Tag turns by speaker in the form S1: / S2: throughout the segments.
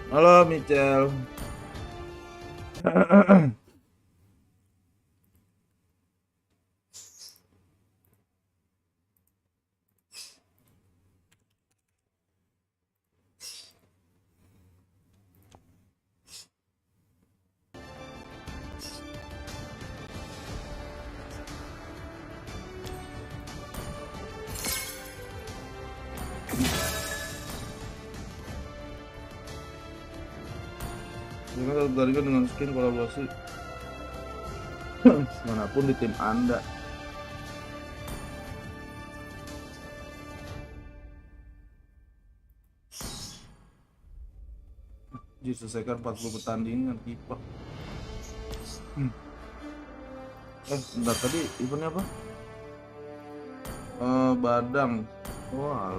S1: Halo Michel. Tertarik dengan skin kolaborasi manapun di tim Anda. Diselesaikan 40 pertandingan kipa. Bentar, tadi eventnya apa? Badang. Wah.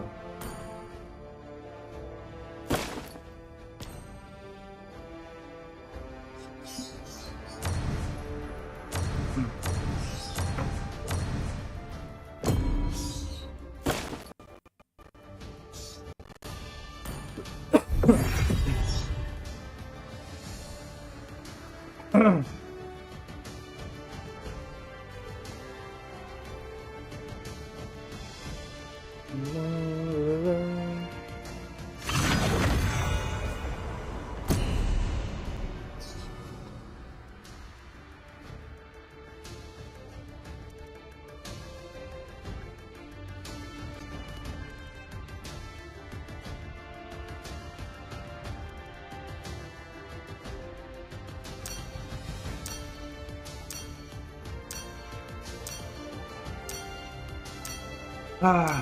S1: Ah.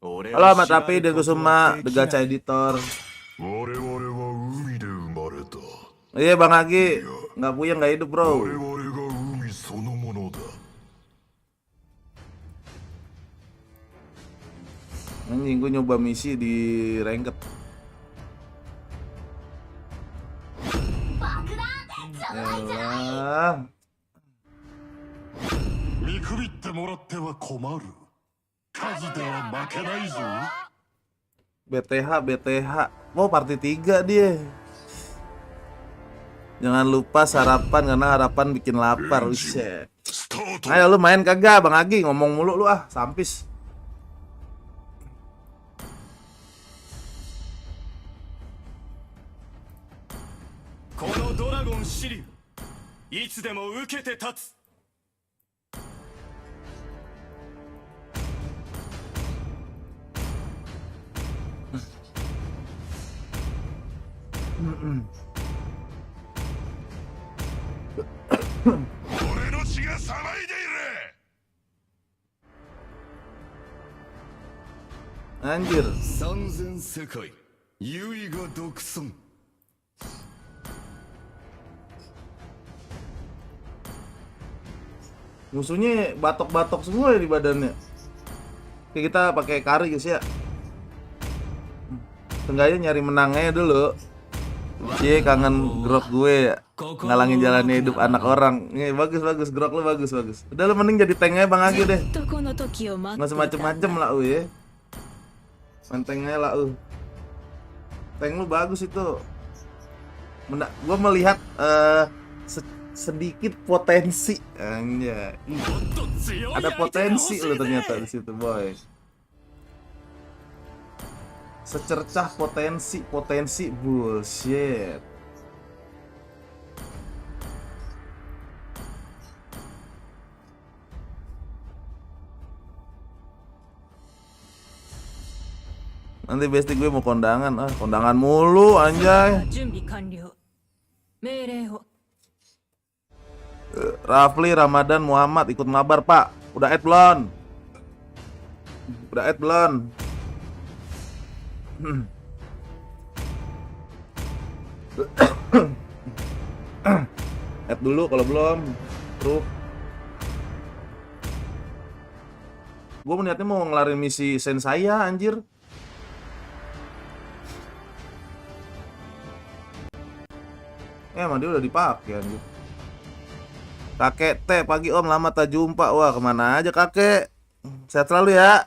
S1: Halo Mas Rapi dan Kusuma, The Gacha Editor. Iya Bang Agi, nggak puyeng nggak hidup bro. Anjing gue nyoba misi di ranked. Yalah.
S2: 見くびってもらっては困る。数では負けないぞ。
S1: BTH. Oh, party 3 dia. Jangan lupa sarapan karena harapan bikin lapar. Buset. Ayo lu main kagak, Bang Agi? Ngomong mulu lu ah, sampis. Anjir. Musuhnya batok-batok semua ya di badannya. Oke, kita pakai kari guys ya. Seenggaknya nyari menangnya dulu. Cie, kangen grok gue ya. Ngalangin jalannya hidup anak orang. Nih, bagus, grok lu bagus. Udah lu mending jadi tanknya Bang Agi deh. Nggak semacem-macem lah ya. Main tanknya lah Tank lu bagus itu. Gue melihat sedikit potensi. Anjay. Ada potensi lu ternyata di situ, boy. Secercah potensi bullshit. Nanti bestie gue mau kondangan. Kondangan mulu anjay. Rafli, Ramadan, Muhammad ikut mabar, Pak. Udah add belum? Add dulu kalau belum. Terus gue niatnya mau ngelarin misi sen saya anjir. Emang dia udah dipakai anjir. Kakek teh pagi om, lama tak jumpa. Wah, kemana aja kakek? Sehat selalu ya.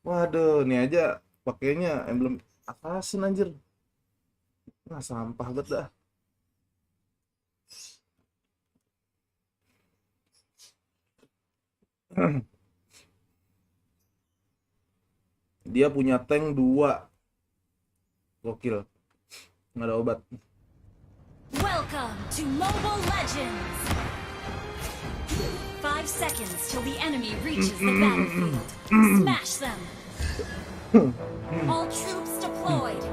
S1: Waduh, ini aja pakainya emblem assassin anjir. Nah, sampah banget dah. Dia punya tank 2. Gokil. Nggak ada obat.
S2: Welcome to Mobile Legends. 5 seconds till the enemy reaches the battlefield. Smash them. All troops deployed.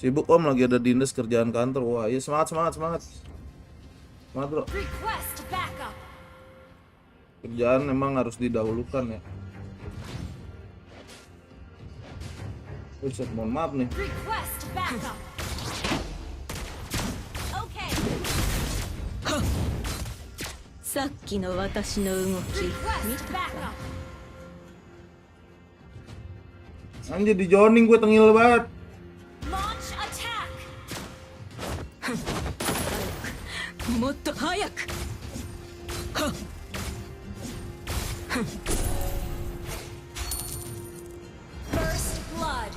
S1: Sibuk om, lagi ada dinas kerjaan kantor. Wah, iya semangat. Semangat bro.
S2: Request backup.
S1: Kerjaan memang harus didahulukan ya. Mohon maaf nih.
S2: Request backup. Okay. Request backup.
S1: Anjir di joning gue tengil banget.
S2: Launch attack. First blood.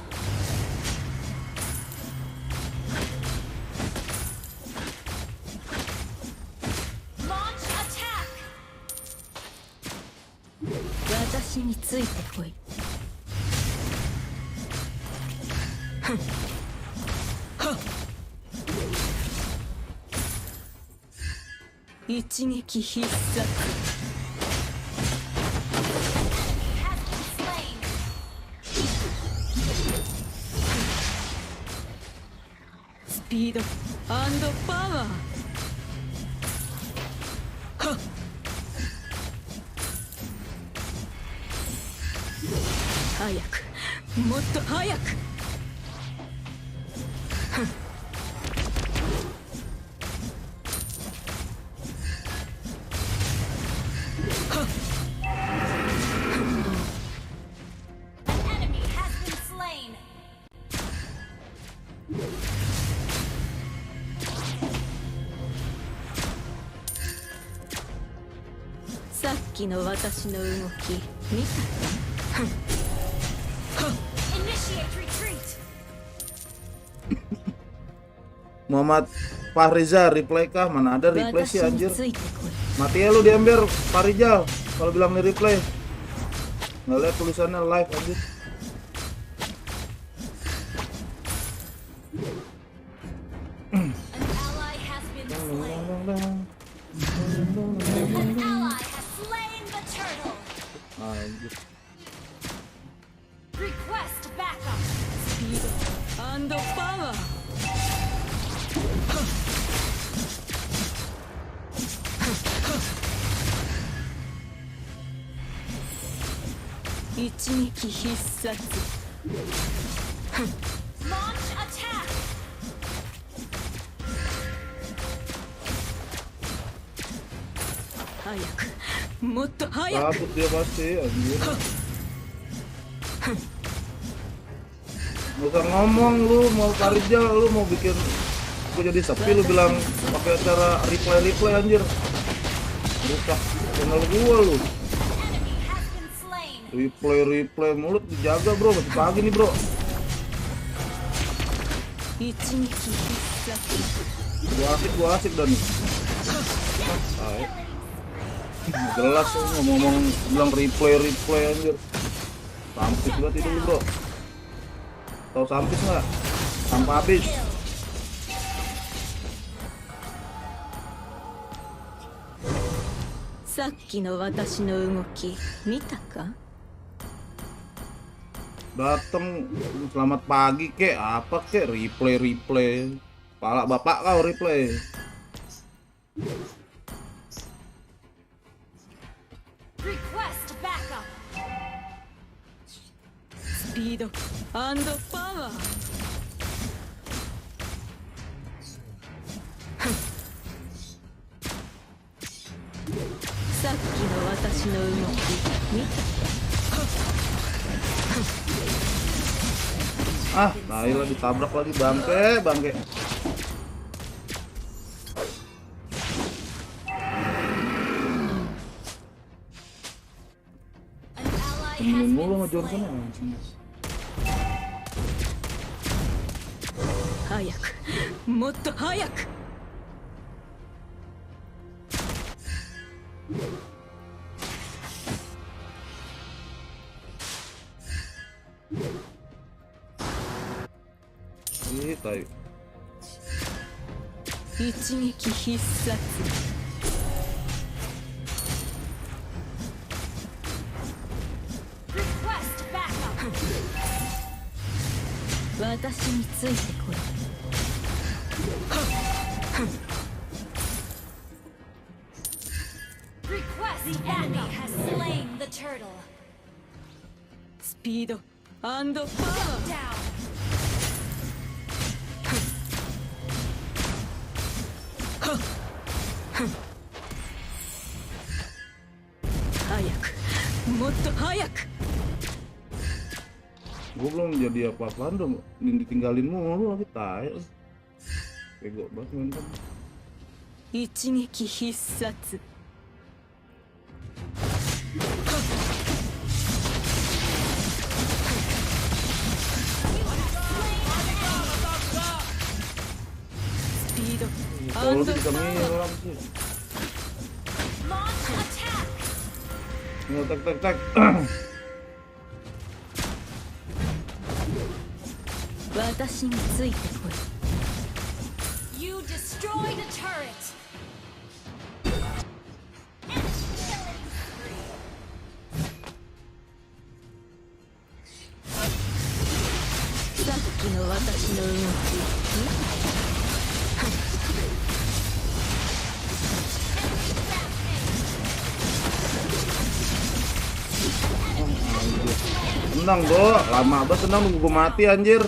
S2: Launch attack.
S3: 私についてこい。一撃必殺。
S2: Has been slain.
S3: スピード&パワー。はっ。早く、もっと早く。きの私の動き見たか
S2: Initiate retreat.
S1: Muhammad Fahriza replay kah? Mana ada replay sih
S3: 私に
S1: anjir.
S3: ついてこい
S1: Mati ya lu di ember Farizal kalau bilang di replay. Nggak lihat tulisannya live anjir.
S2: An ally has been slain. An ally has slain the turtle.
S1: Anjir.
S2: Request backup.
S3: スピードパワー一撃必殺
S2: Launch attack.
S3: 早くもっと早く
S1: Takut dia pasti anjir. Bukan ngomong lu mau Farizal, lu mau bikin gua jadi sepi, lu bilang pakai cara replay anjir. Rusak channel gua lu.
S2: Enemy has been slain.
S1: Replay mulut dijaga bro, masih pagi nih bro.
S3: 一撃必殺
S1: Gua asik dah nih. Ay. Nggak jelas lu ngomong bilang replay anjir. Sampis banget itu lu bro. Tahu sampis nggak? Sampai habis.
S3: さっきの私の動き見たか
S1: Dateng selamat pagi kek apa kek replay. Pala bapak kau replay.
S2: Request backup.
S3: スピードパワーさっきの私の動き見た
S1: Ah, Naila ditabrak lagi bangke.
S2: An ally has
S1: Temenin mulu
S2: been
S1: sama Johnson
S2: slain.
S1: anjing.
S3: 早くもっと早く
S1: Ih, tai.
S3: 一撃必殺
S2: Request backup.
S3: 私についてこい
S2: Request the enemy has slain the turtle.
S3: スピードパワー
S2: Down.
S3: 早くもっと早く
S1: Gue belum jadi apa-apaan dong, ditinggalin mulu lagi tai. Bego banget main kan.
S3: 一撃必殺 スピード
S1: Kalau lu bisa ngilang sih.
S2: Launch attack.
S1: Nggak tek.
S3: 私についてこい
S2: You destroyed a turret. Enemy killing spree.
S3: さっきの私の動き
S1: Tenang bro, lama banget tenang nunggu gue mati anjir.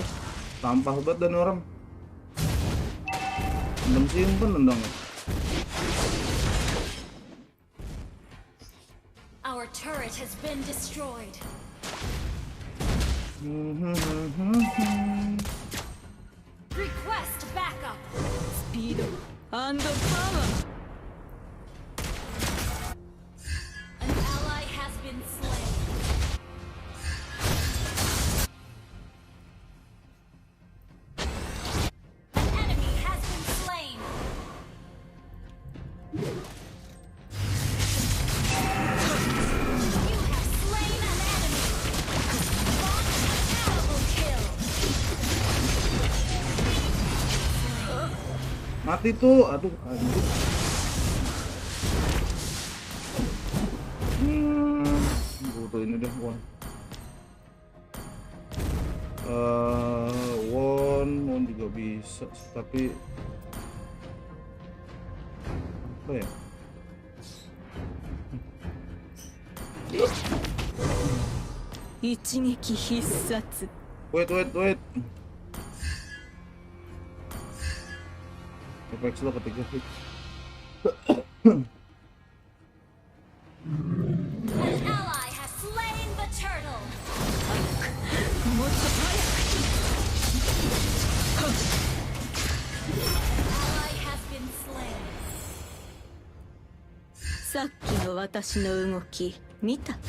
S1: Sampah banget dan orang. Simpen tendang.
S2: Our turret has been destroyed. Request backup.
S3: スピードパワー
S2: An
S1: Mati tuh, aduh anjir. Butuh ini deh, won. Won juga bisa, tapi apa ya?
S3: Ichigeki hissatsu.
S1: Wait. Refleks lo ketika hit.
S2: An ally has slain the turtle. Ally has been slain.
S3: さっきの私の動き見たか？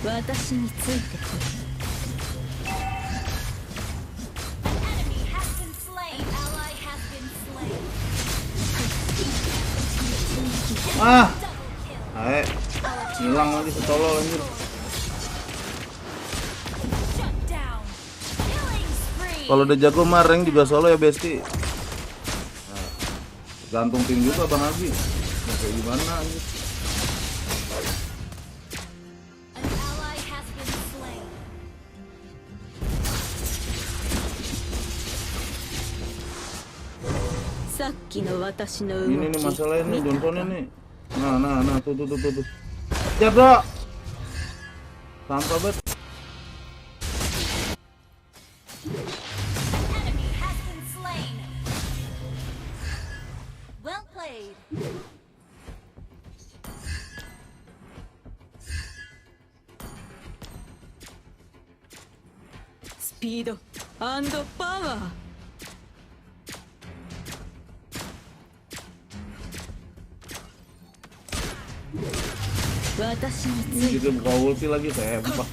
S3: 私についてこい。
S2: Enemy has been slain. Ally has been slain.
S1: Ah,
S2: Double kill.
S1: ae, hilang lagi setolol anjir.
S2: Shut down. Killing spree.
S1: Kalau udah jago mah rank juga solo ya besti. Nah, gantung tim juga Bang Abi. Nah, kayak gimana anjir?
S2: An ally has been slain.
S1: Ini nih masalahnya nih Johnsonnya nih. Nah, tuh. Kejar dong. Sampah banget.
S2: Enemy has been slain. Well played.
S3: Speed and power.
S1: Ini juga buka ulti lagi tembak.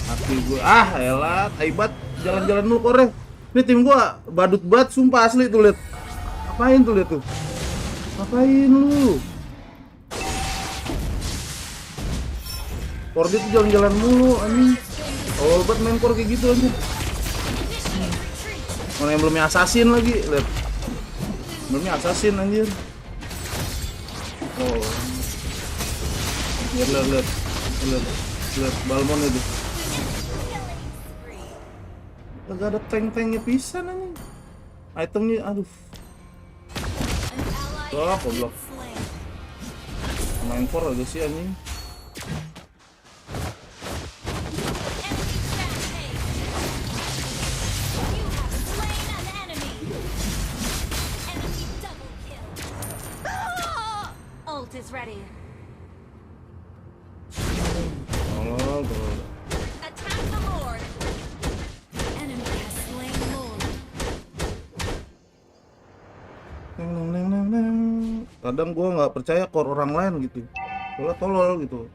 S1: Mati gue. Ah, elah, taibat jalan-jalan mulu korek. Ini tim gua badut banget sumpah asli tuh lihat. Ngapain tuh lihat tuh? Ngapain lu? Korde tuh jalan-jalan mulu anjing. Oh, buat main core kayak gitu anjing. Mana yang belumnya assassin lagi, lihat. Belumnya assassin anjir. Oh. Lihat Balmon itu. Gak ada tank-tanknya pisan anjing. Itemnya aduh.
S2: An ally
S1: Oh,
S2: has been
S1: goblok.
S2: slain.
S1: Main core aja sih anjing.
S2: Enemy rampage. You have slain an enemy. Enemy double kill. Ult is ready.
S1: Oh, God.
S2: Attack the Lord. Enemy has slain Lord.
S1: Kadang gua nggak percaya core orang lain gitu. Soalnya tolol gitu.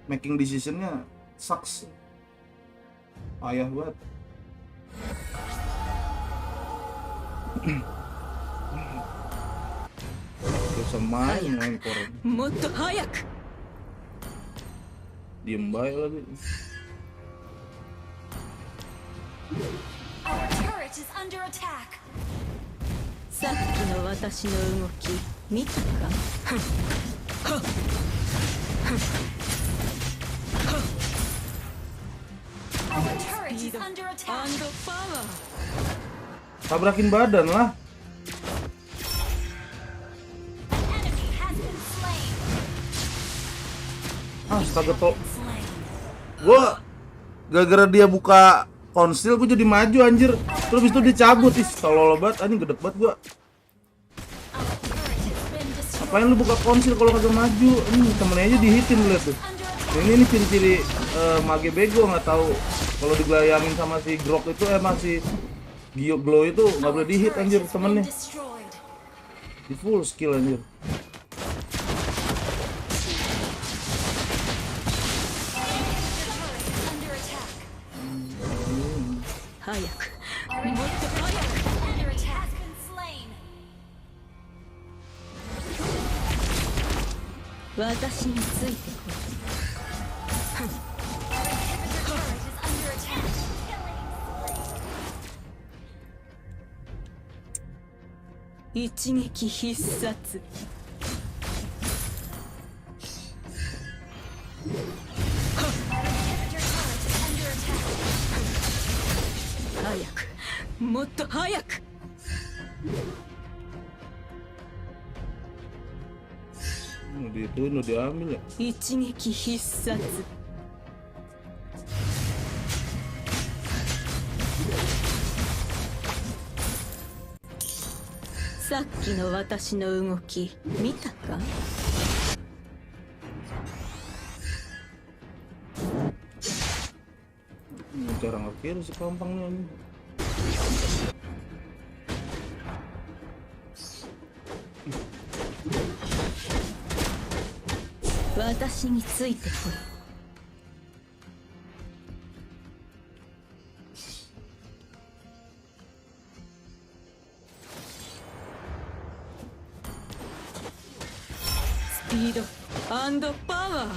S1: Making decisionnya sucks. Payah banget. Bisa main core.
S3: もっと早く。
S1: Diem baik lagi.
S2: Our turret is under attack.
S3: さっきの私の動き見たか？
S2: Our turret is under attack.
S3: And power.
S1: Tabrakin badan lah.
S2: Enemy has been slain.
S1: Astaga toh.
S2: Slain.
S1: Gua gara-gara dia buka konsil gua jadi maju anjir. Terus habis itu dicabut. Ih, tolol banget anjing, gedek banget gua.
S2: Our turret has been destroyed.
S1: Ngapain lu buka konsil kalau kagak maju? Temennya aja dihitin lihat tuh.
S2: Under attack.
S1: Ini ciri-ciri mage bego, nggak tahu kalau digelayamin sama si Grok itu masih Gio Glow itu nggak boleh dihit anjir temennya.
S2: Destroyed.
S1: Di full skill anjir.
S2: Under attack.
S3: 早く。
S2: Our turret is under attack. Has been slain.
S3: 私についてこい。一撃必殺。早く、もっと早く。
S1: Udah diambil ya.
S3: 一撃必殺。さっきの私の動き見たか？
S1: Cara ngekir si kelompangnya ini.
S3: 私についてこい。スピード&パワー。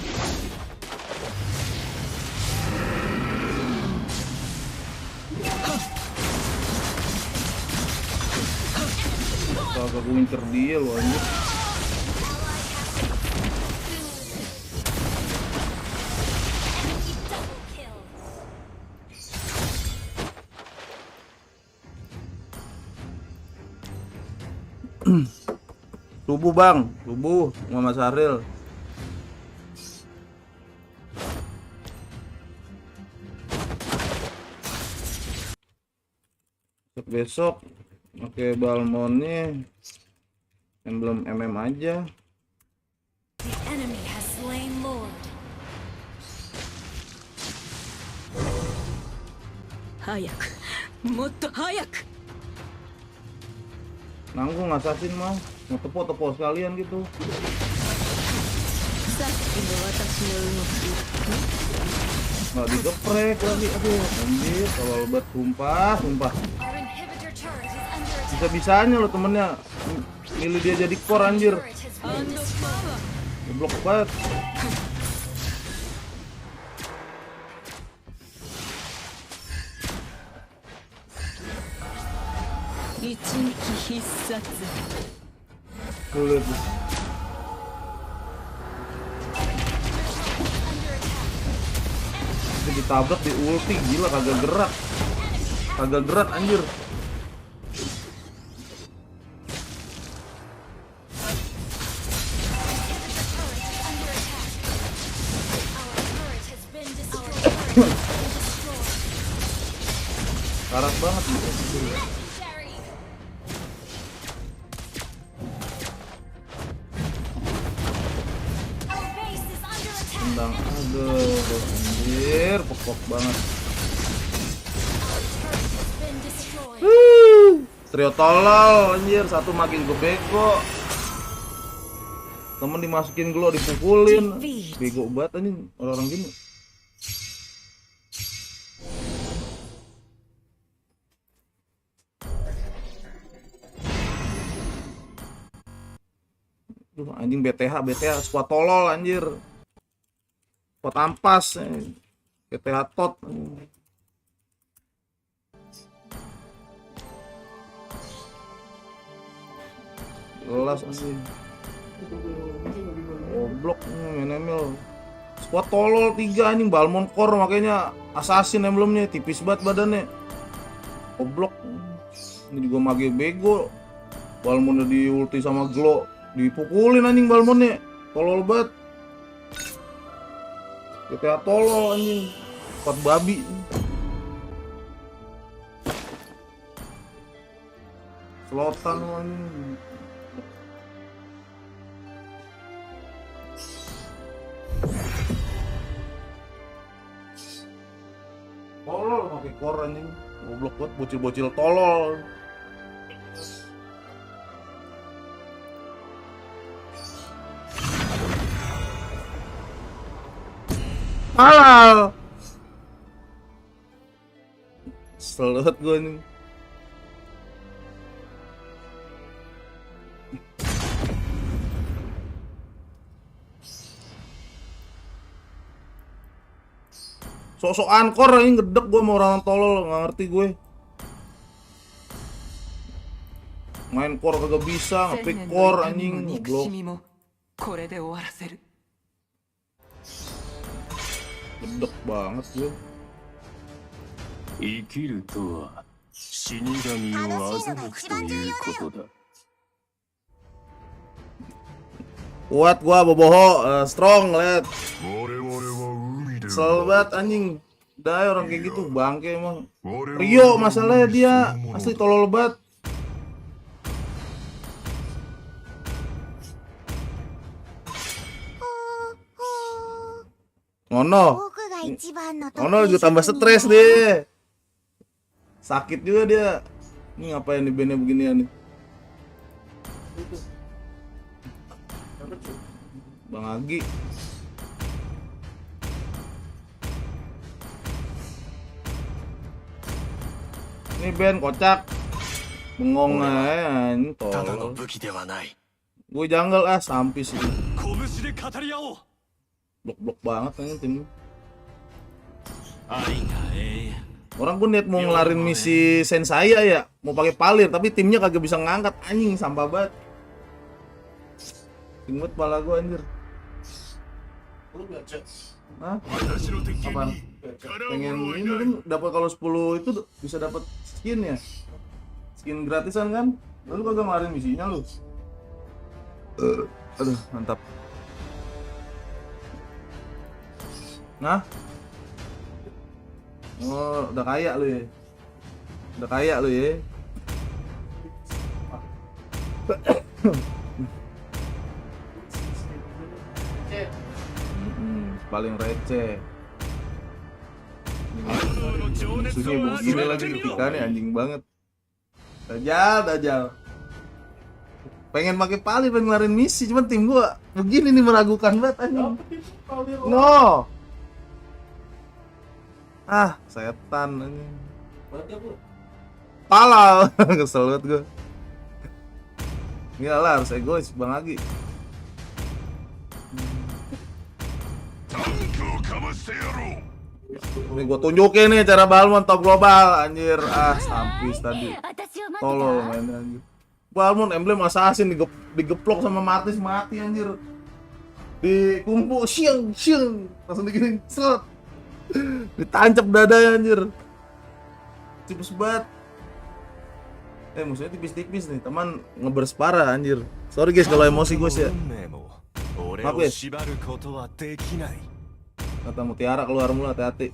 S1: Kagak gue incer dia loh anjir. Subuh bang, subuh Mama Saril. Besok pakai balmonnya emblem MM aja.
S2: The enemy has slain Lord.
S3: Hayak, motto hayak.
S1: Nanggung ngasasin mah, mau tepo sekalian gitu. Nggak digeprek lagi, aduh anjir, kalau lebat sumpah.
S2: Our inhibitor turret is under attack.
S1: Bisa-bisanya lo temennya milih dia jadi core anjir.
S2: Turret has been destroyed.
S1: Goblok banget. Kulbet. Dia ditabrak di ulti, gila kagak gerak anjir. Karat banget gitu. Tendang, aduh, anjir, pokok banget. Trio tolol, anjir, satu makin gue bego. Temen dimasukin glow, dipukulin. Bego banget anjing, orang-orang gini. Duh, anjing BTH squad tolol anjir. Squad ampas. BTH tot. Jelas anjing. Goblok ML. Squad tolol 3 anjing, Balmon core makanya assassin emblemnya, tipis banget badannya. Goblok. Ini juga mage bego. Balmonnya di ulti sama glow. Dipukulin anjing balmonnya, tolol banget. GTA tolol anjing, 4 babi. Selotan anjing. Tolol pakai core anjing, goblok banget, bocil-bocil tolol. Halal. Selut gue nih. Sok-sok ankor ini ngedek gue sama orang tolol, nggak ngerti gue. Main core kagak bisa, ngepick core anjing, goblok. Gedek banget gue. Kuat gua boboho, strong liat. Kesel banget anjing. Udah orang kayak gitu bangke emang. Rio masalahnya dia asli tolol banget. Ngono juga tambah stres deh. Sakit juga dia. Ini ngapain nih bandnya beginian nih? Bang Agi. Ini band kocak. Bengong aja ini tolol. Gue jungle sampis ini. Blok-blok banget kan tim. Orang pun niat mau ngelarin misi Sensaya ya, mau pakai palir tapi timnya kagak bisa ngangkat anjing, sampah banget. Tinggut pala gua anjir. Hah? Apaan? Pengen ini kan dapat kalau 10 itu bisa dapat skin ya. Skin gratisan kan? Lalu kagak ngelarin misinya lu. Aduh, mantap. Nah, oh udah kaya lu ya, paling receh. Musuhnya begini lagi ketikannya anjing banget. Dajal. Pengen pakai pali, pengen ngelarin misi, cuman tim gua begini nih meragukan banget anjing. No. Setan anjing. Pala, kesel banget gue. Gila lah, harus egois Bang Agi. Ini gue tunjukin nih cara Balmon top global anjir. Sampis tadi. Tolol main anjir. Balmon emblem assassin digeplok sama mati anjir. Dikumpul siang langsung digini seret. Ditancap dada anjir. Tipis banget. Musuhnya tipis-tipis nih, teman ngebers parah anjir. Sorry guys kalau emosi guys ya. Maaf guys. Kata mutiara keluar mulu, hati-hati.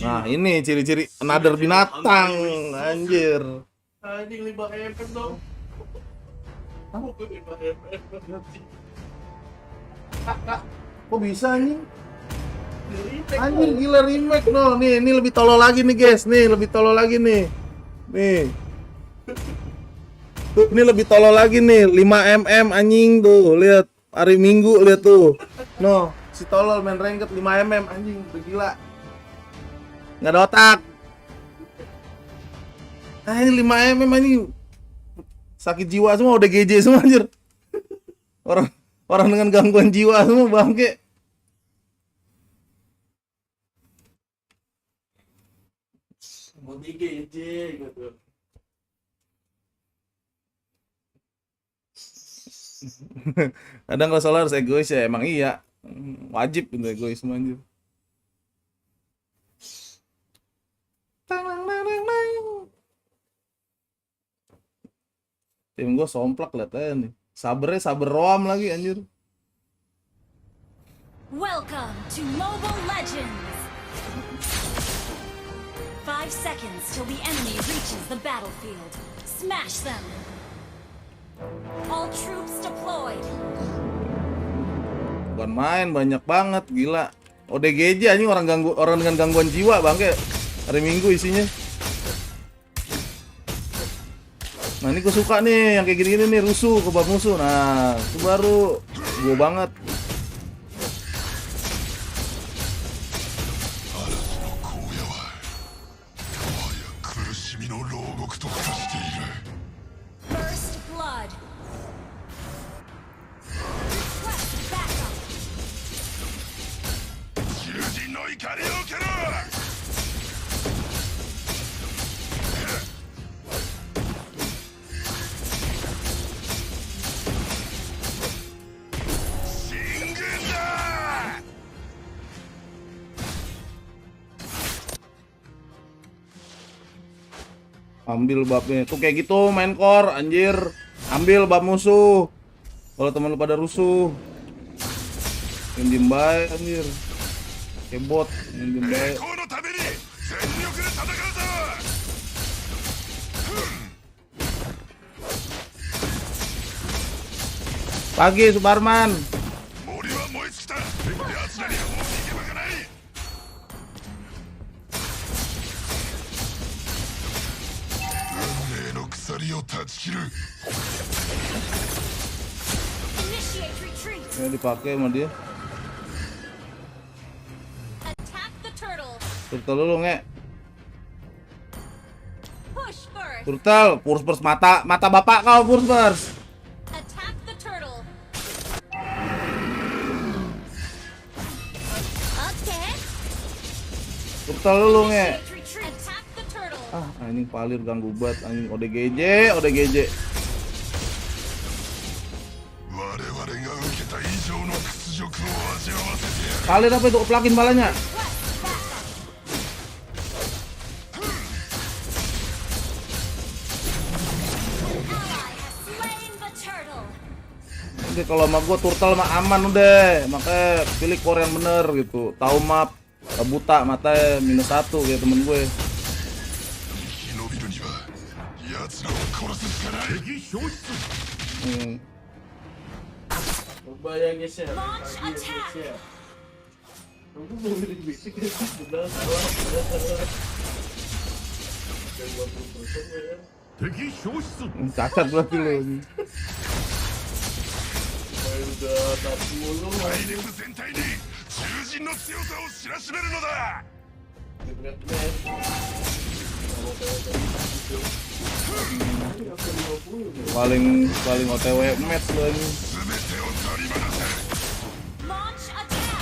S1: Nah ini ciri-ciri another binatang anjir.
S4: Anjing 5 efek dong.
S1: Kok bisa nih? Anjir gila remake no. Nih ini lebih tolol lagi nih guys. Nih lebih tolol lagi nih. Nih. Tuh ini lebih tolol lagi nih. 5 mm anjing tuh. Lihat hari Minggu lihat tuh. No, si tolol main ranked 5 mm anjing, gila. Nggak ada otak. Ini 5 mm ini sakit jiwa semua, udah GJ semua anjir. Orang dengan gangguan jiwa semua bangke.
S4: Mau di GJ gitu.
S1: Kadang kalau solar harus egois ya, emang iya. Wajib untuk egois semua anjir. Tim gue somplak liat aja nih. Saber roam lagi anjir.
S2: Welcome to Mobile Legends. 5 seconds till the enemy reaches the battlefield. Smash them. All troops deployed.
S1: Bukan main, banyak banget, gila. ODGJ anjing, orang dengan gangguan jiwa bangke. Hari Minggu isinya. Nah ini gue suka nih yang kayak gini-gini nih, rusuh ke bab musuh. Nah itu baru gue banget. Ambil babnya. Tuh kayak gitu main core anjir. Ambil bab musuh. Kalau teman lu pada rusuh. Yang diem bae anjir. Kayak bot, yang diem bae. Pagi Suparman.
S2: Initiate retreat.
S1: Ya dipakai sama dia.
S2: Attack the turtle.
S1: Turtle dulu nge.
S2: Push first.
S1: Turtle, Purspers mata bapak kau Purspers.
S2: Attack the turtle. Okay.
S1: Turtle dulu nge.
S2: Initiate retreat. Attack the turtle.
S1: Ah, anjing palir ganggu banget anjing ODGJ. Palir apa itu keplakin balanya?
S2: Slain the turtle.
S1: Oke, kalau sama gua turtle mah aman udah. Makanya pilih core yang bener gitu. Tahu map, buta matanya -1 kayak temen gue.
S4: Bayang guys ya.
S2: Launch
S4: Pagi,
S2: attack.
S4: guys ya. Aku mau beli bisik ya. Sudah salah. Dan 20% ya.
S1: Cacat berarti lo.
S4: Main udah 60 anjing. Net-net.
S1: Paling OTW match lo ini.
S2: Launch attack.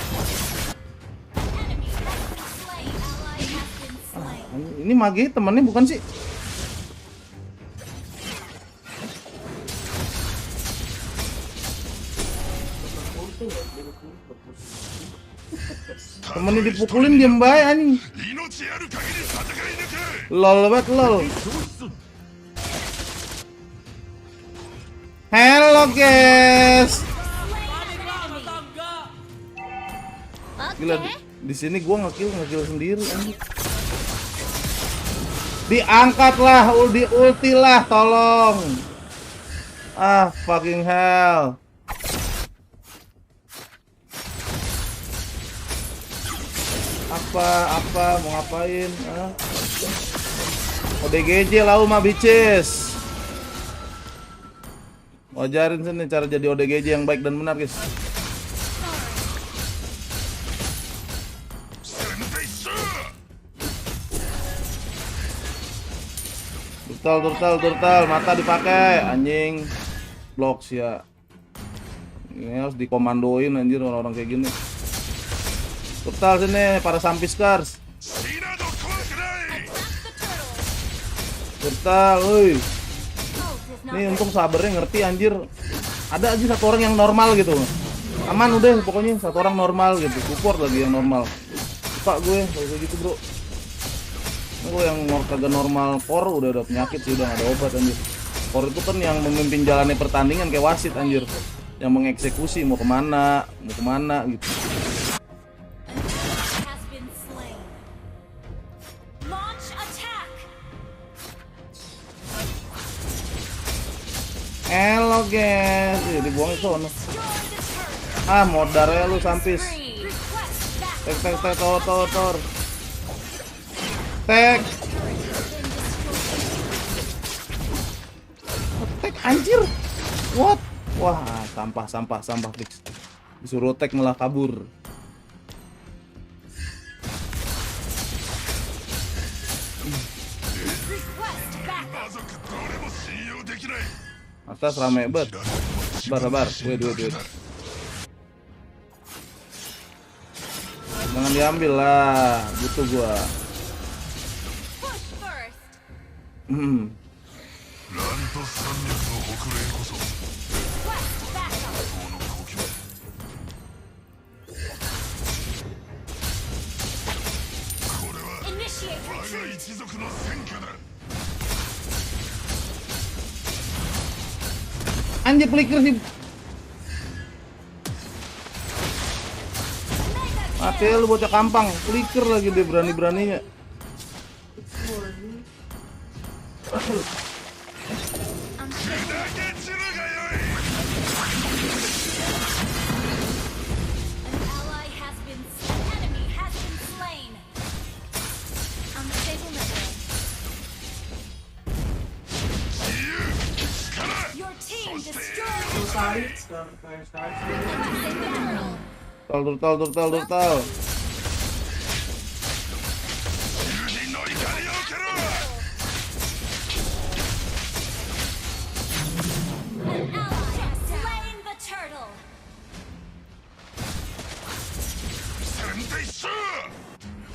S2: Enemy has been slain. Ally has been slain.
S1: Ini Magi temennya bukan sih? Temennya dipukulin diem bae anjing. Lol banget lol. Hello guys. Gila di sini gua ngekill sendiri anjing. Diangkat lah, ulti lah, tolong. Ah, fucking hell. Apa mau ngapain? Ah. ODGJ lau mah bitches. Ajarin sini cara jadi ODGJ yang baik dan benar, guys. Turtle, mata dipakai, anjing. Blok ya. Ini harus dikomandoin anjir orang-orang kayak gini. Turtle sini, para sampiskars. Turtle, woi. Nih untung sabarnya ngerti anjir. Ada aja satu orang yang normal gitu. Aman udah pokoknya satu orang normal gitu. Support lagi yang normal. Suka gue kalau kayak gitu, Bro. Gue yang kagak normal core udah ada penyakit sih, udah gak ada obat anjir. Core itu kan yang memimpin jalannya pertandingan kayak wasit anjir. Yang mengeksekusi mau kemana gitu.
S2: Has been slain. Launch attack.
S1: Hello guys, dibuangin sono. Ah, modar ya lu sampis. Tek tor. Tek anjir. What? Wah, sampah fix. Disuruh tek malah kabur. Atas rame banget. Sabar. Wait. Jangan diambil lah, butuh gua.
S2: Push first. Quest backup. Initiate retreat.
S1: Anjir flicker sih. Mati lu bocah kampang, flicker lagi dia berani-beraninya. Turtle.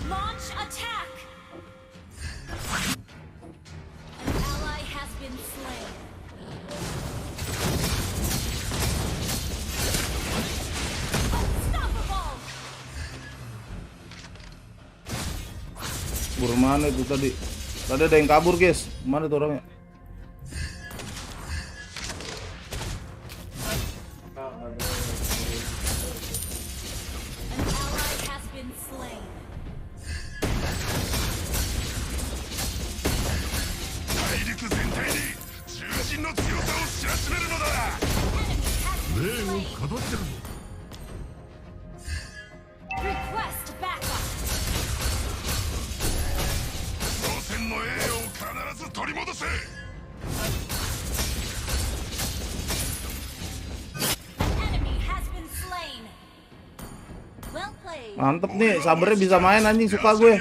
S2: Launch attack! An ally has been slain. Unstoppable!
S1: Kabur mana itu tadi? Tadi ada yang kabur guys. Mana tuh orangnya?
S2: An ally has been slain. Request backup. Enemy has been slain. Well played.
S1: Mantep nih, sabarnya bisa main anjing, suka gue.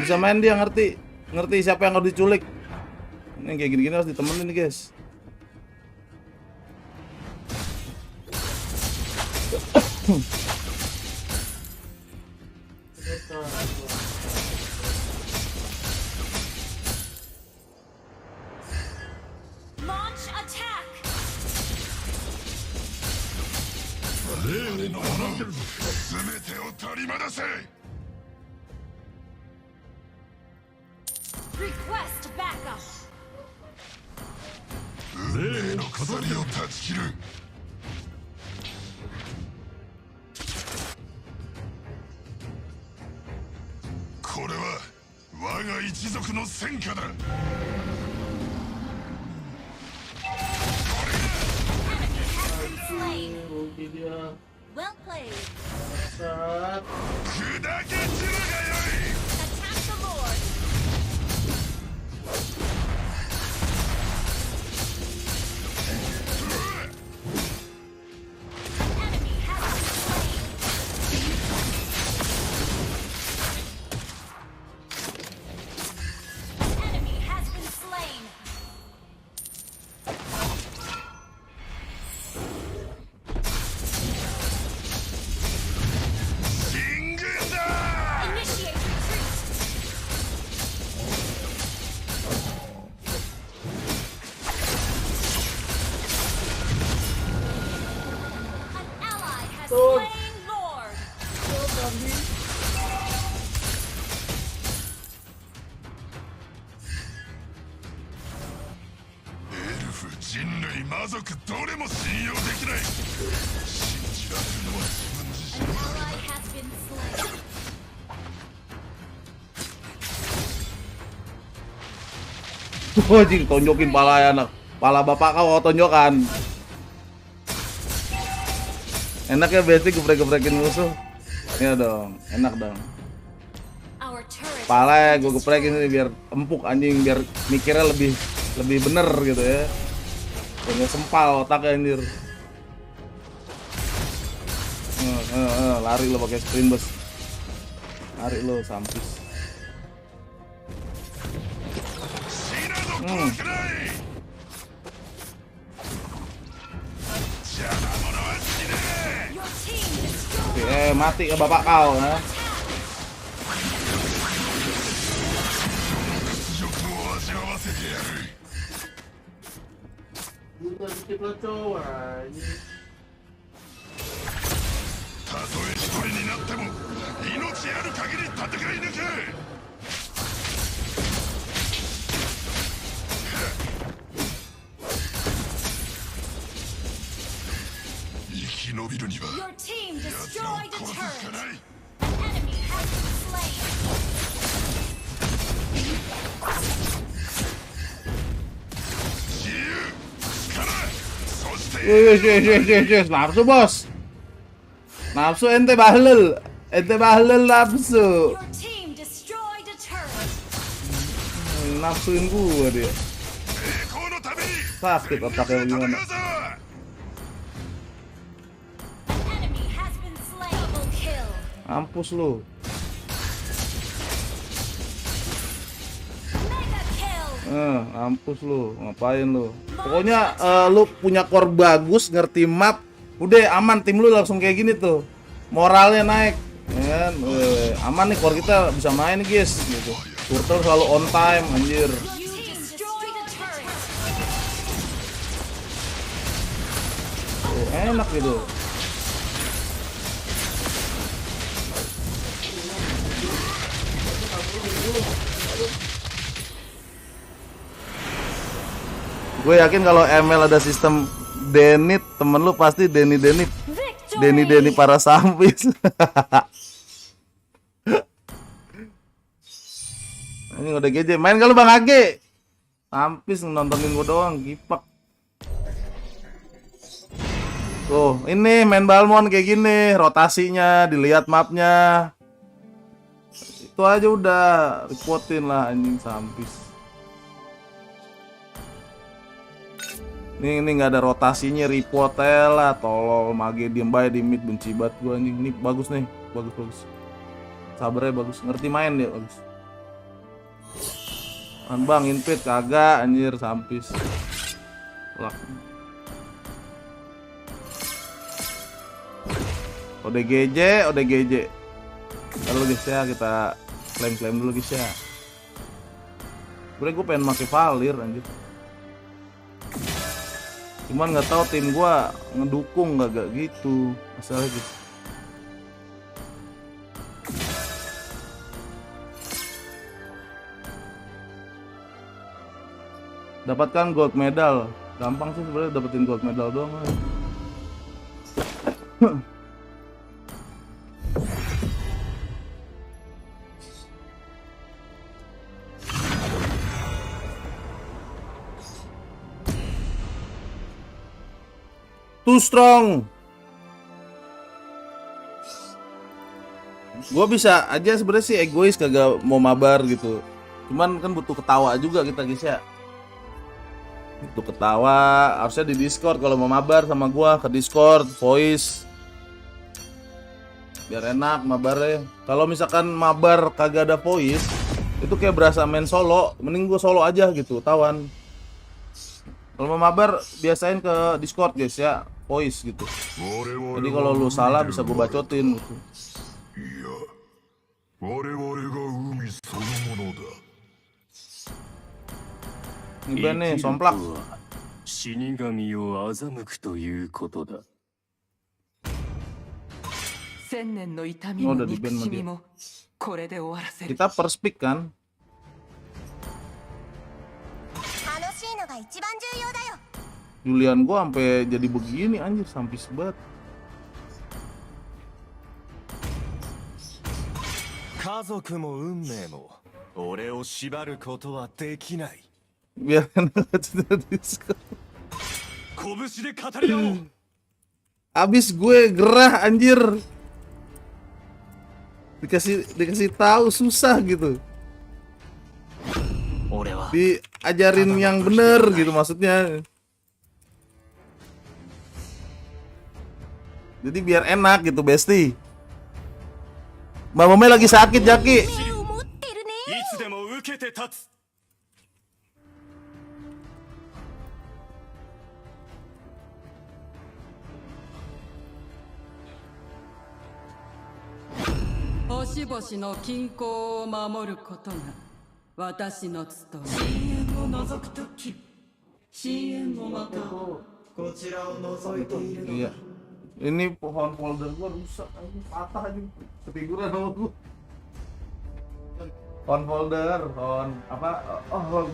S1: Bisa main dia, ngerti siapa yang harus diculik. Ini kayak gini-gini harus ditemenin nih guys.
S2: Launch attack. Request backup. Slain.
S4: Rugi dia.
S2: Well played.
S4: Saat.
S2: Attack the Lord. Enemy has been slain. Enemy has been slain. Initiate retreat. An ally has slain Lord. An ally has been slain.
S1: Tuh anjing, tonjokin pala ya anak. Pala bapak kau tonjokan. Enak ya basic geprek-geprekin musuh. Iya dong, enak dong.
S2: Our turret.
S1: Pala ya gue geprekin ini biar empuk anjing, biar mikirnya lebih bener gitu ya. Biar sempal otaknya anjir. Lari lo pakai sprint bos. Lari lo sampis.
S2: Your team destroyed.
S1: Oke, mati ke bapak kau ya.
S4: Buta dikit lah cowok anjing.
S2: Your team destroyed a turret. An enemy has been slain.
S1: Yes, nafsu bos. Nafsu ente bahlul nafsu.
S2: Your team destroyed a turret.
S1: Nafsuin gua dia. Sakit otaknya gimana?
S2: An enemy has been slain. Double kill.
S1: Mampus lu.
S2: Mega kill.
S1: Mampus lu. Ngapain lu? Pokoknya lu punya core bagus, ngerti map, udah aman, tim lu langsung kayak gini tuh. Moralnya naik. Ya kan? Aman nih core kita bisa main nih, guys, gitu. Turtle selalu on time, anjir.
S2: You destroyed a turret.
S1: Enak gitu. Gue yakin kalau ML ada sistem Denit, temen lu pasti Deni
S2: Victory.
S1: para sampis. Ini udah GJ, main kalau Bang Age. Sampis nontonin gue doang, gipak. Tuh, ini main Balmon kayak gini, rotasinya, dilihat mapnya. Itu aja udah, reportin lah anjing sampis. Ini nggak ada rotasinya, report lah, tolol, mage diem bae di mid, benci banget gua anjing. Ini bagus nih, bagus. Sabarnya bagus, ngerti main dia bagus. Kan Bang, invite kagak anjir sampis. Lah. ODGJ. Lalu guys ya, kita klaim dulu guys ya. Gue pengen pakai Valir anjir. Cuman nggak tahu tim gua ngedukung nggak gitu masalah gitu. Dapatkan gold medal, gampang sih sebenarnya dapetin gold medal doang. Too strong. Gue bisa aja sebenarnya sih egois kagak mau mabar gitu. Cuman kan butuh ketawa juga kita guys ya. Butuh ketawa, harusnya di Discord kalau mau mabar sama gua ke Discord, voice. Biar enak mabarnya. Kalau misalkan mabar kagak ada voice, itu kayak berasa main solo. Mending gua solo aja gitu, tawan. Kalau mau mabar biasain ke Discord guys ya, voice gitu. Jadi kalau lu salah bisa gue bacotin gitu. Ini ban nih, somplak.
S5: 死神を欺くということだ。
S6: 千年の痛み
S1: Oh,
S6: も
S1: udah di
S6: 憎
S1: ban
S6: し
S1: sama
S6: み
S1: dia.
S6: もこれで終わらせる。
S1: Kita per speak kan?
S2: 楽しいのが一番重要だよ。
S1: Julian gua sampai jadi begini anjir, sampis banget.
S5: 家族も運命も俺を縛ることはできない。
S1: Biar enak aja di Discord.
S5: 拳で語り合おう。
S1: Abis gue gerah anjir. Dikasih tahu susah gitu.
S5: 俺は
S1: Diajarin yang bener gitu maksudnya. Jadi biar enak gitu, Besti. Mbak Mome lagi sakit, Jaki.
S2: 目を持ってるね。
S5: いつでも受けて立つ。
S6: 星々の均衡を守ることが私の務め。深淵を覗くとき、深淵もまたこちらを覗いているの
S1: Iya. Ini pohon folder gua rusak aja, patah aja. Ketiduran sama gua. Pohon folder, pohon apa? Oh,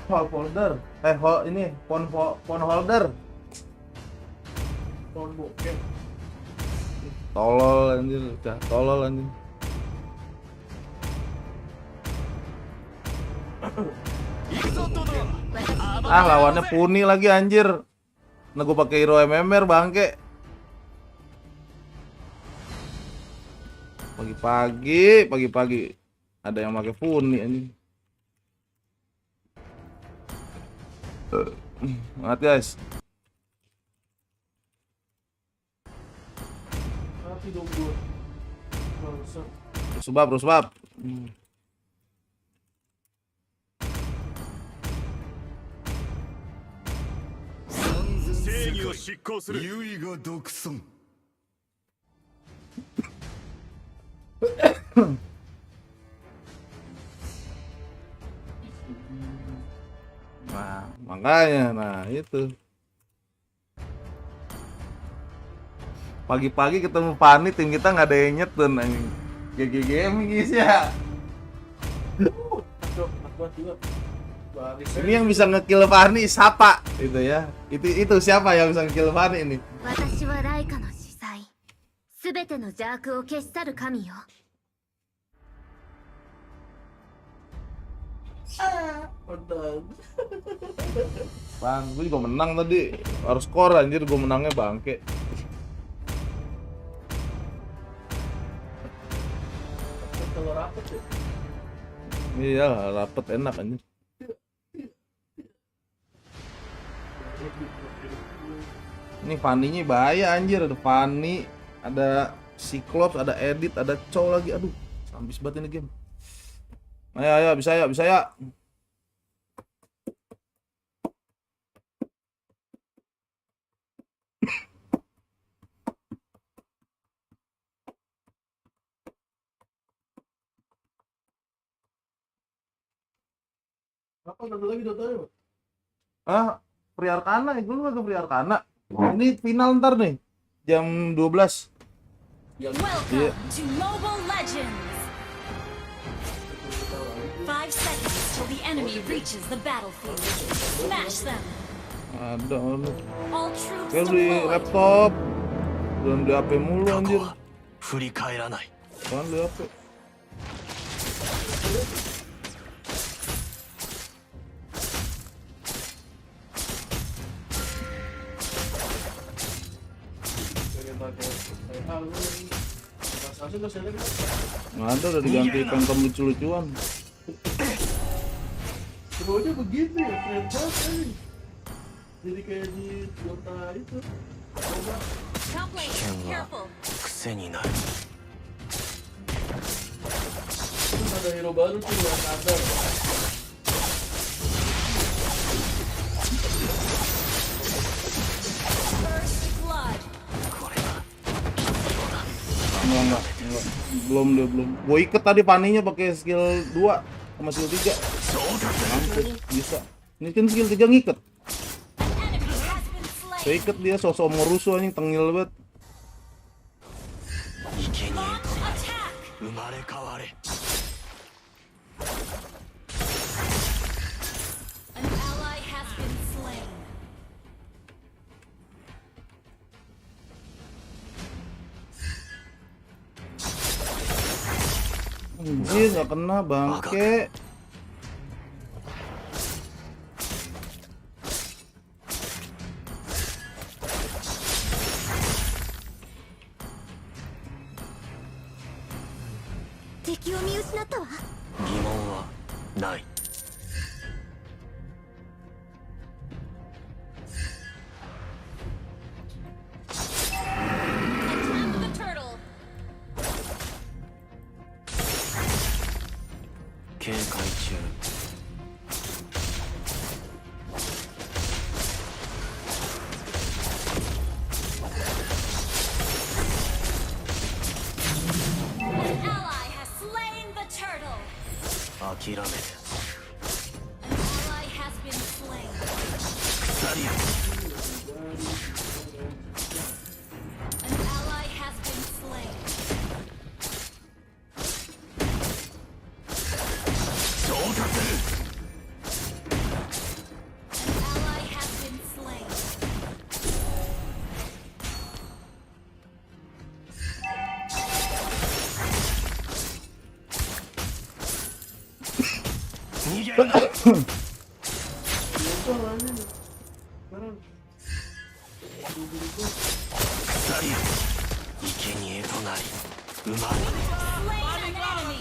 S1: pohon folder. Ini pohon holder.
S4: Pohon bokeh.
S1: Tolol anjir, udah tolol anjir. Ah, lawannya Puni lagi anjir. Nah, gue pakai hero MMR bangke. Pagi-pagi ada yang pakai Puni anjing. Mati guys.
S4: Mati dong gue. Bangsa.
S1: Terus sebab.
S5: 正義を執行する。唯我独尊。
S1: Nah, makanya, nah itu. Pagi-pagi ketemu Fani, tim kita nggak ada yang nyetun anjing. GG Gaming guys ya.
S4: Aduh, akuat juga. Baris.
S1: Ini yang bisa ngekill Fani siapa? Itu ya. Itu siapa yang bisa ngekill Fani ini?
S2: 私はライカの司祭。すべての邪悪を消し去る神よ。
S4: Menang.
S1: Bang, gue juga menang tadi. Harus skor anjir, gue menangnya bangke.
S4: Kalau rapet ya.
S1: Iya, rapet enak anjir. Ini Fanny-nya bahaya anjir, ada Fanny, ada Cyclops, ada Edit, ada Chow lagi. Aduh, habis banget ini game. Ayo, bisa ya.
S4: Apa ada lagi Dotanya?
S1: Ah, Priarkana, gue lu ke Priarkana. Ini final ntar nih, jam 12.
S2: Welcome to Mobile Legends. 5 seconds till the enemy reaches the battlefield. Smash them.
S1: Ada lu.
S2: All troops
S1: Kayak beli
S2: deployed.
S1: laptop. Belum beli HP mulu anjir.
S5: 振り返らない。
S1: Kan beli HP. Nggak ada, udah diganti kantong lucu-lucuan.
S4: Semuanya begitu ya, keren banget kan. Jadi kayak di Dota itu. Coba.
S2: Top lane, careful.
S5: 癖になる。
S4: Terus ada hero baru tuh yang ada.
S2: First blood.
S1: Enggak. Belum. Gue iket tadi Paninya pakai skill 2 sama skill 3. Mampus, bisa. Ini kan skill 3 ngiket.
S2: Enemy has been slain.
S1: Saya iket dia sosok merusuh anjing, tengil banget.
S5: 生贄
S2: Launch
S5: となり
S2: attack.
S5: 生まれ変われ。
S2: An ally has been slain.
S1: Anjir, nggak kena bangke.
S2: Tekiを見失ったわ。
S5: 疑問はない。
S2: Attack the turtle.
S5: 警戒中。
S2: An ally has slain the turtle.
S5: 諦める。
S2: An ally has been slain.
S5: 鎖よ。
S2: An ally has been slain.
S5: 到達する。
S2: An ally has been slain.
S5: Ikenie to nari. Uma.
S2: Slain an enemy.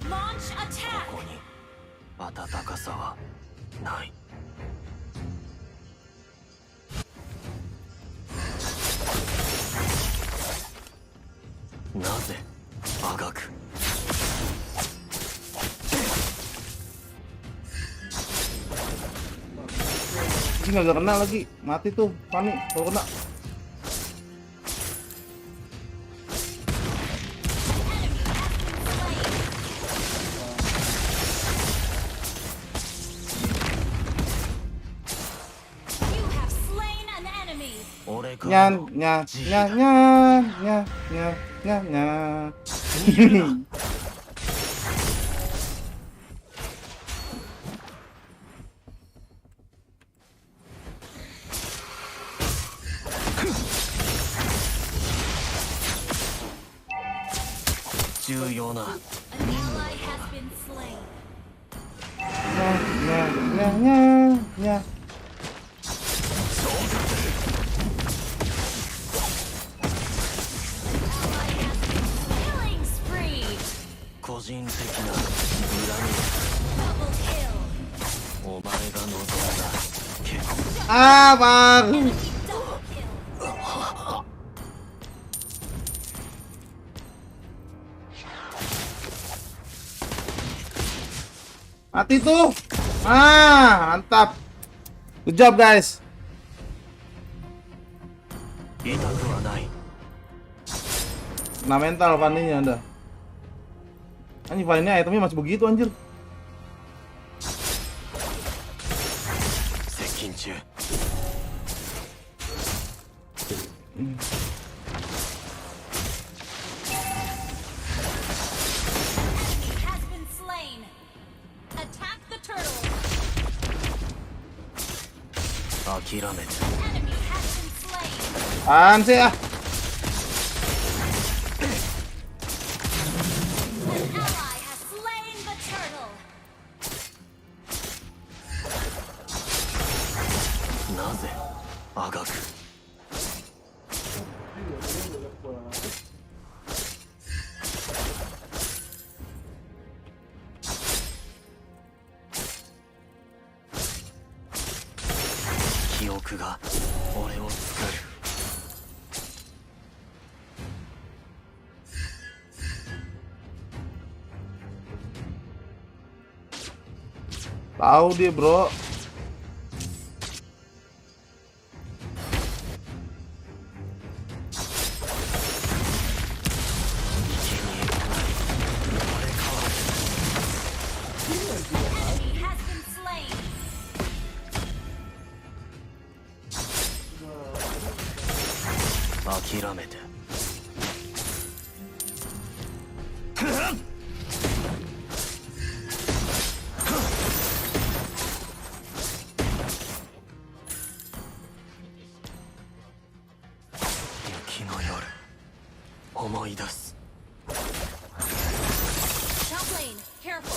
S2: Launch attack.
S5: ここに温かさはない。なぜあがく。
S1: Ini nggak kena lagi, mati tuh, panik kalau kena.
S2: You have slain an enemy.
S5: 俺か
S1: Nyan,
S5: ら
S1: nya, nya, nya, nya, nya, nya, nya.
S5: Juyona.
S2: An ally has been slain.
S1: Nya, nya, nya, nya, nya.
S2: Ally has been killing spree.
S5: 個人的な恨
S2: Double kill.
S5: み。お前が望んだ結構
S1: Ah, bang.
S2: Enemy double kill.
S1: Mati tuh. Ah, mantap. Good job, guys.
S5: 痛くはない。
S1: Kena mental Fanny-nya anda. Anjir, Fanny-nya itemnya masih begitu anjir.
S5: 接近中。
S2: Enemy has been slain. Attack the turtle.
S5: 諦めて。
S2: Enemy has been slain.
S1: Apaan sih ah?
S2: An ally has slain the turtle.
S5: なぜあがく。 記憶が俺を作る。
S1: Tahu dia, bro.
S2: Enemy has been slain.
S5: 諦めて。 雪の夜思い出す。
S2: Top lane, careful.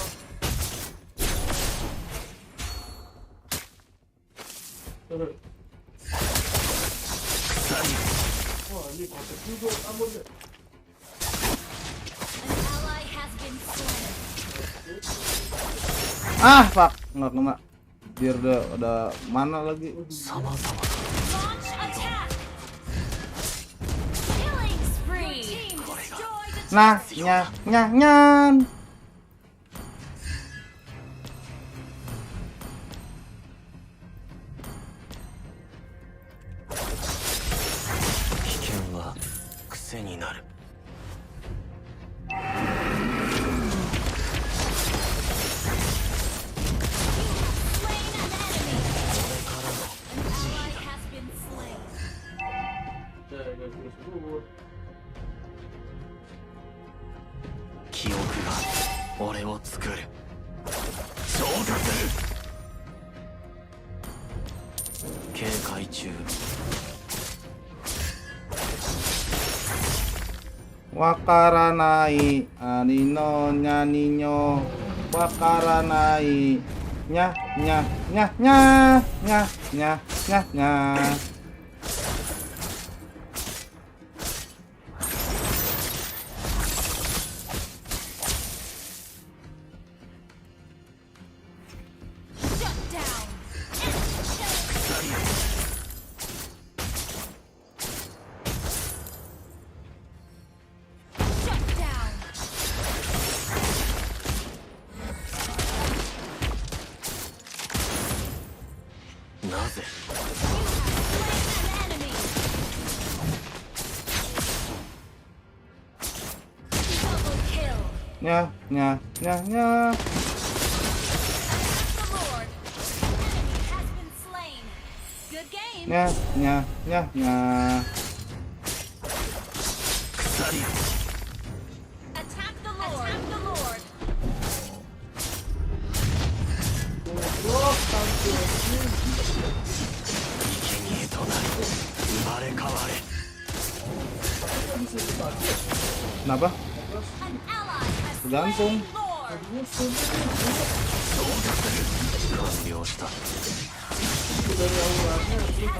S2: An ally has been slain.
S1: Ah, fuck. Nggak kena. Biar udah mana lagi.
S5: さまざま
S2: Launch attack. Killing spree. Your team destroyed a
S1: Nah, nya, nya, nyan.
S5: 危険は癖になる。
S2: slain an enemy. An ally has been slain.
S5: 記憶が俺を作る。消化する。警戒中。
S1: Wakaranai anino nyaninyo wakaranai nya nya nya nya nya nya nya nya.
S2: Shut down. Shut down.
S5: Naze?
S2: Slain an enemy. Double kill.
S1: Nya nya nya nya.
S2: The Lord. Enemy has been slain. Good game.
S1: Nya nya nya nya.
S2: Attack the Lord. Attack the Lord.
S1: Kenapa?
S2: An ally has
S1: Tergantung.
S2: slain Lord. Has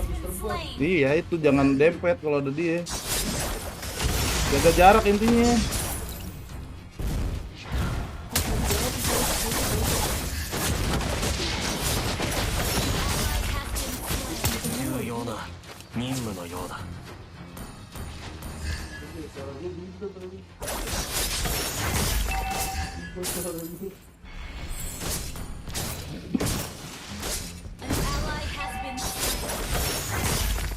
S2: been slain.
S1: Iya itu jangan dempet kalau ada dia. Jaga jarak intinya.
S2: An ally has been slain.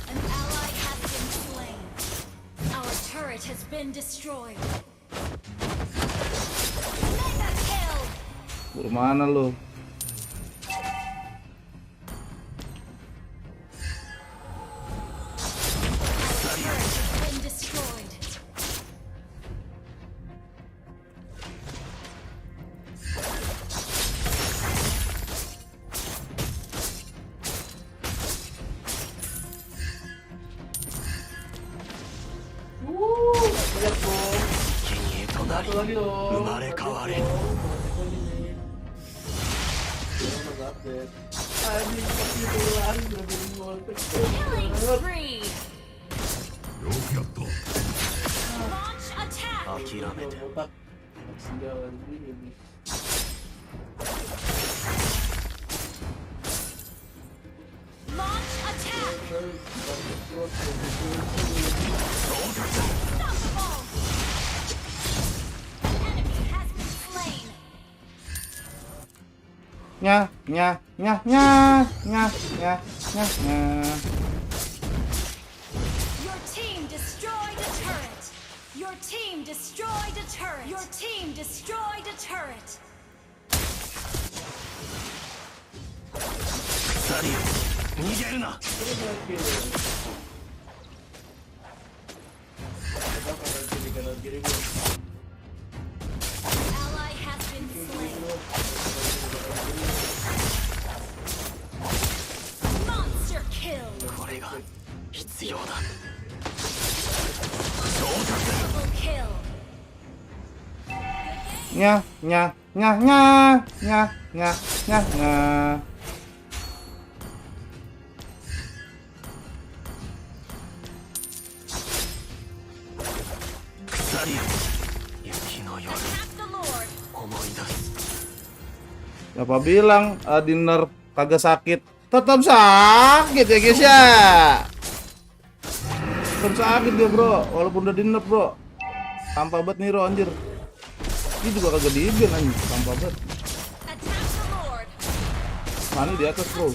S2: An ally has been slain. Our turret has been destroyed. Mega kill.
S1: Mana lu?
S2: Our turret has been destroyed.
S4: Lihat dong. Satu lagi dong. Anjing, pasti itu lari udah jadi gol.
S2: Killing spree. Launch attack.
S4: Otak. Senjalan ini.
S2: Launch attack. Unstoppable. Enemy has been slain.
S1: Nya nya nya nya nya nya nya nya.
S2: Your team destroyed a turret. Your team destroyed a turret. Your team destroyed a turret. Ally has been slain. Monster kill. Double kill.
S1: Nya nya nya nya nya nya nya nya.
S2: Attack the Lord.
S1: Siapa bilang dinner kagak sakit? Tetap sakit ya guys ya. Tetap sakit dia bro, walaupun udah dinner bro. Tanpa banget Niro anjir. Ini juga kagak di-ban anjir, tanpa banget.
S2: Attack the Lord.
S1: Mana di atas bro?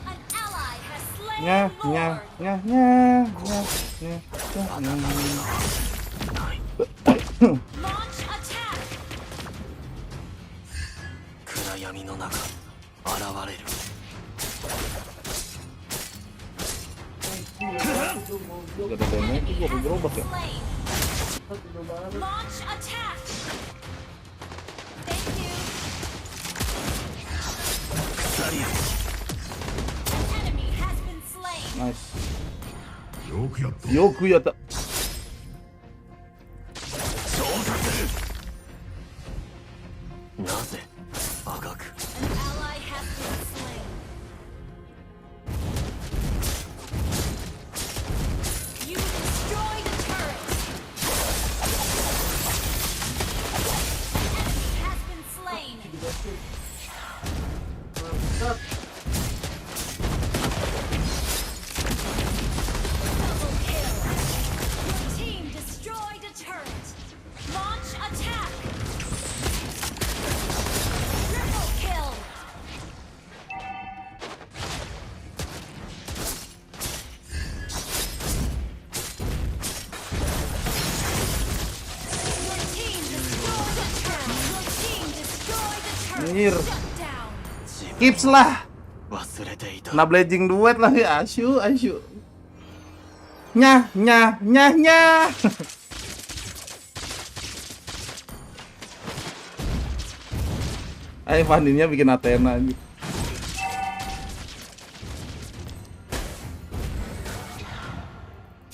S2: An ally has slain
S1: Nya nya
S2: Lord.
S1: nya nya nya nya nya nya.
S2: Launch attack.
S1: Gak ada demo itu gua berubah ya.
S2: Slain. Launch attack. Thank you. An
S1: Nice. Yoku yatta.
S2: An ally has been slain. You destroyed a turret. An enemy has been slain. Double kill. Your team destroyed a turret. Launch attack. Triple kill. Your team destroyed a turret. Your team destroyed a turret.
S1: Anjir.
S2: Shut down.
S1: Kips lah. Nah blazing duet lah ya, asyuk. Nyah. Ayo Vandinya bikin Athena anjir.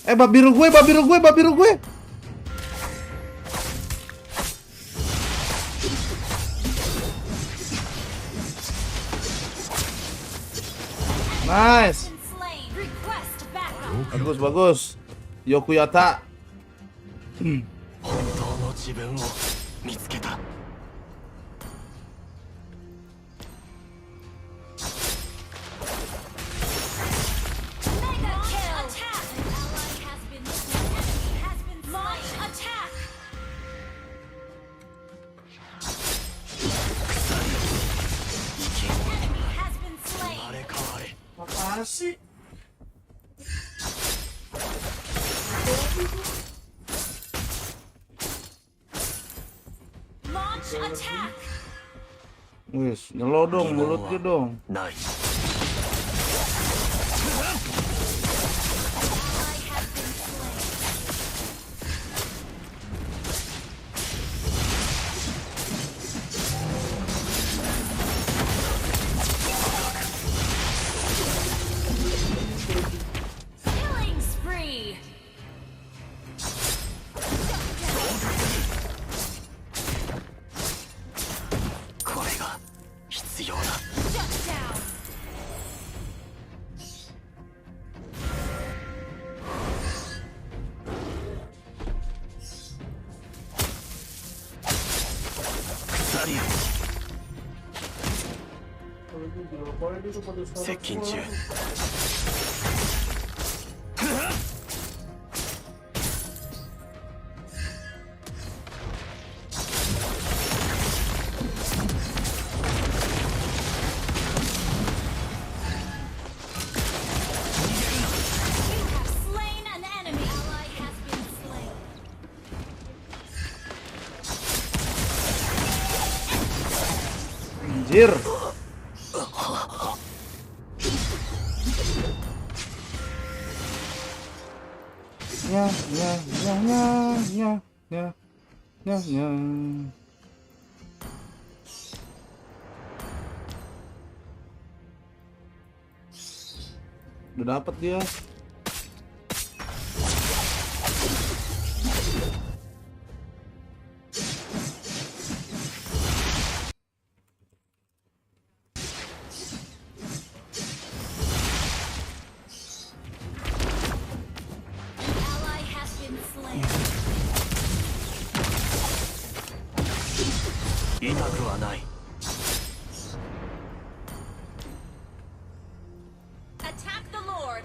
S1: Babiru gue. Nice.
S2: Been slain. Request backup.
S1: Bagus. Yoku yatta.
S5: 本当の自分を見つけた。
S2: Mega kill. Attack. An ally has been slain. An enemy has been slain. Launch attack. An enemy has been slain.
S5: あれ変われ。
S1: Apa sih?
S2: Launch attack.
S1: Wis, nyelo dong mulutnya dong.
S5: ない。
S2: Ally has been slain. Killing spree. Shut down.
S5: これが必要だ。
S2: Shut down.
S4: Kalau itu di Gopay itu pada sekarang
S5: 接近中。
S2: You have slain an enemy. Ally has been slain.
S1: Anjir. Nya. Udah dapet dia.
S2: An ally has been slain.
S5: 痛くはない。
S2: Attack the Lord.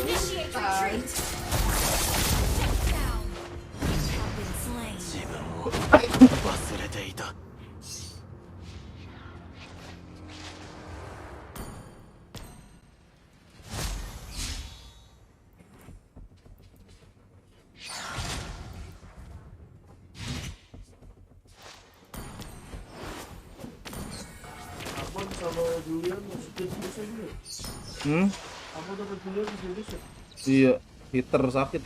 S2: Initiate retreat. Shut down. You have been slain.
S5: 自分を忘れていた。
S4: Abang sama Julian masih jadi aja. Kamu dapat kuliah di Indonesia?
S1: Iya, hitter sakit.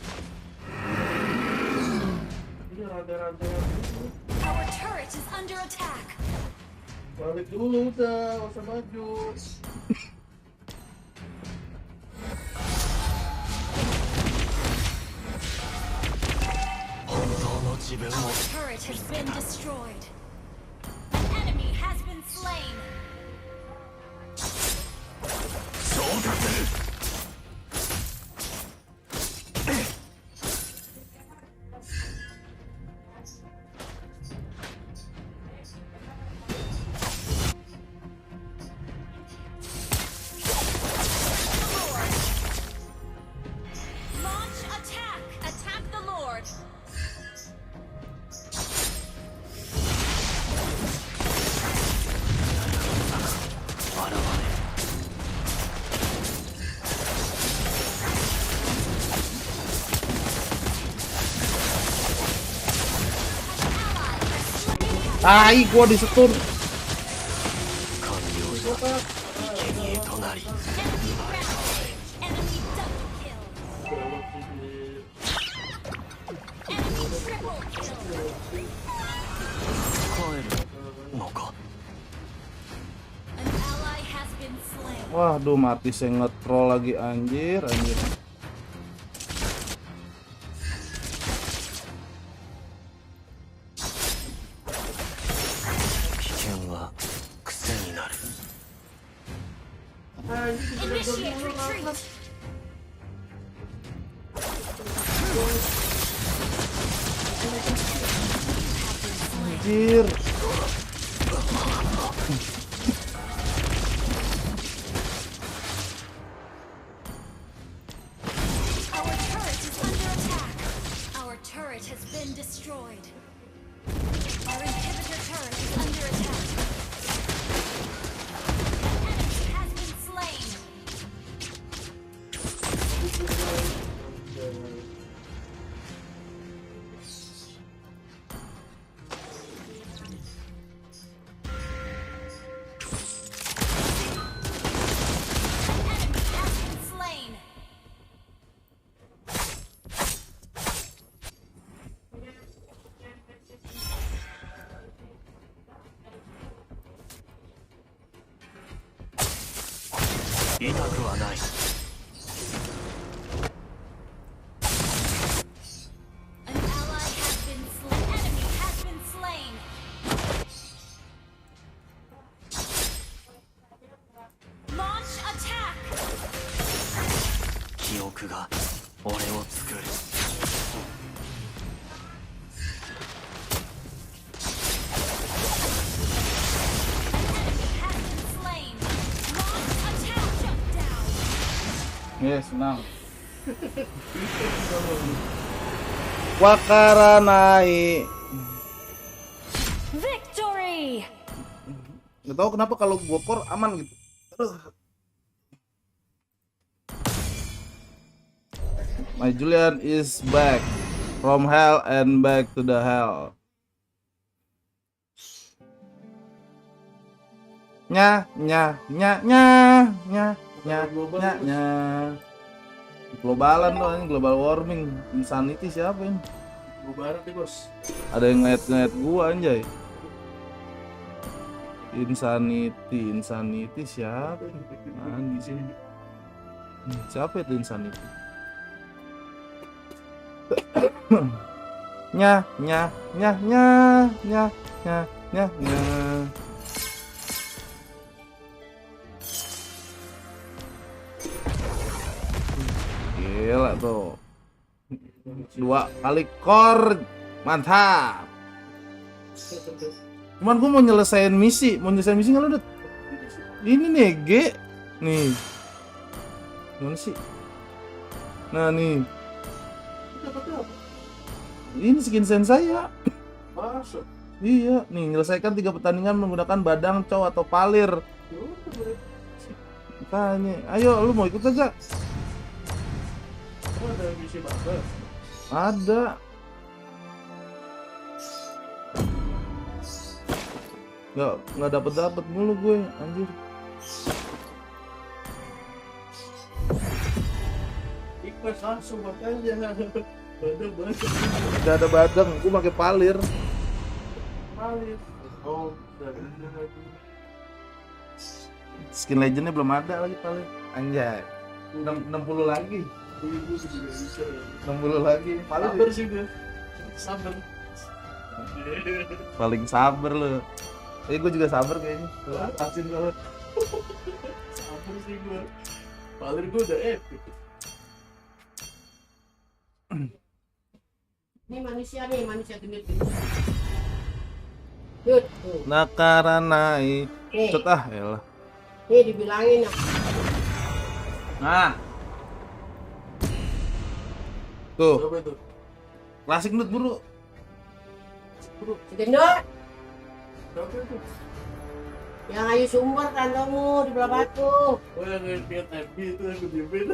S4: Ini rada-rada.
S2: Our turret is under attack.
S4: Balik dulu udah, nggak usah maju.
S2: Our turret has been destroyed. An enemy has been slain. Launch attack! Attack the Lord!
S1: Tai gua disetur.
S2: Enemy round! Enemy double kill! Enemy triple kill! An ally has been slain.
S1: Waduh, mati saya nge-troll lagi anjir.
S2: Initiate retreat!
S1: Anjir.
S2: Our turret is under attack. Our turret has been destroyed. Our inhibitor turret is under attack. An enemy has been slain. An enemy has been slain. An ally has been slain. Enemy has been slain. Launch attack. Enemy has been slain. Launch attack. Shut down.
S1: Yes, senang. Wakaranai.
S2: Victory.
S1: Nggak tahu kenapa kalau gua core aman gitu. Aduh. My Julian is back from hell and back to the hell. Nya nya nya nya nya nya nya nya. Globalan loh, ini global warming, insanity siapa ini?
S4: Gue barat nih bos.
S1: Ada yang ngeliat gua anjay. Insanity siapa? Anjing sih. Siapa itu insanity? nya nya nya nya nya nya nya nya. Gila tuh. 2 kali core, mantap. Cuman gue mau nyelesain misi nggak lu, Dut? Ini nih G nih, mana sih? Nah nih, ini skin sen saya.
S4: Masuk.
S1: Iya, nih menyelesaikan 3 pertandingan menggunakan badang, cow atau palir. Tanya, ayo lu mau ikut aja?
S4: Oh, ada misi bakar.
S1: Ada. Nggak dapet mulu gue, anjir.
S4: request langsung makanya. Badang banget.
S1: Gak ada badang, gua pakai palir.
S4: Palir. Oh, dari
S1: Skin legendnya belum ada lagi palir. Anjay. 60 lagi.
S4: Ibu juga bisa.
S1: 60 lagi. Palir
S4: Sabar sih gue. Sabar.
S1: paling sabar lu. Gue juga sabar kayaknya. Tuh, atasin banget.
S4: Sabar sih gue. Palir gue udah epic.
S7: Ini manusia gendut. Yud, tuh.
S1: Nakara naik.
S7: Nih,
S1: Cet ah, elah.
S7: nih dibilangin ya.
S1: Nah. Tuh,
S4: Apa itu?
S1: klasik nut buru.
S7: Gendut,
S4: Apa itu?
S7: yang ayu sumber kantormu di belah batu.
S4: Oh yang lihat FB itu yang gue diemin.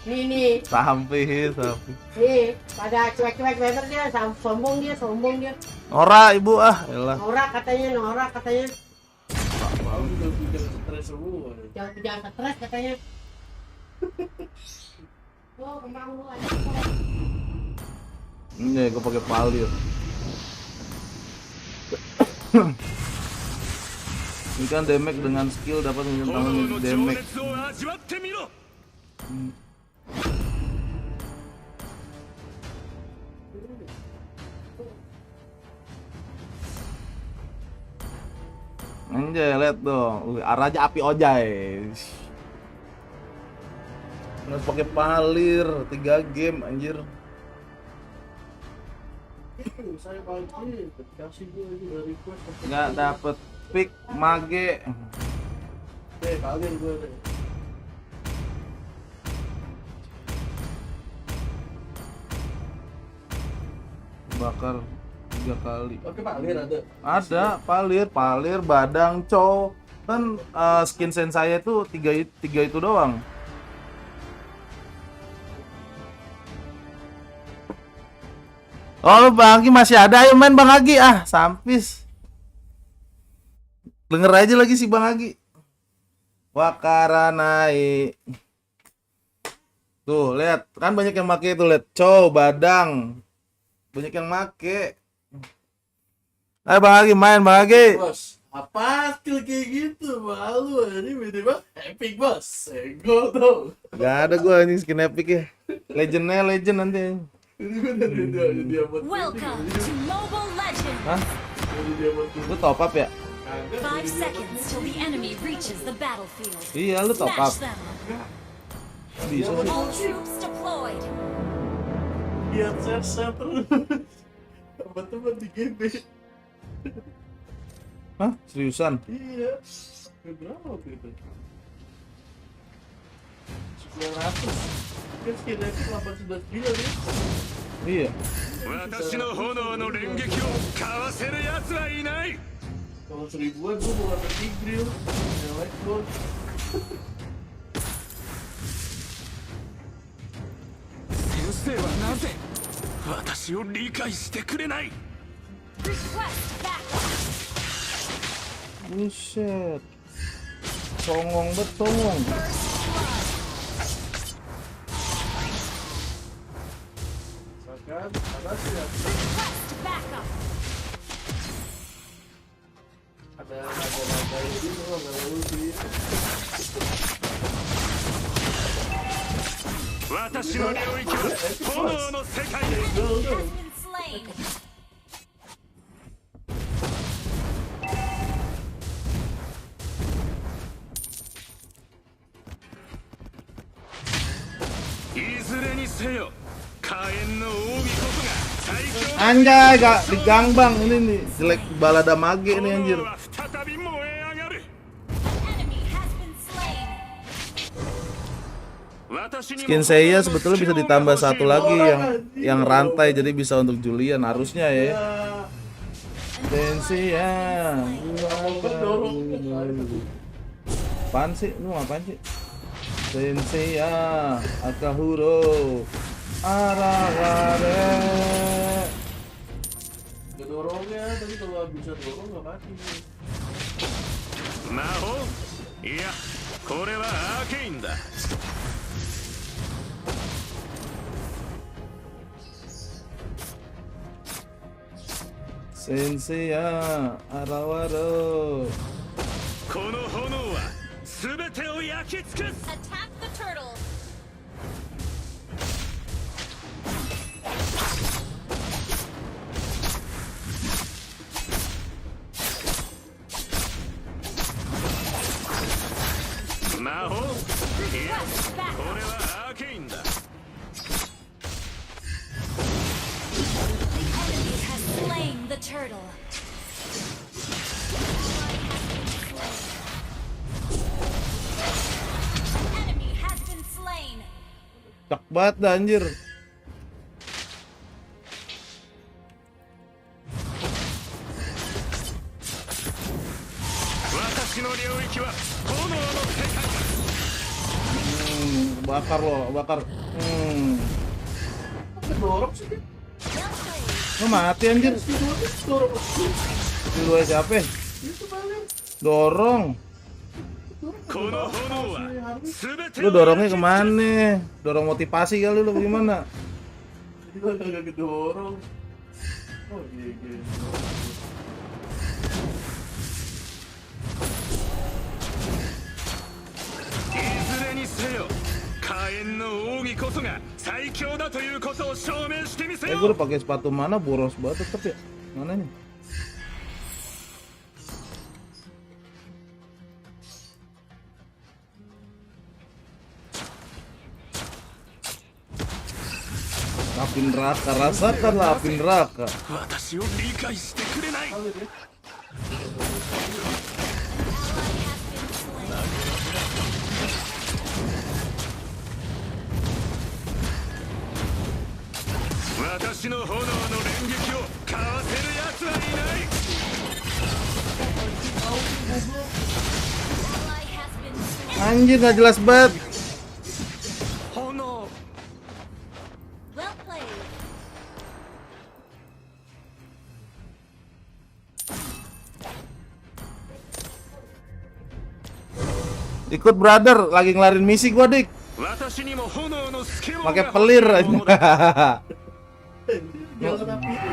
S7: Nih,
S1: Sampai.
S7: nih, pada cuek-cuek lebar dia, sombong dia.
S1: Nora ibu ah, elah.
S7: Norak katanya.
S4: Mau udah bikin stres semua.
S7: Jangan stres katanya. Oh, kembang lu aja.
S1: Ini gue pakai palir. Ini kan damage dengan skill dapat mengurangi damage. Anjay, lihat dong. Arahnya api ojai. Harus pakai palir 3 game anjir.
S4: Saya pagi kasih gue lagi udah request.
S1: Nggak dapet pick mage.
S4: Kalian gue deh.
S1: Bakar 3 kali.
S4: Oke palir ada.
S1: Ada palir badang cow. Kan skin sen saya itu 3 itu doang. Oh, Bang Agi masih ada. Ayo main Bang Agi. Ah, sampis. Denger aja lagi si Bang Agi. Wakara naik. Tuh, lihat. Kan banyak yang make itu, lihat. Cow, badang. Banyak yang make. Ayo Bang Agi main, Bang Agi.
S4: Bos, apa skill kayak gitu? Malu ini minimal epic bos. Ego tuh.
S1: Gak ada gua anjing skin epic ya. Legendnya legend nanti.
S4: Ini bener dia buat.
S2: Welcome to Mobile Legends!
S1: Hah?
S4: Dia buat.
S1: Lu top up ya?
S2: 5 seconds till the enemy reaches the battlefield.
S1: Iya, lu top up.
S2: Smash them!
S1: Bisa sih.
S2: All troops deployed!
S4: Lihat saya terus. Teman-teman di GB.
S1: Hah? Seriusan?
S4: Iya. Berapa waktu itu? 900. Kan skin itu 811 gila nih.
S1: Iya.
S5: 私の炎の連撃をかわせる奴はいない。
S4: Kalau 1000-an gue mau ngambil grill. Yang lain gue.
S5: 先生はなぜ私を理解してくれない。
S2: Request backup!
S1: Buset. Songong bet songong.
S4: Misalkan, ada sih ya.
S2: Request backup!
S4: Ada naga-naga ini tuh nggak lalu sih.
S5: 私の領域は炎の世界です。
S2: Has been slain!
S1: Anjay, gak digangbang ini nih. Jelek balada mage nih anjir.
S2: Enemy has been slain!
S1: Skin saya sebetulnya bisa ditambah satu lagi yang rantai, jadi bisa untuk Julian harusnya ya. Sensia. Apaan sih? Lu ngapain sih? Sensia Akahuro Araware.
S4: Gak dorongnya, tapi kalau bisa dorong nggak mati.
S5: 魔法いやこれはアーケインだ
S1: Sensei ya, arawaro.
S5: この炎は全てを焼き尽くす
S2: Attack the turtle. Request back.
S5: これはアーケインだ
S2: The enemy has slain the turtle. An enemy has been slain.
S1: Cak banget dah anjir. Bakar lo, bakar.
S4: Kedorong sih dia.
S1: Lo mati anjir.
S4: Dorong.
S1: Itu dua siapa?
S4: Itu balik.
S1: Dorong. Lu dorongnya kemana? Dorong motivasi kali lu gimana?
S4: Itu agak kedorong. Oh iya.
S5: 火炎の奥義こそが最強だということを証明してみせ
S1: gue
S5: よ
S1: udah pakai sepatu mana boros banget tetep ya. Mana nih? Api neraka, rasakanlah api neraka.
S5: 私を理解してくれない 私の炎の連撃をかわせる奴はいない
S2: Ally has been slain.
S1: Anjir gak jelas banget.
S5: 炎
S2: Well played.
S1: Ikut brother, lagi ngelarin misi gua dik.
S5: 私にも炎のスケロー
S1: Pakai
S5: が
S1: pelir
S5: 欲しい
S1: aja.
S5: ものだ
S4: Jalan api itu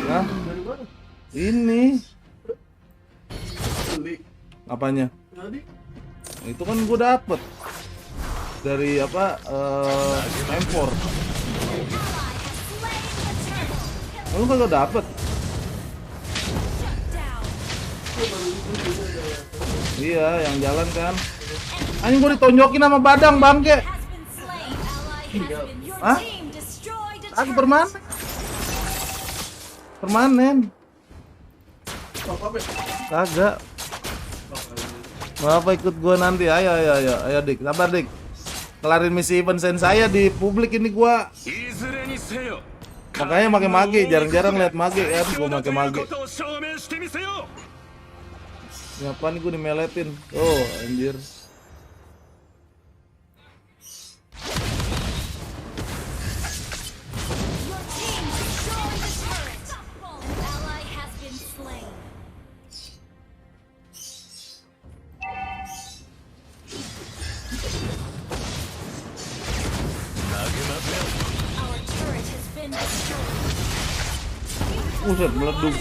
S1: Hah?
S4: dari mana?
S1: Ini
S4: Beli.
S1: apanya?
S4: Tadi
S1: Itu kan gua dapet dari apa? M4. Lu kagak dapet? Iya, yang jalan kan. Anjing gua ditonjokin sama badang bangke.
S2: Has been slain. Ally has been. Your
S1: Hah?
S2: team destroyed a
S1: Aku
S2: turtle.
S1: permanen. Permanen.
S4: apa be?
S1: Kagak. Apa ikut gua nanti? Ayo dik, sabar dik. Kelarin misi event sen saya di publik ini gua.
S5: いずれにせよ
S1: Makanya pakai mage, jarang-jarang lihat mage kan, gua pakai mage.
S5: ことを証明してみせよ
S1: Ngapain gua dimeletin? Oh, anjir.
S2: Your team destroyed a turret. An ally has been slain. Our turret has been destroyed.
S1: Buset, meleduk.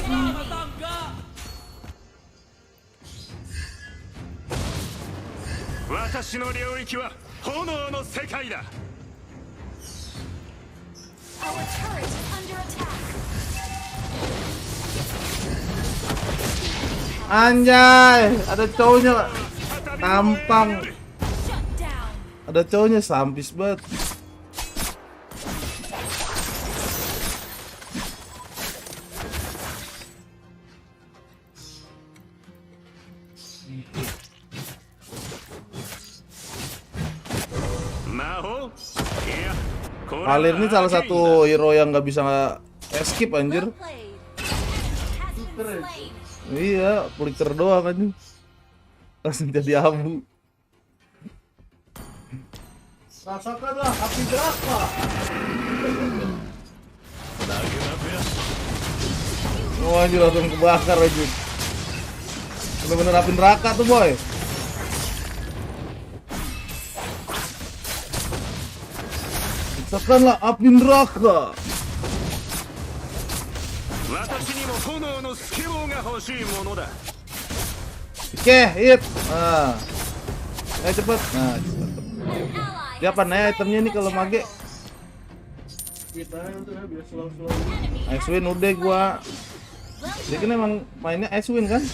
S5: 私の領域は炎の世界だ
S2: Our turret is under attack.
S1: Anjay, ada cowoknya tampang.
S2: Shut down.
S1: Ada cowoknya sampis banget.
S5: Maho? Iya.
S1: Kalian ini salah satu hero yang nggak bisa escape anjir.
S2: Well played. An enemy has been slain.
S1: Iya, flicker doang kan. Langsung jadi abu.
S4: Rasakanlah api neraka.
S1: Oh anjir langsung kebakar aja. Bener-bener api neraka tuh boy. Rasakanlah api neraka.
S5: 私にも炎のスケボーが欲しいものだ。
S1: Oke, hit. Nah. Ayo cepet. Nah, cepet. Siapa nih itemnya nih kalau mage?
S4: Kita udah biar slow-slow.
S1: Ice-win udah gua. Dia kan emang mainnya Ice-win kan?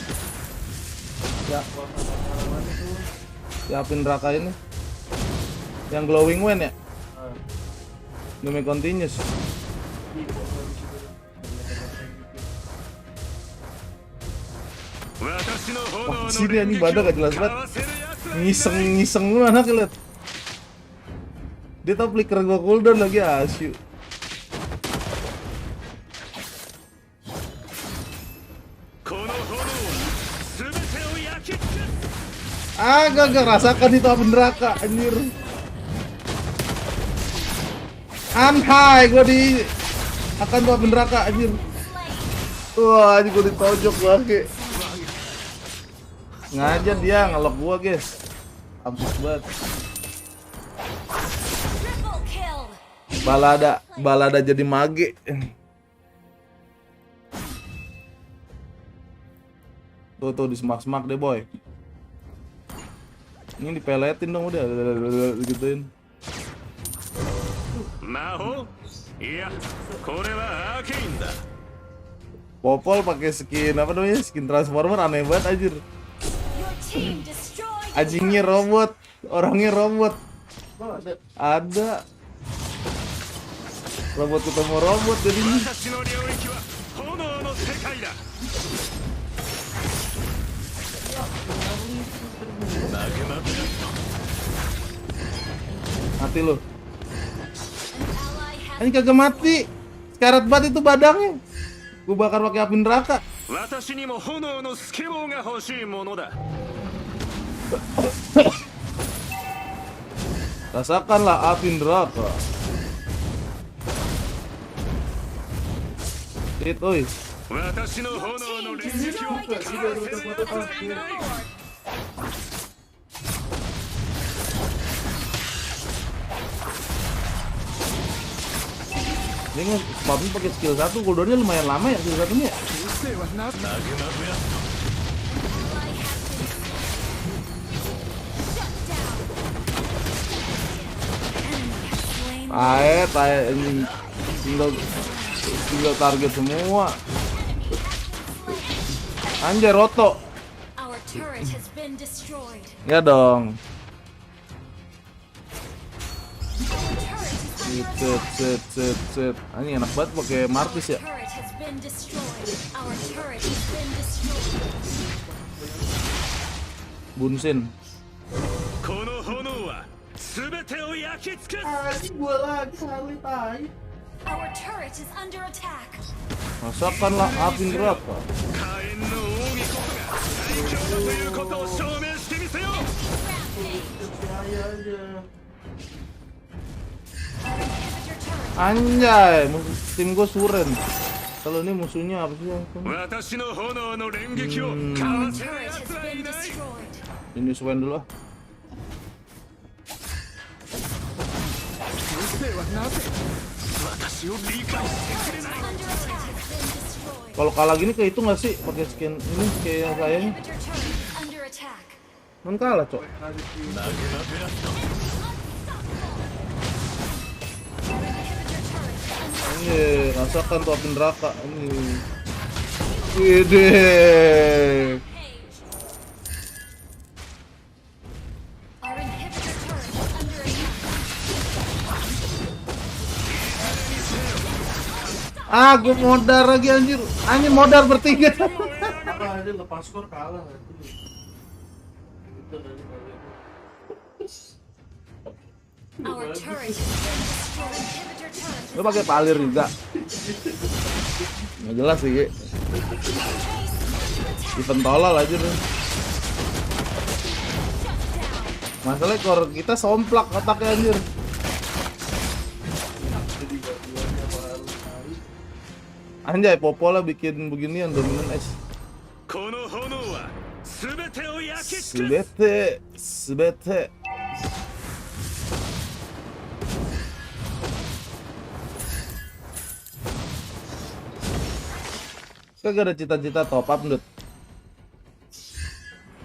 S1: Ya. Siapin Raka ini. Yang glowing win ya? Demi continuous. Wah, sini ini badak gak jelas banget. Ngiseng lu anak liat. Dia tau flicker gua cooldown lagi asyik. Gak rasakan itu api neraka anjir. Anhai gua di akan tuh api neraka anjir. Wah, ini gua ditojok lagi. Ngajar dia ngelok gua, guys. Abis banget. Balada jadi mage. Tuh di semak-semak deh, boy. Ini dipeletin dong udah gituin. Popol pakai skin apa namanya? Skin transformer aneh banget anjir. Anjingnya robot, orangnya robot. Ada. Robot ketemu robot jadinya. Mati lu. Ini kagak mati. Sekarat banget itu badangnya. Gua bakar pakai api neraka. Rasakanlah api neraka. Itu. Ini Papi pakai skill 1, cooldownnya lumayan lama ya skill 1-nya ya? Ini single target semua. Anjir, roto. Ya dong. Set. Ini enak banget pakai Martis ya. Bunsin.
S4: Gua lagi kali tai.
S1: Rasakanlah api neraka. Anjay, tim gue suren. Kalau ini musuhnya apa sih? Ini Swen dulu ah. Kalau kalah gini kayak itu nggak sih pakai skin ini kayak kayaknya? Non kalah cok. Ini rasakan tuh api neraka ini. Ide. Gue modar lagi anjir. Anjir modar bertiga.
S4: Ini lepas skor kalah itu.
S1: Lu pakai palir juga. Nggak jelas sih, event tolol aja tuh. Masalahnya core kita somplak otaknya anjir. Anjay, Popola bikin beginian dominan es. Sebete. Kagak ada cita-cita top up, Dut.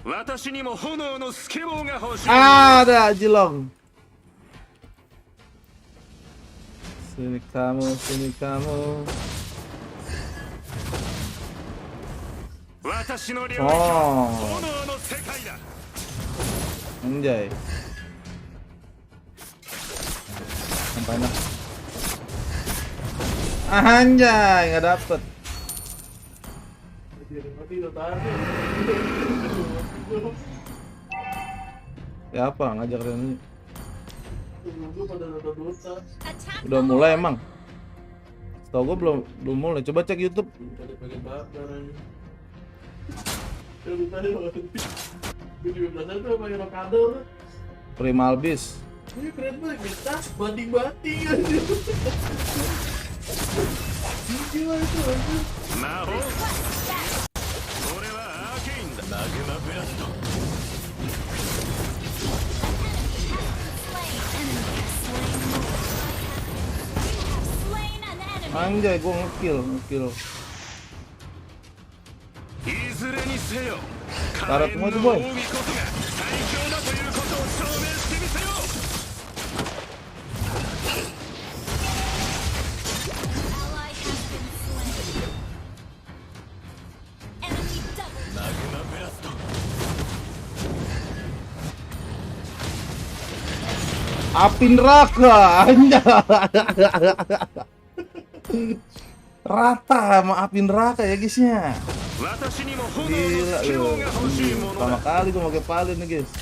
S5: 私にも炎のスケボーが欲しい。
S1: Ada Jilong. Sini kamu, sini kamu.
S5: 私の領域
S1: Oh,
S5: は炎の世界だ。
S1: anjay. Sampai nak. Anjay, nggak dapet.
S4: Jadi mati udah tahan.
S1: Ya apa ngajak Reni?
S4: Tunggu pada nonton dosa.
S2: Attack
S1: Udah mulai emang. Setahu gua belum mulai. Coba cek YouTube.
S4: Pada pengen bakar aja. Ya lu tadi banget. Gue juga penasaran tuh pakai rokado tuh.
S1: Terima habis.
S4: Ini keren banget, kita banding-banding aja. Gila itu aja.
S5: 魔法これはアーケインだ。マグマブラスト。
S2: slain an enemy.
S1: Anjay, gua ngekill.
S5: いずれにせよ、
S1: Taruh
S5: 火炎
S1: semua
S5: の
S1: tuh, boy.
S5: 奥義こそが最強だということを証明してみせよう。
S2: Ally has been slain. Enemy double.
S5: マグマブラスト。
S1: Api neraka, anjay. Rata sama api neraka ya guysnya.
S5: 私にも炎の
S1: Gila
S5: スケボ
S1: lu.
S5: ーが欲しいもの
S1: Pertama
S5: だ。
S1: kali gua pakai palit nih guys.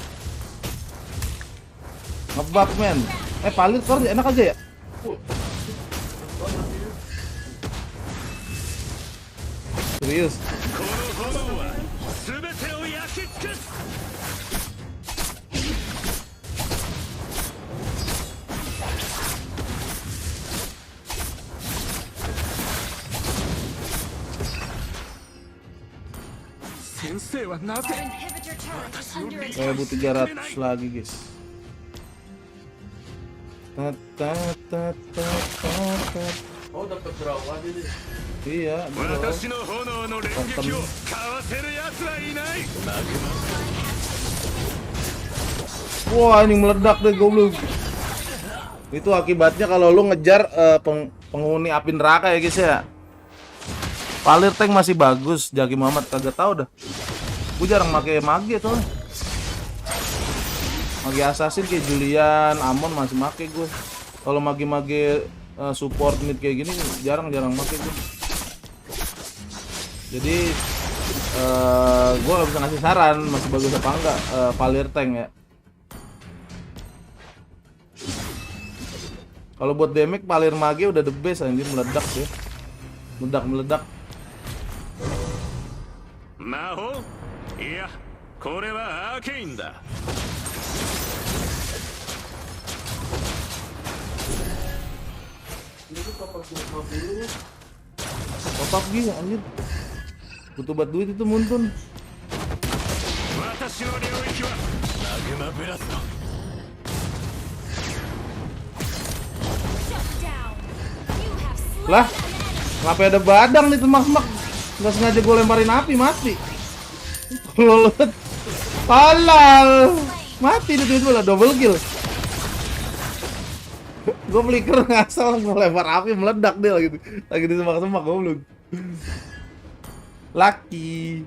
S1: Ngebug men. Palit kor enak aja ya? Serius?
S5: この炎は全てを焼き尽くす。 先生はな
S2: Our
S5: ぜ
S2: inhibitor turret is under
S1: Saya
S2: attack.
S1: butuh 300 lagi guys.
S4: Oh dapat jerawat ini.
S1: Iya, bro.
S5: 私の炎の連撃をかわせる奴はいない。
S1: Wah, ini meledak deh goblok. Itu akibatnya kalau lu ngejar penghuni api neraka ya guys ya. Palir tank masih bagus, Jaki Muhammad kagak tahu dah. Gue jarang pakai mage tuh. Mage assassin kayak Julian, Amon masih make gue. Kalau mage-mage support mid kayak gini jarang-jarang make gue. Jadi gue gak bisa ngasih saran masih bagus apa enggak Palir tank ya. Kalau buat damage Palir mage udah the best anjir, meledak ya. Meledak.
S5: 魔法いや、これはアーケインだ。
S4: Ini tuh kapal semua dulu.
S1: Top gini anjir. Butuh buat duit itu muntun.
S5: 私の領域はマグマブラスト。
S2: Shut down. You have slain
S1: Lah,
S2: an enemy.
S1: ngapain ada badang nih semak-semak. Nggak sengaja gue lemparin api, mati. Lolut. Halal. Mati itu lah, double kill. Gue flicker ngasal ngelempar api meledak dia lagi di semak-semak goblok. Lucky.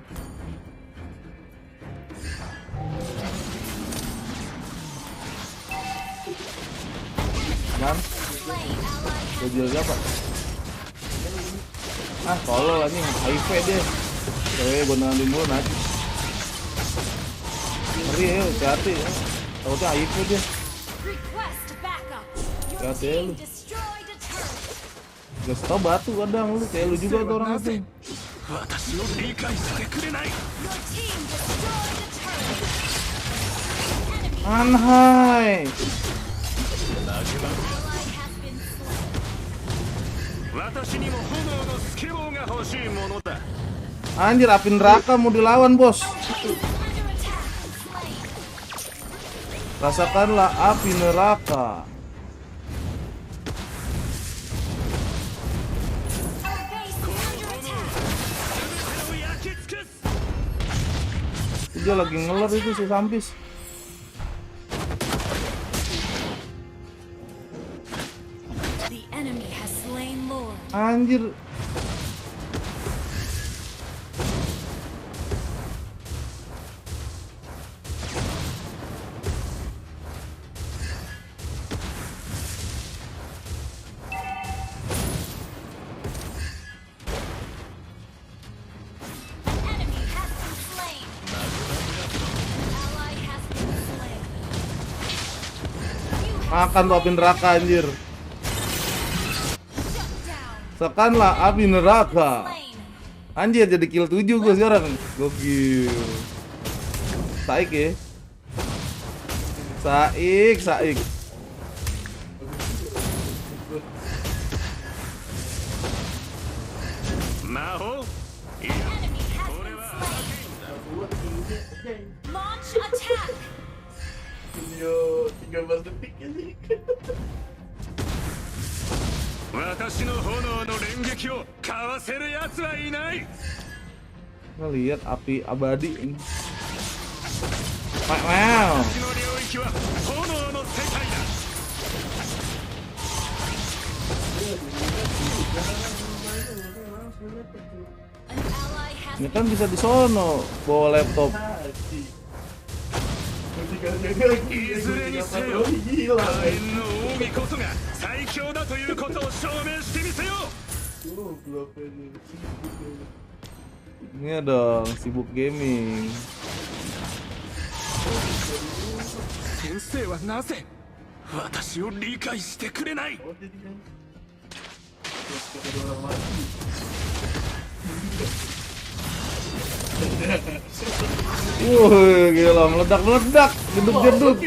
S1: Man, gue jual siapa? Tolol anjing, HIV dia. Cewek gue nangin mulu nanti. Ngeri ya, hati-hati ya. Takutnya HIV dia.
S2: Request backup. Your
S1: Ya,
S2: team
S1: lu.
S2: destroyed a turret.
S1: Gak tau batu kadang lu, kayak lu juga tuh orang itu.
S5: 私を理解してくれない。
S2: Your team destroyed a turret.
S1: Anhai.
S2: Ally has been slain.
S5: 私にも炎のスケボーが欲しいものだ。
S1: Anjir, api neraka mau dilawan bos.
S2: Is under attack and slain.
S1: Rasakanlah api neraka.
S2: Our base is under attack.
S1: dia lagi ngeler itu si Sampis.
S2: The enemy has slain Lord.
S1: Anjir.
S2: Enemy has been slain. Ally has been slain. You have
S1: Makan tuh api neraka anjir.
S2: shut down.
S1: Sekanlah api neraka.
S2: Slain.
S1: Anjir jadi kill 7 gue sekarang. Gokil. Saik ya. Saik.
S2: Enemy has been slain. Launch attack.
S4: Video 13 detik ya sih.
S5: 私の炎の連撃をかわせる奴はいない。
S1: Ngelihat api abadi ini. Wow.
S5: 私の領域は炎の世界だ。
S2: An ally has
S1: Ini kan bisa di sono bawa laptop.
S5: いずれにせよ、火炎の奥義こそが最強だということを証明してみせよう。
S1: Ini dong sibuk gaming.
S5: 先生はなぜ私を理解してくれない。
S1: Gila meledak, geduk.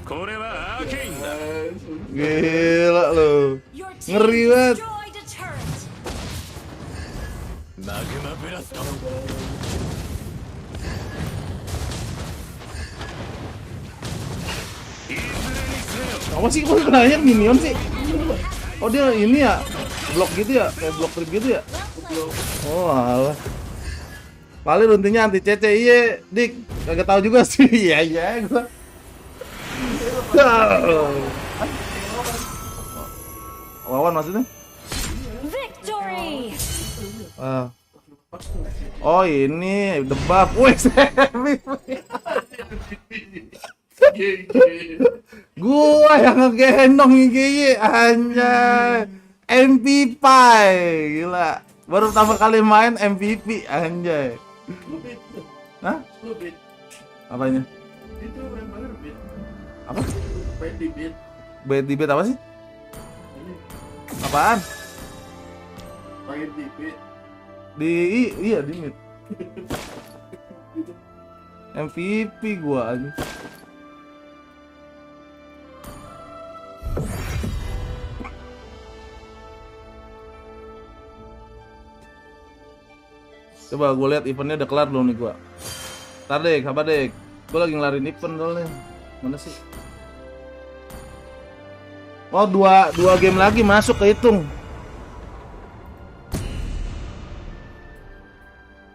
S5: これはアーケインだ。
S1: Gila lo.
S2: your team
S1: Ngeri banget.
S2: destroyed a turret.
S5: マグマブラスト。
S1: Apa sih kok kenanya minion sih? Oh dia ini ya, blok gitu ya, kayak blok trip gitu ya. Oh alah. Paling runtingnya anti CC, iya dik, kagak tahu juga sih. Iya gua. Lawan maksudnya?
S2: Victory.
S1: Oh ini the buff, wih gua yang ngegendong ini anjay. MVP gila, baru pertama kali main MVP anjay. Hah? Apanya?
S4: Itu memang beat.
S1: Apa?
S4: Main di beat.
S1: Bad debate apa sih? Apaan?
S4: Main di beat.
S1: Iya di mid. MVP gua aja. Coba gue lihat eventnya udah kelar belum nih gua. Ntar deh, sabar deh. Gue lagi ngelarin event soalnya. Mana sih? Oh, dua game lagi masuk kehitung.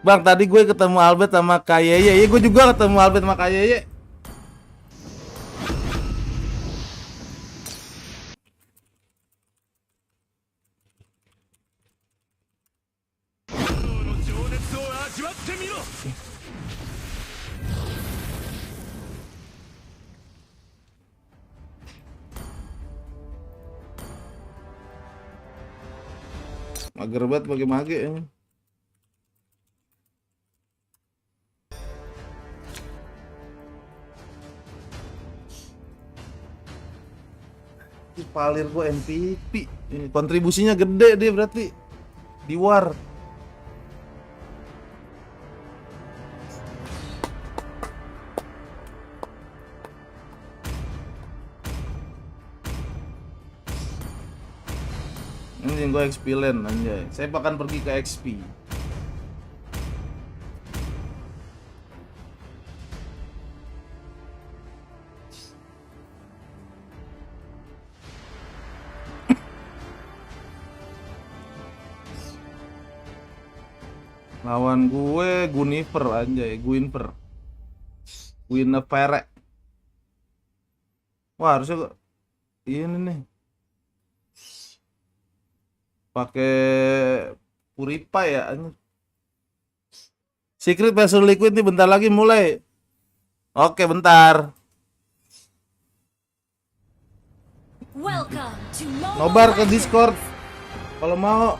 S1: Bang, tadi gue ketemu Albert sama Kayeye. Iya, gue juga ketemu Albert sama Kayeye. Mager banget pakai mage ya. Palir gua MVP. Kontribusinya gede dia berarti di war. Anjing gue XP lane anjay. Saya akan pergi ke XP. Lawan gue Guinevere anjay, Guinevere. Wah, harusnya ini nih. Pakai Purify ya anjir. Secret Password Liquid nih bentar lagi mulai. Oke, bentar.
S2: Welcome to
S1: Nobar ke
S2: Mobile
S1: Discord
S2: Legends.
S1: kalau mau.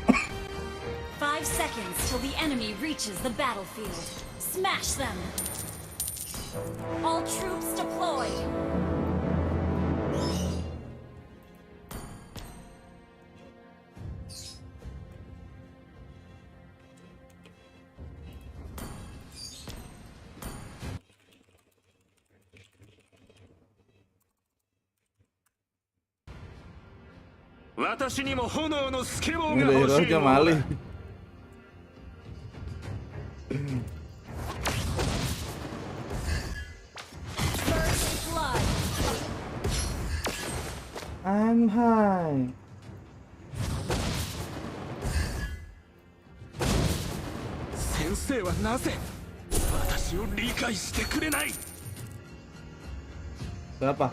S2: 5 seconds till the enemy reaches the battlefield. Smash them. All troops deployed.
S1: Ini udah hero-nya Mali.
S2: First blood.
S1: I'm high.
S5: Sensei wa naze watashi o rikai shite kurenai?
S1: Berapa?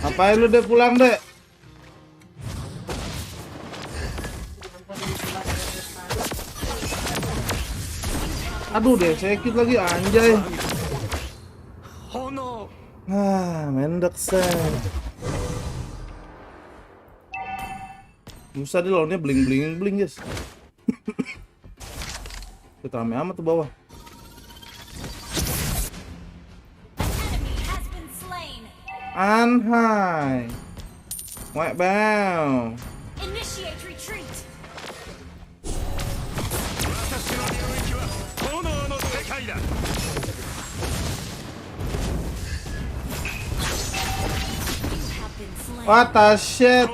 S1: Ngapain lu deh pulang deh? Aduh deh, sakit lagi anjay. Mendek sen. Bisa di lawannya bling guys. Kita rame amat tuh bawah.
S2: Enemy has been slain.
S1: Anhai. Wek bang.
S2: Initiate retreat. You have been slain.
S1: What the shit.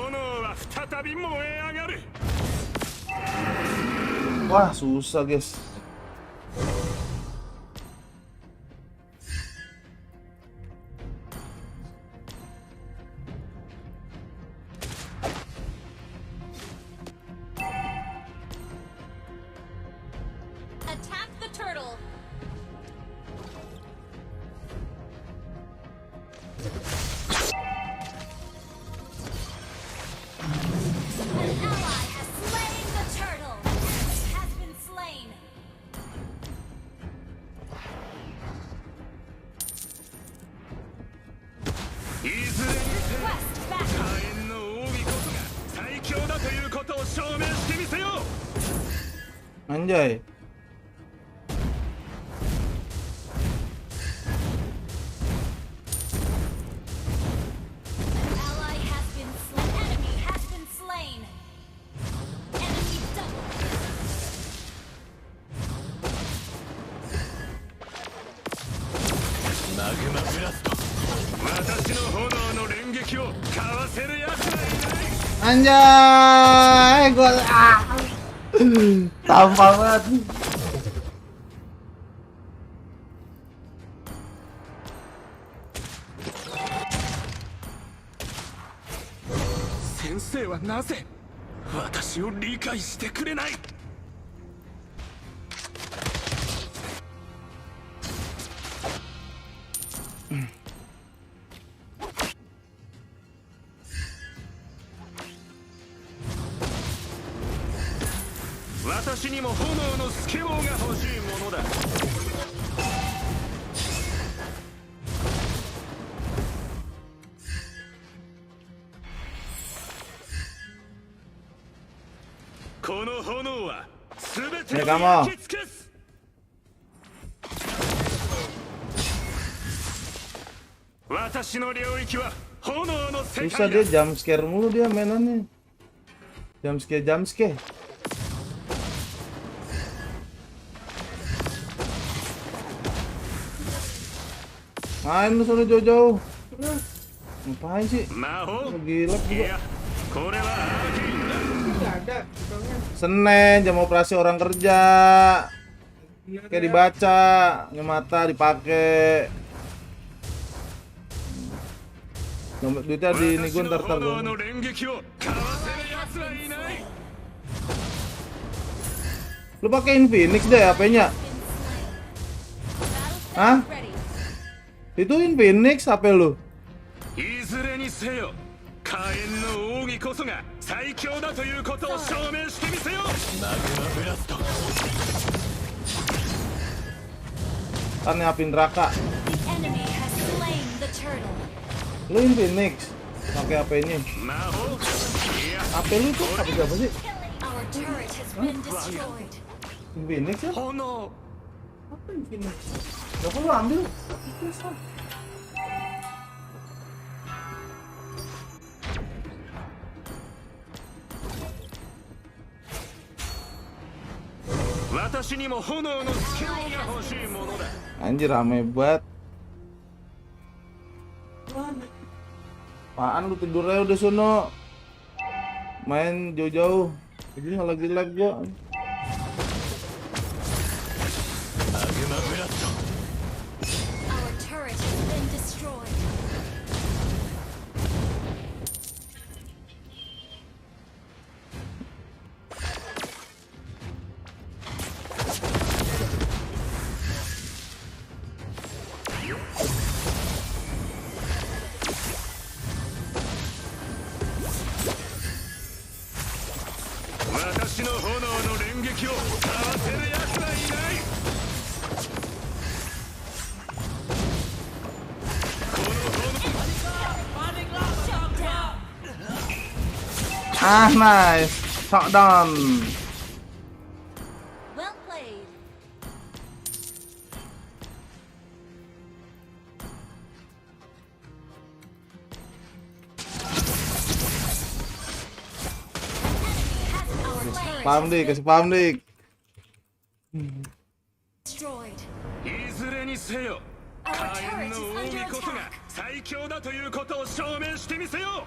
S1: Wah, susah guys.
S2: Attack the turtle. An ally has slain the turtle. It has been slain. Request backup.
S1: Anjay.
S2: An ally has been slain. Enemy has been slain. Enemy double.
S1: Anjay, gol. Tampang banget.
S5: Sensei wa naze watashi o rikai shite kurenai? Watashi ni mo honou no sukeo ga hoshii mono da.
S1: Ya kamu. Susah dia jump scare mulu dia mainannya. Jump scare. Main lu sono jauh-jauh. Ngapain sih? Gila juga. Senin jam operasi orang kerja. Kayak dibaca, mata dipakai. Duitnya di ini gue ntar
S5: 炎の連撃をかわせる奴はいない。
S1: Lu pakai Infinix deh HP-nya. Hah? Itu Infinix HP lu?
S5: いずれにせよ、火炎の奥義こそが最強だということを証明してみせよ。マグマブラスト。
S1: Kan api neraka.
S2: The enemy has slain the turtle.
S1: Lu Infinix pakai HP ini.
S5: 魔法、いや、
S1: HP lu tuh HP siapa sih?
S2: Our turret has been destroyed.
S1: Infinix ya?
S5: 炎。
S1: Apa Infinix? Gak perlu ambil. Itu sah.
S5: 私にも炎のスキルが欲しいものだ。
S1: Anjir rame banget. Apaan lu tidurnya udah sono? Main jauh-jauh. Ini lagi lag gua.
S2: Our turret has been destroyed.
S1: Ah, nice. Shot down.
S2: Well played.
S1: Paham dik, kasih paham dik.
S2: Destroyed.
S5: いずれにせよ、火炎の奥義こそが最強だということを証明してみせよ。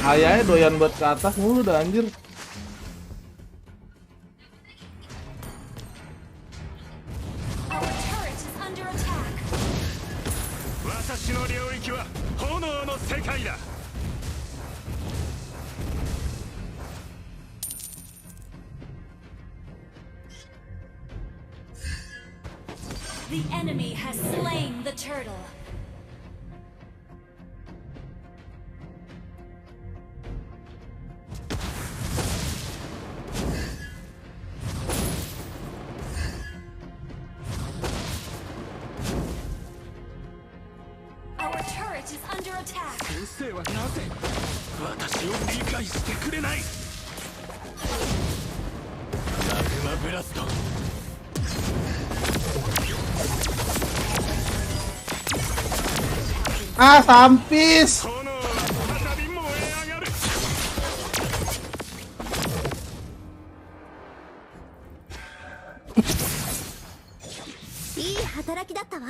S1: Ayahnya doyan buat ke atas mulu dah anjir.
S2: Our turret is under attack.
S5: 私の領域は炎の世界だ。
S2: The enemy has slain the turtle. Our turret is under attack.
S5: 先生はなぜ私を理解してくれない。マグマブラスト。
S1: Ah, sampis.
S5: 炎は再び燃え上がる。
S2: いい働きだったわ。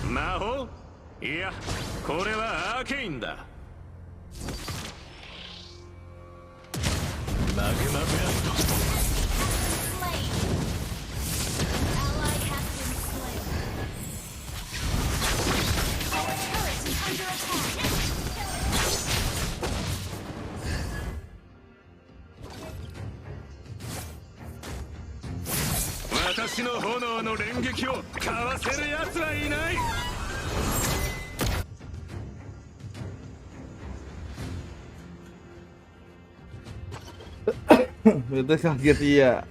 S5: 魔法？いや、これはアーケインだ。マグマブラスト。
S2: Slain. Ally has been slain. Our turret is under attack.
S5: 私の炎の連撃をかわせる奴はいない。
S1: Itu kaget iya.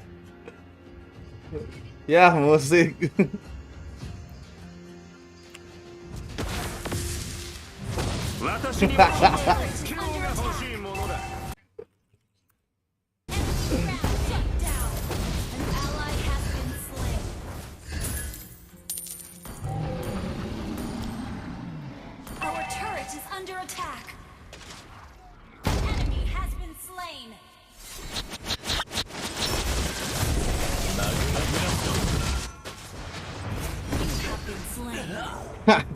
S1: Ya musik.
S5: 私にもスキルが欲しいものだ。
S2: Shut down. An ally has been slain. Our turret is under attack. An enemy has been slain.
S5: マグマブラスト。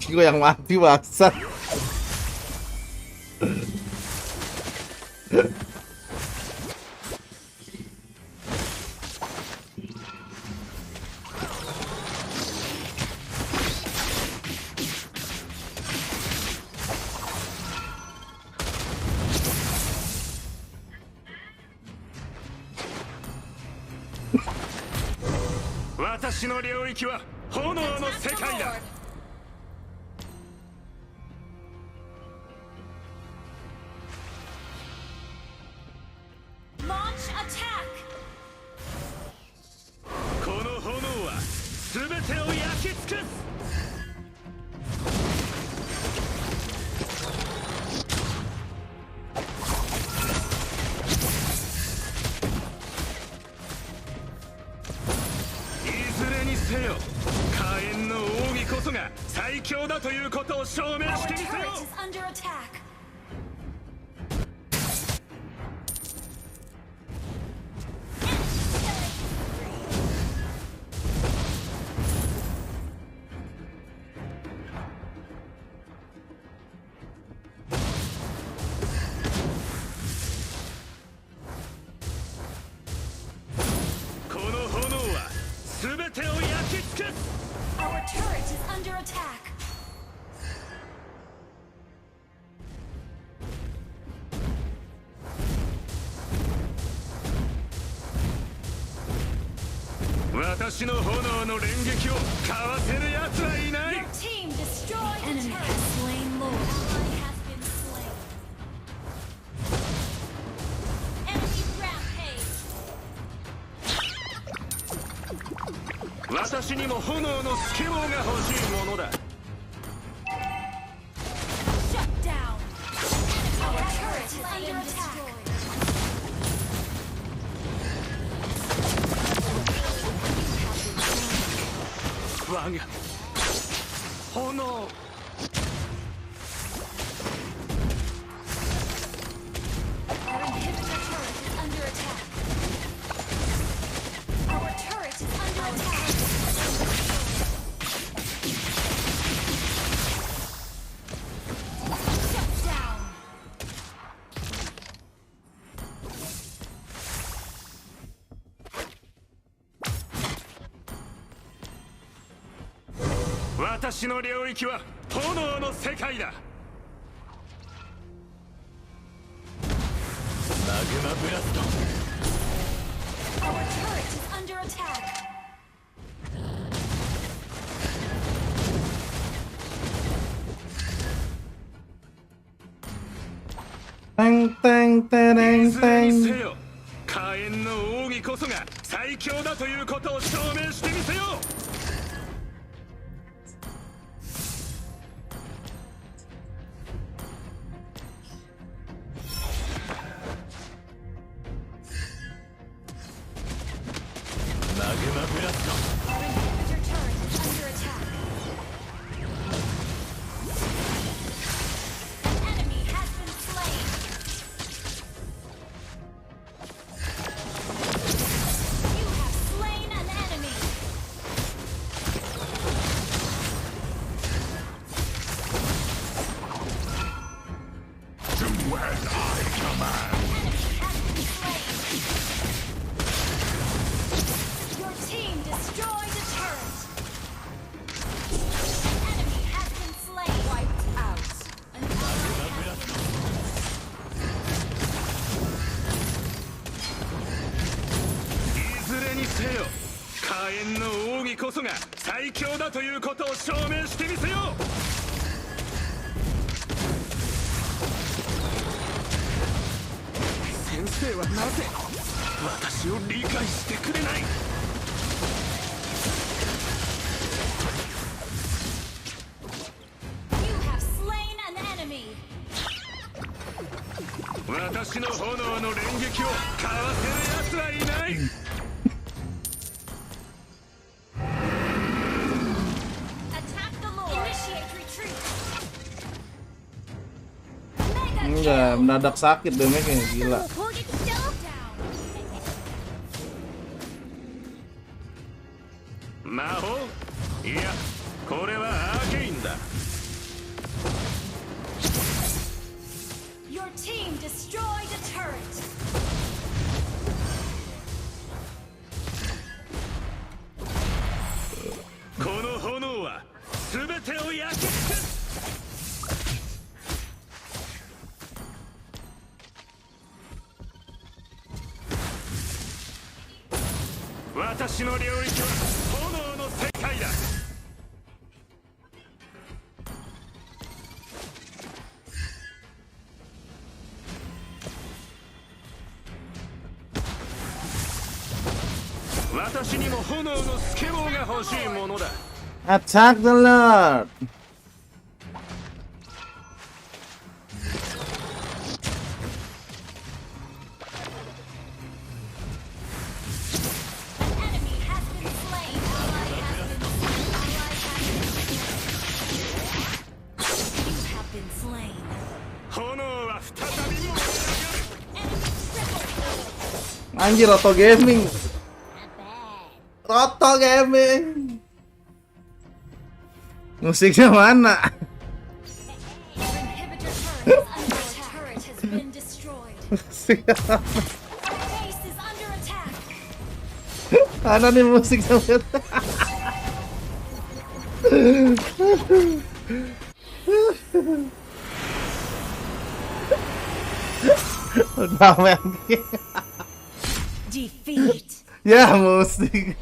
S1: gue yang mati bangsat.
S5: Watashi no ryōiki wa honou no sekai da.
S2: Launch attack.
S5: この炎は全てを焼き尽くす。いずれにせよ、火炎の奥義こそが最強だということを証明
S2: Our
S5: してみせよ。
S2: turret is under attack. Our turret is under attack. Your team destroyed the enemy has slain Lord. Ally has been slain. Enemy rampage.
S5: 私にも炎のスケボーが欲しいものだ。
S2: Shut down. Our turret is under attack.
S5: 我が炎。
S2: Our inhibitor turret is under attack. Our turret is under attack. Shut down.
S5: Watashi no ryōiki wa honou no sekai da. Magma blast.
S2: Our turret is under attack.
S1: Teng teng tereng
S5: いずれに
S1: teng.
S5: せよ、火炎の奥義こそが最強だということを証明してみせよう。 Magma blast.
S2: Our inhibitor turret is under attack. An enemy has been slain. You have slain an enemy.
S5: Do as I command.
S2: Enemy has been slain. Your team destroyed a turret. An enemy has been slain. Wiped out. An ally has been slain.
S5: いずれにせよ、火炎の奥義こそが最強だということを証明してみせよう。先生はなぜ私を理解してくれない。
S2: You have slain an enemy.
S5: 私の炎の連撃をかわせる奴はいない。
S2: Attack the Lord. Initiate retreat. Mega
S1: Enggak, mendadak sakit damage-nya gila.
S2: down.
S5: 魔法？いや、これはアーケインだ。
S2: team destroyed a turret.
S5: Kono hono wa subete o yakitsu. Watashi no ryōiki wa hono no sekai da. Watashi ni mo hono no sukebou ga hoshii mono da.
S1: Attack the Lord.
S2: Enemy has been slain. Ally has been slain. You have been slain.
S5: 炎は再び燃え上がる。
S2: Enemy triple kill.
S1: Anjir, Auto Gaming. Auto Gaming. Musiknya mana?
S2: Your inhibitor turret is under attack. Turret has been destroyed. Our base is under attack.
S1: Mana nih musiknya? Udah men.
S2: Defeat.
S1: Ya musik.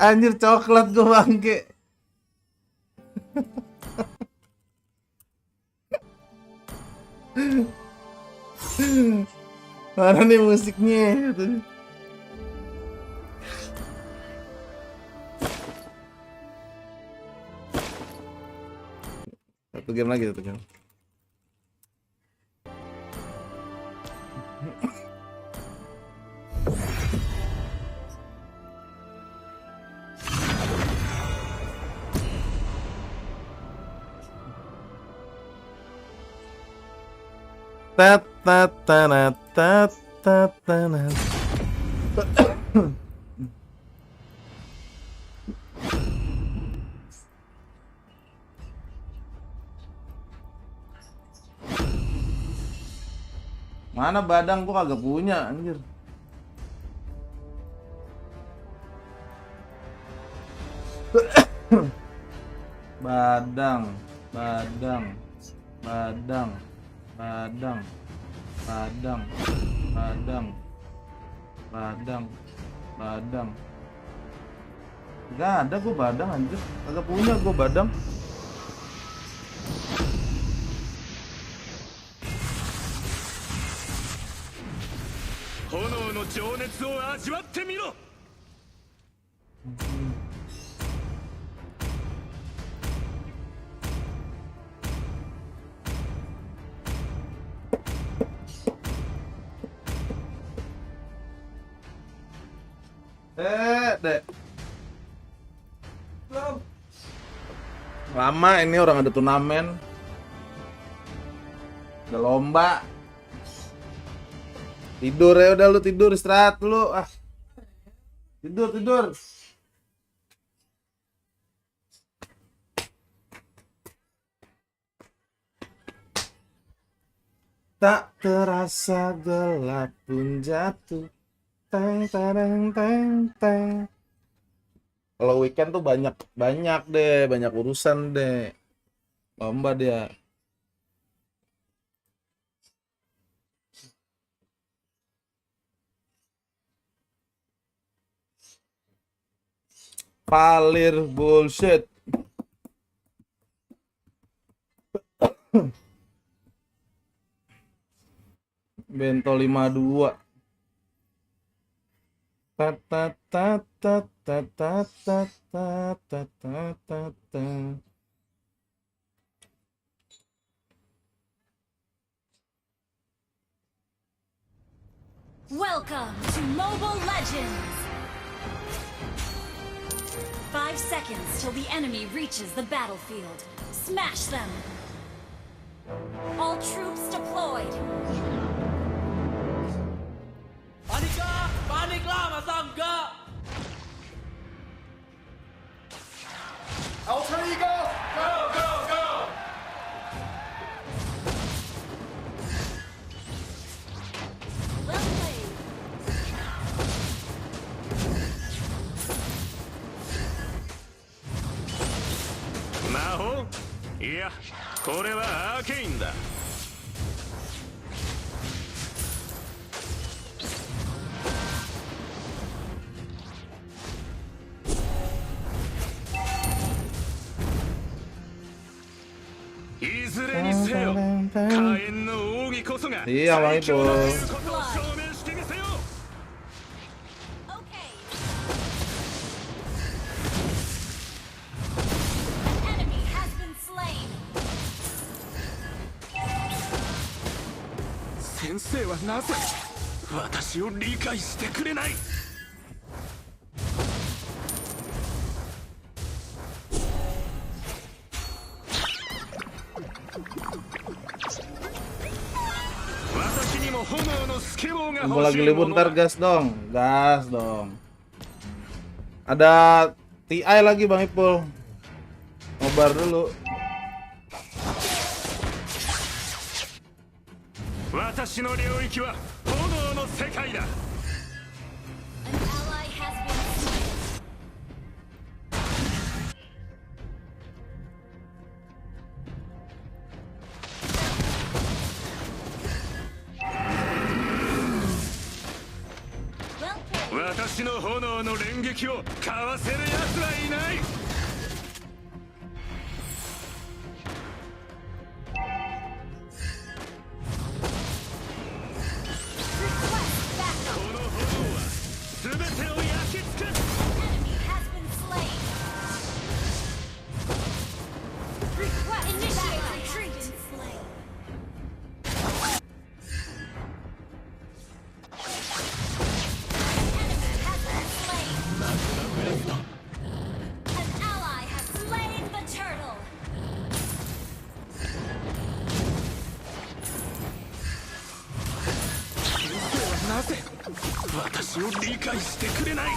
S1: Anjir coklat gue bangke. Mana nih musiknya? Satu game lagi, satu game. Mana badang gua kagak punya anjir. Badang, badang, badang, badang, badang, badang, badang, badang. Gak ada gua badang anjir, kagak punya gua badang.
S5: Hono no jounetsu o ajiwatte miro.
S1: Dek. Lama ini orang ada turnamen. Ada lomba. Tidur ya udah, lu tidur, istirahat lu. Ah. Tidur. Tak terasa gelap pun jatuh. Teng teng teng teng. Kalau weekend tuh banyak deh, banyak urusan deh. Lomba dia. Palir bullshit. Bento 52. Ta ta ta ta ta ta ta ta ta ta ta.
S2: Welcome to Mobile Legends. 5 seconds till the enemy reaches the battlefield. Smash them. All troops deployed.
S4: Paniklah, masa enggak? Alter Ego, go!
S5: やこれはアーケインだ。いずれにせよ火炎の奥義こそが
S1: Iya bang
S5: 最強だという
S1: Ipul.
S5: ことを証明してみせよう。
S2: Okay. An enemy has been slain.
S5: 先生はなぜ私を理解してくれない。私にも炎のスケボーが
S1: Kumpul
S5: 欲
S1: lagi
S5: しい
S1: libur
S5: もの
S1: ntar
S5: だ。
S1: gas dong. Gas dong. Ada TI lagi bang Ipul. Nobar dulu.
S5: 私の領域は炎の世界だ。
S2: An ally has been slain. Well played.
S5: 私の炎の連撃をかわせる奴はいない。
S2: Request backup.
S5: この炎は全てを焼き尽くす。
S2: Enemy has been slain. Request initiate retreat. Enemy has been slain. An ally has slain the turtle.
S5: 先生はなぜ私を理解してくれない。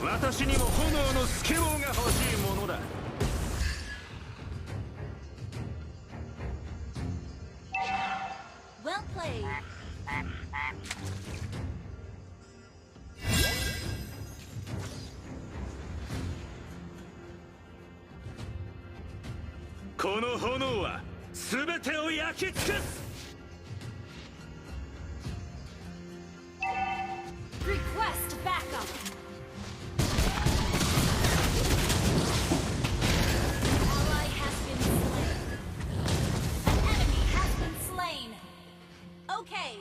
S5: 私にも炎のスケボーが欲しいものだ。
S2: Well played.
S5: この炎は全てを焼き尽くす。
S2: Request backup. Ally has been slain. An enemy has been slain. Okay.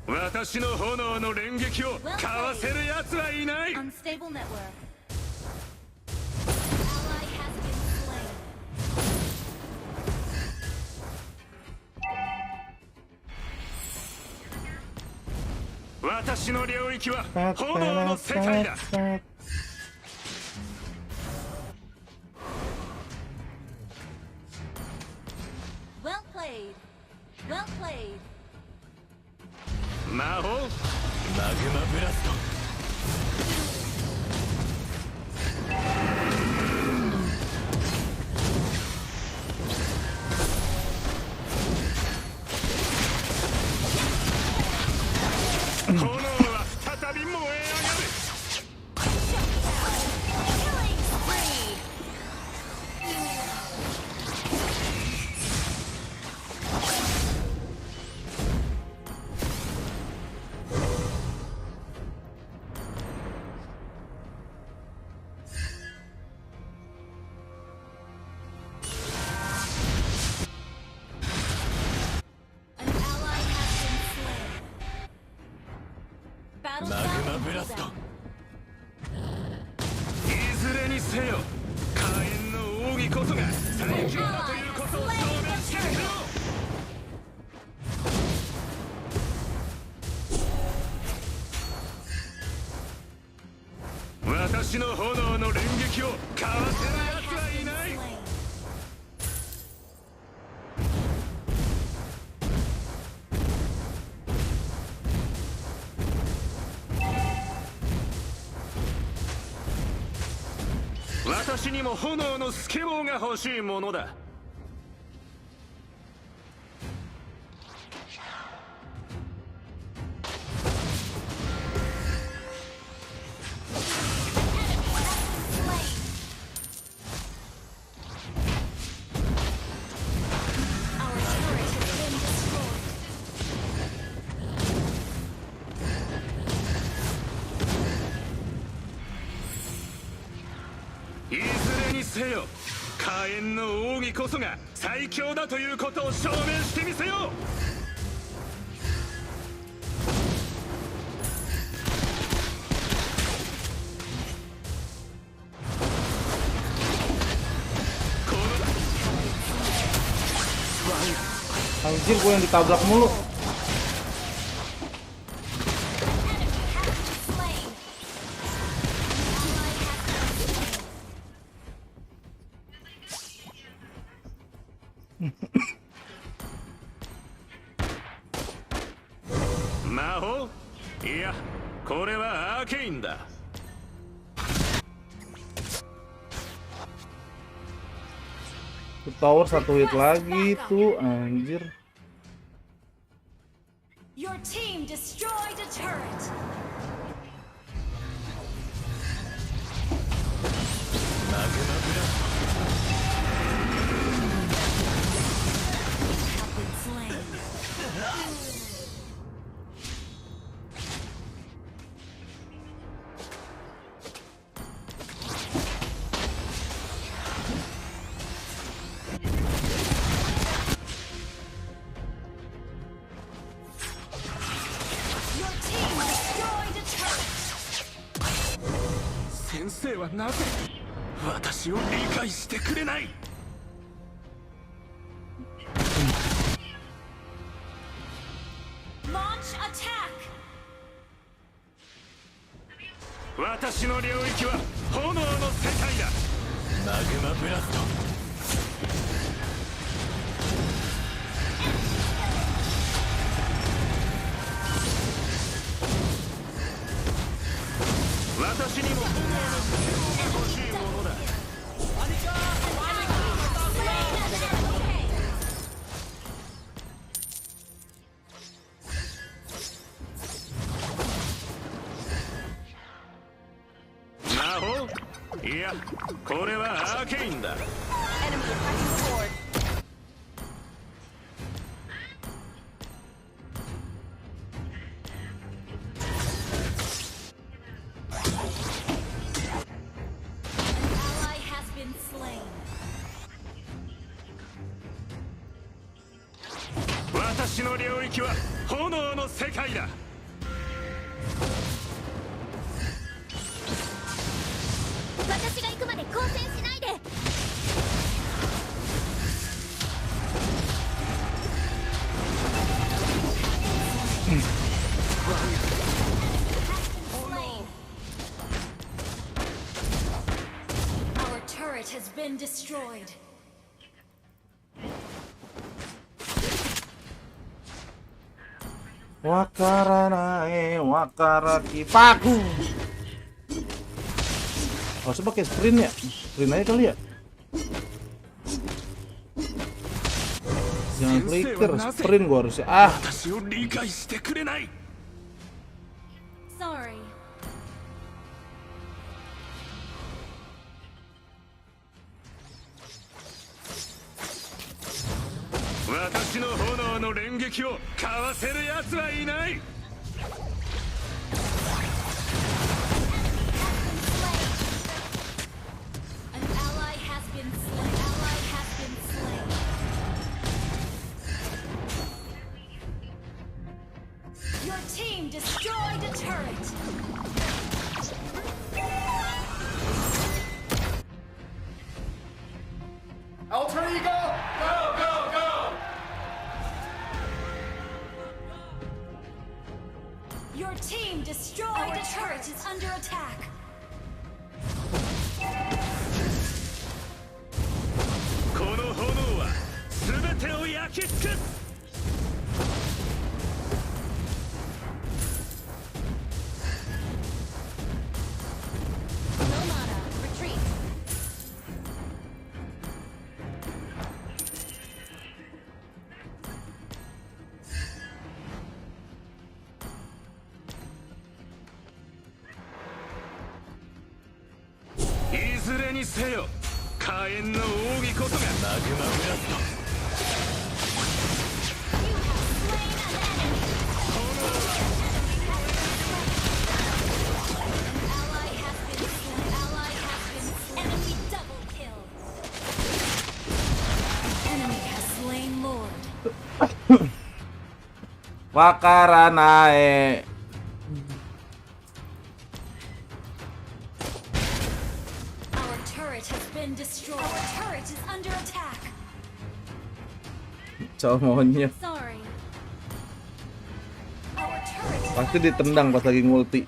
S5: 私の炎の連撃をかわせる奴はいない。
S2: Unstable network. Ally has been slain.
S5: 私の領域は炎の世界だ。
S2: Well played. Well played.
S5: 魔法マグマブラスト。 炎は再び燃え上がる。
S2: Killing spree.
S5: マグマブラスト。いずれにせよ火炎の奥義こそが最強だということを証明してみろ。 私の炎の連撃をかわせる奴はいない。私にも炎のスケボーが欲しいものだ。いずれにせよ、火炎の奥義こそが最強だということを証明してみせよう。
S1: Anjir, gue yang ditabrak mulu.
S5: Maho? Iya, これはアーケインだ。
S1: Tower 1 hit lagi tuh, anjir.
S2: Your team destroyed a turret. Have been slain. Your team destroyed a turret.
S5: 先生はなぜ私を理解してくれない。
S2: Launch attack.
S5: 私の領域は炎の世界だ。マグマブラスト。私にも炎のスケボーが欲しいものだ。魔法？いや、これはアーケインだ。
S2: Ally has been slain.
S5: 私の領域は炎の世界だ。
S2: 私が行くまで交戦しないで。Our turret has been destroyed.
S1: わからないわからきpaku. Harusnya pakai sprint ya? Sprint aja kali ya? Jangan flicker, sprint gua harusnya. Ah,
S5: 私を理解してくれない。
S2: Sorry.
S5: 私の炎の連撃をかわせる奴はいない。
S2: An ally has been slain. Ally has been slain. Your team destroyed a turret.
S5: Alter ego, go go go!
S2: Your team destroyed a turret. Is under attack.
S5: この炎は全てを焼き尽くす。
S2: No mana. Retreat.
S5: にせよ火炎の奥義こそがマグマブラスト
S1: Wakaranae.
S2: Our turret has been destroyed. Our turret is under attack.
S1: Cowoknya
S2: Sorry. Our turret is
S1: pasti ditendang pas lagi ngulti.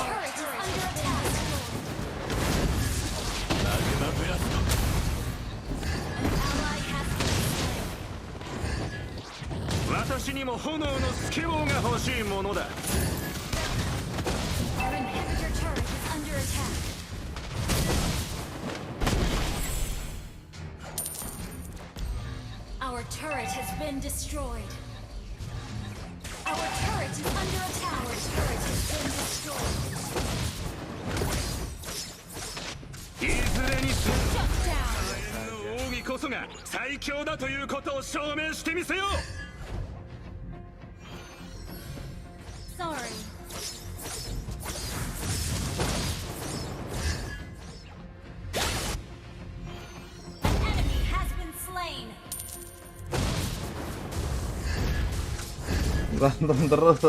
S2: turret is under attack.
S5: 私にも炎のスケボーが欲しいものだ
S2: Our inhibitor turret is under attack. Our turret has been destroyed. Our turret is under attack. Our turret has been destroyed.
S5: いずれにせよ
S2: Shut down.
S5: 火炎の奥義こそが最強だということを証明してみせよ
S2: Sorry. An enemy has been slain.
S1: Berantem terus.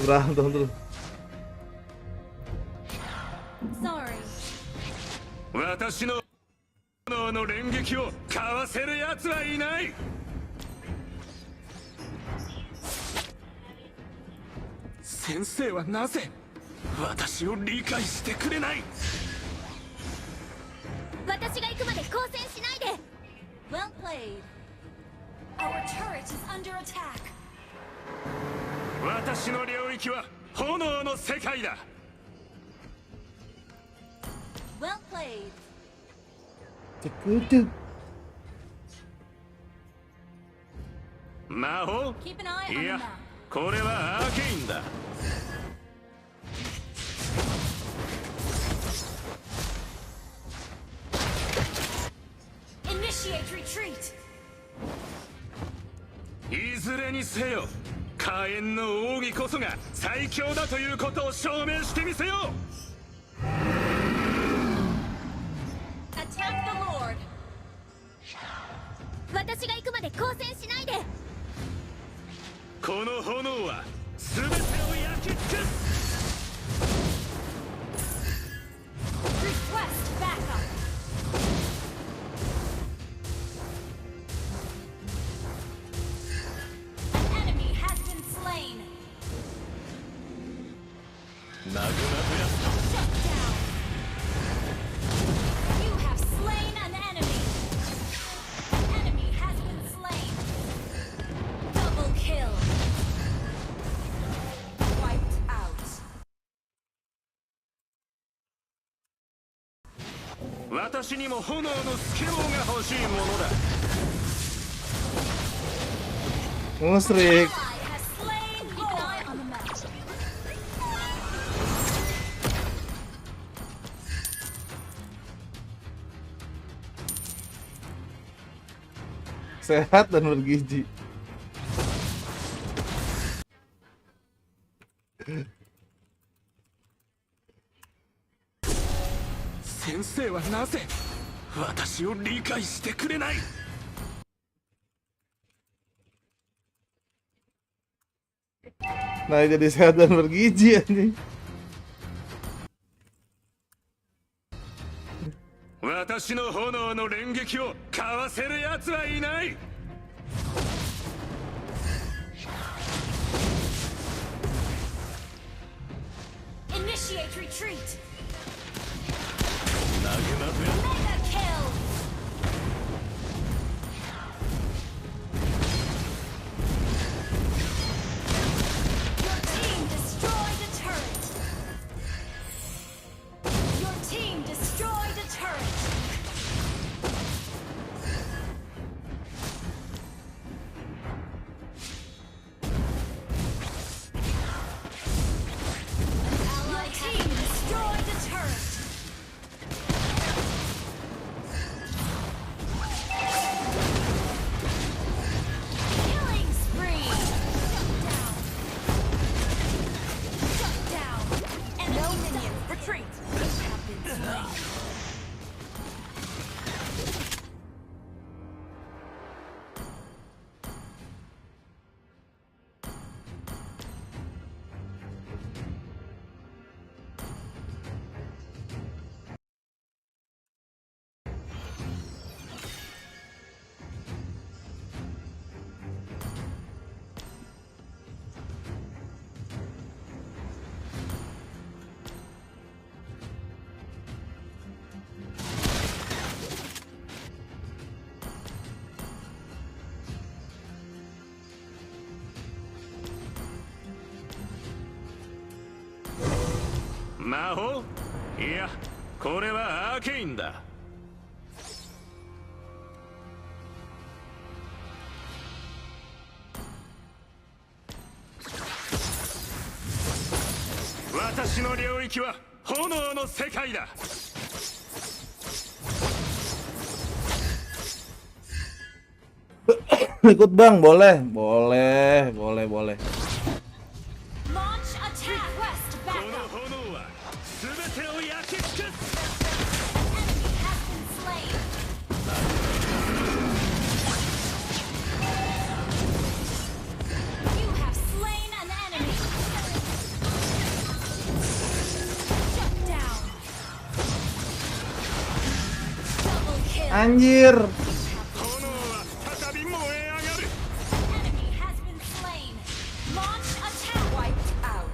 S1: Berantem terus.
S2: Sorry.
S5: 私の炎の連撃をかわせる奴はいない先生はなぜ私を理解してくれない
S2: 私が行くまで交戦しないで Well played. Our turret is under attack.
S5: 私の領域は炎の世界だ
S2: Well played.
S1: Cekutu.
S5: 魔法
S2: Keep an eye
S5: い
S2: on the
S5: や
S2: map.
S5: これはアーケインだ
S2: Initiate retreat.
S5: いずれにせよ火炎の奥義こそが最強だということを証明してみせよ
S2: Attack the Lord. 私が行くまで交戦しないで
S5: この炎は全てを焼き尽くす
S2: Request backup. An enemy has been slain.
S5: マグマブラスト
S2: Shut down. You have slain an enemy. An enemy has been slain. Double kill. Wiped out.
S5: 私にも炎のスケボーが欲しいものだ
S1: Musrik.
S2: Ally has slain. Keep an eye on the map.
S1: Sehat dan bergizi.
S5: Senseiはなぜ私を理解してくれない
S1: Nah, jadi sehat dan bergizi anjing.
S5: 私の炎の連撃をかわせる奴はいない
S2: Initiate retreat. Mega kill. Your team destroyed a turret. Your team destroyed a turret. Your team destroyed a turret. Killing spree. Shut down. And no minions retreat. Have been slain.
S5: Maho? いや、これはアーケインだ。私の領域は炎の世界だ。
S1: Ikut bang, boleh, boleh, boleh, boleh.
S2: Launch attack. Request
S5: この
S2: backup.
S5: 炎は全てを焼き尽くす。
S2: Enemy has been slain. You have slain an enemy. Shut down. Double kill.
S1: Anjir.
S5: 炎は再び燃え上がる。
S2: Enemy has been slain. Launch attack. Wiped out.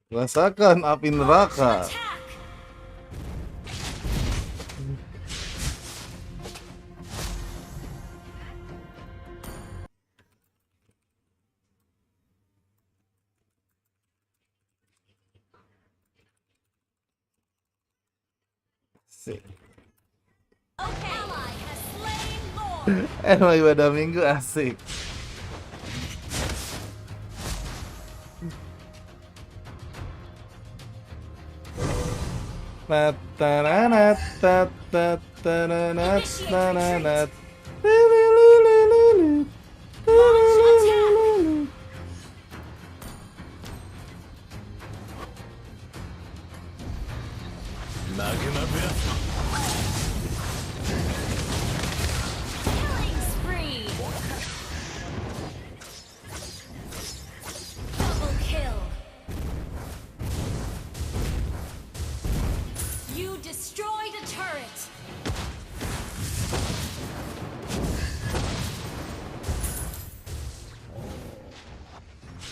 S1: Rasakan api neraka.
S2: Attack.
S1: Asik.
S2: Okay. Ally has slain Lord.
S1: Emang ibadah minggu asik. Nataranat, tataranat, tataranat.
S2: Killing spree. Double kill. You destroyed a turret.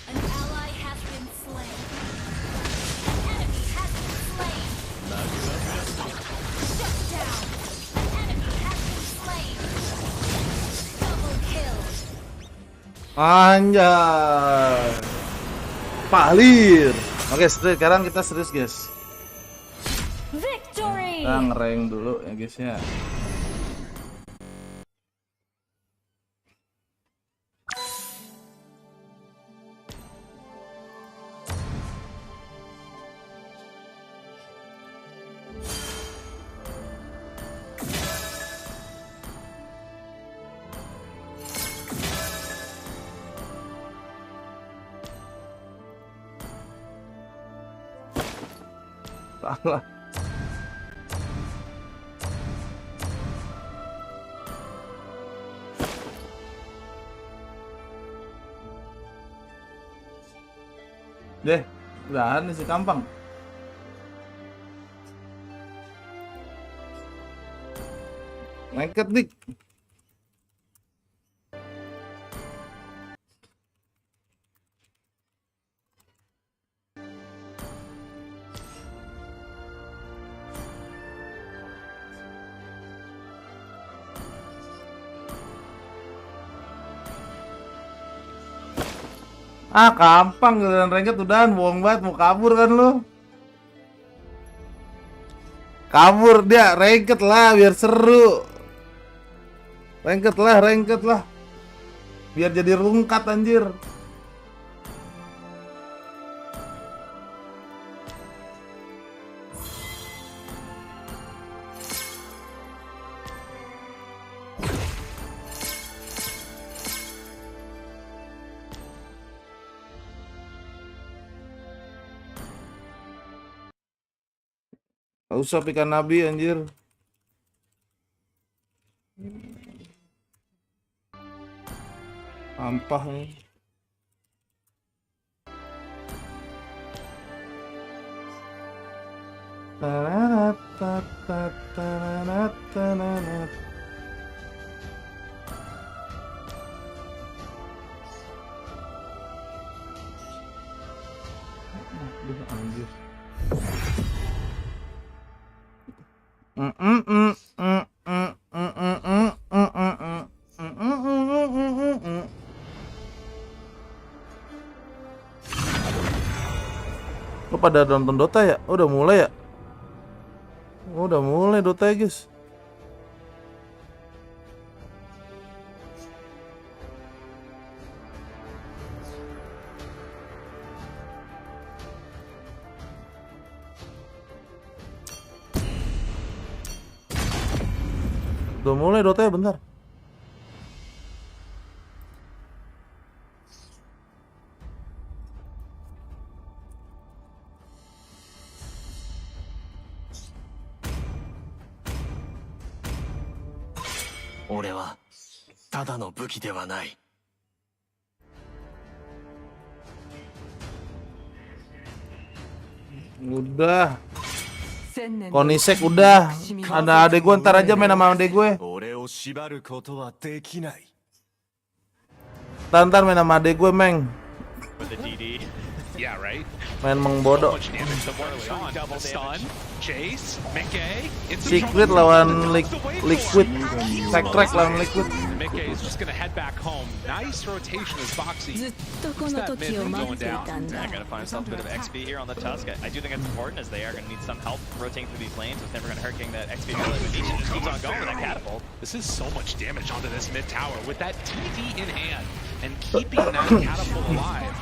S2: An ally has been slain. An enemy has been slain. Shut down. An enemy has been slain. Double kill.
S1: Anjay. Palir. Oke, sekarang kita serius, guys.
S2: Victory.
S1: Kita ngerank dulu ya, guys ya. Salah. Deh, udahan nih si Kampang. Lengket dik. Ah, gampang giliran ranked udahan, bohong banget, mau kabur kan lu. Kabur dia, ranked lah biar seru. Ranked lah. Biar jadi rungkat anjir. Gak usah pikan nabi anjir. Sampah nih. Aduh, anjir. Lo pada nonton Dota ya? Oh, udah mulai ya? Oh, udah mulai Dota ya guys. Udah mulai Dota ya, bentar. Udah. Konisek udah. Ada adek gue, ntar aja main sama adek gue. Ntar main sama adek gue, Meng.
S5: Yeah, right.
S1: Main mengbodoh.
S5: So much damage to work on. The stun, chase, Mickey.
S1: Secret lawan Liquid. Secret lawan Liquid.
S5: Mickey is just gonna head back home. Nice rotation as Boxy.
S3: ずっとこの時を待っていたんだ
S8: I gotta find myself a bit of XP here on the Tusk. I do think it's important as they are gonna need some help rotating through these lanes. It's never gonna hurt getting that XP early, but Nisha just keeps on going with that catapult.
S5: This is so much damage onto this mid tower with that TD in hand and keeping that catapult alive.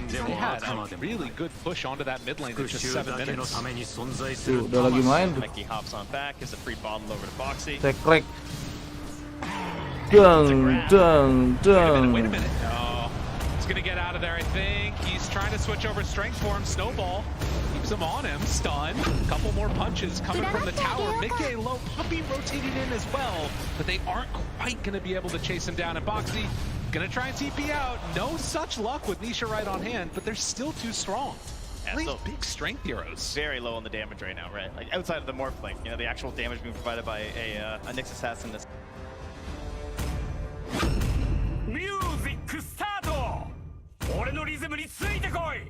S5: They had a really good push onto that mid lane in just 7 minutes.
S1: Tuh, udah lagi main.
S8: Mickey hops on back, gives a free bottle over to Boxy.
S1: Secret. Dang.
S5: Wait a minute. No. He's gonna get out of there, I think. He's trying to switch over strength for him. Snowball keeps him on him. Stun. Couple more punches coming from the tower. Mickey low puppy rotating in as well, but they aren't quite gonna be able to chase him down. And Boxy gonna try and TP out. No such luck with Nisha right on hand, but they're still too strong.
S8: Yeah,
S5: These
S8: so
S5: big strength heroes.
S8: very low on the damage right now, right? Like outside of the morph link, you know, the actual damage being provided by a Nyx assassin. This
S5: Music start! 俺のリズムについてこい!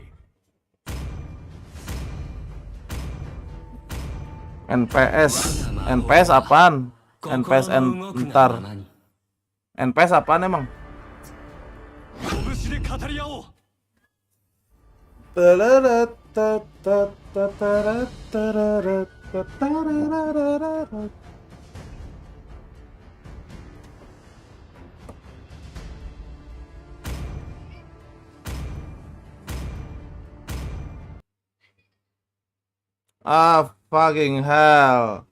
S1: NPS apaan? NPS ntar. NPS apaan emang? Ah, fucking hell.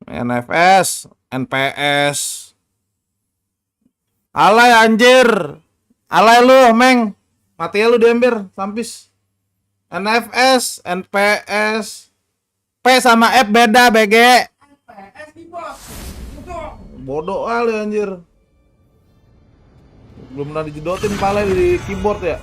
S1: NFS, NPS. Alay anjir. Alay lu, Meng. Mati lu di ember, sampis. NFS, NPS. P sama F beda, BG. Bodoh kali anjir. Belum pernah dijedotin pala di keyboard ya.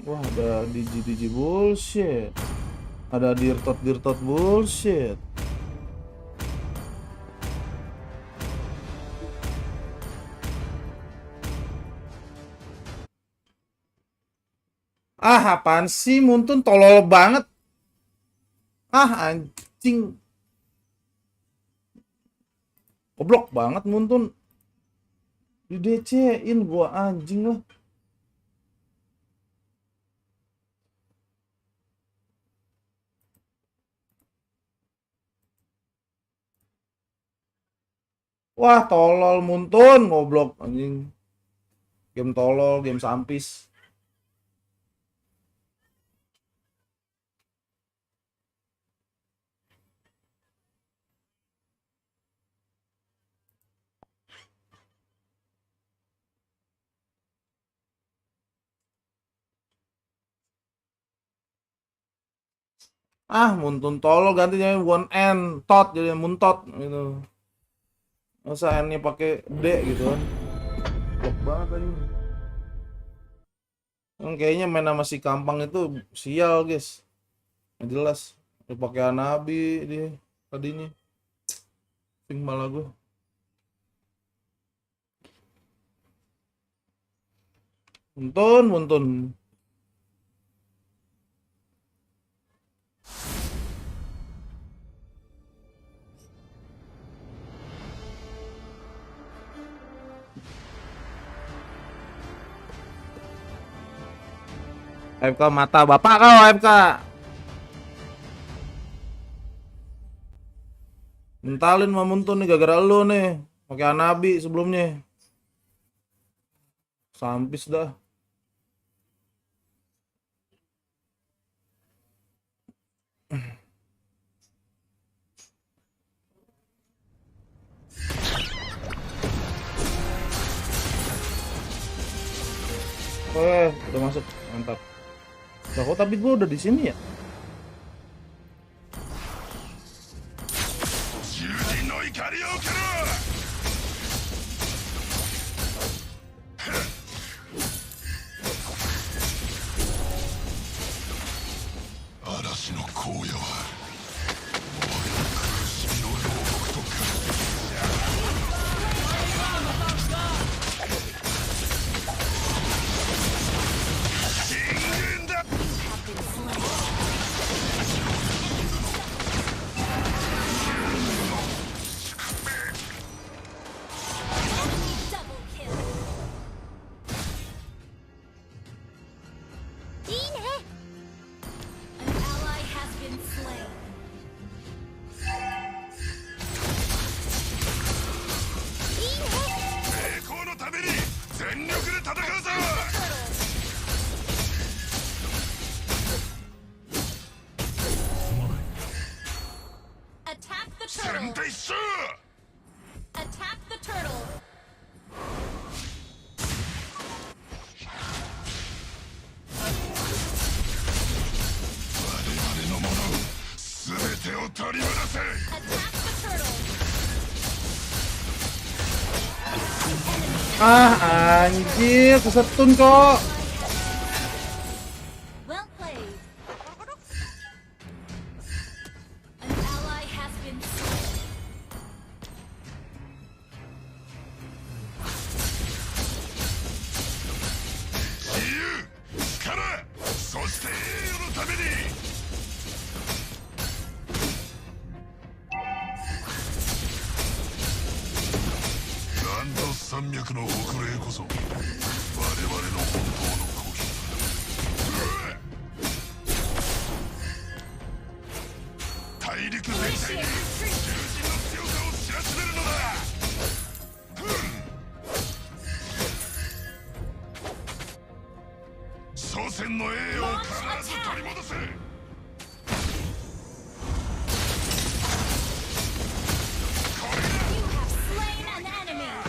S1: Wah, ada digi bullshit. Ada dirtot bullshit. Ah, apaan sih? Muntun tolol banget. Ah, anjing. Goblok banget Muntun. Di DC-in gua anjing lah. Wah, tolol Muntun, goblok anjing. Game tolol, game sampis. Ah, Muntun tolol gantinya one N, tot jadi muntot gitu. Masa N-nya pakai D gitu kan. Goblok banget anjing. Kayaknya main sama si Kampang itu sial, guys. Nggak jelas. Udah pakai Anabi dia tadinya. Ping malah gue. Muntun. FK mata bapak kau FK. Mentalin sama Muntun nih gara-gara lu nih. Pakai Anabi sebelumnya. Sampis dah. Udah masuk, mantap. Loh, kok tapi gua udah di sini ya?
S2: Attack the turtle. Attack the turtle.
S1: Ah, anjir, kesetun kok.
S2: Well played. An ally has been slain. You have slain an enemy.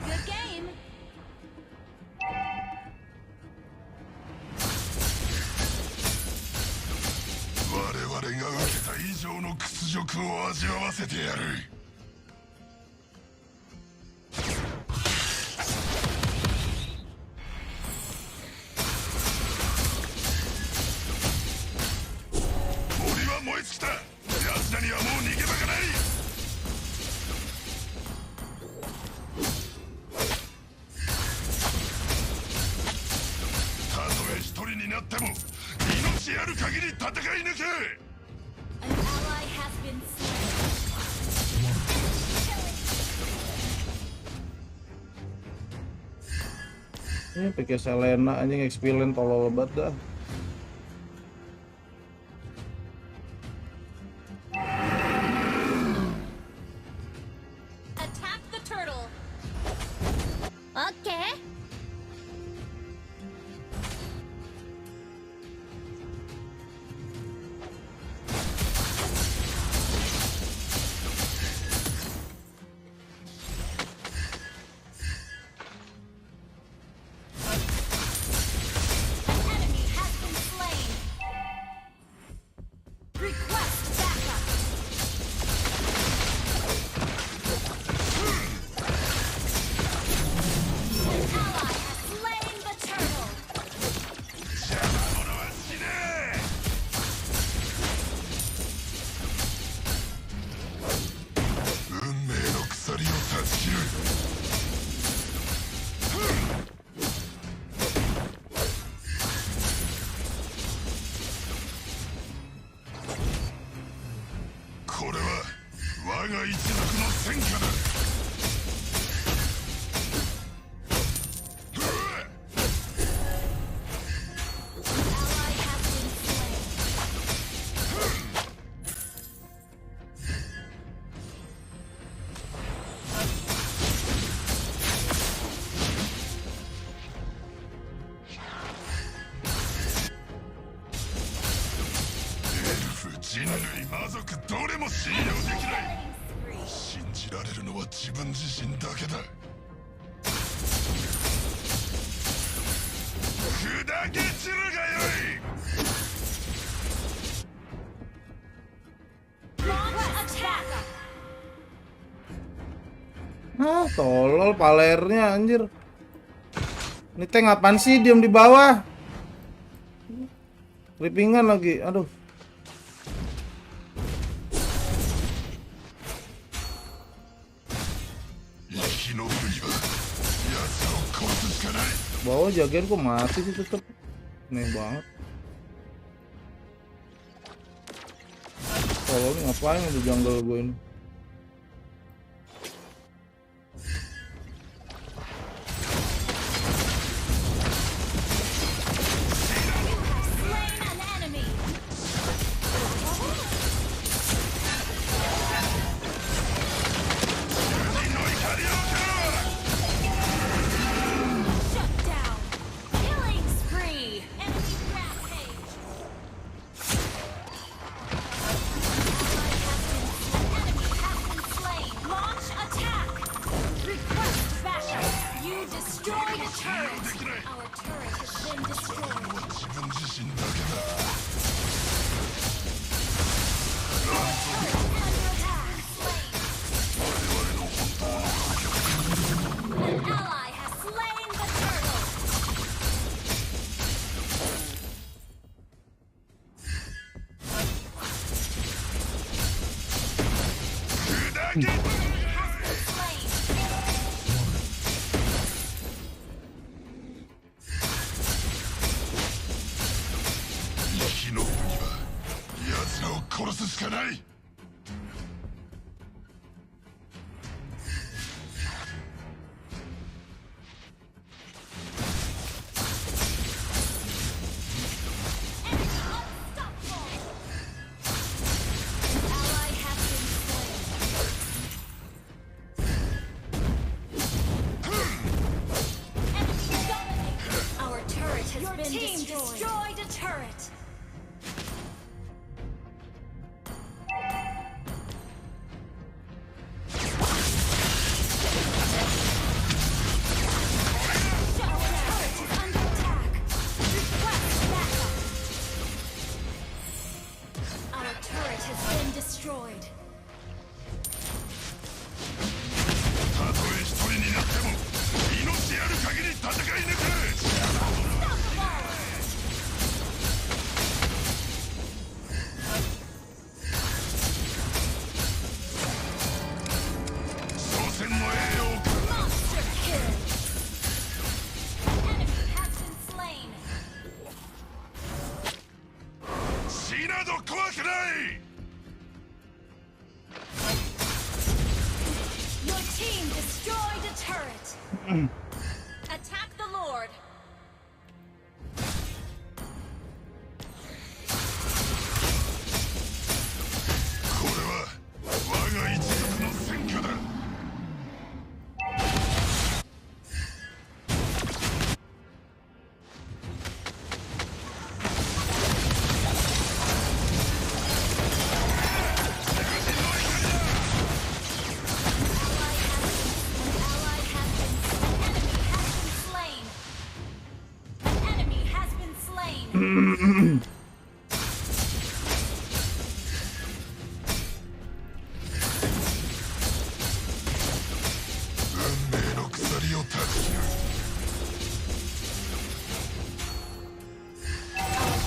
S2: Good game.
S9: 「
S1: Ini pakai Selena anjing experience tolol banget dah.
S2: Attack the turtle. Okay. An enemy has been slain. Request backup. An ally has slain the turtle. Ally has been slain. Killing spree. Launch attack.
S1: Ah, tolol palernya anjir. Ini tank apaan sih diem di bawah? Creepingan lagi. Aduh. Bawah jagain kok mati sih tetep. Aneh banget. Tolol ini ngapain di jungle gue ini?
S2: Slain an enemy. Shut down. Killing spree. Enemy rampage. Enemy has been slain. Launch attack. Request backup. You destroyed a turret. Our turret has been destroyed. An ally has slain the turtle. Enemy has been slain. Ally has been slain. Enemy dominated. Our turret has been destroyed. A turret. Our turret is under attack. Request backup. Our turret has been destroyed. Monster kill. An enemy has been slain. Your team destroyed a turret. Attack the Lord.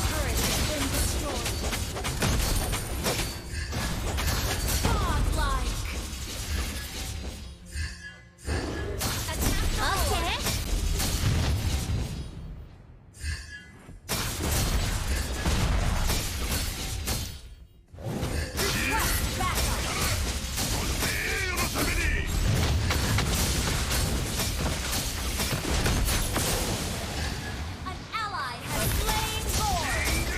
S2: turret has been destroyed. Godlike. Attack the Lord. Request backup. An ally has slain Lord.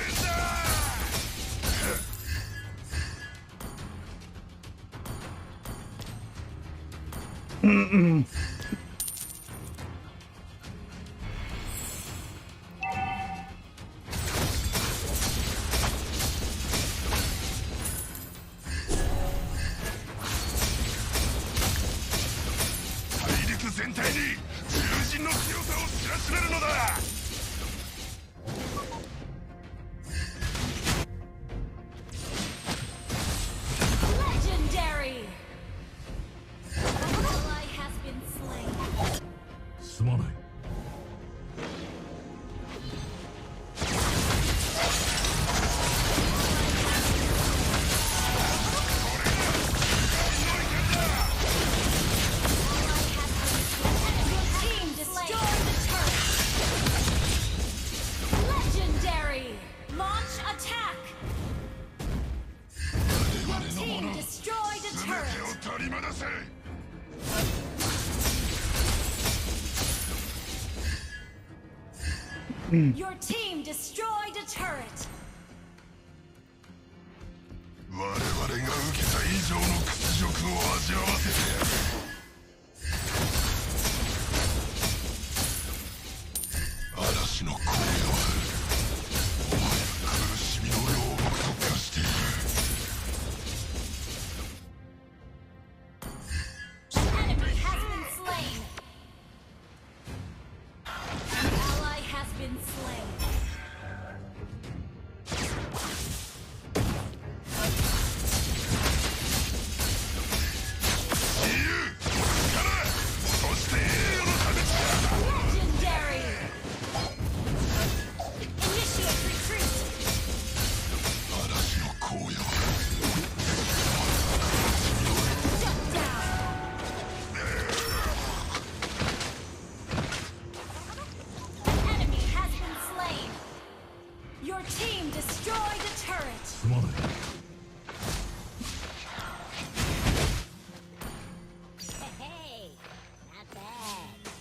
S2: Legendary. An ally has been slain.
S9: すまない
S2: Your team destroyed the turret. Legendary. Launch attack. Your team destroyed a turret. Your team destroyed a turret.
S9: 我々が受けた以上の屈辱を味わわせてやる嵐の荒野はお前の苦しみの両国と化している
S2: Enemy has been slain. An ally has been slain. Legendary. Initiate retreat.
S9: 嵐の荒野は
S2: Shut down. Enemy has been slain. Your team destroyed a turret.
S9: すまない
S2: Hey, not bad.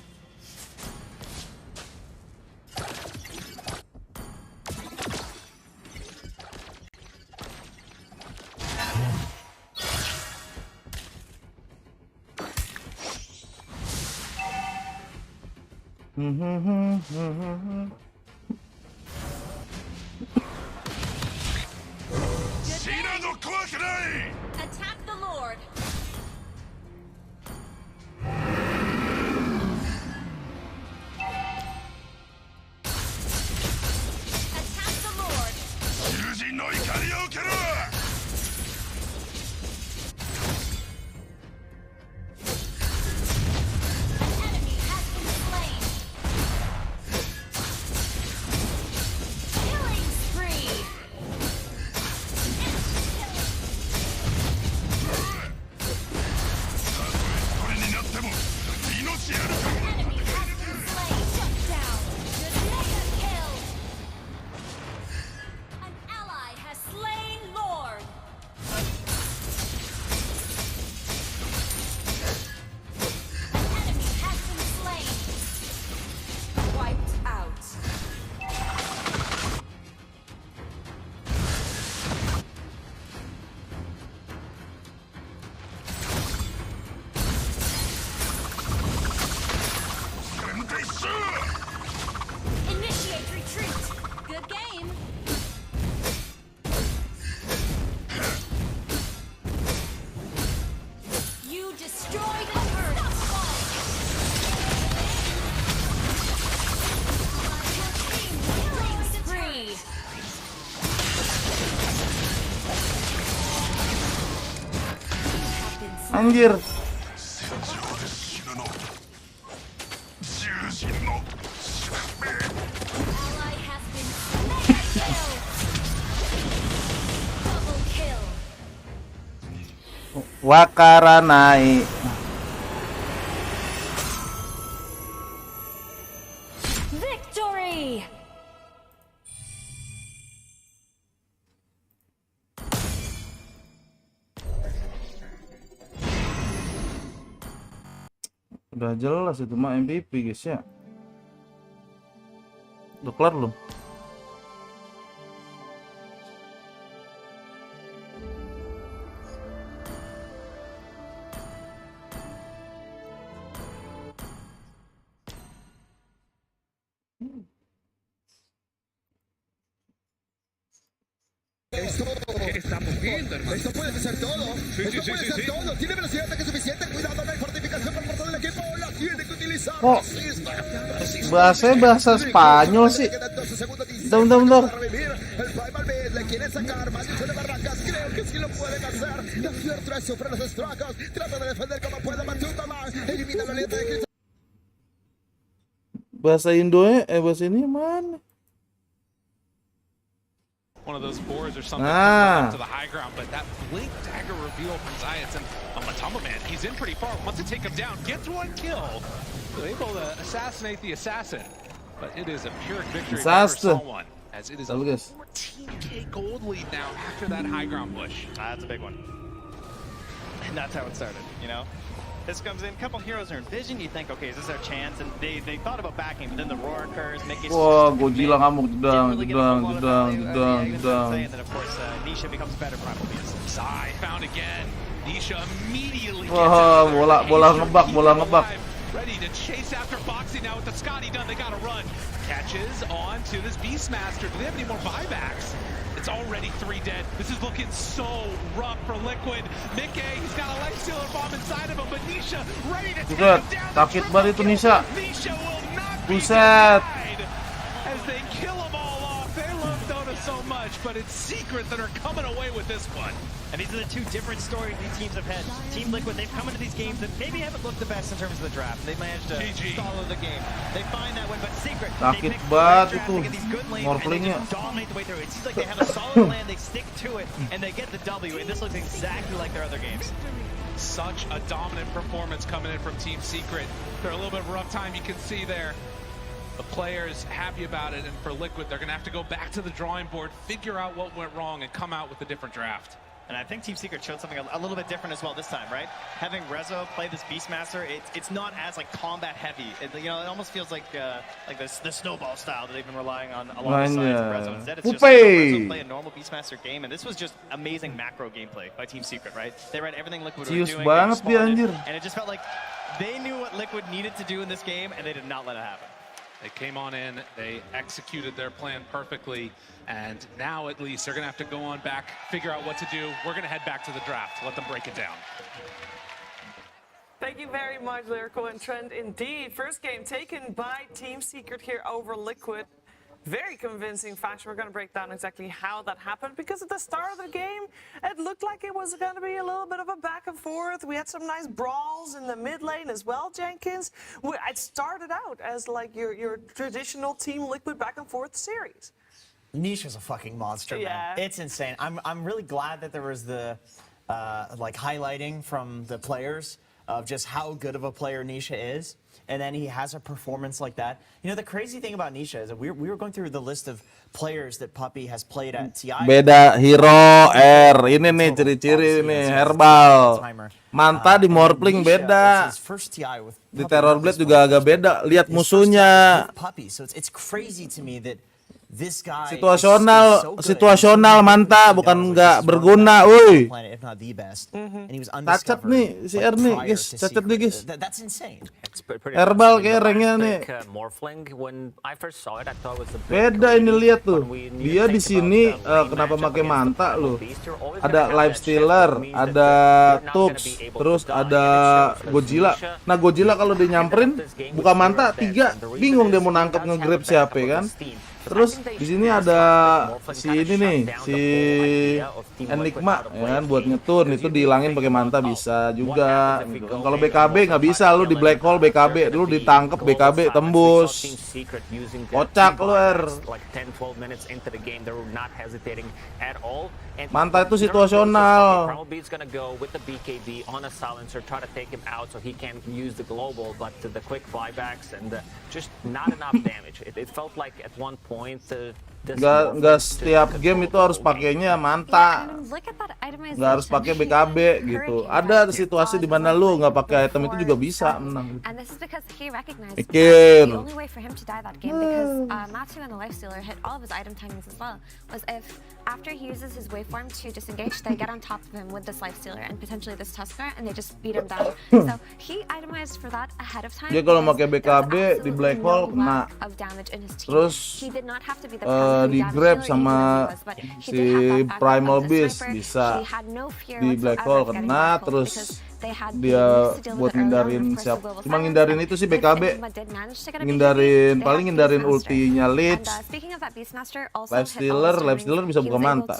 S2: Attack the Lord. Attack the Lord.
S9: 囚人の怒りを受けろ
S2: Enemy has been slain. Killing spree.
S9: たとえ一人になっても命あるか
S2: Enemy has been slain. Shut down. Good mega kill. An ally has slain Lord. Enemy has been slain. Wiped out. Initiate retreat. Good game. You destroyed a turret. Your team killing spree.
S1: anjir.
S2: Ally has been mega kill. Double kill.
S1: Wakaranai.
S2: Victory.
S1: Udah jelas itu mah MVP guys ya. Udah kelar belum?
S9: Estamos viendo, hermano. Esto puede ser todo. Esto puede ser todo. Tiene velocidad que es suficiente. Cuidado, no hay fortificación por parte del equipo. La tiene que utilizar.
S1: Kok bahasanya bahasa Spanyol sih? Bentar.
S9: Le quiere sacar. Maldición de barracas. Creo que sí lo pueden hacer. The Fear tries to sufrir los estragos. Trata de defender como pueda. Matuta más. Elimina la letra de Cristo.
S1: Bahasa Indonya, bahasa ini mana?
S5: One of those boards or something comes up to the high ground, but that blink dagger reveal from Zayas and Matamba Man, he's in pretty far, wants to take him down, gets one kill, able to assassinate the assassin, but it is a Pyrrhic victory if I ever saw one, as it is a 14k gold lead now after that high ground push.
S8: That's a big one. And that's how it started, you know? This comes in, a couple heroes are in vision, you think, okay, is this our chance? And they thought about backing, but then the roar occurs, Mickey's
S1: Wah, Godzilla ngamuk, jedang.
S8: And then of course, Nisha becomes better primal beast.
S5: Zai found again, Nisha immediately
S1: Wah, bola ngebak.
S5: ready to chase after Foxy now with the Scotty done, they gotta run. Catches on to this Beastmaster, do they have any more buybacks? It's already 3 dead. This is looking so rough for Liquid. Mickey, he's got a life stealer bomb inside of him, but Nisha ready to take him down.
S1: Sakit banget itu Nisha.
S5: Nisha will not be
S1: Buset.
S5: denied as they kill them all off. They love Dota so much, but it's Secret that are coming away with this one.
S8: And these are the two different stories these teams have had. Team Liquid, they've come into these games that maybe haven't looked the best in terms of the draft. They've managed to follow the game. They find that win, but Secret, they
S1: Sakit
S8: pick
S1: banget
S8: draft,
S1: itu.
S8: they get these good lanes, and they
S1: Morplingnya.
S8: just dominate the way through. It seems like they have a solid plan, they stick to it, and they get the W, and this looks exactly like their other games.
S5: Such a dominant performance coming in from Team Secret. They're a little bit of a rough time, you can see there. The players happy about it, and for Liquid, they're going to have to go back to the drawing board, figure out what went wrong, and come out with a different draft.
S8: And I think Team Secret showed something a little bit different as well this time, right? Having Rezo play this Beastmaster, it's not as like combat heavy. It almost feels like the snowball style that they've been relying on along the sides of Rezo. Instead, it's just Rezo play a normal Beastmaster game, and this was just amazing macro gameplay by Team Secret, right? They read everything Liquid were doing,
S1: banget dia, anjir.
S8: and it just felt like they knew what Liquid needed to do in this game, and they did not let it happen.
S5: They came on in, they executed their plan perfectly, and now at least they're going to have to go on back, figure out what to do. We're going to head back to the draft, let them break it down.
S10: Thank you very much, Lyrical and Trent. Indeed, first game taken by Team Secret here over Liquid. Very convincing fashion. We're going to break down exactly how that happened, because at the start of the game, it looked like it was going to be a little bit of a back and forth. We had some nice brawls in the mid lane as well, Jenkins. It started out as like your traditional Team Liquid back and forth series.
S11: Nisha's a fucking monster, man. It's insane. I'm really glad that there was the like highlighting from the players of just how good of a player Nisha is. And then he has a performance like that. You know, the crazy thing about Nisha is that we were going through the list of players that Puppy has played at TI.
S1: Beda hero ini nih ciri-ciri nih herbal. Manta di Morpling beda. Di Terror Blade juga agak beda. Lihat musuhnya.
S11: So it's crazy to me that this guy
S1: situasional Manta, bukan nggak berguna, woi. Cacat nih si R nih, guys. Cacat nih, guys. Herbal kayak ranknya nih. Beda ini, lihat tuh. Dia di sini kenapa pakai Manta loh? Ada Life Stealer, ada Tubs, terus ada Godzilla. Nah, Godzilla kalau dia nyamperin buka Manta 3, bingung dia mau nangkep nge-grab siapa kan? Terus di sini ada si ini nih, si Enigma ya kan buat ngetun itu dihilangin pakai manta bisa juga. Gitu. Kalau BKB nggak bisa, lu di black hole BKB, lu ditangkep BKB tembus. Kocak lu Manta itu situasional. Nggak setiap game itu harus pakainya manta, nggak harus pakai BKB gitu. Ada situasi di mana lu nggak pakai item itu juga bisa menang. Mikir.
S12: After he uses his waveform to disengage, they get on top of him with this life stealer and potentially this Tusker, and they just beat him down. So he itemized for that ahead of time.
S1: Dia kalau pakai BKB di black hole kena. Terus di grab sama si Primal Beast bisa di black hole kena. Terus dia buat ngindarin cuma ngindarin itu sih BKB, paling ngindarin ultinya Leech, life stealer bisa buka manta,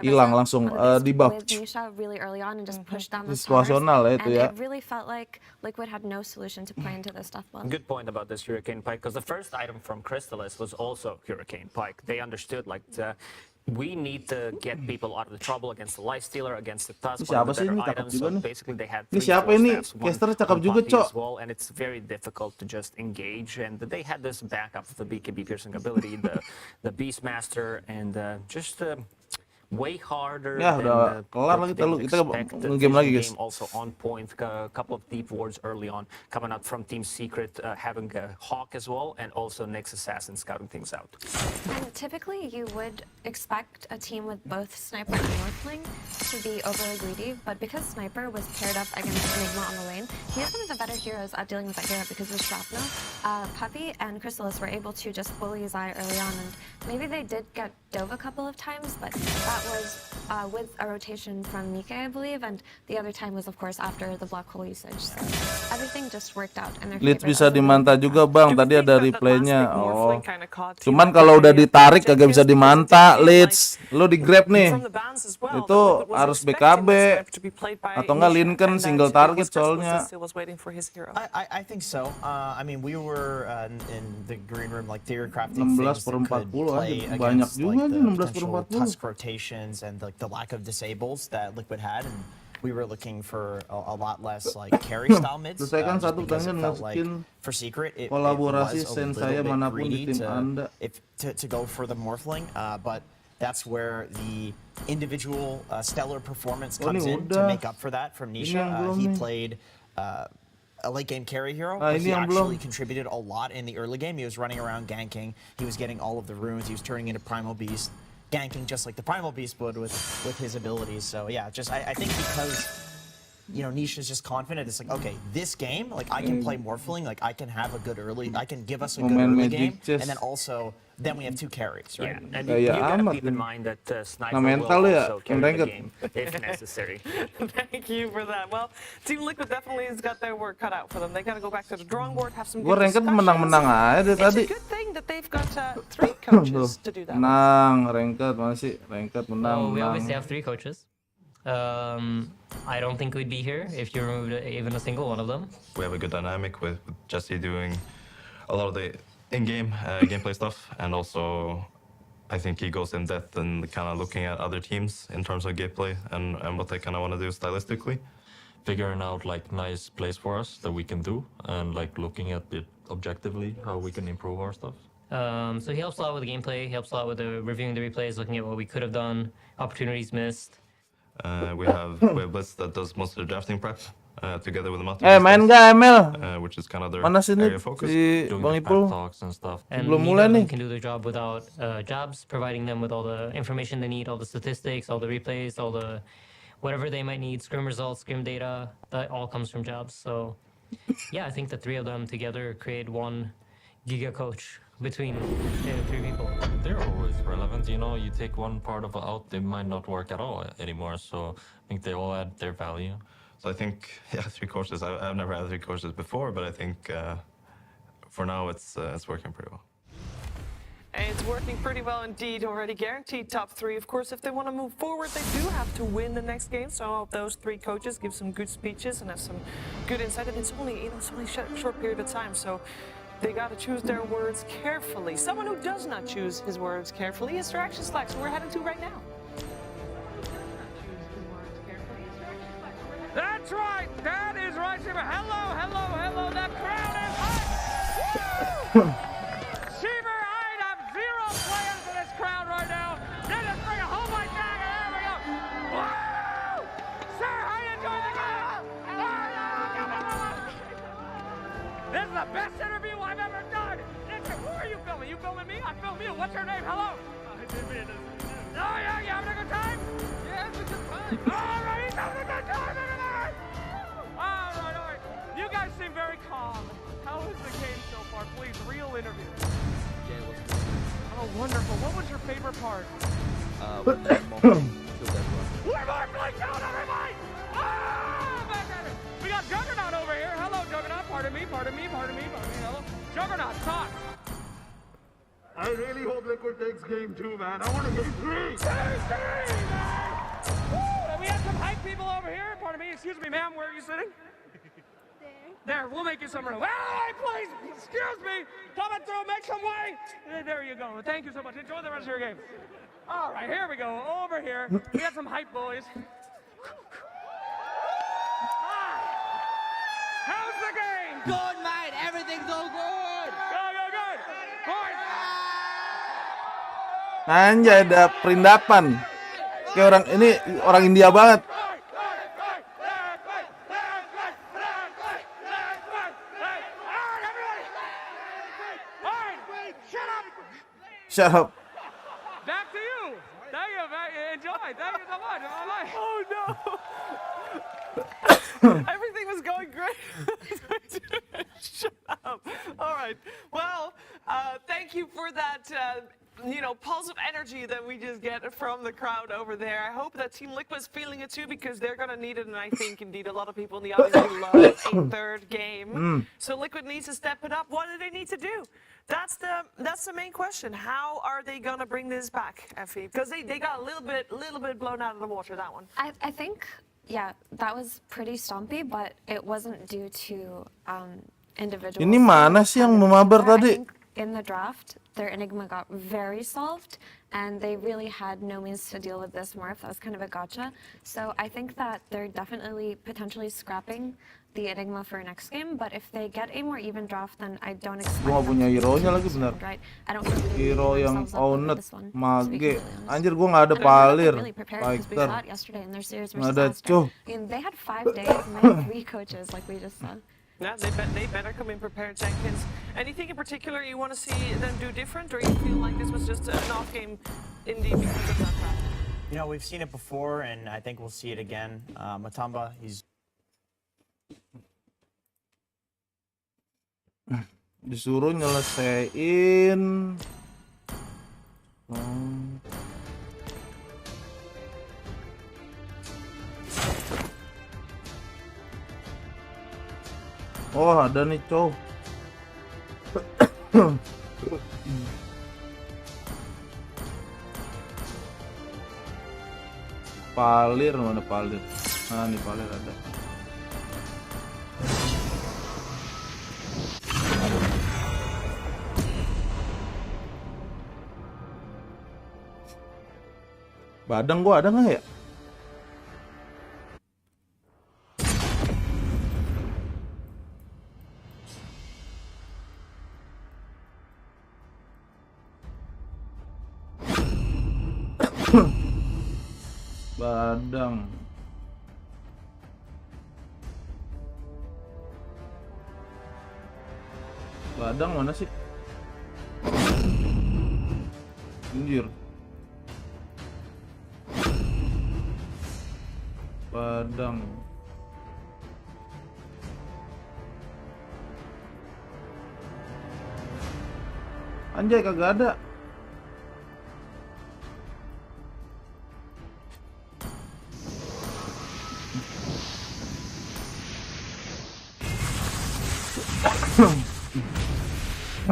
S1: hilang langsung di buff. Situasional ya itu ya.
S13: Good point about this Hurricane Pike, because the first item from Crystallis was also Hurricane Pike. They understood like we need to get people out of the trouble against the life stealer, against the tusk, one of the better items. So basically they had three steps, one puppy as well, and it's very difficult to just engage. And they had this backup of the BKB piercing ability, the Beastmaster, and just way harder than
S1: kita game lagi guys.
S13: Also on point, a couple of deep wards early on coming out from Team Secret, having a Hawk as well, and also Nyx Assassin scouting things out.
S12: And typically you would expect a team with both Sniper and Morphling to be overly greedy, but because Sniper was paired up against Enigma on the lane, he's one of the better heroes at dealing with that hero because of Shrapnel. Puppy and Crystallis were able to just bully his eye early on, and maybe they did get dove a couple of times, but that was with a rotation from Nikke, I believe, and the other time was of course after the black hole usage. So everything just worked out in their favor.
S1: Leech bisa dimanta juga bang, tadi ada replaynya. Oh, cuman kalau udah ditarik kagak bisa dimanta Leech, lo di grab nih, itu harus BKB atau enggak Lincoln single target soalnya.
S11: I think so. I mean we were in the green room like theory crafting
S1: 16/40 aja banyak juga nih 16/40.
S11: Tusk rotations and like the lack of disables that Liquid had, and we were looking for a lot less like carry style mids.
S1: Saya kan satu pertanyaan
S11: like for Secret it
S1: kolaborasi
S11: was
S1: sen saya manapun di tim Anda
S11: to go for the Morphling, but that's where the individual stellar performance comes in to make up for that from Nisha. He played a late game carry hero, but he actually contributed a lot in the early game. He was running around ganking, he was getting all of the runes, he was turning into Primal Beast, ganking just like the Primal Beast would with his abilities. So yeah, just I think because Nisha's just confident, it's like, okay, this game, like I can play Morphling, like I can have a good early, I can give us a good early game, and then also then we have two carries, right?
S13: Yeah, and you gotta keep in mind that Sniper will also carry the game if necessary.
S10: Thank you for that. Well, Team Liquid definitely has got their work cut out for them. They gotta go back to the drawing board, have some
S1: good
S10: discussions.
S1: menang-menang aja tadi.
S10: It's a good thing that they've got 3 coaches to do that.
S1: Menang, ranked menang.
S14: We obviously have 3 coaches. I don't think we'd be here if you removed even a single one of them.
S15: We have a good dynamic with Jesse doing a lot of the in-game gameplay stuff, and also I think he goes in depth and kind of looking at other teams in terms of gameplay and what they kind of want to do stylistically.
S16: Figuring out like nice plays for us that we can do, and like looking at it objectively, how we can improve our stuff.
S14: So he helps a lot with the gameplay, he helps a lot with reviewing the replays, looking at what we could have done, opportunities missed.
S15: We have Blitz that does most of the drafting prep together with the multi.
S1: Main nggak ML?
S15: Which is kind of their
S1: Mana sini
S15: area of focus.
S1: si Bang Ipul?
S14: And
S1: Belum mulai nih.
S14: can do their job without jobs, providing them with all the information they need, all the statistics, all the replays, all the whatever they might need, scrim results, scrim data, that all comes from jobs. So yeah, I think the 3 of them together create one giga coach between 3 people.
S16: They're always relevant, you take one part of it out, they might not work at all anymore, so I think they all add their value.
S15: So I think, 3 courses. I've never had 3 courses before, but I think for now it's working pretty well.
S10: And it's working pretty well indeed, already guaranteed top 3. Of course, if they want to move forward, they do have to win the next game. So I hope those 3 coaches give some good speeches and have some good insight. And it's only a short period of time, so they got to choose their words carefully. Someone who does not choose his words carefully is Direction Slacks, who we're heading to right now.
S17: That's right. That is right, Shiver. Hello, hello, hello. That crowd is hot. Shiver, I have 0 plans for this crowd right now. They just bring a whole bunch back, and there we go. Wow! Sir, how you enjoying the game? This is the best interview I've ever done. Who are you filming? You filming me? I film you. What's your name? Hello. Oh, yeah, you having a good time? Yeah, it's a good time. All right, he's having a good time. All right. You guys seem very calm. How is the game so far? Please, real interview.
S18: Yeah, it was good.
S17: Oh, wonderful. What was your favorite part?
S18: When
S17: We're more flight down, everybody! Ah, back at it. We got Juggernaut over here. Hello, Juggernaut. Pardon me. Hello. Juggernaut, talk.
S19: I really hope Liquid takes game 2, man. I want to game 3.
S17: Woo! We have some hype people over here. Pardon me. Excuse me, ma'am. Where are you sitting? There, we'll make you some room. Hey, please, excuse me. Coming through, make some way. There you go. Thank you so much. Enjoy the rest of your game. All right, here we go. Over here, we got some hype boys. Hi. How's the game?
S18: Good, mate. Everything's all good.
S17: Good. Boys.
S1: Anjay, ada perindapan. Kayak orang India banget. Shut up.
S17: Back to you. Thank you. Enjoy. Thank you so much.
S10: Oh no. Everything was going great. Shut up. All right. Well, thank you for that, pulse of energy that we just get from the crowd over there. I hope that Team Liquid's feeling it too, because they're going to need it, and I think indeed a lot of people in the audience love a 3rd game. So Liquid needs to step it up. What do they need to do? That's the main question. How are they gonna bring this back, Effie? Because they got a little bit blown out of the water, that one.
S12: I think, yeah, that was pretty stumpy, but it wasn't due to individuals.
S1: Ini mana sih yang memabar tadi?
S12: In the draft, their enigma got very solved, and they really had no means to deal with this morph. That was kind of a gotcha. So I think that they're definitely potentially scrapping the enigma for next game, but if they get a more even draft, then I don't expect
S1: Gua punya hero-nya lagi benar.
S12: right? I don't think
S1: Hero yang owned mage. Anjir, gua nggak ada palir. Fighter. Nggak ada cuh.
S12: They had 5 days and they had 3 coaches, like we just said.
S10: Yeah, they better come in prepared, Jenkins. Anything in particular you want to see them do different, or you feel like this was just an off game indeed because of that draft?
S11: We've seen it before, and I think we'll see it again. Matamba, he's
S1: Disuruh nyelesain. Oh, ada nih, cow. Palir, mana palir? Nah, nih palir ada. Badang gua ada nggak ya? Badang. Badang mana sih? Anjir. Badang. Anjay, kagak ada.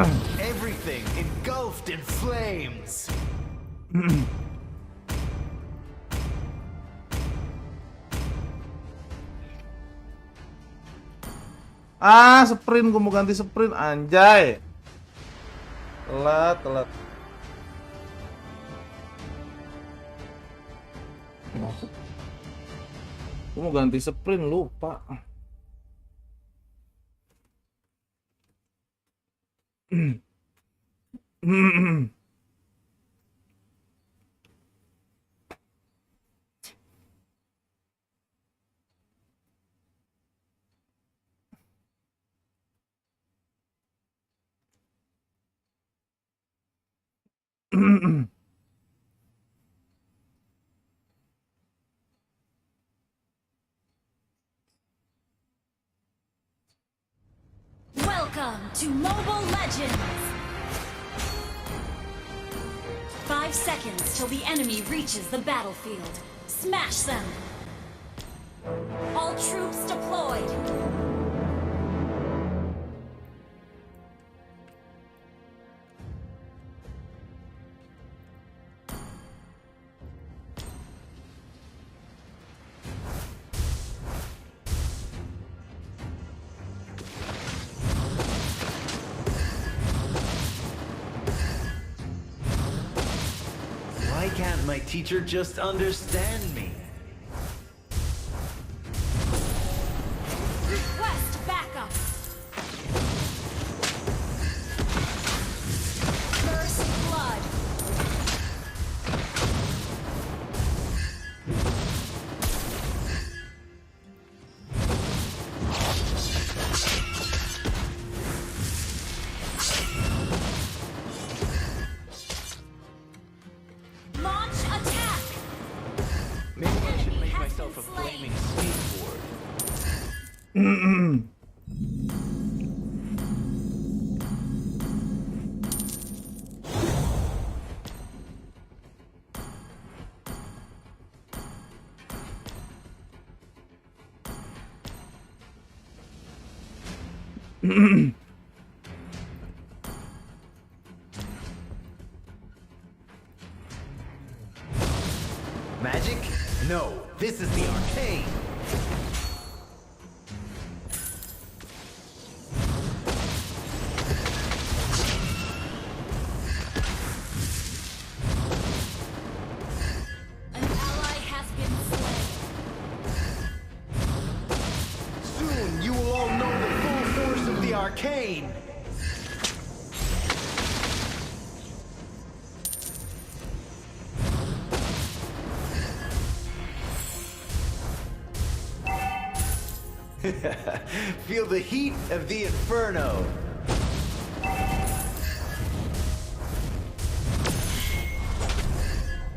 S20: Everything engulfed in flames.
S1: Sprint, gue mau ganti sprint, anjay. Telat. Gue mau ganti sprint, lupa.
S2: Welcome to Mobile Legends! 5 seconds till the enemy reaches the battlefield. Smash them! All troops deployed!
S20: Why can't my teacher just understand me?
S2: Request backup! First blood! Launch attack!
S20: Maybe I should make myself a flaming skateboard. Magic? No, this is the arcade.
S2: An ally has been slain.
S20: Soon you will all know the full force of the arcane. Feel the heat of the inferno.
S2: An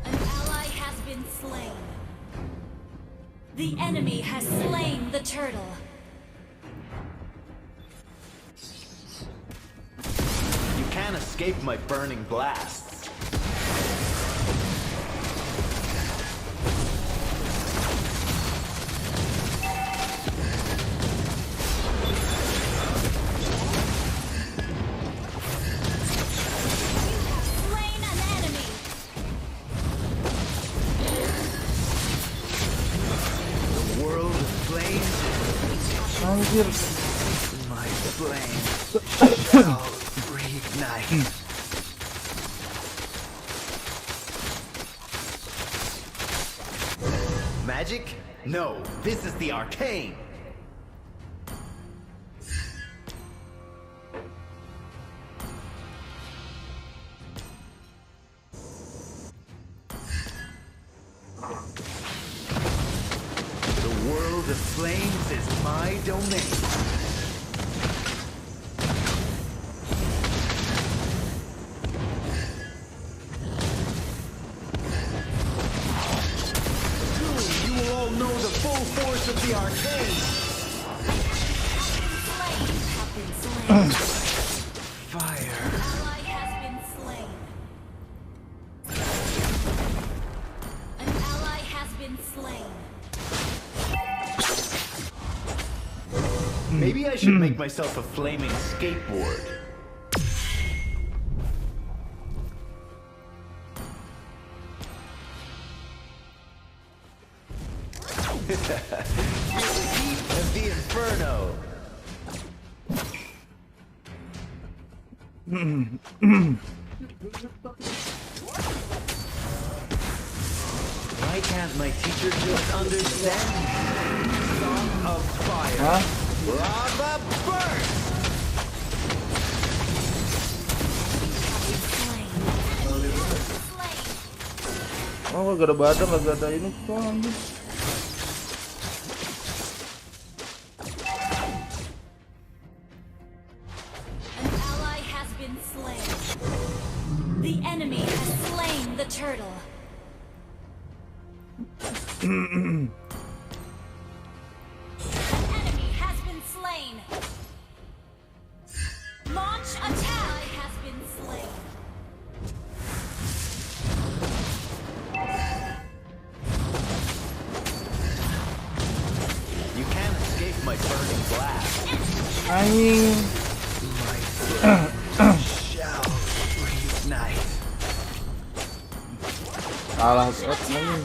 S2: ally has been slain. The enemy has slain the turtle.
S20: You can't escape my burning blasts.
S2: Slain an enemy.
S20: The world of flames.
S1: Anjir.
S20: My flame shall reignite. Magic? No, this is the arcane. The world of flames is my domain. Soon you will all know the full force of the arcane. Fire.
S2: Ally has been slain. An ally has been slain.
S20: Maybe I should make myself a flaming skateboard. Why can't my teacher just understand me? Song of fire. Lava burst.
S1: Oh, gak ada badan, gak ada ini kok anjir.
S2: An ally has been slain. The enemy has slain the turtle. An enemy has been slain. Launch attack has been slain.
S20: You can't escape my burning blast.
S1: Anjing.
S20: Shall reignite.
S1: Salah anjing.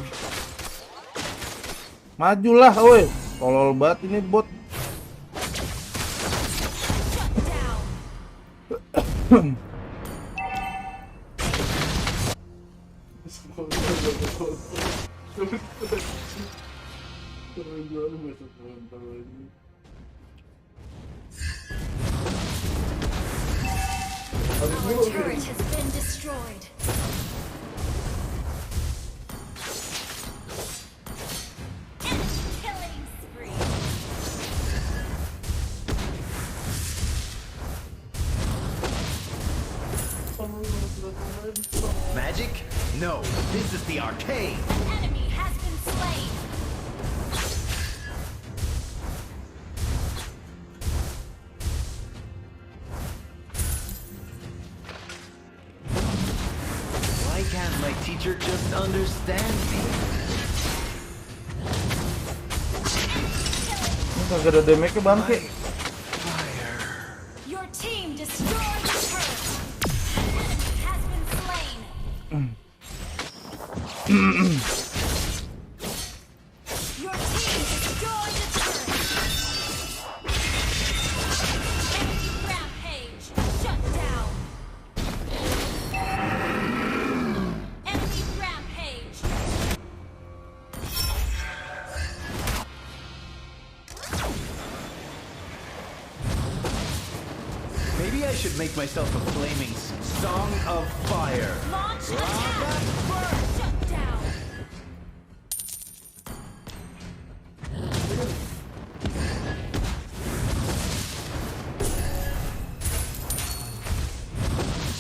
S1: Majulah, woi. Tolol banget ini bot.
S2: Our turret has been destroyed. Killing spree.
S20: Magic? No, this is the arcade.
S2: Enemy has been slain.
S20: Why can't my teacher just understand me?
S1: Gak ada damage-nya bangke.
S2: Your team destroyed the turret. An enemy has been slain. Your team destroyed the turret. Enemy rampage. Shut down. Enemy rampage.
S20: Maybe I should make myself a flaming song of fire.
S2: Launch attack. Shut down.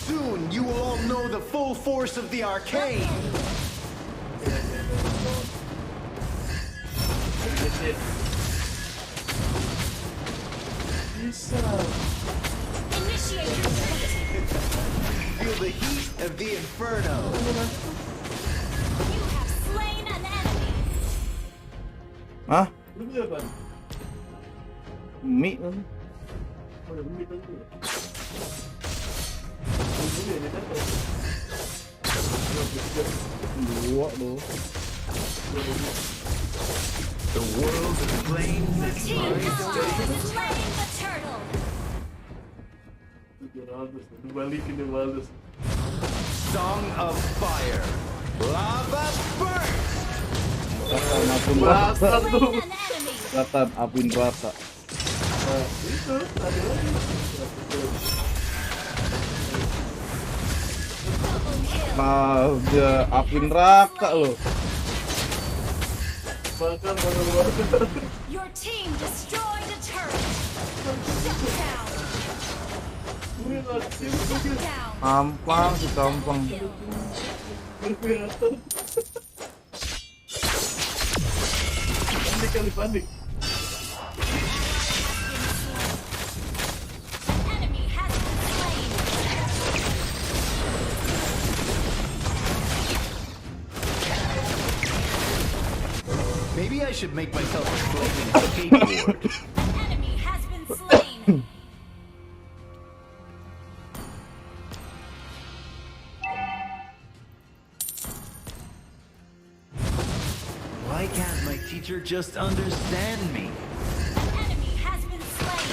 S20: Soon you will all know the full force of the arcade.
S2: Initiate your
S20: Feel the heat of the inferno.
S2: You have slain an enemy.
S1: Hah?
S4: Lu beli apa?
S1: Mie.
S4: Oh, ya beli tadi. Beli ini kan.
S1: Dua loh.
S20: The world of flames
S2: Your
S20: is
S2: team
S20: mine.
S2: has slain the turtle.
S4: 700, dibalikin deh balas.
S20: Song of fire. Lava burst.
S1: Kelihatan apun rata. Kelihatan apun rata.
S4: Nah, itu ada lagi.
S1: Nah, udah apun rata loh.
S4: Makan bakar.
S2: Your team destroyed a turret. Shut down. Shut down.
S1: Gampang sih, gampang.
S4: Panik.
S2: Enemy has been slain.
S20: Maybe I should make myself a flaming skateboard.
S2: Enemy has been slain.
S20: Why can't my teacher just understand me?
S2: Enemy has been slain.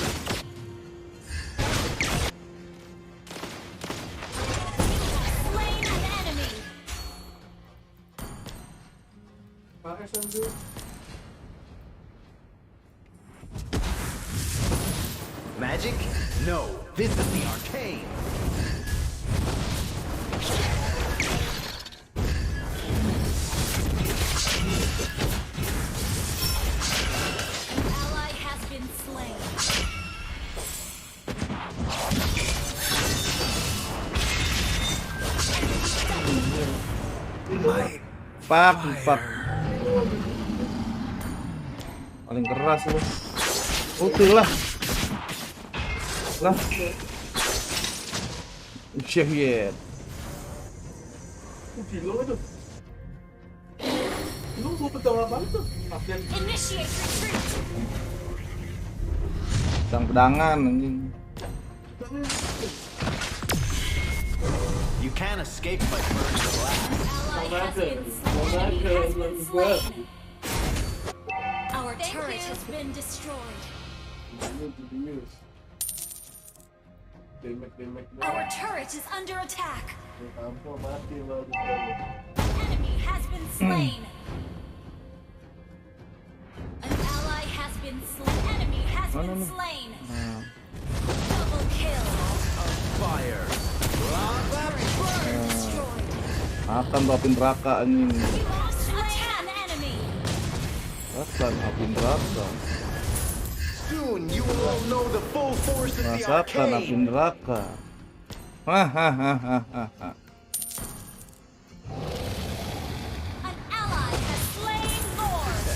S20: Magic? No, this is the arcade.
S2: An ally has been slain.
S1: Pak. Paling keras lu. Ulti lah. Shit.
S4: Gila itu. Lu mau pertama banget tuh.
S2: Initiate retreat.
S1: Pedang-pedangan anjing.
S20: You can't escape by burning the glass.
S2: Our turret has been destroyed. Our turret is under attack. Enemy has been slain. An ally has been slain. Enemy has been slain. Double kill.
S20: Fire.
S1: Akan api neraka anjing.
S2: Attack enemy.
S1: Akan api neraka.
S20: Soon you will all know the full force of the
S1: Rasakan api
S20: arcade.
S1: neraka. Hahaha.
S2: An ally has slain Lord.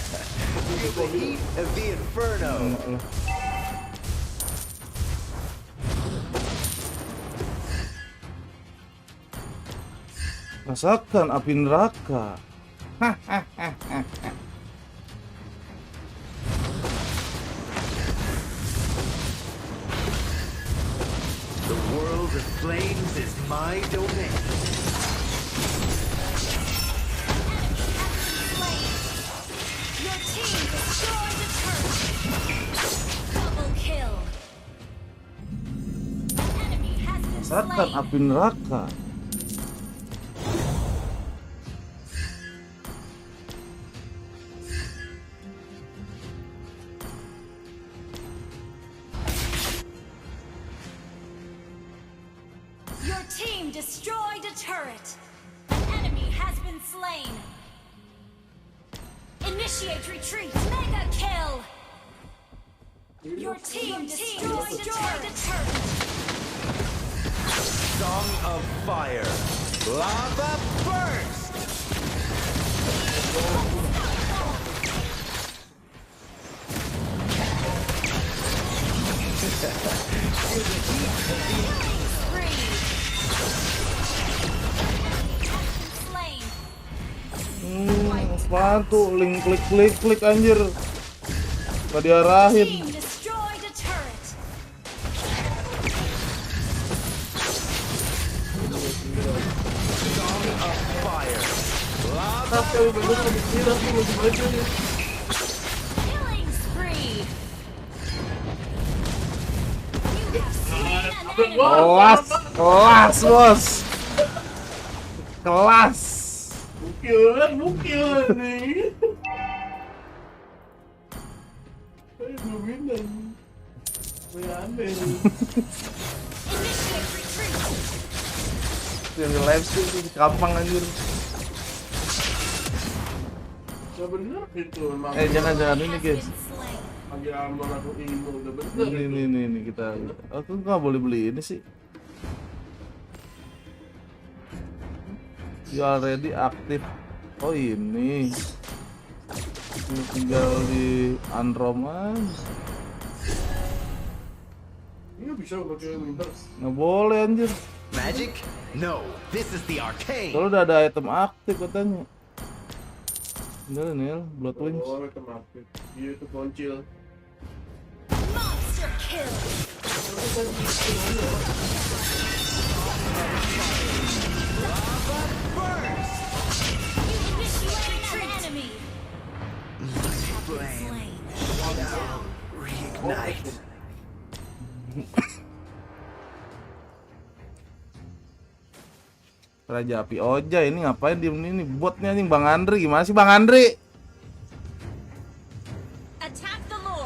S20: Feel the heat of the inferno.
S1: Rasakan api neraka. Hahaha.
S20: The world of flames is my domain.
S2: Your team destroyed the turret. Double kill. An enemy has been
S1: Rasakan
S2: slain.
S1: api neraka.
S2: Your team destroyed a turret. An enemy has been slain. Initiate retreat. Mega kill. Your team destroyed a turret.
S20: Song of fire. Lava burst.
S1: Apaan tuh? Link klik anjir. Gak diarahin.
S2: Team destroyed a turret.
S20: Song of fire. Lava
S2: Killing spree. You have slain an enemy.
S1: Kelas bos. Kelas.
S4: Bukil nih. Dominan. Aneh.
S2: Initiate retreat.
S1: Yang di live stream sih gampang anjir.
S4: Udah bener itu emang.
S1: Jangan ini guys.
S4: Lagi aman aku imo udah bener.
S1: Ini kita. Aku nggak boleh beli ini sih. You already active. Oh ini. Ini tinggal di unroman.
S4: Ini bisa pakai winter.
S1: Nggak boleh anjir.
S20: Magic? No, this is the arcade.
S1: Kalau udah ada item aktif katanya. Udah Nil, Blood Wings.
S4: Oh, item aktif. Iya itu boncil.
S2: Monster kill.
S20: Flame shall reignite.
S1: Raja Api Oja ini ngapain diem ini botnya anjing Bang Andri, gimana sih Bang Andri?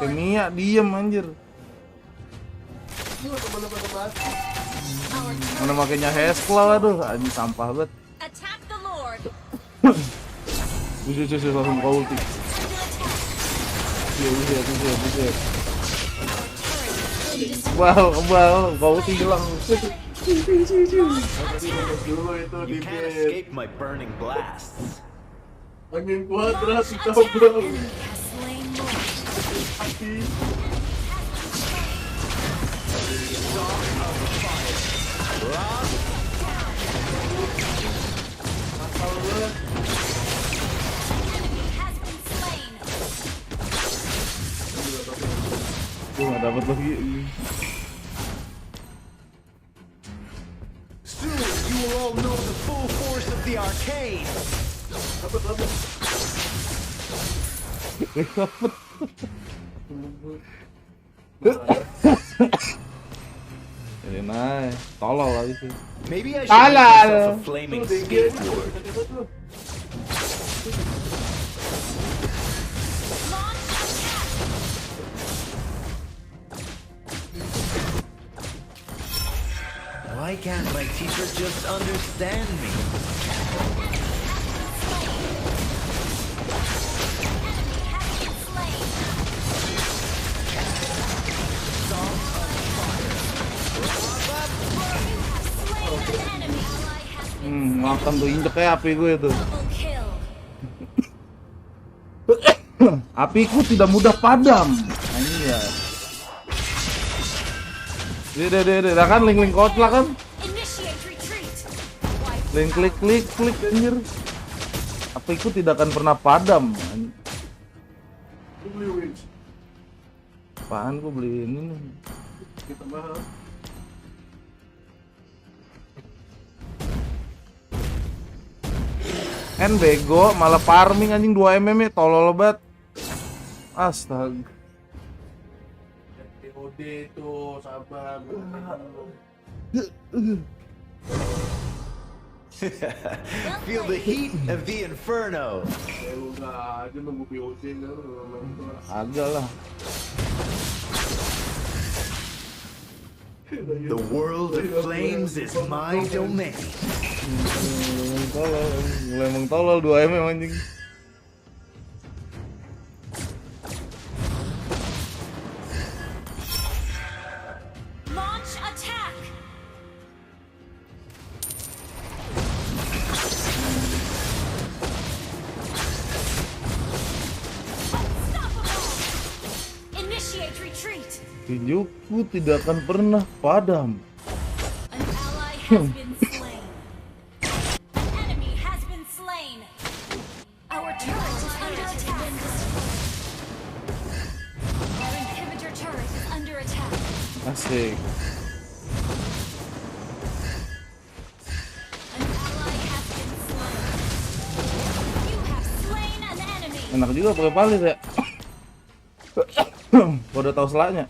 S1: Pakai Mia diem anjir. Mana makainya Heskla, aduh anjing sampah banget.
S2: Attack the Lord.
S1: Buset langsung kau ulti. Buset. Bal, kau ulti hilang.
S20: You can't escape my burning blasts.
S4: Angin kuadrat ditobrak.
S1: Nggak dapat lagi.
S20: Soon you will all know the full force of the arcade.
S1: Jadi naik, tolol lagi sih.
S20: Maybe I should make myself a flaming skateboard. Why can't my teacher just understand me?
S1: Makan tuh injeknya api gue itu. Apiku tidak mudah padam. Iya. Dia kan link kotlak kan? Link klik anjir. Apiku tidak akan pernah padam. Apaan gue beli ini nih?
S4: Kita mahal.
S1: Bego malah farming anjing 2 mm tolol banget. Astaga.
S4: TOD tuh sabar.
S20: Feel the heat of the inferno.
S4: Lu enggak aja nunggu POD kan.
S1: Agak lah.
S20: The world of flames is my domain.
S1: Mulai mengtolol 2 mm anjing.
S2: Launch attack. Initiate retreat.
S1: Hidupku tidak akan pernah padam.
S2: An ally has been slain. Enemy has been slain. Our turret is under attack. Our inhibitor turret is under attack.
S1: Asik.
S2: An ally has been slain. You have slain an enemy.
S1: Enak juga pakai palis ya. Gua udah tahu selaknya.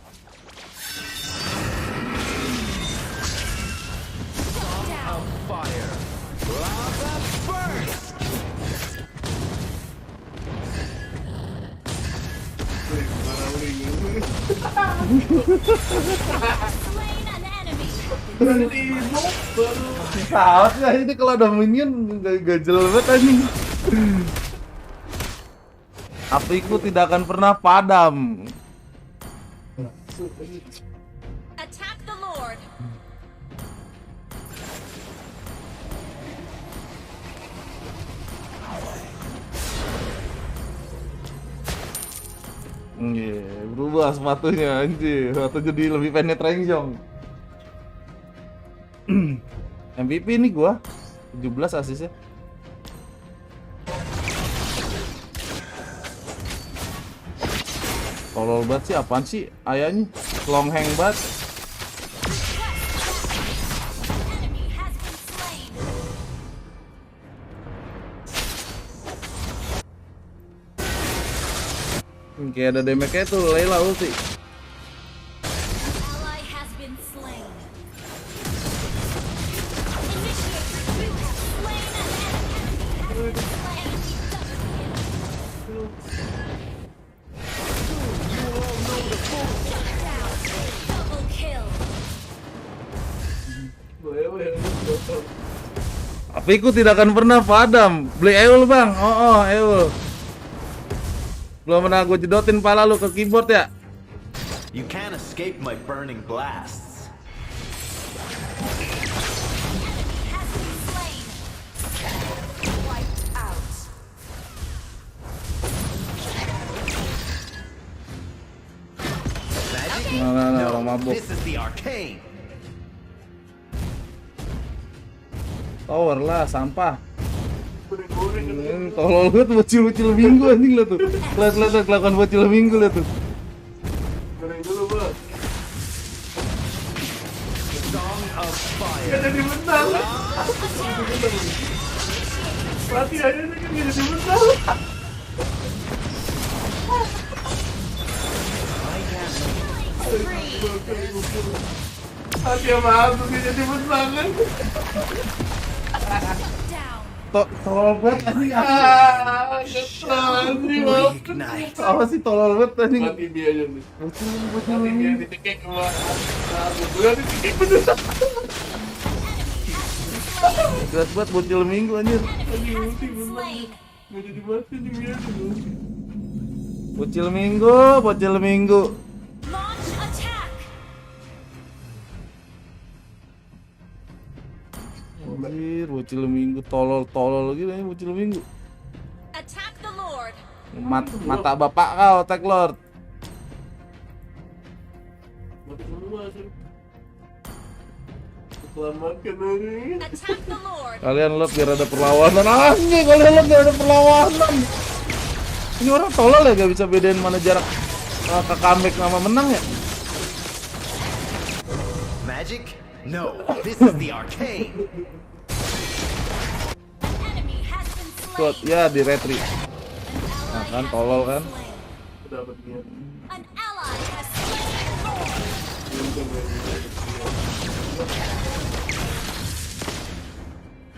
S1: Saat nggak ini kalau ada minion gak jelas banget anjing. Apiku tidak akan pernah padam.
S2: Attack the Lord.
S1: Berubah sepatunya anjir. Sepatu jadi lebih pendek renjong. MVP nih gua 17 asisnya. Tolol banget sih, apaan sih ayahnya? Long hang banget. Kayak ada damage-nya tuh, Layla ulti. Apiku tidak akan pernah padam. Beli Eul bang. Oh Eul. Belum pernah gue jedotin pala lu ke keyboard ya.
S20: You can't escape my burning blasts.
S1: Nah, orang mabuk.
S20: This is the arcane.
S1: Tower lah, sampah. Tolol gue tuh bocil-bocil minggu anjing lah tuh. Lihat kelakuan bocil minggu lah tuh.
S4: Goreng dulu, Bos.
S20: Song of fire.
S4: Gak jadi menang. Mati aja kan gak jadi menang. Hati sama aku gak jadi menang kan.
S1: Tolol banget anjing. Apa sih tolol banget anjing?
S4: Mati dia aja nih. Mati dia ditekek keluar. Gue ditekek beneran.
S1: Keras banget bocil minggu anjir.
S4: Gak jadi mati nih dia.
S1: Bocil minggu. Anjir, bocil minggu tolol gitu nih bocil minggu. Mata bapak kau, Attack Lord.
S4: Mati semua sih. Selamatkan ini.
S1: Kalian lot biar ada perlawanan. Anjing, kalian lot biar ada perlawanan. Ini orang tolol ya, gak bisa bedain mana jarak ke comeback sama menang ya.
S20: Magic? No, this is the arcane.
S1: Shot ya di retri. Nah kan tolol kan.
S4: Dapat dia.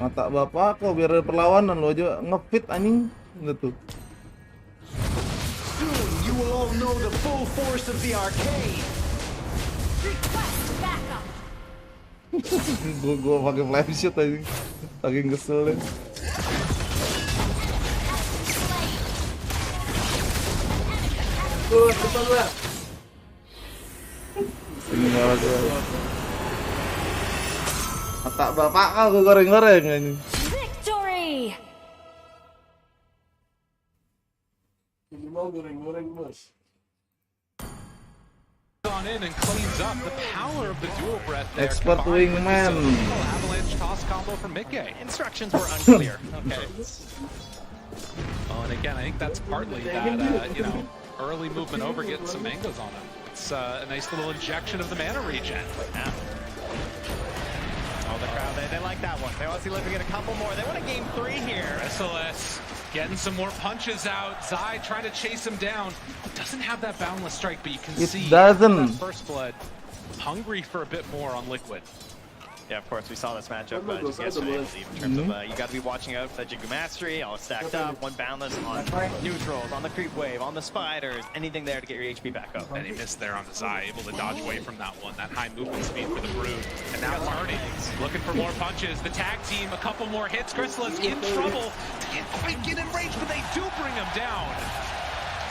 S1: Mata bapak kok biar ada perlawanan lo aja ngefit anjing gitu.
S20: Soon you will all know the full force of the arcane.
S1: Gue pakai flame shot aja, saking kesel ya.
S4: Tuh, depan lah.
S1: Ini ngawas ya. Mata bapak kau gue goreng-goreng ini.
S2: Victory.
S4: Ini mau goreng-goreng, Bos.
S5: On in and cleans up the power of the dual breath there.
S1: Expert wingman.
S5: Avalanche toss combo from Mickey.
S8: Instructions were unclear. Okay.
S5: Oh, and again, I think that's partly that, early movement over, getting some mangoes on him. It's a nice little injection of the mana regen.
S8: Yeah. Oh, the crowd, they like that one. They want to see if we get a couple more. They want a game 3 here.
S5: SLS getting some more punches out. Zai trying to chase him down. Doesn't have that boundless strike, but you can see
S1: doesn't.
S5: That first blood. Hungry for a bit more on Liquid.
S8: Yeah, of course, we saw this matchup just yesterday, I believe, in terms of you got to be watching out for the Jigu Mastery, all stacked up, one boundless on neutrals, on the creep wave, on the spiders, anything there to get your HP back up.
S5: And he missed there on the Zai, able to dodge away from that one, that high movement speed for the Brood. And now Marty looking for more punches. The tag team, a couple more hits. Crystallis in trouble. Can't quite get in range, but they do bring him down.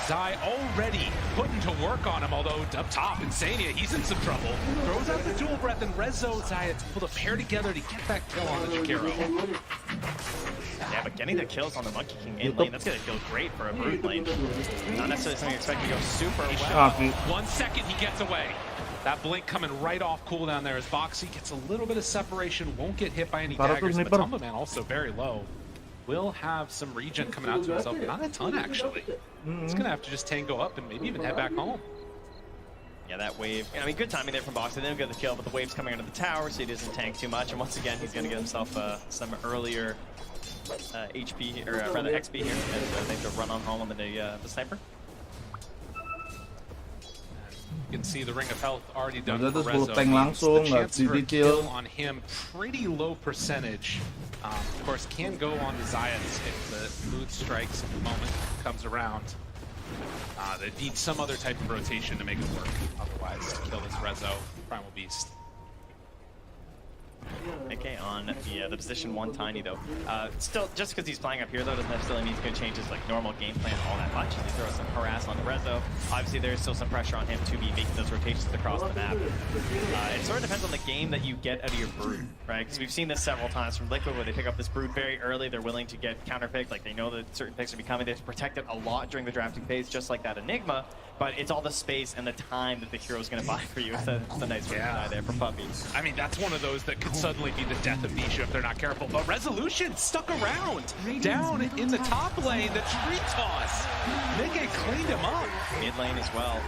S5: Zai already putting to work on him, although up top, Insania, he's in some trouble. Throws out the dual breath, and Rezo, Zai is able to pair together to get that kill on the Jakiro.
S8: Yeah, but getting the kills on the Monkey King in lane, that's going to feel great for a Brood lane. Not necessarily something you expect to go super well.
S5: 1 second, he gets away. That blink coming right off cooldown there as Boxy gets a little bit of separation, won't get hit by any daggers, but Tumba Man also very low. Will have some regen coming out to himself, not a ton actually. He's gonna have to just tango up and maybe even head back home.
S8: Yeah, that wave. I mean, good timing there from Boxy. They didn't get the kill, but the wave's coming under the tower, so he doesn't tank too much. And once again, he's gonna get himself some earlier HP, or rather XP here, as they have to run on home on the sniper.
S5: You can see the Ring of Health already done
S1: Udah
S5: for
S1: tuh 10
S5: Rezo.
S1: tank langsung,
S5: The
S1: nggak
S5: chance for a
S1: dicicil.
S5: kill on him, pretty low percentage. Of course, can go on the Zayats if the mood strikes at the moment comes around. They need some other type of rotation to make it work. Otherwise, to kill this Rezo Primal Beast.
S8: Okay, on the position 1 Tiny though. Still, just because he's playing up here though doesn't necessarily mean he's going to change his like normal game plan all that much. He throws some harass on Rezo. Obviously, there's still some pressure on him to be making those rotations across the map. It sort of depends on the game that you get out of your brood, right? Because we've seen this several times from Liquid where they pick up this brood very early. They're willing to get counterpicked, like they know that certain picks are coming. They've protected a lot during the drafting phase, just like that Enigma. But it's all the space and the time that the hero's going to buy for you. It's a nice way to die there for Puppy.
S5: I mean, that's one of those that could suddenly be the death of Nisha if they're not careful. But Resolution stuck around. Down in the top lane, the tree toss. Menge cleaned him up.
S8: Mid lane as well.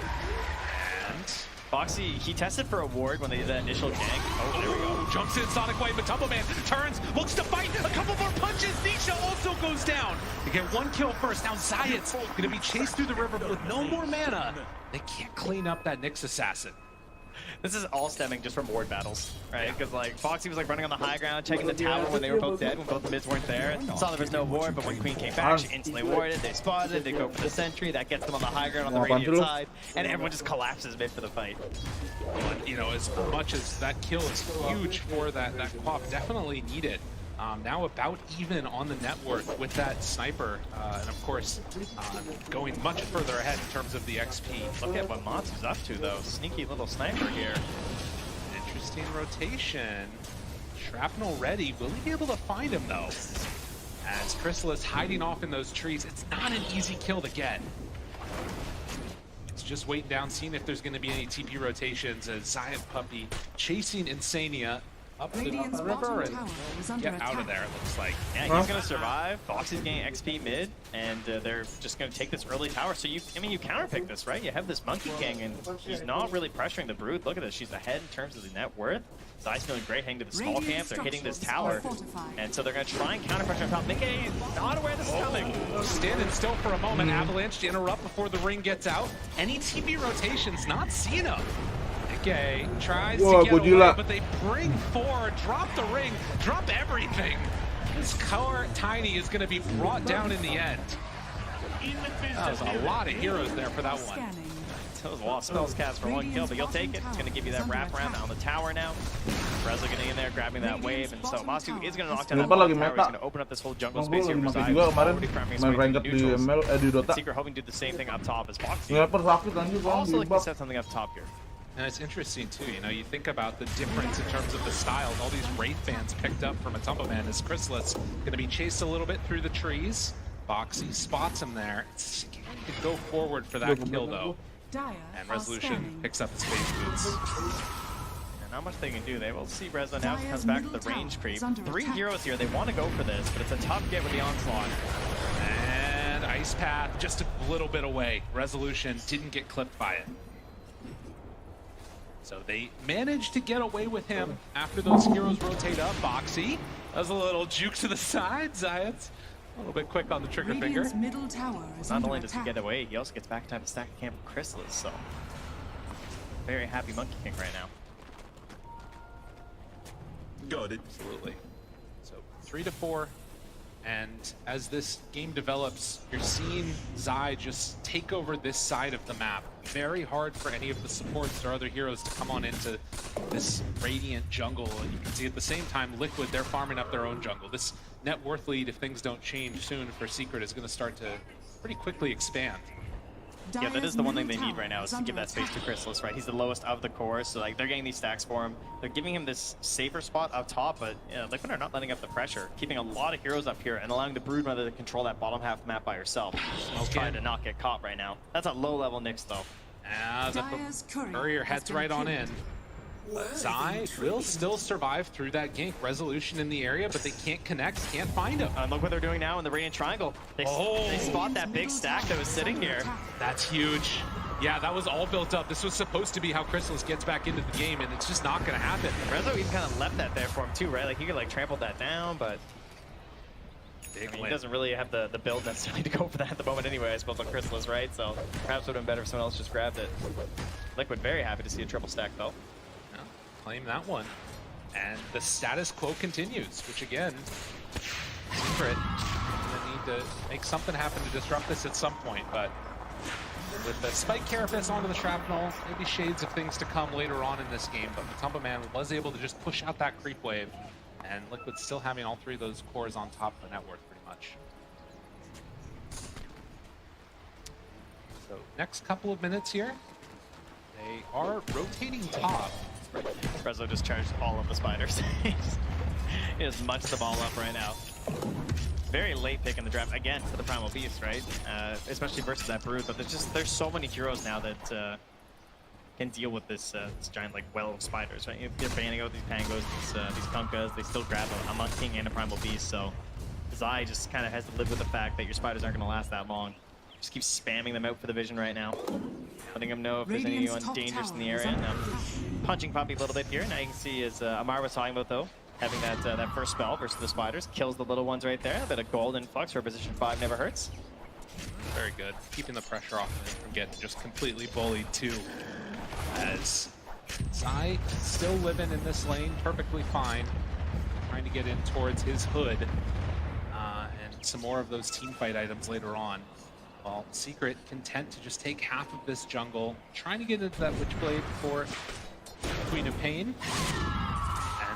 S8: And Foxy, he tested for a ward when they did that initial gank. Oh, there we go.
S5: Jumps in Sonic Wave, but Tumble Man turns, looks to fight. A couple more punches. Nisha also goes down. They get 1 kill first. Now Zayat's going to be chased through the river with no more mana. They can't clean up that Nyx assassin.
S8: This is all stemming just from ward battles, right? Because like Foxy was like running on the high ground, checking the tower when they were both dead, when both the mids weren't there. Saw there was no ward, but when Queen came back, she instantly warded. They spotted, they go for the sentry, that gets them on the high ground on the radiant side, and everyone just collapses mid for the fight.
S5: But, you know, as much as that kill is huge for that Quap, definitely needed. Now about even on the net worth with that sniper, and of course going much further ahead in terms of the XP.
S8: Look at what Matsu's up to though. Sneaky little sniper here.
S5: Interesting rotation. Shrapnel ready. Will he be able to find him though? As Chrysalis hiding off in those trees, it's not an easy kill to get. It's just waiting down, seeing if there's going to be any TP rotations as Zion Puppy chasing Insania up the river and get out of there, it looks like.
S8: Yeah, he's going to survive. Foxy's getting XP mid, and they're just going to take this early tower. So you counterpick this, right? You have this Monkey King, and he's not really pressuring the Brood. Look at this, she's ahead in terms of the net worth. Zai's feeling great heading to the small camp. They're hitting this tower, and so they're going to try and counter pressure on top. Menge not aware this is coming.
S5: Standing still for a moment. Avalanche to interrupt before the ring gets out. Any TP rotations, not seeing him. Okay, tries to get away, but they bring forward, drop the ring, drop everything. This core Tiny is going to be brought down in the end. That was a lot of heroes there for that one.
S8: That was a lot of spells cast for 1 kill, but you'll take it. It's going to give you that wraparound on the tower now. Rezo getting in there, grabbing that wave, and so Masu is going to knock down that tower. He's going to open up this whole jungle space here for Zai. Already farming his way to neutrals. Secret hoping to do the same thing up top as Foxy. Also looking to set something up top here.
S5: And it's interesting too, you know, you think about the difference in terms of the styles. All these Wraith fans picked up from a Tumbleman as Chrysalis going to be chased a little bit through the trees. Foxy spots him there. It's going to go forward for that kill though. And Resolution picks up his phase boots.
S8: And not much they can do. They will see Rezo now. Comes back to the range creep. 3 heroes here. They want to go for this, but it's a tough get with the onslaught.
S5: And Ice Path just a little bit away. Resolution didn't get clipped by it. So they managed to get away with him after those heroes rotate up. Foxy does a little juke to the side. Zayat's a little bit quick on the trigger finger.
S8: Not only does he get away, he also gets back in time to stack camp with Chrysalis. So very happy Monkey King right now.
S5: Got it. Absolutely. So 3-4. And as this game develops, you're seeing Zai just take over this side of the map. Very hard for any of the supports or other heroes to come on into this Radiant jungle. And you can see at the same time, Liquid, they're farming up their own jungle. This net worth lead, if things don't change soon for Secret, is going to start to pretty quickly expand.
S8: Yeah, that is the one thing they need right now, is to give that space to Chrysalis, right? He's the lowest of the core, so like they're getting these stacks for him. They're giving him this safer spot up top, but Liquid are not letting up the pressure, keeping a lot of heroes up here and allowing the Brood Mother to control that bottom half map by herself. She's trying to not get caught right now. That's a low-level Nyx, though.
S5: The courier heads right on in. Zai will still survive through that gank. Resolution in the area, but they can't connect, can't find him.
S8: Look what they're doing now in the Radiant Triangle. They spot that big stack that was sitting here.
S5: That's huge. Yeah, that was all built up. This was supposed to be how Chrysalis gets back into the game, and it's just not going to happen.
S8: Rezo even kind of left that there for him too, right? Like he could like trample that down, but he doesn't really have the build necessarily to go for that at the moment anyway, I suppose, on Chrysalis, right? So perhaps it would have been better if someone else just grabbed it. Liquid very happy to see a triple stack though.
S5: Claim that one. And the status quo continues, which again, Secret gonna need to make something happen to disrupt this at some point, but With the spike carapace onto the shrapnel, maybe shades of things to come later on in this game, but Matumba Man was able to just push out that creep wave, and Liquid still having all three of those cores on top of the net worth pretty much. So next couple of minutes here, they are rotating top.
S8: Rezo just charged all of the spiders. He just munched the ball up right now. Very late pick in the draft again for the Primal Beast, right? Especially versus that Brood, but there's so many heroes now that can deal with this giant like well of spiders, right? If they're banning out these Pangos, these Kunkas, they still grab a Monk King and a Primal Beast, so Zai just kind of has to live with the fact that your spiders aren't going to last that long. Just keep spamming them out for the vision right now, letting them know if there's anyone dangerous in the area. Now, punching Puppy a little bit here. Now you can see, as Amar was talking about though, having that first spell versus the spiders kills the little ones right there. A bit of gold influx for position 5 never hurts.
S5: Very good, keeping the pressure off of him from getting just completely bullied too. As Zai still living in this lane perfectly fine, trying to get in towards his hood, and some more of those team fight items later on. While Secret content to just take half of this jungle, trying to get into that Witchblade for Queen of Pain.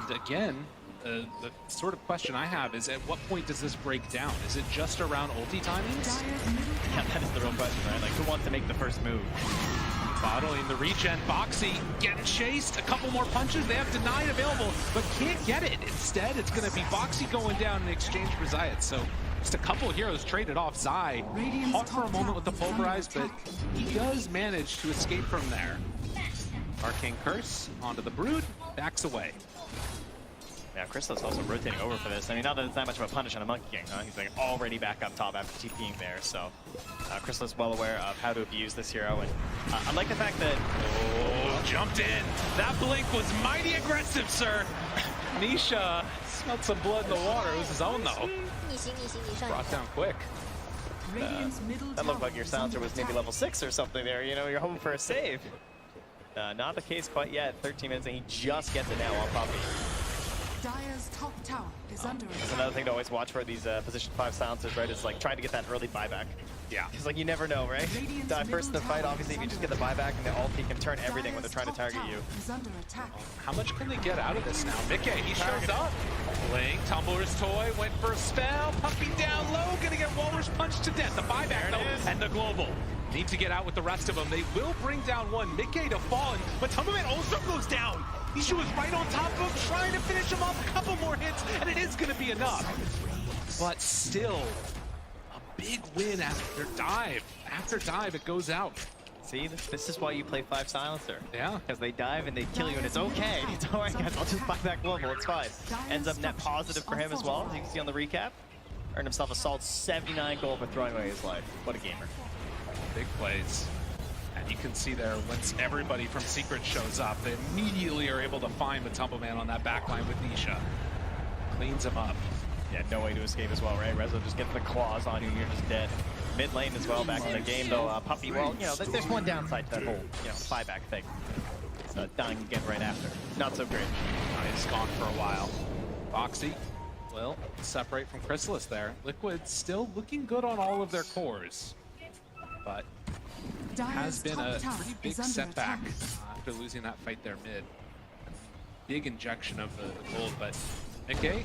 S5: And again, the sort of question I have is, at what point does this break down? Is it just around ulti timings?
S8: Yeah, that is the real question, right? Like, who wants to make the first move?
S5: Bottling the regen, Boxy getting chased, a couple more punches, they have denied available, but can't get it. Instead, it's going to be Boxy going down in exchange for Zayat, so just a couple of heroes traded off. Zai caught for a moment with the pulverize, but he does manage to escape from there. Arcane Curse onto the Brood, backs away.
S8: Yeah, Crystal's also rotating over for this. I mean, not that it's that much of a punish on a Monkey King, huh? He's like already back up top after TPing there, so Crystal is well aware of how to abuse this hero, and I like the fact that...
S5: Oh, jumped in! That blink was mighty aggressive, sir! Nisha smelled some blood in the water. It was his own, though. Brought down quick.
S8: That looked like your silencer was maybe level 6 or something there. You know, you're hoping for a save. Not the case quite yet. 13 minutes, and he just gets it now on Puppy.
S6: Dire's top tower is under attack.
S8: That's another thing to always watch for these position 5 silencers, right? Is like trying to get that early buyback.
S5: Yeah.
S8: Because like you never know, right? Die first in the fight, obviously, if you just get the buyback and the ulti can turn everything when they're trying to target you.
S5: How much can they get out of this now? Mickey, he shows up. Playing Tumbler's toy, went for a spell, Puppy down low, gonna get Walrus punched to death. The buyback though, and the global. Need to get out with the rest of them. They will bring down one. Mickey to fall, but Tumbleman also goes down. Nisha was right on top of him, trying to finish him off. A couple more hits, and it is gonna be enough. But still, a big win after dive. After dive, it goes out.
S8: See, this is why you play 5 silencer.
S5: Yeah.
S8: Because they dive and they kill you, and it's okay. It's all right, guys. I'll just buy back global. It's fine. Ends up net positive for him as well, as you can see on the recap. Earned himself a solid 79 gold for throwing away his life. What a gamer.
S5: Big plays. And you can see there, once everybody from Secret shows up, they immediately are able to find the Tumbleman on that backline with Nisha. Cleans him up.
S8: Yeah, no way to escape as well, right? Rezo just gets the claws on you, you're just dead. Mid lane as well, back in the game, though. Puppy, well, you know, there's one downside to that whole, you know, buyback thing. It's dying again right after. Not so great.
S5: He's gone for a while. Boxy will separate from Chrysalis there. Liquid still looking good on all of their cores, but has been a pretty big setback after losing that fight there mid. Big injection of the gold, but Mickey,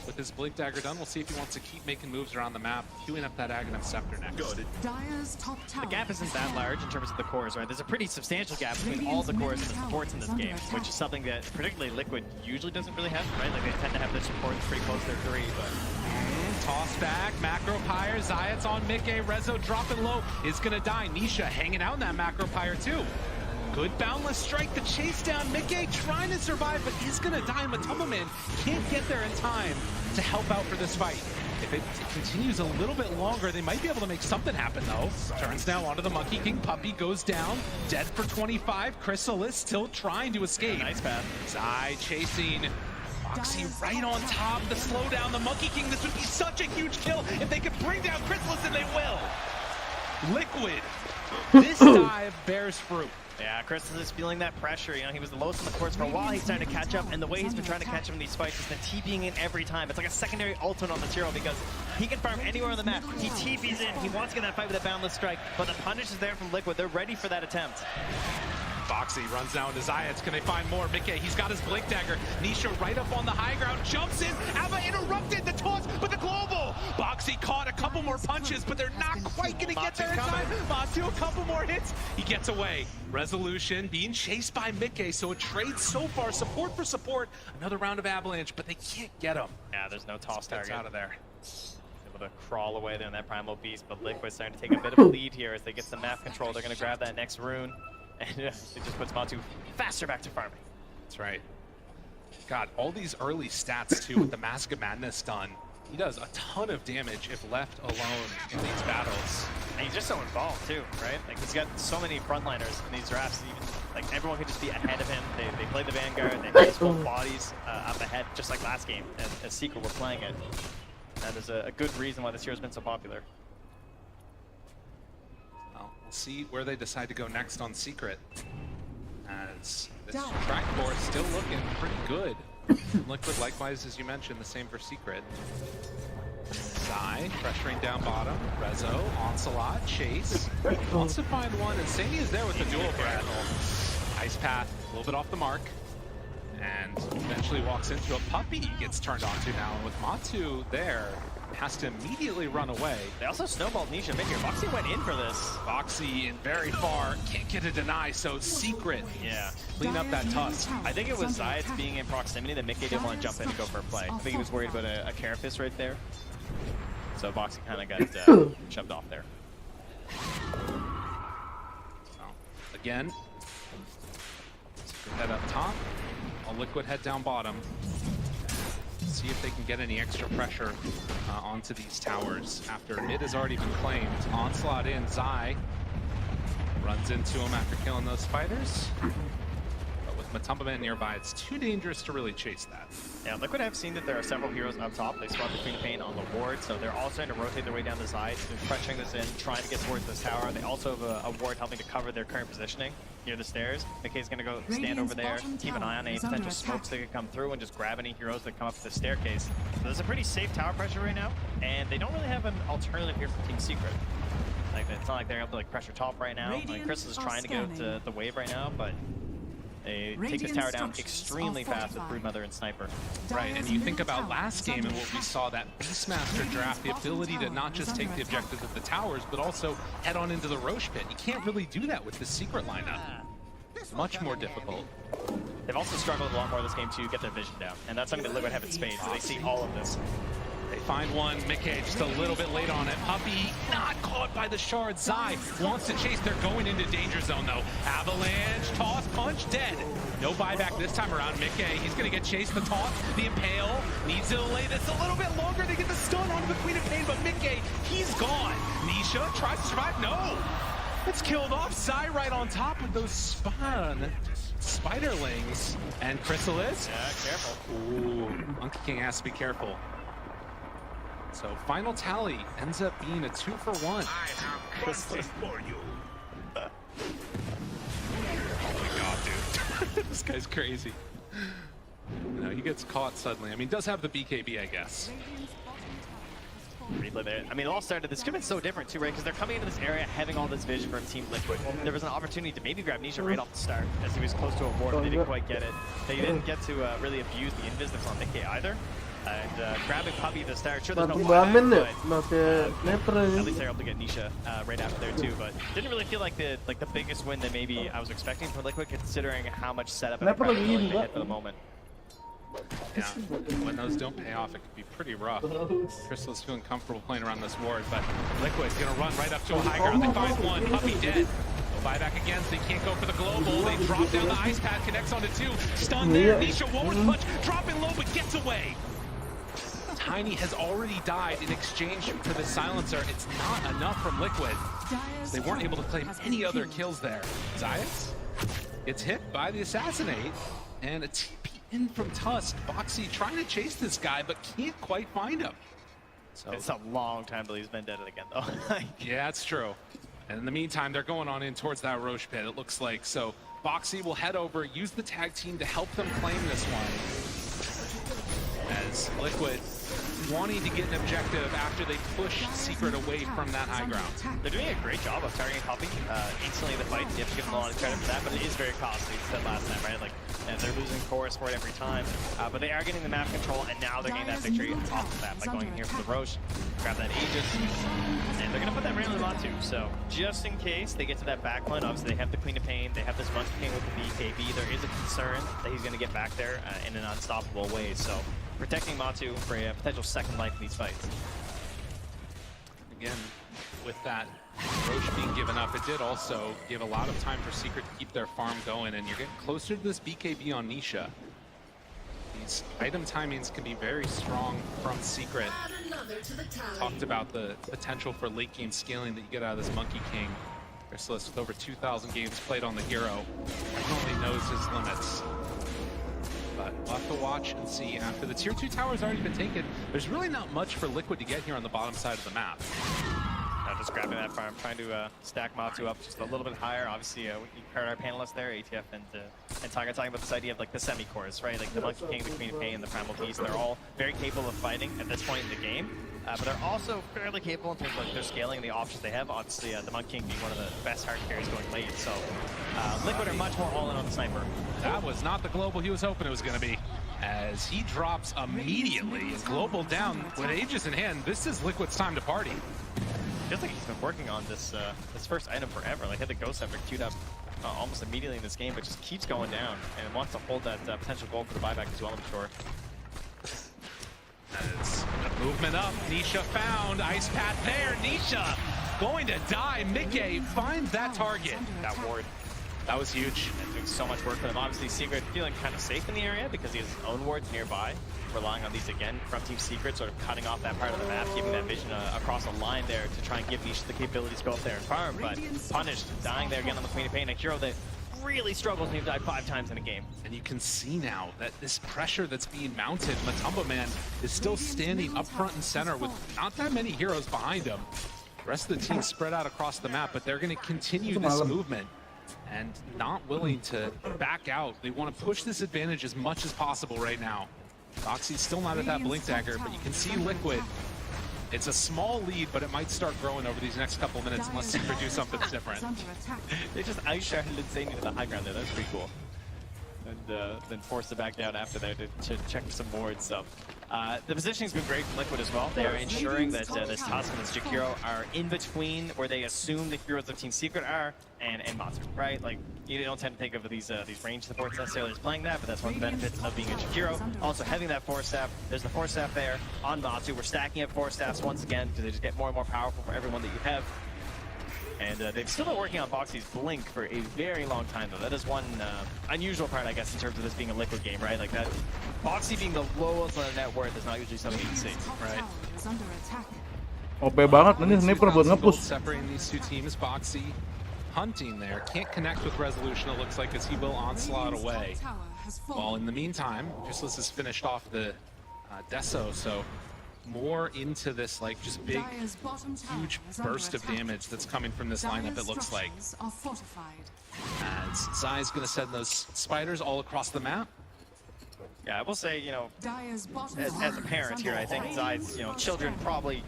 S5: with his Blink Dagger done, we'll see if he wants to keep making moves around the map, queuing up that Aghanim Scepter next.
S6: Dire's top tower.
S8: The gap isn't that large in terms of the cores, right? There's a pretty substantial gap between all the cores and the supports in this game, which is something that particularly Liquid usually doesn't really have, right? Like they tend to have their supports pretty close to their 3, but...
S5: Toss back, Macro Pyre, Zayat's on Mickey, Rezo dropping low, is gonna die. Nisha hanging out in that Macro Pyre too. Good boundless strike to chase down Mickey, trying to survive, but he's gonna die. Matumbaman can't get there in time to help out for this fight. If it continues a little bit longer, they might be able to make something happen though. Turns now onto the Monkey King, Puppy goes down, dead for 25, Chrysalis still trying to escape.
S8: Nice path.
S5: Zai chasing Boxy right on top to slow down the Monkey King. This would be such a huge kill if they could bring down Chrysalis, and they will. Liquid, this dive bears fruit.
S8: Yeah, Chris is feeling that pressure. You know, he was the lowest on the course for a while. He's starting to catch up, and the way he's been trying to catch him in these fights has been TPing in every time. It's like a secondary ultimate on the Tiro because he can farm anywhere on the map. He TPs in. He wants to get that fight with a boundless strike, but the punish is there from Liquid. They're ready for that attempt.
S5: Boxy runs down to Zayats. Can they find more? Mickey, he's got his Blink Dagger. Nisha right up on the high ground, jumps in. Ava interrupted the toss, but the global. Boxy caught a couple more punches, but they're not quite going to get there in time. Matu, a couple more hits. He gets away. Resolution being chased by Mickey, so a trade so far. Support for support. Another round of Avalanche, but they can't get him.
S8: Yeah, there's no toss target.
S5: Out of there.
S8: Able to crawl away there in that Primal Beast, but Liquid's starting to take a bit of a lead here as they get some map control. They're going to grab that next rune. And it just puts Matu faster back to farming.
S5: That's right. God, all these early stats too with the Mask of Madness done. He does a ton of damage if left alone in these battles.
S8: And he's just so involved too, right? Like he's got so many frontliners in these drafts. Even like everyone could just be ahead of him. They play the Vanguard. They have his full bodies up ahead, just like last game as Secret were playing it. And there's a good reason why this hero's been so popular.
S5: We'll see where they decide to go next on Secret, as this track board still looking pretty good. Liquid, likewise, as you mentioned, the same for Secret. Zai pressuring down bottom. Rezo, Onslaught, Chase. Wants to find one, and Sadie is there with the dual threat. Ice Path, a little bit off the mark. And eventually walks into a puppy he gets turned onto now. And with Matu there, has to immediately run away.
S8: They also snowballed Nisha mid here. Boxy went in for this.
S5: Boxy in very far, can't get a deny, so Secret.
S8: Yeah.
S5: Clean up that tusk.
S8: I think it was Zayats being in proximity that Mickey didn't want to jump in and go for a play. I think he was worried about a Carapace right there. So Boxy kind of got shoved off there.
S5: So, again, Secret head up top, while Liquid head down bottom. See if they can get any extra pressure onto these towers after mid has already been claimed. Onslaught in, Zai runs into him after killing those spiders. But with Matumba Man nearby, it's too dangerous to really chase that.
S8: Yeah, Liquid have seen that there are several heroes up top. They swap between Pain on the ward, so they're all starting to rotate their way down the side. They're pressuring this in, trying to get towards this tower. They also have a ward helping to cover their current positioning near the stairs. McKay's going to go stand over there, keep an eye on any potential smokes that could come through, and just grab any heroes that come up the staircase. So there's a pretty safe tower pressure right now, and they don't really have an alternative here for Team Secret. Like, it's not like they're able to like pressure top right now. Like, Crystal is trying to go to the wave right now, but they take this tower down extremely fast with Broodmother and Sniper.
S5: Right, and you think about last game and what we saw, that Beastmaster draft, the ability to not just take the objectives of the towers, but also head on into the Roche pit. You can't really do that with the Secret lineup. Much more difficult.
S8: They've also struggled a lot more this game to get their vision down, and that's something that Liquid have in spades, so they see all of this.
S5: They find one, Mickey just a little bit late on it. Puppy not caught by the shard. Zai wants to chase. They're going into danger zone though. Avalanche, toss, punch, dead. No buyback this time around. Mickey, he's gonna get chased. The toss, the impale, needs to delay this a little bit longer. They get the stun onto the Queen of Pain, but Mickey, he's gone. Nisha tries to survive, no. It's killed off. Zai right on top of those spiderlings. And Chrysalis.
S8: Yeah, careful.
S5: Ooh, Monkey King has to be careful. So final tally ends up being a 2-for-1.
S19: I have justice for you.
S5: Oh my god, dude. This guy's crazy. No, he gets caught suddenly. I mean, he does have the BKB, I guess.
S8: Replay there. I mean, it all started. This could have been so different too, right? Because they're coming into this area having all this vision from Team Liquid. There was an opportunity to maybe grab Nisha right off the start as he was close to a ward, but they didn't quite get it. They didn't get to really abuse the invis that's on Mickey either. And grabbing Puppy at the start, sure there's no buyback, but at least they're able to get Nisha right after there too. But didn't really feel like the biggest win that maybe I was expecting for Liquid, considering how much setup and pressure they hit for the moment.
S5: Yeah, when those don't pay off, it can be pretty rough. Crystal's feeling comfortable playing around this ward, but Liquid's gonna run right up to a high ground. They find one, Puppy dead. No buyback again, so they can't go for the global. They drop down the ice pad, connects onto two. Stun there, Nisha, one punch, dropping low, but gets away. Tiny has already died in exchange for the silencer. It's not enough from Liquid. They weren't able to claim any other kills there. Zayats gets hit by the Assassinate, and a TP in from Tusk. Boxy trying to chase this guy, but can't quite find him. So
S8: it's a long time till he's been dead again, though.
S5: Yeah, it's true. And in the meantime, they're going on in towards that Roche pit, it looks like. So Boxy will head over, use the tag team to help them claim this one. As Liquid wanting to get an objective after they push Secret away from that high ground.
S8: They're doing a great job of targeting Poppy instantly in the fight. You have to give them a lot of credit for that, but it is very costly. You said last time, right? Like, and they're losing cores for it every time. But they are getting the map control, and now they're getting that victory off the map by going in here for the Roche, grab that Aegis, and they're going to put that range on too. So just in case they get to that backline, obviously they have the Queen of Pain, they have this Monkey King with the BKB. There is a concern that he's going to get back there in an unstoppable way. So protecting Matu for a potential second life in these fights.
S5: Again, with that Roche being given up, it did also give a lot of time for Secret to keep their farm going, and you're getting closer to this BKB on Nisha. These item timings can be very strong from Secret. Talked about the potential for late game scaling that you get out of this Monkey King. Chrysalis with over 2,000 games played on the hero definitely knows his limits. But we'll have to watch and see. After the tier 2 tower's already been taken, there's really not much for Liquid to get here on the bottom side of the map.
S8: Just grabbing that farm, trying to stack Matu up just a little bit higher. Obviously, we heard our panelists there, ATF and Tiger, talking about this idea of like the semi-cores, right? Like the Monkey King, the Queen of Pain, and the Primal Beast. They're all very capable of fighting at this point in the game. But they're also fairly capable in terms of like, their scaling and the options they have. Obviously, the Monkey King being one of the best hard carries going late. So Liquid are much more all in on the sniper.
S5: That was not the global he was hoping it was going to be, as he drops immediately. Global down with Aegis in hand. This is Liquid's time to party.
S8: Feels like he's been working on this this first item forever. Like, had the Ghost Scepter queued up almost immediately in this game, but just keeps going down and wants to hold that potential goal for the buyback as well, I'm sure.
S5: As the movement up, Nisha found Ice Path there. Nisha going to die. Mickey finds that target.
S8: That ward.
S5: That was huge.
S8: And doing so much work for them. Obviously, Secret feeling kind of safe in the area because he has his own wards nearby. Relying on these again from Team Secret, sort of cutting off that part of the map, keeping that vision across a line there to try and give Nisha the capabilities to go up there and farm. But punished, dying there again on the Queen of Pain, a hero that really struggles when you die 5 times in a game.
S5: And you can see now that this pressure that's being mounted, Matumba Man is still standing up front and center with not that many heroes behind him. The rest of the team spread out across the map, but they're going to continue this movement and not willing to back out. They want to push this advantage as much as possible right now. Boxy's still not at that Blink Dagger, but you can see Liquid. It's a small lead, but it might start growing over these next couple minutes unless Secret do something different.
S8: They just ice sharded Insane into the high ground there. That was pretty cool. And then forced it back down after there to check for some wards. So the positioning's been great from Liquid as well. They are ensuring that this Tusk and this Jakiro are in between where they assume the heroes of Team Secret are and Matu, right? Like, you don't tend to think of these range supports necessarily as playing that, but that's one of the benefits of being a Jakiro. Also having that Force Staff. There's the Force Staff there on Matu. We're stacking up Force Staffs once again because they just get more and more powerful for everyone that you have. And they've still been working on Boxy's Blink for a very long time, though. That is one unusual part, I guess, in terms of this being a Liquid game, right? Like that, Boxy being the lowest on the net worth is not usually something you can see, right?
S1: OP banget ini sniper buat nge-push.
S5: Separating these two teams, Boxy hunting there, can't connect with Resolution, it looks like, as he will onslaught away. While in the meantime, Useless has finished off the Deso, so more into this like just big, huge burst of damage that's coming from this lineup, it looks like. As Zai's gonna send those spiders all across the map.
S8: Yeah, I will say, you know, as a parent here, I think Zai's, children probably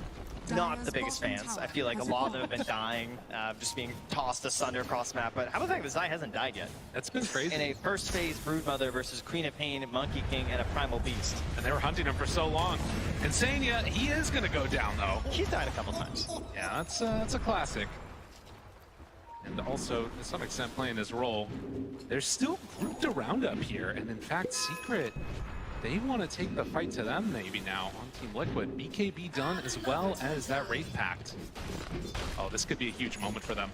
S8: not the biggest fans. I feel like a lot of them have been dying, just being tossed asunder across the map. But how about the fact that Zai hasn't died yet?
S5: That's been crazy.
S8: In a first phase Broodmother versus Queen of Pain, Monkey King, and a Primal Beast.
S5: And they were hunting him for so long. Insania, he is going to go down, though.
S8: He's died a couple times.
S5: Yeah, that's a classic. And also, to some extent, playing his role. They're still grouped around up here, and in fact, Secret, they want to take the fight to them maybe now on Team Liquid. BKB done as well as that Wraith Pact. Oh, this could be a huge moment for them.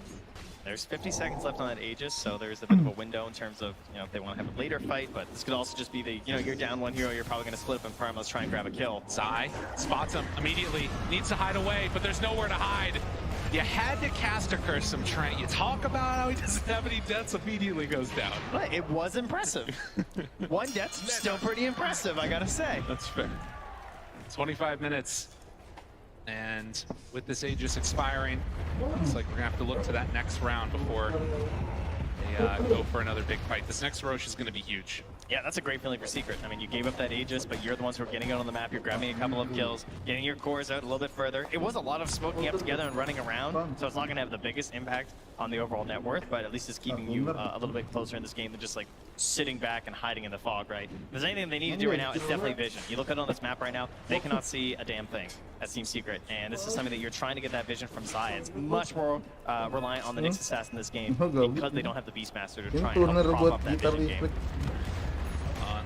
S8: There's 50 seconds left on that Aegis, so there's a bit of a window in terms of, if they want to have a later fight, but this could also just be the, you're down one hero, you're probably going to split up and farm, let's try and grab a kill.
S5: Zai spots him immediately, needs to hide away, but there's nowhere to hide. You had to cast a curse him, Trent. You talk about how he doesn't have any deaths, immediately goes down.
S8: But it was impressive. One death's still pretty impressive, I gotta say.
S5: That's fair. 25 minutes And with this Aegis expiring, looks like we're gonna have to look to that next round before they go for another big fight. This next Roche is gonna be huge.
S8: Yeah, that's a great feeling for Secret. I mean, you gave up that Aegis, but you're the ones who are getting out on the map. You're grabbing a couple of kills, getting your cores out a little bit further. It was a lot of smoking up together and running around, so it's not going to have the biggest impact on the overall net worth, but at least it's keeping you a little bit closer in this game than just like sitting back and hiding in the fog, right? If there's anything they need to do right now, it's definitely vision. You look out on this map right now, they cannot see a damn thing as Team Secret, and this is something that you're trying to get that vision from Zai. It's much more reliant on the Nyx Assassin in this game because they don't have the Beastmaster to try and help prop up that vision game.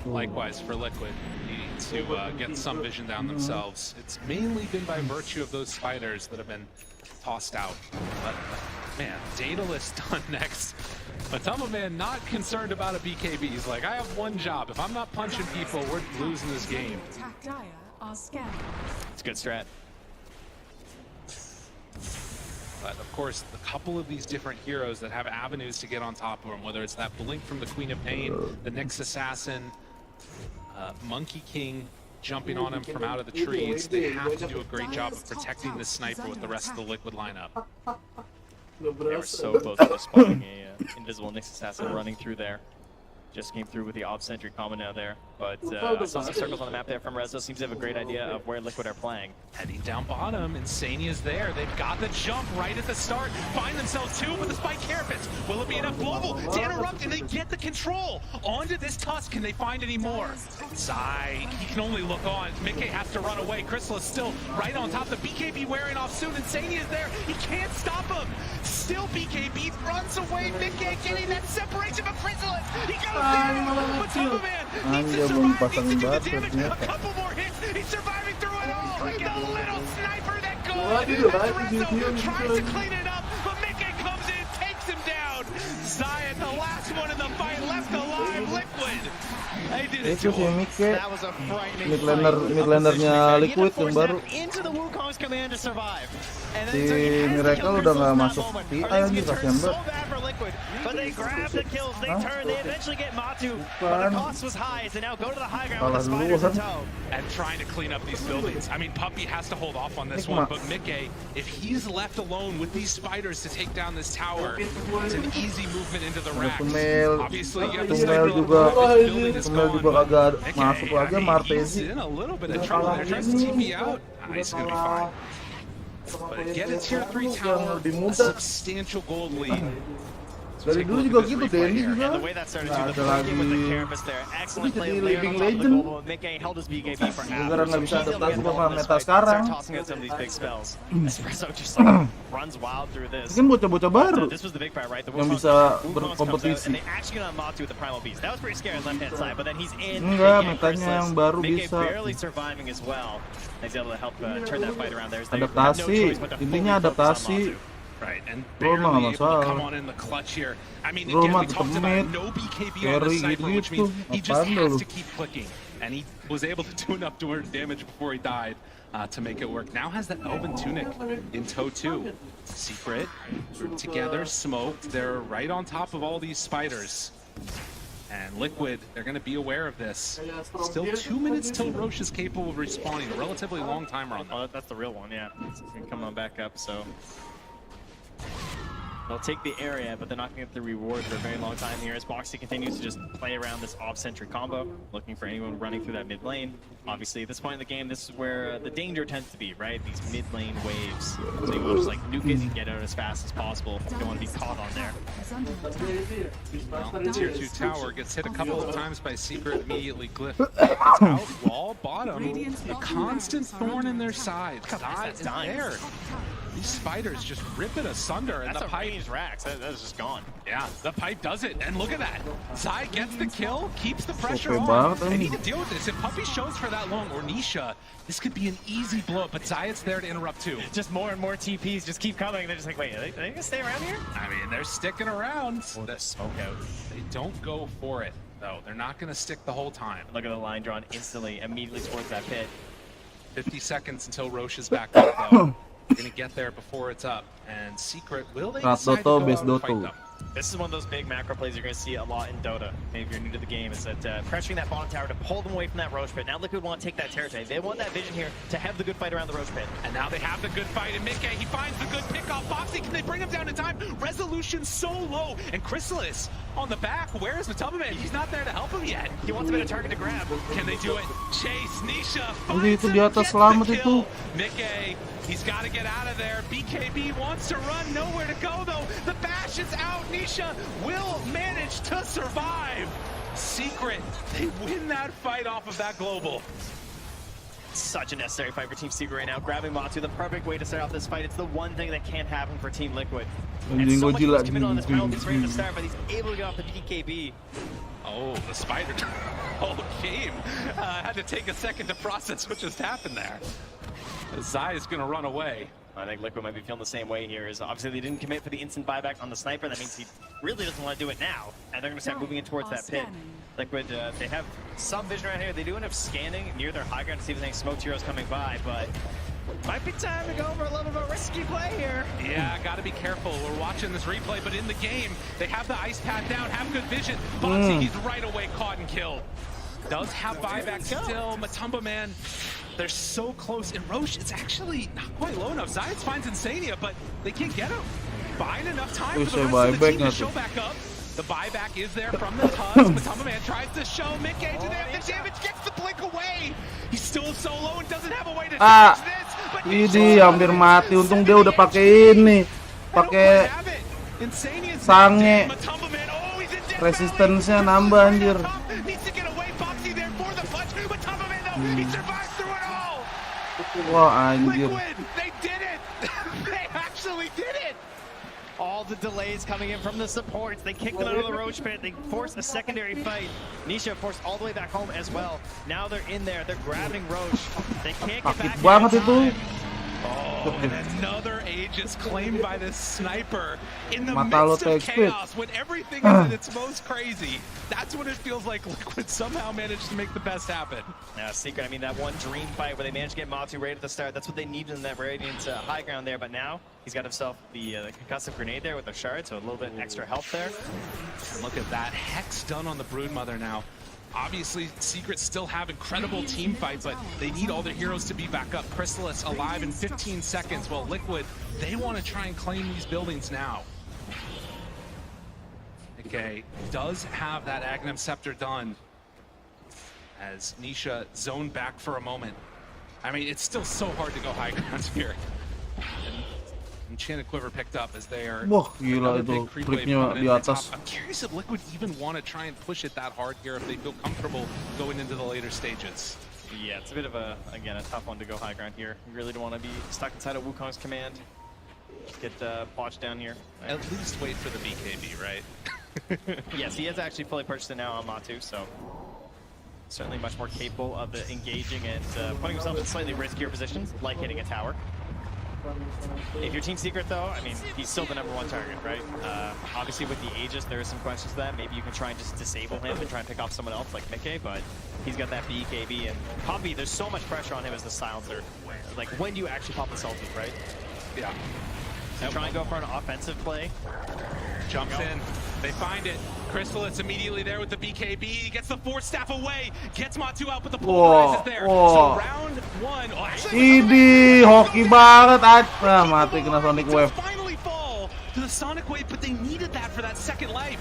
S5: Likewise for Liquid, needing to get some vision down themselves. It's mainly been by virtue of those spiders that have been tossed out. But man, Daedalus done next. Matama man not concerned about a BKB. He's like, I have one job. If I'm not punching people, we're losing this game.
S8: It's a good strat.
S5: But of course, a couple of these different heroes that have avenues to get on top of them, whether it's that Blink from the Queen of Pain, the Nyx Assassin, Monkey King jumping on him from out of the trees, they have to do a great job of protecting this sniper with the rest of the Liquid lineup.
S8: They were so close to spawning a invisible Nyx Assassin running through there. Just came through with the Ob Sentry combo now there, but I saw some circles on the map there from Rezo. Seems to have a great idea of where Liquid are playing.
S5: Heading down bottom, Insania's there. They've got the jump right at the start. Find themselves two with the spike carpets. Will it be enough global to interrupt, and they get the control onto this Tusk? Can they find any more? Zai, he can only look on. Mickey has to run away. Crystal is still right on top. The BKB wearing off soon. Insania's there. He can't stop him. Still BKB runs away. Mickey getting that separation from Crystal. He goes but Superman needs to survive, needs to do the damage. A couple more hits, he's surviving through it all. The little sniper that goes. Rezo tries to clean it up, but Mickey comes in, takes him down. Zion, the last one in the fight, left alive. Liquid. They did it to him. That was a frightening
S1: Midlanernya Liquid yang baru.
S8: Into the Wukong's command to survive.
S1: Si Miracle udah nggak masuk TI anjir, kasihan banget.
S8: But they grab the kills, they turn, they eventually get Matu, but the cost was high, so now go to the high ground with the spiders in tow.
S5: And trying to clean up these buildings. I mean, Puppy has to hold off on this one, but Mickey, if he's left alone with these spiders to take down this tower, it's an easy movement into the racks. Obviously, you have the sniper building is gone. Mickey, he's in a little bit of trouble there, tries to TP out. He's gonna be fine. But again, it's tier 3 tower, a substantial gold lead.
S1: Dari dulu juga gitu, Denny juga.
S8: Ada lagi. Jadi living legend.
S1: Gara nggak bisa adaptasi sama meta sekarang. Mungkin bocah-bocah baru yang bisa berkompetisi. Enggak, metanya yang baru bisa. Adaptasi, intinya adaptasi.
S5: Right, and
S1: barely able to
S5: come on in the clutch here. I mean, again, we talked about no BKB on the sniper, which means he just has to keep clicking. And he was able to do enough damage before he died to make it work. Now has that Elven Tunic in tow too. Secret, grouped together, smoked. They're right on top of all these spiders. And Liquid, they're going to be aware of this. Still 2 minutes till Roche is capable of respawning. A relatively long timer on that.
S8: Oh, that's the real one, yeah. It's coming on back up, so... They'll take the area, but they're not going to get the reward for a very long time here as Boxy continues to just play around this off-sentry combo, looking for anyone running through that mid lane. Obviously, at this point in the game, this is where the danger tends to be, right? These mid-lane waves. So you want to just like nuke it and get out as fast as possible. You don't want to be caught on there.
S5: Well, tier 2 tower gets hit a couple of times by Secret, immediately Glyph gets out, wall, bottom. A constant thorn in their side. God, there. These spiders just rip it asunder, and
S8: that's
S5: the pipe
S8: ranged Rax. That's just gone.
S5: Yeah, the pipe does it, and look at that. Zai gets the kill, keeps the pressure on. They need to deal with this. If Puppy shows for that long, or Nisha, this could be an easy blow up, but Zayat's there to interrupt too.
S8: Just more and more TPs just keep coming. They're just like, wait, are they gonna stay around here?
S5: I mean, they're sticking around.
S8: Oh, the smoke out.
S5: They don't go for it, though. They're not gonna stick the whole time.
S8: Look at the line drawn instantly, immediately towards that pit.
S5: 50 seconds until Roche is back up, though. Gonna get there before it's up, and Secret, will they decide to go out and fight them?
S8: This is one of those big macro plays you're going to see a lot in Dota. Maybe if you're new to the game, is that pressuring that bottom tower to pull them away from that Roach Pit. Now Liquid want to take that territory. They want that vision here to have the good fight around the Roach Pit.
S5: And now they have the good fight, and Mickey, he finds the good pick off. Foxy, can they bring him down in time? Resolution so low, and Chrysalis on the back. Where is Matubman? He's not there to help him yet.
S8: He wants a bit of target to grab.
S5: Can they do it? Chase, Nisha,
S1: Hindi itu di atas selamat itu.
S5: Mickey, he's got to get out of there. BKB wants to run, nowhere to go though. The bash is out. Nisha will manage to survive. Secret, they win that fight off of that global.
S8: Such a necessary fight for Team Secret right now. Grabbing Matu, the perfect way to start off this fight. It's the one thing that can't happen for Team Liquid. And so much was committed on this penalty right at the start, but he's able to get off the BKB.
S5: Oh, the spider whole game had to take a second to process what just happened there. Zai is going to run away.
S8: I think Liquid might be feeling the same way here. Is obviously they didn't commit for the instant buyback on the sniper. That means he really doesn't want to do it now, and they're going to start moving in towards that pit. Liquid, they have some vision around here. They do end up scanning near their high ground to see if there's any smoked heroes coming by, but might be time to go for a little bit of a risky play here.
S5: Yeah, got to be careful. We're watching this replay, but in the game, they have the ice pad down, have good vision. Boxy, he's right away caught and killed. Does have buyback still. Matumba, man, they're so close. And Roche, it's actually not quite low enough. Zayas finds Insania, but they can't get him. Buying enough time for the rest of the team to show back up. The buyback is there from the Tusk. Matumba man tries to show Mickey. Do they have the damage? Gets the blink away. He's still so low and doesn't have a way to dodge this.
S1: Ini hampir mati. Untung dia udah pakai ini, pakai sange. Resistance-nya nambah anjir. Wah anjir.
S8: They did it. They actually did it. All the delays coming in from the supports. They kicked them out of the Roach Pit. They forced a secondary fight. Nisha forced all the way back home as well. Now they're in there. They're grabbing Roach. They can't get back.
S1: Banget itu.
S5: Oh, and another Aegis claimed by this sniper in the midst of chaos when everything is at its most crazy. That's what it feels like Liquid somehow managed to make the best happen.
S8: Yeah, Secret, I mean, that one dream fight where they managed to get Matu right at the start, that's what they needed in that Radiant high ground there, but now he's got himself the concussive grenade there with the shard, so a little bit extra help there.
S5: And look at that. Hex done on the Broodmother now. Obviously, Secret still have incredible team fight, but they need all their heroes to be back up. Chrysalis alive in 15 seconds, while Liquid, they want to try and claim these buildings now. Okay, does have that Aghanim Scepter done as Nisha zoned back for a moment. I mean, it's still so hard to go high ground here. And Enchanted Quiver picked up as they are.
S1: Wah, gila itu kliknya di atas.
S5: I'm curious if Liquid even want to try and push it that hard here, if they feel comfortable going into the later stages.
S8: Yeah, it's a bit of a, again, a tough one to go high ground here. You really don't want to be stuck inside of Wukong's command. Just get botched down here.
S5: At least wait for the BKB, right?
S8: Yes, he has actually fully purchased it now on Matu, so certainly much more capable of engaging and putting himself in slightly riskier positions, like hitting a tower. If you're Team Secret, though, I mean, he's still the #1 target, right? Obviously, with the Aegis, there are some questions to that. Maybe you can try and just disable him and try and pick off someone else like Mickey, but he's got that BKB. And Poppy, there's so much pressure on him as the silencer. Like, when do you actually pop the Salted, right?
S5: Yeah.
S8: So try and go for an offensive play.
S5: Jumps in. They find it. Chrysalis immediately there with the BKB. He gets the Force Staff away. Gets Matu out, but the Polarize is there. So round one. Oh, actually,
S1: Ini hoki banget. Ah, mati kena Sonic Wave.
S5: Finally fall to the Sonic Wave, but they needed that for that second life.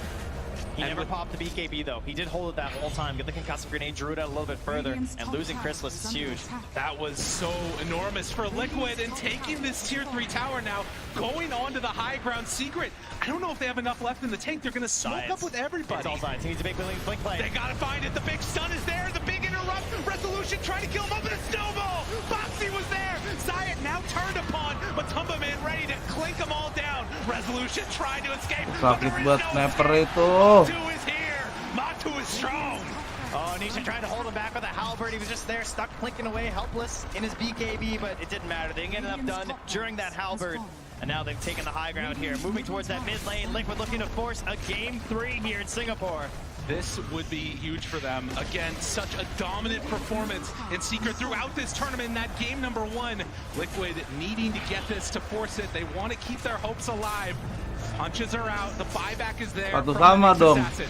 S8: He never popped the BKB though. He did hold it that whole time. Get the concussive grenade, drew it out a little bit further, and losing Chrysalis is huge.
S5: That was so enormous for Liquid, and taking this tier 3 tower now, going on to the high ground. Secret, I don't know if they have enough left in the tank. They're going to smoke up with everybody.
S8: It's all sides. He needs a big blink play.
S5: They got to find it. The big stun is there. The big interrupt. Resolution trying to kill him up in a snowball. Boxy was there. Zayat now turned upon. Matumba man ready to clink them all down. Resolution trying to escape.
S1: Sakit buat sniper itu.
S5: Matu is here. Matu is strong.
S8: Oh, Nisha trying to hold him back with a halberd. He was just there, stuck clinking away, helpless in his BKB, but it didn't matter. They ended up done during that halberd. And now they've taken the high ground here. Moving towards that mid lane. Liquid looking to force a game 3 here in Singapore.
S5: This would be huge for them. Again, such a dominant performance in Secret throughout this tournament in that game #1. Liquid needing to get this to force it. They want to keep their hopes alive. Punches are out. The buyback is there.
S1: Satu
S5: from
S1: sama
S5: the
S1: dong.
S5: assassin.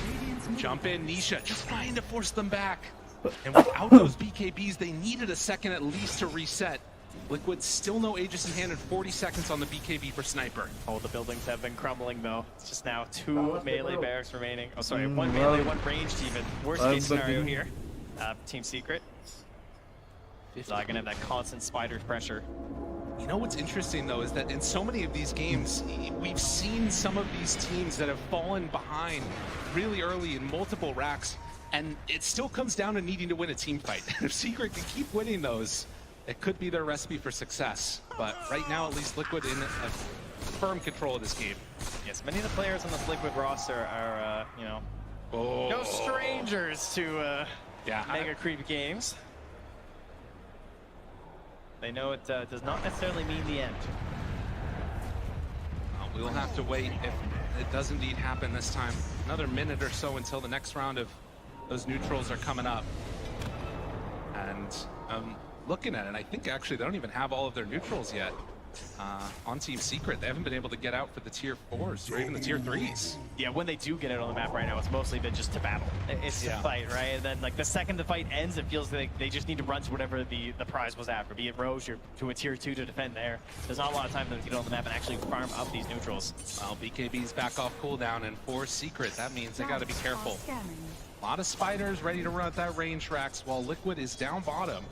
S5: Jump in, Nisha, just trying to force them back. And without those BKBs, they needed a second at least to reset. Liquid still no Aegis in hand and 40 seconds on the BKB for Sniper.
S8: Oh, the buildings have been crumbling though. It's just now 2 melee barracks remaining. Oh, sorry, 1 melee, 1 ranged even. Worst case scenario here. Team Secret. He's not gonna have that constant spider pressure.
S5: You know what's interesting though is that in so many of these games, we've seen some of these teams that have fallen behind really early in multiple racks, and it still comes down to needing to win a team fight. If Secret can keep winning those, it could be their recipe for success. But right now, at least Liquid in a firm control of this game.
S8: Yes, many of the players on this Liquid roster are, you know, no strangers to mega creep games. They know it does not necessarily mean the end.
S5: We'll have to wait if it does indeed happen this time. Another minute or so until the next round of those neutrals are coming up. And looking at it, I think actually they don't even have all of their neutrals yet on Team Secret. They haven't been able to get out for the tier 4s or even the tier 3s.
S8: Yeah, when they do get it on the map right now, it's mostly been just to battle. It's to fight, right? And then like the second the fight ends, it feels like they just need to run to whatever the prize was after. Be it Roche or to a tier 2 to defend there. There's not a lot of time for them to get on the map and actually farm up these neutrals.
S5: Well, BKB's back off cooldown, and for Secret, that means they got to be careful. A lot of spiders ready to run at that range racks while Liquid is down bottom.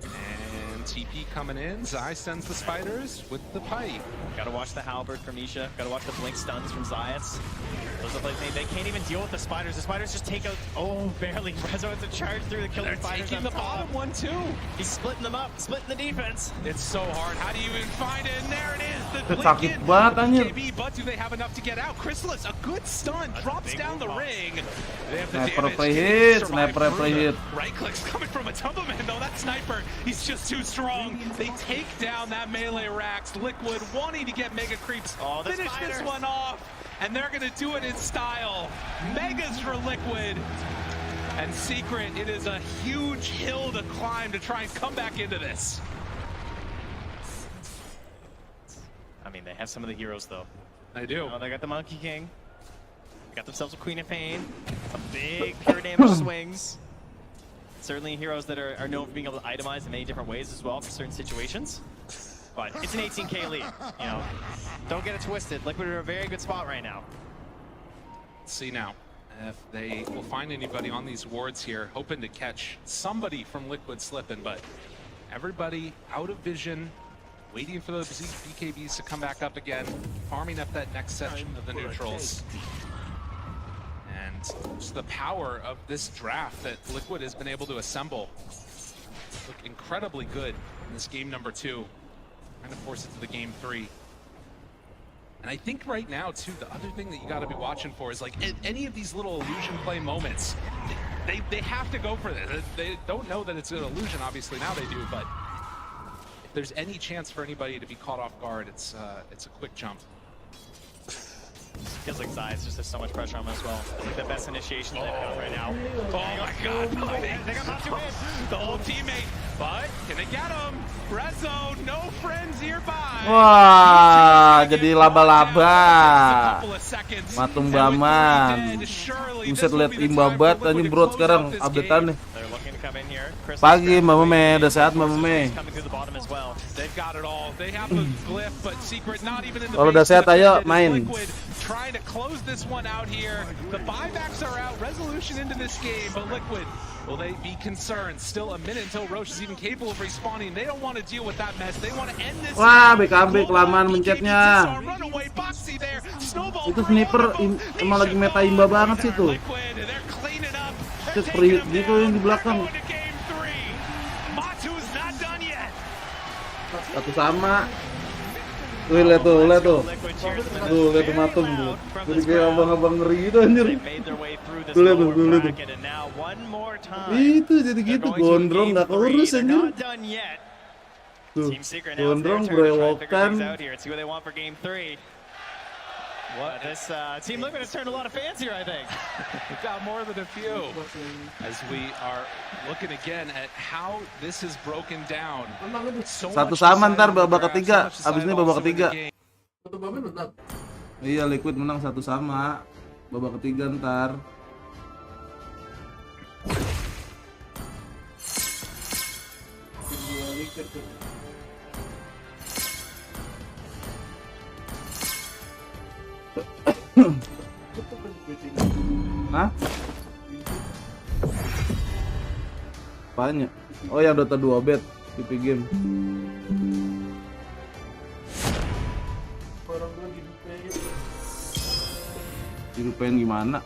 S5: And TP coming in. Zai sends the spiders with the pipe.
S8: Gotta watch the halberd from Nisha. Gotta watch the blink stuns from Zayas. Those look like they can't even deal with the spiders. The spiders just take out. Oh, barely. Rezo has to charge through the killing spiders.
S5: Taking the bottom one too.
S8: He's splitting them up, splitting the defense.
S5: It's so hard. How do you even find it? And there it is. The blink
S1: Sakit
S5: in.
S1: banget anjir.
S5: BKB, but do they have enough to get out? Chrysalis, a good stun, drops down the ring. They have the
S1: Sniper
S5: damage.
S1: play
S5: Can
S1: hit.
S5: survive
S1: Sniper play
S5: through
S1: hit.
S5: the right clicks coming from a Tumbleman though. That Sniper, he's just too strong. They take down that melee racks. Liquid wanting to get mega creeps. Finish this one off, and they're gonna do it in style. Megas for Liquid. And Secret, it is a huge hill to climb to try and come back into this.
S8: I mean, they have some of the heroes though.
S5: They do.
S8: Oh, they got the Monkey King. Got themselves a Queen of Pain. Some big pure damage swings. Certainly heroes that are known for being able to itemize in many different ways as well for certain situations. But it's an 18k lead, you know. Don't get it twisted. Liquid are in a very good spot right now.
S5: Let's see now if they will find anybody on these wards here, hoping to catch somebody from Liquid slipping, but everybody out of vision, waiting for those BKBs to come back up again, farming up that next section of the neutrals. And just the power of this draft that Liquid has been able to assemble. Look incredibly good in this game number 2. Trying to force it to the game 3. And I think right now, too, the other thing that you got to be watching for is like any of these little illusion play moments, they have to go for this. They don't know that it's an illusion, obviously now they do, but if there's any chance for anybody to be caught off guard, it's a quick jump.
S8: Feels like Zayas just has so much pressure on him as well. It's like the best initiation they've got right now.
S5: Oh my god,
S8: they got Matsu in.
S5: The whole teammate, but can they get him? Rezo, no friends nearby.
S1: Wah, jadi laba-laba. Matung Baman. Buset, liat imbabat anjing bro sekarang update-an nih. Pagi Mbak Meme, udah sehat Mbak Meme. Kalau udah sehat ayo main.
S5: Trying to close this one out here. The buybacks are out. Resolution into this game, but Liquid, will they be concerned? Still a minute until Roche is even capable of respawning. They don't want to deal with that mess. They want to end this.
S1: Wah, BKB kelamaan mencetnya. Itu sniper emang lagi meta imba banget sih tuh. Itu free gitu yang di belakang. Satu sama. Wih, lihat tuh. Tuh, lihat tuh Matung tuh. Jadi kayak abang-abang ngeri gitu anjir. Tuh, lihat tuh. Itu jadi gitu, gondrong gak keurus anjir. Tuh, gondrong berewokan.
S8: What this Team Liquid has turned a lot of fans here, I think.
S5: We've got more than a few as we are looking again at how this is broken down.
S1: Satu sama ntar babak ketiga, abis ini babak ketiga. Iya, Liquid menang 1-1. Babak ketiga ntar. Hah? Banyak. Oh, yang Dota 2 bet PP game.
S4: Orang gua di
S1: Dirupain gimana?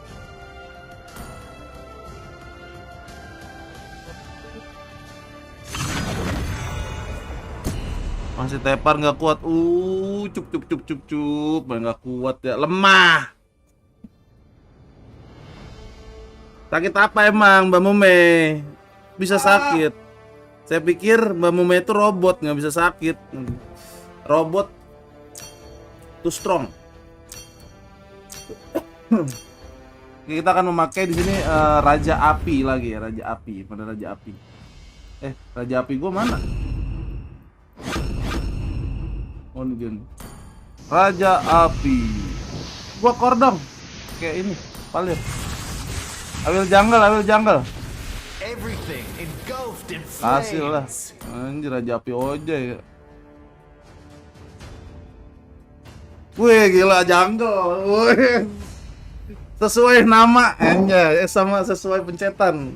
S1: Masih tepar nggak kuat. Cup. Nggak kuat ya. Lemah. Sakit apa emang Mbak Mume? Bisa sakit. Saya pikir Mbak Mume itu robot, nggak bisa sakit. Robot too strong. Kita akan memakai di sini Raja Api lagi ya, Raja Api. Mana Raja Api? Raja Api gua mana? Oh ini dia nih. Raja Api. Gua kordong. Kayak ini, palir. Awil jungle.
S20: Everything engulfed in
S1: Kasih lah.
S20: flames.
S1: Anjir, Raja Api Oja ya. Wih, gila jungle. Wih. Sesuai nama anjay, sama sesuai pencetan.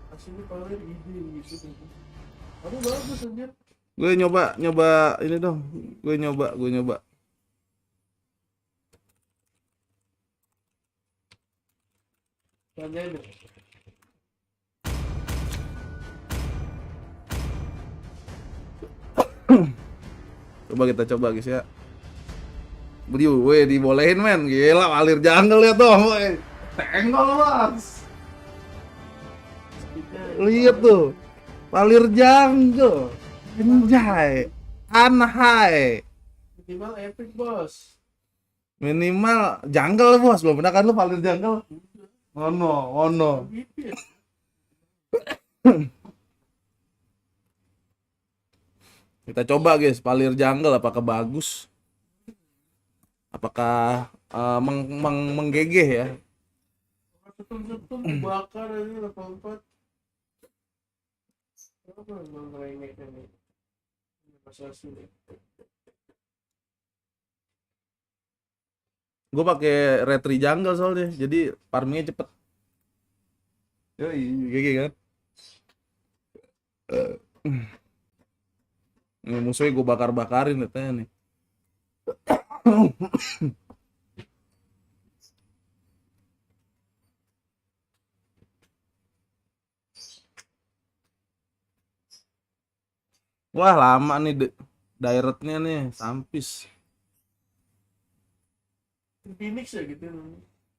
S4: Aslinya paling ide gitu. Aduh bagus anjir.
S1: Gue nyoba ini dong. Gue nyoba.
S4: Tanyain deh.
S1: Coba guys ya. Beliau, weh dibolehin men, gila palir jungle lihat dong, weh. Tenggol mas. Lihat tuh, palir jungle, anjay, anhai.
S4: Minimal epic bos.
S1: Minimal jungle bos, belum pernah kan lu palir jungle? Oh no. Kita coba guys, palir jungle apakah bagus? Apakah menggegeh ya?
S4: Setum dibakar aja 84. Apa yang merengek ini? Masalah sulit.
S1: Gue pakai retri jungle soalnya, jadi farmingnya cepet. Yoi, GG kan? Ini musuhnya gue bakar-bakarin katanya nih. Wah lama nih directnya nih, sampis.
S4: Phoenix ya gitu.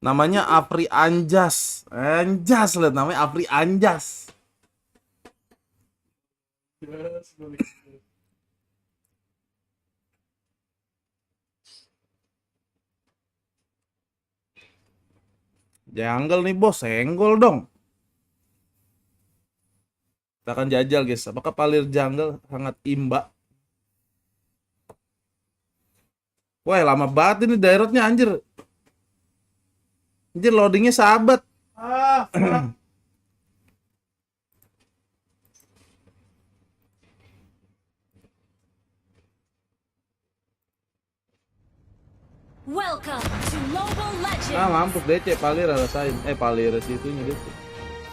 S1: Namanya Apri Anjas. Anjas lihat namanya Apri Anjas. Jungle nih bos, senggol dong. Kita akan jajal guys, apakah palir jungle sangat imba? Wah lama banget ini directnya anjir. Anjir loadingnya sahabat.
S2: Welcome to Mobile Legends.
S1: Mampus DC palir rasain. Palir situnya DC.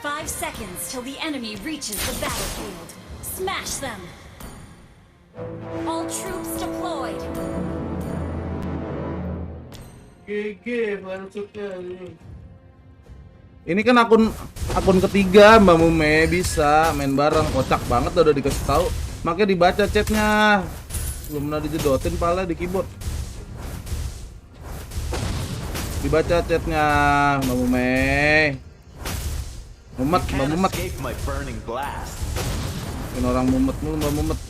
S2: 5 seconds till the enemy reaches the battlefield. Smash them. All troops deployed.
S4: GG langsungnya ini.
S1: Ini kan akun ketiga Mbak Mume, bisa main bareng, kocak banget udah dikasih tahu. Makanya dibaca chatnya. Belum pernah dijedotin pala di keyboard. Dibaca chatnya Mbak Mume. Mumet, Mbak Mumet. Ini orang mumet mulu Mbak Mumet.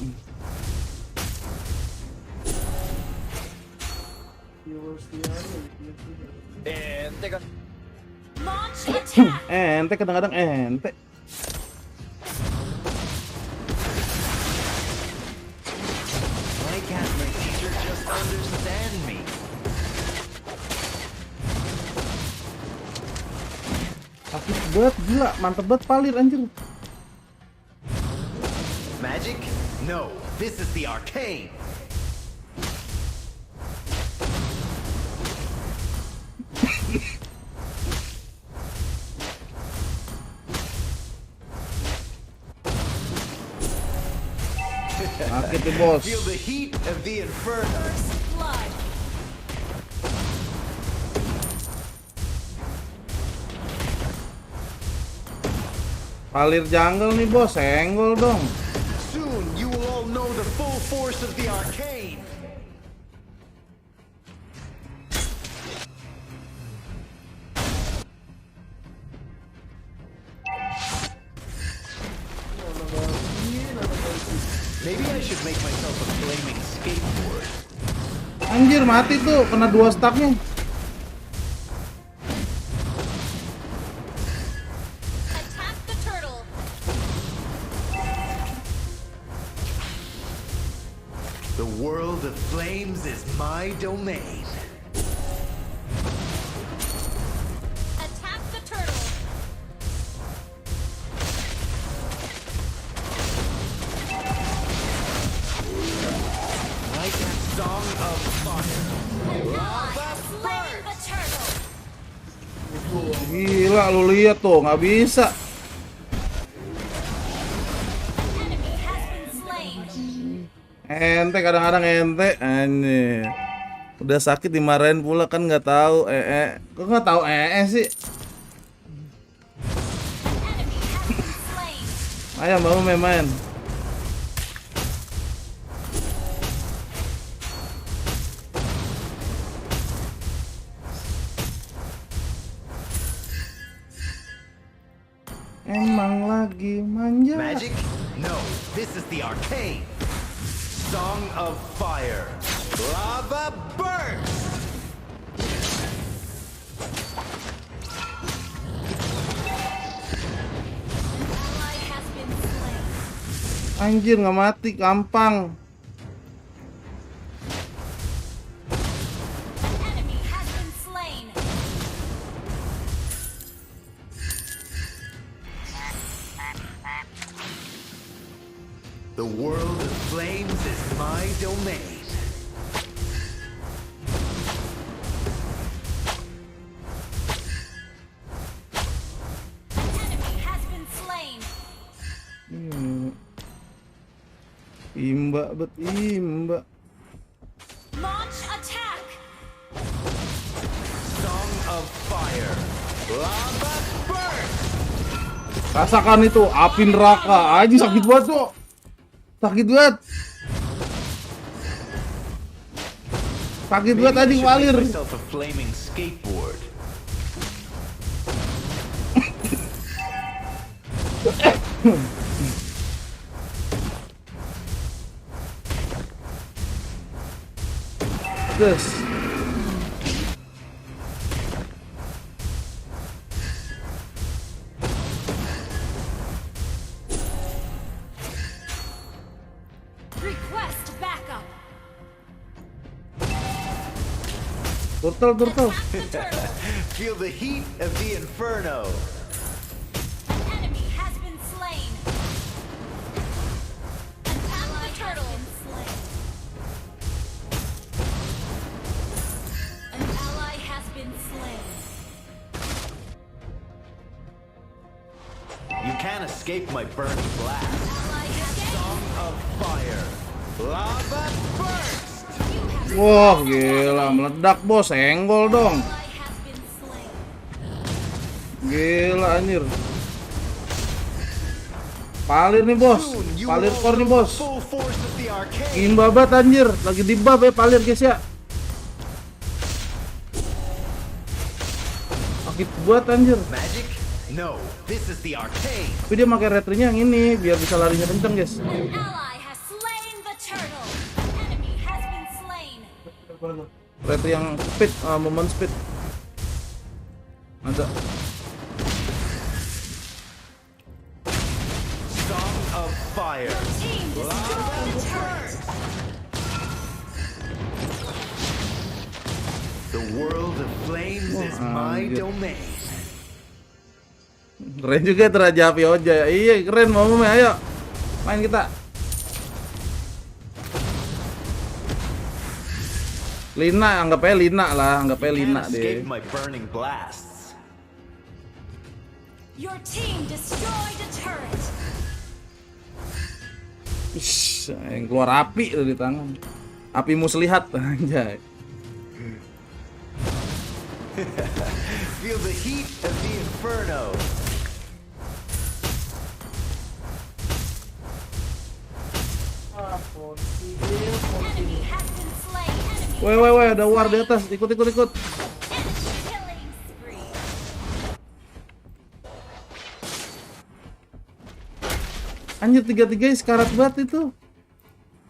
S2: Launch attack.
S1: Ente kadang-kadang ente. Sakit banget, gila, mantep banget palir anjir.
S20: Magic? No, this is the arcade.
S1: Sakit nih bos.
S20: Feel the heat of the inferno.
S2: First blood.
S1: Palir jungle nih bos, senggol dong.
S20: Soon you will all know the full force of the arcane. Maybe I should make myself a flaming skateboard.
S1: Anjir mati tuh, kena 2 stacknya.
S2: Attack the turtle.
S20: The world of flames is my domain.
S2: Attack the turtle.
S20: Like that song of fire.
S2: Slain the turtle.
S1: Gila lu lihat tuh, nggak bisa.
S2: Enemy has been slain.
S1: Ente kadang-kadang ente anjir. Udah sakit dimarahin pula kan nggak tahu kok nggak tahu sih. Ayo mau main. Emang lagi manja.
S20: Magic? No, this is the arcane. Song of fire. Lava burst.
S2: Ally has been slain.
S1: Anjir nggak mati, gampang.
S2: Enemy has been slain.
S20: The world of flames is my domain.
S2: Enemy has been slain.
S1: Imba bet imba.
S2: Launch attack.
S20: Song of fire. Lava burst.
S1: Rasakan itu api neraka. Aji sakit banget tuh. Sakit banget. Sakit banget tadi palir.
S20: Myself a flaming skateboard.
S1: Yes.
S2: Request backup.
S1: Turtle.
S20: Feel the heat of the inferno.
S2: Enemy has been slain. Attack the turtle. An ally has been slain.
S20: You can't escape my burning blast. Song of fire. Lava burst.
S1: Wah gila meledak bos, senggol dong. Gila anjir. Palir nih bos, palir core nih bos. Imba banget anjir, lagi di buff ya palir guys ya. Sakit buat anjir.
S20: Magic? No, this is the arcade.
S1: Tapi dia pakai retrinya yang ini biar bisa larinya kenceng guys.
S2: An ally has slain the turtle. Enemy has been slain.
S1: Retri yang speed, moment speed. Ada.
S20: Song of fire.
S2: Team destroyed the turret.
S20: The world of flames is my domain.
S1: Keren juga tuh Raja Api Oja. Iya, keren mau ayo. Main kita. Lina, anggap aja Lina lah, anggap aja Lina deh.
S20: My burning blasts.
S2: Your team destroyed a turret.
S1: Ish, yang keluar api tuh di tangan. Api muslihat anjay.
S20: Feel the heat of the inferno.
S2: Enemy has been slain. Enemy
S1: Woi, ada war di atas. Ikut.
S2: killing spree.
S1: Anjir 3-3 sekarat banget itu.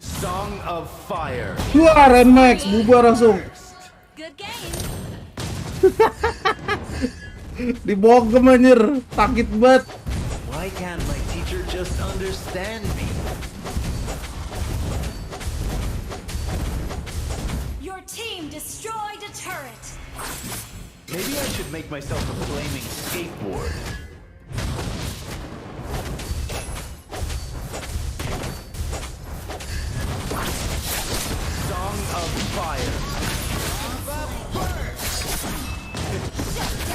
S20: Song of Fire.
S1: Wah, Ren Max bubar langsung.
S2: Good game.
S1: Dibogem anjir, sakit banget.
S20: Why can't my teacher just understand me?
S2: Your team destroyed a turret.
S20: Maybe I should make myself a flaming skateboard. Song of Fire.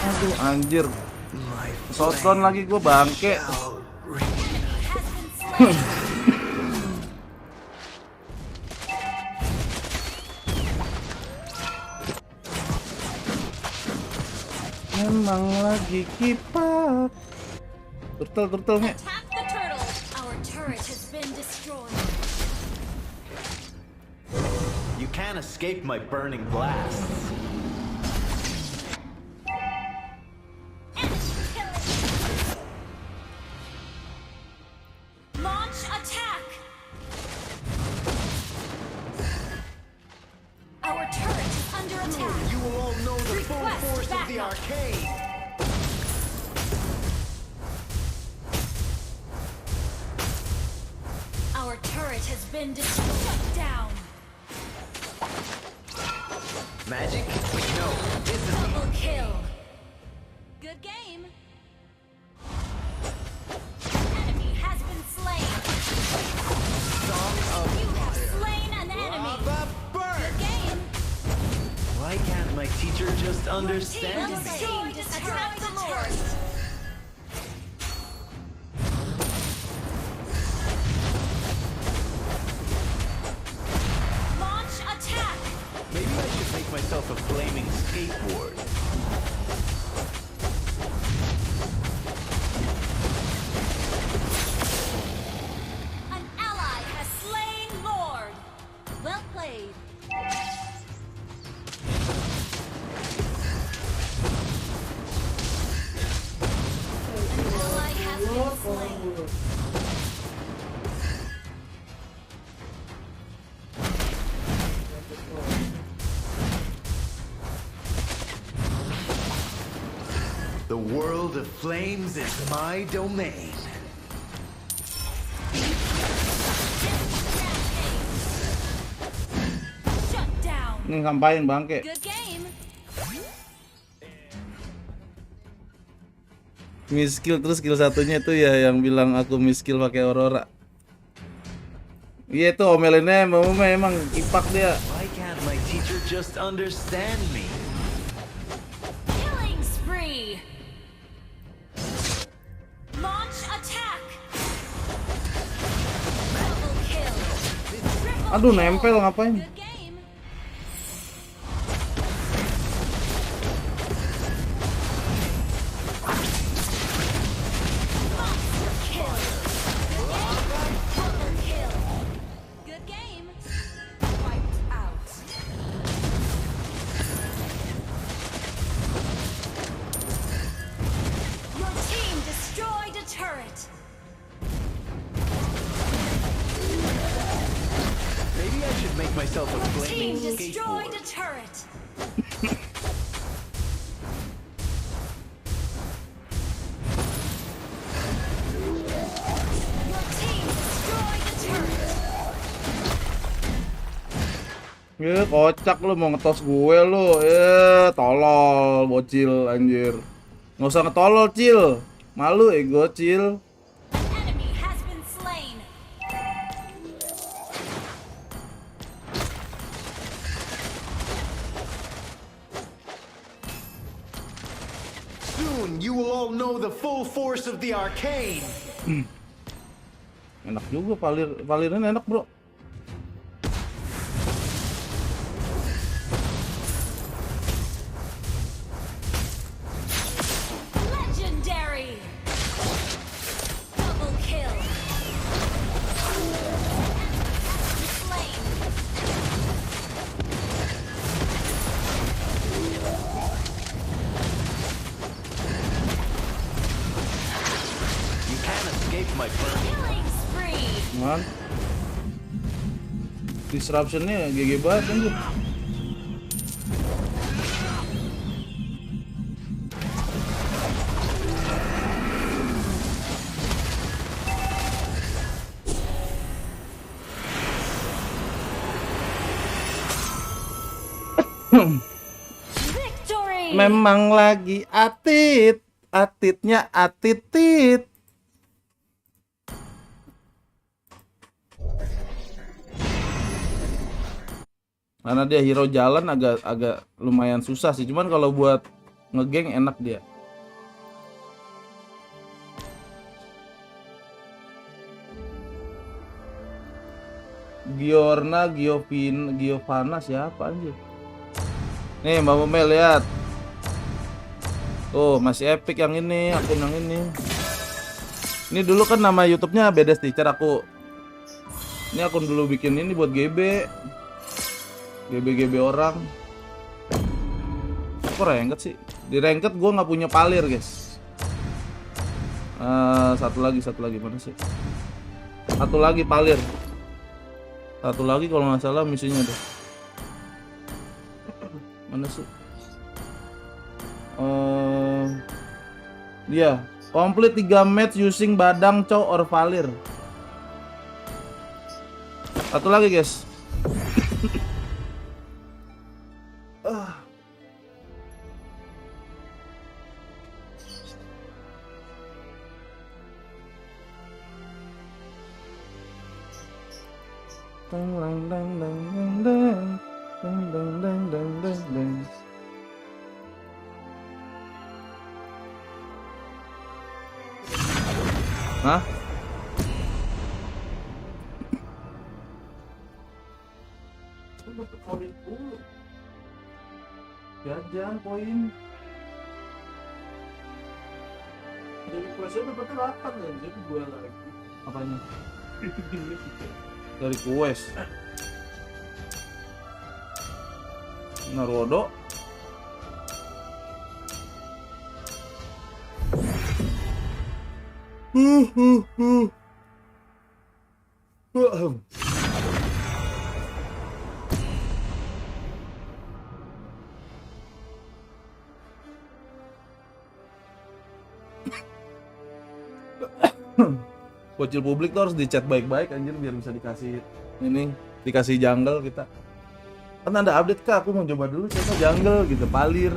S1: Aduh anjir. Shotgun lagi gua bangke. Memang lagi kipak. Turtle nih.
S2: Attack the turtle. Our turret has been destroyed.
S20: You can't escape my burning blasts.
S2: Launch attack. Our turret is under attack.
S20: You will all know the full
S2: Request
S20: force of the
S2: backup.
S20: arcade.
S2: Our turret has been destroyed. Shut down.
S20: Magic? No, isn't.
S2: Double kill. Good game. Enemy has been slain.
S20: Song of
S2: You have slain an enemy. Good game.
S20: Why can't my teacher just
S2: Team
S20: understand me?
S2: destroyed a turret. Launch attack.
S20: Maybe I should make myself a flaming skateboard.
S2: An ally has slain Lord. Well played. An ally has been slain.
S20: The world of flames is my domain.
S2: Shut down.
S1: Ini ngapain bangke?
S2: Good game.
S1: Miskill terus skill satunya itu ya yang bilang aku miskill pakai Aurora. Iya itu omelinnya memang ipak dia.
S20: Why can't my teacher just understand me?
S2: Killing spree. Launch attack. Double kill.
S1: Aduh nempel ngapain?
S2: Good game. Monster kill. Good game. Double kill. Good game. Wiped out. Your team destroyed a turret.
S20: Maybe I should make myself a
S2: Team
S20: flaming
S2: destroyed
S20: skateboard.
S2: a turret. Your team destroyed a turret.
S1: Kocak lu mau ngetos gue lu. Tolol bocil anjir. Nggak usah ngetolol, Cil. Malu gocil.
S2: Enemy has been slain.
S20: Soon you will all know the full force of the arcane.
S1: Enak juga Valiran enak, Bro.
S2: Legendary. Double kill. Slain.
S20: You can't escape my burning.
S2: Killing spree.
S1: Man. Disruptionnya GG banget anjir.
S2: Victory.
S1: Memang lagi atitnya atitit. Karena dia hero jalan agak lumayan susah sih. Cuman kalau buat ngegeng enak dia. Giorna, Giovanna siapa anjir? Nih Mbak Mel lihat. Tuh masih epic yang ini, akun yang ini. Ini dulu kan nama YouTube-nya beda stiker aku. Ini akun dulu bikin ini buat GB orang. Kok ranked sih? Di ranked gue nggak punya palir guys. Satu lagi mana sih? Satu lagi palir. Satu lagi kalau nggak salah misinya deh. Mana sih? Dia complete 3 match using badang cow or valir. Satu lagi guys. Hah? Jajan poin. Dari questnya dapetnya 8 kan, jadi 2 lagi. Apanya? Dari quest. Naruto. Bocil publik tuh harus dicat baik-baik anjir biar bisa dikasih ini, dikasih jungle kita. Kan ada update kah? Aku mau coba dulu coba jungle gitu, palir.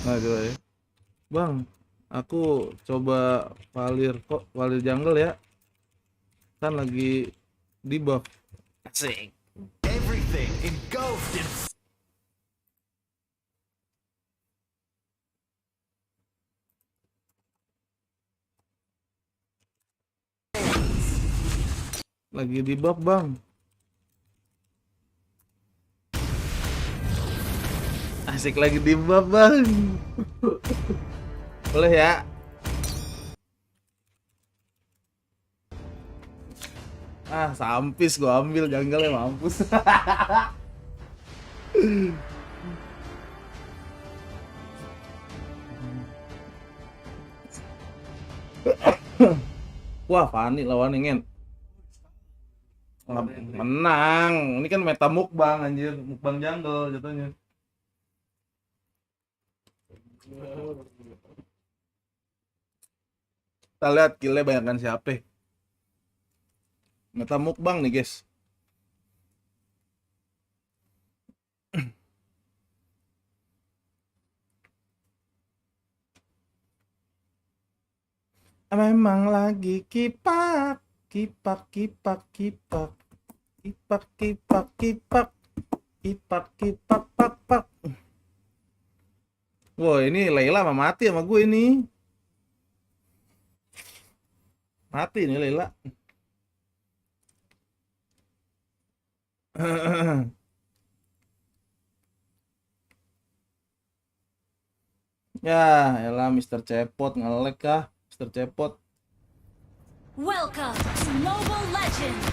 S1: Nah, coba ya. Bang, aku coba palir kok, palir jungle ya. Kan lagi di buff. Asik.
S20: Everything engulfed in
S1: Lagi di buff, Bang. Asik lagi di buff, Bang. Boleh ya? Sampis gua ambil jungle-nya mampus. Wah, Fani lawan Ingen. Menang. Ini kan meta mukbang anjir, mukbang jungle jatuhnya. Kita lihat killnya banyakkan siapa. Meta mukbang nih guys. Memang lagi kipak, kipak, kipak, kipak, kipak, kipak, kipak, kipak, kipak, pak, pak. Wah, ini Leila mah mati sama gue ini. Mati nih Leila. Ya, elah Mr. Cepot nge-lag kah? Mr. Cepot.
S2: Welcome to Mobile Legends!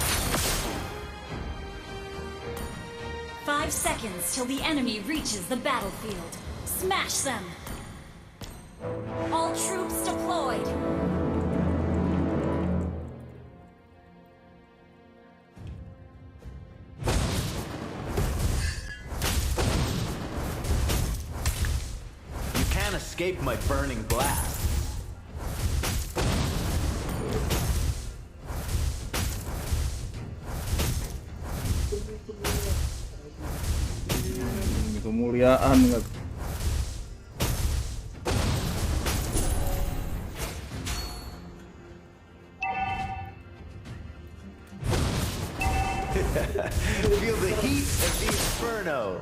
S2: 5 seconds till the enemy reaches the battlefield. Smash them! All troops deployed!
S20: You can't escape my burning blast.
S1: Kemuliaan enggak?
S20: Feel the heat of the inferno.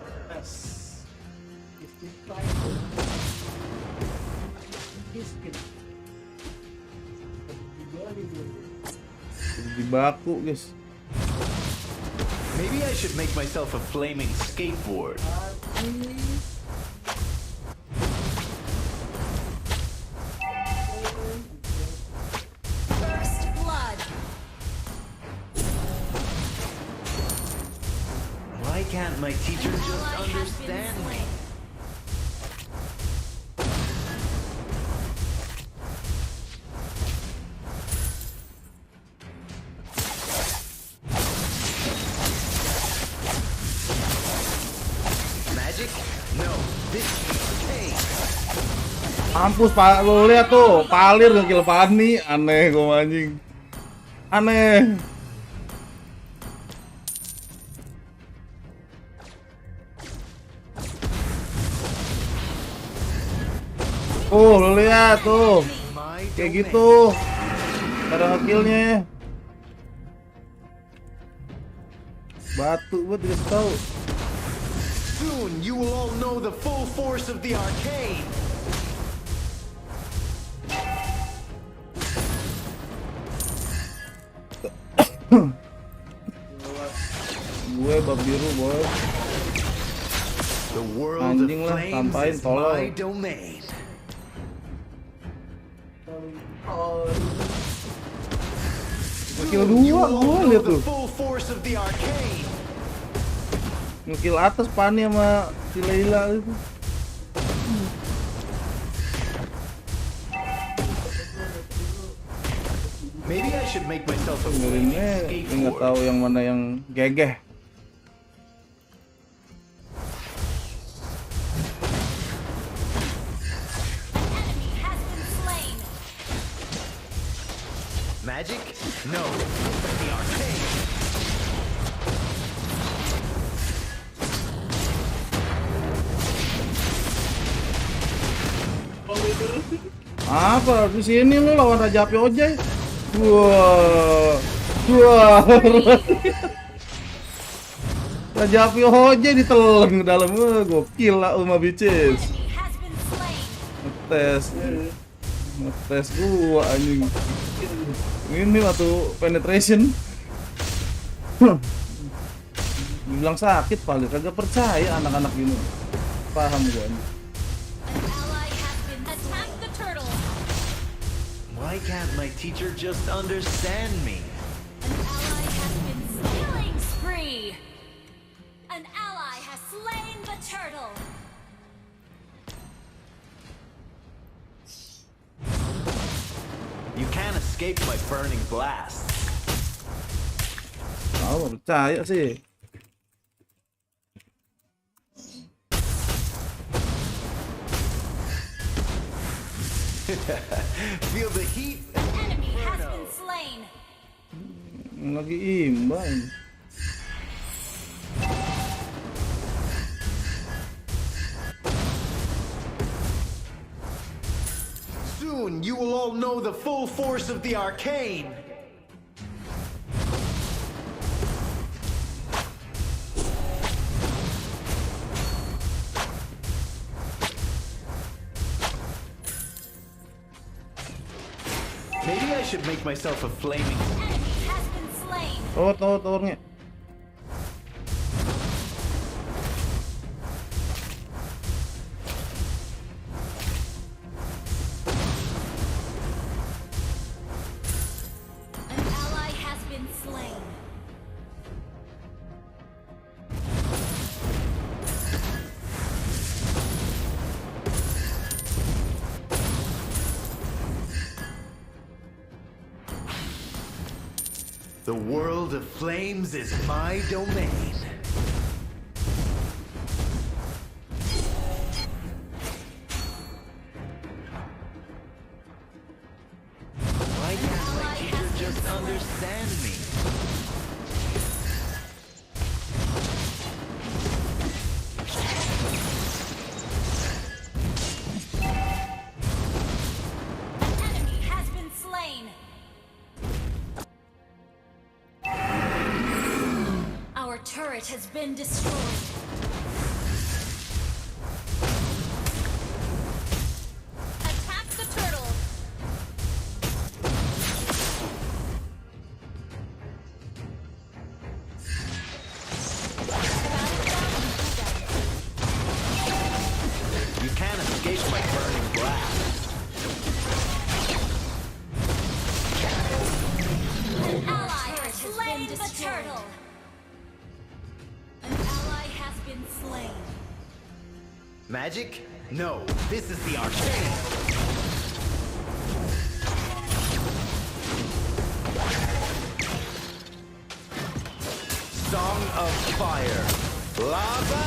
S1: Di baku, guys.
S20: Maybe I should make myself a flaming skateboard.
S2: First blood!
S20: Why can't my teacher just understand me?
S1: Mampus Pak, lo lihat tuh, Palir ngekill Fanny, aneh gue anjing. Aneh. Lo lihat tuh. Kayak gitu. Cara ngekillnya. Batu buat dikasih tahu.
S20: Soon you will all know the full force of the arcade.
S1: Gue bab biru bos. Anjing lah, sampain tolol. Ngekill dua, gue liat tuh. Ngekill atas Fanny sama si Leila itu.
S20: Maybe I should make myself a
S1: nggak tahu yang mana yang gegeh.
S20: Magic? No. The arcade.
S1: Apa di sini lu lawan Raja Api Ojai? Wah. Raja Api Ojai ditelan ke dalam. Gokil lah Uma bitches. Ngetes gua anjing. Ini waktu penetration. Bilang sakit paling kagak percaya anak-anak gini. Paham gua anjing.
S20: Why can't my teacher just understand me?
S2: An ally has been killing spree. An ally has slain the turtle.
S20: You can't escape my burning blast.
S1: Tahu percaya sih.
S20: Feel the heat.
S2: An enemy has been slain.
S1: Lagi imbang.
S20: Soon Soon you will all know the full force of the arcane. Maybe I should make myself a flaming.
S1: Tower-nya.
S2: An ally has been slain.
S20: The world of flames is my domain. Why can't my teacher just understand me?
S2: An enemy has been slain. Our turret has been destroyed. Attack the turtle.
S20: You can't escape my burning blast.
S2: An ally has slain the turtle. An ally has been slain.
S20: Magic? No, this is the arcane. Song of Fire. Lava.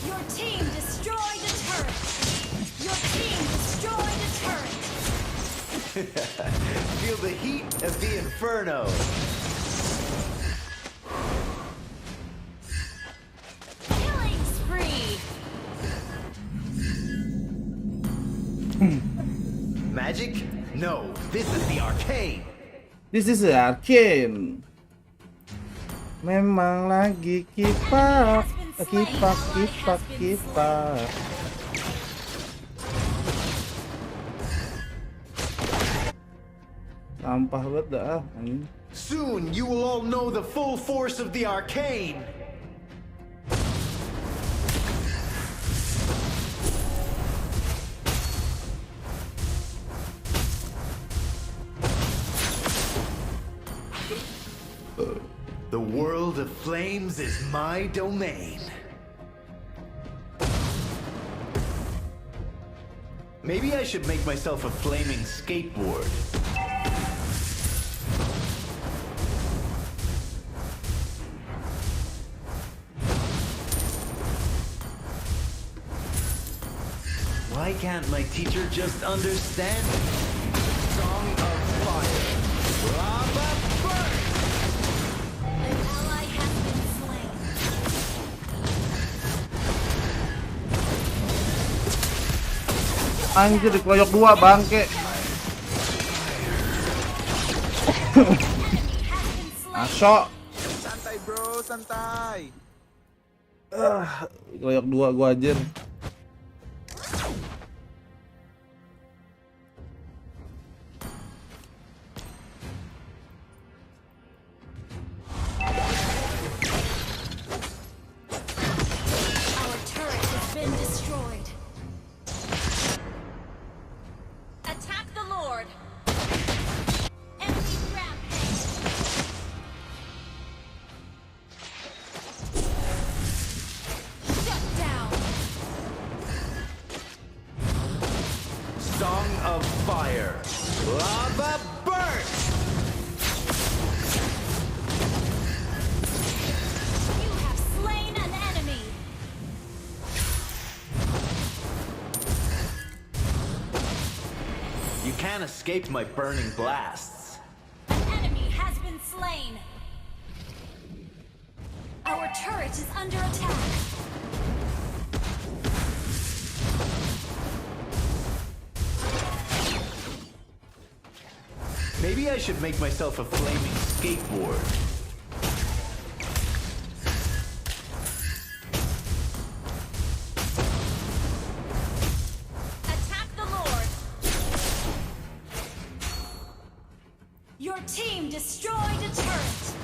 S2: Your team destroyed a turret. Your team destroyed a turret.
S20: Feel the heat of the inferno.
S2: Killing spree.
S20: Magic? No, this is the arcane.
S1: This is the arcane. Memang lagi kipak. Sampah banget dah.
S20: Soon you will all know the full force of the arcane. The world of flames is my domain. Maybe I should make myself a flaming skateboard. Why can't my teacher just understand me? Song of Fire. Lava burn!
S2: An ally has been slain.
S1: Anjir dikeroyok dua bangke. Masuk.
S9: Santai bro, santai.
S1: Dikeroyok dua gua anjir.
S2: Our turret has been destroyed. Attack the Lord. Enemy rampage. Shut down.
S20: Song of Fire. Lava burn!
S2: You have slain an enemy.
S20: You can't escape my burning blasts.
S2: An enemy has been slain. turret is under attack.
S20: Maybe I should make myself a flaming skateboard.
S2: Attack the Lord. Your team destroyed a turret.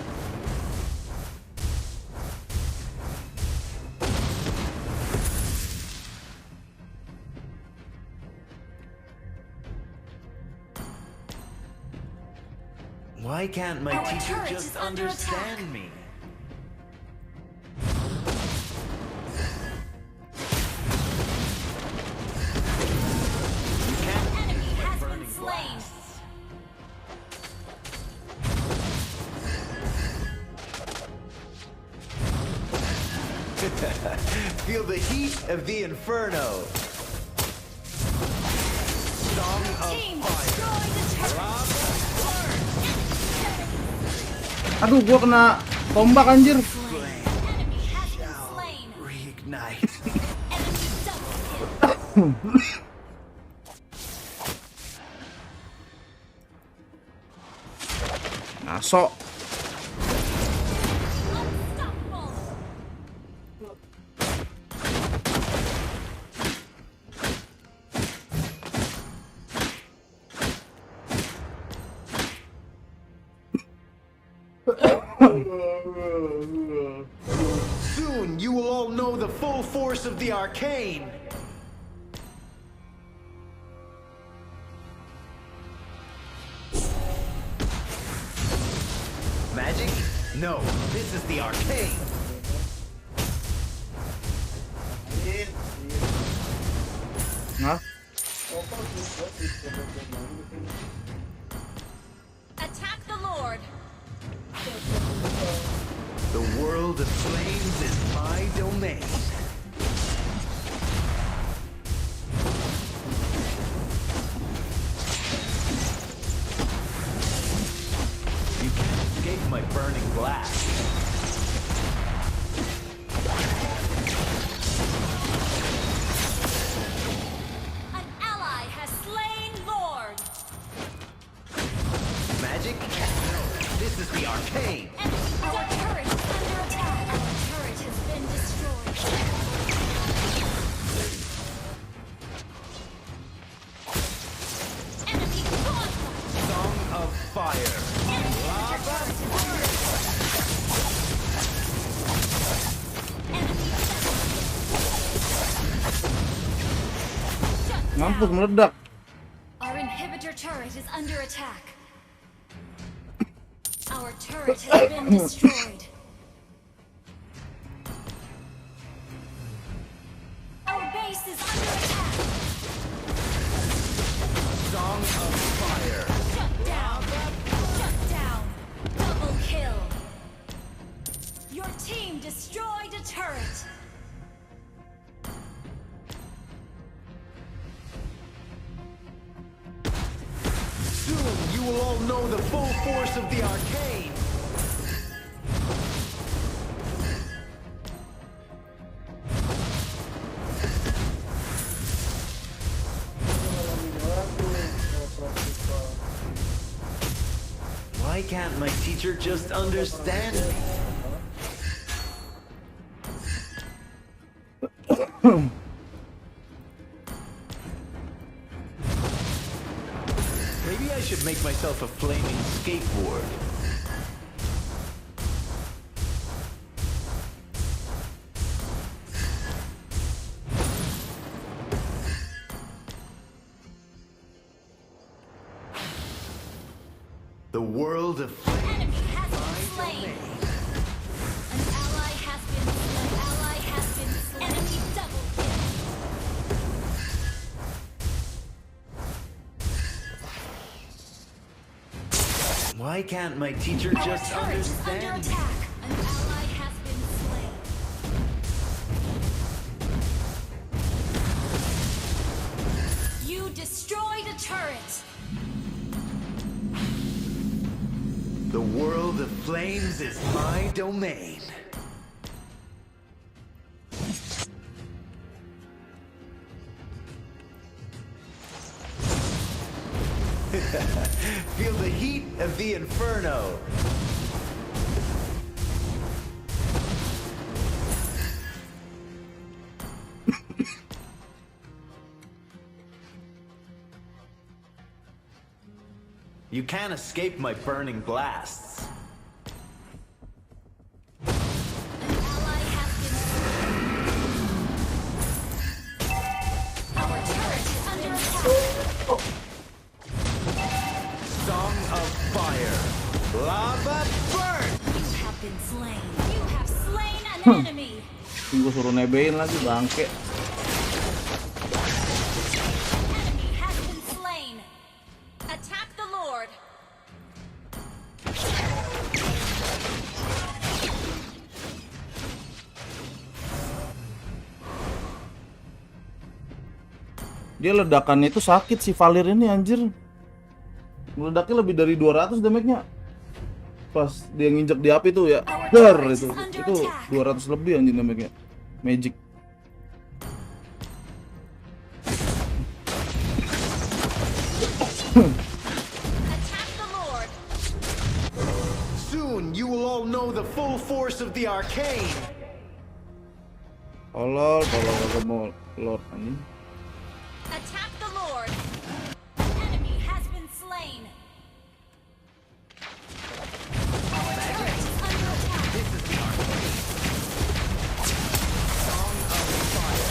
S20: Why can't my
S2: Our
S20: teacher
S2: turret
S20: just
S2: is under
S20: understand
S2: attack.
S20: me?
S2: An enemy has been slain.
S20: Feel the heat of the inferno. Song of
S2: Team
S20: fire.
S2: destroyed the turret.
S1: Aduh, gua kena tombak anjir.
S2: Enemy has been slain.
S20: Reignite.
S2: Enemy double kill.
S1: Masuk.
S20: Soon you will all know the full force of the arcane. Magic? No, this is the arcane.
S1: Hah?
S2: Attack the Lord.
S20: The world of flames is my domain. You can't escape my burning blast.
S2: An ally has slain Lord.
S20: Magic? No, this is the arcane.
S2: Our turret is under attack. Our turret has been destroyed. Enemy gone.
S20: Song of fire.
S1: Mampus meledak.
S2: Our inhibitor turret is under attack. Our turret has been destroyed. Our base is under attack.
S20: Song of fire.
S2: Shut down. Shut down. Double kill. Your team destroyed a turret.
S20: Soon you will all know the full force of the arcane. Why can't my teacher just understand me? Maybe I should make myself a flaming skateboard. The world of
S2: Enemy has been slain. An ally has been slain. An ally has been slain. Enemy double kill.
S20: Why can't my teacher just
S2: Our turret is under
S20: understand me?
S2: attack. An ally has been slain. You destroyed a turret.
S20: The world of flames is my domain. Feel the heat of the inferno. You can't escape my burning blasts. Song of fire. Lava burn.
S2: You have been slain. You have slain an enemy.
S1: Gue suruh nebein lagi bangke.
S2: Enemy has been slain. Attack the Lord.
S1: Dia ledakannya itu sakit si Valir ini anjir. Meledaknya lebih dari 200 damage-nya. Pas dia nginjek di api tuh ya. Dar itu 200 lebih anjir damage-nya. Magic.
S20: Soon you will all know the full force of the arcane.
S1: Kalau mau Lord anjing.
S2: Attack the Lord. Enemy has been slain. Our turret is under attack.
S20: This is the arcane. Song of fire.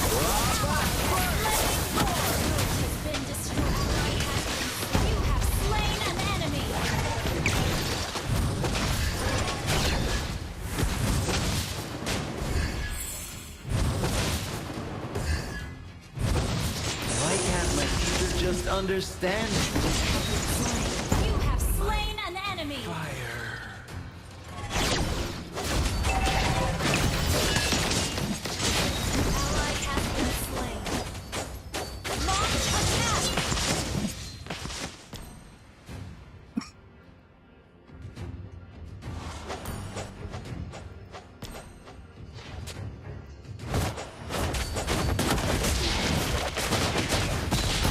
S20: Lava burn.
S2: Has been destroyed. You have slain an enemy.
S20: Why can't my teacher just understand?
S2: You have slain an enemy. Ally has been slain. Launch attack.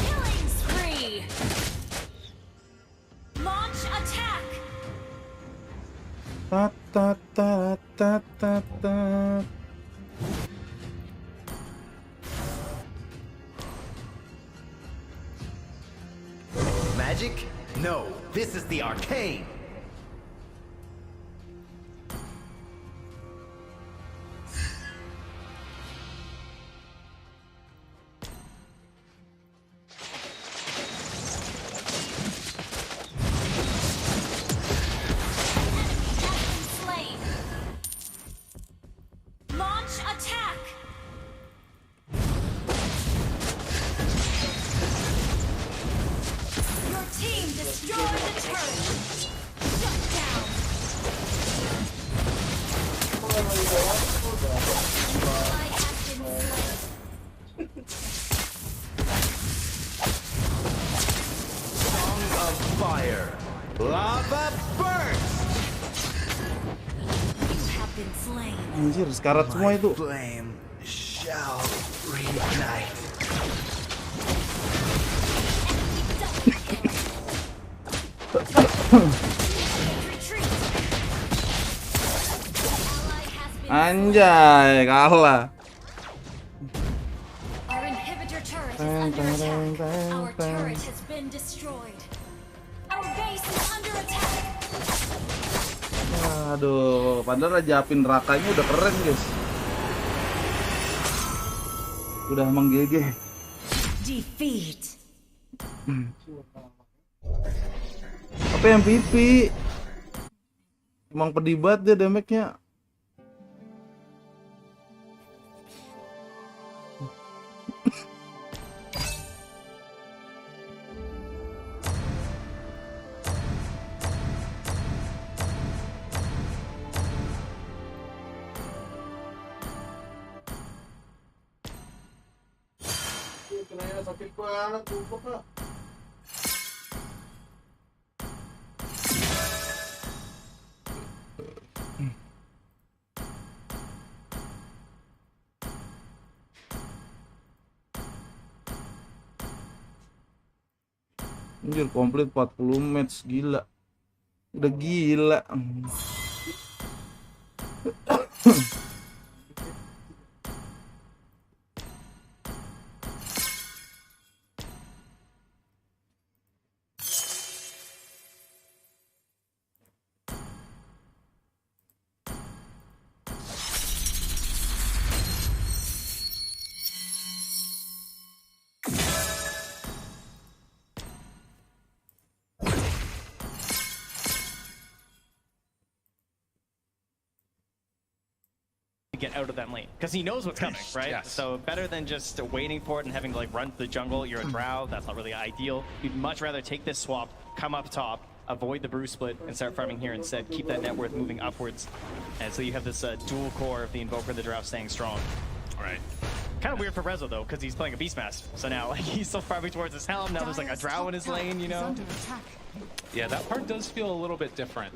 S2: Killing spree. Launch attack.
S1: Ta ta ta ta ta ta.
S20: Magic? No, this is the arcane.
S2: Slain. Launch attack. Your team destroyed the turret. Shut down. Ally has been slain.
S20: Song of fire. Lava burns.
S2: You have been slain.
S1: Anjir, sekarat semua itu.
S20: Flame shall reignite.
S1: Anjay, kalah.
S2: Our inhibitor turret is under attack. Our turret has been destroyed. Our base is under attack.
S1: Aduh, padahal Raja Api nerakanya udah keren, guys. Udah menggigih.
S2: Defeat.
S1: Apa yang pipi? Emang pedih banget dia damage-nya.
S4: Kenanya sakit banget, lupa kak.
S1: Anjir, komplit 40 match, gila. Udah gila.
S8: Get out of that lane because he knows what's coming, right?
S5: Yes.
S8: So better than just waiting for it and having to like run to the jungle. You're a drow, that's not really ideal. You'd much rather take this swap, come up top, avoid the brew split, and start farming here instead. Keep that net worth moving upwards, and so you have this dual core of the Invoker and the drow staying strong.
S5: All right.
S8: Kind of weird for Rezo though, because he's playing a Beastmaster. So now like he's still farming towards his helm. Now there's like a drow in his lane, you know.
S5: Yeah, that part does feel a little bit different.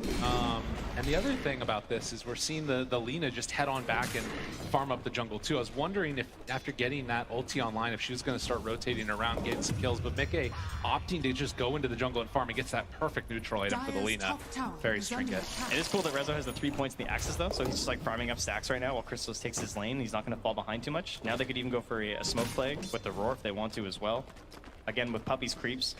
S5: And the other thing about this is we're seeing the Lina just head on back and farm up the jungle too. I was wondering if after getting that ulti online, if she was going to start rotating around, getting some kills, but Mickey opting to just go into the jungle and farm and gets that perfect neutral item for the Lina. Very stringent.
S8: It is cool that Rezo has the 3 points in the axis though, so he's just like farming up stacks right now while Crystallis takes his lane. He's not going to fall behind too much. Now they could even go for a smoke plague with the roar if they want to as well. Again, with Puppy's creeps,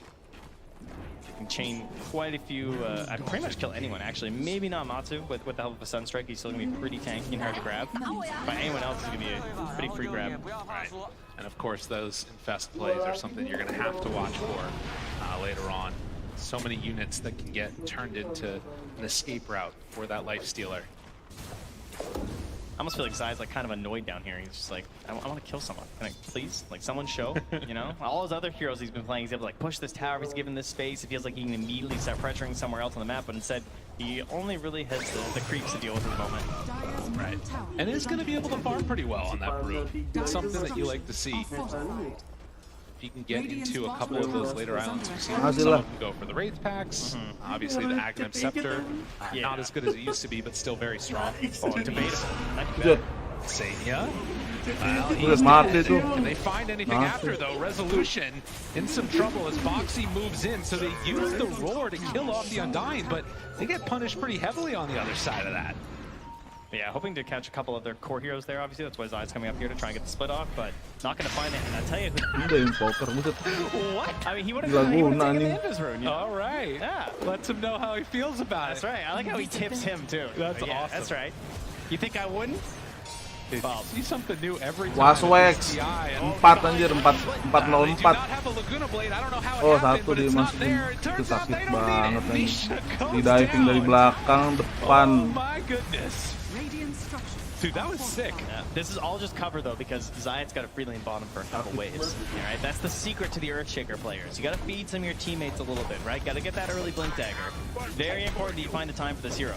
S8: you can chain quite a few. I'd pretty much kill anyone actually. Maybe not Matsu with the help of a Sunstrike. He's still gonna be pretty tanky and hard to grab. But anyone else is gonna be a pretty free grab.
S5: Right. And of course, those infest plays are something you're going to have to watch for later on. So many units that can get turned into an escape route for that life stealer.
S8: I almost feel like Zai's like kind of annoyed down here. He's just like, I want to kill someone. Can I please? Like someone show, you know? All his other heroes he's been playing, he's able to like push this tower, he's given this space. It feels like he can immediately start pressuring somewhere else on the map, but instead he only really has the creeps to deal with at the moment.
S5: Right. And is going to be able to farm pretty well on that brew. It's something that you like to see. If you can get into a couple of those later islands, we've seen some of them go for the Wraith packs. Obviously, the Aghanim Scepter, not as good as it used to be, but still very strong.
S1: Good.
S5: Sanya. Can they find anything after, though? Resolution in some trouble as Foxy moves in, so they use the roar to kill off the Undying, but they get punished pretty heavily on the other side of that.
S8: Yeah, hoping to catch a couple of their core heroes there, obviously. That's why Zai's coming up here to try and get the split off, but not going to find it. And I'll tell you who... What? I mean, he would have taken the Invis rune. You know?
S5: All right.
S8: Yeah.
S5: Lets him know how he feels about
S8: it. That's right. I like how he tips him, too.
S5: That's
S8: yeah,
S5: awesome.
S8: That's right. You think I wouldn't?
S5: You see something new every time.
S1: Waswex 4 anjir, 404. Oh, satu dia masukin. Itu sakit banget nih. Di diving dari belakang depan.
S5: Oh my goodness. Dude, that was sick.
S8: Yeah. This is all just cover though, because Zayat's got a free lane bottom for a couple waves. All right, that's the secret to the Earthshaker players. You got to feed some of your teammates a little bit, right? Got to get that early blink dagger. Very important that you find the time for this hero.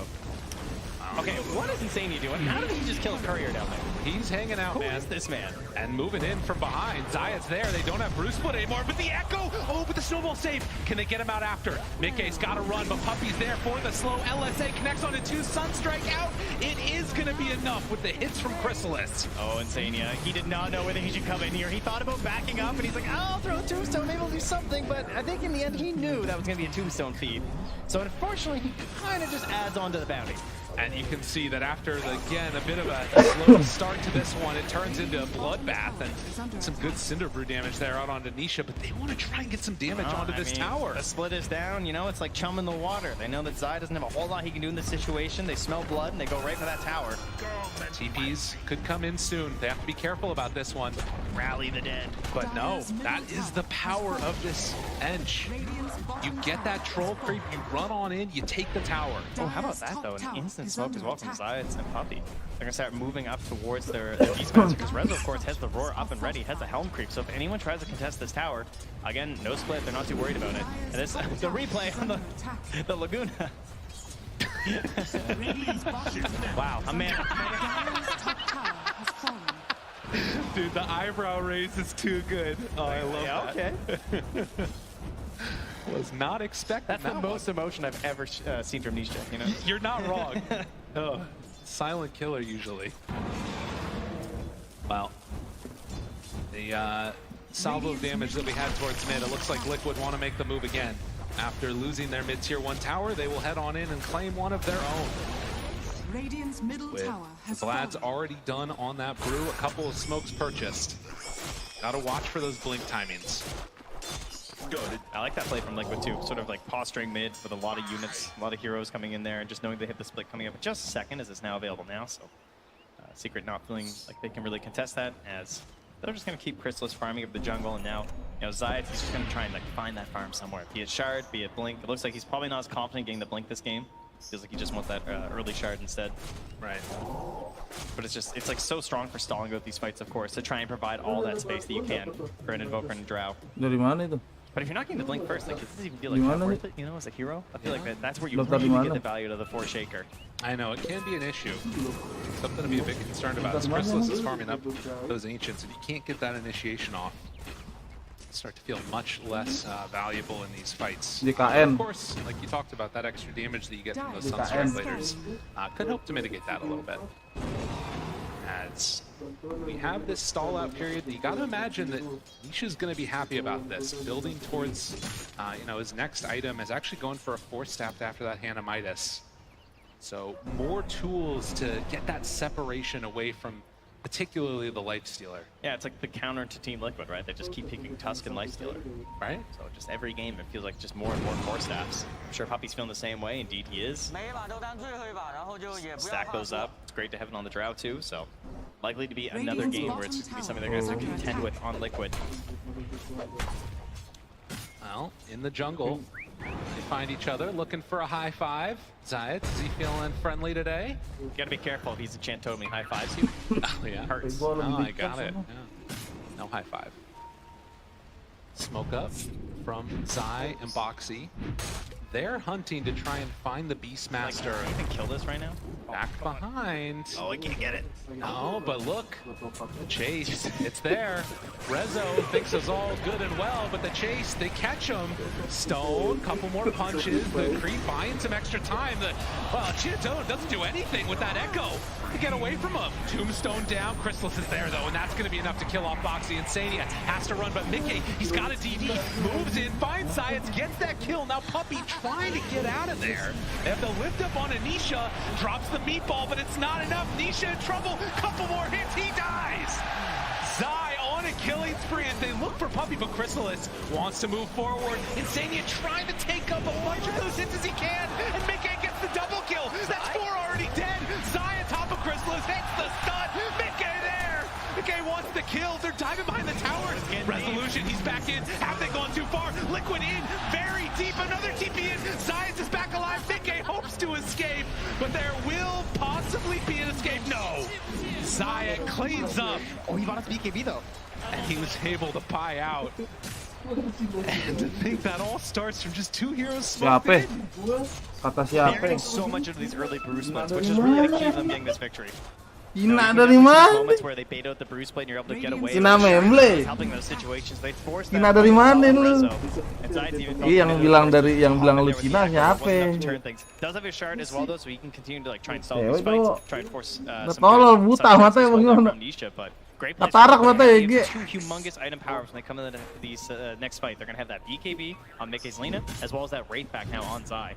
S8: Okay, what is Insane doing? How did he just kill a courier down there?
S5: He's hanging out, man.
S8: Who is this man?
S5: And moving in from behind. Zayat's there. They don't have Bruce Split anymore, but the Echo! Oh, but the snowball save. Can they get him out after? Mickey's got to run, but Puppy's there for the slow. LSA connects onto 2. Sunstrike out. It is going to be enough with the hits from Crystallis.
S8: Oh, Insane. He did not know whether he should come in here. He thought about backing up, and he's like, oh, I'll throw a tombstone. Maybe I'll do something. But I think in the end, he knew that was going to be a tombstone feed. So unfortunately, he kind of just adds on to the bounty.
S5: And you can see that after, again, a bit of a slow start to this one, it turns into a bloodbath and some good Cinder Brew damage there out onto Nisha, but they want to try and get some damage onto this tower.
S8: The split is down, you know, it's like chum in the water. They know that Zai doesn't have a whole lot he can do in this situation. They smell blood and they go right for that tower.
S5: TPs could come in soon. They have to be careful about this one.
S8: Rally the dead.
S5: But no, that is the power of this bench. You get that troll creep, you run on in, you take the tower.
S8: Oh, how about that though? An instant smoke as well from Zayat and Puppy. They're gonna start moving up towards their Beastmaster because Rezo, of course, has the roar up and ready, has the helm creep. So if anyone tries to contest this tower, again, no split, they're not too worried about it. And this, the replay on the Laguna. Wow, a man.
S5: Dude, the eyebrow raise is too good. Oh, I love that.
S8: Okay.
S5: Was not expecting
S8: That's the most emotion I've ever seen from Nisha, you know?
S5: You're not wrong. Oh, silent killer usually. Well, the salvo of damage that we had towards mid. It looks like Liquid want to make the move again. After losing their mid-tier 1 tower, they will head on in and claim one of their own.
S6: Radiant's middle
S5: With
S6: tower has
S5: Vlad's
S6: fallen.
S5: already done on that brew, a couple of smokes purchased. Gotta watch for those blink timings.
S8: Good. I like that play from Liquid too, sort of like posturing mid with a lot of units, a lot of heroes coming in there, and just knowing they hit the split coming up in just a second as it's now available now. So Secret not feeling like they can really contest that, as they're just going to keep Chrysalis farming up the jungle, and now, you know, Zayat, he's just going to try and like find that farm somewhere. Be it Shard, be it Blink. It looks like he's probably not as confident getting the Blink this game. Feels like he just wants that early Shard instead.
S5: Right.
S8: But it's just, it's like so strong for stalling out these fights, of course, to try and provide all that space that you can for an Invoker and a Drow.
S1: Dari mana itu?
S8: But if you're not getting the Blink first, like, does this even feel
S1: Di
S8: like
S1: mana
S8: worth
S1: nih?
S8: it, you know, as a hero? I feel like that's where you
S1: Lo tadi
S8: really get
S1: mana?
S8: the value out of the 4 Shaker.
S5: I know, it can be an issue. Something to be a bit concerned about is Chrysalis is farming up those Ancients, and you can't get that initiation off. Start to feel much less valuable in these fights.
S1: DKN.
S5: Of course, like you talked about, that extra damage that you get from those Sun Translators could help to mitigate that a little bit. As we have this stall out period, you got to imagine that Nisha's going to be happy about this. Building towards, you know, his next item is actually going for a 4-staff after that Hanamitis. So more tools to get that separation away from particularly the Lifestealer.
S8: Yeah, it's like the counter to Team Liquid, right? They just keep picking Tusk and Lifestealer, right? So just every game, it feels like just more and more 4-staffs. I'm sure Puppy's feeling the same way. Indeed, he is. Stack those up. It's great to have it on the Drow too, so likely to be another game where it's going to be something they're going to contend with on Liquid.
S5: Well, in the jungle, they find each other, looking for a high five. Zayat, is he feeling friendly today?
S8: You gotta be careful if he's a chant totally high fives you.
S5: Oh, yeah.
S8: Hurts.
S5: Oh, I got it. Yeah. No high five. Smoke up from Zai and Boxy. They're hunting to try and find the Beastmaster.
S8: Like, you can kill this right now?
S5: Back behind.
S8: Oh, I can't get it.
S5: No, but look, the chase, it's there. Rezo thinks it's all good and well, but the chase, they catch him. Stone, couple more punches. The creep buying some extra time. Well, Chiatone doesn't do anything with that Echo to get away from him. Tombstone down. Chrysalis is there, though, and that's going to be enough to kill off Boxy. Insania has to run, but Mickey, he's got a DD, moves in, finds Science, gets that kill. Now Puppy trying to get out of there. They have to lift up on Anisha, drops the meatball, but it's not enough. Nisha in trouble. Couple more hits, he dies. Zai on a killing spree as they look for Puppy, but Chrysalis wants to move forward. Insania trying to take up a bunch of those hits as he can, and Mickey gets the double kill. That's 4 already dead. Zai on top of Chrysalis, hits the stun. Mickey there. Mickey wants the kill. They're diving behind the towers. Resolution, he's back in. Have they gone too far? Liquid in, very deep. Another TP in. Zayas is back alive. Mickey hopes to escape, but there will possibly be an escape. No. Zayat cleans up.
S8: Oh, he bought us BKB though.
S5: And he was able to buy out. And to think that all starts from just 2 heroes smoked in.
S1: Kata
S8: They're
S1: siapa?
S8: getting so much into these early Bruce splits, which is really the key to them getting this victory.
S1: Ina dari mana?
S8: Moments where they bait out the Bruce split and you're able to get away.
S1: Ina memble.
S8: Helping those situations. They force that.
S1: Cina dari mana lu?
S8: And Zayat's even
S1: Iya, yang bilang lu Cina siapa?
S8: Does have a shard as well though, so he can continue to like try and stall
S1: Cewek
S8: these fights,
S1: tuh
S8: try and force
S1: tolol buta mata emang gimana?
S8: but great place
S1: Katarak
S8: for
S1: mata
S8: them.
S1: ya,
S8: They have 2 humongous item powers when they come into these next fight. They're gonna have that BKB on Mickey's Lena, as well as that Wraith back now on Zai.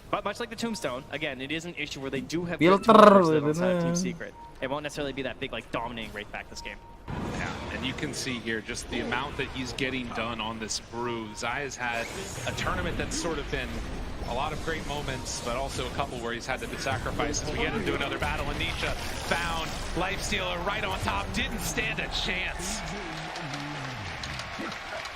S8: But much like the Tombstone, again, it is an issue where they do have good
S1: Filter,
S8: tools on Team Secret. It won't necessarily be that big, like, dominating Wraith back this game.
S5: Yeah, and you can see here just the amount that he's getting done on this brew. Zaya's had a tournament that's sort of been a lot of great moments, but also a couple where he's had to sacrifice as we get into another battle. Anisha found Lifestealer right on top, didn't stand a chance.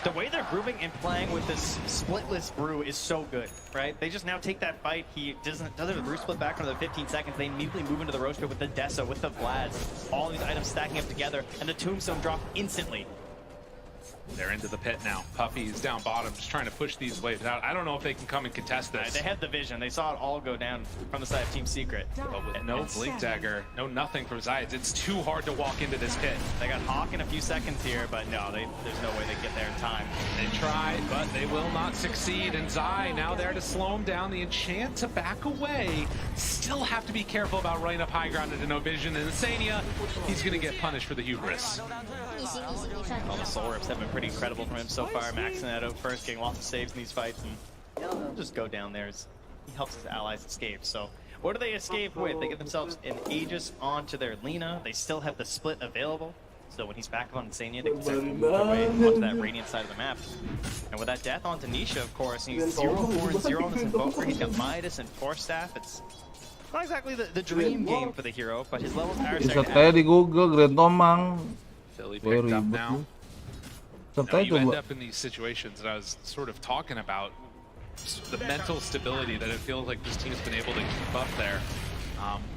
S8: The way they're grooving and playing with this splitless brew is so good, right? They just now take that fight. He does have the brew split back under the 15 seconds. They immediately move into the roast pit with the Dessa, with the Vlads, all these items stacking up together, and the Tombstone drop instantly.
S5: They're into the pit now. Puppy is down bottom, just trying to push these waves out. I don't know if they can come and contest this.
S8: They had the vision. They saw it all go down from the side of Team Secret.
S5: But with no Blink Dagger, no nothing from Zayas, it's too hard to walk into this pit.
S8: They got Hawk in a few seconds here, but no, there's no way they get there in time.
S5: They tried, but they will not succeed. And Zai now there to slow him down. The enchant to back away. Still have to be careful about running up high ground into no vision. And Insania, he's going to get punished for the hubris.
S8: All the soul rips have been pretty incredible from him so far, maxing that out first, getting lots of saves in these fights, and he'll just go down there as he helps his allies escape. So what do they escape with? They get themselves an Aegis onto their Lina. They still have the split available, so when he's back on Insania, they can start to move their way onto that Radiant side of the map. And with that death onto Nisha, of course, he's 0-4-0 on this Invoker. He's got Midas and Force Staff. It's not exactly the dream game for the hero, but his levels are
S1: Bisa kayak di Google, Grand Tomang.
S5: Philly picked up now. Now you end up in these situations that I was sort of talking about, the mental stability that it feels like this team's been able to keep up there.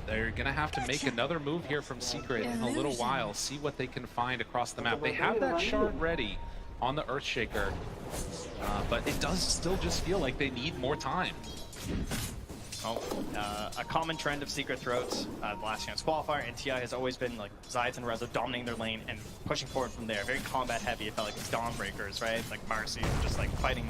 S5: They're going to have to make another move here from Secret in a little while, see what they can find across the map. They have that shard ready on the Earthshaker, but it does still just feel like they need more time.
S8: Well, a common trend of Secret throughout the last chance qualifier and TI has always been like Zayas and Rezo dominating their lane and pushing forward from there. Very combat heavy. It felt like it's Dawnbreakers, right? Like Marcy, just like fighting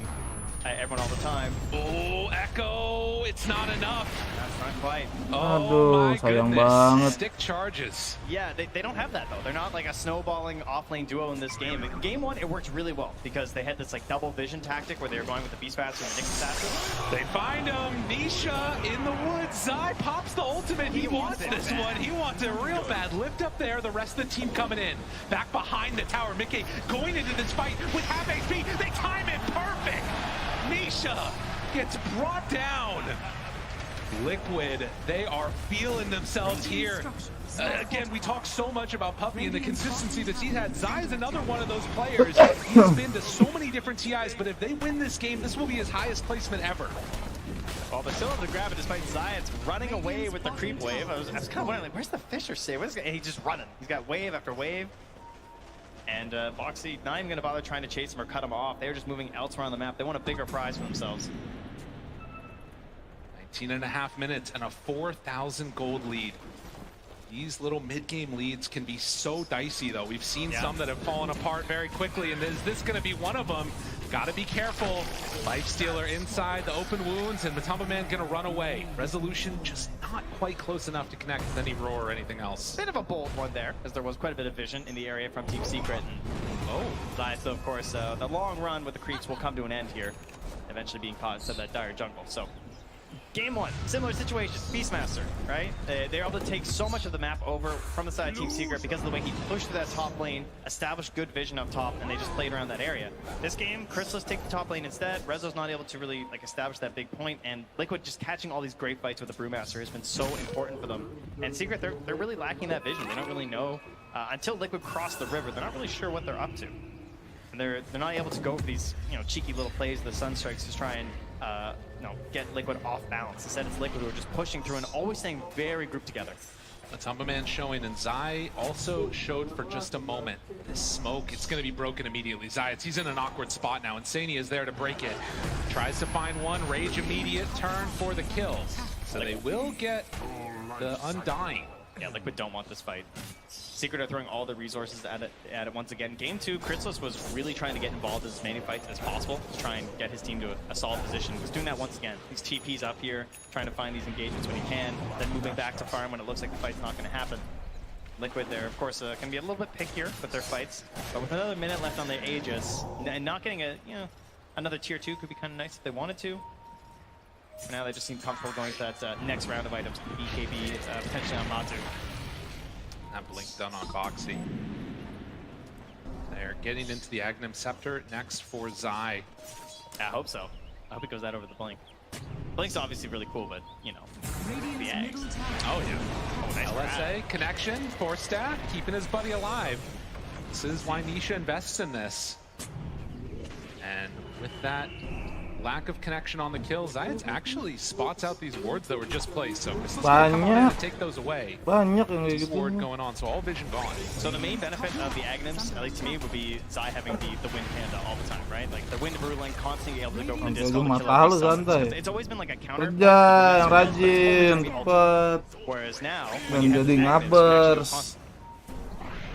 S8: everyone all the time.
S5: Oh, Echo! It's not enough.
S8: That's not quite.
S5: Oh my goodness. Stick charges.
S8: Yeah, they don't have that though. They're not like a snowballing off-lane duo in this game. In game one, it worked really well because they had this like double vision tactic where they were going with the Beast Master and the Nyx Assassin.
S5: They find him. Nisha in the woods. Zai pops the ultimate. He wants this one. He wants it real bad. Lift up there. The rest of the team coming in. Back behind the tower. Mickey going into this fight with half HP. They time it perfect. Nisha gets brought down. Liquid, they are feeling themselves here. Again, we talk so much about Puppy and the consistency that he's had. Zai is another one of those players. He's been to so many different TIs, but if they win this game, this will be his highest placement ever.
S8: Well, they're still able to grab it despite Zayas running away with the creep wave. I was kind of wondering, like, where's the Fisher save? And he's just running. He's got wave after wave. And Boxy not even going to bother trying to chase him or cut him off. They're just moving elsewhere on the map. They want a bigger prize for themselves.
S5: 19.5 minutes and a 4,000 gold lead. These little mid-game leads can be so dicey, though. We've seen some that have fallen apart very quickly, and is this going to be one of them? Got to be careful. Lifestealer inside the open wounds, and Matumba Man going to run away. Resolution just not quite close enough to connect with any roar or anything else.
S8: Bit of a bold one there, as there was quite a bit of vision in the area from Team Secret. And Zayas, so of course, the long run with the creeps will come to an end here, eventually being caught inside that dire jungle. So. Game one, similar situation, Beastmaster, right? They're able to take so much of the map over from the side of Team Secret because of the way he pushed through that top lane, established good vision up top, and they just played around that area. This game, Chrysalis take the top lane instead. Rezo's not able to really like establish that big point, and Liquid just catching all these great fights with the Brewmaster has been so important for them. And Secret, they're really lacking that vision. They don't really know, until Liquid crossed the river, they're not really sure what they're up to. And they're not able to go for these, cheeky little plays, the Sunstrikes, to try and get Liquid off balance. Instead, it's Liquid who are just pushing through and always staying very grouped together.
S5: Matumba Man showing, and Zai also showed for just a moment. This smoke, it's going to be broken immediately. Zai, he's in an awkward spot now. Insania is there to break it. Tries to find one, Rage immediate, turn for the kill. So they will get the Undying.
S8: Yeah, Liquid don't want this fight. Secret are throwing all the resources at it once again. Game 2, Chrysalis was really trying to get involved in as many fights as possible to try and get his team to a solid position. He's doing that once again. These TPs up here, trying to find these engagements when he can, then moving back to farm when it looks like the fight's not going to happen. Liquid there, of course, can be a little bit pickier with their fights, but with another minute left on their Aegis, and not getting another tier 2 could be kind of nice if they wanted to. For now, they just seem comfortable going to that next round of items, BKB, potentially on Matu.
S5: That blink done on Boxy. They're getting into the Aghanim Scepter next for Zai.
S8: I hope so. I hope it goes out over the blink. Blink's obviously really cool, but, the eggs.
S5: Oh, yeah.
S8: Oh, nice
S5: LSA, connection, Force Staff, keeping his buddy alive. This is why Nisha invests in this. And with that, lack of connection on the kills, Zayat actually spots out these wards that were just placed. So Crystal's
S1: Banyak.
S5: come on in to take those away.
S1: Banyak yang kayak gitu.
S5: Ward going on, so all vision gone.
S8: So the main benefit of the Agnums, at least to me, would be Zai having the Wind Panda all the time, right? Like the Wind Ruling, constantly able to go from the disco and kill every summon. It's always been like a counter.
S1: Kerja yang rajin, cepet.
S8: Whereas now,
S1: Dan jadi ngabers.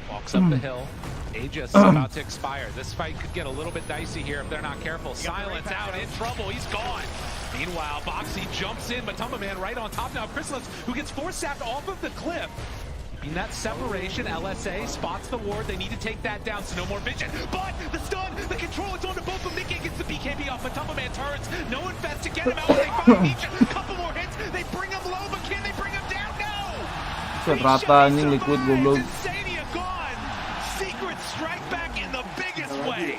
S5: Walks up the hill. Aegis is about to expire. This fight could get a little bit dicey here if they're not careful. Silence out, in trouble, he's gone. Meanwhile, Boxy jumps in, but Man right on top now. Chrysalis, who gets force-sapped off of the cliff. In that separation, LSA spots the ward. They need to take that down, so no more vision. But the stun, the control, it's on to both of them. Mickey gets the BKB off, but Man turns. No one infest to get him out. They find Nietzsche. A couple more hits. They bring him low, but can they bring him down? No!
S1: Set rata anjing Liquid goblok.
S5: Strike back in the biggest way.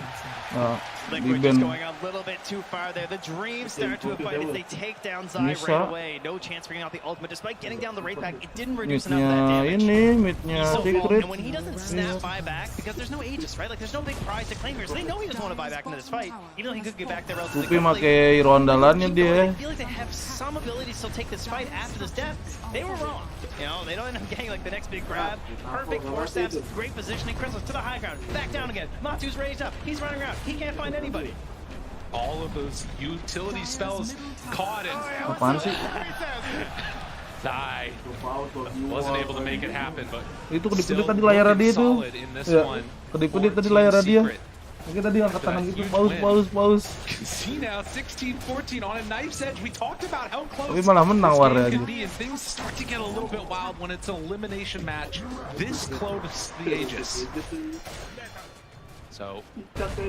S8: Liquid just going a little bit too far there. The dreams start to fight as they take down Zai right away. No chance bringing out the ultimate. Despite getting down the Wraith back, it didn't reduce enough of that damage. He's so long, and when he doesn't snap buyback, because there's no Aegis, right? Like there's no big prize to claim here, so they know he doesn't want to buy back into this fight, even though he could get back there relatively quickly.
S1: Pakai hero andalannya dia.
S8: I feel like they have some ability to still take this fight after this death. They were wrong. You know, they don't end up getting like the next big grab. Perfect four steps, great positioning. Crystals to the high ground, back down again. Matu's raised up. He's running around. He can't find anybody.
S5: All of those utility spells caught in.
S1: Apaan sih?
S5: Zai wasn't able to make it happen, but
S1: itu kedip-kedip tadi layar dia tuh. Ya, kedip-kedip tadi layar dia. Mungkin tadi angkat tangan gitu, paus.
S5: See now, 16-14 on a knife's edge. We talked about how close
S1: Tapi malah menang warnya aja.
S5: and things start to get a little bit wild when it's an elimination match. This close to the Aegis. So,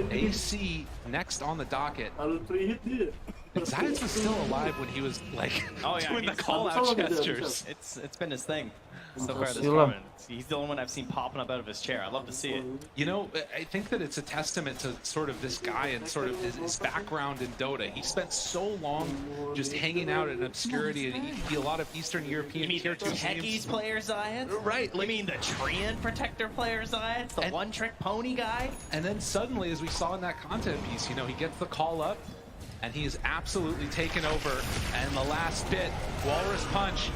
S5: AC next on the docket. Zayat was still alive when he was like doing the call-out gestures.
S8: It's been his thing so far this tournament. He's the only one I've seen popping up out of his chair. I love to see it.
S5: You know, I think that it's a testament to sort of this guy and sort of his background in Dota. He spent so long just hanging out in obscurity, and he a lot of Eastern European tier 2
S8: Techies player Zayat?
S5: Right.
S8: You mean the Treant Protector player Zayat? The one-trick pony guy?
S5: And then suddenly, as we saw in that content piece, you know, he gets the call up, and he is absolutely taken over. And the last bit, Walrus Punch.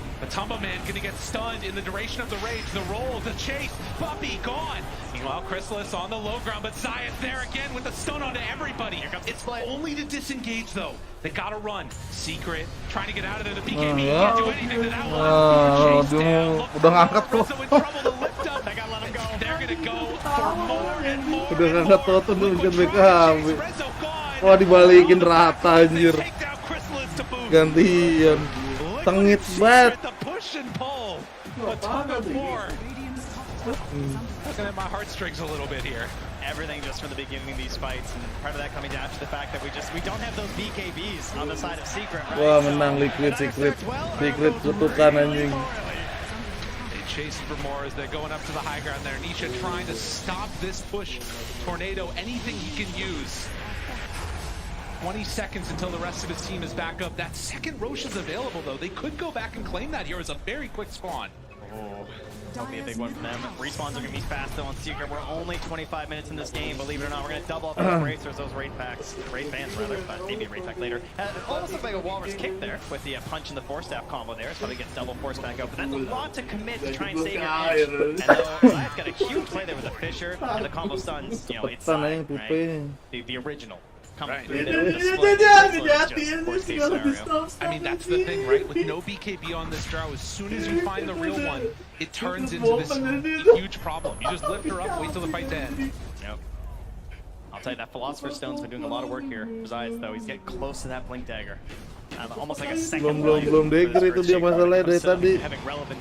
S5: Man gonna get stunned in the duration of the rage. The roll, the chase, Puppy gone. Meanwhile, Chrysalis on the low ground, but Zayat's there again with the stun onto everybody. It's only to disengage though. They gotta run. Secret, trying to get out of there. The BKB can't do anything to that one. Chase down.
S1: Udah ngangkat tuh.
S5: They're gonna go for more and more.
S1: Udah ngangkat tuh bikin BKB. Wah, dibalikin rata anjir. Gantian. Tengit banget.
S5: Looking at my heartstrings a little bit here.
S8: Everything just from the beginning of these fights, and part of that coming down to the fact that we don't have those BKBs on the side of Secret, right?
S1: Wah, menang Secret kutukan anjing.
S5: They chase for more as they're going up to the high ground there. Nisha trying to stop this push. Tornado, anything he can use. 20 seconds until the rest of his team is back up. That second Roche is available, though. They could go back and claim that here as a very quick spawn.
S8: Oh, that'll be a big one for them. Respawns are going to be fast, though, on Secret. We're only 25 minutes in this game. Believe it or not, we're going to double up those racers, those raid packs. Raid fans, rather, but maybe a raid pack later. Almost looks like a Walrus kick there with the punch and the force staff combo there. So probably gets double force back out. But that's a lot to commit to try and save your edge. And Zayat's got a huge play there with the Fisher and the combo stuns. You know, it's Zayat, right? The original.
S5: Right. I mean, that's the thing, right? With no BKB on this draw, as soon as you find the real one, it turns into this huge problem. You just lift her up, wait till the fight to end.
S8: Yep. I'll tell you, that Philosopher's Stone's been doing a lot of work here. Besides, though, he's getting close to that Blink Dagger. Almost like a second
S1: belum dagger itu dia masalahnya dari tadi.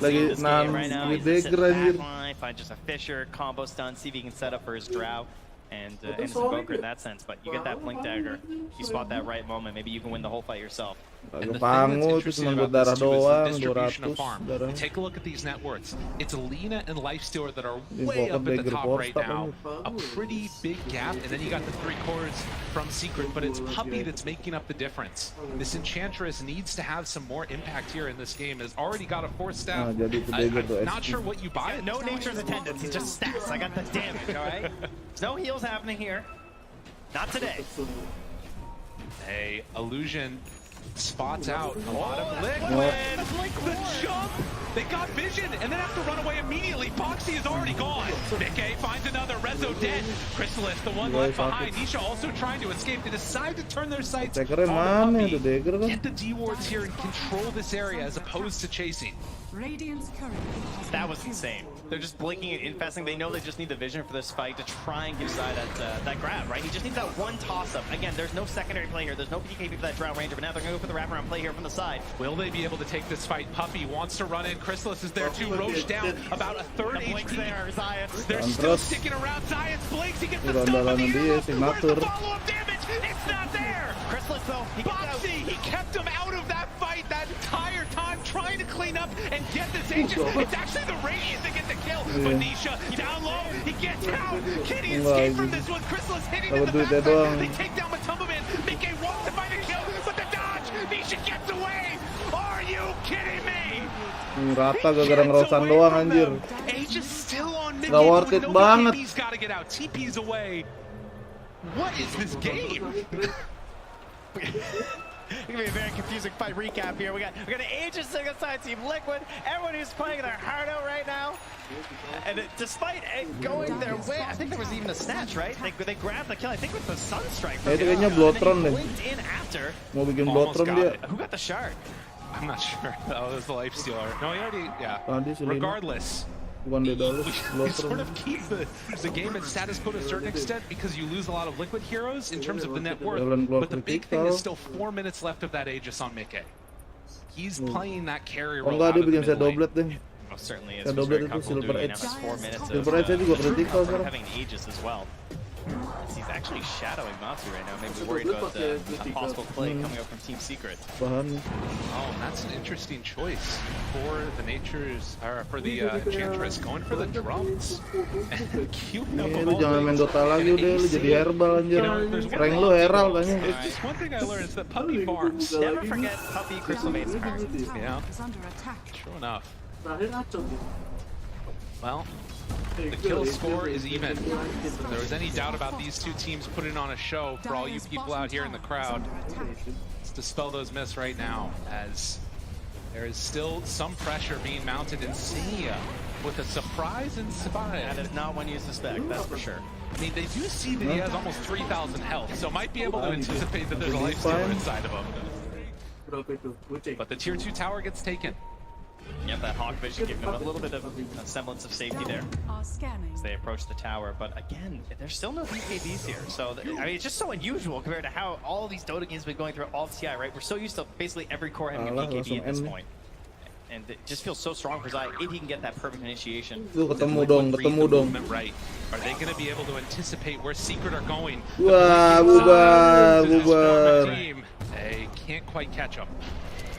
S1: Lagi nahan with dagger anjir.
S8: Find just a Fisher, combo stun, see if he can set up for his Drow. And Innocent Invoker in that sense, but you get that Blink Dagger, you spot that right moment, maybe you can win the whole fight yourself.
S5: And the thing that's interesting about this too is the distribution of farm. Take a look at these net worths. It's Alina and Lifestealer that are way up at the top right now. A pretty big gap, and then you got the 3 cores from Secret, but it's Puppy that's making up the difference. This Enchantress needs to have some more impact here in this game. Has already got a 4th staff. I'm not sure what you buy.
S8: No nature's attendance, he's just stats. I got the damage, alright? There's no heals happening here. Not today.
S5: Hey, Illusion spots out a lot of Liquid. The jump! They got vision and then have to run away immediately. Foxy is already gone. Nikkei finds another. Rezo dead. Chrysalis, the one left behind. Nisha also trying to escape. They decide to turn their sights on the B. Get the D-wards here and control this area as opposed to chasing.
S8: That was insane. They're just blinking and infesting. They know they just need the vision for this fight to try and give Zai that grab, right? He just needs that one toss-up. Again, there's no secondary play here. There's no BKB for that Drow Ranger, but now they're going to go for the wraparound play here from the side.
S5: Will they be able to take this fight? Puppy wants to run in. Chrysalis is there too. Roche down about a third HP.
S8: There, Zayas.
S5: They're still sticking around. Zayas blinks. He gets the stun on the arrow. Where's the follow-up damage? It's not there.
S8: Chrysalis, though, he gets out.
S5: He kept him out of that fight that entire time, trying to clean up and get this Aegis. It's actually the Radiant that get the kill. But Nisha down low. He gets out. Can he escape from this one? Chrysalis hitting in the back. They take down Matumbaman. Mickey wants to find a kill, but the dodge. Nisha gets away. Are you kidding me?
S1: Rata gara-gara ngerosan doang anjir.
S5: Aegis still on mid.
S1: Gak worth it banget.
S5: TP's gotta get out. TP's away. What is this game?
S8: It's gonna be a very confusing fight recap here. We got an Aegis side Team Liquid. Everyone who's playing their heart out right now. And despite it going their way, I think there was even a snatch, right? They grabbed the kill. I think with the Sunstrike.
S1: Itu kayaknya Blotron deh.
S8: In after.
S1: Mau bikin Blotron dia.
S8: Who got the shard?
S5: I'm not sure. Oh, it was the life stealer. No, he already. Yeah. Regardless. We sort of keep the game at status quo to a certain extent because you lose a lot of Liquid heroes in terms of the net worth. But the big thing is still 4 minutes left of that Aegis on Mickey. He's playing that carry role out of the mid lane.
S8: Most certainly is. He's very comfortable doing it. Now 4 minutes of having an Aegis as well. He's actually shadowing Matsu right now, maybe worried about a possible play coming up from Team Secret.
S5: Oh, and that's an interesting choice for the for the Enchantress, going for the drums. And cute
S1: lu jangan main Dota lagi udah, lu jadi herbal anjir. Rank lu herald anjir.
S5: Just one thing I learned is that Puppy farms.
S8: Never forget Puppy Crystal Maid's card.
S5: Yeah, true enough. Well, the kill score is even. If there was any doubt about these two teams putting on a show for all you people out here in the crowd, let's dispel those myths right now, as there is still some pressure being mounted in Senia with a surprise in Sabaya.
S8: That is not one you suspect, that's for sure.
S5: I mean, they do see that he has almost 3,000 health, so might be able to anticipate that there's a life stealer inside of him. But the tier 2 tower gets taken.
S8: Yep, that Hawk Vision giving them a little bit of a semblance of safety there as they approach the tower. But again, there's still no BKBs here. So, I mean, it's just so unusual compared to how all these Dota games have been going through all of TI, right? We're so used to basically every core having a BKB at this point. And it just feels so strong for Zai if he can get that perfect initiation.
S1: Ketemu dong.
S5: Right. Are they going to be able to anticipate where Secret are going?
S1: Wah, bubar.
S5: They can't quite catch up.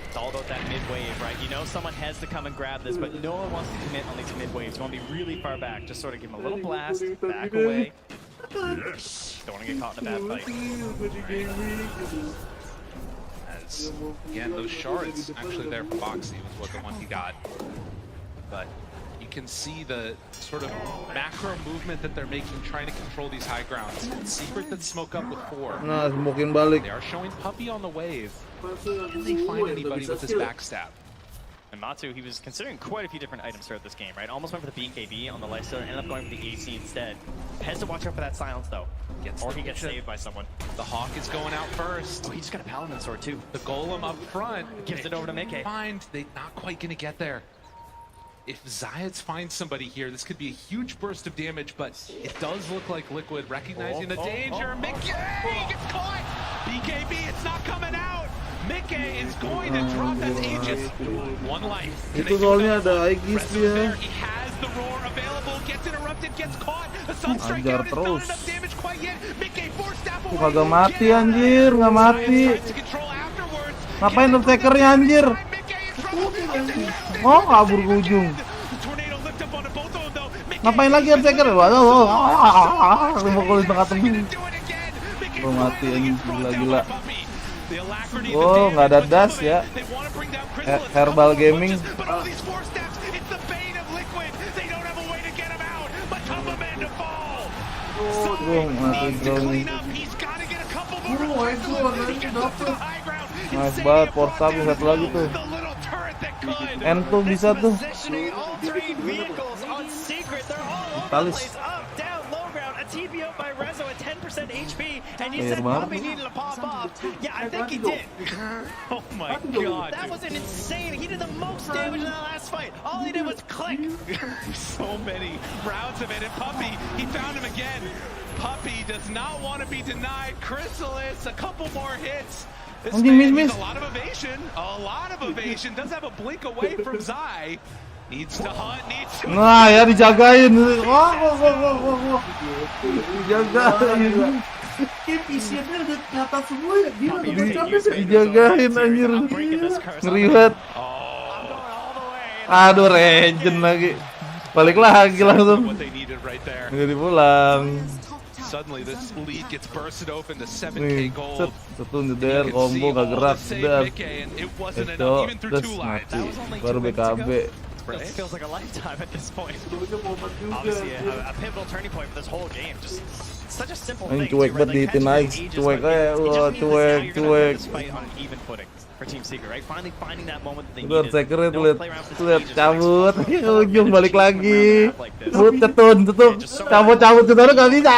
S8: It's all about that mid wave, right? You know someone has to come and grab this, but no one wants to commit on these mid waves. You want to be really far back. Just sort of give them a little blast, back away. Don't want to get caught in a bad fight.
S5: As, again, those shards actually there for Foxy was what the one he got. But you can see the sort of macro movement that they're making, trying to control these high grounds. Secret that smoke up with 4.
S1: Nah, smoking balik.
S5: They are showing Puppy on the wave. Can they find anybody with this backstab?
S8: And Matsu, he was considering quite a few different items throughout this game, right? Almost went for the BKB on the lifestealer, ended up going for the AC instead. Has to watch out for that silence, though. Or he gets saved by someone.
S5: The Hawk is going out first.
S8: Oh, he just got a Paladin sword, too.
S5: The Golem up front.
S8: Gives it over to Mickey.
S5: They're not quite going to get there. If Zayats finds somebody here, this could be a huge burst of damage, but it does look like Liquid recognizing the danger. Mickey gets caught! BKB, it's not coming out! Mickey is going to drop that Aegis. 1 life.
S1: Itu soalnya ada Aegis dia.
S5: He has the roar available, gets interrupted, gets caught. The Sunstrike out is not enough damage quite yet. Mickey forced that away.
S1: Kagak mati anjir, nggak mati. Ngapain Undertakernya anjir? Oh, kabur ke ujung. Ngapain lagi Undertaker? Waduh, mukulin tengah-tengah. Oh, mati anjing, gila-gila. Oh, nggak ada dash ya. Herbal Gaming. Nice banget, force up satu lagi tuh. N tuh bisa tuh. Talis.
S8: TPO by Rezo at 10% HP, and you
S1: Air
S8: said
S1: bar.
S8: Puppy needed to pop off. Yeah, I think he did.
S5: Oh my god.
S8: That was an insane. He did the most damage in that last fight. All he did was click.
S5: So many rounds of it, and Puppy, he found him again. Puppy does not want to be denied. Chrysalis, a couple more hits. This man needs a lot of evasion. A lot of evasion. Does have a blink away from Zai. Needs to hunt, needs to...
S1: Nah ya dijagain. Wah. Dijagain.
S4: PC-nya udah ke atas semua ya. Gila, udah capek sih.
S1: Dijagain anjir. Ngeri banget. Aduh, regen lagi. Balik lagi langsung. Jadi pulang.
S5: Suddenly this lead gets bursted open to 7k gold.
S1: Satu nyeder, combo gak gerak, udah. Itu, terus mati. Baru BKB.
S8: It feels like a lifetime at this point. Obviously, a pivotal turning point for this whole game. Just such a simple thing.
S1: Cuek banget dihitin naik, cuek aja, wah cuek.
S8: For Team Secret, right? Finally finding that moment that they
S1: Udah
S8: needed.
S1: secret lihat cabut, ke ujung balik lagi. Cetun, cabut ke sana nggak bisa.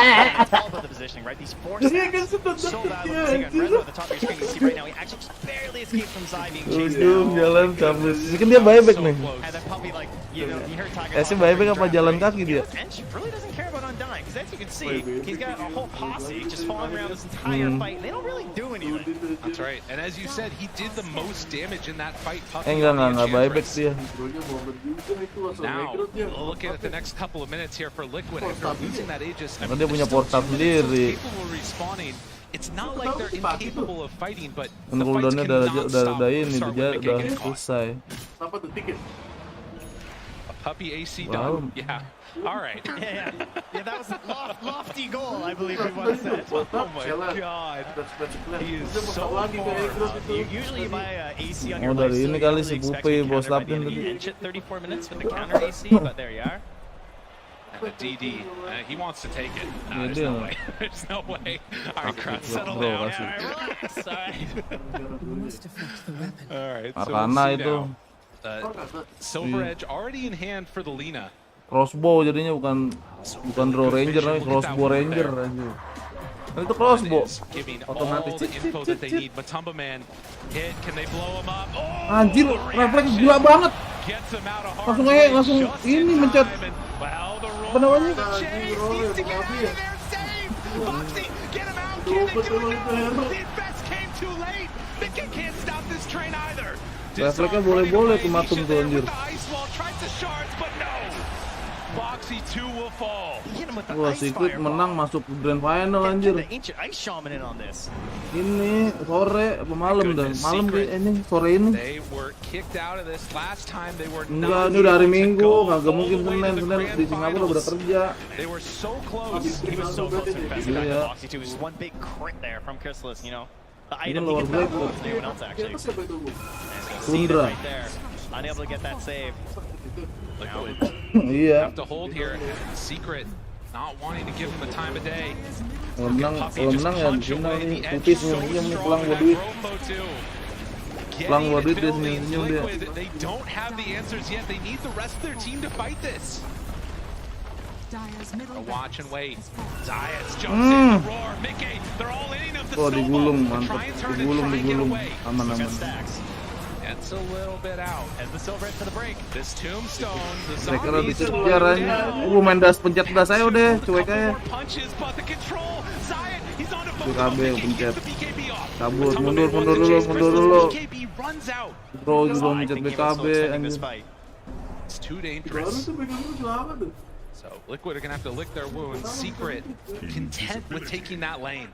S1: Ujung jalan cabut. Ini kan dia buyback nih. Sih buyback apa jalan kaki dia?
S5: That's right. And as you said, he did the most damage in that fight.
S1: Enggak buyback dia.
S5: Now, looking at the next couple of minutes here for Liquid after losing that Aegis.
S1: Karena dia punya portal sendiri.
S5: It's not like they're incapable of fighting, but
S1: dan cooldownnya udah ini udah selesai.
S5: Puppy AC done. Yeah. All right.
S8: Yeah, that was a lofty goal, I believe we once said.
S5: Oh my god. He is so far.
S8: Usually you buy AC on your
S1: dari ini kali si Gopay bos lapin
S8: tadi. 34 minutes with the counter AC, but there you are.
S5: And the DD, he wants to take it. No, there's no way. There's no way. All right, Krut, settle down. All right. So
S1: Arcana itu.
S5: Silver Edge already in hand for the Lina.
S1: Crossbow jadinya bukan Draw Ranger, tapi Crossbow Ranger aja. Nah, itu crossbow. Otomatis. Anjir, refleks gila banget. Langsung ini mencet. Apa namanya? Refleksnya boleh-boleh tuh matum tuh anjir. Wah, Secret menang masuk grand final anjir. Ini sore apa malam dah? Malam ini sore ini. Enggak, ini udah hari Minggu, kagak mungkin Senin di Singapura udah kerja. Iya. Ini lower break. Tundra.
S8: Unable to get that save.
S1: Iya.
S5: Have to hold here. Secret not wanting to give him the time of day.
S1: Kalau menang ya ini putih senyum pulang buat duit. Pulang buat duit dia senyum dia.
S5: They don't have the answers yet. They need the rest of their team to fight this. Watch and wait. Zayas jumps in the roar. Mickey, they're all in of the snowball.
S1: Digulung, mantap. Digulung. Aman.
S5: Gets a little bit out as the silver for the break. This tombstone, the
S1: Mereka dikejar aja. Main das pencet das aja udah, cuek aja. BKB pencet. Kabur, mundur dulu. Bro juga mencet BKB anjir.
S5: It's too dangerous. So Liquid are gonna have to lick their wounds. Secret content with taking that lane.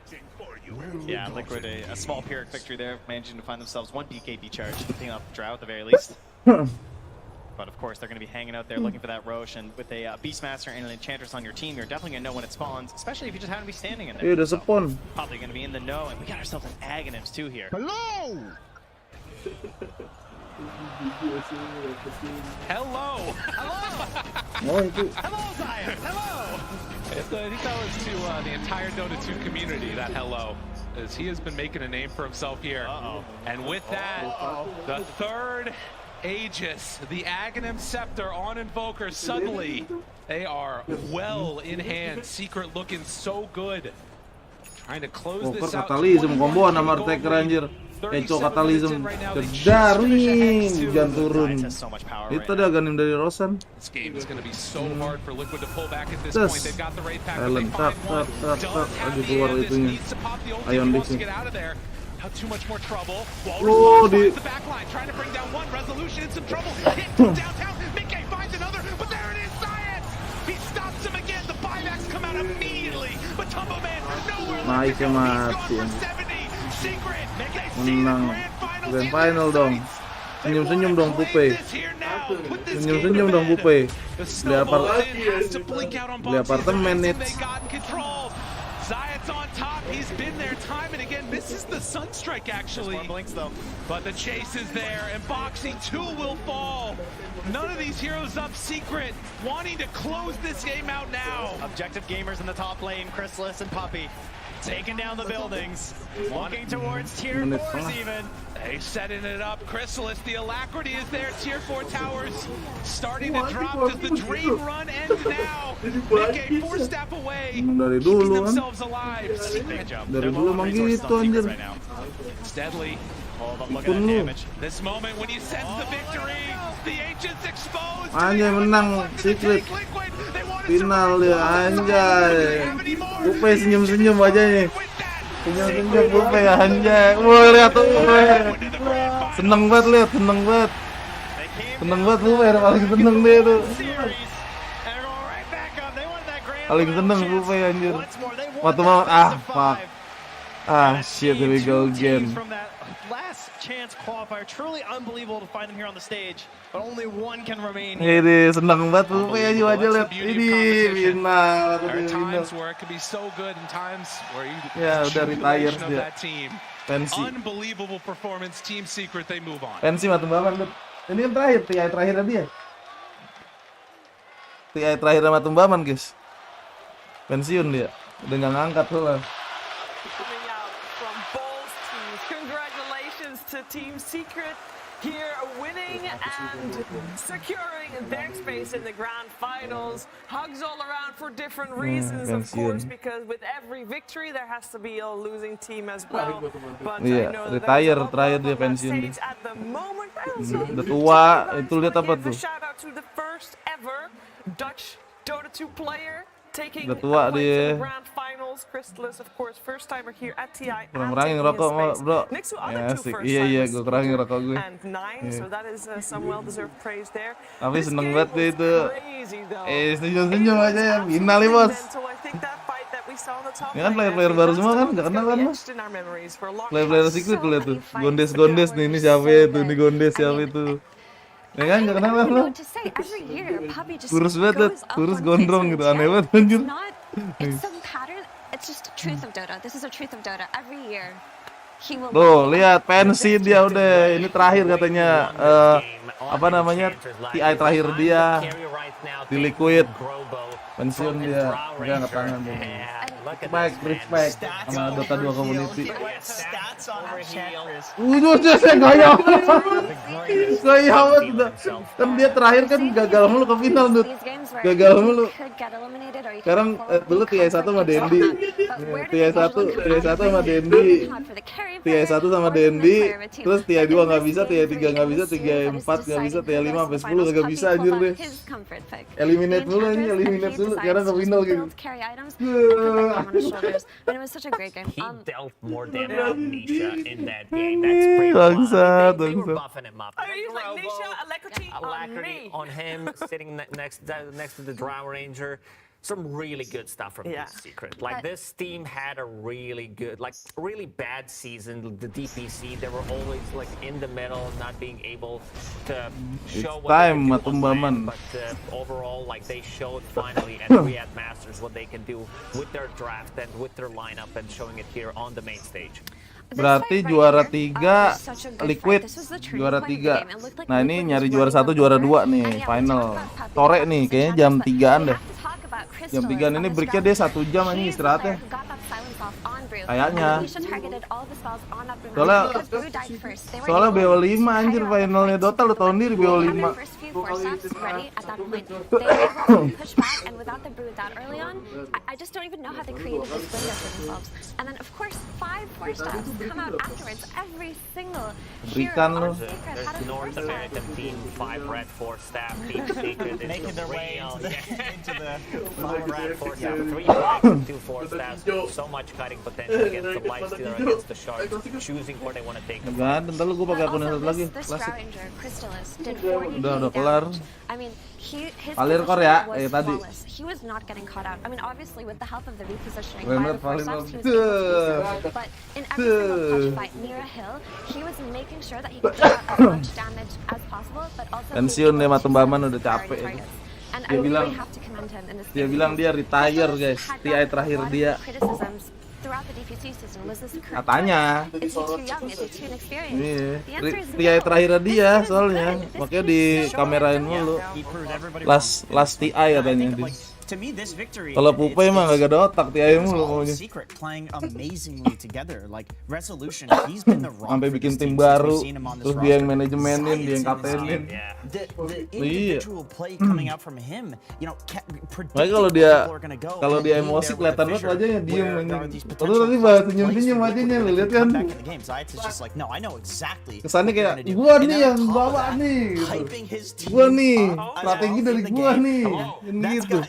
S8: Yeah, Liquid a small Pyrrhic victory there, managing to find themselves one BKB charge, picking up Drow at the very least. But of course, they're going to be hanging out there looking for that Roche, and with a Beastmaster and an Enchantress on your team, you're definitely going to know when it spawns, especially if you just happen to be standing in there.
S1: Iya, udah spawn.
S8: Probably going to be in the know, and we got ourselves an Aghanims too here.
S5: Hello! Hello!
S1: Oh, itu.
S8: Hello, Zayas! Hello!
S5: I think that was to the entire Dota 2 community, that hello, as he has been making a name for himself here. And with that, the third Aegis, the Aghanim Scepter on Invoker, suddenly they are well in hand. Secret looking so good. Trying to close this out.
S1: Katalism komboan sama Arteker anjir. Keco Katalism jedar nih, hujan turun. Itu dia Aghanim dari Rosan.
S5: This game is going to be so hard for Liquid to pull back at this point. They've got the raid pack, but they find one. Don't have the end. This needs to pop the ulti and wants to get out of there. Not too much more trouble. Walrus finds the back line, trying to bring down one. Resolution in some trouble. Hit from downtown. Mickey finds another, but there it is, Science! He stops him again. The buybacks come out immediately, but Tumbo Man nowhere left to go. He's gone for 70. Secret, they see the
S1: Grand final dong. Senyum-senyum dong Pupe. Senyum-senyum dong Pupe. Beli apartemen nih.
S5: Zayat's on top. He's been there time and again. Misses the Sunstrike actually. But the chase is there, and Boxy too will fall. None of these heroes up. Secret wanting to close this game out now.
S8: Objective gamers in the top lane, Chrysalis and Puppy. Taking down the buildings, walking towards tier 4s even.
S5: They setting it up. Chrysalis, the alacrity is there. Tier 4 towers starting to drop. Does the dream run end now? Nikkei 4 step away,
S1: Dari
S5: keeping
S1: dulu kan.
S5: themselves alive.
S1: Dari dulu emang gitu anjir.
S5: Steadily. This moment when you sense the victory, the Ancients exposed.
S1: Anjay menang Secret. Final dia anjay. Pupe senyum-senyum wajahnya. Senyum-senyum Pupe anjay. Wah lihat tuh. Seneng banget lihat, seneng banget. Seneng banget Pupe, paling seneng dia tuh. Paling seneng Pupe anjir. Waktu mau fuck. Shit, here we go again.
S8: Last chance qualifier, truly unbelievable to find them here on the stage, but only one can remain.
S1: Ini seneng banget Pupe aja wajah lihat. Ini final.
S5: There are times where it can be so good and times where you
S1: Ya udah retire dia. Pensi.
S5: Unbelievable performance, Team Secret, they move on.
S1: Pensi matu banget. Ini yang terakhir, TI terakhir dia. TI terakhir sama Tumbaman guys. Pensiun dia. Udah nggak ngangkat tuh lah.
S10: To Team Secret here winning and securing their space in the grand finals. Hugs all around for different reasons, of course, because with every victory there has to be a losing team as well. But I know that
S1: retire terakhir dia pensiun dia.
S10: at the moment,
S1: Udah tua, itu lihat apa tuh?
S10: shout out to the first ever Dutch Dota 2 player taking
S1: Udah tua dia.
S10: grand finals. Chrysalis, of course, first timer here at TI.
S1: Kurang-kurangin rokok bro. Ya asik. Iya gue kurangin rokok gue.
S10: And 9, so that is some well-deserved praise there.
S1: Tapi seneng banget deh itu. Senyum-senyum aja ya. Final nih bos. Ini kan player-player baru semua kan, nggak kenal kan mas? Player-player Secret tuh lihat tuh. Gondes-gondes nih, ini siapa itu? Ini Gondes siapa itu? Ya kan nggak kenal kan lo? Kurus banget, kurus gondrong gitu, aneh banget anjir.
S12: It's some pattern. It's just the truth of Dota. This is the truth of Dota. Every year, he will.
S1: Tuh lihat pensi dia udah. Ini terakhir katanya. Apa namanya? TI terakhir dia di Liquid. Pensiun dia. Dia angkat tangan dia. Respect sama Dota 2 community. Saya gaya banget. Kan dia terakhir kan gagal mulu ke final tuh. Gagal mulu. Sekarang dulu TI 1 sama Dendi. TI 1 sama Dendi. TI 1 sama Dendi. Terus TI 2 nggak bisa, TI 3 nggak bisa, TI 4 nggak bisa, TI 5 sampai 10 nggak bisa anjir deh. Eliminate dulu aja, eliminate dulu. Sekarang ke final gitu.
S12: On his shoulders, and it was such a great game.
S13: He dealt more damage than Nisha in that game. That's pretty wild. They were buffing him up.
S10: He's like Nisha, Alacrity
S13: on him, sitting next to the Drow Ranger. Some really good stuff from Team Secret. Like this team had a really good, like really bad season. The DPC, they were always like in the middle, not being able to show what they can do on land, but overall, like they showed finally at Riyadh Masters what they can do with their draft and with their lineup and showing it here on the main stage.
S1: Berarti juara 3 Liquid, juara 3. Nah ini nyari juara 1, juara 2 nih final. Sore nih, kayaknya jam 3-an deh.
S12: Crystal
S1: Jam 3 ini breaknya dia 1 jam anjing istirahatnya. Kayaknya. Soalnya BO5 anjir finalnya Dota lu tahun diri BO5. Berikan lu.
S13: North American team 5 red 4 staff team secret is
S11: Making their way
S13: real.
S11: into the
S13: 5 red 4 staff, 3 flags and 2 4 staffs. So much cutting potential against the Lifestealer, against the Sharks, choosing where they want to take the
S1: Enggak, ntar lu gua pakai akun satu lagi. Klasik. Udah kelar. Alir kor ya, tadi.
S12: He was not getting caught out. I mean, obviously with the help of the repositioning
S1: Bener,
S12: by the
S1: paling
S12: Force he was able to do so. But in every single punch fight near a hill, he was making sure that he could do as much damage as possible, but also
S1: Pensiun deh Matumbaman udah capek.
S12: and
S1: Dia
S12: I
S1: bilang
S12: really have to commend him in this
S1: dia
S12: game.
S1: bilang dia retire guys. TI terakhir dia.
S12: Criticisms throughout the DPT season. Was this the correct
S1: Katanya.
S12: choice? Is he too young? Is he too inexperienced?
S1: Iya.
S12: The answer is
S1: TI terakhir dia soalnya. Makanya di kamerain mulu. Last TI katanya dia.
S11: To me, this victory.
S1: Kalau Pupe mah gak ada otak TI mulu maunya.
S11: Secret playing amazingly together. Like Resolution, he's been the rock.
S1: Sampai bikin tim baru, terus dia yang manajemenin, dia yang kaptenin.
S11: The individual play coming out from him, you know,
S1: Makanya kalau dia emosi kelihatan banget wajahnya diem anjing. Terus nanti bahas senyum-senyum wajahnya lu lihat kan. Kesannya kayak gua nih yang bawa nih. Gua nih, strategi dari gua nih. Gitu.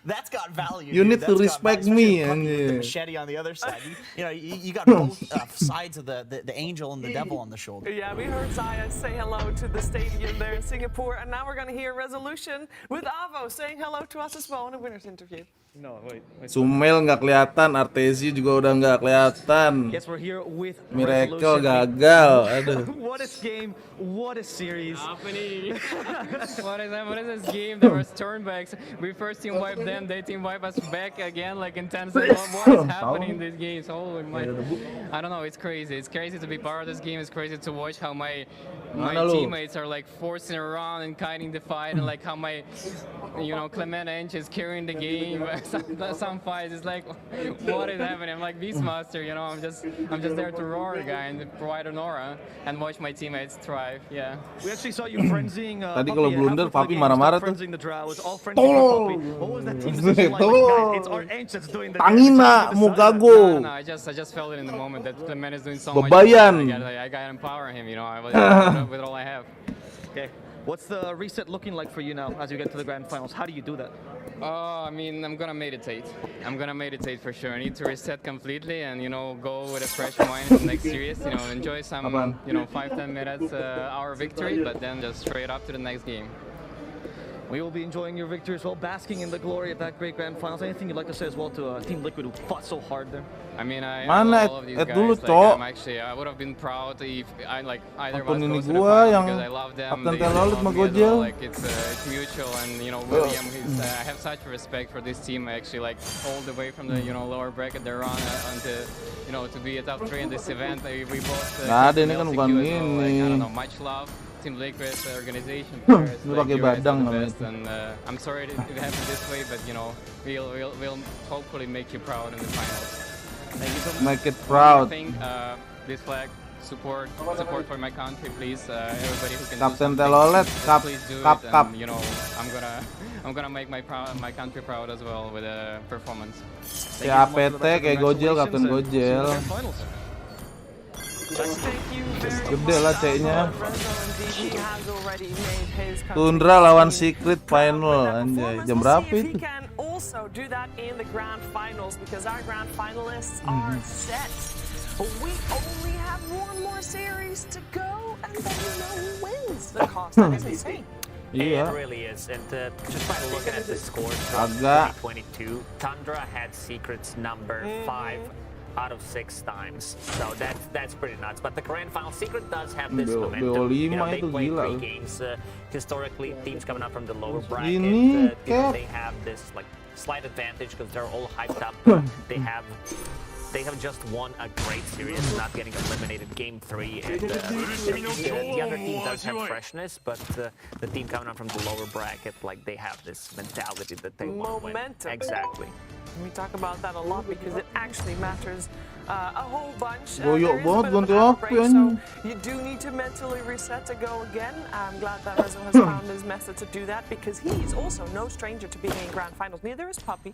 S11: That's got value.
S1: You need to respect me.
S11: The machete on the other side. You know, you got both sides of the angel and the devil on the shoulder.
S10: Yeah, we heard Zaya say hello to the stadium there in Singapore, and now we're going to hear Resolution with Avo saying hello to us as well in a winner's interview.
S4: No, wait.
S1: Sumel nggak kelihatan, Artesi juga udah nggak kelihatan.
S4: Guess we're here with
S1: Miracle gagal, aduh.
S4: What a game, what a series.
S21: What is this game? There was turnbacks. We first team wiped them, they team wipe us back again like in 10 seconds. What is happening in these games? Holy my! I don't know. It's crazy. It's crazy to be part of this game. It's crazy to watch how my teammates are like forcing around and kiting the fight, and like how my Clement Ench is carrying the game. Some fights it's like, what is happening? I'm like Beastmaster, I'm just there to roar, guy, and provide an aura and watch my teammates thrive. Yeah.
S4: We actually saw you frenzying.
S1: Tadi kalau blunder, Papi marah-marah tuh.
S4: Tolong. What was that team decision like? Guys, it's our Ench that's doing the
S1: Tangina, Mugago.
S21: No, I just felt it in the moment that Clement is doing so much.
S1: Bebayan.
S21: I gotta empower him. I was with all I have.
S4: Okay. What's the reset looking like for you now as you get to the grand finals? How do you do that?
S21: I mean, I'm gonna meditate. I'm gonna meditate for sure. I need to reset completely and go with a fresh mind in the next series. Enjoy some 5-10 minutes our victory, but then just straight up to the next game.
S4: We will be enjoying your victory as well, basking in the glory of that great grand finals. Anything you'd like to say as well to Team Liquid who fought so hard there?
S21: I mean, I love all of these guys. I would have been proud if I either was close to the final because I love them. They love me as well. Like it's mutual, and William, I have such respect for this team. Actually, like all the way from the lower bracket they're on until to be a top 3 in this event. We both.
S1: Ini kan bukan
S21: I don't know, much love. Team Liquid, the organization, players, like you guys are the best, and I'm sorry it happened this way, but we'll hopefully make you proud in the finals.
S4: Thank you so much.
S1: Make it proud.
S21: I think this flag support for my country, please. Everybody who can
S1: Kapten Telolet,
S21: please do
S1: kap.
S21: it. And, I'm gonna make my country proud as well with a performance.
S1: Kayak APT, kayak Gojel, Kapten Gojel. Gede lah C-nya. Tundra lawan Secret final, anjay. Jam berapa itu?
S10: Also do that in the grand finals because our grand finalists are set. We only have one more series to go, and then who wins the cost. That is insane.
S13: It really is, and just by looking at the scores from 2022, Tundra had Secrets number 5 out of 6 times, so that's pretty nuts. But the grand final, Secret does have this momentum. They play 3 games. Historically, teams coming up from the lower bracket, they have this like slight advantage because they're all hyped up. They have they have just won a great series, not getting eliminated game 3. And the other team does have freshness, but the team coming up from the lower bracket, like they have this mentality that they want to win.
S10: Momentum.
S13: Exactly.
S10: We talk about that a lot because it actually matters a whole bunch.
S1: Boyok banget ganti apa
S10: So
S1: anjing.
S10: you do need to mentally reset to go again. I'm glad that Rezo has found his method to do that because he's also no stranger to being in grand finals. Neither is Puppy.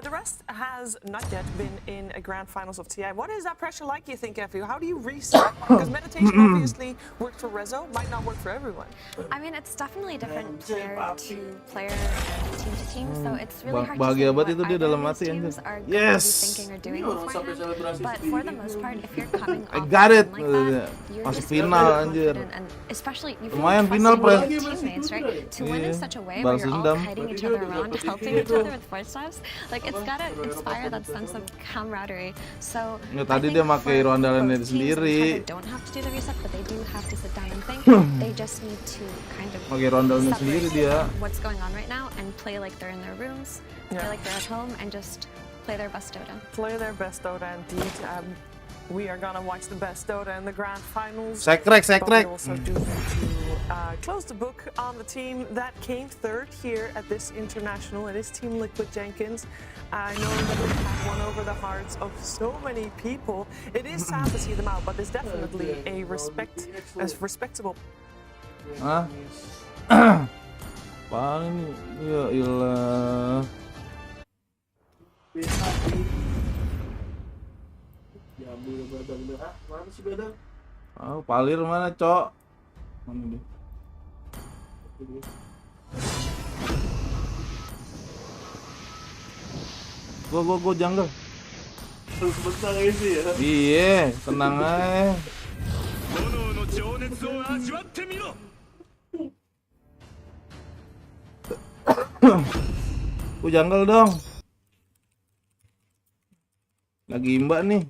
S10: The rest has not yet been in a grand finals of TI. What is that pressure like, you think, Effie? How do you reset? Because meditation obviously worked for Rezo, might not work for everyone.
S12: I mean, it's definitely different player to player and team to team, so it's really hard to
S1: Bahagia
S12: say
S1: banget
S12: what
S1: itu dia
S12: either
S1: dalam
S12: of
S1: hati
S12: these
S1: anjir.
S12: teams are going to
S1: Yes.
S12: be thinking or doing beforehand. But for the most part, if you're coming
S1: I
S12: off
S1: got
S12: a
S1: it.
S12: win like that, you're
S1: Masuk
S12: just
S1: final
S12: really
S1: anjir.
S12: confident, and especially you feel
S1: Lumayan
S12: trusting
S1: final,
S12: your
S1: Pres.
S12: teammates, right? To win in
S1: Iya.
S12: such a way
S1: Balas
S12: where you're all
S1: dendam.
S12: kiting each other around, helping each other with force stabs, like it's gotta inspire that sense of camaraderie. So
S1: Ya,
S12: I
S1: tadi
S12: think
S1: dia pakai
S12: for
S1: rondalannya
S12: both teams,
S1: sendiri.
S12: they don't have to do the reset, but they do have to sit down and think. They just need to kind of
S1: Pakai rondalnya sendiri
S12: separate
S1: dia.
S12: what's going on right now and play like they're in their rooms, play like they're at home, and just play their best Dota.
S10: Play their best Dota indeed. We are gonna watch the best Dota in the grand finals.
S1: Sekrek.
S10: But we also do need to close the book on the team that came third here at this international. It is Team Liquid Jenkins. I know that they have won over the hearts of so many people. It is sad to see them out, but there's definitely a respectable.
S1: Hah? Apaan ini? Ya ilah.
S4: Diambil badan dah. Mana sih badan?
S1: Oh, Palir mana, Cok? Mana dia? Go jungle.
S4: Sebentar ini ya.
S1: Iya, tenang aja. Gua jungle dong. Lagi imba nih.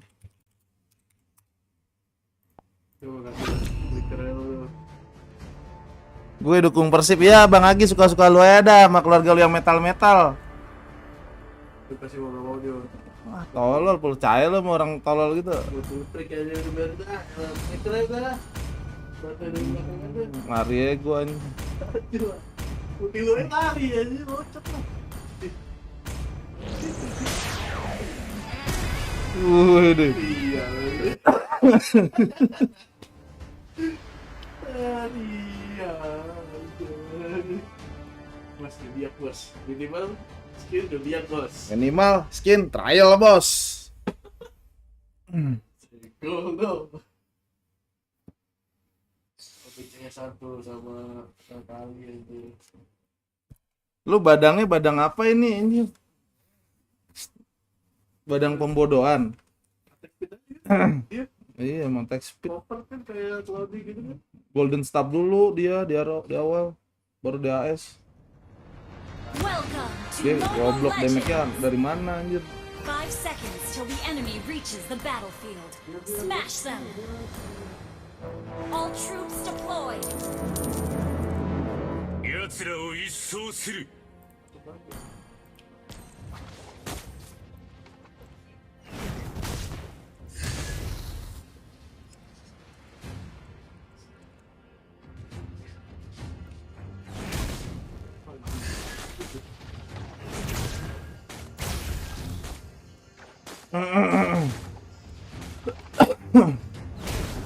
S4: Coba kasih flickernya dulu.
S1: Gue dukung Persib ya, Bang Agi suka-suka lu aja dah sama keluarga lu yang metal-metal.
S4: Gue kasih mau dia.
S1: Wah, tolol, percaya lu sama orang tolol gitu.
S4: Gue trik aja udah biar dah. Flickernya dah. Batas dari belakang aja.
S1: Ngari ya gue nih.
S4: Coba. Putih lu lari aja, bocot lah.
S1: Waduh.
S4: Iya. Iya. Mas dia bos. Minimal skin udah lihat bos.
S1: Minimal skin trial bos.
S4: Go. PC-nya satu sama kalian itu.
S1: Lu badangnya badang apa ini? Badang pembodohan. Iya, emang tech speed.
S4: Popper kan kayak Cloudy gitu kan.
S1: Golden Stab dulu dia di awal, baru di AS. Dia goblok damage-nya dari mana anjir?
S2: 5 seconds till the enemy reaches the battlefield. Smash them. All troops deployed.
S7: 奴らを一掃する。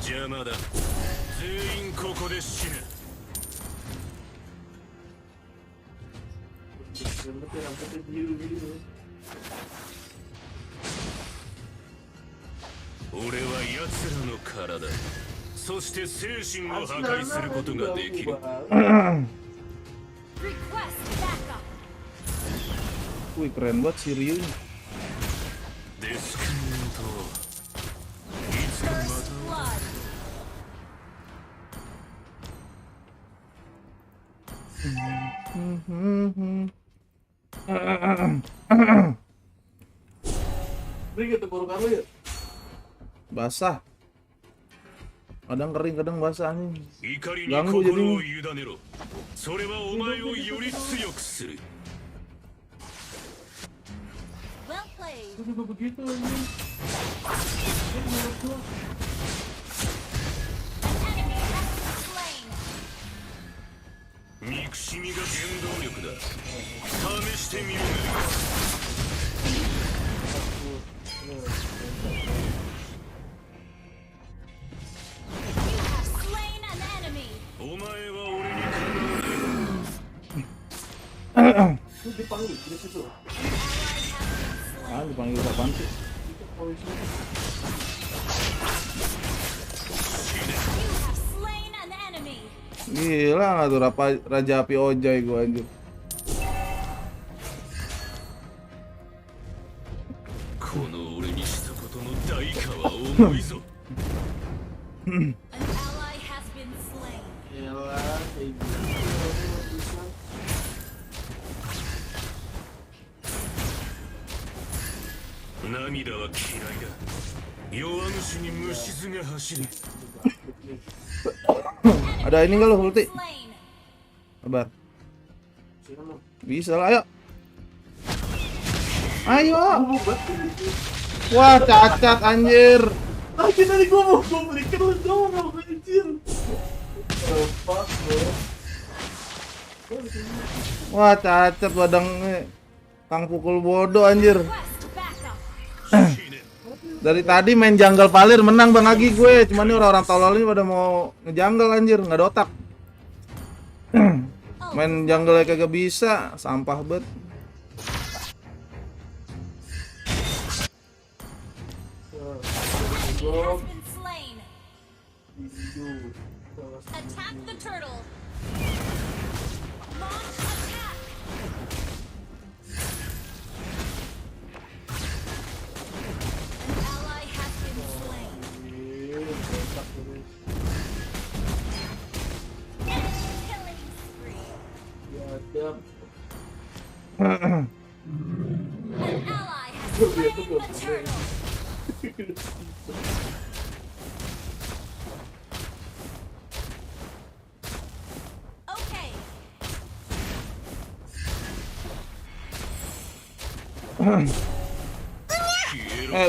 S7: 邪魔だ。全員ここで死ぬ。
S4: Rambutnya biru-biru.
S7: 俺は奴らの体、そして精神を破壊することができる。
S1: Wih, keren banget si Ryu.
S7: デスクメント、いつかまた。
S4: Beri tenggorokan lu ya?
S1: Basah. Kadang kering, kadang basah nih.
S7: 怒りに
S1: Ganggu
S7: 心
S1: jadi.
S7: を委ねろ。それはお前をより強くする。
S4: Gue juga begitu ini. Menurut gue. Itu dipanggil di situ.
S1: Dipanggil apaan sih? Gila nggak tuh Raja Api Ojai gue anjir. Ada ini nggak lo ulti? Sabar. Bisa lah, ayo. Ayo. Wah, cacat anjir.
S4: Lagi tadi gue mau belikan lu doang anjir. Fuck bro.
S1: Wah, cacat wadang Kang pukul bodoh anjir. Dari tadi main jungle palir menang Bang Agi gue, cuman ini orang-orang tolol ini pada mau ngejungle anjir, nggak ada otak. Main jungle kagak bisa, sampah bet.
S2: Attack the turtle.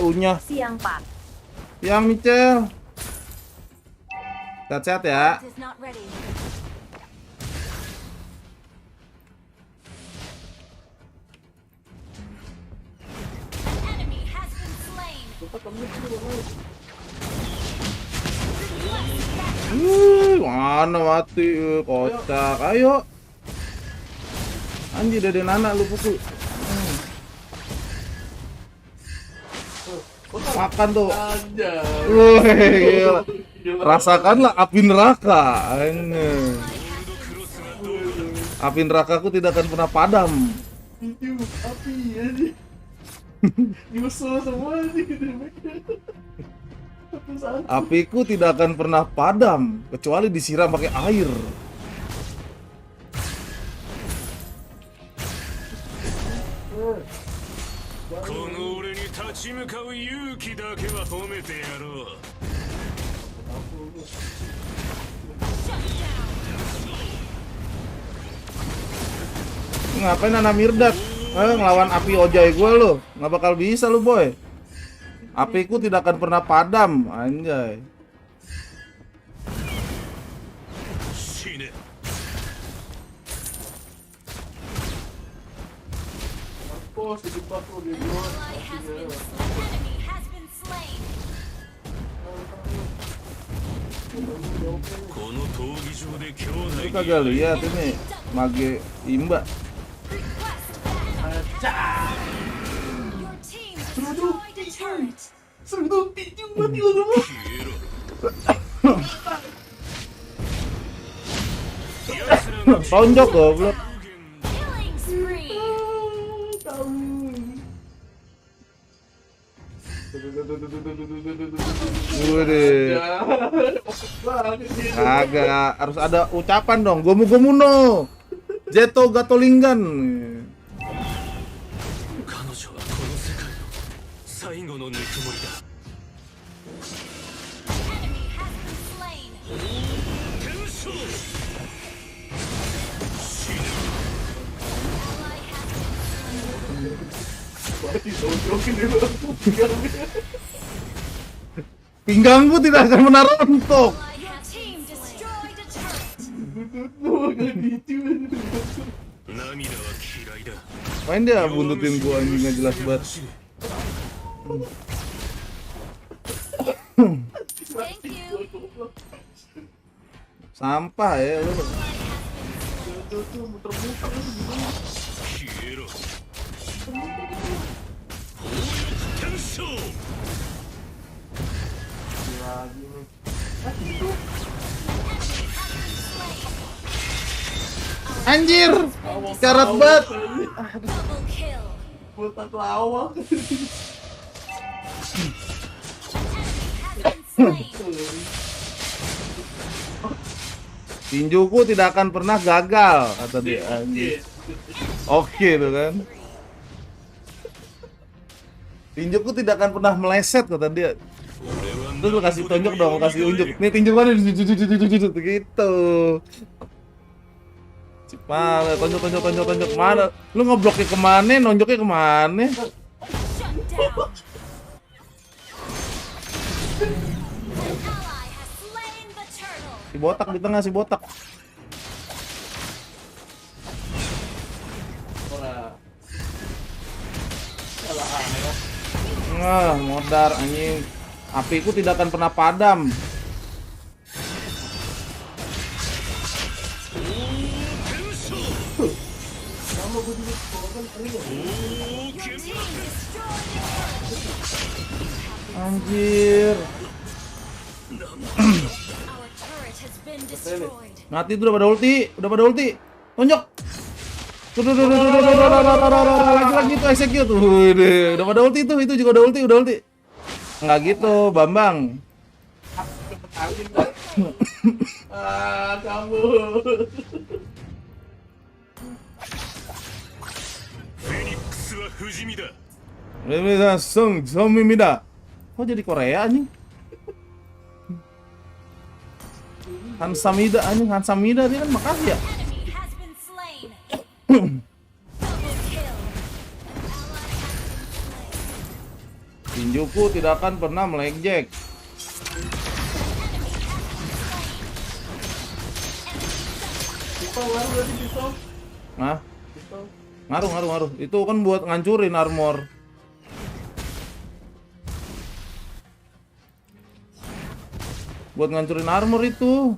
S1: Unya.
S2: Siang, Pak.
S1: Siang, Michel. Sehat-sehat ya. Mana mati kocak. Ayo. Anjir dari anak lu pukul. Makan tuh. Gila. Rasakanlah api neraka. Api nerakaku tidak akan pernah padam.
S4: Api aja. Nyusul semua sih.
S1: Apiku tidak akan pernah padam kecuali disiram pakai air. Ngapain Nana Mirdad? Ngelawan api ojai gue lo, nggak bakal bisa lo boy. Apiku tidak akan pernah padam, anjay. Lu kagak lihat ini mage imba. Tonjok goblok. Agak harus ada ucapan dong. Gomu-gomu no. Jeto Gatolinggan. Pinggangmu tidak akan pernah rontok.
S2: Your team destroyed a turret.
S1: Main dia buntutin gua anjing nggak jelas banget.
S2: Thank you.
S1: Sampah ya lu. Anjir, karat banget.
S2: Double kill.
S4: Botak lawak.
S1: Tinjuku tidak akan pernah gagal, kata dia. Anjir. Oke tuh kan. Tinjuku tidak akan pernah meleset, kata dia. Terus lu kasih tonjok dong, kasih unjuk. Nih tinjukannya gitu. Mana tonjok mana? Lu ngebloknya kemana? Nonjoknya kemana? Si botak di tengah, si botak. Modar anjing. Apiku tidak akan pernah padam. Anjir. Mati tuh, udah pada ulti, tonjok. Tuh, lagi tuh execute tuh. Udah pada ulti tuh, itu juga udah ulti. Enggak gitu, Bambang.
S4: Kamu.
S1: Kok jadi Korea anjing? Hansamida anjing, Hansamida dia kan makasih ya. Tinjuku tidak akan pernah melejek. Nah, ngaruh. Itu kan buat ngancurin armor. Buat ngancurin armor itu.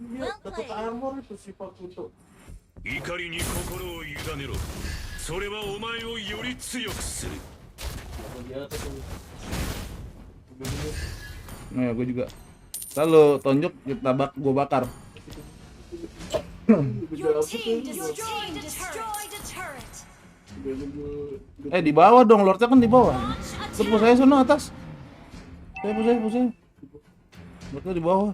S4: Iya, tetap armor itu sifat itu.
S7: 怒りに心を委ねろ。それはお前をより強くする。
S1: Nah ya, gue juga. Lalu tonjok kita gue bakar. Di bawah dong, lordnya kan di bawah. Terus saya sana atas. Saya. Lordnya di bawah.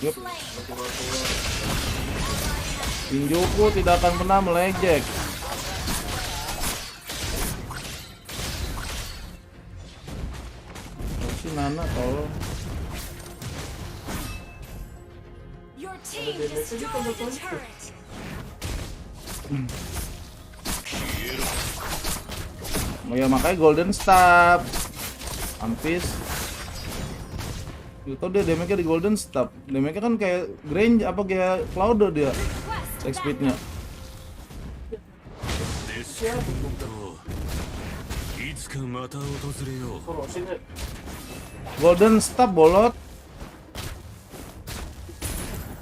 S1: Yep. Tinjuku tidak akan pernah melejek. Si Nana tolong. Ya makanya golden staff. Ampis. Itu dia damage-nya di golden staff. Damage-nya kan kayak Grange apa kayak Cloudo dia. Attack speed-nya. Golden staff bolot.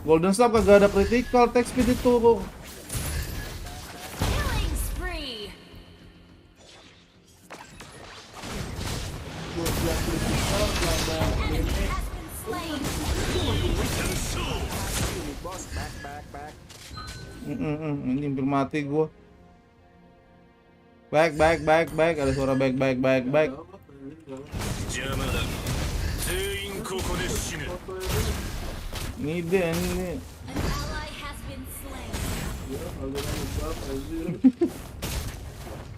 S1: Golden staff kagak ada critical attack speed itu. Ini hampir mati gua. Back. Ada suara back. Ini dia ini.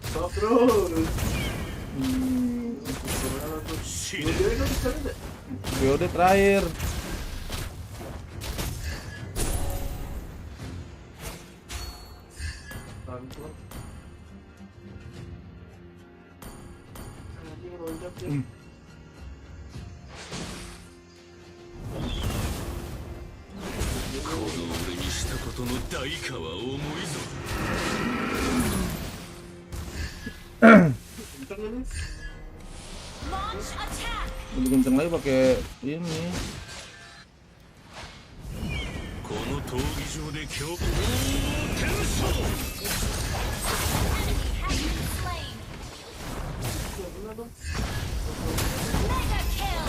S4: Stop terus.
S1: Periode terakhir.
S2: Launch attack.
S1: Lebih kenceng lagi pakai ini.
S2: Mega kill.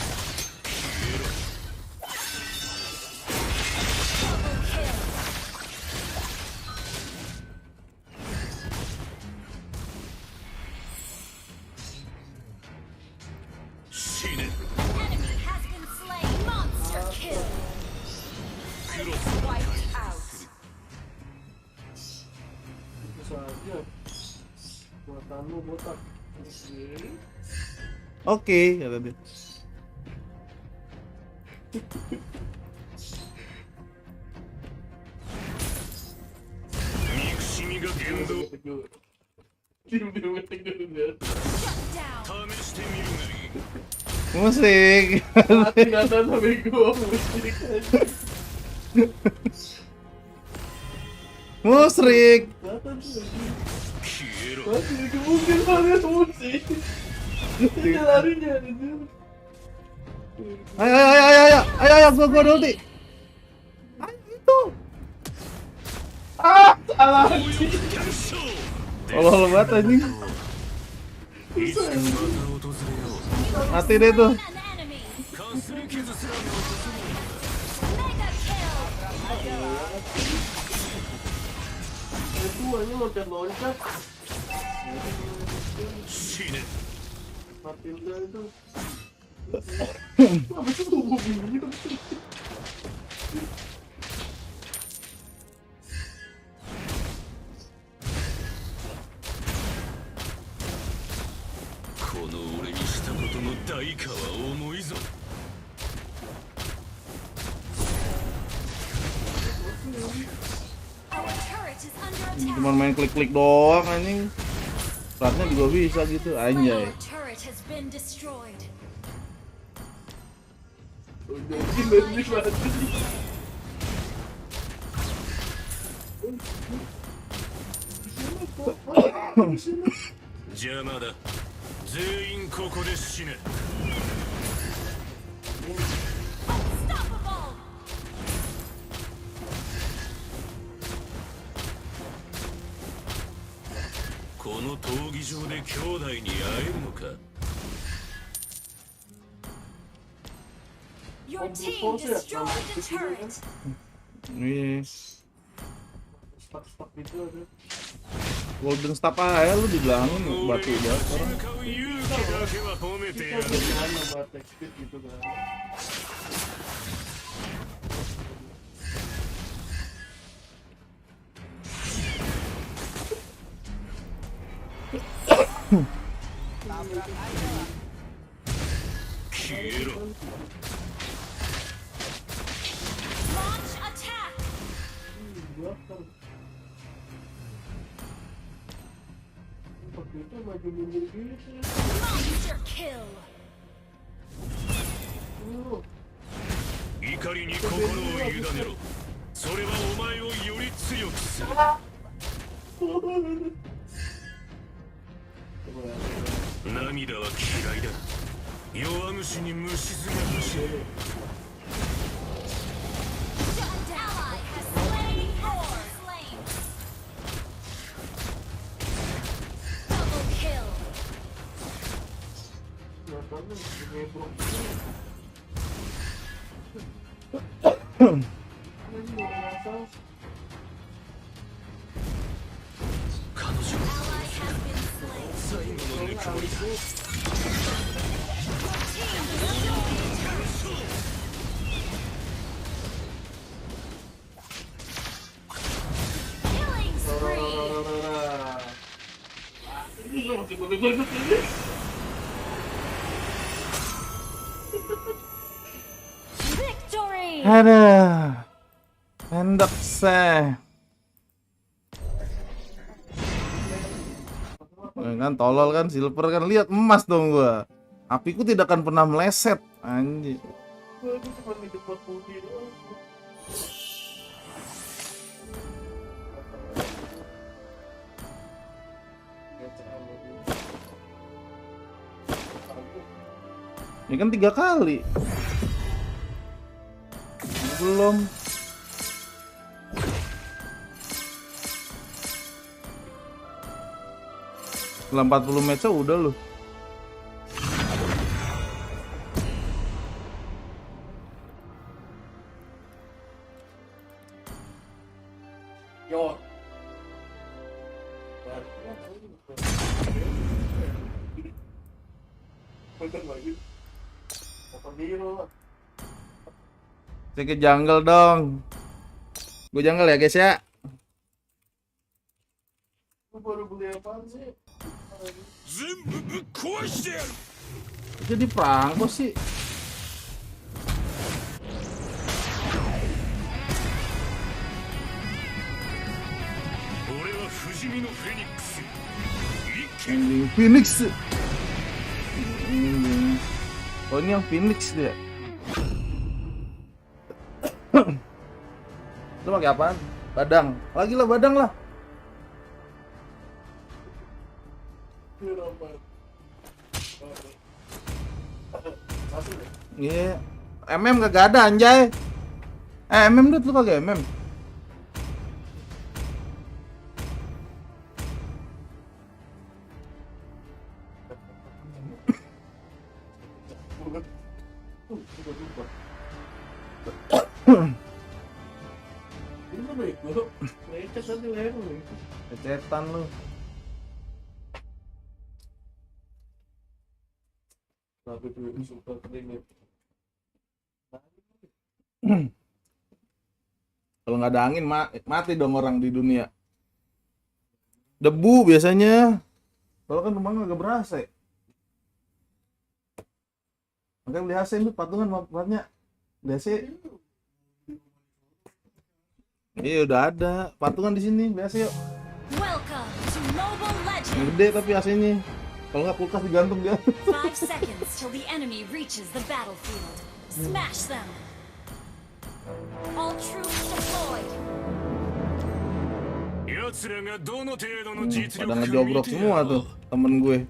S2: Double kill. Enemy has been slain. Monster kill. Wiped out.
S4: Itu saja. Buatanmu botak.
S1: Oke, kata dia. Musik. Musrik.
S4: Mungkin banget musik. Dia larinya.
S1: Ayo, gua ulti. Ayo itu.
S4: Salah.
S1: Allah banget anjing. Mati deh tuh.
S4: Itu hanya loncat-loncat. Matilda itu. Apa sih tubuh begini?
S1: Cuma main klik-klik doang anjing. Platnya juga bisa gitu, anjay.
S2: Your team destroyed the turret.
S4: Stuck gitu ada.
S1: Golden Staff aja lu dibilangin batu banget orang.
S4: Gitu kan.
S2: Tabrak aja. Launch attack. Monster kill.
S7: 怒りに心を委ねろ。それはお前をより強くする。涙は嫌いだ。弱虫に虫唾が欲しい。
S2: Victory!
S1: Aduh. Endok seh. Kan tolol kan, silver kan, lihat emas dong gua. Apiku tidak akan pernah meleset, anjir.
S4: Gua cuma hidup buat putih doang.
S1: Ini kan 3 kali. Belum. Setelah 40 match udah loh.
S4: Yo.
S1: Saya ke jungle dong. Gue jungle ya guys ya.
S4: Lu baru beli apaan sih?
S1: Jadi perang bos sih. Ending Phoenix. Oh ini yang Phoenix dia. Lu pakai apaan? Badang. Lagi lah badang lah. Iya. MM kagak ada anjay. MM deh, lu kagak MM.
S4: Ini bego. Lecet tadi leher lu.
S1: Lecetan lu.
S4: Tapi tuh super kering.
S1: Kalau nggak ada angin mati dong orang di dunia. Debu biasanya. Kalau kan rumahnya agak berasa. Makanya beli AC itu patungan banyak. Beli AC. Iya udah ada patungan di sini. Beli AC yuk.
S2: Welcome to Mobile Legends.
S1: Yang gede tapi AC-nya. Kalau nggak kulkas digantung dia.
S2: 5 seconds till the enemy reaches the battlefield. Smash them. All troops deployed.
S1: Pada ngejogrok semua tuh temen gue.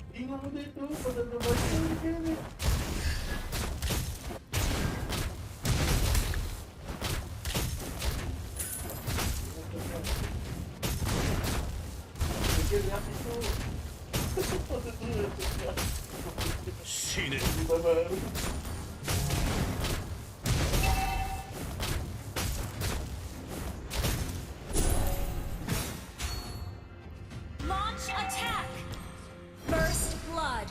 S2: Launch attack. First blood.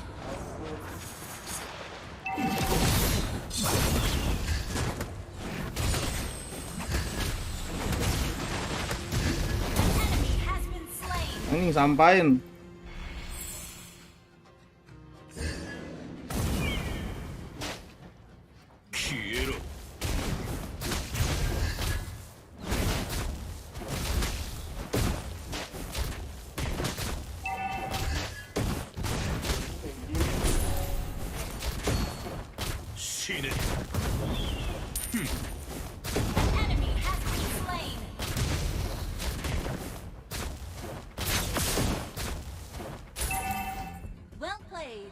S2: Enemy has been slain.
S1: Ini sampain.
S2: Enemy has been slain. Well played.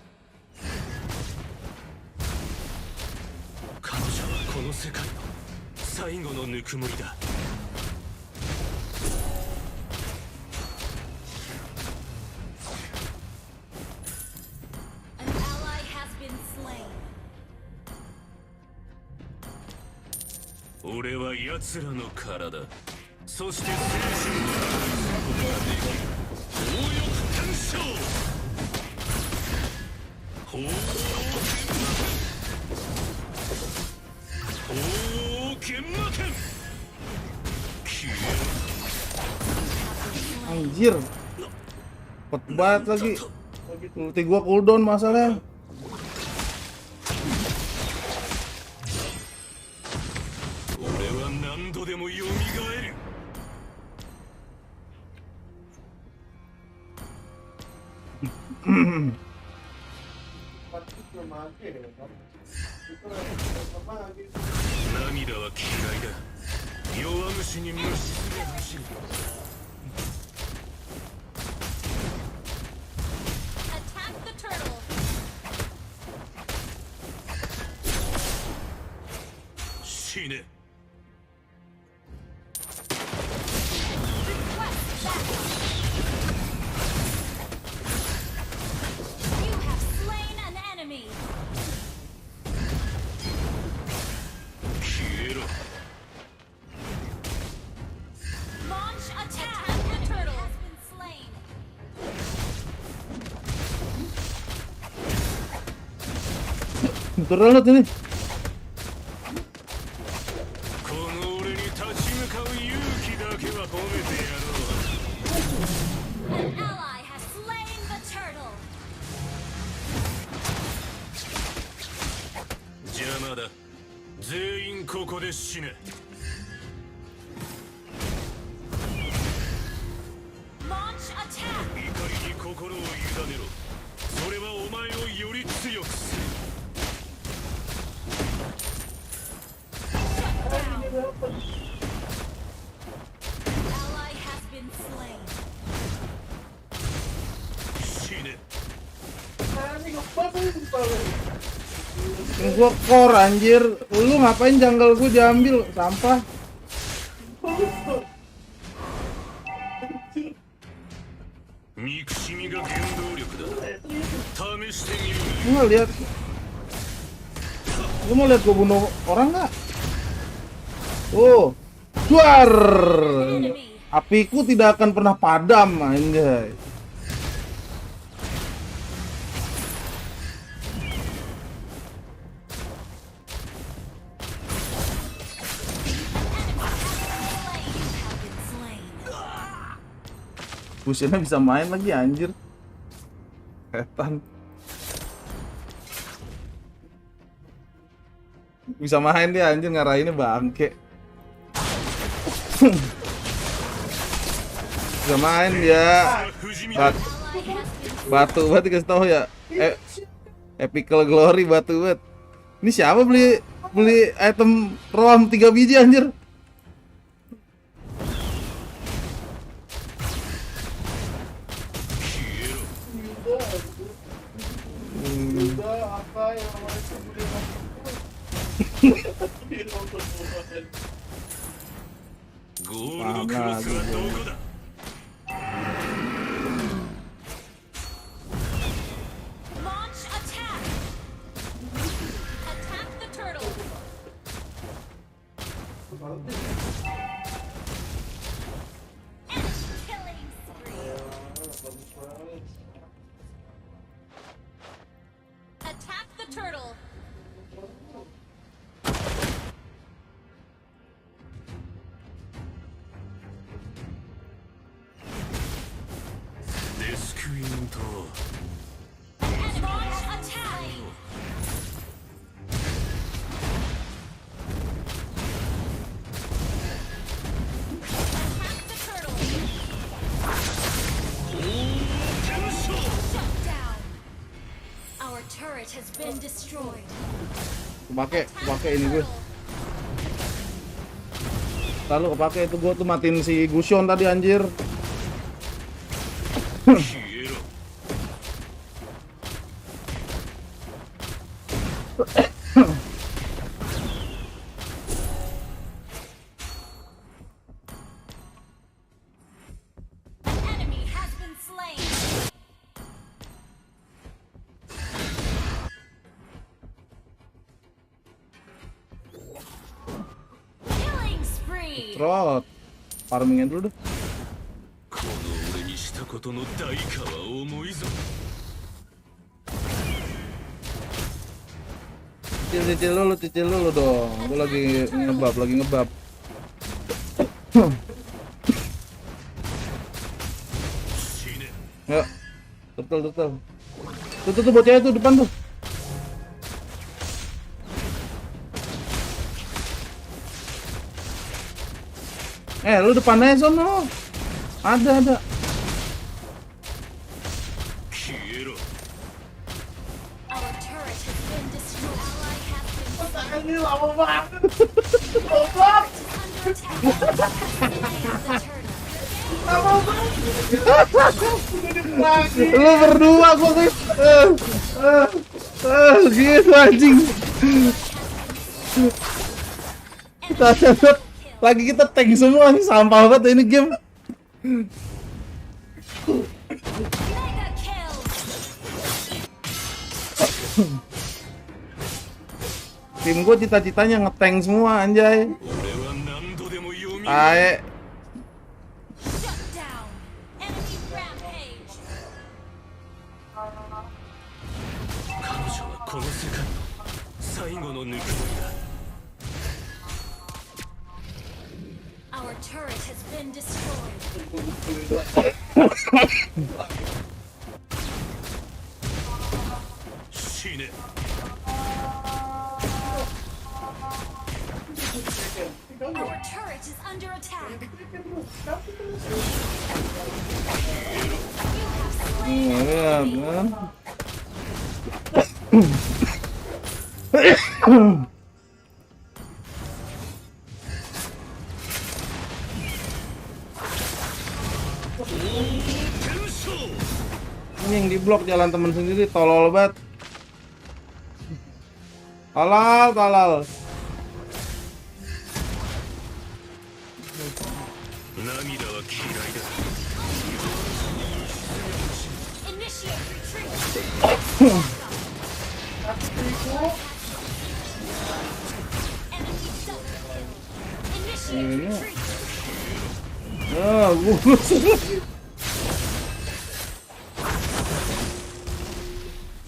S7: 彼女はこの世界の最後のぬくもりだ。
S2: An ally has been slain.
S7: 俺は奴らの体、そして精神を破壊することができる。強欲天将。砲剣魔剣。消えろ。
S1: Anjir. Cepet banget lagi. Ulti gua cooldown masalahnya.
S7: 涙は嫌いだ。弱虫に虫が走る。
S2: Attack the turtle.
S7: 死ね。
S2: You have slain an enemy.
S7: 消えろ。
S2: Launch attack. The turtle has been slain.
S1: Turun lihat ini.
S7: この俺に立ち向かう勇気だけは褒めてやろう。
S2: An ally has slain the turtle.
S7: 邪魔だ。全員ここで死ね。
S2: Launch attack.
S7: 怒りに心を委ねろ。それはお前をより強くする。
S2: Ally has been slain.
S7: 死ね。
S1: Gua core anjir. Lu ngapain jungle gua diambil sampah?
S7: 憎しみが原動力だ。試してみる。
S1: Lu nggak lihat? Lu mau lihat gua bunuh orang nggak? Oh, duar! Apiku tidak akan pernah padam, anjay. Busennya bisa main lagi anjir. Setan. Bisa main dia anjir, ngarahinnya bangke. Bisa main dia. Batu banget dikasih tahu ya. Epical Glory batu banget. Ini siapa beli item roam 3 biji anjir?
S2: Launch attack. Attack the turtle. And killing spree. Attack the turtle. And launch attack. Attack the turtle. Shut down. Our turret has been destroyed.
S1: Kepake ini gue. Lalu kepake itu gue tuh matiin si Gusion tadi anjir.
S2: Enemy has been slain. Killing spree.
S1: Trot. Farmingin dulu deh.
S7: この俺にしたことの代価は重いぞ。
S1: Cicil dulu dong. Gue lagi ngebab. Ya, betul. Tuh bocahnya tuh depan tuh. Lu depannya sono. Ada.
S2: Our turret has been destroyed. Ally has been
S4: Ini lama banget.
S1: Lu berdua gua guys. Gitu anjing. Lagi kita tank semua nih, sampah banget ini game. Tim gue cita-citanya nge-tank semua anjay. Ae.
S2: Our turret has been destroyed. Our turret is under attack.
S1: Ini yang diblok jalan temen sendiri, tolol banget. Talal.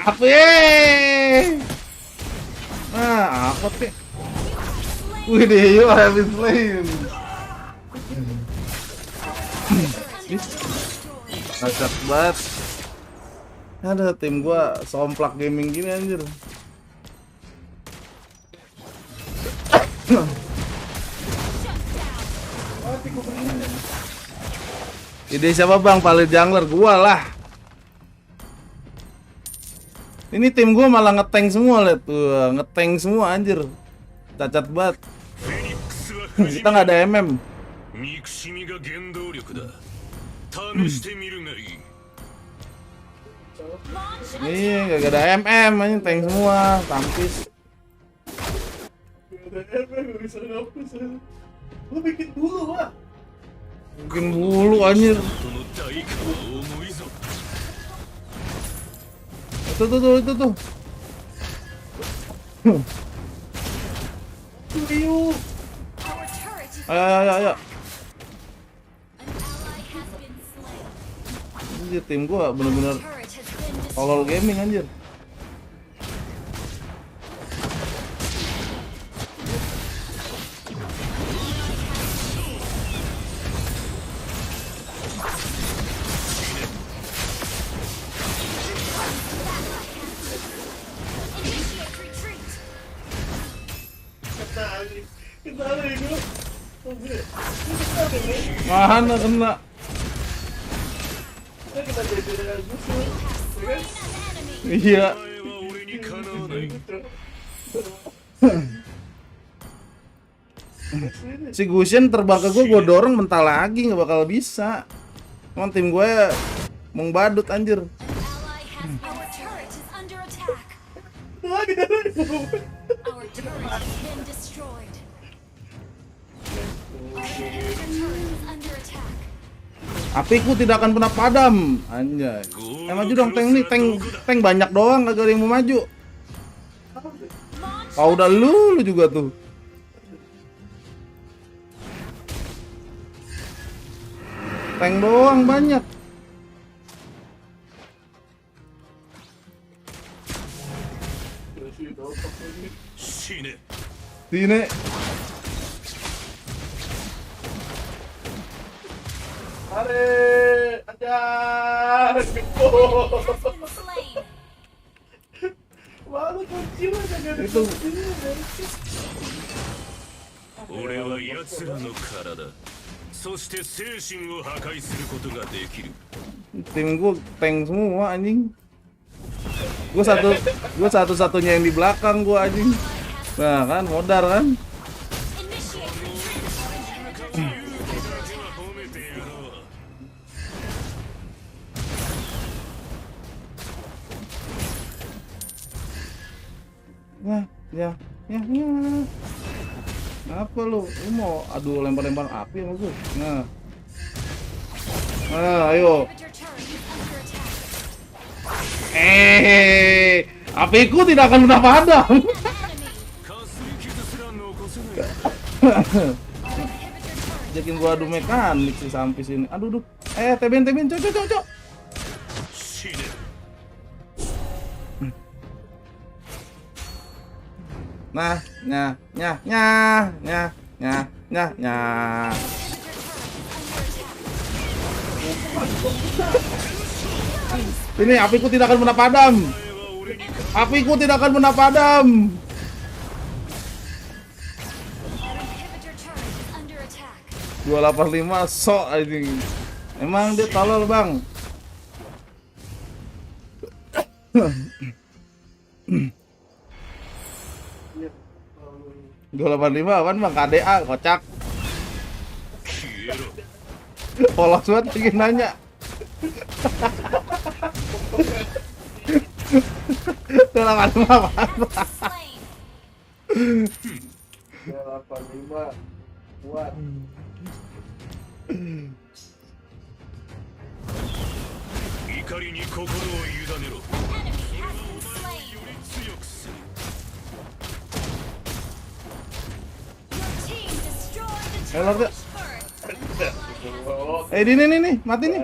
S1: Apa ye? Apa sih? Wih deh, you have been slain. Acak banget. Ada tim gua somplak gaming gini anjir. Ide siapa bang? Paling jungler gua lah. Ini tim gua malah nge-tank semua, lihat tuh, nge-tank semua anjir. Cacat banget. Kita nggak ada MM. Nih, gak ada MM, anjing tank semua, tampis.
S4: Lu bikin dulu, Pak.
S1: Bikin bulu anjir. Itu. Ayo. Anjir, tim gua bener-bener tolol gaming anjir. Mana kena? Iya. Si Gusian terbang ke gue dorong mental lagi, nggak bakal bisa. Emang tim gue badut anjir. Apiku tidak akan pernah padam, anjay. Maju dong tank nih, tank banyak doang, kagak ada yang mau maju. Kau udah lu juga tuh. Tank doang banyak. Sini.
S4: Are, ajar. Malu kecil aja
S1: itu.
S7: 俺は奴らの体、そして精神を破壊することができる。
S1: Tim gua tank semua anjing. Gua satu-satunya yang di belakang gua anjing. Nah kan modar kan. Ya. Apa lu? Lu mau adu lempar-lempar api sama gue? Nah, ayo. Apiku tidak akan pernah padam. Jakin gua adu mekanik si Sampis ini. Aduh. Tebin, cok. Nah. Ini apiku tidak akan pernah padam. 285 sok anjing. Emang dia tolol, Bang. Dua 85 apaan Bang? KDA kocak. Polos banget bikin nanya. Dua 85 apaan?
S4: 285 buat.
S1: Ini mati nih.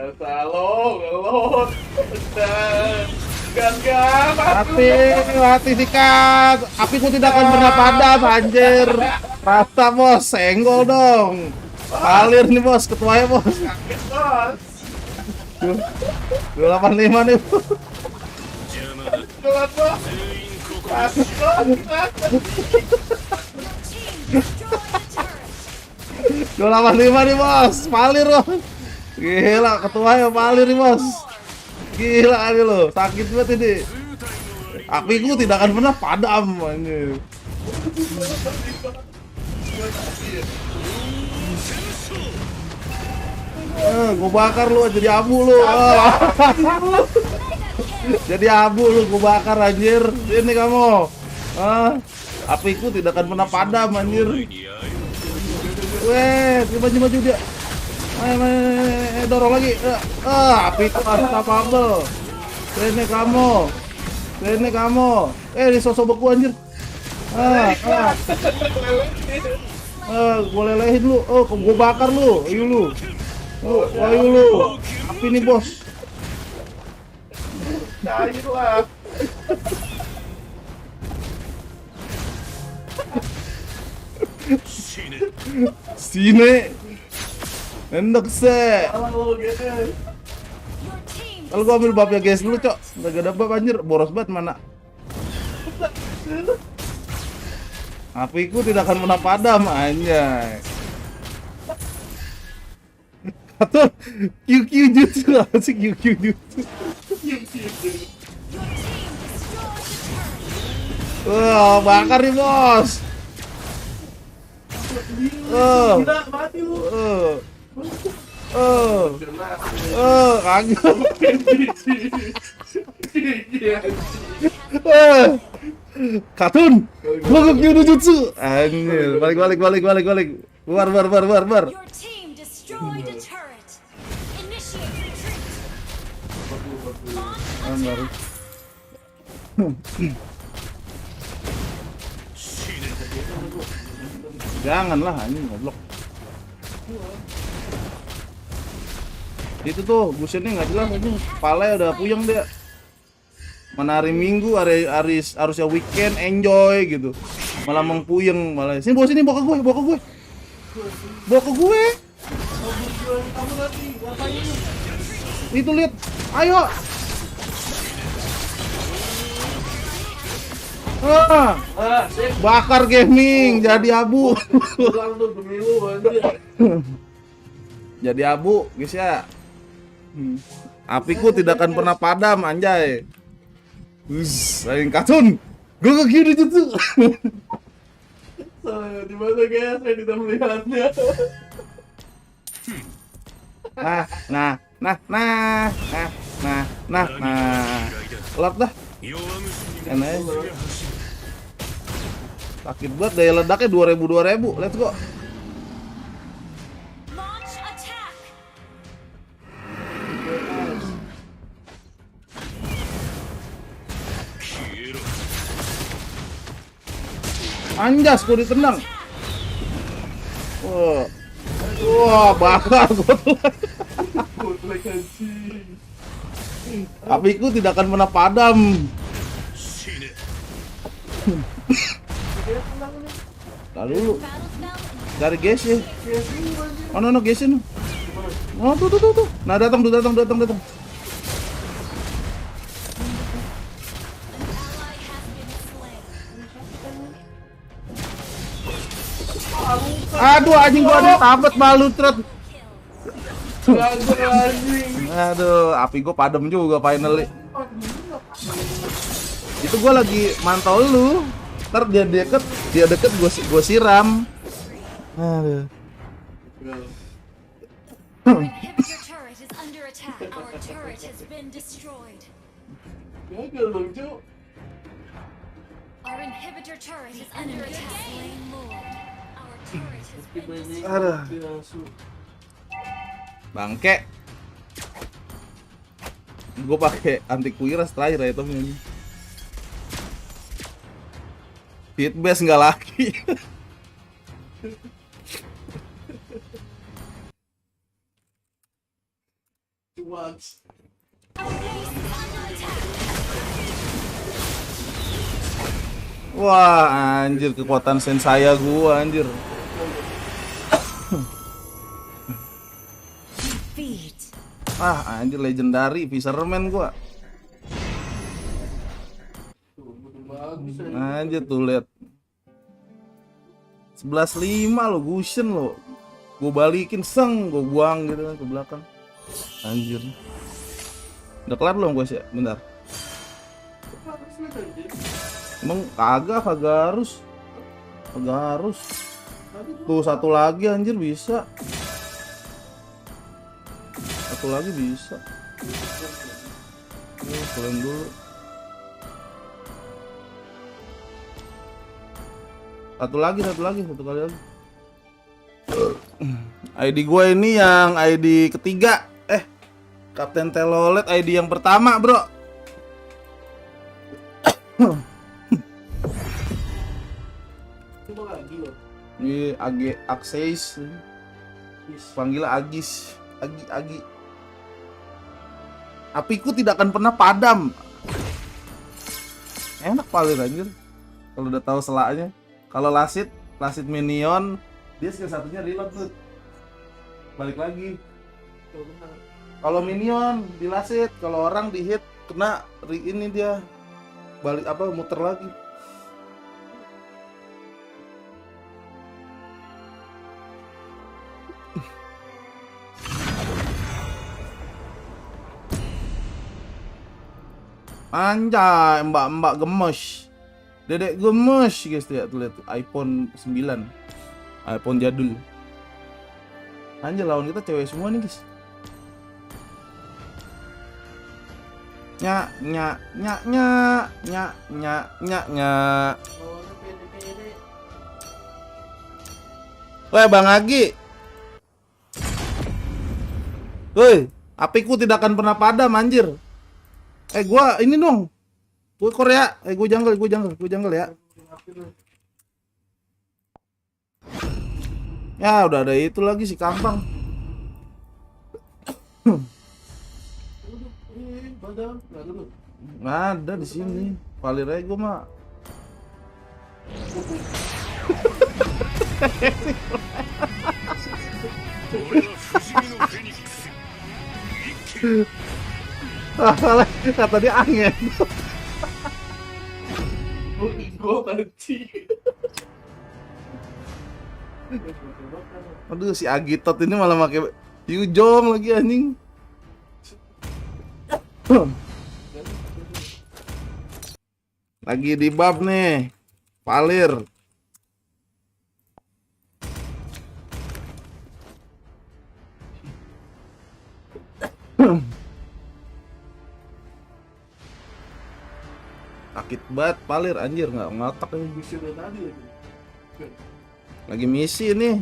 S1: Mati sikat. Apiku tidak akan pernah padam anjir. Rata bos, senggol dong. Palir nih bos, ketuanya bos. 285 nih. 285 nih bos, palir bos. Gila, ketuanya palir nih bos. Gila ini loh, sakit banget ini. Apiku tidak akan pernah padam anjir. Gue bakar lu, jadi abu lu. Jadi abu lu, gue bakar anjir. Ini kamu. Apiku tidak akan pernah padam anjir. Weh, maju dia. Ayo, dorong lagi. Apiku unstoppable. Sini kamu. Disosok beku anjir. Gue lelehin lu. Gue bakar lu. Ayo lu. Api nih bos.
S4: Cair lah.
S1: Sini. Enak se. Kalau gua ambil babnya guys dulu, Cok. Enggak ada bab anjir, boros banget mana. Apiku tidak akan pernah padam anjay. Atau QQ jutsu apa sih QQ jutsu? Wah, bakar nih bos.
S4: Mati lu.
S1: Kagak. Katun, gua QQ jutsu. Anjir, balik. Bar.
S2: Destroyed a turret. Initiate retreat.
S1: Baru. Janganlah anjing goblok. Itu tuh busetnya nggak jelas anjing. Kepalanya udah puyeng dia. Mana hari Minggu, harusnya weekend enjoy gitu. Malah mengpuyeng malah. Sini bawa ke gue. Itu lihat. Ayo. Bakar gaming jadi abu. Jadi abu, guys ya. Apiku tidak akan pernah padam anjay. Sayang kacun. Gue ke kiri jutsu.
S4: Saya di mana guys? Saya tidak melihatnya.
S1: Nah. Lap dah. Enak. Sakit banget, daya ledaknya 2000. Let's go.
S2: Launch attack.
S1: Anjas, gue ditendang. Wah, bakar gue. Apiku tidak akan pernah padam. Lalu dulu. Dari gas ya. Oh no gas ya. Oh tuh. Nah datang. Aduh anjing gua ditabet malu trot. Aduh, api gua padam juga finally. Itu gua lagi mantau lu. Ntar dia deket gua siram. Aduh.
S2: Inhibitor turret is under attack. Our turret has been destroyed.
S4: Gagal dong, Cuk.
S2: Our inhibitor turret is under attack. Lane Lord. Our turret has been destroyed.
S1: Aduh. Bangke. Gue pakai anti kuiras terakhir ya itemnya ini. Hit base nggak lagi. Wah anjir, kekuatan sensaya gua anjir. Anjir legendary fisherman gua. Anjir tuh lihat. 11.5 lo Gushen lo. Gua balikin gua buang gitu kan ke belakang. Anjir. Udah kelar belum gua sih? Bentar. Emang kagak harus. Tuh satu lagi anjir bisa. Satu lagi bisa. Kalian dulu. Satu kali lagi. ID gue ini yang ID ketiga. Kapten Telolet ID yang pertama, bro. Ini Access. Panggil Agis. Agi. Apiku tidak akan pernah padam. Enak paling anjir. Kalau udah tahu selaknya. Kalau lasit minion, dia skill satunya reload tuh. Balik lagi. Kalau minion di lasit, kalau orang di hit kena ini dia balik muter lagi. Anjay, mbak gemes. Dedek gemes guys, lihat iPhone 9. iPhone jadul. Anjir lawan kita cewek semua nih guys. Nya. Weh Bang Agi. Woi, apiku tidak akan pernah padam anjir. Gua ini dong. Gue Korea. Gue jungle ya. Ya udah ada itu lagi si Kampang. Nggak ada di sini. Palir aja gue mah. Salah, kata dia angin. Aduh si Agitot ini malah pakai Yujong lagi anjing. Lagi di bab nih. Palir. Sakit banget Palir anjir, nggak ngotak ini.
S4: Misi udah tadi ya.
S1: Lagi misi nih.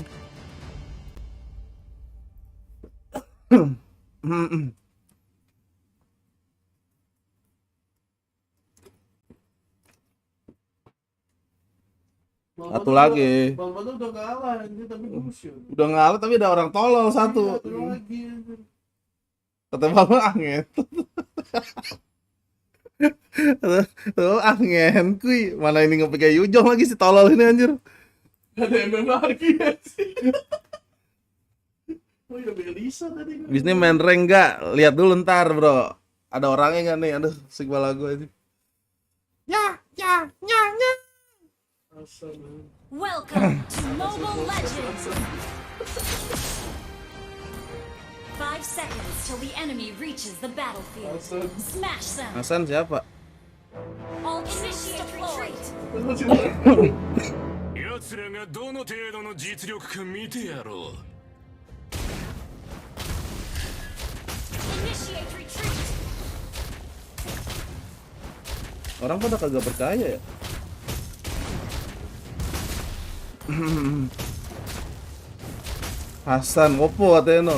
S1: Satu lagi.
S4: Bang Batu udah kalah anjir tapi kusut.
S1: Udah ngalah tapi ada orang tolol satu.
S4: Satu lagi anjir.
S1: Kata Bang Angen. Tuh Angen kui, mana ini ngepakai Yujong lagi si tolol ini anjir.
S4: Ada MM lagi ya sih. Oh ya Melisa tadi.
S1: Bisnis main rank enggak? Lihat dulu ntar, Bro. Ada orangnya enggak nih? Aduh, sigma lagu aja. Ya.
S2: Welcome to Mobile Legends. 5 seconds till the enemy reaches the battlefield. Smash them.
S1: Hasan siapa?
S2: All initiate retreat.
S7: 奴らがどの程度の実力か見てやろう。
S2: Initiate retreat.
S1: Orang pada kagak percaya ya. Hasan, opo katanya no.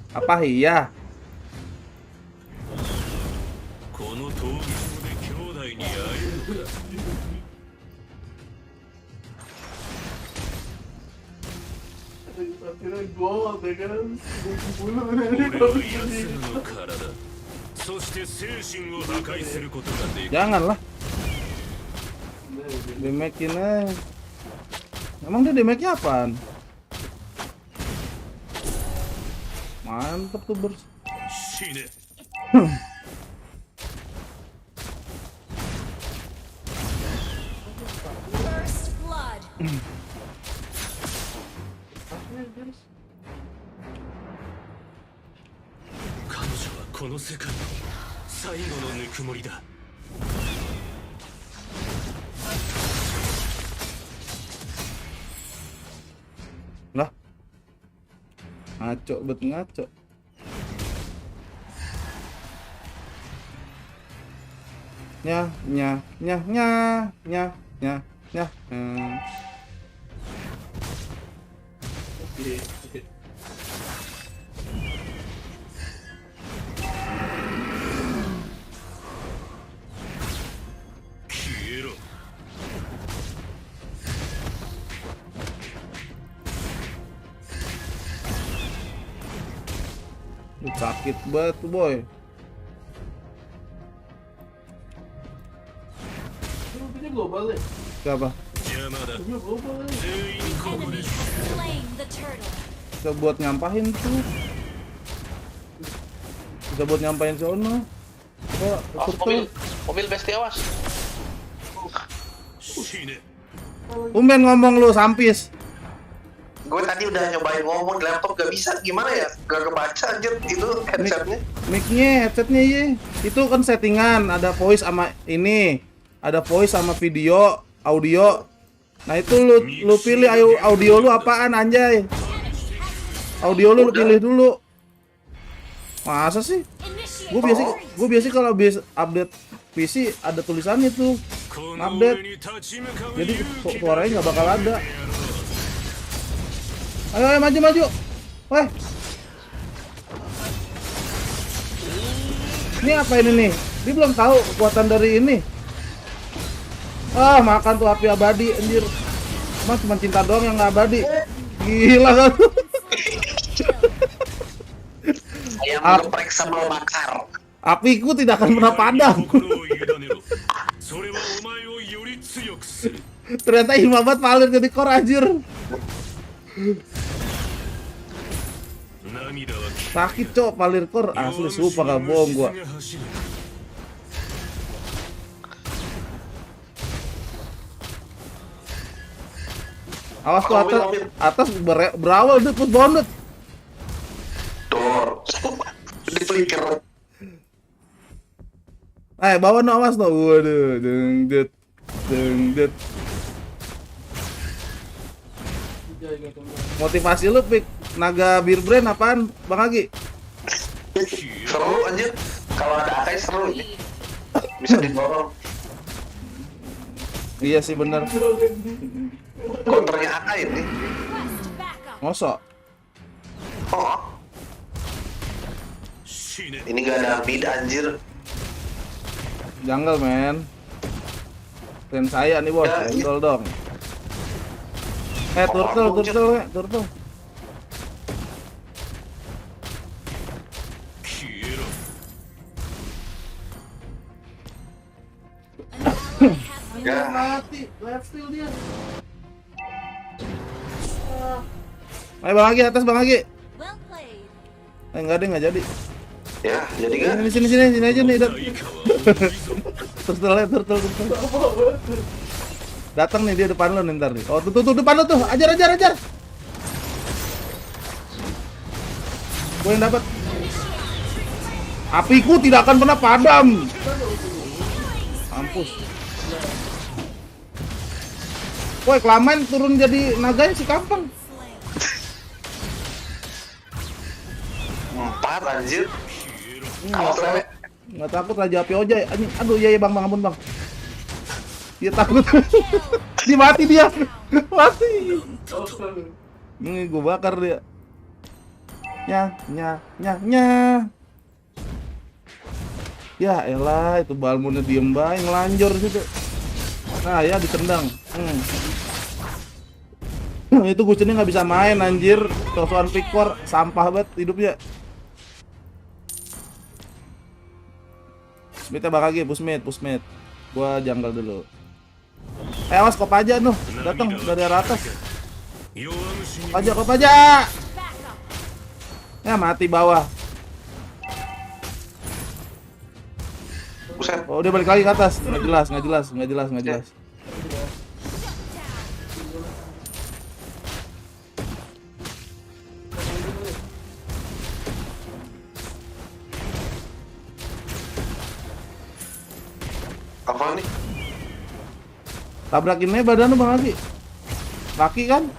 S1: Apa iya?
S7: この闘技場で兄弟に会えるのか。
S4: Akhirnya gol deh kan.
S7: 俺は奴らの体、そして精神を破壊することができる。
S1: Janganlah. Demakin aja. Emang dia demeknya apaan? Mantep tuh bers.
S7: 死ね。
S2: First blood.
S7: 彼女はこの世界の最後のぬくもりだ。
S1: Lah. Ngaco, bet ngaco. Nya. Sakit banget tuh boy.
S4: Ini global ya?
S1: Siapa?
S4: Ini global ya?
S2: Enemy has slain the turtle.
S1: Bisa buat nyampahin tuh. Bisa buat nyampahin sono.
S3: Mobil besti awas.
S1: Umben ngomong lu sampis.
S3: Gue tadi udah nyobain ngomong di laptop gak bisa, gimana ya? Gak kebaca anjir itu headsetnya.
S1: Mic-nya, headsetnya iya. Itu kan settingan, ada voice sama ini. Ada voice sama video, audio. Nah itu lu pilih audio lu apaan anjay. Audio lu pilih dulu. Masa sih? Gue biasa kalau habis update PC ada tulisannya tuh update. Jadi suaranya nggak bakal ada. Ayo maju. Weh. Ini apa ini nih? Dia belum tahu kekuatan dari ini. Ah, makan tuh api abadi anjir. Mas cuma cinta doang yang nggak abadi. Gila kan?
S3: Ayam geprek sambal bakar.
S1: Apiku tidak akan pernah padam. Ternyata Imabat palir jadi core anjir. Sakit cok palir core asli sumpah gak bohong gua. Awas tuh atas berawal deh put bondet.
S3: Tur, flicker.
S1: Bawah no, awas no. Waduh, dengdet. Motivasi lu pik naga bir brand apaan, Bang Agi?
S3: Seru anjir. Kalau ada Akai seru ini. Bisa didorong.
S1: Iya sih bener.
S3: Counternya Akai ini.
S1: Mosok.
S3: Oh. Ini gak ada mid anjir.
S1: Jungle men. Keren saya nih bos, handle dong. Turtle.
S3: Ya.
S1: Mati, left steal dia. Ayo Bang Agi, atas Bang Agi. Enggak deh, enggak jadi.
S3: Ya, jadi kan?
S1: Sini aja nih, turtle. Datang nih dia depan lo nih ntar nih. Oh, tuh depan lo tuh. Ajar. Gue yang dapat. Apiku tidak akan pernah padam. Mampus. Woi, kelamaan turun jadi naganya si Kampang.
S3: 4 anjir.
S1: Nggak takut Raja Api Ojai. Aduh, iya bang, ampun bang. Dia takut. Dia mati dia. Mati. Ini gue bakar dia. Nya. Ya elah, itu balmunnya diem bae ngelanjor situ. Nah ya ditendang. Itu Gucci nggak bisa main anjir. Tosoan pickor sampah banget hidupnya. Smith Bang Agi, push-mid. Gua jungle dulu. Awas kop aja tuh, datang dari arah atas. Kop aja. Ya mati bawah. Oh, dia balik lagi ke atas. Nggak jelas.
S3: Apa nih?
S1: Tabrakin aja badan lu Bang Agi. Laki kan?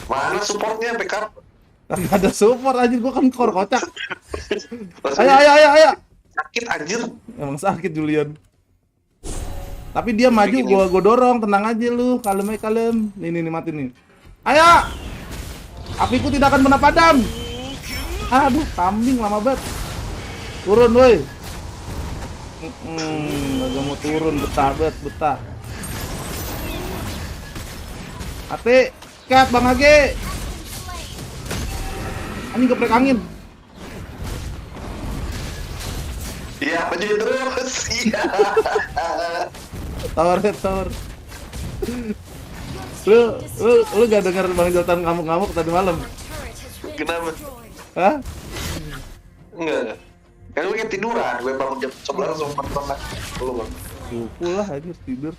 S3: Mana supportnya backup?
S1: Gak ada support anjir, gua kan core kocak. Ayo.
S3: Sakit anjir.
S1: Emang sakit Julian. Tapi dia maju, gua dorong, tenang aja lu, kalem. Nih mati nih. Ayo. Apiku tidak akan pernah padam. Aduh, kambing lama banget. Turun woi. Gak mau turun, betah. Ate, cut Bang Agi. Ini geprek angin.
S3: Iya, maju terus. Iya.
S1: Tower. Lu gak denger Bang Joltan ngamuk-ngamuk tadi malam?
S3: Kenapa?
S1: Hah?
S3: Enggak. Kan gue kayak tiduran, gue bangun jam 11 langsung nonton lah. Lu bang.
S1: Pukul lah aja tidur.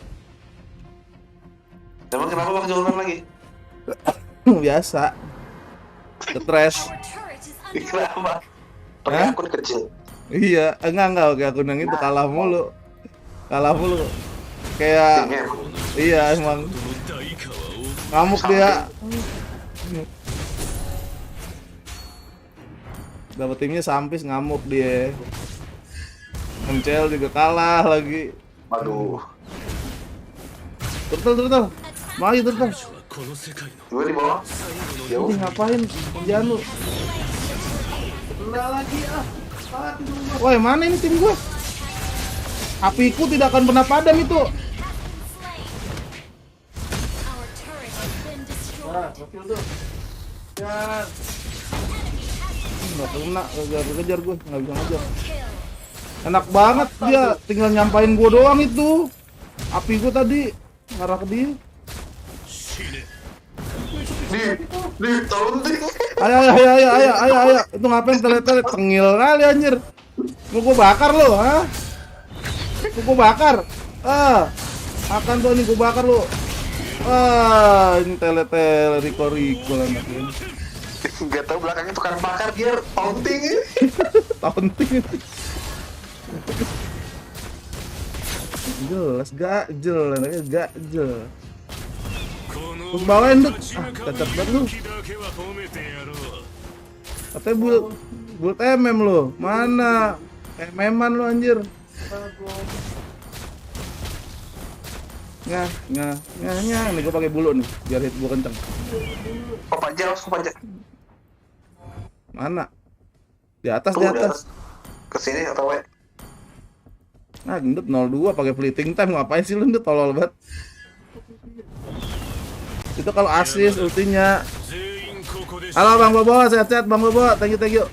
S3: Emang kenapa Bang Joltan lagi?
S1: Biasa. Stres.
S3: Kenapa? Pakai akun kecil.
S1: Iya, enggak oke akun yang itu kalah mulu. Kayak iya emang ngamuk dia. Dapat timnya sampis ngamuk dia. Mencel juga kalah lagi.
S3: Aduh.
S1: Turtle. Mari turtle.
S3: Gue di bawah.
S1: Ini ngapain? Kerjaan lu. Enggak lagi ah. Woi, mana ini tim gue? Apiku tidak akan pernah padam itu. Nggak kena, kejar gue, nggak bisa ngejar. Enak banget dia, tinggal nyampain gue doang itu. Api gue tadi ngarah ke dia. Ayo. Itu ngapain telet-telet? Tengil kali anjir. Mau gue bakar lo, ha? Mau gue bakar. Makan tuh nih, gue bakar lo. Ini tele-tele Riko anak ini.
S3: Gak tau belakangnya tukang bakar dia taunting.
S1: Taunting. Jelas gajel, namanya gajel. Terus bawain tuh, cacat banget lu. Katanya buat MM lu, mana? MM-an lu anjir. Nih gue pakai bulu nih, biar hit gue kenceng.
S3: Kok aja.
S1: Mana? Di atas.
S3: Kesini atau wait?
S1: Nah, gendut 02 pakai fleeting time, ngapain sih lu gendut, tolol banget. Itu kalau assist ultinya. Halo Bang Bobo, sehat-sehat Bang Bobo, thank you.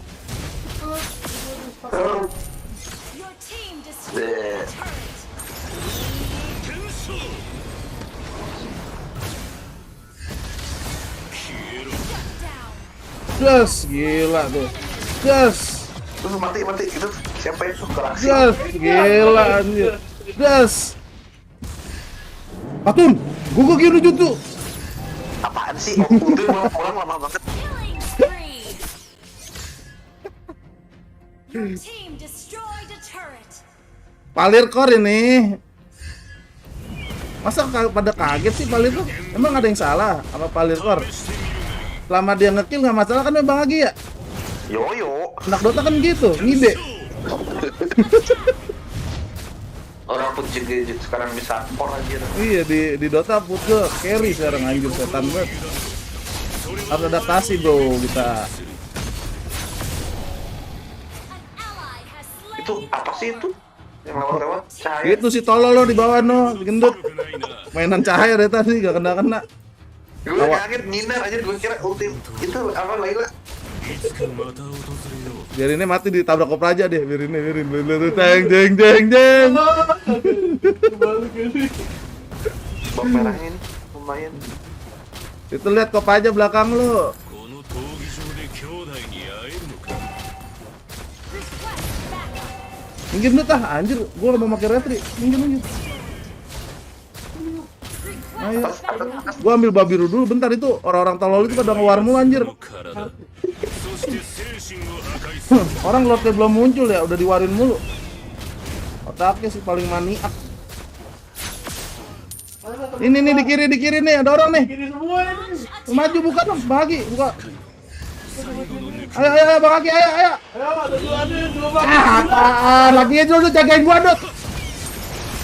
S1: Gas, gila tuh. Gas.
S3: Tuh mati itu siapa itu beraksi?
S1: Gas, gila anjir. Gas. Atun, gua kira jutsu.
S3: Apaan sih? Udah mau pulang lama banget.
S1: Palir core ini. Masa pada kaget sih Palir tuh? Emang ada yang salah apa Palir core? Selama dia ngekill nggak masalah kan Bang Agi ya?
S3: Yo.
S1: Anak Dota kan gitu, ngide.
S3: Orang put juga sekarang bisa support aja.
S1: Iya di Dota put ke carry sekarang anjir, setan banget. Harus adaptasi bro kita.
S3: Itu apa sih itu? Yang lewat-lewat cahaya.
S1: Itu si tolol lo di bawah no, gendut. Mainan cahaya dari tadi gak kena.
S3: Gue kaget nyinar aja, gue kira ultim itu apa Laila.
S1: Biar ini mati ditabrak kopraja deh, biar jeng.
S3: Bak merahnya ini lumayan.
S1: Itu lihat kopraja belakang lo. Minggir dulu tah, anjir, gua gak mau pakai retri. Minggir. Ayo. Gua ambil babiru dulu bentar, itu orang-orang tolol itu pada ngewar mulu anjir. Orang lordnya belum muncul ya, udah diwarin mulu. Otaknya sih paling maniak. Ini nih di kiri nih, ada orang nih. Maju buka dong, bagi, buka. Ayo Bang Aki, ayo. Lagi aja lu jagain gua, Dot.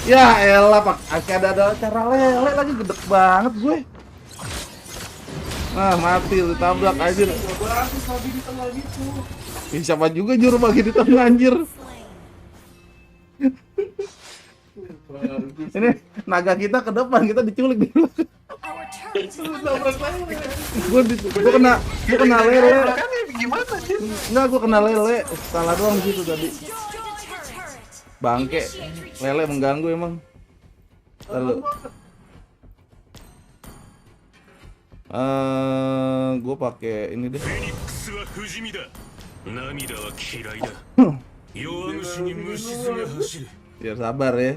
S1: Ya elah, Pak. Aki ada cara lele lagi, gede banget gue. Nah, mati lu tabrak anjir. Siapa juga nyuruh bagi di tengah anjir. Ini naga kita ke depan, kita diculik dulu. Gue kena lele. Enggak, gue kena lele. Salah doang gitu tadi. Bangke. Lele mengganggu emang. Lalu gue pakai ini deh. Biar sabar ya.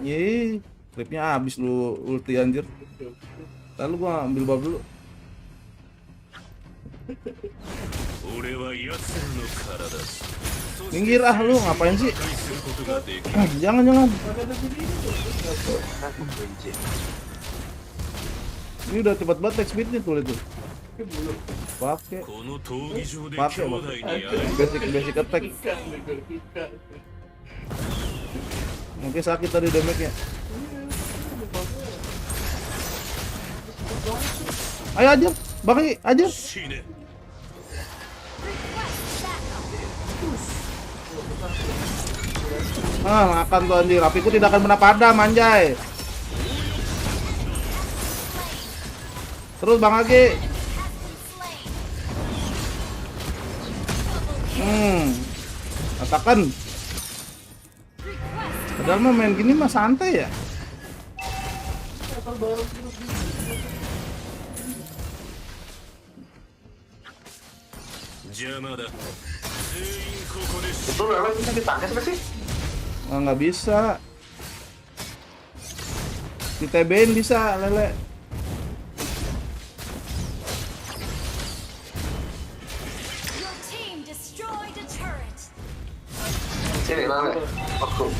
S1: Yeay, tripnya habis lu ulti anjir. Lalu gua ambil bab dulu. Minggir ah, lu ngapain sih? Jangan. Ini udah cepet banget attack speednya tuh itu. Pakai basic attack. Mungkin sakit tadi damage-nya. Ayo aja, bagi aja. Makan tuh anjir, apiku tidak akan pernah padam anjay. Terus Bang Agi. Katakan. Padahal mah main gini mah santai ya.
S3: Itu lele bisa ditangkap nggak sih?
S1: Nggak bisa. Di TB-in bisa, Lele.
S2: Your team destroyed a turret.
S3: Sini Lele. Aku.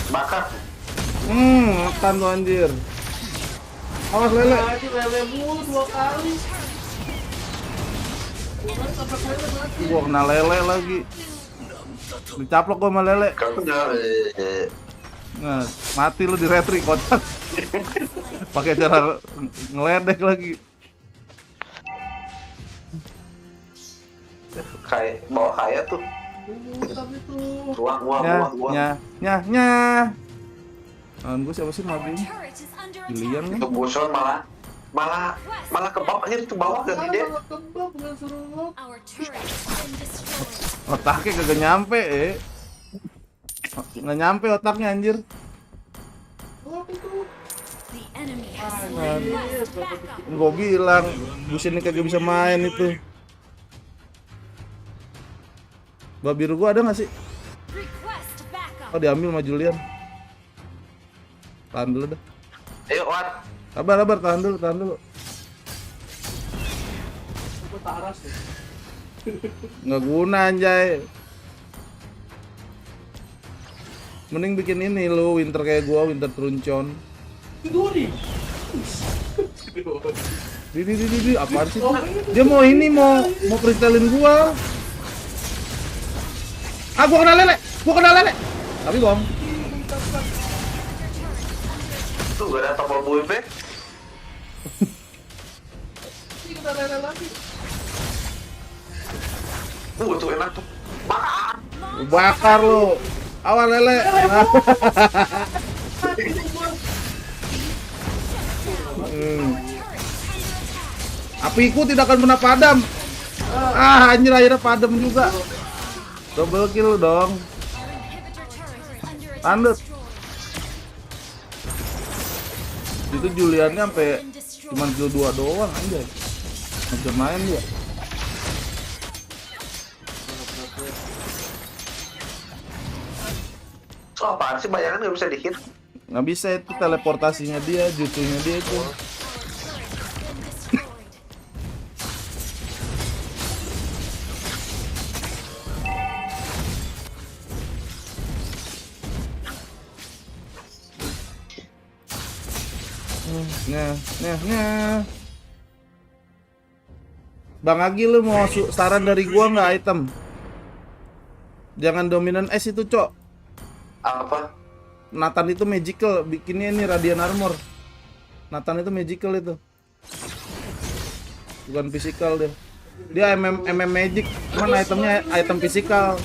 S3: Bakar.
S1: Makan tuh anjir. Awas Lele.
S4: Lagi Lele mulu 2 kali.
S1: Gua kena Lele lagi. Dicaplok gua sama Lele. Nah, mati lu di retri kocak. Pakai cara ngeledek lagi.
S3: Kayak bawa kaya tuh. Ruang.
S1: Nya. Lawan gua siapa sih mabing? Kalian kan?
S3: Itu boson malah ke bawah aja itu bawah gak gede.
S1: Otaknya kagak nyampe nggak nyampe otaknya anjir. Gua bilang Busin ini kagak bisa main itu. Bab biru gua ada nggak sih? Oh diambil sama Julian. Tahan dulu dah.
S3: Ayo Wat.
S1: Sabar, tahan dulu. Nggak guna anjay. Mending bikin ini lu winter kayak gua, winter truncon. Di apaan sih? Dia mau freestylein gua. Gua kena lele. Tapi gong.
S3: Tuh gak ada tombol buim be. Tuh enak tuh.
S1: Bakar lu. Awal lele. Apiku tidak akan pernah padam. Anjir akhirnya padam juga. Double kill dong. Tandut. Itu Juliannya sampai cuma kill 2 doang anjay. Nggak bisa main dia.
S3: So apaan sih bayangan nggak bisa dihit?
S1: Nggak bisa, itu teleportasinya dia, jutsunya dia itu. Nah. Bang Agi, lu mau saran dari gua nggak item? Jangan dominan es itu, Cok.
S3: Apa?
S1: Nathan itu magical, bikinnya ini radiant armor. Nathan itu magical itu. Bukan physical dia. Dia MM magic, cuman itemnya item physical.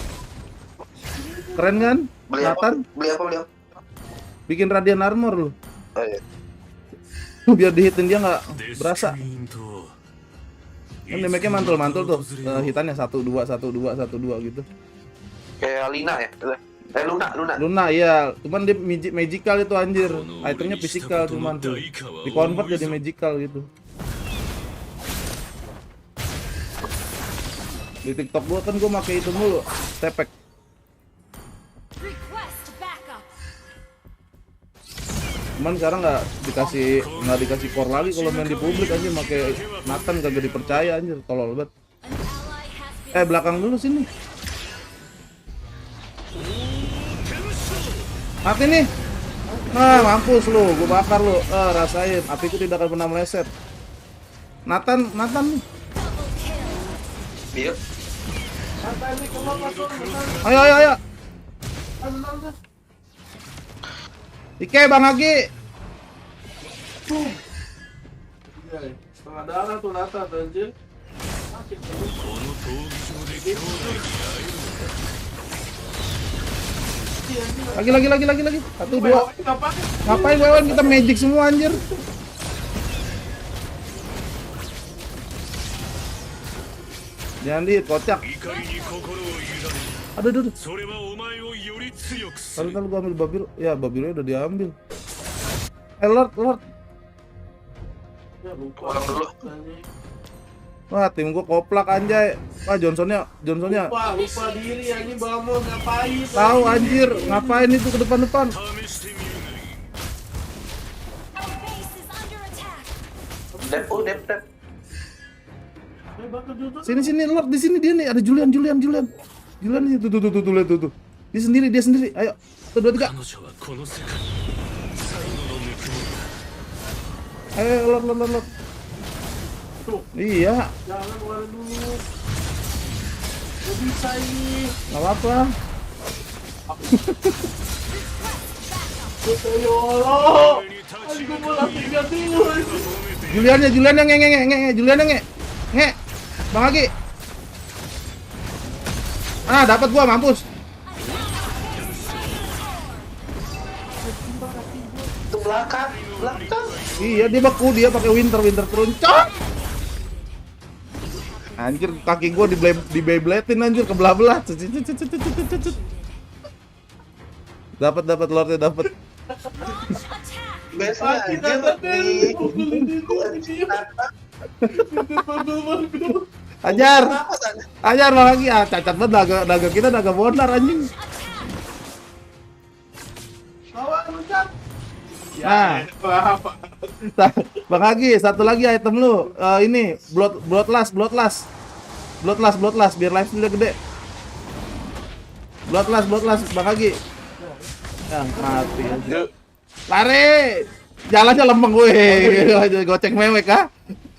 S1: Keren kan? Nathan?
S3: Beli apa?
S1: Bikin radiant armor lu.
S3: Oh, iya.
S1: Biar dihitin dia nggak berasa. Kan damage-nya mantul tuh. Hitannya 1-2 gitu. Kayak
S3: Lina ya?
S1: Luna iya, cuman dia magical itu anjir. Itemnya physical cuman tuh. Di convert jadi magical gitu. Di TikTok gua kan gua pakai itu mulu, tepek. Cuman sekarang nggak dikasih core lagi kalau main di publik anjir, pakai Nathan kagak dipercaya anjir, tolol banget. Belakang dulu sini. Mati nih. Nah, mampus lu, gua bakar lu. Rasain, apiku tidak akan pernah meleset. Nathan nih.
S3: Iya.
S1: Ayo. Ike Bang Agi.
S4: Setengah darah tuh Nathan anjir.
S1: Lagi. 1, 2. Ngapain wewen, kita magic semua anjir. Jangan di kocak. Aduh. Lalu gua ambil babiru. Ya, babirunya udah diambil. Lord.
S3: Pulang dulu.
S1: Wah, tim gua koplak anjay. Wah, Johnsonnya.
S4: Lupa diri anjing bangun ngapain?
S1: Tahu anjir, ngapain itu ke depan-depan?
S3: Dep.
S1: Sini Lord, di sini dia nih, ada Julian nih, tuh lihat tuh. Dia sendiri. Ayo. 1 2 3. Ayo, Lord. Iya.
S4: Jangan keluar dulu. Gak bisa ini.
S1: Enggak apa-apa.
S4: Ya Allah. Aku mau langsung dulu.
S1: Juliannya nge. Bang Agi. Dapat gua, mampus.
S3: Itu belakang.
S1: Iya, dia beku, dia pakai winter keroncong. Anjir, kaki gua di Beyblade-in anjir, kebelah-belah. Dapat Lordnya dapat.
S3: Biasanya
S1: Ajar Bang Agi. Cacat banget naga kita naga bonar anjing. Nah, Bang Agi, satu lagi item lu. Ini bloodlust biar life steal gede. Bloodlust Bang Agi. Yang mati aja. Lari. Jalannya lempeng gue. Gocek mewek kah?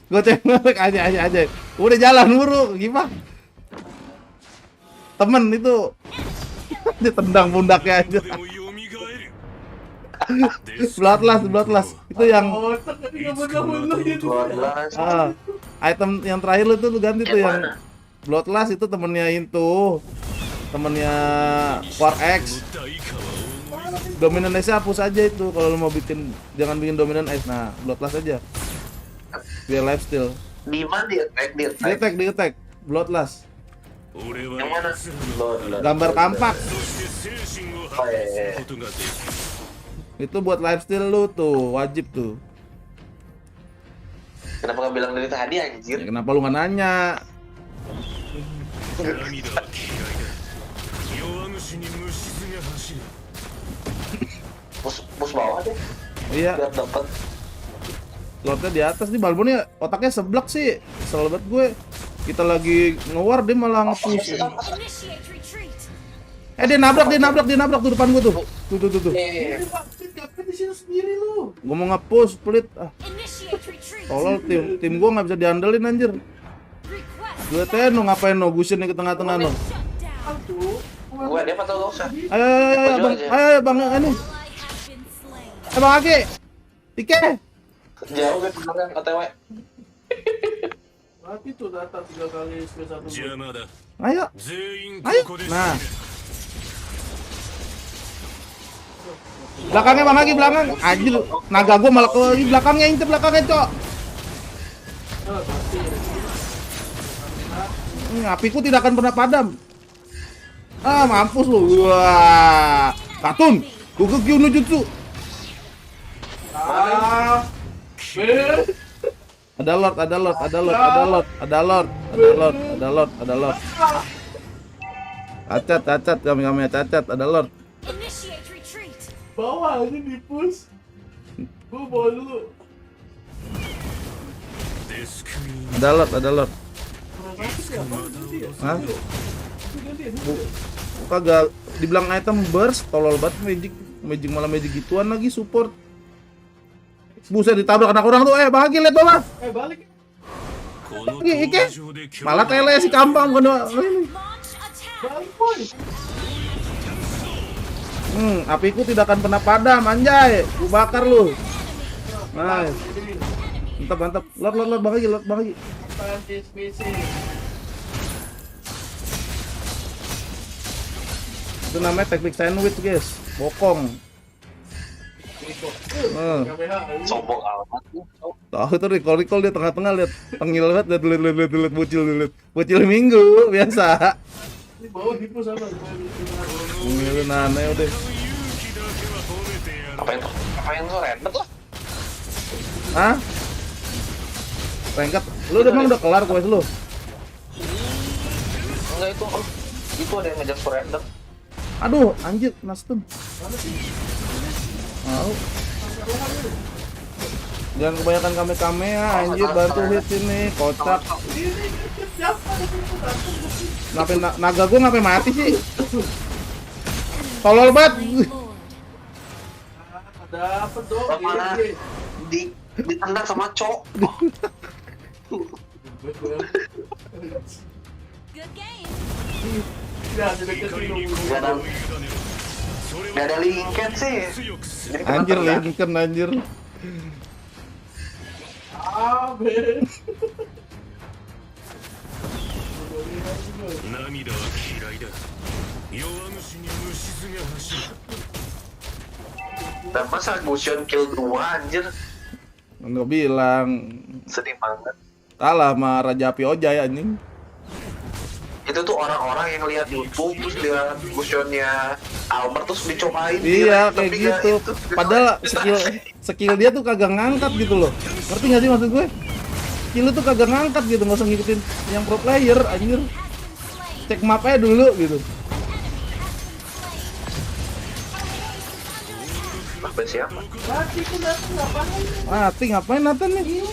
S1: Gocek mewek aja. Udah jalan buru, gimana? Temen itu. Dia tendang pundaknya aja. Bloodlust itu yang item yang terakhir lu tuh ganti tuh yang Bloodlust itu temennya Forex. Dominan Ice hapus aja itu kalau lu mau bikin, jangan bikin dominan Ice. Nah, Bloodlust aja biar lifesteal.
S3: Di mana dia
S1: attack Bloodlust.
S3: Yang mana?
S1: Gambar kampak.
S3: Oh, iya.
S1: Itu buat lifesteal lu tuh, wajib tuh.
S3: Kenapa gak bilang dari tadi anjir?
S1: Ya, kenapa lu gak nanya?
S3: Bos bawah deh.
S1: Iya.
S3: Biar dapat.
S1: Lordnya di atas nih, Balbonnya otaknya seblak sih. Kesel banget gue. Kita lagi nge-war dia malah nge-push. Dia nabrak tuh depan gue tuh. Tuh. Gue mau nge-push, pelit. Tolol, tim gue nggak bisa diandelin anjir. Gue teno ngapain no, gusin nih ke tengah-tengah no.
S3: Gue dia atau gak usah?
S1: Ayo bang ini. Bang Agi. Ike.
S3: Jauh gue kemarin OTW.
S4: Mati tuh datang 3 kali space 1.
S1: Ayo. Nah. Belakangnya Bang Agi, belakang. Anjir, naga gua malah ke belakangnya, intip belakangnya, Cok. Apiku tidak akan pernah padam. Mampus lu. Wah. Katun. Gugekyu no jutsu. Ada Lord. Cacat, kami cacat, ada Lord.
S4: Bawah aja di push. Gua bawa dulu.
S1: Ada Lord. Hah? Kagak dibilang item burst, tolol banget magic malah magic gituan lagi support. Buset, ditabrak anak orang tuh. Bang Agi lihat bawah.
S4: Balik.
S1: Ike. Malah tele si kampang bukan ini.
S4: Balik, boy.
S1: Apiku tidak akan pernah padam, anjay. Ku bakar lu. Nice. Mantap. Lord Bang Agi. Itu namanya teknik sandwich, guys. Bokong.
S3: Sombong amat.
S1: Tahu tuh recall dia tengah-tengah lihat tengil banget, lihat bocil minggu biasa.
S4: Ini bawa di push apa?
S1: Ini nane udah.
S3: Apa yang tuh random lah?
S1: Hah? Rengket. Lu udah kelar quest lu?
S3: Enggak itu ada yang ngajak surrender.
S1: Aduh, anjir, nastum. Mau. Jangan kebanyakan kame-kame ya, anjir, bantu hit ini, kocak. Naga gua ngapain mati sih? Tolol banget.
S4: Dapet dong.
S3: Mana ditendang sama cok.
S2: Good game.
S3: Gak ada lingket sih.
S1: Anjir, Lincoln anjir.
S3: Dan masa Gusion kill 2 anjir.
S1: Nggak bilang.
S3: Sedih banget.
S1: Kalah sama Raja Api Ojai anjing.
S3: Itu tuh orang-orang yang lihat YouTube terus lihat Gusionnya Albert terus dicobain.
S1: Iya, kayak gitu. Padahal skill dia tuh kagak ngangkat gitu loh. Ngerti nggak sih maksud gue? Skill tuh kagak ngangkat gitu, nggak usah ngikutin yang pro player anjir. Cek mapnya dulu gitu.
S3: Siapa?
S1: Mati ngapain Nathan nih?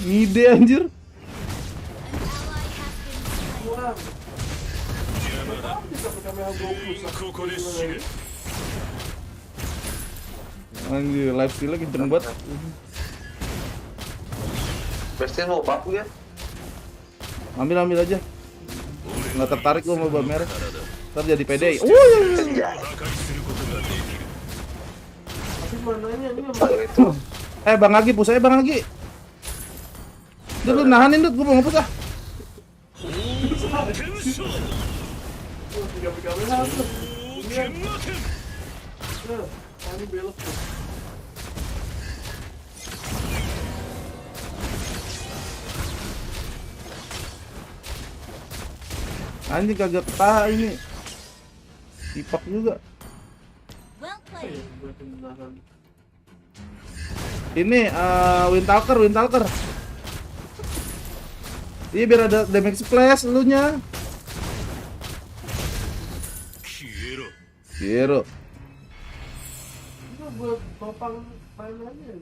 S1: Ngide anjir. Anjir, live steal kenceng banget.
S3: Pasti mau baku ya?
S1: Ambil aja. Nggak tertarik gua mau bab merah. Ntar jadi PDI. Bang Agi, push aja Bang Agi. Lu nahanin Dut, gua mau nge-push ah. Anjing kagak tahan ini. Tipak juga. Ini Windtalker. Iya biar ada damage splash elunya. Kiro.
S4: Itu buat topang mainannya.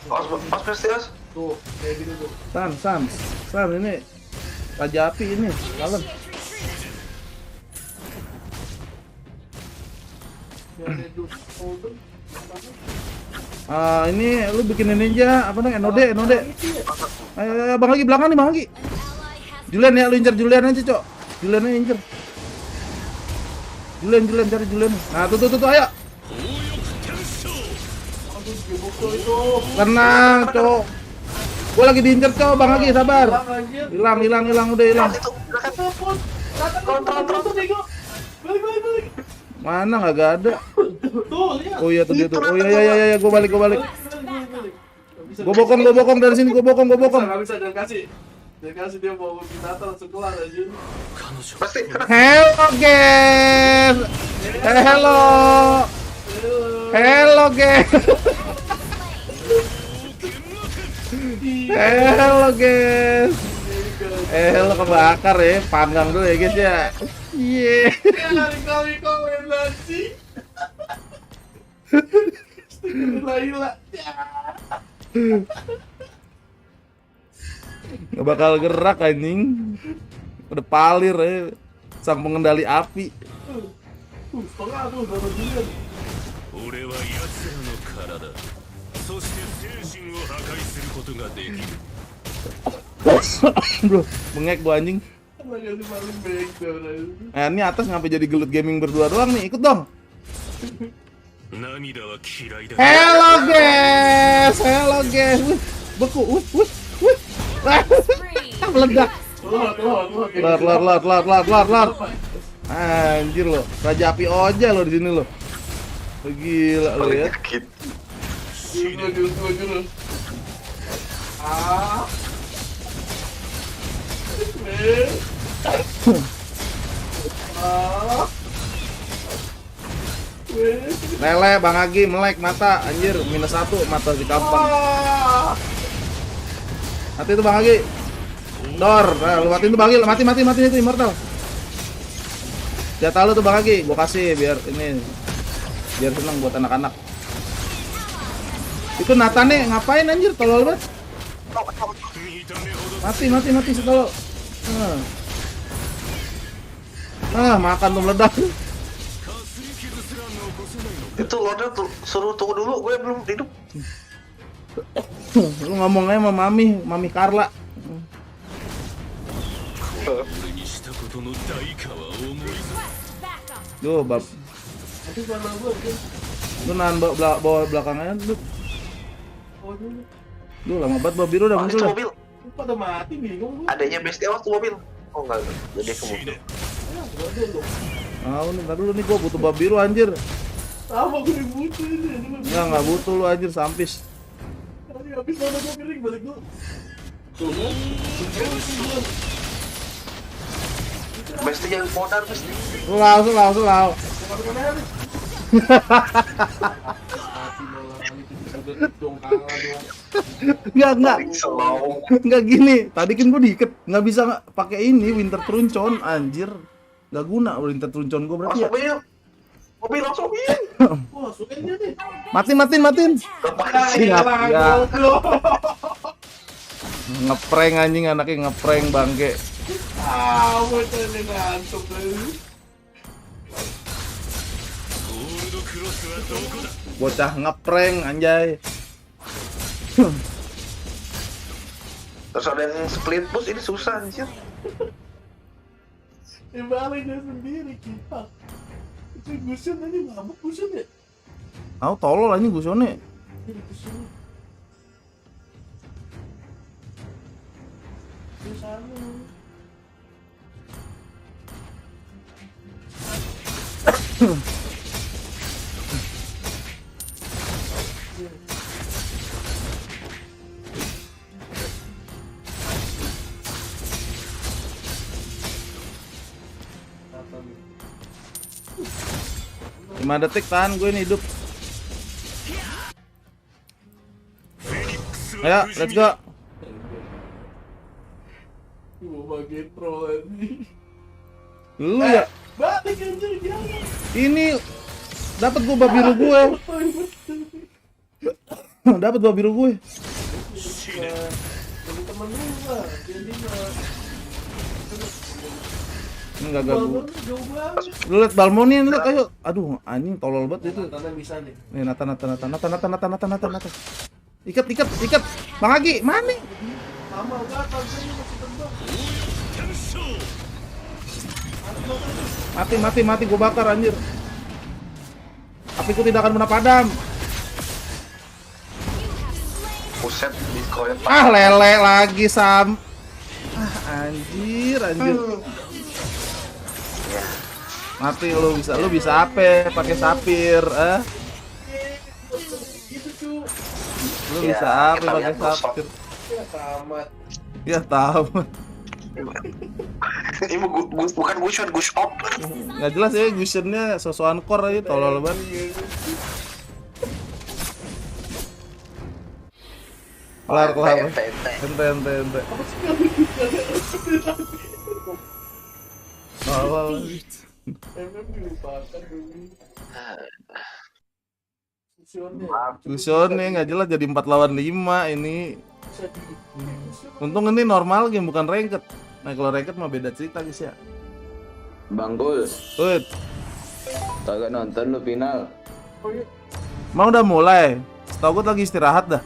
S3: Pas prestias.
S4: Tuh, kayak gini tuh.
S1: San ini Raja Api ini, kalem. Ini lu bikin ini aja, apa namanya, NOD. Ayo, Bang lagi belakang nih, Bang lagi. Julian ya, lu incer Julian aja, Cok. Julian aja incer. Julian cari Julian. Nah, tuh, ayo. Tenang, Cok. Gua lagi diincer, Cok. Bang lagi, sabar. Hilang, udah hilang. Mana nggak ada? Oh iya tuh dia tuh. Oh iya, gua balik. Gua bokong dari sini, gua bokong.
S4: Nggak bisa dan kasih dia mau binatang langsung keluar aja.
S3: Pasti.
S1: Hello guys. Hello guys. Hello guys. Hello kebakar ya, panggang dulu ya guys ya. Iya.
S4: Kali nasi. Stiker
S1: Nggak bakal gerak anjing. Udah palir ya. Sang pengendali api.
S4: Setengah tuh sama Julian.
S1: Bro, bengek gua anjing. Ini atas ngapa jadi gelut gaming berdua doang nih? Ikut dong. Hello guys. Beku. Meledak. Lar. Anjir lo, Raja Api Oja lo di sini lo. Gila lo ya. Lele Bang Agi melek mata anjir -1 mata di kampung. Mati itu Bang Agi. Dor, lu matiin tuh Bang Agi, mati itu immortal. Jatah lu tuh Bang Agi, gua kasih biar ini biar seneng buat anak-anak. Itu Natane ngapain anjir tolol banget. Mati setolol. Makan tuh meledak.
S3: Itu Lordnya tuh suruh tunggu dulu, gue belum hidup.
S1: Lu ngomong aja sama Mami Carla. Duh, bab. Lu nahan bawa belakangnya lu. Duh, lama banget Bob biru udah muncul.
S3: Itu mobil.
S4: Pada mati bingung.
S3: Adanya bestia waktu mobil. Oh enggak, jadi kemudian.
S1: Ntar dulu nih gua butuh bab biru anjir.
S4: Sama gue butuh ini.
S1: Enggak butuh lu anjir sampis.
S4: Tadi habis mana gue kering balik dulu. Tuh kan?
S3: Besti yang modal besti.
S1: Sulau. Enggak gini. Tadi kan gue diikat, nggak bisa pakai ini winter truncon anjir. Nggak guna winter truncon gue berarti ya.
S3: Mobil langsung
S1: Matiin. Ya. Ngeprank anjing anaknya ngeprank bangke.
S4: Betul nih ngantuk
S1: Bocah ngeprank anjay.
S3: Terus ada yang split push ini susah anjir.
S4: Baliknya sendiri kita. Itu Gusion aja ngamuk Gusion ya?
S1: Tolol anjing Gusionnya. Lima detik tahan gue ini hidup. Ayo, let's go.
S4: Gue bagian troll ini.
S1: Lu ya?
S4: Balik anjir jangan.
S1: Ini dapat gua bab biru gue. Dapat bab biru gue.
S4: Temen lu lah, jadi
S1: Enggak gua. Lu liat Balmoni liat ayo. Aduh, anjing tolol banget itu.
S4: Nata bisa nih.
S1: Nih Nata. Ikat. Bang Agi, mana?
S4: Sama gatal saya masih tembak.
S1: Mati, gua bakar anjir. Apiku tidak akan pernah padam.
S3: Buset, dikoyak.
S1: Lele lagi Sam. Anjir. Mati lu bisa apa? Pakai sapir, Lu bisa apa pakai sapir? Ya tamat.
S3: Ini bukan Gusion, Gushop.
S1: Nggak jelas ya Gusionnya sosokan core aja tolol banget. Kelar. Ente. Gusionnya nggak jelas jadi 4 lawan 5 ini. Untung ini normal game bukan ranked. Nah kalau ranked mah beda cerita guys ya.
S14: Bang Gul. Kagak nonton lu final.
S1: Mau udah mulai. Setahu gue lagi istirahat dah.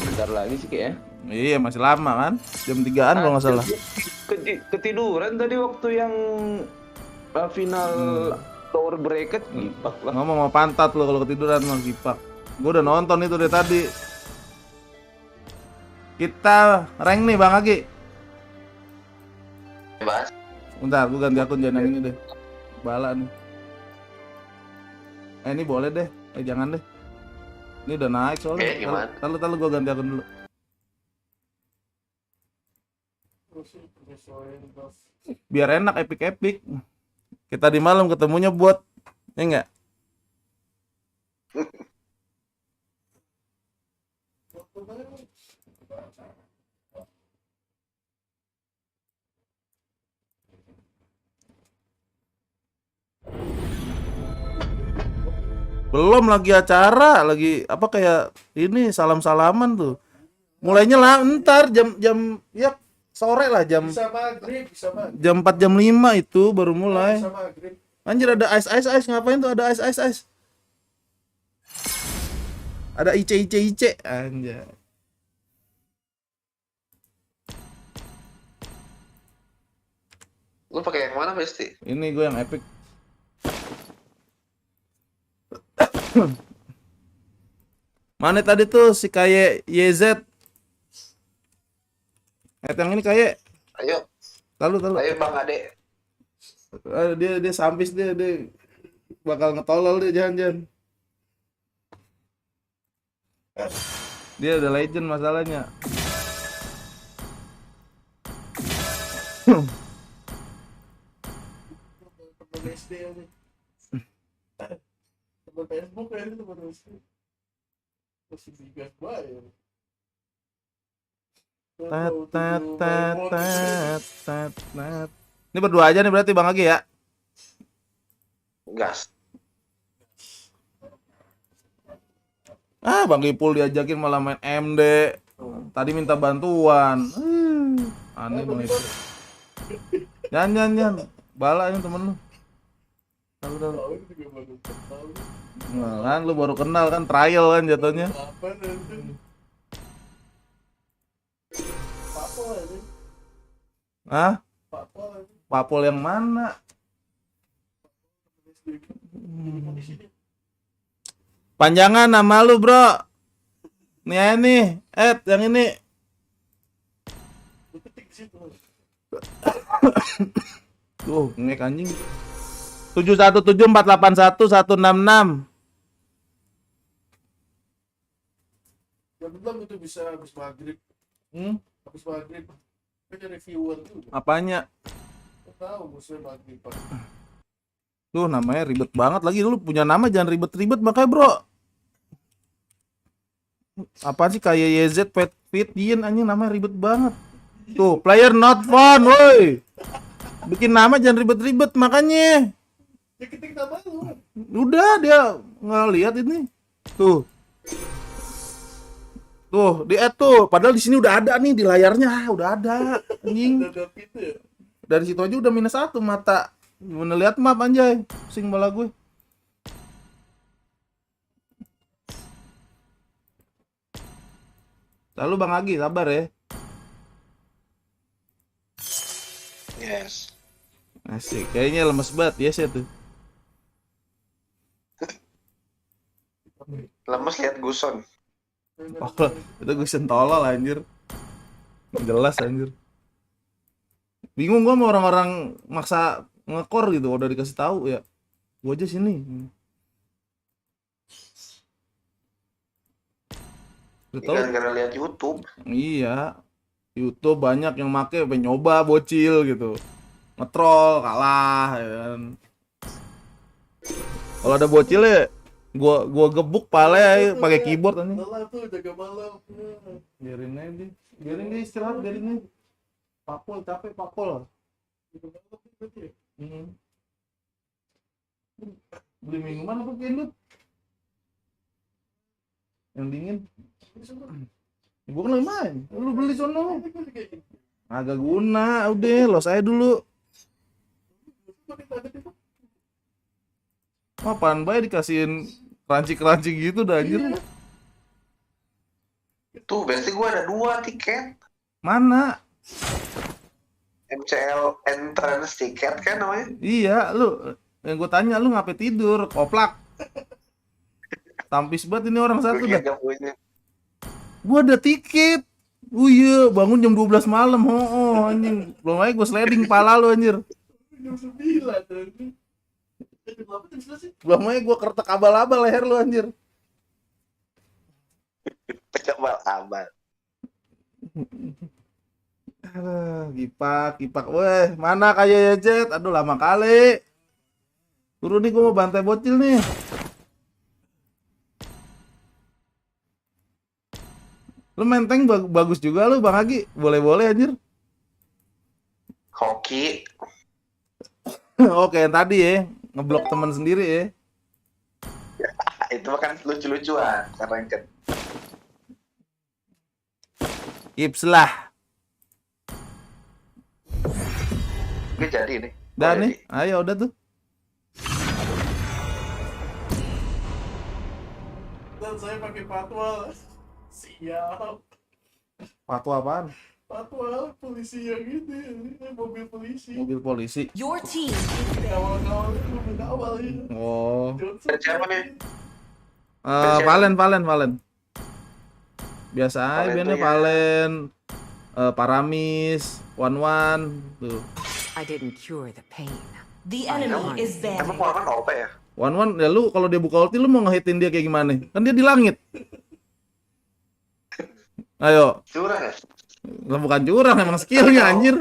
S14: Bentar lagi sih kayaknya.
S1: Iya masih lama kan. Jam 3-an kalau nggak salah.
S14: Ketiduran tadi waktu yang final tower bracket gipak lah.
S1: Ngomong mau pantat lo kalau ketiduran mah gipak. Gue udah nonton itu dari tadi. Kita rank nih Bang Agi.
S3: Bebas.
S1: Bentar, gue ganti akun jangan yang ini deh. Bala nih. Ini boleh deh. Jangan deh. Ini udah naik soalnya. Tahu gue ganti akun dulu. Biar enak epic. Kita di malam ketemunya buat. Ya enggak? Belum lagi acara, lagi apa kayak ini salam-salaman tuh. Mulainya lah ntar jam ya sore lah jam
S4: Bisa maghrib, bisa maghrib.
S1: jam 4 jam 5 itu baru mulai.
S4: Bisa maghrib.
S1: Anjir ada ice ngapain tuh ada ice. Ada ice anjir.
S3: Lu pakai yang mana pasti?
S1: Ini gue yang epic. Mana tadi tuh si kayak YZ? Yang ini kayak.
S3: Ayo.
S1: Tahu.
S3: Ayo Bang Ade.
S1: Dia sampis dia bakal ngetolol dia jangan. Dia udah legend masalahnya.
S4: Temen SD ini. Temen Facebook ya, temen SD. Masih digas bayar.
S1: Ini berdua aja nih berarti Bang Agi ya?
S3: Gas.
S1: Bang Ipul diajakin malah main MD. Tadi minta bantuan. Aneh Bang Ipul. Jangan. Bala ini temen lu. Tahu. Nah, kan lu baru kenal kan trial kan jatuhnya. Hah? Papol yang mana? Panjangan nama lu, Bro. Nih, yang ini. Tuh, ngek anjing. 717481166.
S4: Yang belum itu bisa habis maghrib. Habis maghrib. Kan jadi viewer tuh.
S1: Apanya?
S4: Tahu musuhnya maghrib.
S1: Tuh namanya ribet banget lagi, lu punya nama jangan ribet-ribet makanya bro. Apaan sih kayak YZ Fit Yin anjing namanya ribet banget. Tuh player not found woi. Bikin nama jangan ribet-ribet makanya.
S4: Ya ketik nama lu.
S1: Udah dia ngeliat ini. Tuh di add tuh, padahal di sini udah ada nih di layarnya, udah ada anjing. Dari situ aja udah -1 mata. Gimana lihat map anjay, pusing bala gue. Lalu Bang Agi sabar ya.
S3: Yes.
S1: Asik, kayaknya lemes banget yes ya tuh.
S3: Lemes lihat Guson.
S1: Oh, itu gue sentolol anjir. Jelas anjir. Bingung gua sama orang-orang maksa ngekor gitu, udah dikasih tahu ya. Gua aja sini.
S3: Gara-gara lihat YouTube.
S1: Iya. YouTube banyak yang make pengen nyoba bocil gitu. Ngetrol kalah ya kan. Kalau ada bocil ya gua gebuk pale pakai keyboard anjing.
S4: Lelah tuh jaga malam.
S1: Biarin aja dia istirahat biarin aja. Papol capek papol. Beli minuman apa kendut? Yang dingin. Gua kan lagi main. Lu beli sono. Agak guna, udah los aja dulu. Apaan bae dikasihin crunchy gitu dah anjir.
S3: Tuh, berarti gua ada 2 tiket.
S1: Mana?
S3: MCL entrance tiket kan namanya?
S1: Iya, lu yang gue tanya lu ngapain tidur, koplak. Tampis banget ini orang satu dah. Gua ada tiket. Iya, bangun jam 12 malam. Oh, anjing. Belum aja gue sliding pala lu anjir.
S4: Jam 9 anjing.
S1: Belum aja gue kertek abal-abal leher lu anjir.
S3: Abal-abal.
S1: Gipak. Weh, mana kayak Jet? Aduh, lama kali. Turun nih, gue mau bantai bocil nih. Lu main tank bagus juga lu Bang Agi. Boleh-boleh anjir.
S3: Hoki.
S1: Oke, yang tadi ya, ngeblok teman sendiri ya.
S3: Itu kan lucu-lucuan karena kan.
S1: Ips lah.
S3: Gue jadi nih.
S1: Udah nih, ayo udah tuh.
S4: Dan saya pakai patwal. Siap.
S1: Patwa apaan?
S4: Patwal polisi yang ini, mobil polisi.
S1: Mobil polisi.
S2: Your team.
S4: Kawal-kawal itu mobil kawal ya.
S1: Oh.
S3: Siapa nih?
S1: Valen. Biasa aja bandnya Valen. Paramis, Wan tuh.
S6: I didn't cure the pain.
S2: The enemy is there.
S3: Emang Wan OP ya?
S1: Wan ya lu kalau dia buka ulti lu mau ngehitin dia kayak gimana? Kan dia di langit. Ayo.
S3: Curang ya?
S1: Lah bukan curang, emang skillnya anjir.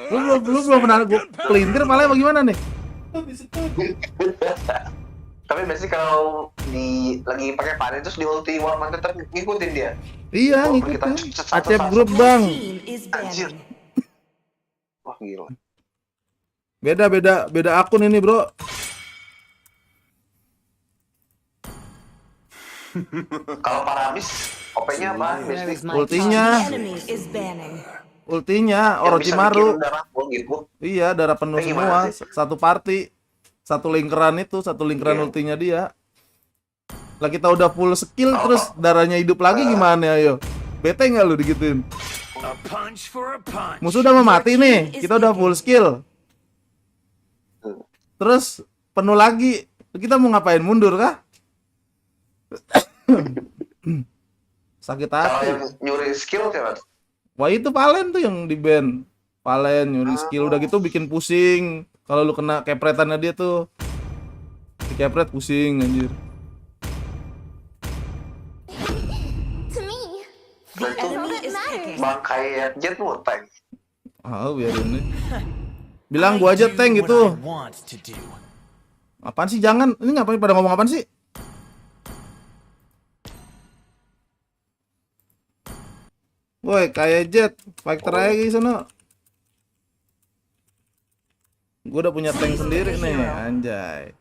S1: Lu belum pernah gua pelintir malah bagaimana nih?
S3: Tapi biasanya kalau lagi pakai panen terus di ulti Warman tetap ngikutin dia.
S1: Iya, ngikutin. Acep grup bang.
S3: Anjir. Wah gila.
S1: Beda akun ini bro.
S3: Kalau Paramis, OP-nya apa?
S1: Ultinya Orochimaru.
S3: Gitu.
S1: Iya, darah penuh semua. Satu party. Satu lingkaran ultinya dia. Lah kita udah full skill terus darahnya hidup lagi gimana ayo? Bete nggak lu digituin? Musuh udah mau mati nih, kita udah full skill. Terus penuh lagi, kita mau ngapain? Mundur kah? Sakit hati.
S3: Kalau yang nyuri skill siapa?
S1: Wah itu Valen tuh yang di ban. Valen nyuri skill udah gitu bikin pusing. Kalau lu kena kepretannya dia tuh, dikepret pusing anjir.
S3: Bangkai jet lu tank.
S1: Biarin nih. Bilang gua aja tank gitu. Apaan sih jangan? Ini ngapain pada ngomong apaan sih? Woi, kayak jet, fighter aja di sana. Gue udah punya tank sendiri nih, anjay.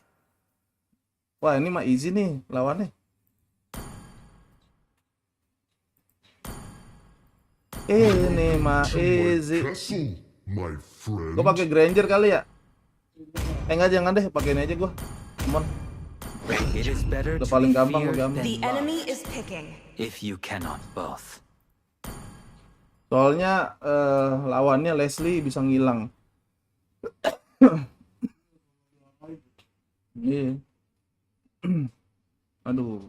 S1: Wah, ini mah easy nih lawannya. Ini mah easy. Gue pakai Granger kali ya? Enggak, jangan deh, pakai ini aja gue. Come on. Udah paling gampang gue gambar.
S2: The enemy is picking.
S20: If you cannot both.
S1: Soalnya lawannya Leslie bisa ngilang. Iya. Aduh.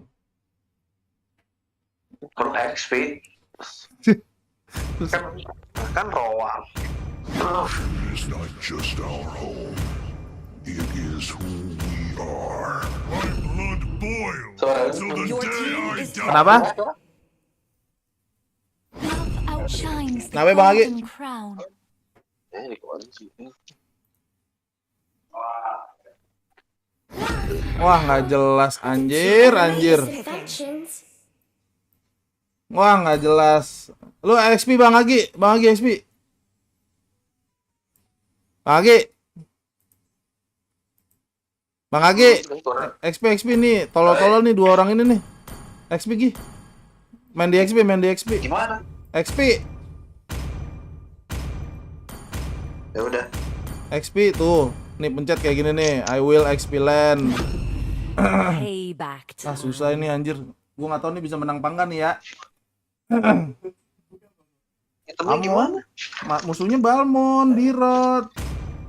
S3: Kurang XP. kan roam.
S9: It's not just our home. It is who we are. My blood boils till the day I die.
S1: Kenapa?
S2: Outshines the
S1: Kenapa Bang Agi?
S2: golden crown.
S1: Wah nggak jelas anjir. Wah nggak jelas. Lu XP Bang Agi XP. Bang Agi XP nih, tolol nih dua orang ini nih. XP Gi. Main di XP.
S3: Gimana?
S1: XP.
S3: Ya udah.
S1: XP tuh. Nih pencet kayak gini nih. I will XP land. Susah ini anjir. Gua nggak tahu nih bisa menang apa enggak nih ya.
S3: Gimana?
S1: Musuhnya Balmon, Birot,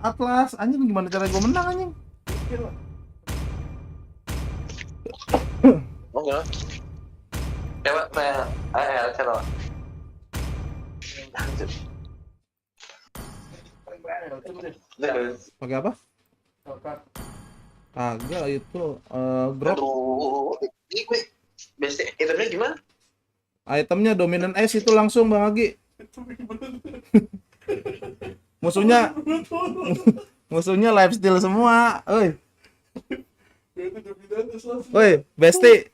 S1: Atlas. Anjing gimana cara gua menang anjing?
S3: Enggak. Coba.
S1: Pakai apa? Kagak itu drop.
S3: Itemnya gimana?
S1: Itemnya dominan S itu langsung Bang Agi. Musuhnya lifesteal semua. Oi, Besti.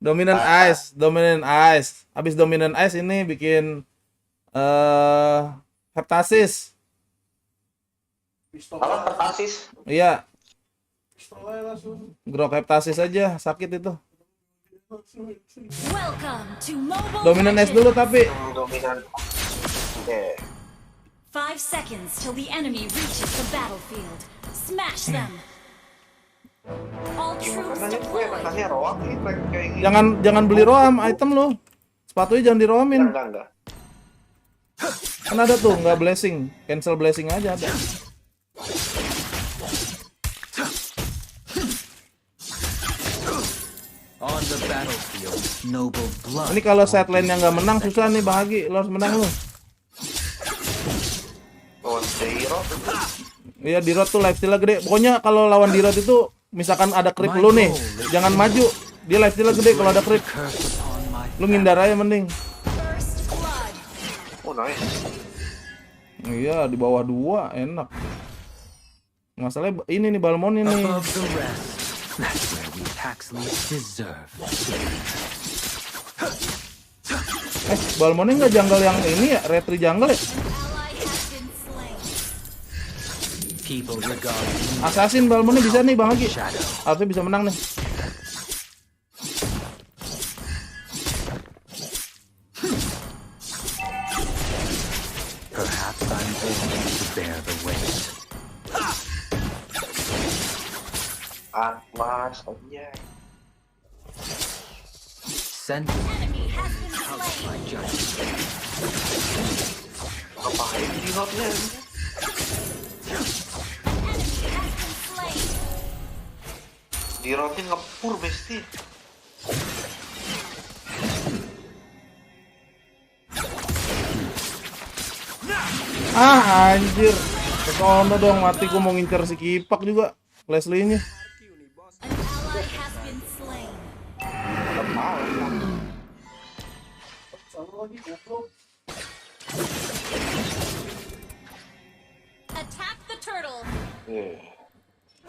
S1: Dominant Ice. Habis Dominant Ice ini bikin Heptasis.
S3: Apa Heptasis?
S1: Iya. Grok Heptasis aja, sakit itu.
S2: Welcome to Mobile
S1: Dominant Ice dulu tapi.
S3: Dominant. Oke.
S2: 5 seconds till the enemy reaches the battlefield. Smash them. All troops deployed.
S1: Jangan beli roam item lo. Sepatunya jangan diroamin.
S3: Enggak.
S1: Kan ada tuh, nggak blessing. Cancel blessing aja ada.
S20: On the battlefield, noble blood.
S1: Ini kalau side lane yang nggak menang susah nih Bang Hagi. Lo harus menang lo. Iya di road tuh lifesteal gede. Pokoknya kalau lawan di road itu misalkan ada creep lu nih, jangan maju. Dia lifesteal gede kalau ada creep. Lu ngindar aja mending.
S3: Oh nice.
S1: Iya di bawah 2 enak. Masalahnya ini nih Balmon ini.
S20: That's where we Paxleys deserve.
S1: Balmonnya nggak jungle yang ini ya, retri jungle ya? Assassin Balmonnya bisa nih Bang Hagi. Harusnya bisa menang nih.
S20: Perhaps I'm able to bear the weight.
S3: Mas, anjay.
S20: Send me my judgment.
S3: Ngapain di hotnya? Di rotnya ngepur besti.
S1: Anjir. Kesono dong, mati gua mau ngincer si Kipak juga. Leslie-nya.
S2: Attack the turtle.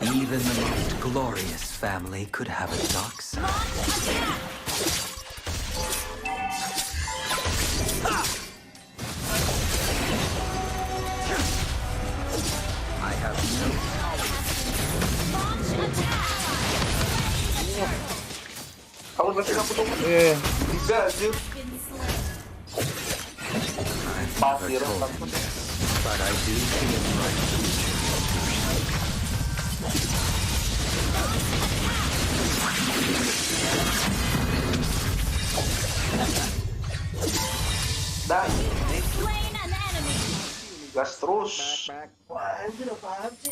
S20: Even the most glorious family could have a dark side. I have no
S3: Kamu ngerti aku tuh? Tiga aja.
S20: I've never told you this, but I do feel like
S3: Gas terus.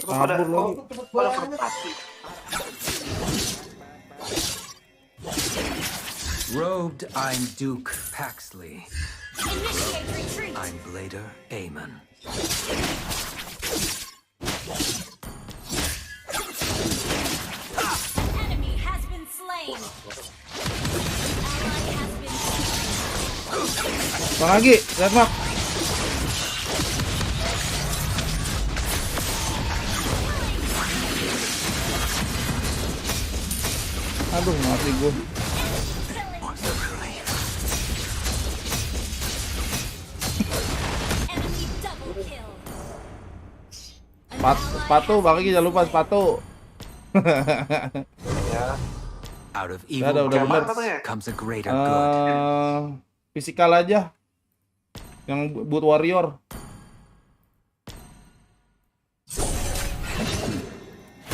S1: Kabur lagi.
S20: Robed, I'm Duke Paxley. I'm Blader Aemon.
S2: Enemy has been slain.
S1: Bang Hagi, lihat mak. Aduh, mati gue. Sepatu, Bang Hagi jangan lupa sepatu.
S20: Out of evil
S1: udah
S20: comes a greater good.
S1: Fisikal aja. Yang buat warrior.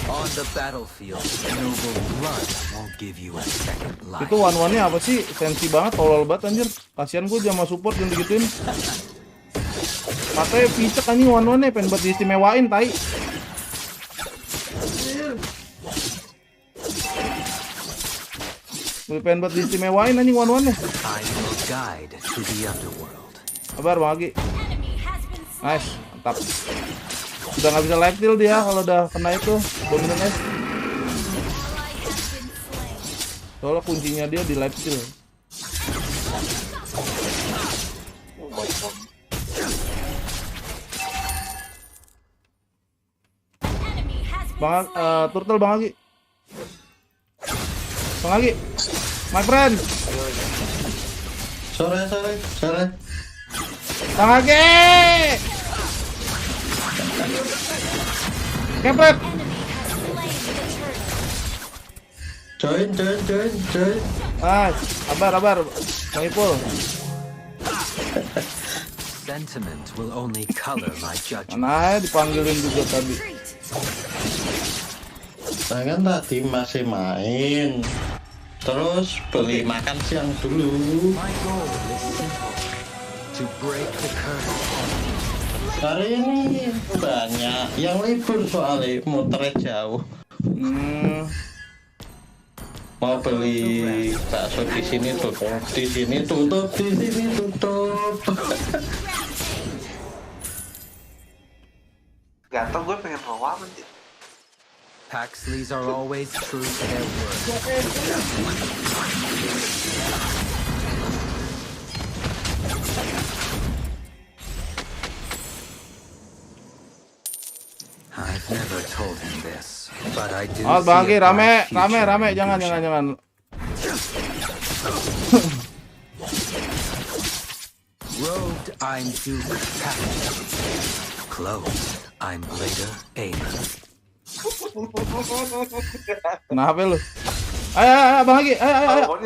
S20: On the battlefield, noble blood won't give you a second life.
S1: Itu one-one-nya apa sih? Sensi banget, tolol banget anjir. Kasihan gue sama support yang digituin. Katanya picek anjing one-one-nya, pengen buat diistimewain, tai. Pengen buat diistimewain anjing one-one-nya.
S20: I'm your guide to the underworld.
S1: Kabar Bang Hagi. Nice, mantap. Udah nggak bisa live steal dia kalau udah kena itu dominant S. Soalnya kuncinya dia di live steal. Bang, turtle Bang Hagi. Bang Hagi. My friend.
S16: Sore.
S1: Tangage. Kepret.
S16: Join.
S1: Sabar. Bang Ipul.
S20: Sentiment will only color my judgment.
S1: Mana dipanggilin juga tadi.
S16: Saya kan tadi masih main. Terus beli makan siang dulu.
S20: My goal is simple. To break the curse.
S16: Hari ini banyak yang libur soalnya muternya jauh. Mau beli bakso di sini tutup, di sini tutup.
S3: Gatel gue pengen ramen sih.
S20: Paxleys are always true to their word. I've never told him this, but I do.
S1: Bagi rame, jangan.
S20: Robed, I'm Duke Paxley. Clothed, I'm Blader Aemon.
S1: Kenapa lu? Ayo, Bang Agi, ayo.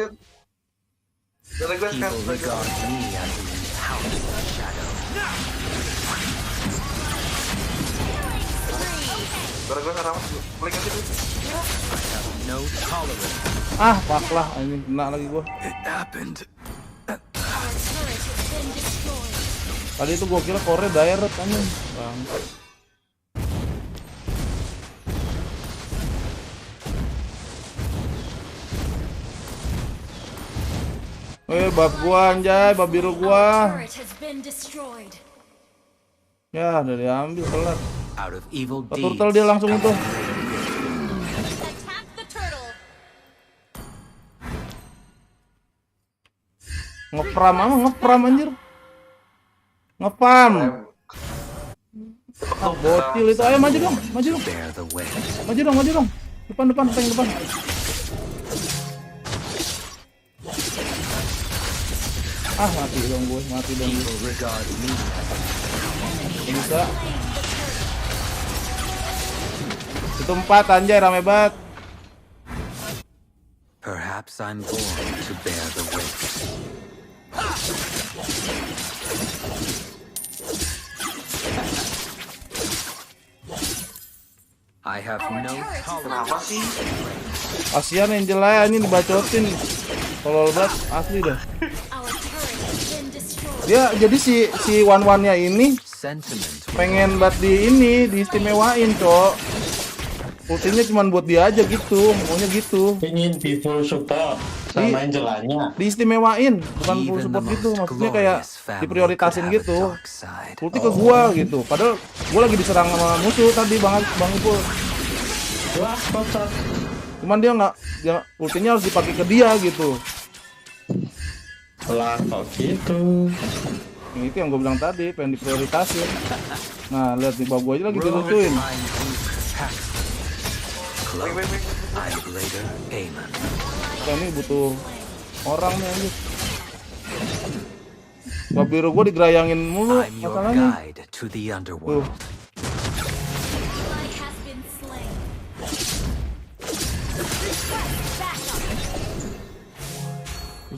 S20: People regard me as an intolerable shadow. No tolerance.
S1: Pak lah, ini kena lagi gua.
S20: It happened.
S1: Tadi itu gua kira core direct anjing. Bang. Bab gua anjay, bab biru gua. Ya, udah diambil kelar. Turtle dia langsung itu. Ngepram anjir. Ngepam. Bocil itu, ayo maju dong. Maju dong. Depan, tank depan. Mati dong gue. Bisa. Itu 4 anjay, rame banget.
S20: Perhaps I'm born to bear the weight. I have no tolerance.
S1: Kasian Angela ini dibacotin. Tolol banget asli dah. Dia jadi si one-one-nya ini pengen banget diistimewain, Cok. Ultinya cuma buat dia aja gitu, maunya gitu.
S16: Ingin di full support sama Angelanya.
S1: Diistimewain, bukan full support gitu. Maksudnya kayak diprioritasin gitu. Ulti ke gua gitu. Padahal gua lagi diserang sama musuh tadi Bang Ipul.
S16: Wah, kocak.
S1: Cuman dia ultinya harus dipakai ke dia gitu.
S16: Lah kok gitu.
S1: Itu yang gue bilang tadi, pengen diprioritasin. Nah, lihat di bawah gue aja lagi dilucuin. Ini butuh orang nih anjir. Bab biru gue digerayangin mulu masalahnya. Tuh.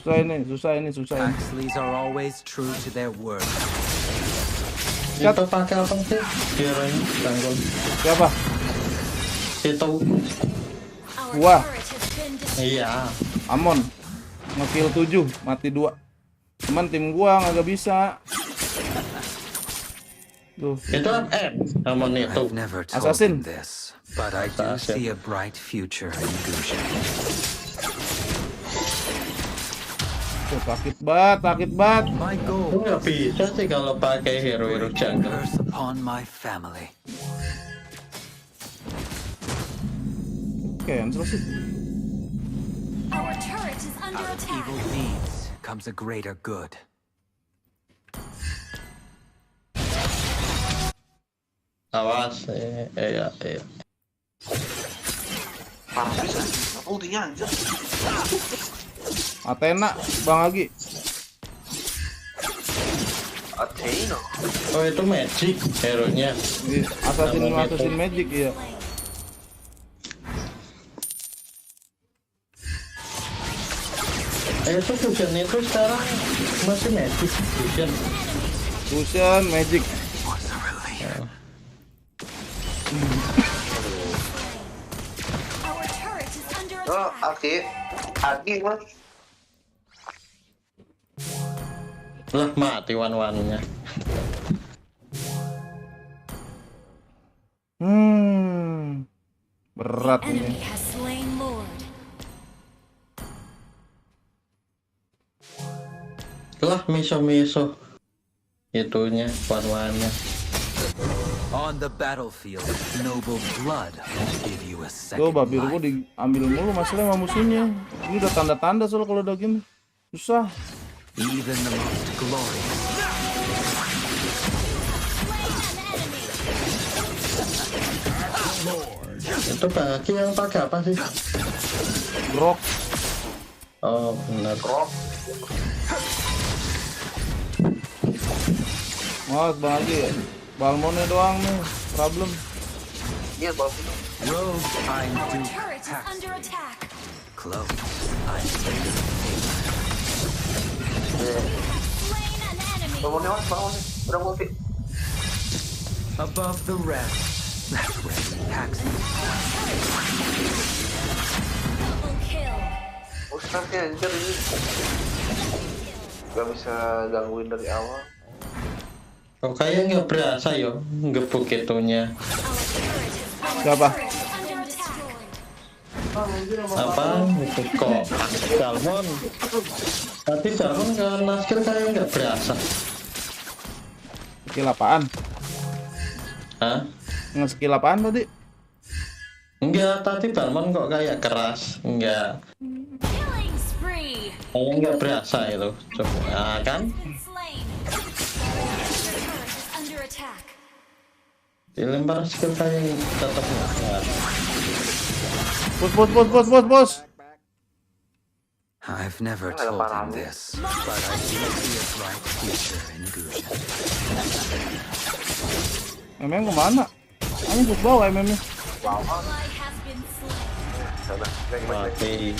S1: Susah ini.
S20: Paxleys are always true to their word.
S16: Itu pakai apa sih? Biar ini tanggul.
S1: Siapa?
S16: Itu.
S1: Gua.
S16: Iya.
S1: Amon. Ngekill 7, mati 2. Cuman tim gua nggak bisa. Tuh.
S16: Itu Amon itu.
S1: Assassin.
S20: But I do see a bright future in Gusha.
S1: Sakit banget.
S16: Aku nggak bisa sih kalau pakai hero jungle.
S20: Upon my family.
S1: Cancel sih.
S20: Out of evil deeds comes a greater good.
S16: Awas, iya.
S3: Parah bisa, ultinya anjir.
S1: Athena, Bang Agi.
S3: Athena.
S16: Oh itu Magic hero-nya.
S1: Assassin Magic ya.
S16: Itu fusion itu sekarang masih Magic
S1: Fusion Magic.
S3: Oh, Agi mas.
S16: Lah mati wan-wannya.
S1: Berat ini.
S16: Lah miso-miso itunya wan-wannya.
S20: On the battlefield, noble blood will give you a second
S1: Tuh biru gua diambil mulu masalahnya sama musuhnya. Ini udah tanda-tanda soal kalau udah gini susah.
S20: Even the most glorious.
S16: Itu bagi yang pakai apa sih?
S1: Grok.
S16: Oh benar.
S3: Grok.
S1: Mas Bang Agi, Balmonnya doang nih problem.
S3: Iya Balmon.
S20: Rogue I do close.
S3: Balmonnya mas, Balmonnya udah multi.
S20: Above the rest. That's where he hacks.
S3: Ustaznya anjir ini. Gak bisa gangguin dari awal.
S16: Oh kayaknya nggak berasa yo gebuk itunya.
S1: Siapa?
S16: Apa itu kok Salmon? Tapi Salmon karena skill kayaknya nggak berasa.
S1: Skill apaan?
S16: Hah?
S1: Nge-skill apaan tadi?
S16: Enggak, tadi Balmon kok kayak keras. Enggak. Kayaknya nggak berasa itu. Coba, nah, kan? Dilempar skill kayak tetap nggak.
S1: Bos.
S20: I've never told him this, but I do see a bright future in Gusion.
S1: MM kemana? Ini bus bawah MM-nya.
S16: Mati.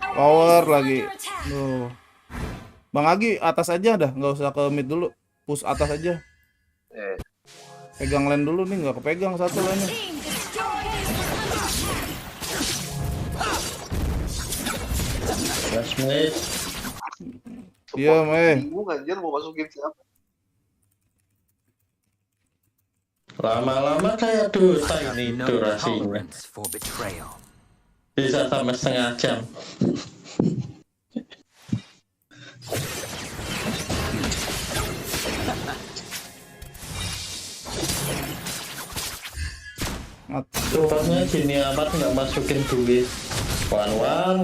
S1: Power lagi. Tuh. Bang Agi atas aja dah, nggak usah ke mid dulu. Push atas aja. Pegang lane dulu nih, nggak kepegang satu lane-nya. Iya,
S3: Bingung anjir mau masukin siapa.
S16: Lama-lama kayak Dota ini durasinya. Bisa sampai setengah jam. Rupanya gini amat nggak masukin duit. One.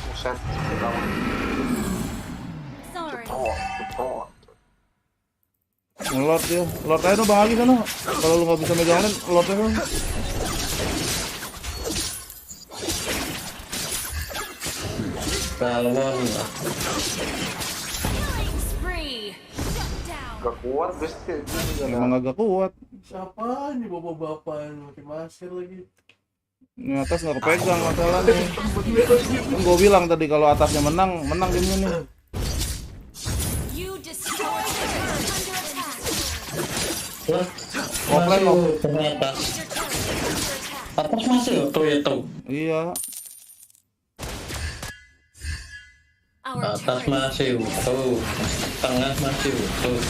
S3: Buset.
S1: Ngelot dia. Lord aja dong Bang Agi sana. Kalau lu nggak bisa megang lane, lord aja dong.
S16: Balmon.
S3: Gak kuat guys.
S1: Emang agak kuat.
S4: Siapa nih bapak-bapak yang pakai masker lagi?
S1: Ini atas nggak kepegang masalahnya. Kan gue bilang tadi kalau atasnya menang gamenya nih.
S16: Offline atas masih itu. Iya. Atas masih utuh, tengah masih utuh.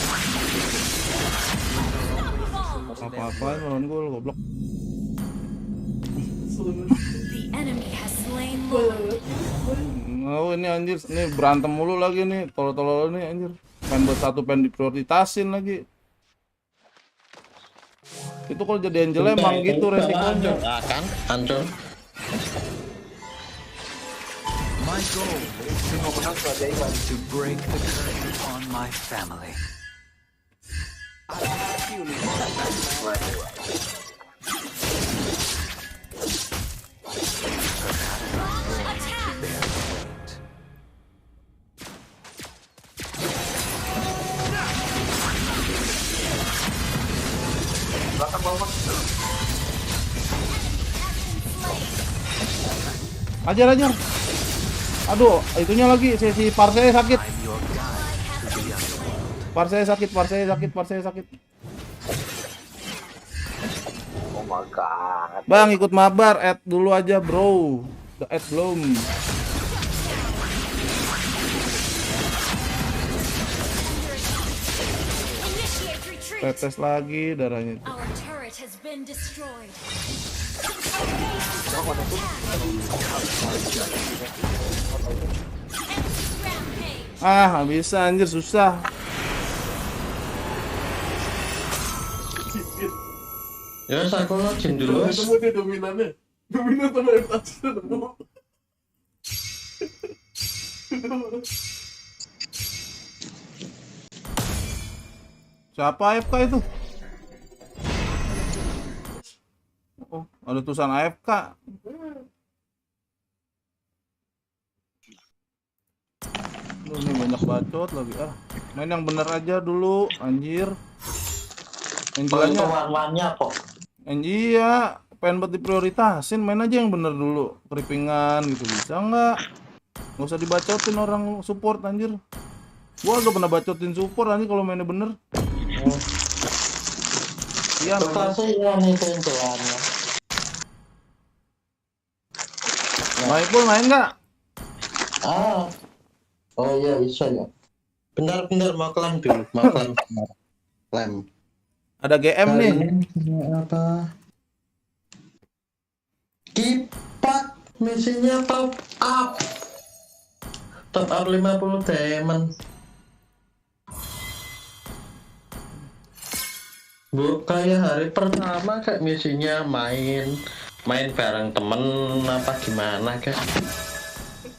S1: Apa-apain lawan gue, goblok. Oh ini anjir, ini berantem mulu lagi nih, tolol-tolol nih anjir. Pengen buat satu pengen diprioritasin lagi. Itu kalau jadi Angel emang gitu resikonya.
S16: Kan, hancur.
S20: My goal is to break the curse upon my family.
S1: Ajar. Aduh, itunya lagi si Parsenya sakit. Parsenya sakit.
S3: Oh my god.
S1: Bang, ikut mabar, add dulu aja, bro. Udah add belum? Tetes lagi darahnya.
S2: Our turret has been destroyed.
S1: Ah, nggak bisa anjir, susah.
S16: Ya, aku login dulu.
S4: Ketemu dia dominan sama atas ketemu.
S1: Siapa AFK itu? Oh, ada tulisan AFK. Ini banyak bacot lagi. Main yang bener aja dulu, anjir.
S16: Warnanya kok.
S1: Iya, pengen buat diprioritasin, main aja yang bener dulu. Creepingan gitu bisa nggak? Nggak usah dibacotin orang support anjir. Gua agak pernah bacotin support anjir kalau mainnya bener. Oh. Iya, Maipul main nggak?
S16: Oh iya bisa ya. Bentar mau klaim dulu, klaim.
S1: Ada GM nih.
S16: Apa? Kipak misinya top up 50 diamond. Bu, kayak hari pertama kayak misinya main bareng temen apa gimana kayak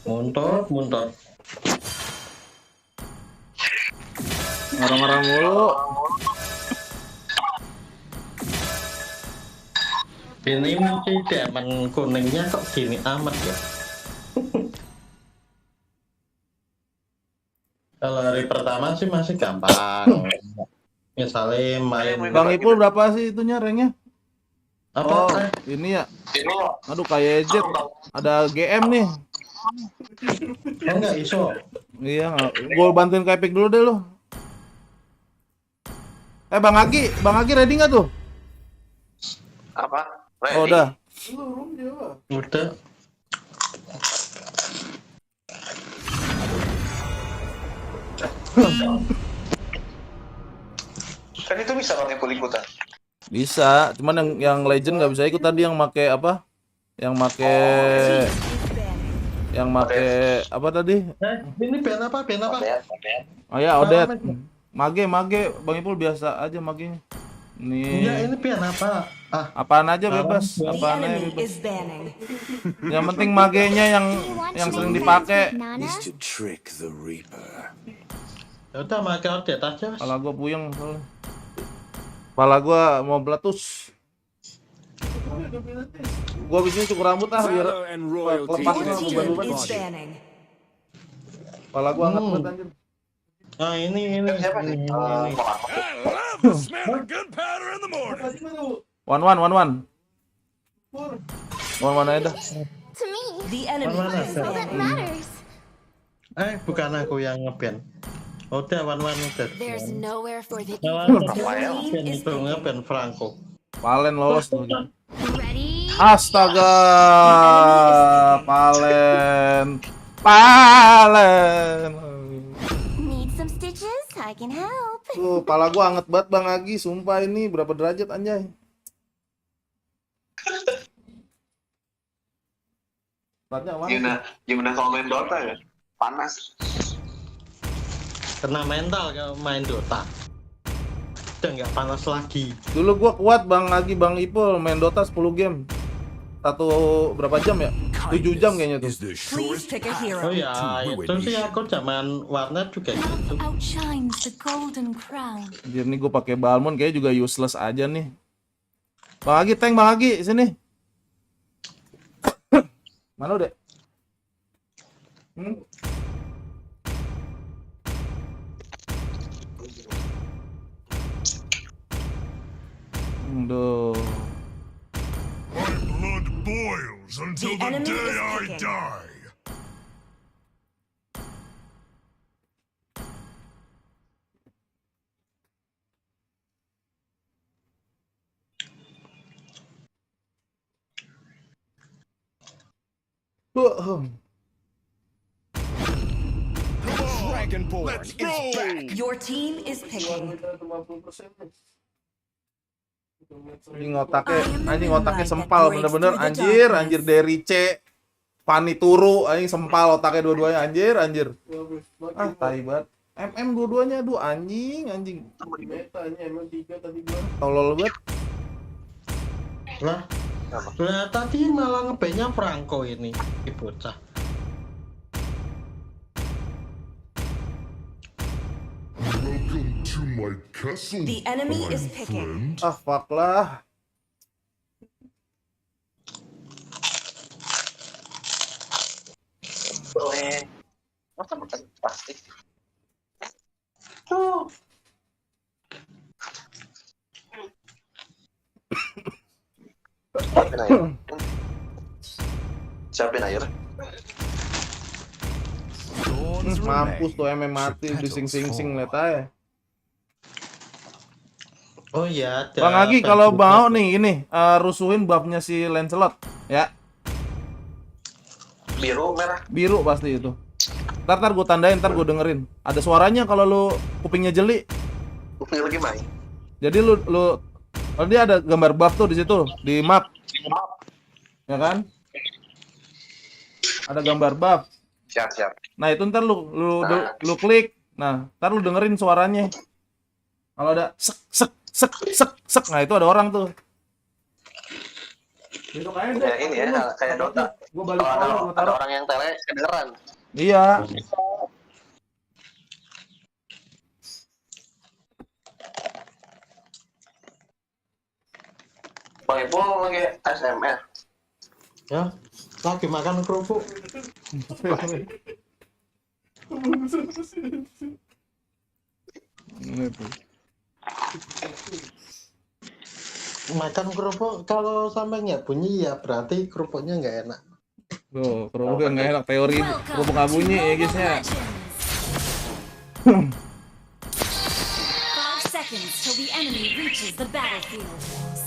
S16: muntot.
S1: Marah-marah mulu.
S16: Ini misi diamond kuningnya kok gini amat ya. Kalau hari pertama sih masih gampang. Misalnya main.
S1: Bang Ipul berapa sih itunya ranknya?
S16: Apa?
S1: Oh, ini ya. Aduh, kayak Jet. Ada GM nih.
S16: Enggak iso.
S1: Iya, gue bantuin ke Epic dulu deh lo. Bang Agi ready nggak tuh?
S3: Apa? Ready?
S1: Oh, udah.
S16: Udah.
S3: Kan itu bisa pakai ikutan.
S1: Bisa, cuman yang legend nggak bisa ikut tadi yang make apa? Yang make apa tadi?
S16: Ini pen apa?
S1: Oh ya, Odet. Mage, Bang Ipul biasa aja magenya. Nih.
S16: Iya, ini pian apa?
S1: Apaan aja bebas, apaan aja bebas. Yang penting magenya yang sering dipakai.
S16: Ya udah make Odet aja.
S1: Kepala gua puyeng soalnya. Kepala gua mau meletus. Gua biasanya cukur rambut biar lepas beban-beban. Kepala gua hangat banget anjir.
S16: Nah, ini.
S1: One aja dah.
S2: To me, the enemy is all that matters.
S16: Bukan aku yang nge-ban. Udah, udah.
S2: There's nowhere for the
S16: Itu nge-ban Franco.
S1: Palen lolos tuh.
S2: Ready?
S1: Astaga, Palen.
S2: Need some stitches? I can help.
S1: Tuh, pala gua anget banget Bang Agi, sumpah ini berapa derajat anjay.
S3: Gimana kalau main Dota ya? Panas.
S16: Kena mental kalau main Dota. Udah nggak panas lagi.
S1: Dulu gua kuat Bang Agi, Bang Ipul main Dota 10 game. Berapa jam ya? 7 jam kayaknya tuh.
S2: Please pick a hero.
S16: Oh ya, itu sih aku zaman warnet juga gitu.
S2: Outshines the golden crown.
S1: Anjir nih gue pakai Balmond kayaknya juga useless aja nih. Bang Agi, tank Bang Agi, sini. Mana udah? Duh.
S19: My blood boils until the day I die.
S2: Dragonborn is back. Your team is picking.
S1: Anjing otaknya sempal bener-bener anjir dari C Pani turu anjing sempal otaknya dua-duanya anjir. Ah tai banget. MM dua-duanya anjing.
S4: Metanya emang 3 tadi gua.
S1: Tolol banget.
S16: Lah tadi malah ngebenya Franco ini bocah.
S19: Welcome to my castle.
S2: The enemy is picking.
S1: Ah fuck lah.
S3: Masa makan plastik? Siapin air.
S1: Mampus tuh MM mati di sing-sing lihat aja.
S16: Oh iya,
S1: Bang Agi kalau mau nih ini rusuhin buffnya si Lancelot ya.
S3: Biru merah.
S1: Biru pasti itu. Ntar gue tandain, ntar gue dengerin. Ada suaranya kalau lu kupingnya jeli.
S3: Kupingnya lagi main.
S1: Jadi lu kalau dia ada gambar buff tuh di situ di map. Ya kan? Ada gambar buff.
S3: Siap.
S1: Nah, itu ntar lu klik. Nah, ntar lu dengerin suaranya. Kalau ada sek, nah itu ada orang tuh. Itu
S3: kayak ini ya, kayak Dota.
S1: Gua balik
S3: ada orang yang tele kedengeran.
S1: Iya.
S3: Bang Ipul lagi SMR.
S16: Ya, lagi makan kerupuk. Makan kerupuk kalau sampai nggak bunyi ya berarti kerupuknya nggak enak.
S1: Tuh, kerupuknya nggak enak teori kerupuk nggak bunyi ya guysnya.
S2: 5 seconds till the enemy reaches the battlefield.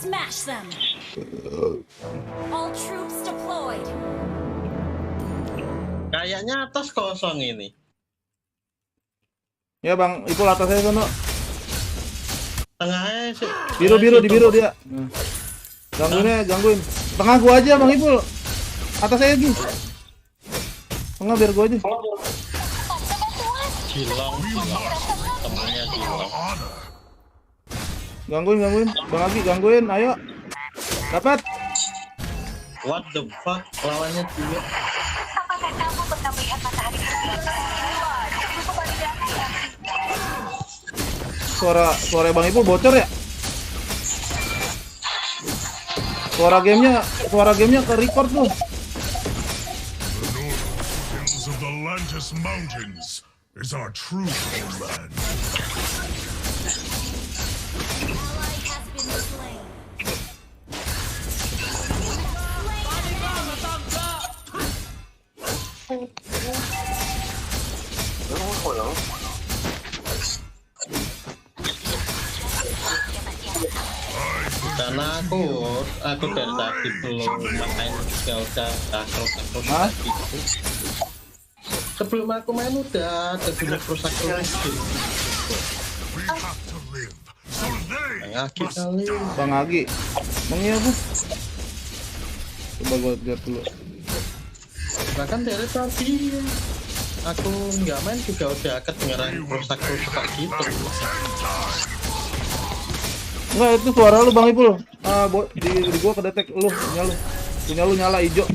S2: Smash them. All troops deployed.
S16: Kayaknya atas kosong ini.
S1: Ya Bang, itu atasnya sono.
S16: Tengahnya sih.
S1: Biru dia. Gangguin. Tengah gua aja Bang Ipul. Atas saya lagi. Tengah biar gua aja.
S16: Gilong. Temennya gilong.
S1: Gangguin. Bang Agi gangguin, ayo. Dapat.
S16: What the fuck? Lawannya dia.
S2: Apakah kamu pernah melihat matahari
S1: Suara Bang Ipul bocor ya? Suara gamenya ke record tuh.
S19: Hills of the Atlantis Mountains is our true homeland.
S16: Karena aku dari tadi belum main juga udah takut gitu. Sebelum aku main udah ada bunyi rusak
S1: Bang Agi, Bang iya Bu. Coba gua lihat dulu.
S16: Bahkan dari tadi aku nggak main juga udah kedengeran rusak gitu.
S1: Enggak, itu suara lu Bang Ipul. Di gua kedetek punya lu nyala hijau.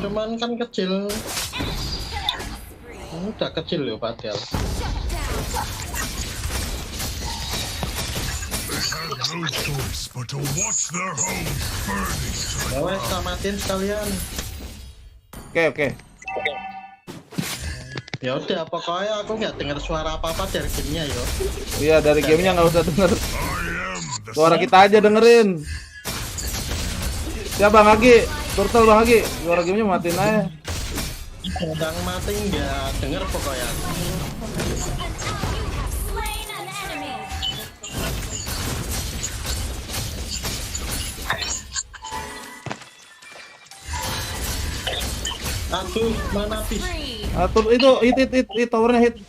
S16: cuman kan kecil. Udah kecil loh padahal.
S19: No choice but to watch their homes burning.
S16: Wes, tamatin sekalian.
S1: Oke.
S16: Ya udah, pokoknya aku nggak dengar suara apa-apa dari gamenya yo.
S1: Iya, dari gamenya nggak usah denger. Suara kita aja dengerin. Ya Bang Agi, turtle Bang Agi, suara gamenya matiin aja.
S16: Sedang mati nggak denger pokoknya. Aduh, mana pis?
S1: Atur itu hit towernya hit.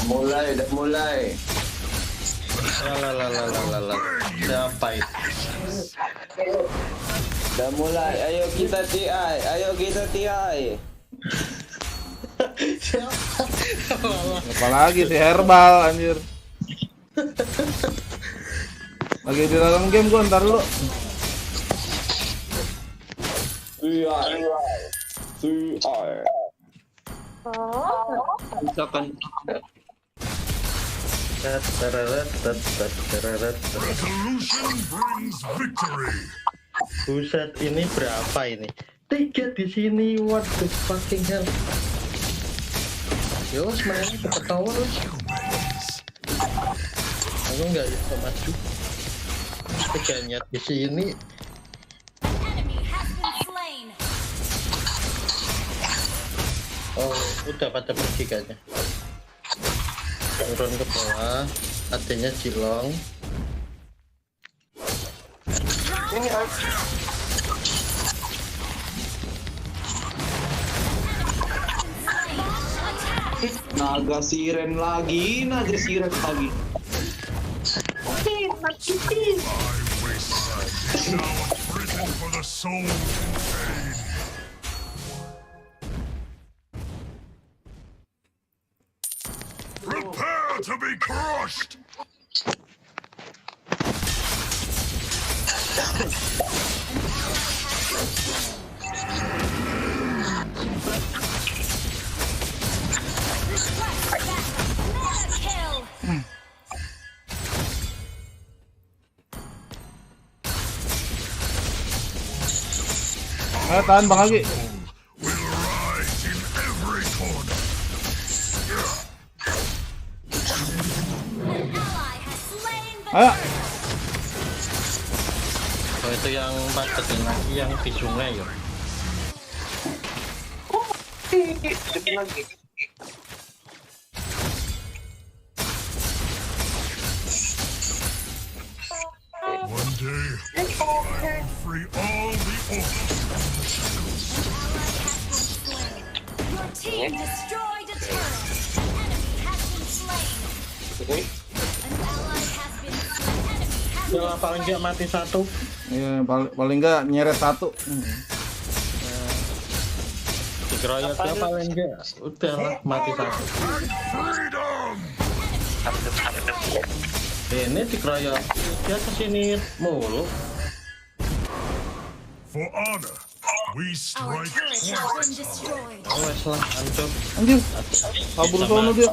S14: Mulai.
S16: Lalalalalalala. Siapa itu?
S14: Udah mulai. Ayo kita TI.
S1: Apalagi si herbal anjir. Lagi di dalam game gua, ntar dulu.
S14: Misalkan
S19: Resolution brings victory.
S16: Buset, ini berapa ini? 3 di sini, what the fucking hell? Yo, semuanya cepet tower. Aku nggak bisa maju. Teganya di sini. Oh, udah pada pergi kayaknya. Turun ke bawah, adanya Cilong.
S14: naga siren lagi.
S19: For the soul in pain. Prepare to be crushed.
S1: Ayo tahan Bang Agi. Ayo.
S16: Oh, itu yang paketin lagi yang di sungai ya.
S14: Lagi.
S19: One day, I will free all the orcs.
S2: Your team destroyed a turret. An enemy has been slain.
S16: Ya, paling nggak mati satu.
S1: Iya, paling nggak nyeret satu.
S16: Dikeroyoknya paling nggak, udahlah mati satu. Ini dikeroyok, dia kesini mulu.
S19: For honor, we strike twice.
S16: Wes lah, hancur.
S1: Anjir, kabur sono dia.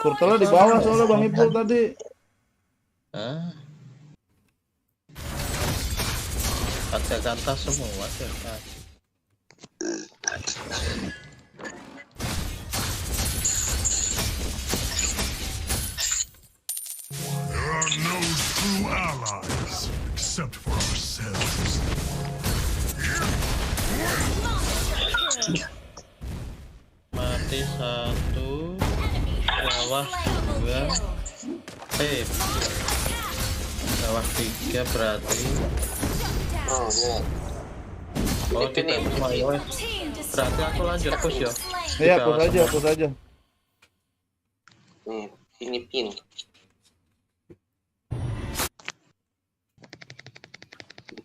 S1: Turtle di bawah soalnya Bang Ipul tadi.
S16: Kata-kata semua kata.
S19: There are no true allies except for ourselves.
S16: Mati satu, bawah dua, bawah tiga berarti. Oh, kita semua ya. Berarti aku lanjut push ya.
S1: Iya, push aja.
S14: Nih, ini pin.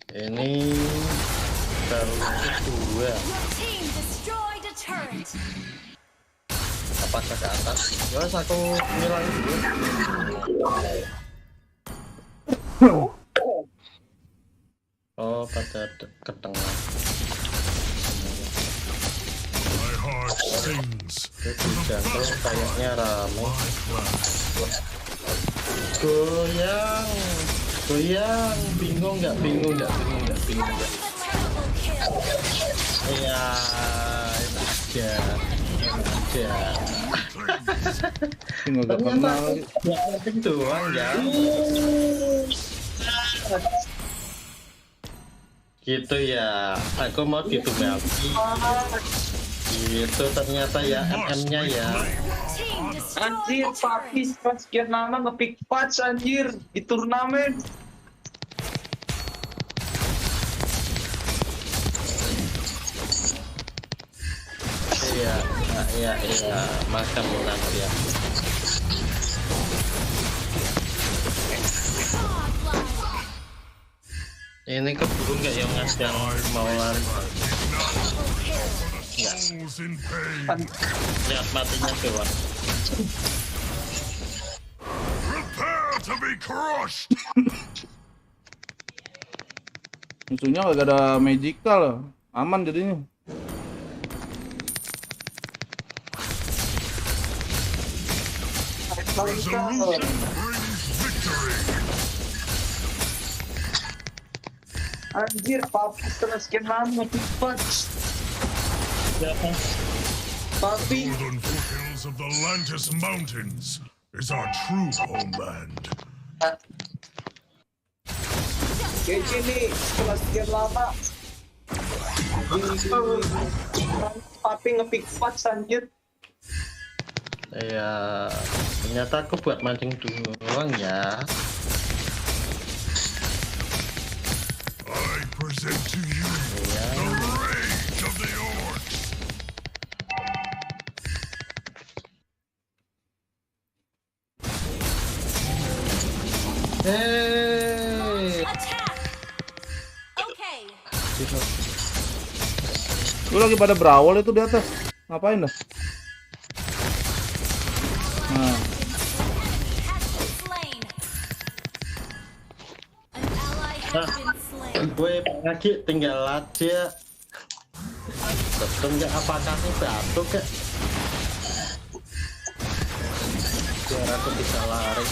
S16: Ini baru kedua. Apakah ke atas? Yos, aku ngilang dulu. Oh, pada ke tengah.
S19: My heart sings.
S16: Jadi jungle kayaknya rame. Goyang, bingung nggak? Iya, aja.
S1: Nggak kenal lagi.
S16: Ya, doang ya. Gitu ya, aku mau gitu Melki. Gitu ternyata ya MM-nya ya.
S14: Anjir, Papi sekian lama ngepick patch anjir di turnamen.
S16: Iya, makan nanti ya. Ini keburu nggak yang ngasih mau lari? Nggak. Lihat matinya doang.
S19: Prepare to be crushed.
S1: Musuhnya gak ada magical, aman jadinya.
S19: Resolution brings victory.
S14: Anjir, Papi setelah sekian lama ngepick patch. Papi.
S19: Northern foothills of the Lantis Mountains is our true homeland.
S14: Kece nih, setelah sekian lama. Papi ngepick patch anjir.
S16: Iya, ternyata aku buat mancing doang ya.
S19: I present to you the rage of the orcs.
S16: Hey.
S1: Lu lagi pada berawal itu di atas. Ngapain dah? Nah.
S16: Gue lagi tinggal aja. Betul nggak? Apakah ini batuk kek? Biar aku bisa lari.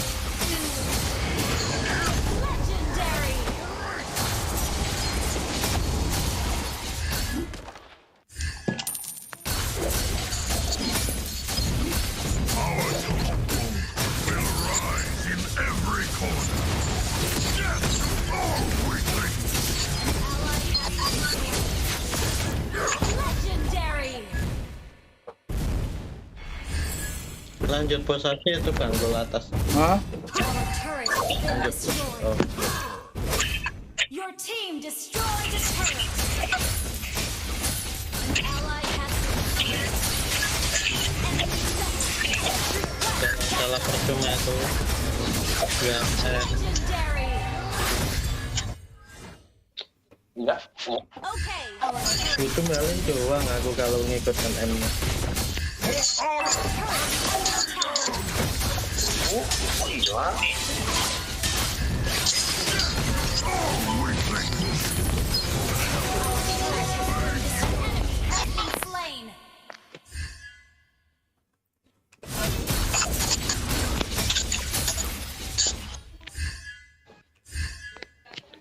S16: Lanjut posasi itu banggul atas.
S1: Hah?
S16: Lanjut. Oh.
S2: Your team destroyed a turret. An ally has
S16: Jangan salah percuma itu. Ya,
S14: Enggak.
S16: Itu maling doang aku kalau ngikut MM-nya.
S3: Gila.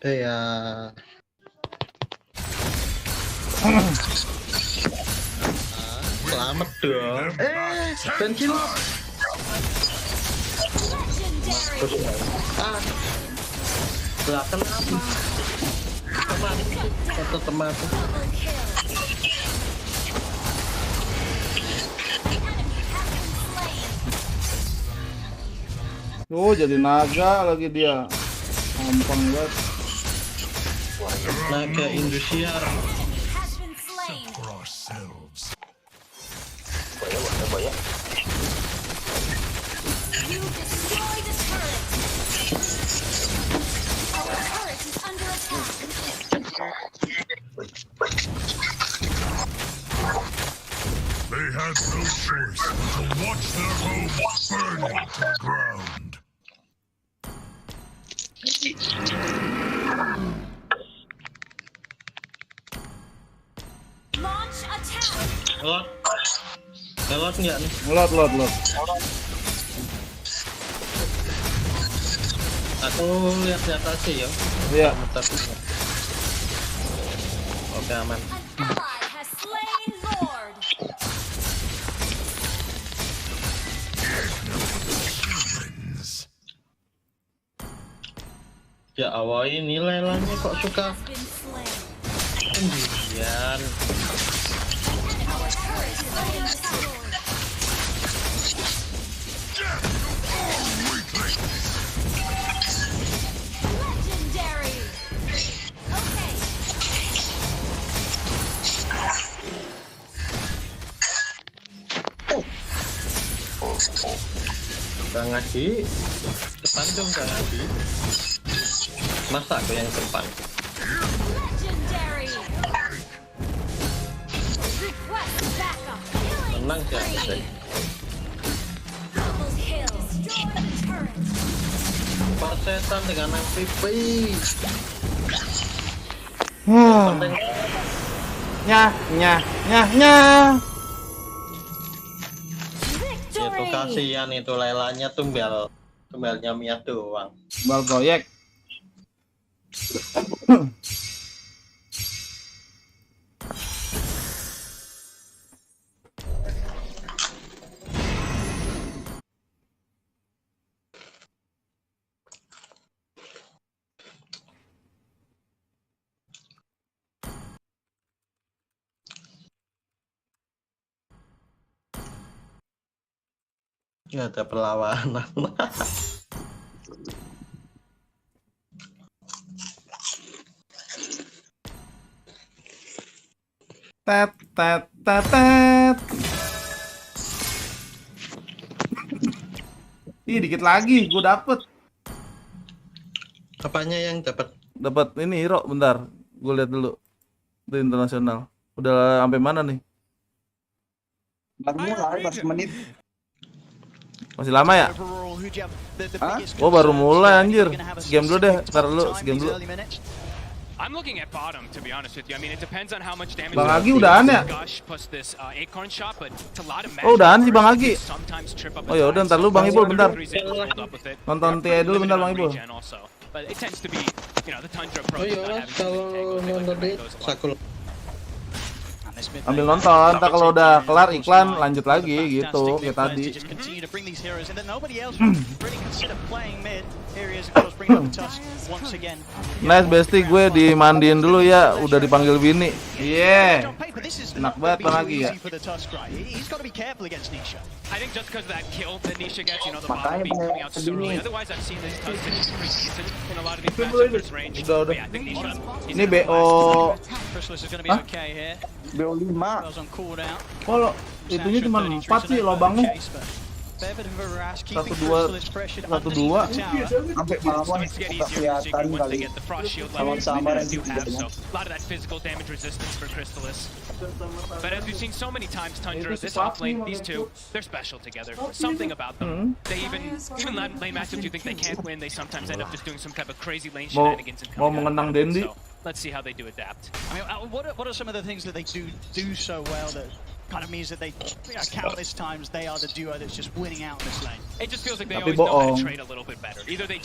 S16: Iya. Selamat dong. Bensin. Lah kenapa? Teman.
S1: Oh, jadi naga lagi dia. Gampang banget.
S16: Naga Indosiar.
S3: Banyak.
S2: You destroyed a turret. Our turret is under attack.
S19: They had no choice but to watch their home burning to the ground.
S16: Ngelot nggak nih?
S1: Ngelot.
S16: Aku lihat aja ya.
S1: Iya.
S16: Oke, aman.
S2: Ally has slain Lord.
S16: Ya awal ini lelanya kok suka
S2: Has been slain.
S16: sendirian.
S2: Our turret has been destroyed. Legendary. Okay.
S16: Kang Adi, depan dong Kang Adi. Masa aku yang depan?
S2: Legendary. Request backup.
S16: Menang
S2: Killing
S16: siapa
S2: spree.
S16: sih?
S2: Double kill. Destroy the turret.
S16: Persetan dengan MVP.
S1: Nyah.
S16: Itu kasihan itu lelanya tumbalnya Mia doang.
S1: Bal proyek.
S16: Ya ada perlawanan.
S1: Tet. Ih, dikit lagi gue dapet.
S16: Apanya yang dapat?
S1: Dapat ini hero, bentar. Gue lihat dulu. Itu internasional. Udah sampai mana nih?
S15: Baru mulai, baru semenit.
S1: Masih lama ya? Oh baru mulai anjir. Game dulu deh, ntar dulu game dulu.
S5: I'm looking at bottom, to be honest with you. I mean, it depends on how much damage.
S1: Bang Agi udahan ya? Oh udahan sih Bang Agi. Oh ya udah ntar lu Bang Ibul bentar. Nonton TI dulu bentar Bang Ibul.
S16: Oh iya kalau nonton deh sakul.
S1: Ambil nonton, ntar kalau udah kelar iklan lanjut lagi gitu kayak tadi. Nice bestie, gue dimandiin dulu ya, udah dipanggil bini. Yeah. Enak banget Bang Agi ya.
S5: I think just because of that kill that Nisha gets, you know, the bottom beat coming out so early. Otherwise, I've seen this Tusk is pretty decent in a lot of these matchups this range.
S1: Udah.
S5: Yeah, I think Nisha.
S1: Ini BO. Hah?
S15: BO 5.
S1: Kalau itunya cuma 4 sih lobangnya. 1-2
S15: sampai bawah nggak kelihatan kali. Sama-sama yang juga.
S5: A lot of that physical damage resistance for Crystallis. But as we've seen so many times, Tundra, this off lane, these two, they're special together. Something about them. They even lane matchups you think they can't win, they sometimes end up just doing some type of crazy lane shenanigans and
S1: mau mengenang Dendi.
S5: So let's see how they do adapt.
S8: I mean, what are some of the things that they do so well that kind of means that they, countless times, they are the duo that's just winning out in this lane?
S5: It just feels like they always know how to trade a little bit better. Either they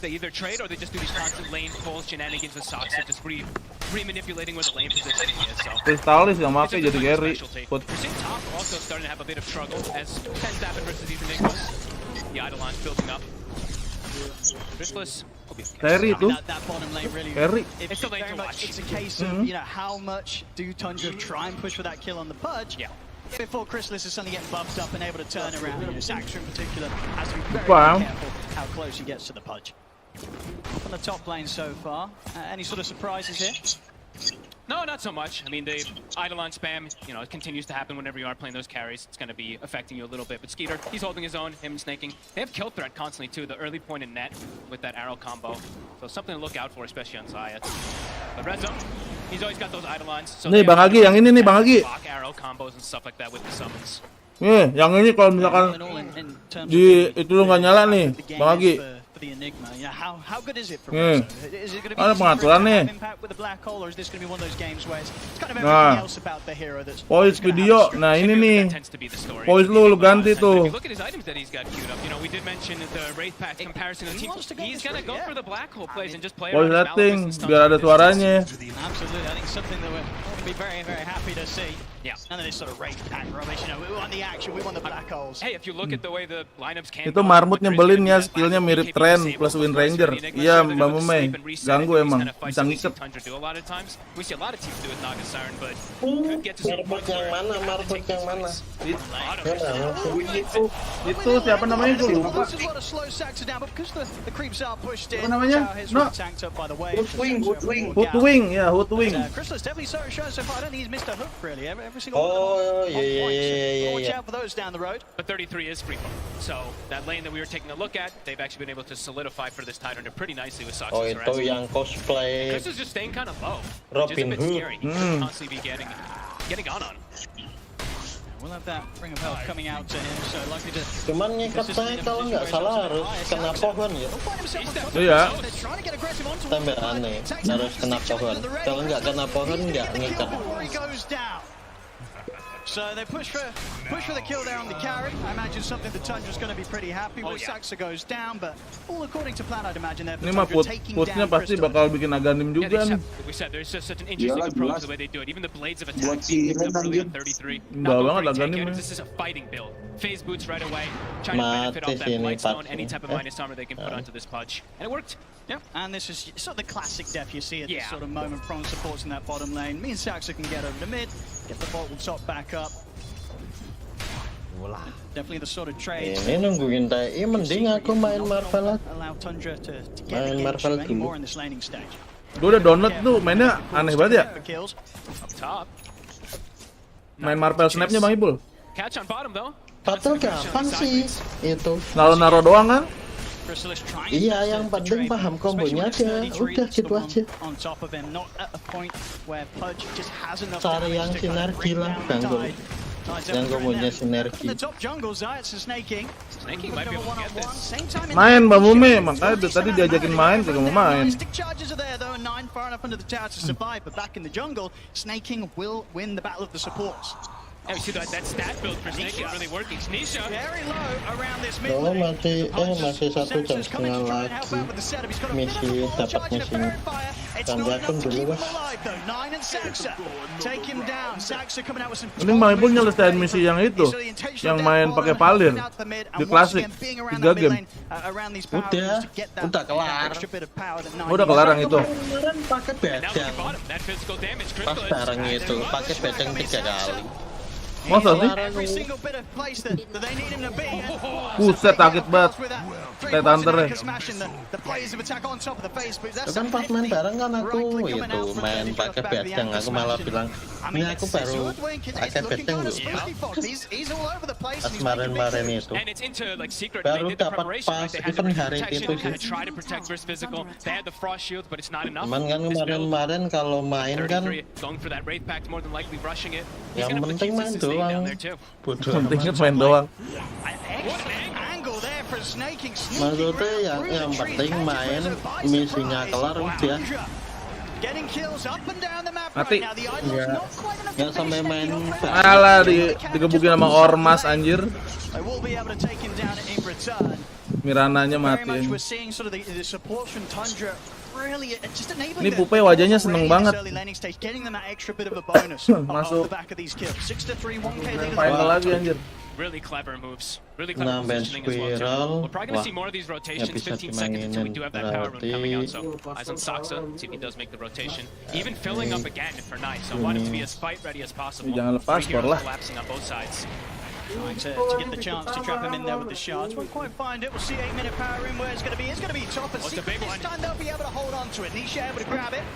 S5: either trade or they just do these constant lane pulls, shenanigans with Sox, just re-manipulating where the lane position is. So
S1: Kristalis yang make jadi carry.
S5: We're seeing Top also starting to have a bit of struggle as tends to happen versus these Enigmas. The Eidolon's building up. Crystallis.
S1: Carry itu. Carry.
S8: It's very much it's a case of how much do Tundra try and push for that kill on the Pudge.
S5: Yeah.
S8: Before Crystallis is suddenly getting buffed up and able to turn around. Saxter in particular has to be very careful how close he gets to the Pudge. On the top lane so far, any sort of surprises here?
S5: No, not so much. I mean, the Eidolon spam, it continues to happen whenever you are playing those carries. It's going to be affecting you a little bit. But Skeeter, he's holding his own, him snaking. They have kill threat constantly, too. The early point in net with that arrow combo. So something to look out for, especially on Zayat. But Rezo, he's always got those Eidolons. So
S1: nih Bang Agi, yang ini nih Bang Agi.
S5: Arrow combos and stuff like that with the summons.
S1: Nih, yang ini kalau misalkan di itu lu nggak nyala nih, Bang Agi.
S18: for the Enigma. You know, how good is it for Rezo? Is it going to be
S1: Ada pengaturan nih.
S18: impact with the black hole, or is this going to be one of those games where it's kind of everything else about the hero that's
S1: Voice video. Nah, ini nih. Voice lu ganti tuh.
S22: Look at his items that he's got queued up. You know, we did mention the Wraith Pack comparison of the team. He's going to go for the black hole plays and just play
S1: Voice
S22: around
S1: setting biar ada suaranya.
S18: Absolutely, I think something that we're going to be very, very happy to see.
S22: Yeah.
S18: None of this sort of Wraith Pack rubbish. You know, we want the action, we want the black holes.
S22: Hey, if you look at the way the lineups can
S1: Itu marmut nyebelin ya, skillnya mirip Tren plus Wind Ranger. Iya, Mbak Mumei. Ganggu emang, bisa ngiket.
S16: Marmut yang mana?
S1: Itu siapa namanya gue lupa. Apa namanya? No. Hoodwing, ya Hoodwing.
S16: Oh iya.
S18: Watch out for those down the road.
S22: But 33 is free. So that lane that we were taking a look at, they've actually been able to solidify for this tight under pretty nicely with Sox.
S16: Oh, itu yang cosplay
S22: Chris is just staying kind of low, which is a
S16: Robin
S22: bit
S16: Hood.
S22: scary. He could constantly be getting on.
S18: We'll have that ring of health coming out to him, so likely to.
S16: Cuman ngikat saya kalau nggak salah harus kena pohon ya.
S1: Iya.
S16: Tambah aneh, harus kena pohon. Kalau nggak kena pohon nggak ngikat.
S18: So they push for the kill there on the carry. I imagine something the Tundra's going to be pretty happy with. Saxa goes down, but all according to plan, I'd imagine they're
S1: Ini mah putnya pasti bakal bikin aganim juga nih.
S22: We said there's just such an interesting approach the way they do it. Even the blades of attack being picked up early on 33.
S1: Enggak banget aganim.
S22: This is a fighting build. Phase boots right away, trying to benefit off that light stone, any type of minus armor they can put onto this Pudge, and it worked.
S18: Yeah, and this is sort of the classic def you see at this sort of moment. Prong supports in that bottom lane. Me and Saxa can get over the mid, get the bottle top back up. Definitely the sort of trade.
S16: Ini nungguin TI, mending aku main Marvel.
S18: Allow Tundra to get
S16: Main Marvel
S18: any more
S16: dulu.
S18: in this laning stage.
S1: Gue udah download tuh, mainnya aneh banget ya.
S22: Up top.
S1: Main Marvel Snap-nya Bang Ibul.
S22: Catch on bottom though.
S16: Padahal gampang sih itu.
S1: Naro doang kan?
S16: Iya, yang penting paham kombonya aja. Udah gitu aja. Cari yang sinergi lah, ganggu. Yang kombonya sinergi.
S1: Main Mbak Mume, makanya tadi diajakin main, kagak mau main.
S22: Yeah, we see that stat build for Snake is really working. Sneasha
S18: very low around this mid
S16: Oh,
S18: lane.
S16: masih 1 jam setengah lagi. Misi dapat misinya. Ganti akun dulu lah.
S1: Mending Bang Ibul nyelesain misi yang itu, yang main pakai palir di klasik 3 game.
S16: Udah kelar.
S1: Udah kelar yang itu.
S16: Kemarin pakai bedang. Pas bareng itu pakai bedang 3 kali.
S1: Masa sih? Buset, sakit banget. Kayak Hunter-nya.
S16: Itu kan pas main bareng kan aku itu main pakai bedang, aku malah bilang ini aku baru pakai bedang loh. Pas kemarin itu baru dapat pas event hari itu sih. Cuman kan kemarin kalau main kan yang penting main doang.
S1: Pentingnya main doang.
S16: Maksudnya yang penting main, misinya kelar udah.
S1: Mati.
S16: Nggak sampai main.
S1: Alah, digebukin sama Ormas anjir. Mirananya mati. Ini Pupe wajahnya seneng banget. Masuk final lagi anjir.
S22: Really clever moves.
S16: Nambah spiral.
S22: We're probably going to see more of these rotations. 15 seconds until we do have that power rune coming out. So eyes on Saxa, see if he does make the rotation. Even filling up again for Knight. So I want him to be as fight ready as possible.
S1: Jangan lepas, lah.
S22: Collapsing on both sides.
S18: Trying to get the chance to trap him in there with the shards. Won't quite find it. We'll see 8-minute power in where it's going to be. It's going to be top. And see this time they'll be able to hold on to it. Nisha able to grab it.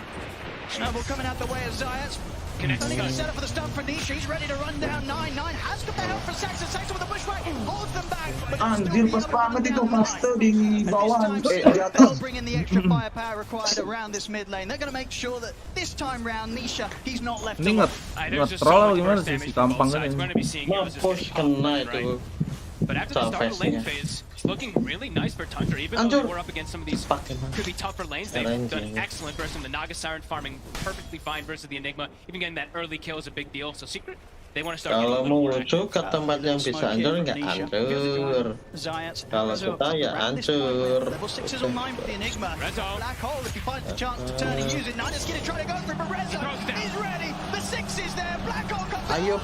S18: Snowball coming out the way of Zayas. Only got a setup for the stun for Nisha. He's ready to run down 9-9. Has got the help for Saxa. Saxa with the bushwhack. Holds them back.
S15: Anjir, pas banget itu Master di bawah.
S18: They'll bring in the extra firepower required around this mid lane. They're going to make sure that this time round Nisha, he's not left
S1: alone. Ini nge-troll gimana sih si tampang kan ini.
S16: Mampus kena itu.
S22: But after the start of the lane phase, looking really nice for Tundra. Even though we're up against some of these could be tougher lanes, they've done excellent versus the Naga Siren, farming perfectly fine versus the Enigma. Even getting that early kill is a big deal. So Secret, they want to start.
S16: Kalau mau muncul ke tempat yang bisa hancur nggak hancur. Kalau kita ya hancur.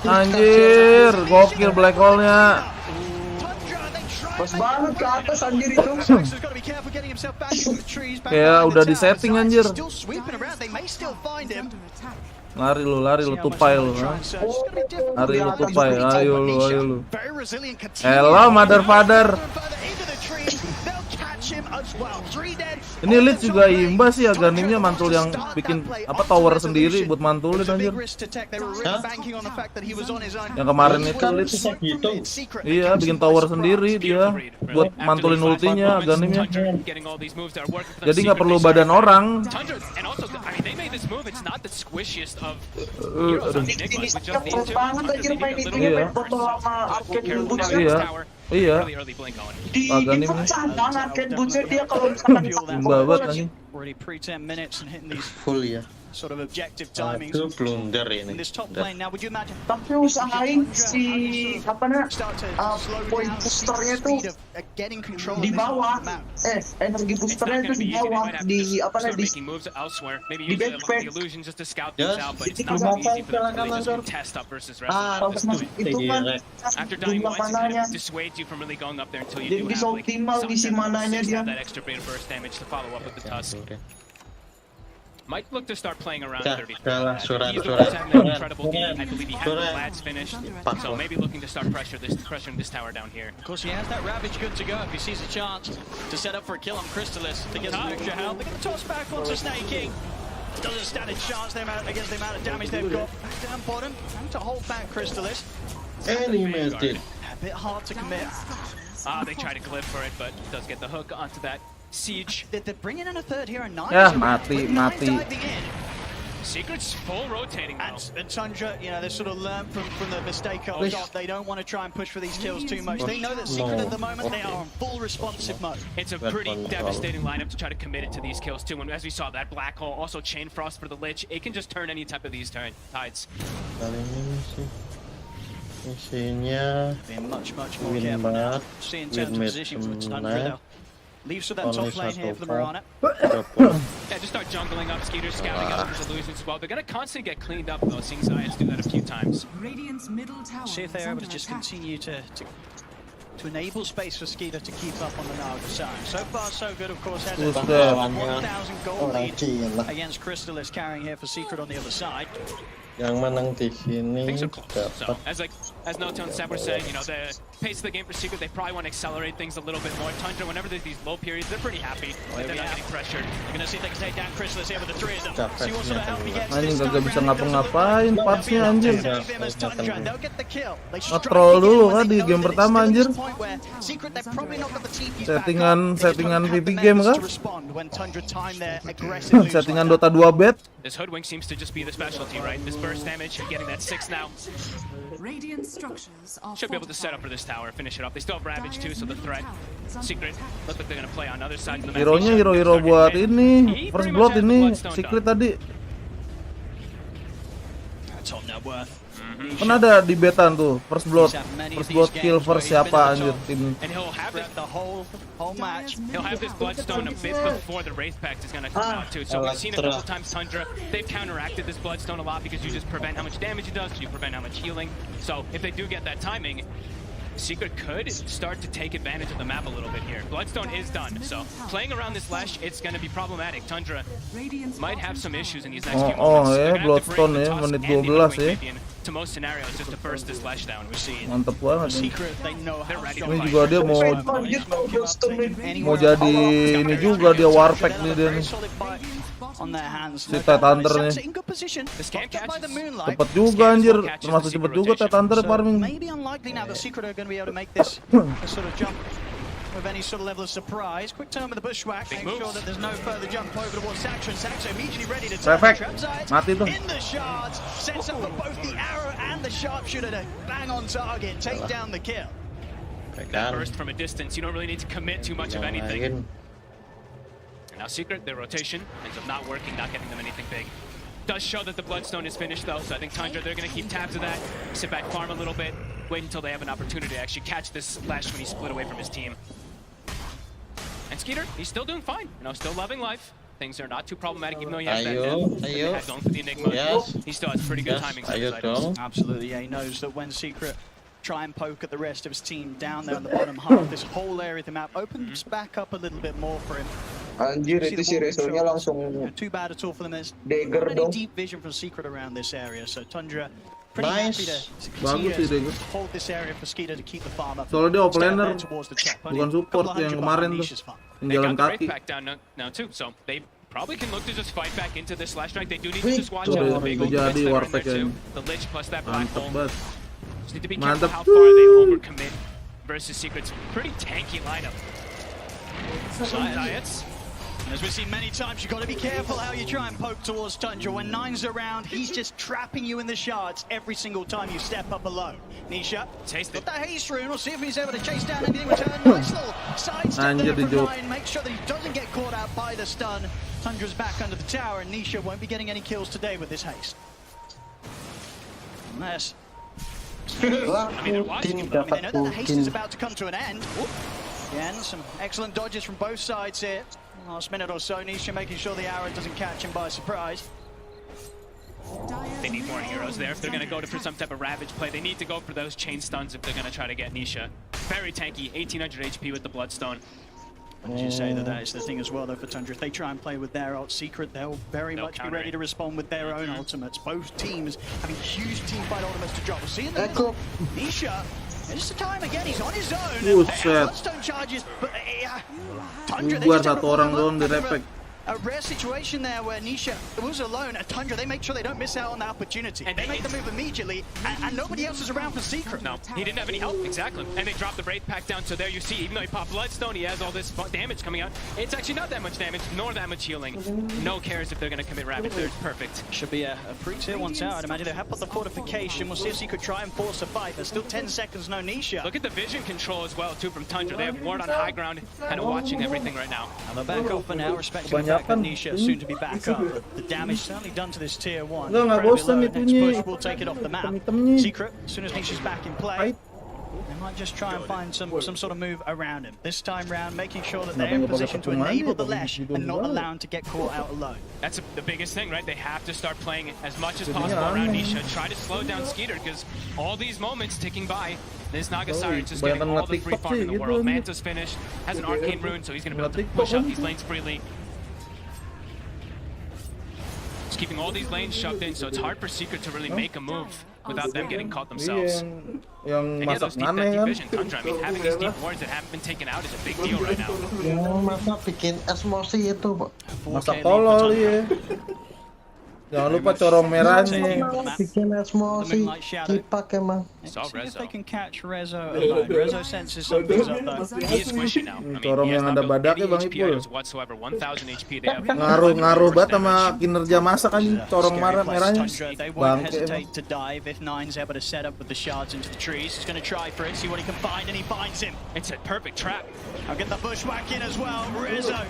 S1: Anjir, gokil black hole-nya.
S14: Pas banget ke atas anjir itu.
S1: Kayak udah di setting anjir. Lari lu tupai lu. Lari lu tupai, ayo lu. Hello mother father. Ini lead juga imbas sih, Aganimnya mantul yang bikin apa tower sendiri buat mantulin anjir. Yang kemarin itu lead
S16: gitu.
S1: Iya, bikin tower sendiri dia buat mantulin ultinya Aganimnya. Jadi nggak perlu badan orang. Iya. Aganim
S14: dia kalau misalkan
S16: full ya.
S18: Sort of objective timings.
S16: Itu blunder ini.
S18: In this top lane now, would you imagine?
S14: Tapi usahain si apa namanya poin boosternya tuh di bawah. Energi boosternya itu di bawah di apa namanya di backpack.
S16: Ya, itu
S14: jumlah mananya. Jadi bisa optimal ngisi mananya dia.
S22: Might look to start playing around 33.
S16: Surat.
S22: Incredible game. I believe he has the lads finished, so maybe looking to start pressuring this tower down here.
S18: Of course, he has that Ravage good to go if he sees a chance to set up for a kill on Crystalis to get some extra health. They're going to toss back onto Snake King. Doesn't stand a chance against the amount of damage they've got. Back down bottom, trying to hold back Crystalis.
S16: And he missed it.
S18: A bit hard to commit.
S22: They try to glyph for it, but does get the hook onto that siege.
S18: They're bringing in a third here, and
S1: Ya, mati.
S22: Secret's full rotating now.
S18: And Tundra, you know, they sort of learned from the mistake of shot. They don't want to try and push for these kills too much. They know that Secret at the moment, they are on full responsive mode.
S22: It's a pretty devastating lineup to try to commit it to these kills too. And as we saw, that black hole, also Chain Frost for the Lich, it can just turn any type of these tides.
S16: Kali ini sih isinya win banget, win mid
S18: Leaves for that top lane here for the Mirana.
S22: Yeah, just start jungling up, Skeeter scouting out his illusions as well. They're gonna constantly get cleaned up though, seeing Zayas do that a few times.
S18: See if they're able to just continue to enable space for Skeeter to keep up on the Naga side. So far, so good, of course, has a 1,000 gold lead against Crystalis carrying here for Secret on the other side.
S16: Yang menang di sini
S22: So, as Noton said, we're saying, you know, the pace of the game for Secret, they probably want to accelerate things a little bit more. Tundra, whenever there's these low periods, they're pretty happy that they're not getting pressured.
S18: You're going to see if they can take down Crystalis here with the three of them. See what sort of help he gets.
S1: Anjing kagak bisa ngapa-ngapain partsnya anjir. Nge-troll dulu kan di game pertama anjir. Settingan VP game kan? Settingan Dota 2 bet.
S22: This Hoodwink seems to just be the specialty, right? This burst damage, getting that 6 now. Should be able to set up for this tower, finish it off. They still have Ravage too, so the threat. Secret, look like they're gonna play on other side of the map.
S1: Hero-nya hero buat ini, First Blood ini, Secret tadi. Kan ada di betan tuh, First Blood kill first siapa anjir tim.
S22: And he'll have this Bloodstone a bit before the Wraith Pact is gonna come out too. So we've seen a couple times Tundra, they've counteracted this Bloodstone a lot because you just prevent how much damage it does, you prevent how much healing. So if they do get that timing, Secret could start to take advantage of the map a little bit here. Bloodstone is done, so playing around this Lash, it's going to be problematic. Tundra might have some issues in these next few moments.
S1: Bloodstone ya, menit 12 ya.
S22: To most scenarios, just to burst this Lash down. We're seeing
S1: mantep banget. Ini
S22: Ini
S1: juga dia mau jadi ini juga dia Warpack nih dia nih. Si Tet Hunter nih. Cepet juga anjir, termasuk cepet juga Tet Hunter farming.
S18: With any sort of level of surprise. Quick turn with the bushwhack, make sure that there's no further jump over towards Saxo, and Saxo immediately ready to turn.
S1: Mati tuh.
S18: In the shards, sets up for both the arrow and the sharpshooter to bang on target, take down the kill.
S5: that burst from a distance. You don't really need to commit too much of anything. And now Secret, their rotation ends up not working, not getting them anything big. Does show that the Bloodstone is finished though, so I think Tundra, they're going to keep tabs of that, sit back, farm a little bit, wait until they have an opportunity to actually catch this Lash when he split away from his team. And Skeeter, he's still doing fine, still loving life. Things are not too problematic, even though he has that head going for the Enigma.
S16: Yes.
S5: He still has pretty good timing on his items.
S18: Absolutely, yeah, he knows that when Secret try and poke at the rest of his team down there on the bottom half, this whole area of the map opens back up a little bit more for him.
S14: Anjir, itu si Rezo-nya langsung
S18: too bad at all for them. There's
S14: dagger
S18: already
S14: dong.
S18: deep vision from Secret around this area, so Tundra pretty happy to hold this area for Skeeter to keep the farm up.
S1: Soalnya dia offlaner, bukan support yang kemarin tuh, yang jalan kaki.
S5: Now too, so they probably can look to just fight back into this Slash Strike. They do need to just watch out the big old bits that are in there too. The Lich plus that Black Hole. Just need to be careful how far they overcommit versus Secret's pretty tanky lineup. Science.
S18: As we've seen many times, you've got to be careful how you try and poke towards Tundra. When Nine's around, he's just trapping you in the shards every single time you step up alone. Nisha, got that haste rune. We'll see if he's able to chase down anything in return. Nice little sidestep there from Nine. Make sure that he doesn't get caught out by the stun. Tundra's back under the tower, and Nisha won't be getting any kills today with this haste. Unless... they know that the haste is about to come to an end. Again, some excellent dodges from both sides here. Last minute or so, Nisha making sure the arrow doesn't catch him by surprise.
S5: They need more heroes there. If they're going to go for some type of Ravage play, they need to go for those chain stuns if they're going to try to get Nisha. Very tanky, 1800 HP with the Bloodstone.
S18: Would you say that is the thing as well, though, for Tundra? If they try and play with their ult Secret, they'll very much be ready to respond with their own ultimates. Both teams having huge teamfight ultimates to drop. We'll see in the middle. Nisha, just the time again, he's on his own. Bloodstone charges, but Tundra, they just
S1: satu orang doang di repek.
S18: A rare situation there where Nisha was alone, and Tundra, they make sure they don't miss out on the opportunity. And they make the move immediately, and nobody else is around for Secret.
S5: No, he didn't have any help, exactly. And they dropped the Wraith Pack down, so there you see, even though he popped Bloodstone, he has all this damage coming out. It's actually not that much damage, nor that much healing. No cares if they're going to commit Ravage, they're perfect.
S18: Should be a free tier 1 tower, I'd imagine. They have put the fortification, we'll see if Secret try and force a fight. There's still 10 seconds, no Nisha.
S5: Look at the vision control as well, too, from Tundra. They have Ward on high ground, kind of watching everything right now.
S18: And they're back off for now, respecting the fact that Nisha soon to be back up. The damage certainly done to this tier 1.
S1: Nggak bosan
S18: Next
S1: itunya.
S18: push will take it off the map. Secret, as soon as Nisha's back in play, they might just try and find some sort of move around him. This time round, making sure that they're in position to enable the Lash and not allow him to get caught out alone.
S5: That's the biggest thing, right? They have to start playing as much as possible around Nisha. Try to slow down Skeeter, because all these moments ticking by, this Naga Siren's just getting all the free farm in the world. Manta's finished, has an Arcane Rune, so he's going to be able to push out these lanes freely. Keeping all these lanes shoved in, so it's hard for Secret to really make a move without them getting caught themselves.
S1: Yang masak
S5: deep
S1: aneh kan?
S5: vision, Tundra, I mean, having these deep wards that haven't been taken out is a big deal right now.
S16: Yang masa bikin emosi itu, Pak.
S1: Masak tolol ya. Jangan lupa corong merahnya.
S16: Bikin emosi, kipak emang.
S18: See if they can catch Rezo alone. Rezo senses something's up though.
S5: He is squishy now. I mean,
S1: Corong yang ada badaknya Bang Ipul.
S5: Whatsoever, 1000 HP they have.
S1: Ngaruh banget sama kinerja masak kan corong merahnya.
S18: They won't hesitate to dive if Nine's able to set up with the shards into the trees. He's going to try for it, see what he can find, and he finds him.
S5: It's a perfect trap.
S18: I'll get the bushwhack in as well. Rezo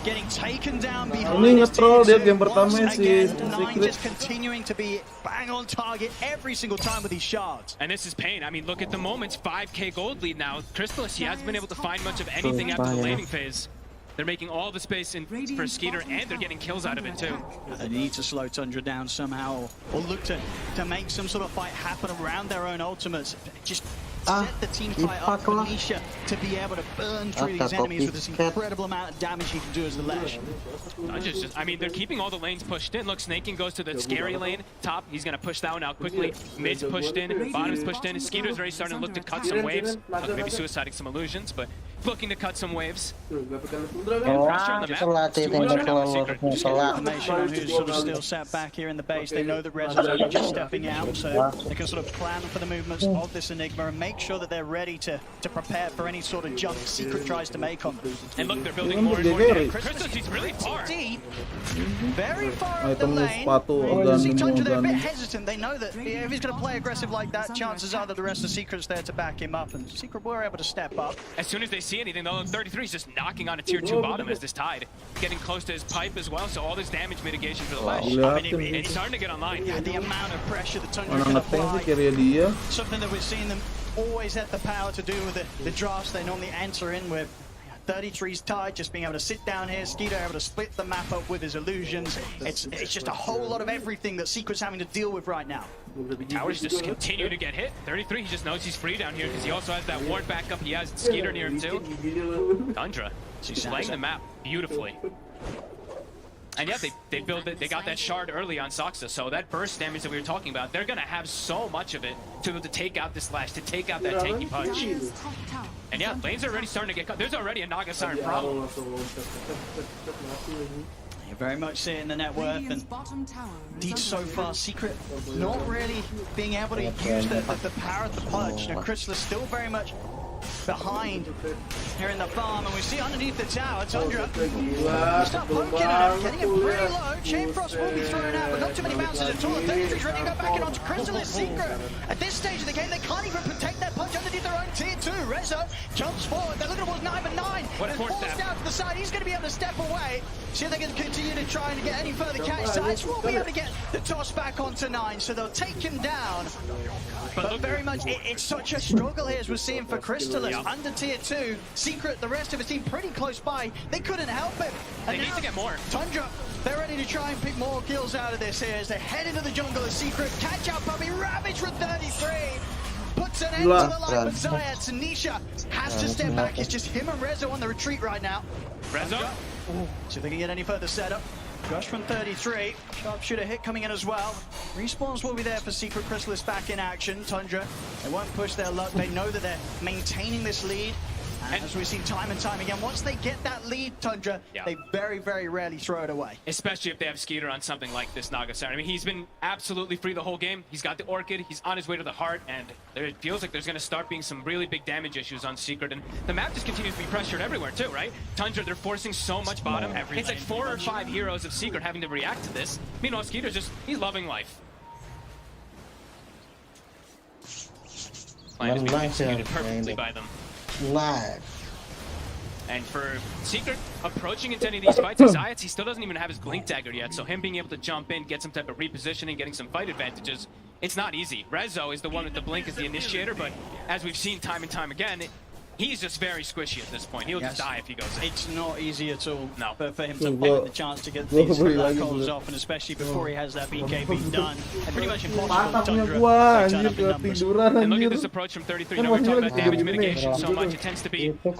S18: getting taken down behind.
S1: Ini nge-troll dia game pertama si
S18: Nine just continuing to be bang on target every single time with these shards.
S5: And this is pain. I mean, look at the moments. 5k gold lead now. Crystallis, he hasn't been able to find much of anything after the laning phase. They're making all the space in for Skeeter, and they're getting kills out of it too.
S18: They need to slow Tundra down somehow, or look to make some sort of fight happen around their own ultimates. Just set the team fight up for Nisha to be able to burn through these enemies with this incredible amount of damage he can do as the Lash.
S5: I mean, they're keeping all the lanes pushed in. Look, Snaking goes to the scary lane. Top, he's going to push that one out quickly. Mid's pushed in, bottom's pushed in. Skeeter's already starting to look to cut some waves. Maybe suiciding some illusions, but
S22: looking to cut some waves.
S16: Telat tinggal telurnya telat.
S18: Information on who's sort of still sat back here in the base. They know that Rezo's only just stepping out, so they can sort of plan for the movements of this Enigma and make sure that they're ready to prepare for any sort of jump Secret tries to make on them.
S22: And look, they're building more and more damage. Crystal, he's really far.
S18: Deep, very far up the lane. You see Tundra, they're a bit hesitant. They know that if he's going to play aggressive like that, chances are that the rest of Secret's there to back him up, and Secret were able to step up.
S22: As soon as they see anything, though, 33 is just knocking on a tier 2 bottom as this tide. Getting close to his pipe as well, so all this damage mitigation for the Lash. I mean, it's starting to get online.
S18: Yeah, the amount of pressure that Tundra can apply. Something that we've seen them always have the power to do with the drafts they normally enter in with. 33's Tide just being able to sit down here, Skeeter able to split the map up with his illusions. It's just a whole lot of everything that Secret's having to deal with right now.
S22: Towers just continue to get hit. 33, he just knows he's free down here because he also has that ward backup. He has Skeeter near him too. Tundra, she's playing the map beautifully. And yeah, they built it. They got that shard early on Soxa, so that burst damage that we were talking about, they're gonna have so much of it to be able to take out this Lash, to take out that tanky punch. And yeah, lanes are already starting to get cut. There's already a Naga Siren problem.
S18: You very much see it in the net worth, and indeed so far Secret not really being able to use the power of the punch. Now Crystal is still very much behind here in the farm, and we see underneath the tower, Tundra start poking at him, getting him pretty low. Chain Frost will be thrown out, but not too many bounces at all. 33's ready to go back in onto Crystal is Secret. At this stage of the game, they can't even protect that punch underneath their own tier 2. Rezo jumps forward, they're looking towards 9, but 9 falls down to the side. He's going to be able to step away. See if they can continue to try and get any further catch sides. We'll be able to get the toss back onto 9, so they'll take him down. But very much, it's such a struggle here as we're seeing for Crystal. Under tier 2, Secret, the rest of his team pretty close by. They couldn't help him.
S22: And they need to get more.
S18: Tundra, they're ready to try and pick more kills out of this here as they head into the jungle as Secret. Catch out puppy, Ravage for 33. Puts an end to the life of Zayat. Tanisha has to step back. It's just him and Rezo on the retreat right now.
S22: Rezo?
S18: See if they can get any further setup. Gush from 33. Sharpshooter hit coming in as well. Respawns will be there for Secret. Crystal is back in action. Tundra, they won't push their luck. They know that they're maintaining this lead. And as we've seen time and time again, once they get that lead, Tundra, they very, very rarely throw it away.
S22: Especially if they have Skeeter on something like this Naga Siren. I mean, he's been absolutely free the whole game. He's got the Orchid, he's on his way to the heart, and it feels like there's going to start being some really big damage issues on Secret. And the map just continues to be pressured everywhere too, right? Tundra, they're forcing so much bottom. It's like 4 or 5 heroes of Secret having to react to this. Meanwhile, Skeeter's just, he's loving life. Plan is being executed perfectly by them. And for Secret approaching into any of these fights, Zayat, he still doesn't even have his Blink Dagger yet, so him being able to jump in, get some type of repositioning, getting some fight advantages, it's not easy. Rezo is the one with the Blink as the initiator, but as we've seen time and time again, he's just very squishy at this point. He'll just die if he goes in.
S18: It's not easy at all for him to get the chance to get these black holes off, and especially before he has that BKB done. And pretty much impossible Tundra.
S22: And look at this approach from 33. Now we're talking about damage mitigation so much. It tends to be the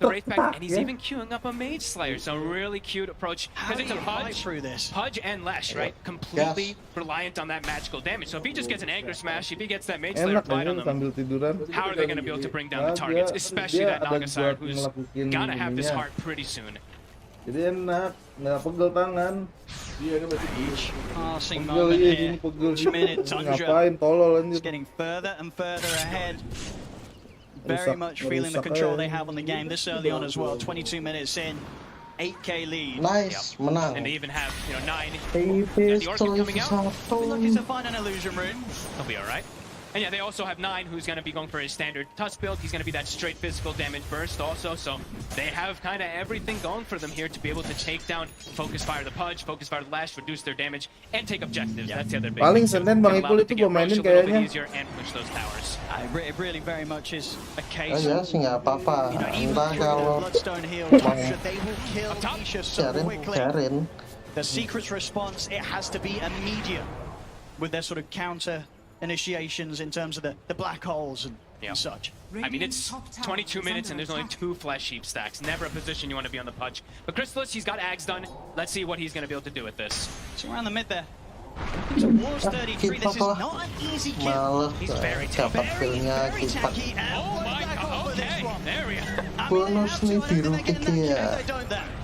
S22: Wraith Pact, and he's even queuing up a Mage Slayer. So really cute approach. Because it's a Pudge and Lash, right? Completely reliant on that magical damage. So if he just gets an Anger Smash, if he gets that Mage Slayer applied on them, how are they going to be able to bring down the targets, especially that Naga Siren who's gonna have this heart pretty soon.
S1: Jadi enak, nggak pegel tangan.
S18: Passing moment here. Each minute, Tundra is getting further and further ahead. Very much feeling the control they have on the game this early on as well. 22 minutes in. 8k lead.
S16: Nice, menang.
S22: And they even have, 9. The Orchid coming out.
S18: We're looking to find an illusion rune.
S22: He'll be alright. And yeah, they also have 9, who's going to be going for his standard tusk build. He's going to be that straight physical damage burst also. So they have kind of everything going for them here to be able to take down, focus fire the Pudge, focus fire the Lash, reduce their damage, and take objectives. That's the other big
S1: Paling Senen Bang Ipul itu gue mainin kayaknya.
S22: And push those towers.
S18: It really very much is a case.
S16: Ya sih nggak apa-apa. Entah kalau
S18: Sharin. The Secret's response, it has to be immediate with their sort of counter initiations in terms of the black holes and such.
S22: I mean, it's 22 minutes and there's only 2 Flesh Heap stacks. Never a position you want to be on the Pudge. But Chrysalis, he's got Ags done. Let's see what he's going to be able to do with this.
S18: So around the mid there. Towards 33, this is not an easy kill.
S22: He's very tanky.
S18: Very tanky. And oh my god,
S5: There we go.
S16: Bonus nih biru ya.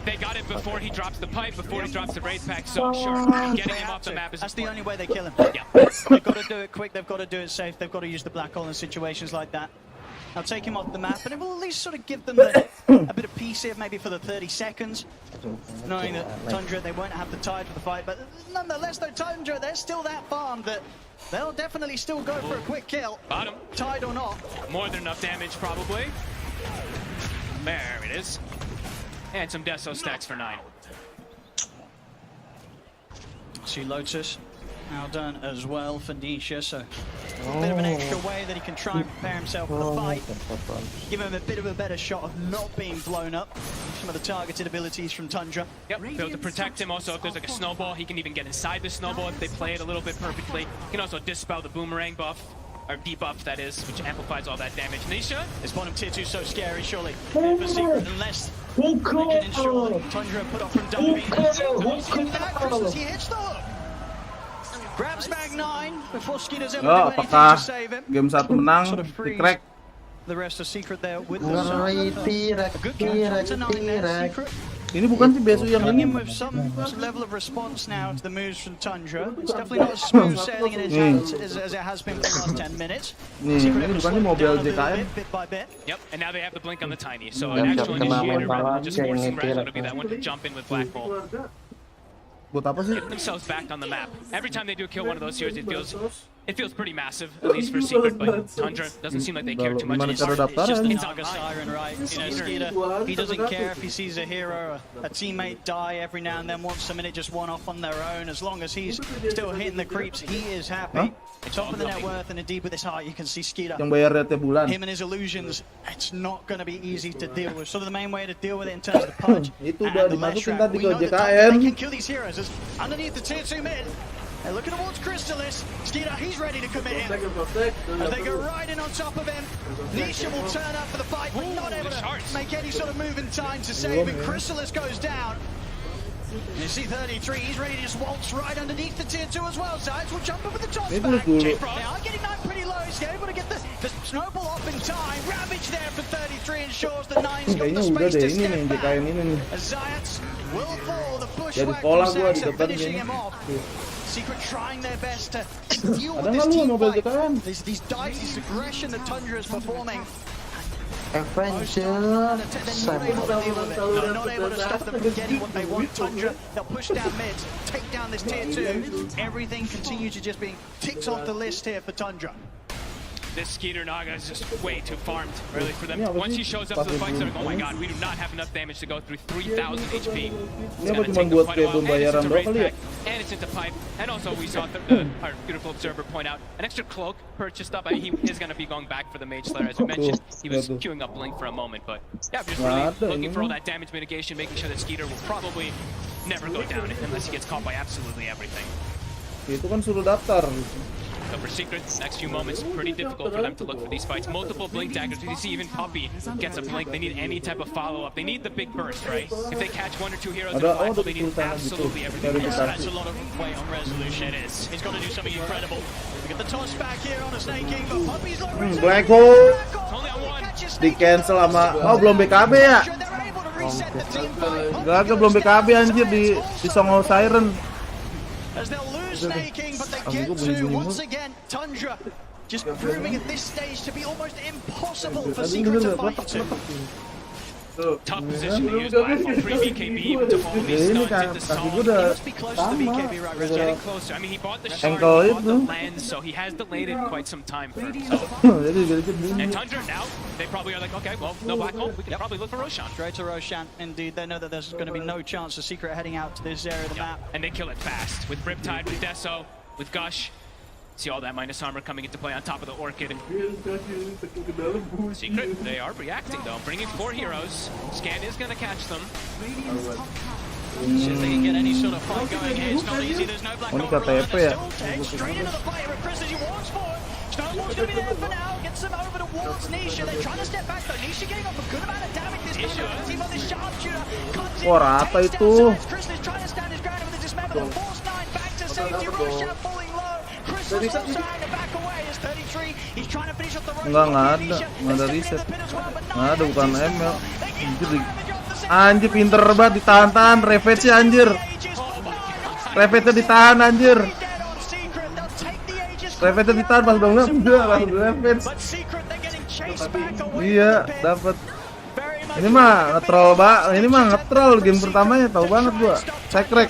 S5: They got it before he drops the pipe, before he drops the Wraith Pack, so sure, getting him off the map is
S18: That's the only way they kill him.
S5: Yeah.
S18: They've got to do it quick, they've got to do it safe, they've got to use the black hole in situations like that. I'll take him off the map, and it will at least sort of give them a bit of peace here, maybe for the 30 seconds. Knowing that Tundra, they won't have the tide for the fight, but nonetheless, though, Tundra, they're still that farmed that they'll definitely still go for a quick kill.
S5: Bottom.
S18: Tide or not.
S5: More than enough damage, probably. There it is. And some Deso stacks for 9.
S18: See Lotus now done as well for Nisha, so a bit of an extra way that he can try and prepare himself for the fight. Give him a bit of a better shot of not being blown up. Some of the targeted abilities from Tundra.
S5: Yep, be able to protect him. Also, if there's like a snowball, he can even get inside the snowball if they play it a little bit perfectly. He can also dispel the boomerang buff, or debuff that is, which amplifies all that damage. Nisha?
S18: This bottom tier 2 so scary, surely. For Secret, unless they can ensure Tundra put up from Dumpy. He hits the hook. Grabs back 9 before Skeeter's able to do anything to save him.
S1: Game 1 menang, di-crack.
S18: The rest of Secret there with the
S16: Good
S18: Secret.
S1: Ini bukan sih Besu yang ini.
S18: With some level of response now to the moves from Tundra. It's definitely not as smooth sailing in his hands as it has been for the last 10 minutes.
S1: Nih, ini bukan sih mobil JKM.
S18: Bit by bit.
S5: Yep, and now they have the blink on the Tiny. So an actual initiator rather than just forcing Rezo to be that one to jump in with Black Bolt. Get themselves back on the map. Every time they do kill one of those heroes, it feels pretty massive, at least for Secret, but Tundra doesn't seem like they care too much. It's just
S18: like a siren, right? You know, Skeeter, he doesn't care if he sees a hero, a teammate die every now and then, wants a minute just one off on their own. As long as he's still hitting the creeps, he is happy. Top of the net worth, and indeed with his heart, you can see Skeeter.
S1: Yang bayarnya tiap bulan.
S18: Him and his illusions, it's not going to be easy to deal with. Sort of the main way to deal with it in terms of the punch.
S1: Itu udah dimasukin tadi ke
S18: They can kill these heroes as underneath the tier 2 mid. They're looking towards Crystalis. Skeeter, he's ready to commit in. As they go right in on top of him. Nisha will turn up for the fight, but not able to make any sort of move in time to save him. Crystalis goes down. You see 33, he's ready to just waltz right underneath the tier 2 as well. Zides will jump over the top back. They are getting 9 pretty low. He's able to get the snowball off in time. Ravage there for 33 ensures the 9's got the space to step back. As Zides will fall. The bushwhack from Saxa finishing him off. Secret trying their best to deal with this team fight. These dives, this aggression that Tundra is performing.
S16: Adventure.
S18: Not able to stop them from getting what they want. Tundra, they'll push down mid, take down this tier 2. Everything continues to just being ticked off the list here for Tundra.
S5: This Skeeter Naga is just way too farmed, really, for them. Once he shows up to the fight, they're like, oh my god, we do not have enough damage to go through 3,000 HP. It's going to take them quite a while, and it's into Wraith Pack, and it's into Pipe, and also we saw our beautiful observer point out, an extra cloak purchased up. I mean, he is going to be going back for the Mage Slayer, as we mentioned. He was queuing up Blink for a moment, but yeah, just really looking for all that damage mitigation, making sure that Skeeter will probably never go down unless he gets caught by absolutely everything.
S1: Itu kan suruh daftar.
S5: So for Secret, next few moments, pretty difficult for them to look for these fights. Multiple Blink daggers. You see even Puppy gets a Blink. They need any type of follow-up. They need the big burst, right? If they catch 1 or 2 heroes in a fight, they need absolutely everything.
S18: That's a lot of weight on resolution. It is. He's got to do something incredible. We get the toss back here on a Snake King, but Puppy's like
S1: Black Hole di cancel sama belum BKB ya? Gak belum BKB anjir di Songol Siren.
S18: As they'll lose Snake King, but they get to once again Tundra, just proving at this stage to be almost impossible for Secret to fight to.
S5: Tough position to use by for pre-BKB even to follow these stuns into Song.
S18: He must be close to the BKB right now.
S5: Getting closer. I mean, he bought the shard, he bought the lens, so he has delayed it quite some time for himself. And Tundra now, they probably are like, okay, well, no black hole, we can probably look for Roshan.
S18: Straight to Roshan, indeed. They know that there's going to be no chance of Secret heading out to this area of the map.
S5: And they kill it fast with Riptide, with Deso, with Gush. See all that minus armor coming into play on top of the Orchid. Secret, they are reacting though, bringing 4 heroes. Scan is going to catch them.
S18: See if they can get any sort of fight going here. It's not easy, there's no black hole. Still takes straight into the fight where Chris as he wants for it. Snowball's going to be there for now. Gets them over towards Nisha. They're trying to step back though. Nisha getting off a good amount of damage this time. Team on the sharpshooter.
S1: Rata itu.
S18: Chris is trying to stand his ground with the dismember. The force 9 back to safety. Roshan falling low. Chris
S1: Enggak ada reset. Nggak ada, bukan ML. Anjir pinter banget ditahan-tahan, Ravage sih anjir. Ravage ditahan anjir. Ravage ditahan pas dong enggak langsung Ravage. Iya, dapat. Ini mah nge-troll, Mbak. Ini mah nge-troll game pertamanya, tahu banget gua. Sekrek.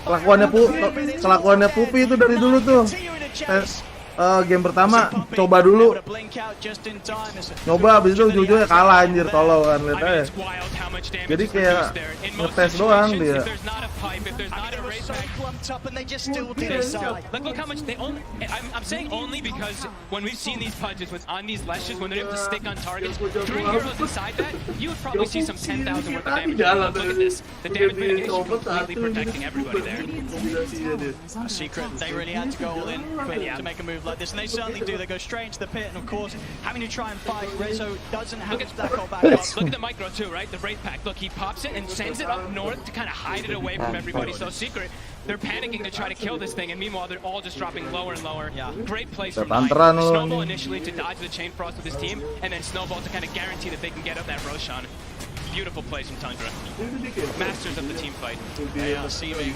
S1: Kelakuannya Pupi itu dari dulu tuh. Game pertama coba dulu. Nyoba habis itu ujung-ujungnya kalah anjir, tolol kan lihat aja. Jadi kayak ngetes doang dia.
S11: Look how much they only. I'm saying only because when we've seen these punches on these lashes, when they're able to stick on targets, 3 heroes inside that, you would probably see some 10,000 worth of damage. Look at this. The damage mitigation completely protecting everybody there.
S18: Secret, they really had to go all in to make a move like this, and they certainly do. They go straight into the pit, and of course, having to try and fight, Rezo doesn't have that call back up.
S11: Look at the micro too, right? The Wraith Pack. Look, he pops it and sends it up north to kind of hide it away from everybody. So Secret, they're panicking to try to kill this thing, and meanwhile they're all just dropping lower and lower. Great plays from Nine. Snowball initially to dodge the chain frost with his team, and then Snowball to kind of guarantee that they can get up that Roshan. Beautiful plays from Tundra. Masters of the team fight.
S18: They are seeming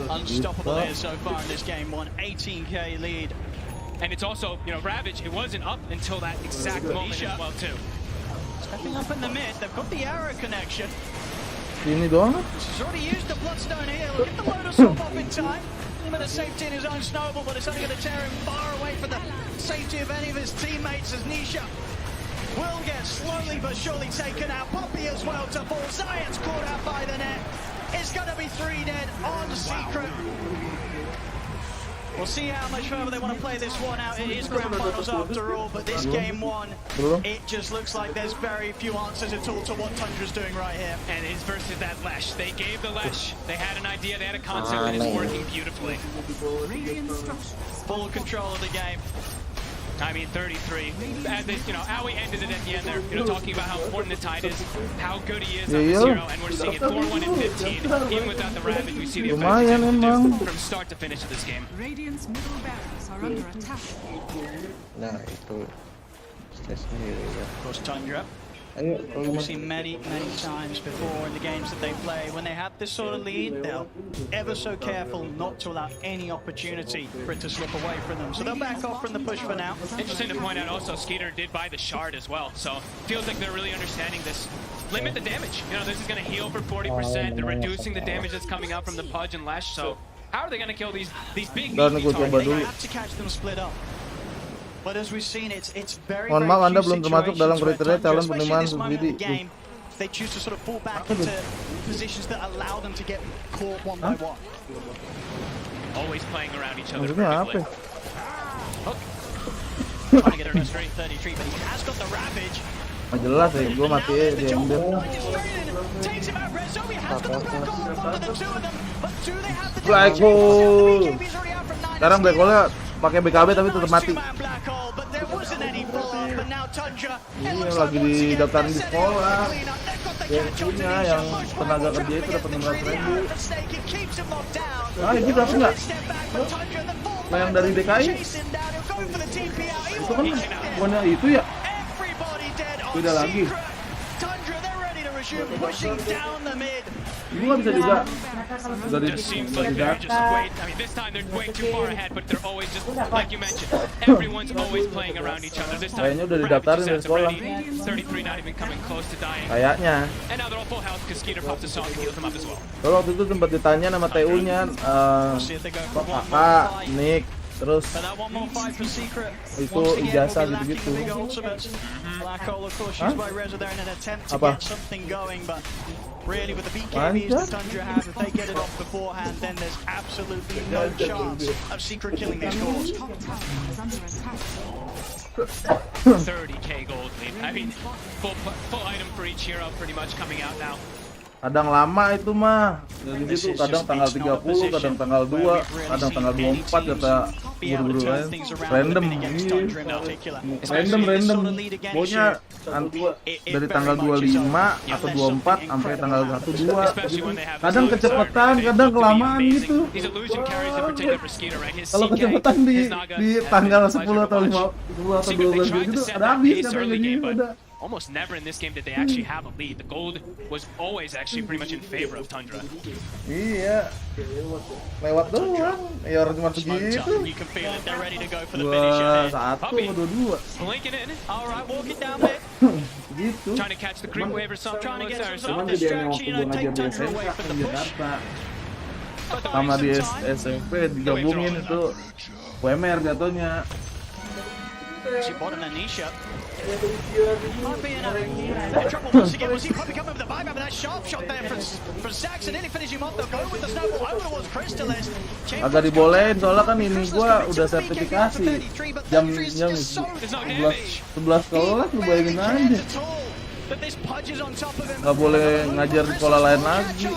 S18: unstoppable here so far in this game. 18k lead.
S11: And it's also, you know, Ravage, it wasn't up until that exact moment as well too.
S18: Stepping up in the mid, they've got the arrow connection.
S1: Ini doang.
S18: He's already used the Bloodstone here. Look at the load of swap off in time. A bit of safety in his own Snowball, but it's only going to tear him far away from the safety of any of his teammates as Nisha will get slowly but surely taken out. Poppy as well to fall. Zion's caught out by the net. It's going to be 3 dead on Secret. We'll see how much further they want to play this one out. It is grand finals after all, but this game one, it just looks like there's very few answers at all to what Tundra's doing right here.
S11: And it's versus that Lash. They gave the Lash. They had an idea, they had a concept, and it's working beautifully.
S18: Full control of the game.
S11: I mean, 33. As they, you know, Aoi ended it at the end there, you know, talking about how important the tide is, how good he is on this hero, and we're seeing it 4-1 in 15. Even without the Ravage, we see the effect from start to finish of this game.
S6: Radiant's middle barracks are under attack.
S16: Nah, itu sendiri ya.
S18: Of course, Tundra. We've seen many times before in the games that they play. When they have this sort of lead, they're ever so careful not to allow any opportunity for it to slip away from them. So they'll back off from the push for now.
S11: Interesting to point out also, Skeeter did buy the shard as well. So feels like they're really understanding this. Limit the damage. You know, this is going to heal for 40%. They're reducing the damage that's coming out from the Pudge and Lash. So how are they going to kill these big meaty targets?
S18: They have to catch them split up. But as we've seen, it's very,
S1: Mohon maaf, Anda belum termasuk dalam kriteria calon penerimaan subsidi.
S18: They choose to sort of fall back into positions that allow them to get caught one by one.
S11: Always playing around each other
S1: Maksudnya apa?
S18: Trying to get a straight 33, but he has got the Ravage.
S1: Nggak jelas ya, gue mati dia ambil. Black Hole. Sekarang Black Hole-nya pakai BKB tapi tetap mati. Ini lagi didaftarin di sekolah. Yang punya, yang tenaga kerja itu dapat 600.000. Ah, itu dapat nggak? Nah, yang dari DKI? Itu kan bukannya itu ya? Beda lagi. Ini nggak bisa juga. Dari tidak.
S11: I mean, this time they're way too far ahead, but they're always just like you mentioned. Everyone's always playing around each other. This time,
S1: kayaknya udah didaftarin dari sekolah.
S11: 33 not even coming close to dying.
S1: Kayaknya.
S11: And now they're all full health because Skeeter pops a song and heals them up as well.
S1: Kalau waktu itu sempat ditanya nama TU-nya, kakak, Nick, terus itu ijazah gitu-gitu. Apa?
S18: Really, with the BKBs that Tundra have, if they get it off beforehand, then there's absolutely no chance of Secret killing these cores.
S11: 30k gold lead. I mean, full item for each hero pretty much coming out now.
S1: Kadang lama itu mah. Dari situ kadang tanggal 30, kadang tanggal 2, kadang tanggal 24 kata
S18: be able to turn things around a
S1: random
S18: bit against Tundra in particular.
S1: random pokoknya dari tanggal 25 atau 24 sampai tanggal 1 2 kadang kecepatan kadang kelamaan gitu. Kalau kecepatan di tanggal 10 atau 5 atau 12 gitu ada habis katanya udah.
S22: Almost never in this game did they actually have a lead. The gold was always actually pretty much in favor of Tundra.
S1: Iya, lewat doang. Ya orang cuma segitu.
S18: You can feel it. They're ready to go for the
S1: 1
S18: finish.
S1: 2
S22: Blinking in. All right, walking down mid.
S1: Gitu.
S22: Trying to catch the creep wave or something.
S18: Trying to get some
S1: Cuman
S18: distraction,
S1: jadi yang waktu
S18: take
S1: gue ngajar di
S18: Tundra away from the push.
S1: Jakarta sama di SMP digabungin itu WMR jatuhnya.
S18: She bought an Anisha. Might be in a trouble once again. Was he probably coming with the vibe? But that sharp shot there from Saxon nearly finish him off. They'll go with the snowball over towards Crystallis.
S1: Agak dibolehin soalnya kan ini gua udah sertifikasi jam 11 kelas lu bayangin aja. Gak boleh ngajar di sekolah lain lagi.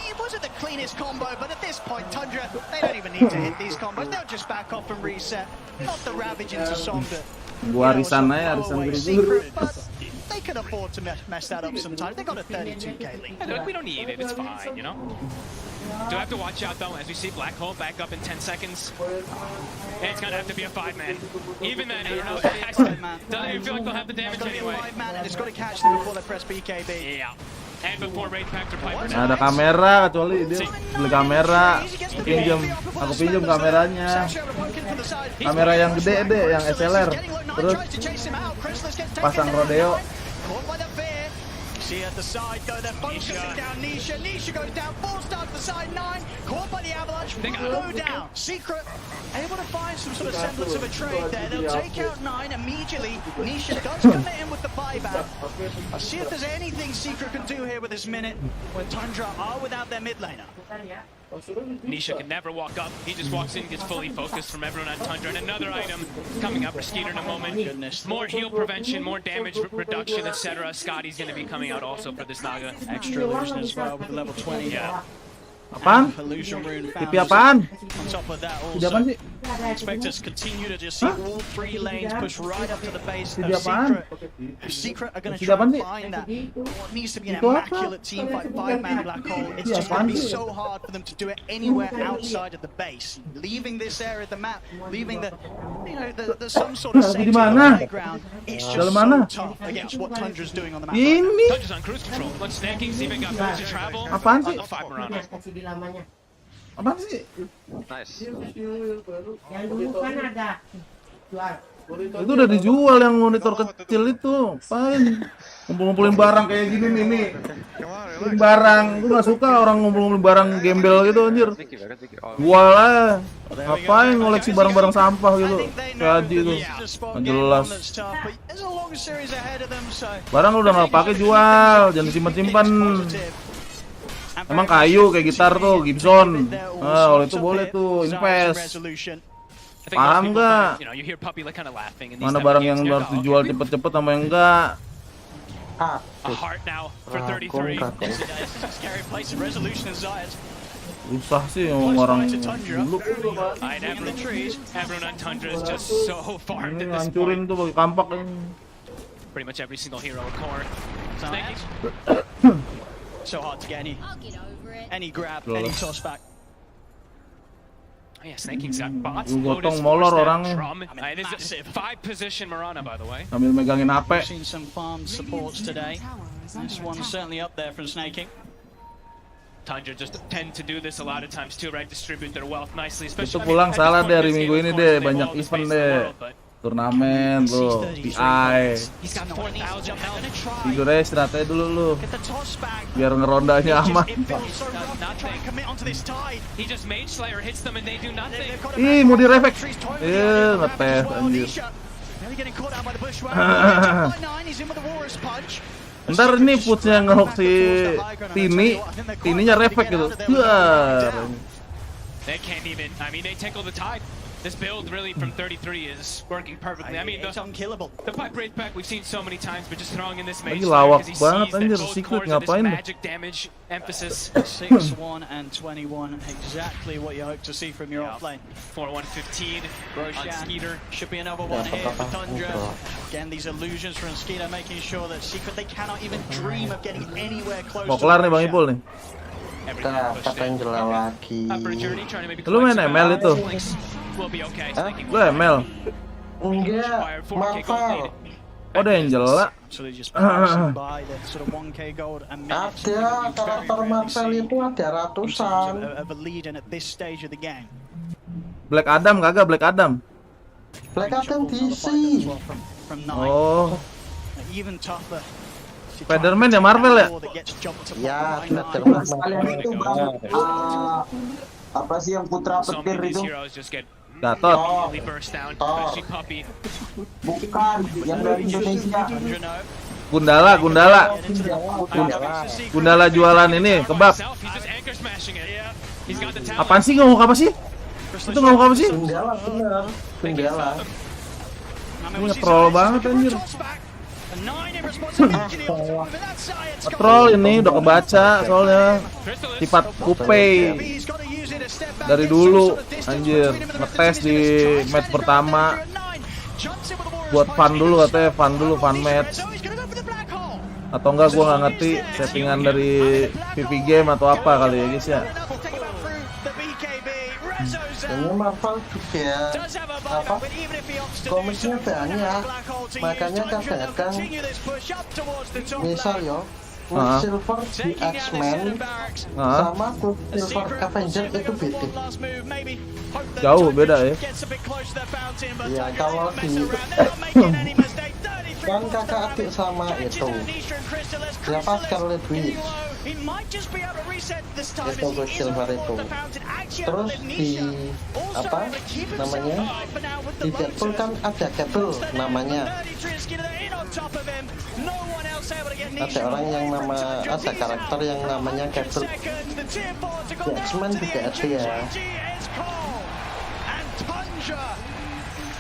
S18: It wasn't the cleanest combo, but at this point, Tundra, they don't even need to hit these combos. They'll just back off and reset. Not the ravage into Sonda.
S1: Gua arisan aja, arisan guru-guru.
S18: They can afford to mess that up sometimes. They got a 32k lead.
S22: We don't need it. It's fine, you know. Do I have to watch out though as we see Black Hole back up in 10 seconds? And it's gonna have to be a 5-man. Even then, I don't know. Doesn't even feel like they'll have the damage anyway.
S18: It's got to be a 5-man and it's got to catch them before they press BKB.
S22: Yeah. And before Raid Pack or Piper.
S1: Ada kamera kecuali dia beli kamera, aku pinjam kameranya. Kamera yang gede deh, yang SLR. Terus pasang rodeo.
S18: See at the side though, they're focusing down Nisha. Nisha goes down, 4 stars to the side, 9. Caught by the avalanche, go down. Secret, able to find some sort of semblance of a trade there. They'll take out 9 immediately. Nisha does come in with the buyback. I'll see if there's anything Secret can do here with this minute when Tundra are without their mid laner.
S22: Nisha can never walk up. He just walks in, gets fully focused from everyone on Tundra. And another item coming up for Skeeter in a moment. More heal prevention, more damage reduction, etc. Scotty's going to be coming out also for this Naga.
S18: Extra illusion as well with level 20.
S22: Yeah.
S1: Apaan? TV apaan?
S18: On top of that
S1: Video apaan sih?
S18: expect us to continue to just see all 3 lanes push right up to the base of Secret. Secret are going to try and find that. What needs to be an immaculate team fight, 5-man Black Hole. It's just going to be so hard for them to do it anywhere outside of the base. Leaving this area of the map, leaving the some sort of safety on the playground. It's just so tough against what Tundra's doing on the map.
S22: Tundra's on cruise control. But Snanking's even got moves to travel.
S1: Apaan sih?
S22: On the 5 Marana.
S1: Apaan sih?
S22: Nice.
S4: Yang dulu kan ada jual.
S1: Itu udah dijual yang monitor kecil itu. Apain? Ngumpul-ngumpulin barang kayak gini nih. Barang, gue gak suka orang ngumpul-ngumpulin barang gembel gitu anjir. Jual lah. Ngapain ngoleksi barang-barang sampah gitu. Kaji itu. Gak jelas. Barang udah gak pakai jual, jangan disimpan-simpan. Emang kayu kayak gitar tuh Gibson. Nah, kalau itu boleh tuh invest. Paham nggak? Mana barang yang harus dijual cepet-cepet sama yang enggak?
S22: A heart now for 33.
S1: Susah sih orang dulu.
S22: Everyone on Tundra is just so farmed at this
S1: Hancurin
S22: point.
S1: tuh pakai kampak.
S22: Pretty much every single hero with core.
S18: So hard to get any grab, any toss back.
S22: Oh yeah, Snaking's got bots.
S1: Gotong molor orangnya.
S22: It is a 5 position Marana, by the way.
S1: Sambil megangin HP.
S18: Seen some farm supports today. This one's certainly up there from Snaking.
S22: Tundra just tend to do this a lot of times too, right? Distribute their wealth nicely.
S1: Itu pulang salah deh hari Minggu ini deh, banyak event deh. Turnamen lo, PI. Tidurnya istirahatnya dulu lu. Biar ngerondanya aman. Ih, mau direfek. Ngetes anjir. Ntar ini putsnya ngehook si Tininya refek gitu.
S22: They can't even, I mean, they tickle the tide.
S11: This build really from 33 is working perfectly. I mean,
S18: it's unkillable.
S11: The pipe wraith pack we've seen so many times, but just throwing in this mage
S1: Lagi lawak
S11: because he
S1: banget
S11: sees that
S1: anjir,
S11: both
S1: Secret
S11: cores of this
S1: ngapain?
S11: magic damage emphasis.
S18: 6-1 and 21, exactly what you hope to see from your offlane.
S11: 4-1-15 on Skeeter.
S18: Should be another one here for Tundra. Again, these illusions from Skeeter making sure that Secret, they cannot even dream of getting anywhere close
S1: Mau
S18: to
S1: kelar nih Bang Ipul nih.
S16: Angela lagi.
S1: Lu main ML itu? Lu ML?
S16: Enggak, Marvel.
S1: Oh, ada Angela.
S16: Ada karakter Marvel itu ada ratusan.
S1: Black Adam kagak, Black Adam.
S16: Black Adam DC.
S1: Oh. Spider-Man ya Marvel ya?
S16: Ya, Spider-Man.
S15: Kalian itu Bang, apa sih yang putra petir itu?
S1: Gatot.
S15: Bukan, yang dari Indonesia.
S1: Gundala jualan ini kebab. Apaan sih, ngomong apa sih? Itu ngomong apa sih?
S16: Gundala.
S1: Ini nge-troll banget anjir. Troll ini udah kebaca soalnya sifat Gopay dari dulu anjir, ngetes di match pertama buat fun dulu katanya, fun match atau enggak gua nggak ngerti settingan dari PV game atau apa kali ya guys ya.
S16: Ini Marvel juga apa komiknya banyak, makanya kadang-kadang misal yo Silver di X-Men sama Silver Avenger itu beda.
S1: Jauh beda ya.
S16: Ya kalau di kan kakak adik sama itu siapa Scarlet Witch itu gue Silver itu. Terus di apa namanya di Deadpool kan ada Cable namanya. Ada orang yang ada karakter yang namanya Cable. Di X-Men juga ada ya.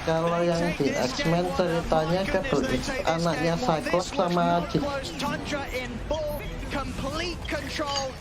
S16: Kalau yang di X-Men ceritanya Cable itu anaknya Cyclops sama
S18: complete control.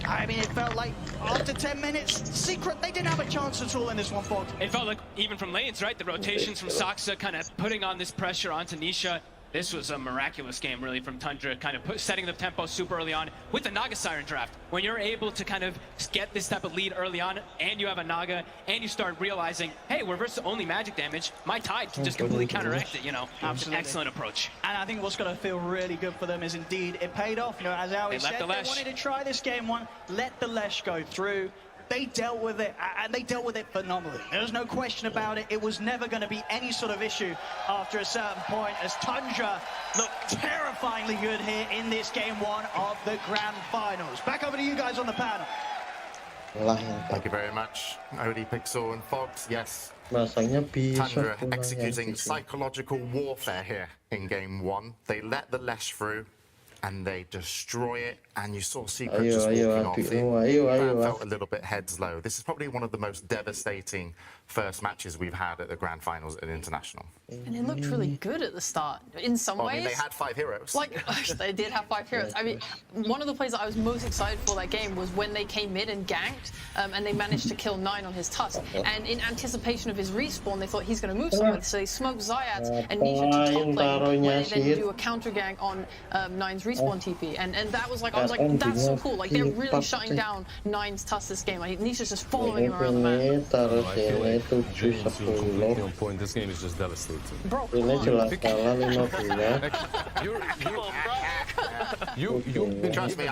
S18: I mean, it felt like after 10 minutes, Secret, they didn't have a chance at all in this one, folks.
S11: It felt like even from lanes, right? The rotations from Saksa kind of putting on this pressure onto Nisha. This was a miraculous game, really, from Tundra, kind of setting the tempo super early on with the Naga Siren draft. When you're able to kind of get this type of lead early on, and you have a Naga, and you start realizing, hey, we're versus only magic damage, my Tide can just completely counteract it, you know. It's an excellent approach.
S18: And I think what's going to feel really good for them is indeed it paid off. You know, as Aoi said, they wanted to try this game one, let the Lesh go through. They dealt with it, and they dealt with it phenomenally. There's no question about it. It was never going to be any sort of issue after a certain point, as Tundra looked terrifyingly good here in this game one of the Grand Finals. Back over to you guys on the panel.
S17: Thank you very much, Odie, Pixel, and Fox. Yes,
S16: Tundra
S17: executing psychological warfare here in game one. They let the Lesh through, and they destroy it, and you saw Secret just walking off. It felt a little bit heads low. This is probably one of the most devastating first matches we've had at the Grand Finals at International.
S21: And it looked really good at the start. In some ways,
S17: I mean, they had 5 heroes.
S21: Like, they did have 5 heroes. I mean, one of the plays that I was most excited for that game was when they came in and ganked, and they managed to kill 9 on his Tusk. And in anticipation of his respawn, they thought he's going to move somewhere, so they smoked Zayat and Nisha to top lane, where they then do a counter gank on 9's respawn TP. And that was like, I was like, that's so cool. Like, they're really shutting down 9's Tusk this game. Like, Nisha's just following him around the map.
S7: Point. This game is just devastating.
S21: Bro,
S16: ini jelas kalah 5
S17: Trust me,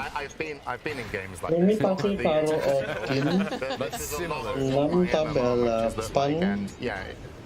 S17: I've been in games like
S16: ini
S17: this.
S16: pasti kalau Odin 6 tambah 8.
S17: Yeah,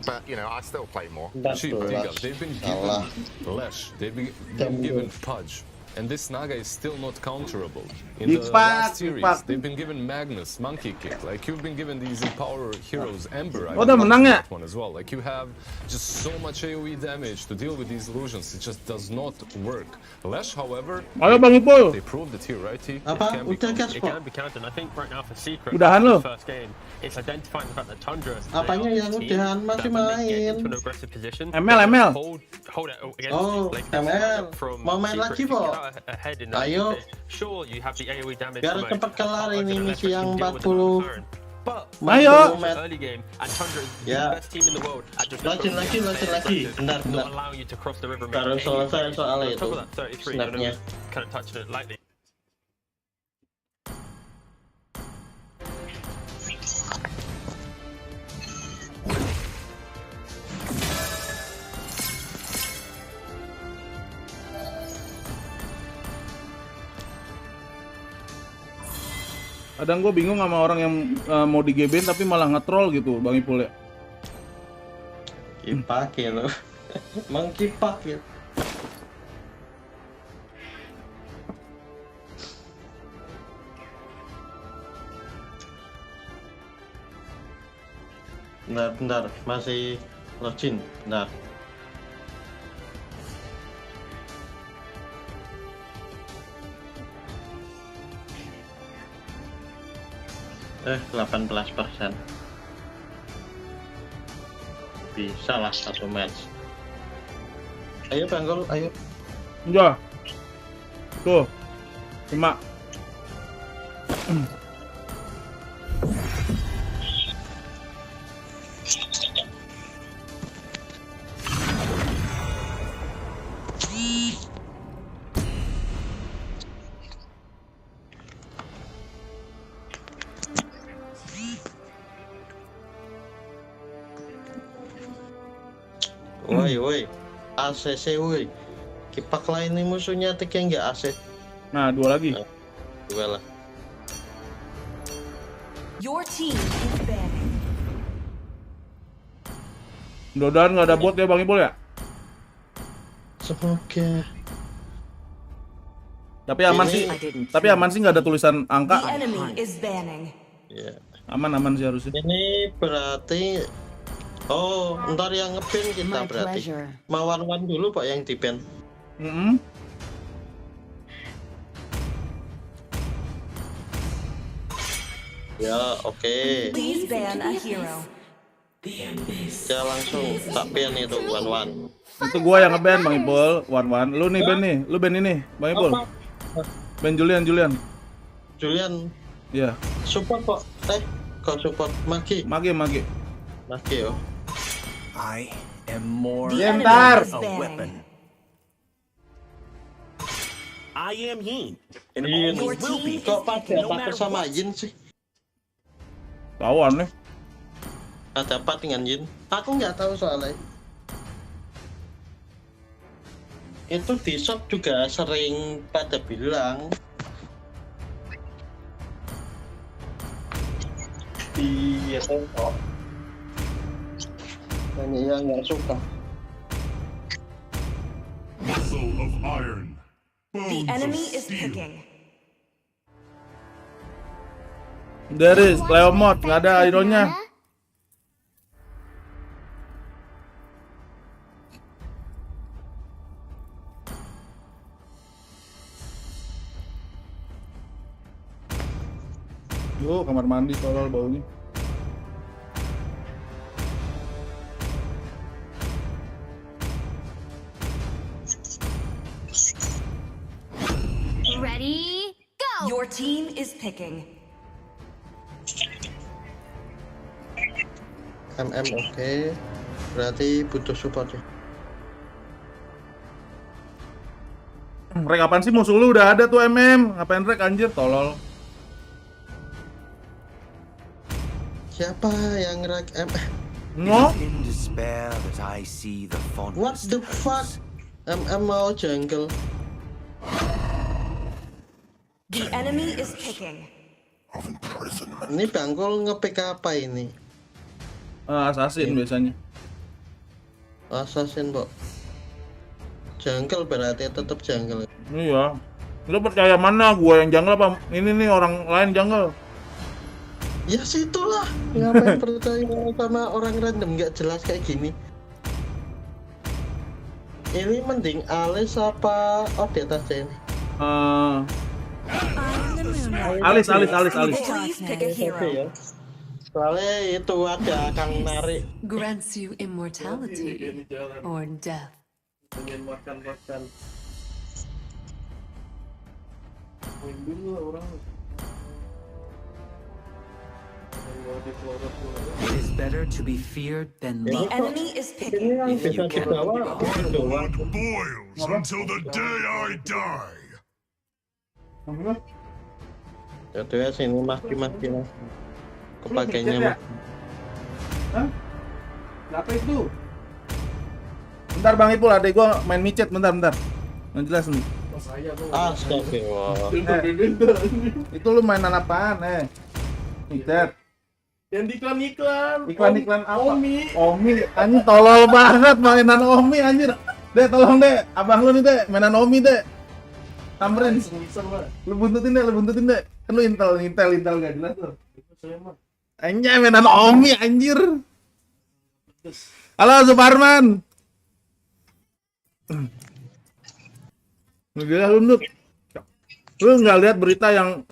S17: but you know, I still play more.
S7: They've been given Lesh. They've been given Pudge.
S12: and this Naga is still not counterable. In the last series, they've been given Magnus, Monkey Kick, like you've been given these Empower Heroes, Ember. I
S1: menang ya?
S12: that one as well. Like you have just so much AoE damage to deal with these illusions. It just does not work. Lash, however, they proved it here, right? It can be countered. I think right now for Secret, the first game, it's identifying the fact that Tundra
S16: apanya yang udahan masih main?
S1: ML.
S12: Hold it against,
S16: oh, ML. Mau main lagi, Bo? Ayo.
S12: Sure, you have the AoE damage.
S16: Biar cepat kelar ini misi yang 40.
S1: Ayo.
S12: Early game, and Tundra is the best team in the world.
S16: Lagi. Bentar.
S12: Not allowing you to cross the river.
S16: Baru selesai soal itu. Snapnya.
S12: Kind of touched it lightly.
S1: Kadang gue bingung sama orang yang mau di-GB tapi malah nge-troll gitu, Bang Ipul ya.
S16: Kipak ya lo. Mengkipak ya. Bentar, masih login, bentar. 18%. Bisa lah satu match. Ayo Banggol, ayo.
S1: Udah. Tuh. Terima.
S16: Woi, ACC woi. Kipak lain nih musuhnya tiknya nggak AC.
S1: Nah, dua lagi.
S16: Dua lah.
S2: Your team is banning.
S1: Mudah-mudahan nggak ada bot ya Bang Ipul ya.
S16: Semoga.
S1: Tapi aman sih nggak ada tulisan angka.
S2: The enemy is banning.
S16: Yeah.
S1: Aman sih harusnya.
S16: Ini berarti ntar yang nge-ban kita berarti. Mau one dulu Pak yang di-ban. Ya, oke.
S2: Please ban a hero.
S16: Ya langsung tak ban itu one.
S1: Itu gua yang nge-ban Bang Ipul, one. Lu nih ban nih, lu ban ini Bang Ipul. Ban Julian. Iya.
S16: Support kok. Kok support Magi yo.
S20: I am more
S1: than
S20: a weapon. I am Yin. And always will be.
S16: Kok pada takut sama Yin sih?
S1: Tahu aneh.
S16: Ada apa dengan Yin? Aku nggak tahu soalnya. Itu di shop juga sering pada bilang. Iya kok. Banyak yang nggak suka.
S19: Muscle of iron.
S2: The enemy is picking.
S1: There is Leo mod, nggak ada ironnya. Yo, kamar mandi tolol baunya.
S2: Ready, go! Your team is picking.
S16: Oke. Berarti butuh support ya.
S1: Rek apaan sih musuh lu udah ada tuh Ngapain rek anjir tolol.
S16: Siapa yang rek
S1: No?
S20: In despair that I see the fondness.
S16: What the fuck? Mau jungle.
S2: The enemy is picking.
S16: Ini Bangkol nge-pick apa ini?
S1: Assassin biasanya.
S16: Assassin, Bok. Janggal berarti tetap janggal.
S1: Iya. Lu percaya mana? Gua yang janggal apa? Ini nih orang lain janggal.
S16: Ya situlah. Ngapain percaya sama orang random nggak jelas kayak gini? Ini mending Alis apa Odet aja ini?
S1: Alis.
S16: Soalnya itu ada Kang narik.
S6: Grants you immortality or death.
S4: Pengen makan. Main dulu lah orang.
S20: It is better to be feared than loved.
S6: The enemy is picking.
S20: If you can.
S19: Blood boils until the day I die.
S16: Jatuhnya sini maki lah. Kepakainya mah.
S1: Hah? Apa itu? Bentar Bang Ipul, adek gua main micet, bentar. Yang jelas nih.
S16: Astagfirullah.
S1: Itu lu mainan apaan, micet?
S4: Yang di iklan.
S1: Iklan apa? Omi, anjir tolol banget mainan Omi anjir. Dek, tolong Dek, abang lu nih Dek, mainan Omi Dek. Samperin. Lu buntutin Dek. Kan lu intel gak jelas tuh. Anjay mainan Omi anjir. Halo Suparman. Gila lu Ndut. Lu nggak lihat berita yang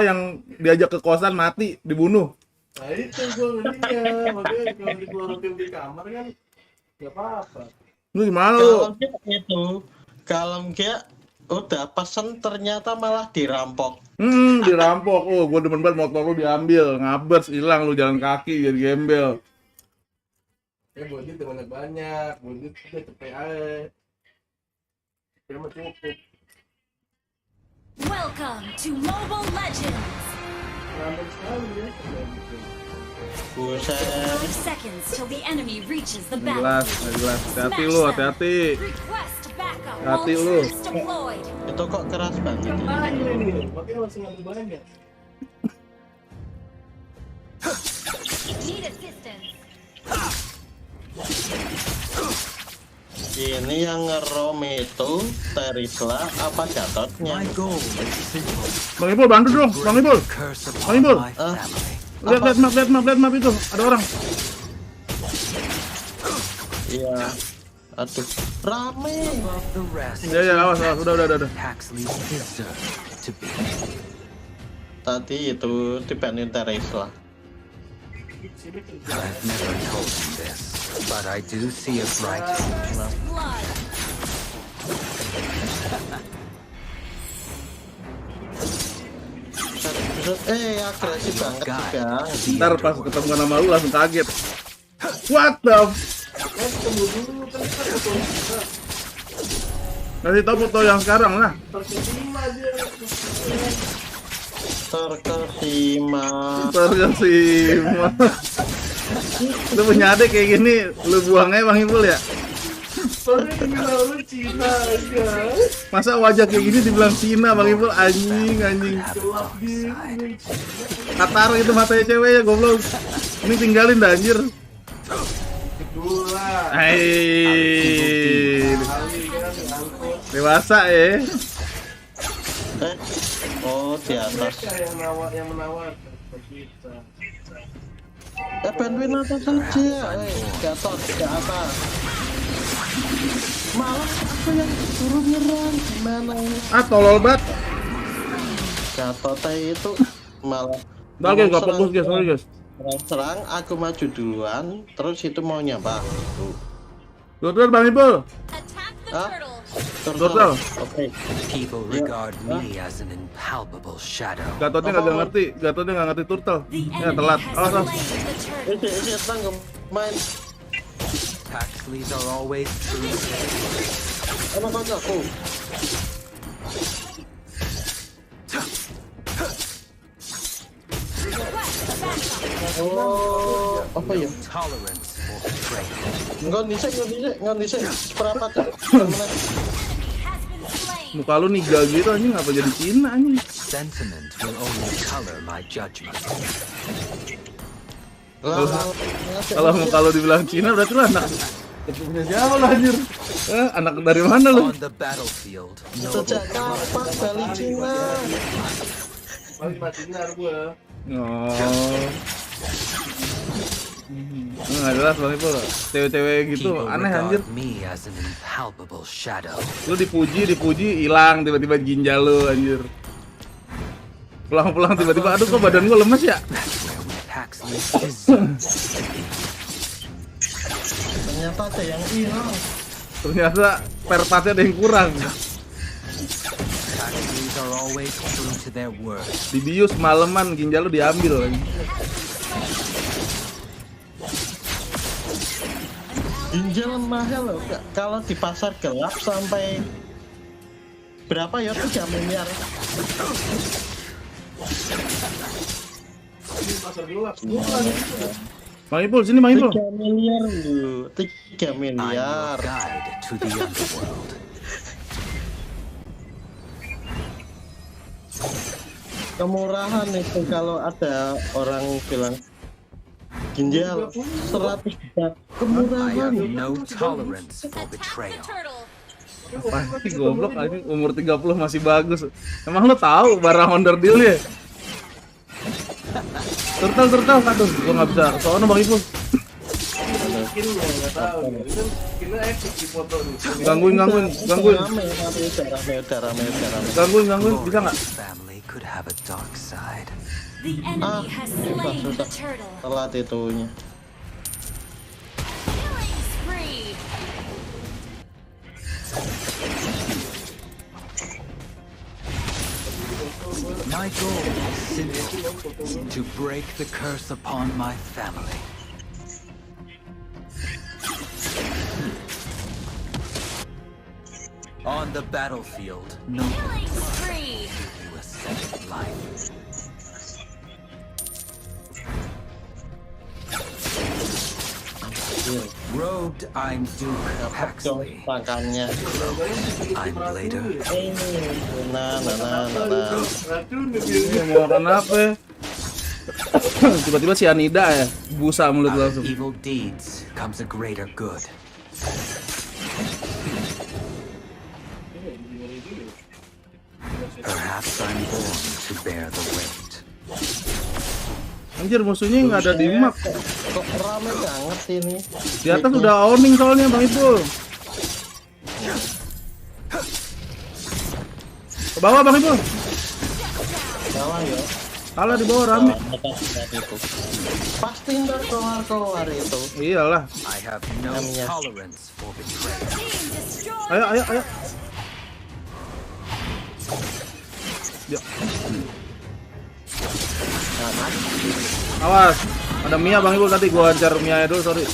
S1: yang diajak ke kosan mati dibunuh?
S4: Nah itu gue ngeliatnya, makanya kalau dikeluarin di kamar kan nggak apa-apa.
S1: Lu gimana lu?
S16: Kalau dia udah pesen ternyata malah dirampok.
S1: Dirampok. Oh, gue demen banget motor lu diambil, ngabers, hilang lu jalan kaki jadi gembel.
S4: Bodit banyak, bodit udah cepet aja. Cuma cukup.
S2: Welcome to Mobile Legends.
S4: Lambat sekali ya.
S2: 5 seconds till the enemy reaches the
S1: Jelas. Hati-hati lu, hati-hati. Hati lu.
S16: Itu kok keras banget.
S4: Makanya langsung ngambil banyak.
S2: Need assistance.
S16: Ini yang ngerom itu Terisla apa Gatotnya?
S1: Bang Ipul bantu dong, Bang Ipul. Lihat map itu, ada orang.
S16: Iya. Aduh, rame.
S1: Ya, awas, udah.
S16: Tadi itu dibanding Terisla.
S20: I've never told you this, but I do see a bright
S16: agresif banget Bang.
S1: Ntar pas ketemu sama lu langsung kaget. What the Kasih tau foto yang sekarang lah.
S16: Terkesima.
S1: Lu punya adek kayak gini, lu buang aja Bang Ipul ya?
S4: Soalnya Cina aja.
S1: Masa wajah kayak gini dibilang Cina Bang Ipul, anjing. Katar itu matanya cewek ya goblok. Ini tinggalin dah anjir. Dewasa ya.
S16: Oh di atas.
S4: Yang menawar.
S16: Bantuin atas saja. Gatot ke atas. Malah aku yang suruh nyerang. Gimana ini?
S1: Tolol banget.
S16: Gatot itu malah.
S1: Bagus gak fokus guys, sorry guys.
S16: Serang aku maju duluan, terus itu mau nyapa.
S1: Turtle Bang Ipul. Turtle.
S16: Oke.
S20: People regard me as an impalpable shadow.
S1: Gatotnya nggak ngerti turtle. Ya telat. Awas.
S16: Ini tanggung main.
S20: Paxleys are always true.
S16: Apa aku? Oh, apa ya?
S20: Tolerance for betrayal.
S16: Nggak bisa. Seperempat ya.
S1: Muka lu niga gitu anjing, ngapa jadi Cina anjing?
S20: Sentiment will only color my judgment.
S1: Kalau muka lu dibilang Cina berarti lu anak Punya siapa lo anjir? Anak dari mana lo?
S20: On the battlefield,
S16: Sejak kapan balik Cina?
S4: Balik matinya gua.
S1: Oh. Nggak jelas Bang Ipul. Cewek-cewek gitu aneh anjir.
S20: me as an impalpable shadow.
S1: Lu dipuji hilang tiba-tiba ginjal lu anjir. Pulang-pulang tiba-tiba aduh kok badan gua lemes ya.
S16: Ternyata ada yang hilang.
S1: Ternyata perpatnya ada yang kurang. Dibius maleman ginjal lu diambil lagi.
S16: Ginjal mahal loh, kalau di pasar gelap sampai berapa ya, 3 miliar.
S4: Pasar gelap.
S1: Bang Ipul, sini Bang Ipul.
S16: 3 miliar lu, 3 miliar. Kemurahan itu kalau ada orang bilang ginjal 100 juta, kemurahan.
S1: Apa sih goblok aja, umur 30 masih bagus. Emang lu tahu barang onder deal ya? Turtle, aduh, gua nggak bisa ke sono Bang Ipul.
S4: Mungkin lo nggak tahu. Itu kita epic di foto nih.
S1: Gangguin. Gangguin, bisa nggak?
S2: The enemy has slain the turtle.
S16: Telat itunya.
S2: Killing spree.
S20: My goal is simple: to break the curse upon my family. On the battlefield, no one will give you a second life. Robed, I'm Duke Paxley.
S16: Makannya.
S20: I'm later.
S16: Nah.
S1: Mau makan apa? Tiba-tiba sianida ya, busa mulut langsung.
S20: Evil deeds comes a greater good. Perhaps I'm born to bear the weight.
S1: Anjir, musuhnya nggak ada di map.
S16: Kok rame banget ini?
S1: Di atas udah owning soalnya Bang Ipul. Ke bawah Bang Ipul.
S16: Bawah ya.
S1: Kalah di bawah rame.
S16: Pasti ntar keluar itu.
S1: Iyalah.
S20: I have no tolerance for betrayal.
S1: Ayo. Yuk. Awas, ada Mia Bang Ipul tadi gua hajar Mia dulu, sorry.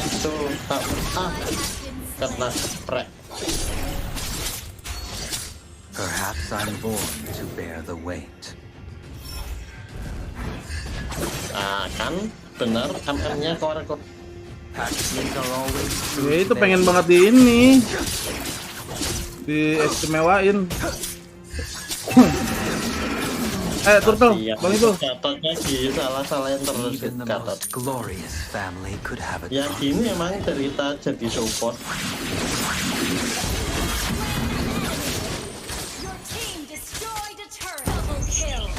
S16: Itu kena sprek.
S20: Perhaps I'm born to bear the weight.
S16: Kan benar MM-nya korek.
S1: Ya itu pengen banget di ini. Diistimewain. Turtle, Bang Ipul.
S16: Gatotnya salah-salahin terus Gatot. Ya gini emang cerita jadi support.
S2: Your team destroyed a turret. Double kill.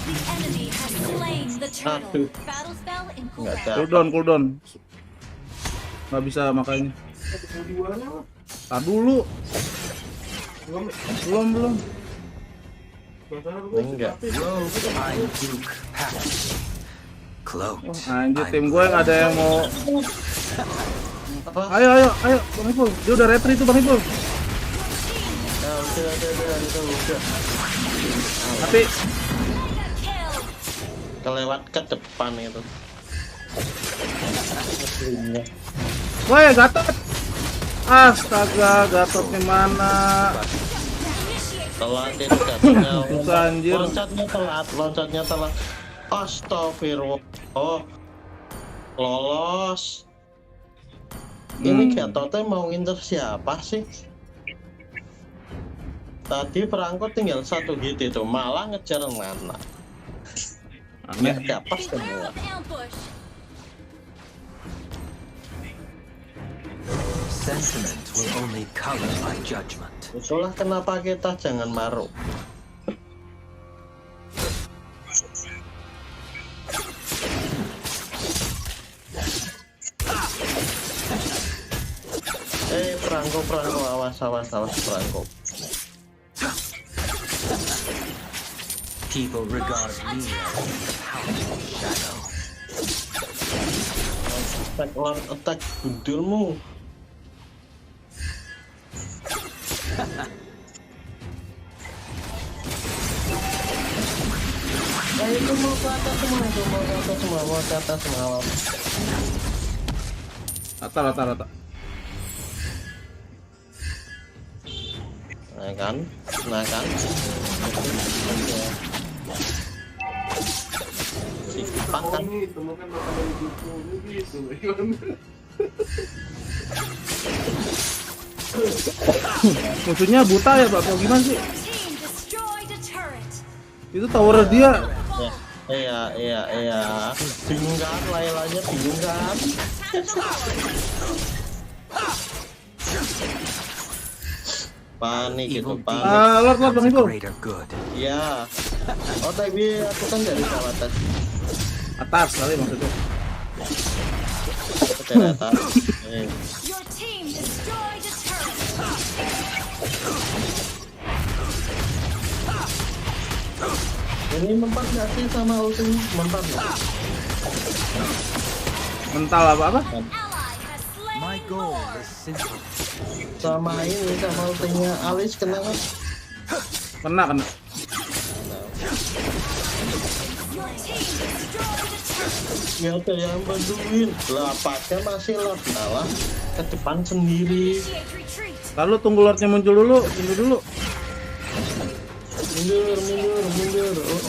S2: The enemy has slain the turtle. Battle spell in
S1: Cooldown. Nggak bisa makanya. Tar dulu. Belum.
S16: Enggak.
S1: Anjir, tim gue nggak ada yang mau. Ayo, Bang Ipul. Dia udah retry tuh Bang Ipul. Tapi
S16: kelewat ke depan itu.
S1: Woi, Gatot. Astaga, Gatotnya mana?
S16: Telat itu Gatotnya.
S1: Anjir.
S16: Loncatnya telat. Astagfirullah. Oh. Lolos. Ini Gatotnya mau ngincer siapa sih? Tadi perangko tinggal 1 hit itu, malah ngejar Nana. Aneh siapa semua.
S20: Sentiment will only color my judgment.
S16: Itulah kenapa kita jangan maruk. Perangko, awas perangko.
S20: People regard me as a powerful shadow.
S16: Attack gundulmu. Itu mau ke atas semua,
S1: Rata.
S16: Nah kan. Sipan kan.
S1: Musuhnya buta ya Pak, atau gimana sih? Itu tower dia.
S16: Iya. Bingung kan, Lailanya bingung kan. Panik itu, panik.
S1: Lord Bang Ibu.
S16: Iya. Oh tapi aku kan dari atas.
S1: Atas kali maksudnya.
S16: Dari atas. Ini mempan nggak sih sama ultinya? Mempan nggak?
S1: Mental apa?
S20: My goal is simple.
S16: Sama ini, sama ultinya Alis kena kan?
S1: Kena.
S16: Ya ada yang bantuin. Lah pakai masih lot malah ke depan sendiri.
S1: Lalu tunggu Lordnya muncul dulu, Mundur. Oh.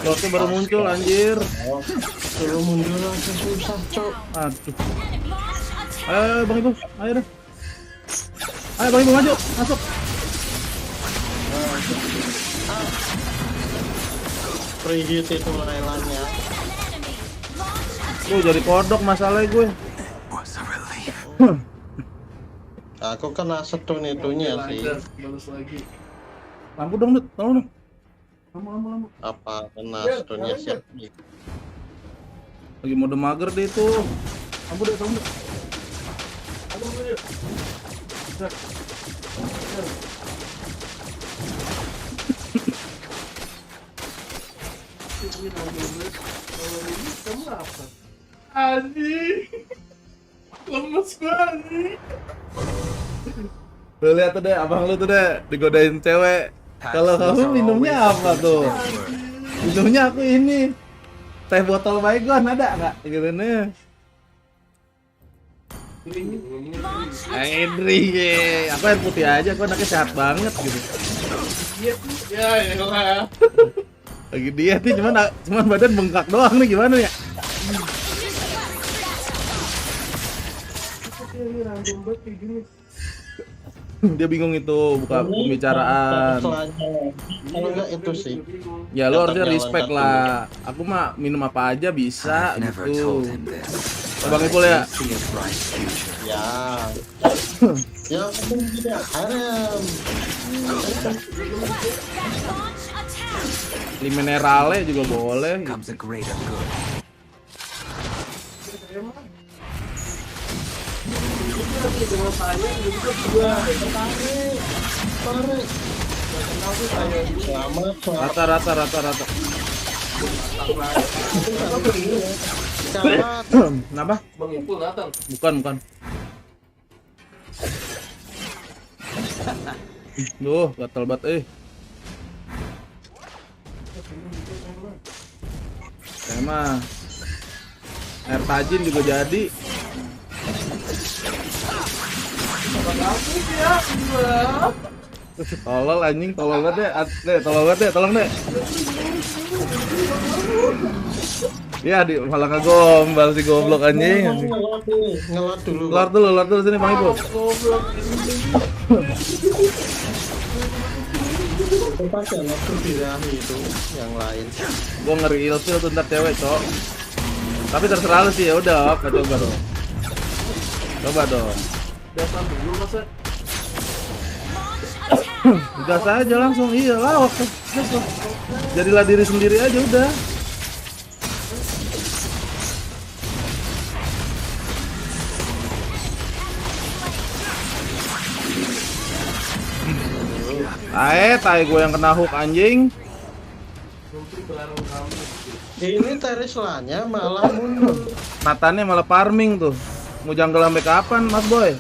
S1: Lordnya baru muncul anjir.
S16: Suruh mundur langsung susah, Cok.
S1: Aduh. Ayo Bang Ibu, ayo deh. Ayo Bang Ibu maju, masuk.
S16: Free hit itu Lailanya.
S1: Jadi kodok masalahnya gue.
S16: Aku kena stun itunya sih.
S1: Lampu dong, tolong dong.
S4: Lampu.
S16: Apa kena stunnya siap nih?
S1: Lagi mode mager deh itu.
S4: Lampu deh, tolong deh. Kamu apa? Anjing. Lemes banget.
S1: Lu lihat tuh deh, abang lu tuh deh digodain cewek. Kalau kamu minumnya apa tuh? Minumnya aku ini teh botol baygon, ada nggak? Gitu nih. Edri, aku air putih aja, aku anaknya sehat banget gitu.
S4: Ya elah.
S1: Lagi diet nih, cuman badan bengkak doang nih, gimana ya? Dia bingung itu buka pembicaraan.
S16: Kalau enggak itu sih.
S1: Ya lo harusnya respect lah. Aku mah minum apa aja bisa gitu. Bang Ipul ya.
S16: Ya. Ya penting tidak haram.
S1: Li minerale juga boleh. Rata. Kenapa?
S4: Bang Ipul datang.
S1: Bukan. Duh, gatal banget Terima. Air tajin juga jadi. Tolol anjing, tolong banget deh. Tolong deh. Ya malah ngegombal si goblok anjing.
S16: Ngelot dulu.
S1: Lord dulu sini Bang Ibu.
S16: Pasti waktu birahi itu yang lain.
S1: Gua ngeri ilfil tuh ntar cewek, Cok. Tapi terserah lu sih, ya udah, coba dong. Coba dong.
S4: Dasar dulu masa.
S1: Gas aja langsung, iya lawak tuh. Jadilah diri sendiri aja udah. Tai gue yang kena hook anjing.
S16: Ini Tereslanya malah mundur.
S1: Nathannya malah farming tuh. Mau jungle sampai kapan, Mas Boy?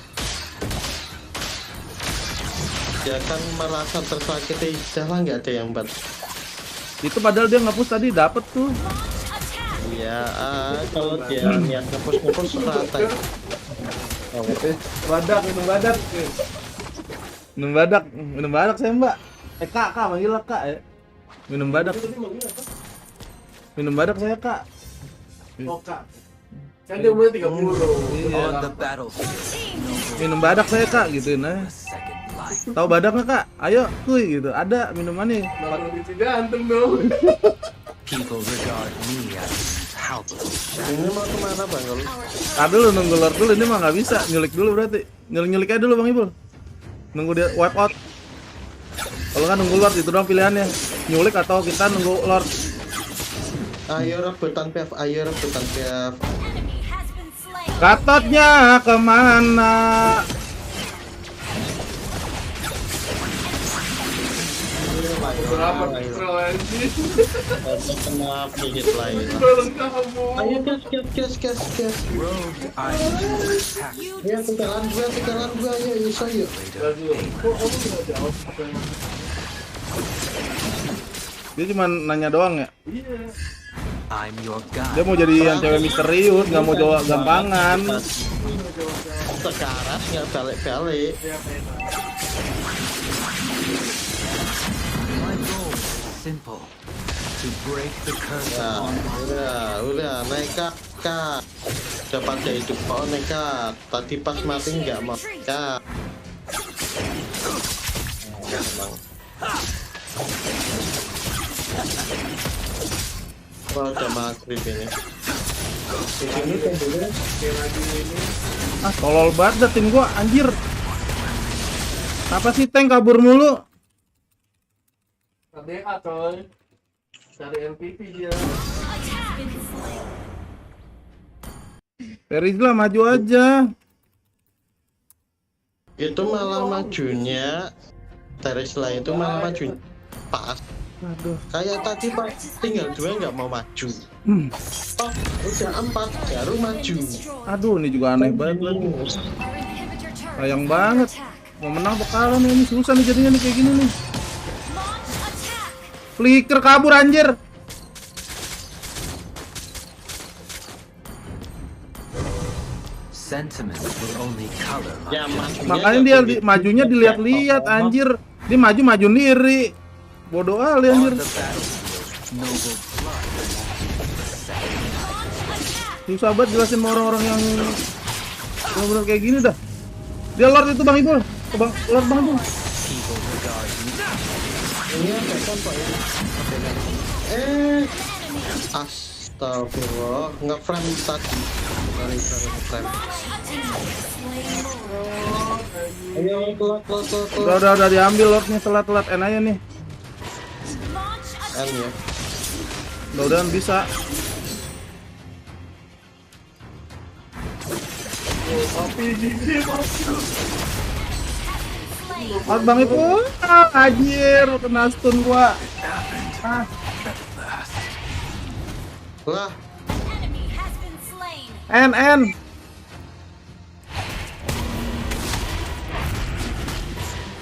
S16: Dia kan merasa tersakiti, jalan nggak ada yang bat.
S1: Itu padahal dia ngapus tadi dapet tuh.
S16: Iya, kalau dia niat ngapus rata.
S1: Oh, badak, minum badak saya Mbak. Kak, manggil lah Kak ya. Minum badak saya Kak.
S4: Oh Kak. Kan dia umurnya 30.
S1: Iya. Minum badak saya Kak, gituin aja. Tahu badak nggak Kak? Ayo kuy gitu. Ada minumannya.
S4: Malah lebih ganteng dong.
S20: People regard me as helpless.
S16: Ini mau kemana Bang?
S1: Tadi lu nunggu Lord dulu, ini mah nggak bisa. Nyulik dulu berarti. Nyulik aja dulu Bang Ibul. Nunggu dia wipe out. Kalau kan nunggu Lord itu doang pilihannya. Nyulik atau kita nunggu Lord.
S16: Ayo rebutan PF.
S1: Katotnya kemana?
S4: Berapa pixel anjing?
S16: Kena pijit lain. Ayo gas. Ya sekarang gua ayo iso yuk.
S1: Dia cuma nanya doang ya?
S20: I'm your guy.
S1: Dia mau jadi yang cewek misterius, nggak mau jawab gampangan.
S16: Sekarang nggak balik-balik.
S20: Simple. To break the curse.
S16: Udah nekat Kak. Dapat dari hidup kau nekat. Tadi pas mati nggak mau Kak. Udah maghrib ini. Di sini temboknya
S1: Tolol banget dah tim gua anjir. Apa sih tank kabur mulu?
S4: KDA coy. Cari MVP dia.
S1: Perizla maju aja.
S16: itu malah majunya Teresla itu malah maju pas.
S1: Aduh.
S16: Kayak tadi Pak, tinggal 2 nggak mau maju. Oh, udah 4 baru maju.
S1: Aduh, ini juga aneh banget. Sayang banget. Mau menang bakalan ini susah nih jadinya nih kayak gini nih. Flicker kabur anjir.
S16: Ya,
S1: makanya dia majunya dilihat-lihat anjir. Dia maju sendiri. Bodoh kali anjir. Susah banget jelasin sama orang-orang yang bener-bener kayak gini dah. Dia Lord itu Bang Ibul. Bang Lord Bang Ibul.
S16: Ini apa contoh ini? Astagfirullah, nge-frame tadi. Nge-frame. Ayo, telat.
S1: Udah diambil Lordnya, telat N aja nih.
S16: N ya.
S1: Mudah-mudahan bisa. Bang Ibul, anjir, kena stun gua.
S16: Lah.
S1: N.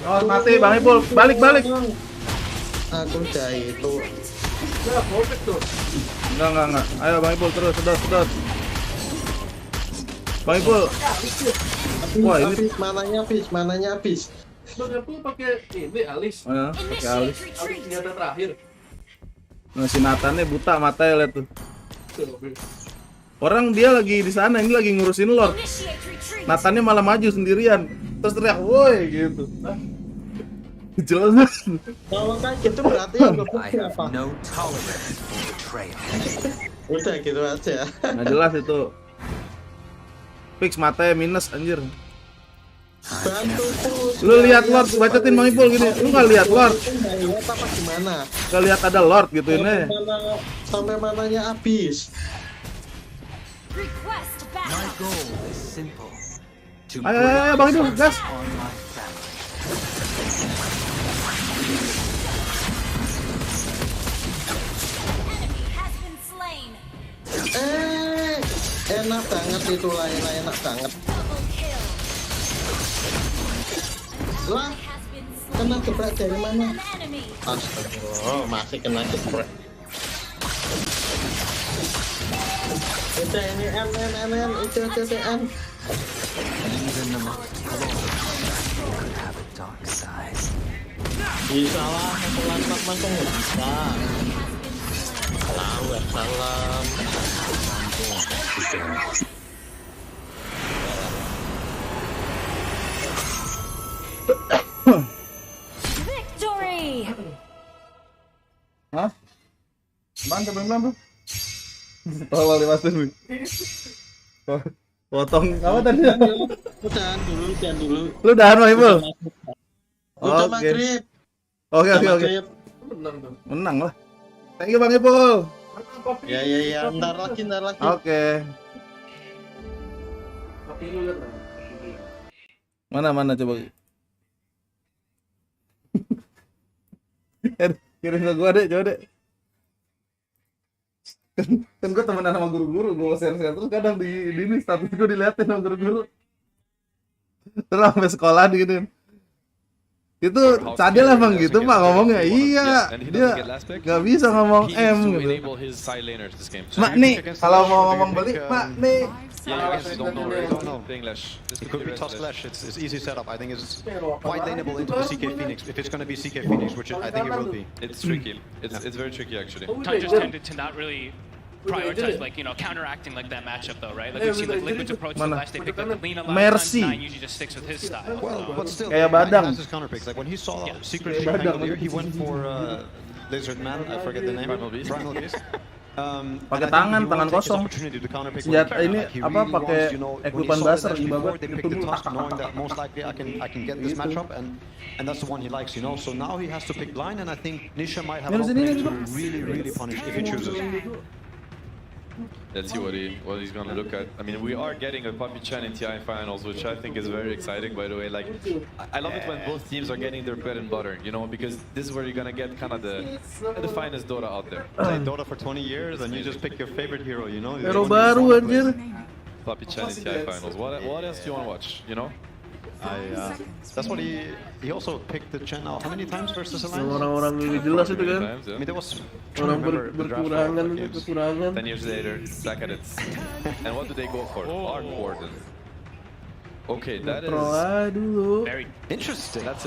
S1: Oh, mati Bang Ibul, balik.
S16: Aku udah itu.
S1: Enggak. Ayo Bang Ibul terus, sedot. Bang Ibul. Wah, ini
S16: mananya habis.
S4: Bang Ibul pakai ini alis.
S1: Oh, pakai alis.
S4: Alis senjata terakhir.
S1: Nah, si Nathannya buta matanya lihat tuh. Orang dia lagi di sana, ini lagi ngurusin Lord. Nathannya malah maju sendirian. Terus teriak, "Woi!" gitu. Jelas.
S16: Kalau kayak gitu berarti yang ngebukti apa? Udah gitu aja.
S1: Nggak jelas itu. Fix matanya minus anjir. Lu lihat Lord, bacotin Bang Ipul gini. Lu nggak lihat Lord?
S16: Apa gimana?
S1: Nggak lihat ada Lord gitu ini.
S16: Sampai mananya habis.
S20: My goal is simple.
S1: Ayo Bang Ipul, gas.
S16: Enak banget itu lainnya, enak banget. Lah, kena gebrak dari mana? Astagfirullah, masih kena gebrak. Udah ini N, itu N. Bisa lah, satu lantak langsung bisa. Salam.
S2: Victory!
S1: Hah? Mantap, belum. Tolong dimasin nih. Potong apa tadi?
S16: Udahan dulu.
S1: Lu udahan Bang Ipul?
S16: Udah maghrib.
S1: Oke. Menang lah. Thank you Bang Ipul.
S16: Ya, ntar lagi.
S1: Oke. Mana coba. Kirim ke gua deh, coba deh. Kan gua temenan sama guru-guru, gua share terus kadang di ini status gua diliatin sama guru-guru. Terus sampai sekolah digituin. Itu cadel emang gitu Pak ngomongnya. Iya, dia nggak bisa ngomong M gitu. Mak nih, kalau mau ngomong beli, Mak nih.
S8: It could be tough slash. It's easy setup. I think it's quite laneable into the CK Phoenix if it's going to be CK Phoenix, which I think it will be.
S12: It's tricky. It's very tricky actually.
S11: Tundras tended to not really prioritize counteracting that matchup though, right? Like we've seen Liquid's approach to the last they picked up the lean a lot of times, Nine usually just sticks with his style.
S8: Well, but still,
S1: kayak Badang.
S8: His counter picks. Like when he saw Secret Triangle, he went for Lizard Man. I forget the name. Primal Beast.
S1: Pakai tangan kosong. Senjata ini apa pakai equipan dasar di bawah itu
S8: knowing that most likely I can get this matchup and that's the one he likes, So now he has to pick blind and I think Nisha might have an opening to really punish if he chooses.
S12: Let's see what he's gonna look at. I mean, we are getting a Puppy Chan in TI finals, which I think is very exciting, by the way. Like, I love it when both teams are getting their bread and butter, because this is where you're gonna get kind of the finest Dota out there.
S8: Played Dota for 20 years, and you just pick your favorite hero,
S1: Hero baru anjir.
S12: Puppy Chan in TI finals. What else do you want to watch?
S8: That's what he also picked the Chen out. How many times versus Alliance?
S1: Orang-orang ini jelas itu kan.
S8: I mean, there was
S1: orang kekurangan.
S12: 10 years later, back at it. And what do they go for? Arc Warden. Okay, that is very interesting. That's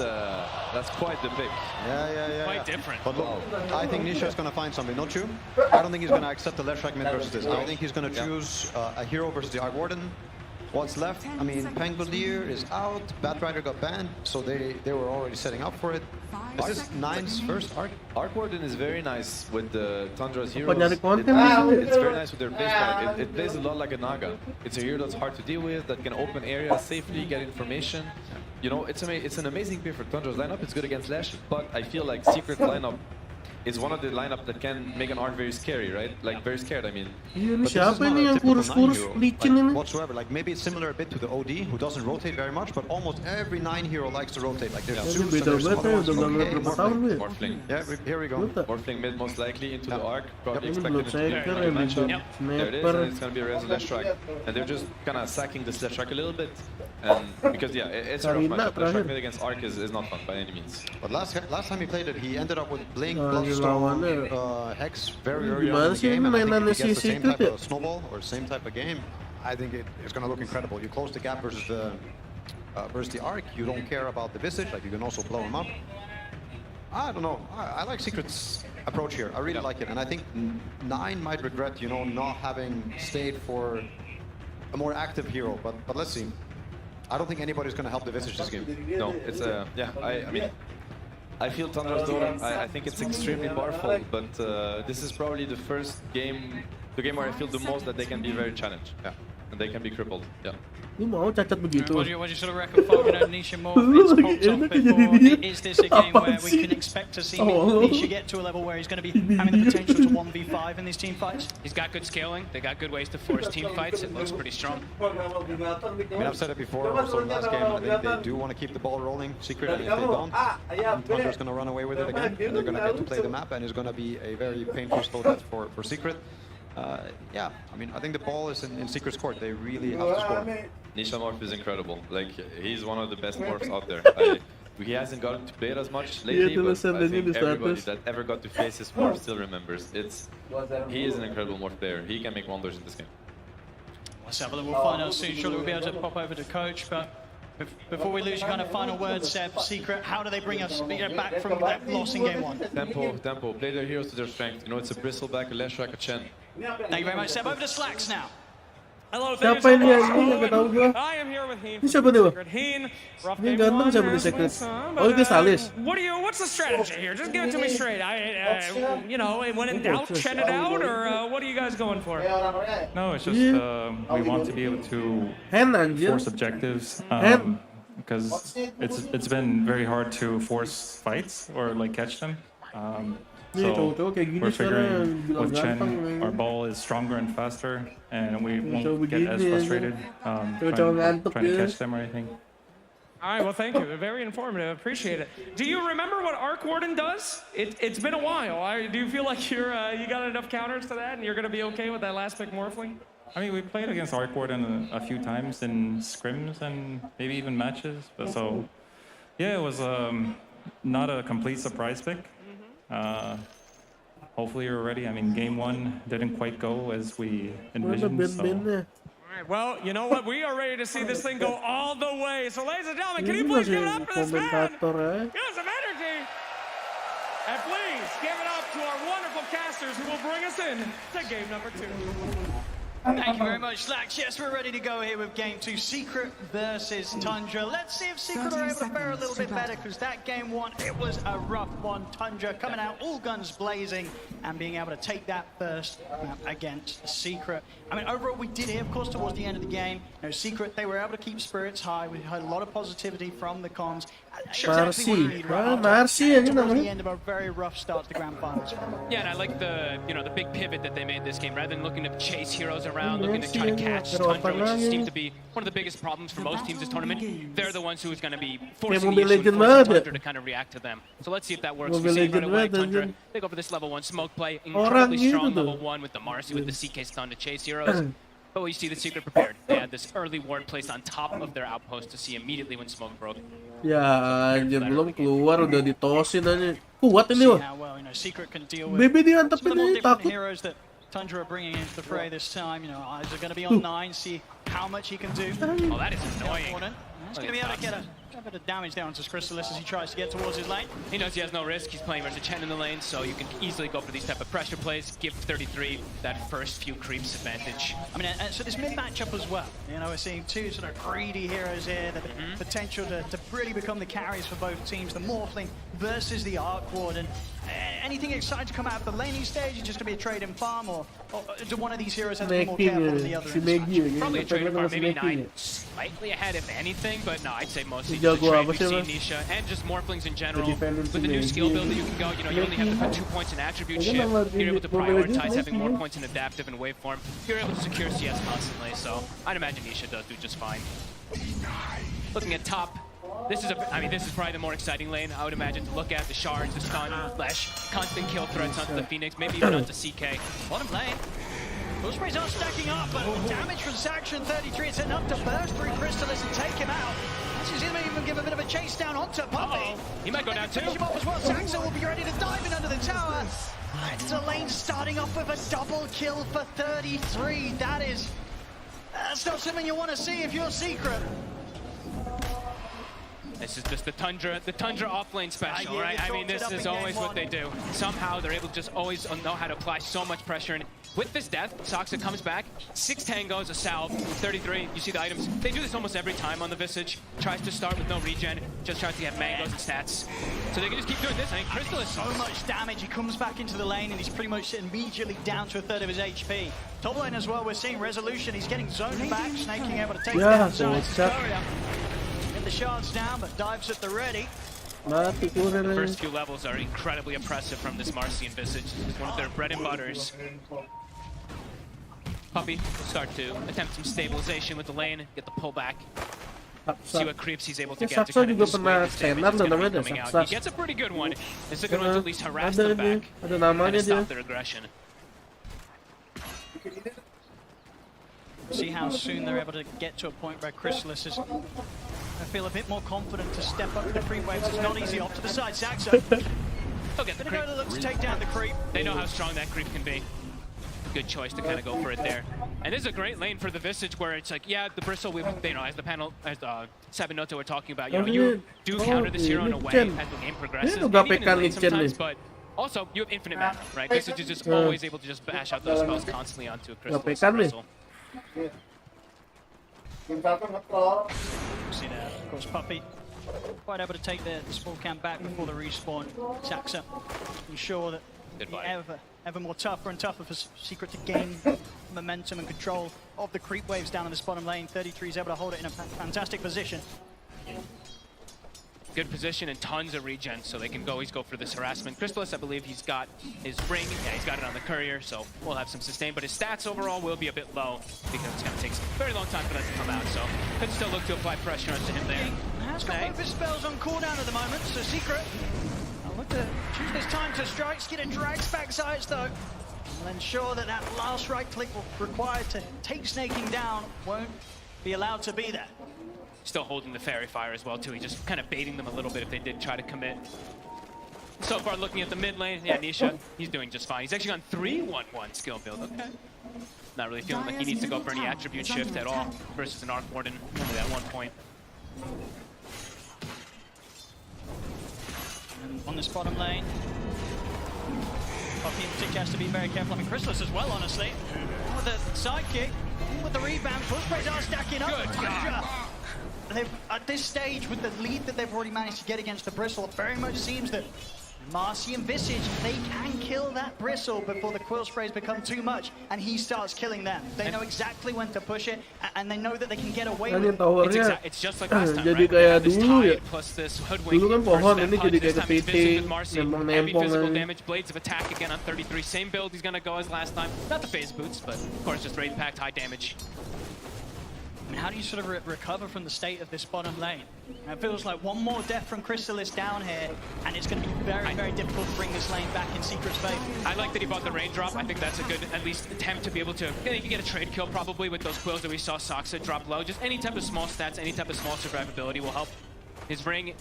S12: quite the pick.
S8: Yeah.
S11: Quite different.
S8: But look, I think Nisha is going to find something, don't you? I don't think he's going to accept the left track mid versus this. I think he's going to choose a hero versus the Arc Warden. What's left? I mean, Pangolier is out, Batrider got banned, so they were already setting up for it. Is this Nine's first arc?
S12: Arc Warden is very nice with the Tundra's heroes.
S1: It's
S12: very nice with their base part. It plays a lot like a Naga. It's a hero that's hard to deal with, that can open areas safely, get information. It's an amazing pick for Tundra's lineup. It's good against Lash, but I feel like Secret lineup is one of the lineup that can make an arc very scary, right? Like very scared, I mean.
S1: Siapa ini yang kurus-kurus licin ini?
S8: Whatsoever. Like maybe it's similar a bit to the OD, who doesn't rotate very much, but almost every 9 hero likes to rotate. Like there's Zeus and there's
S12: Morphling.
S8: Yeah, here we go.
S12: Morphling mid most likely into the arc. Probably expected it to be a matchup. There it is, and it's gonna be a res slash track. And they're just kind of sacking the slash track a little bit. And because it's a rough matchup. Slash track mid against arc is not fun by any means.
S8: But last time he played it, he ended up with Blink, Bloodstone, Hex very early on in the game, and I think if he gets the same type of snowball or same type of game, I think it's going to look incredible. You close the gap versus the Arc, you don't care about the Visage, like you can also blow him up. I don't know, I like Secret's
S10: approach here. I really like it, and I think 9 might regret, not having stayed for a more active hero. But let's see. I don't think anybody's going to help the Visage this game.
S13: No, it's I mean, I feel Tundra's Dora. I think it's extremely powerful, but this is probably the game where I feel the most that they can be very challenged. Yeah, and they can be crippled. Yeah.
S4: Lu mau cacat begitu.
S18: What do you sort of reckon, Nisha more? It's popped off before. Is this a game where we can expect to see Nisha get to a level where he's going to be having the potential to 1v5 in these team fights?
S11: He's got good scaling. They got good ways to force team fights. It looks pretty strong.
S10: I mean, I've said it before. Also, last game, I think they do want to keep the ball rolling. Secret, and if they don't, Tundra's going to run away with it again, and they're going to get to play the map, and it's going to be a very painful slow death for Secret. Yeah, I mean, I think the ball is in Secret's court. They really have to score.
S13: Nisha Morph is incredible. Like, he's one of the best morphs out there. He hasn't gotten to play it as much lately, but I think everybody that ever got to face his morph still remembers. He is an incredible morph player. He can make wonders in this game.
S18: Let's have a look. We'll find out soon. Surely we'll be able to pop over to Coach, but before we lose your kind of final words, Seb, Secret, how do they bring us back from that loss in game 1?
S13: Tempo. Play their heroes to their strength. It's a bristleback, a Leshrack, a Chen.
S18: Thank you very much, Seb. Over to Slacks now.
S11: Hello,
S4: siapa ini yang nggak tahu gua? Ini siapa tuh? Ini ganteng siapa nih Secret? Oh itu Salis.
S23: What's the strategy here? Just give it to me straight. When in doubt, shed it out, or what are you guys going for?
S24: No, it's just we want to be able to force objectives because it's been very hard to force fights or like catch them. So we're figuring with Chen, our ball is stronger and faster, and we won't get as frustrated trying to catch them or anything.
S23: All right, well, thank you. Very informative. Appreciate it. Do you remember what Arc Warden does? It's been a while. Do you feel like you got enough counters to that, and you're going to be okay with that last pick Morphling?
S24: I mean, we played against Arc Warden a few times in scrims and maybe even matches. But so, yeah, it was not a complete surprise pick. Hopefully you're ready. I mean, game 1 didn't quite go as we envisioned. So.
S23: All right, well, you know what? We are ready to see this thing go all the way. So, ladies and gentlemen, can you please give it up for this man? Give us some energy. And please give it up to our wonderful casters who will bring us in to game number 2.
S18: Thank you very much, Slacks. Yes, we're ready to go here with game 2, Secret versus Tundra. Let's see if Secret are able to fare a little bit better, because that game 1, it was a rough one. Tundra coming out all guns blazing and being able to take that first against Secret. I mean, overall, we did hear, of course, towards the end of the game, Secret, they were able to keep spirits high. We heard a lot of positivity from the comms.
S4: Marcy,
S18: towards the end of a very rough start to the grand finals.
S11: Yeah, and I like the the big pivot that they made this game. Rather than looking to chase heroes around, looking to try to catch Tundra, which seems to be one of the biggest problems for most teams this tournament. They're the ones who is going to be forcing the issue and forcing Tundra to kind of react to them. So let's see if that works. We see right away Tundra, they go for this level 1 smoke play, incredibly strong level 1 with the Marcy, with the CK stun to chase heroes. But we see the Secret prepared. They had this early ward placed on top of their outpost to see immediately when smoke broke.
S4: Ya, anjir belum keluar udah ditosin aja. Kuat ini wah. BB diantepin aja takut.
S18: Tundra bringing into the fray this time. Eyes are going to be on 9. See how much he can do.
S11: Oh, that is annoying.
S18: He's going to be able to get a bit of damage down to Crystallis as he tries to get towards his lane.
S11: He knows he has no risk. He's playing versus Chen in the lane, so you can easily go for these type of pressure plays. Give 33 that first few creeps advantage.
S18: I mean, so this mid matchup as well. We're seeing 2 sort of greedy heroes here that have the potential to really become the carries for both teams. The Morphling versus the Arc Warden. Anything exciting to come out of the laning stage? It's just going to be a trade in farm, or do one of these heroes have to be more careful than the other?
S11: Probably a trade in farm, maybe 9 slightly ahead if anything, but no, I'd say mostly just a trade. We've seen Nisha and just Morphlings in general. With the new skill build that you can go, you only have to put 2 points in attribute shift. You're able to prioritize having more points in adaptive and waveform. You're able to secure CS constantly, so I'd imagine Nisha does do just fine. Looking at top, this is probably the more exciting lane, I would imagine, to look at. The shards, the stun, flash, constant kill threats onto the Phoenix, maybe even onto CK.
S18: Bottom lane. Those sprays are stacking up, but damage from Saxon 33, it's enough to burst through Crystallis and take him out. She's going to even give a bit of a chase down onto Puppy.
S11: He might go down too.
S18: As well. Saxon will be ready to dive in under the tower. Delane starting off with a double kill for 33. That's not something you want to see if you're Secret.
S11: This is just the Tundra offlane special, right? I mean, this is always what they do. Somehow they're able to just always know how to apply so much pressure. And with this death, Soxa comes back, 6 tangos, a salve, 33. You see the items. They do this almost every time on the Visage. Tries to start with no regen, just tries to get mangoes and stats. So they can just keep doing this. I think Crystal is
S18: so much damage. He comes back into the lane and he's pretty much immediately down to a third of his HP. Top lane as well, we're seeing Resolution. He's getting zoned back, Snaking able to take down Zarya. Get the shards down, but dives at the ready.
S11: The first few levels are incredibly impressive from this Marcian Visage. It's one of their bread and butters. Puppy will start to attempt some stabilization with the lane, get the pullback. See what creeps he's able to get to kind of dissuade this damage that's going to be coming out. He gets a pretty good one. It's a good one to at least harass them back and stop their aggression.
S18: See how soon they're able to get to a point where Chrysalis is, I feel, a bit more confident to step up to the creep waves. It's not easy. Off to the side, Saxo.
S11: They'll get the creep.
S18: Look to take down the creep.
S11: They know how strong that creep can be. Good choice to kind of go for it there. And this is a great lane for the Visage where it's like, yeah, the Bristle, you know, as the panel, as Sabinoto were talking about, you know, you do counter this hero in a way as the game progresses. And even in the lane sometimes, but also you have infinite mana, right? Visage is just always able to just bash out those spells constantly onto a Crystal.
S18: See there, of course, Puppy quite able to take the small camp back before the respawn. Saxa ensure that ever more tougher and tougher for Secret to gain momentum and control of the creep waves down in this bottom lane. 33 is able to hold it in a fantastic position.
S11: Good position and tons of regen, so they can always go for this harassment. Crystallis, I believe he's got his ring. Yeah, he's got it on the courier, so we'll have some sustain. But his stats overall will be a bit low because it's going to take a very long time for that to come out. So could still look to apply pressure onto him there.
S18: Has got both his spells on cooldown at the moment, so Secret I'll look to choose this time to strike. Skinner drags back sides though. We'll ensure that that last right click required to take Snaking down won't be allowed to be there.
S11: Still holding the Fairy Fire as well too. He's just kind of baiting them a little bit if they did try to commit. So far looking at the mid lane, yeah, Nisha, he's doing just fine. He's actually on 3-1-1 skill build. Okay. Not really feeling like he needs to go for any attribute shift at all versus an Arc Warden, only at 1 point.
S18: And on this bottom lane, Puppy in particular has to be very careful. I mean, Chrysalis as well, honestly. With the sidekick, with the rebound, push sprays are stacking up. At this stage, with the lead that they've already managed to get against the Bristle, it very much seems that Marcy and Visage, they can kill that Bristle before the quill sprays become too much and he starts killing them. They know exactly when to push it and they know that they can get away with it.
S11: It's just like last time,
S1: jadi
S11: right?
S1: kayak dulu ya.
S11: Dulu
S1: kan pohon, ini jadi kayak kepiting,
S11: heavy physical damage, blades of attack again on 33. Same build he's gonna go as last time. Not the phase boots, but of course just raid packed, high damage.
S18: I mean, how do you sort of recover from the state of this bottom lane? It feels like one more death from Chrysalis down here, and it's going to be very, very difficult to bring this lane back in Secret's favor.
S11: I like that he bought the raindrop. I think that's a good, at least, attempt to be able to, you can get a trade kill probably with those quills that we saw Soxa drop low. Just any type of small stats, any type of small survivability will help. His ring,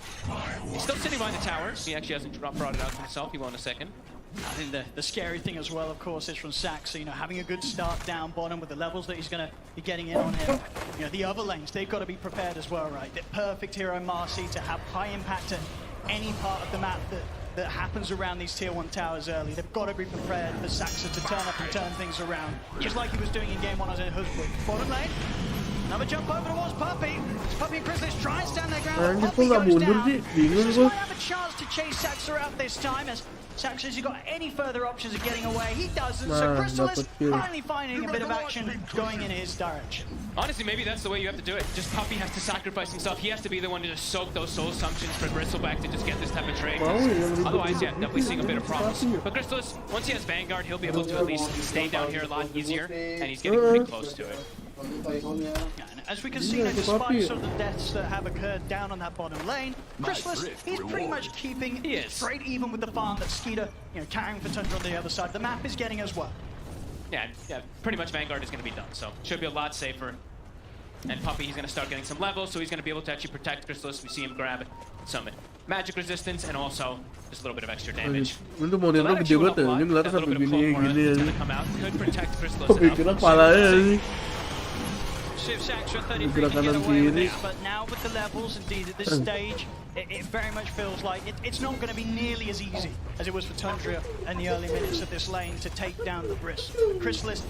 S11: he's still sitting behind the tower. He actually hasn't brought it out himself. He will in a second.
S18: I think the scary thing as well, of course, is from Saxa, you know, having a good start down bottom with the levels that he's going to be getting in on him. You know, the other lanes, they've got to be prepared as well, right? The perfect hero Marcy to have high impact at any part of the map that happens around these tier 1 towers early. They've got to be prepared for Saxa to turn up and turn things around, just like he was doing in game 1 as in Husband. Bottom lane. Another jump over towards Puppy. Puppy and Chrysalis try and stand their ground. Puppy goes down. Chrysalis might have a chance to chase Saxa out this time as Saxa, has he got any further options of getting away? He doesn't, so Chrysalis finally finding a bit of action going in his direction.
S11: Honestly, maybe that's the way you have to do it. Just Puppy has to sacrifice himself. He has to be the one to just soak those soul assumptions for Bristleback to just get this type of trade. Otherwise, yeah, definitely seeing a bit of promise. But Chrysalis, once he has Vanguard, he'll be able to at least stay down here a lot easier, and he's getting pretty close to it.
S18: Yeah, and as we can see, despite sort of the deaths that have occurred down on that bottom lane, Chrysalis, he's pretty much keeping straight even with the farm that Skeeter, you know, carrying for Tundra on the other side. The map is getting as well.
S11: Yeah, pretty much Vanguard is going to be done, so should be a lot safer. And Puppy, he's going to start getting some levels, so he's going to be able to actually protect Chrysalis. We see him grab some magic resistance and also just a little bit of extra damage. So that actually will help a lot. That little bit of cloak aura is going to come out. Could protect Chrysalis enough.
S18: see if Saxon 33
S4: Gerak
S18: can get
S4: kanan
S18: away with
S4: kiri.
S18: this, but now with the levels, indeed, at this stage, it very much feels like it's not going to be nearly as easy as it was for Tundra in the early minutes of this lane to take down the Briss. Chrysalis,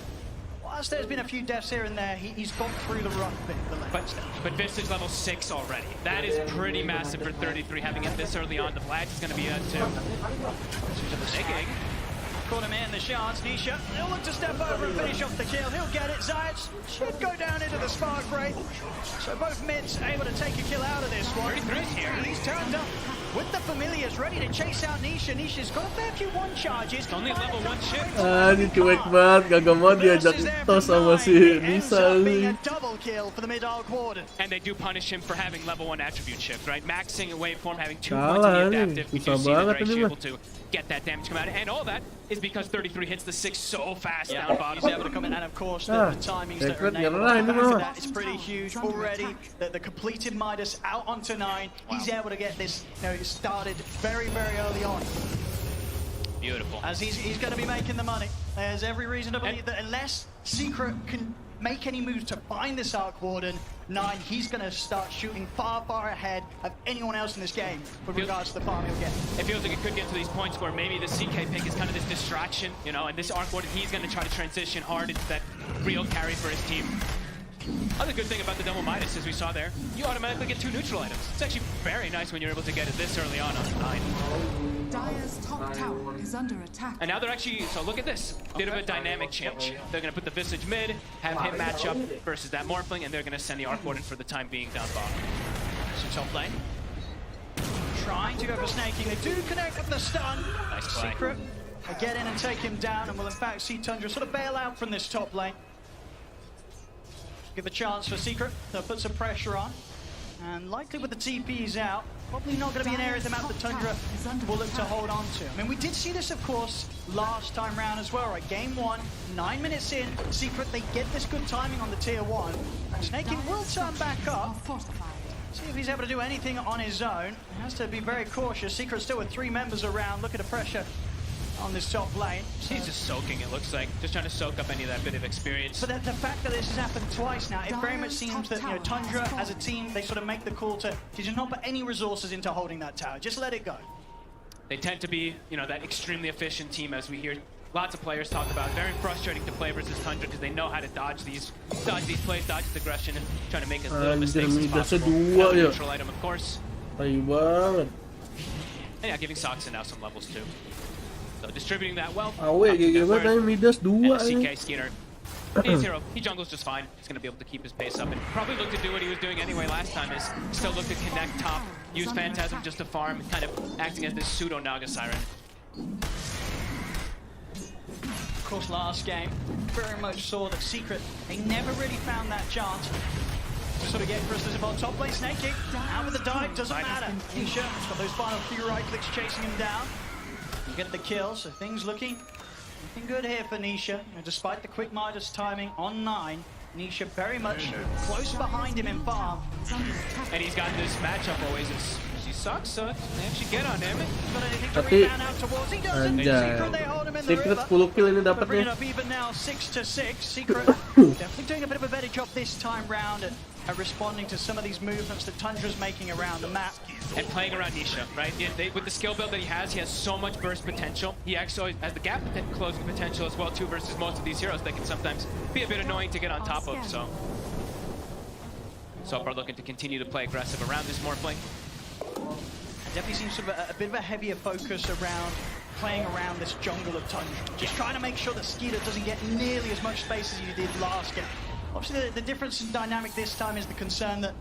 S18: whilst there's been a few deaths here and there, he's gone through the rough bit, the lane stage.
S11: But Visage level 6 already. That is pretty massive for 33, having it this early on. The flag is going to be a 2. Snaking.
S18: Caught him in the shards. Nisha, he'll look to step over and finish off the kill. He'll get it. Zayats should go down into the spark rate. So both mids able to take a kill out of this one.
S11: 33's here.
S18: He's turned up with the familiars, ready to chase out Nisha. Nisha's got a fair few one charges.
S11: Only level 1 ship.
S4: Ini cuek banget, gak mau diajak tos sama si Nisa.
S18: Double kill for the mid-arc warden.
S11: And they do punish him for having level 1 attribute shift, right? Maxing away form, having 2
S4: Kalah
S11: points to be
S4: nih,
S11: adaptive. We do
S4: susah
S11: see that
S4: banget
S11: Drake's
S4: ini mah.
S11: able to get that damage come out. And all that is because 33 hits the 6 so fast down bottom.
S18: He's able to come in, and of course the timings that are enabled off the back of that is pretty huge already. The completed Midas out onto 9. He's able to get this, started very, very early on.
S11: Beautiful.
S18: As he's going to be making the money. There's every reason to believe that unless Secret can make any moves to find this Arc Warden, 9, he's going to start shooting far, far ahead of anyone else in this game with regards to the farm he'll get.
S11: It feels like it could get to these points where maybe the CK pick is kind of this distraction, and this Arc Warden, he's going to try to transition hard into that real carry for his team. Other good thing about the double Midas, as we saw there, you automatically get 2 neutral items. It's actually very nice when you're able to get it this early on 9.
S6: Dire's top tower is under attack.
S11: And now they're actually, so look at this, bit of a dynamic change. They're going to put the Visage mid, have him match up versus that Morphling, and they're going to send the Arc Warden for the time being down bottom.
S18: So top lane, trying to go for snaking. They do connect with the stun.
S11: Nice play.
S18: Secret, get in and take him down, and will in fact see Tundra sort of bail out from this top lane. Give a chance for Secret, they'll put some pressure on. And likely with the TPs out, probably not going to be an area of the map that Tundra will look to hold on to. I mean, we did see this, of course, last time round as well, right? Game 1, 9 minutes in, Secret, they get this good timing on the tier 1. Snaking will turn back up. See if he's able to do anything on his own. He has to be very cautious. Secret still with 3 members around, looking to pressure on this top lane.
S11: He's just soaking, it looks like. Just trying to soak up any of that bit of experience.
S18: But the fact that this has happened twice now, it very much seems that Tundra, as a team, they sort of make the call to just not put any resources into holding that tower. Just let it go.
S11: They tend to be, that extremely efficient team, as we hear lots of players talk about. Very frustrating to play versus Tundra because they know how to dodge these plays, dodge this aggression, and trying to make as little mistakes as possible. Have a neutral item, of course.
S4: Tai banget.
S11: And yeah, giving Soxon now some levels too. So distributing that well.
S4: Awe, gimana tadi Midas 2
S11: and CK Skinner. He's hero. He jungles just fine. He's going to be able to keep his pace up and probably look to do what he was doing anyway last time, is still look to connect top, use Phantasm just to farm, kind of acting as this pseudo Naga Siren.
S18: Of course, last game, very much saw that Secret, they never really found that chance to sort of get Chrysalis involved. Top lane snaking, out with the dive, doesn't matter. Nisha has got those final few right clicks chasing him down. You get the kill, so things looking good here for Nisha. And despite the quick Midas timing on 9, Nisha very much close behind him in farm.
S11: And he's got this matchup always. She sucks, so they actually get on him.
S4: Tapi anjay, Secret 10 kill ini dapat nih.
S18: Up even now 6-6. Secret definitely doing a bit of a better job this time round at responding to some of these movements that Tundra's making around the map.
S11: And playing around Nisha, right? With the skill build that he has so much burst potential. He actually has the gap closing potential as well too versus most of these heroes that can sometimes be a bit annoying to get on top of. So far looking to continue to play aggressive around this Morphling.
S18: It definitely seems to be a bit of a heavier focus around playing around this jungle of Tundra. Just trying to make sure that Skeeter doesn't get nearly as much space as he did last game. Obviously, the difference in dynamic this time is the concern that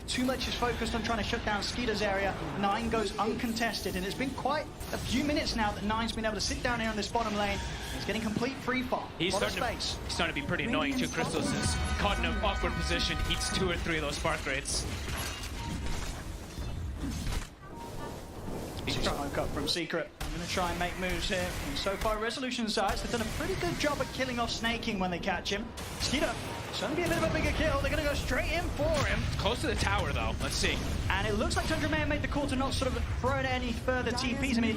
S18: too much is focused on trying to shut down Skeeter's area. 9 goes uncontested, and it's been quite a few minutes now that 9's been able to sit down here on this bottom lane. He's getting complete free fall.
S11: He's starting to be pretty annoying too. Crystals is caught in an awkward position, eats 2 or 3 of those spark rates.
S18: Strong cut from Secret. I'm going to try and make moves here. And so far, Resolution sides, they've done a pretty good job at killing off Snaking when they catch him. Skeeter, it's going to be a bit of a bigger kill. They're going to go straight in for him.
S11: It's close to the tower, though. Let's see.
S18: And it looks like Tundra may have made the call to not sort of throw in any further TPs. I mean,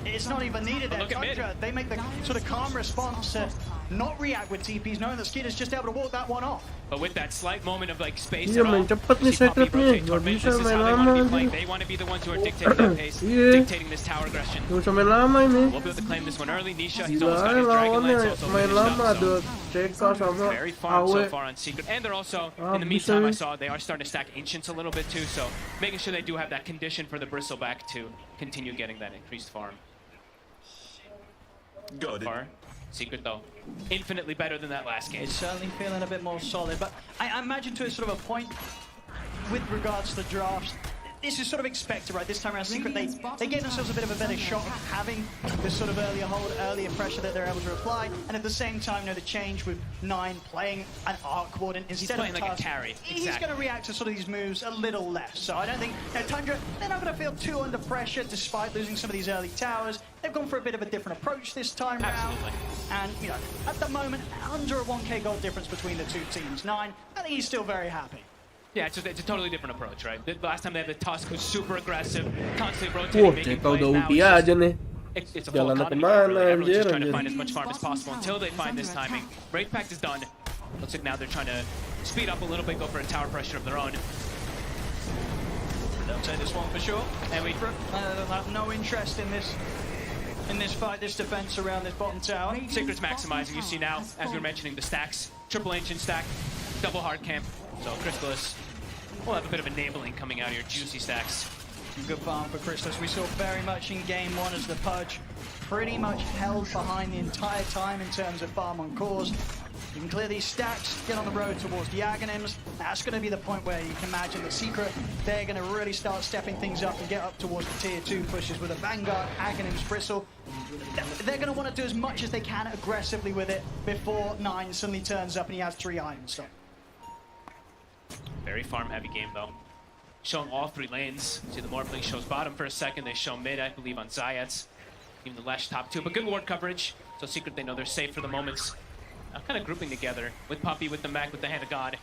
S18: it's not even needed there. Tundra, they make the sort of calm response to not react with TPs, knowing that Skeeter's just able to walk that one off.
S11: But with that slight moment of like space,
S1: Iya main cepet nih Secret nih, nggak bisa main lama aja.
S11: they want to be the ones who are dictating that pace, dictating this tower aggression.
S1: Nggak usah main lama ini.
S11: We'll be able to claim this one early. Nisha, he's
S1: Gila
S11: almost got his dragon
S1: lawannya
S11: lance also
S1: main
S11: finished
S1: lama
S11: up,
S1: ada
S11: so
S1: CK sama
S11: very farm so
S1: AW.
S11: far on Secret, and they're also in the
S1: bisa
S11: meantime I
S1: nih.
S11: saw they are starting to stack ancients a little bit too, so making sure they do have that condition for the bristleback to continue getting that increased farm.
S18: Got it.
S11: Far. Secret though, infinitely better than that last game.
S18: It's certainly feeling a bit more solid, but I imagine to a sort of a point with regards to the drafts, this is sort of expected, right? This time around, Secret, they gave themselves a bit of a better shot of having this sort of earlier hold, earlier pressure that they're able to apply, and at the same time, you know, the change with 9 playing an arc warden instead
S11: playing
S18: of
S11: like a
S18: Tusk,
S11: carry.
S18: He's
S11: Exactly.
S18: going to react to sort of these moves a little less. So I don't think, you know, Tundra, they're not going to feel too under pressure despite losing some of these early towers. They've gone for a bit of a different approach this time round. And, you know, at the moment, under a 1k gold difference between the two teams. 9, I think he's still very happy.
S11: Yeah, it's a totally different approach, right? The last time they had the Tusk was super aggressive, constantly rotating, making
S1: CK
S11: plays.
S1: udah
S11: Now
S1: ulti aja nih.
S11: it's a full
S1: Jalan
S11: economy.
S1: kemana
S11: Really. Everyone's just trying to
S1: anjir.
S11: find as much farm as possible until they find this timing. Break Pact is done. Looks like now they're trying to speed up a little bit, go for a tower pressure of their own.
S18: They'll take this one for sure. And we have no interest in this fight, this defense around this bottom tower.
S11: Secret's maximizing. You see now, as we were mentioning, the stacks. Triple ancient stack, double hard camp. So Crystallis will have a bit of enabling coming out here. Juicy stacks.
S18: Good farm for Crystallis. We saw very much in game 1 as the Pudge pretty much held behind the entire time in terms of farm on cores. You can clear these stacks, get on the road towards the Aghanims. That's going to be the point where you can imagine that Secret, they're going to really start stepping things up and get up towards the tier 2 pushes with a Vanguard, Aghanims, Bristle. They're going to want to do as much as they can aggressively with it before 9 suddenly turns up and he has 3 Iron Stone.
S11: Very farm heavy game though. Showing all 3 lanes. See the Morphling shows bottom for a second. They show mid, I believe, on Zayats. Even the Lesh top 2, but good ward coverage. So Secret, they know they're safe for the moments. Now kind of grouping together with Puppey, with the mech, with the Hand of God.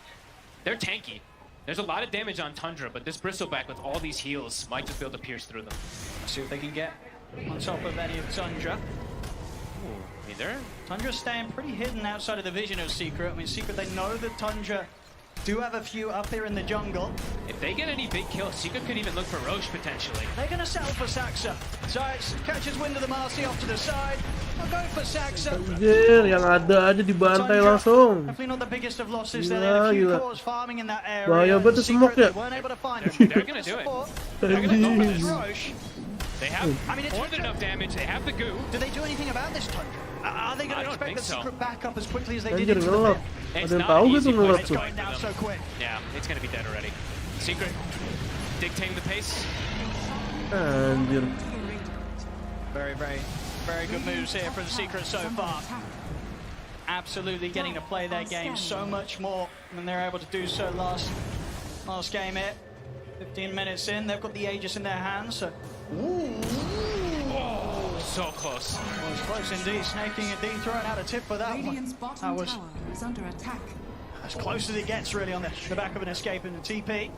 S11: They're tanky. There's a lot of damage on Tundra, but this Bristleback with all these heals might just be able to pierce through them.
S18: See if they can get on top of any of Tundra.
S11: Ooh, hey there.
S18: Tundra's staying pretty hidden outside of the vision of Secret. I mean, Secret, they know that Tundra do have a few up here in the jungle.
S11: If they get any big kills, Secret could even look for Roche potentially.
S18: They're going to settle for Saxa. Zayats catches wind of the Marcy off to the side. They'll go for Saxa.
S1: Anjir, yang ada aja dibantai langsung.
S18: Definitely not the biggest of losses.
S1: Gila,
S18: There are a few
S1: gila.
S18: cores farming in that area.
S1: Bahaya banget tuh smoke ya.
S18: They weren't able to find him.
S11: They're going to do it. They're going to go for this. Roche. They have more than enough damage. They have the goo.
S18: Do they do anything about this Tundra? Are they going
S11: I
S18: to
S11: don't
S18: expect
S11: think
S18: the
S11: so.
S18: Secret back up as quickly as they did
S1: Anjir
S18: into the
S1: ngelap.
S18: pit?
S1: Ada yang tahu gitu ngelap
S18: It's
S1: tuh.
S18: going down so quick.
S11: Yeah, it's going to be dead already. Secret dictating the pace.
S1: Anjir.
S18: Very, very good moves here from Secret so far. Absolutely getting to play their game so much more than they're able to do so last game here. 15 minutes in, they've got the Aegis in their hands. So.
S11: Oh, so close.
S18: Well, it's close indeed. Snaking and Dean throwing out a tip for that one. That was
S6: under attack.
S18: as close as it gets, really, on the back of an escape in the TP.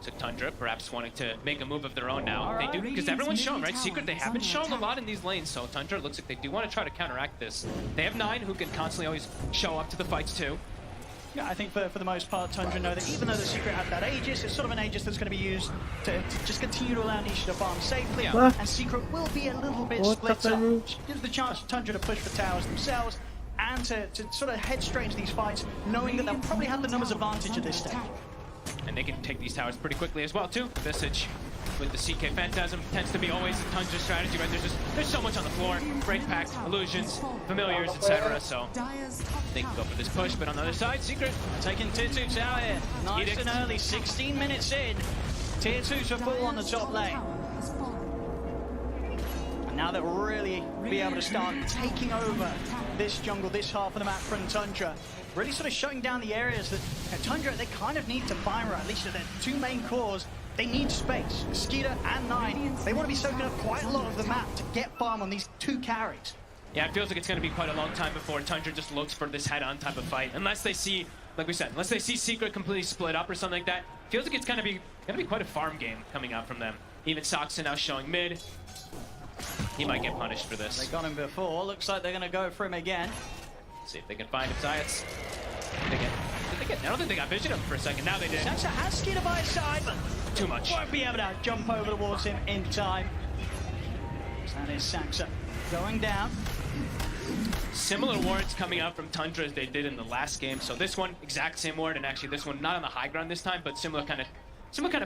S11: So Tundra perhaps wanting to make a move of their own now. They do, because everyone's shown, right? Secret, they haven't shown a lot in these lanes, so Tundra looks like they do want to try to counteract this. They have 9 who can constantly always show up to the fights too.
S18: Yeah, I think for the most part, Tundra know that even though the Secret have that Aegis, it's sort of an Aegis that's going to be used to just continue to allow Nisha to farm safely.
S11: Yeah.
S18: And Secret will be a little bit split up. Gives the chance for Tundra to push for towers themselves and to sort of head straight into these fights, knowing that they'll probably have the numbers advantage at this stage.
S11: And they can take these towers pretty quickly as well too. Visage with the CK Phantasm tends to be always a Tundra strategy, right? There's so much on the floor. Break Pact, illusions, familiars, etc. So they can go for this push, but on the other side, Secret
S18: taking tier 2 tower here. Nice
S11: Edict.
S18: and early, 16 minutes in. Tier 2 to full on the top lane. And now they'll really be able to start taking over this jungle, this half of the map from Tundra. Really sort of shutting down the areas that Tundra, they kind of need to fire, at least their 2 main cores. They need space. Skeeter and 9, they want to be soaking up quite a lot of the map to get farm on these 2 carries.
S11: Yeah, it feels like it's going to be quite a long time before Tundra just looks for this head-on type of fight. Unless they see, like we said, unless they see Secret completely split up or something like that. Feels like it's going to be quite a farm game coming out from them. Even Soxon now showing mid. He might get punished for this.
S18: They got him before. Looks like they're going to go for him again.
S11: See if they can find him. Zayats. I don't think they got vision of him for a second. Now they did.
S18: Saxa has Skeeter by his side, but
S11: too much.
S18: Won't be able to jump over towards him in time. So that is Saxa going down.
S11: Similar wards coming out from Tundra as they did in the last game. So this one, exact same ward, and actually this one not on the high ground this time, but similar kind of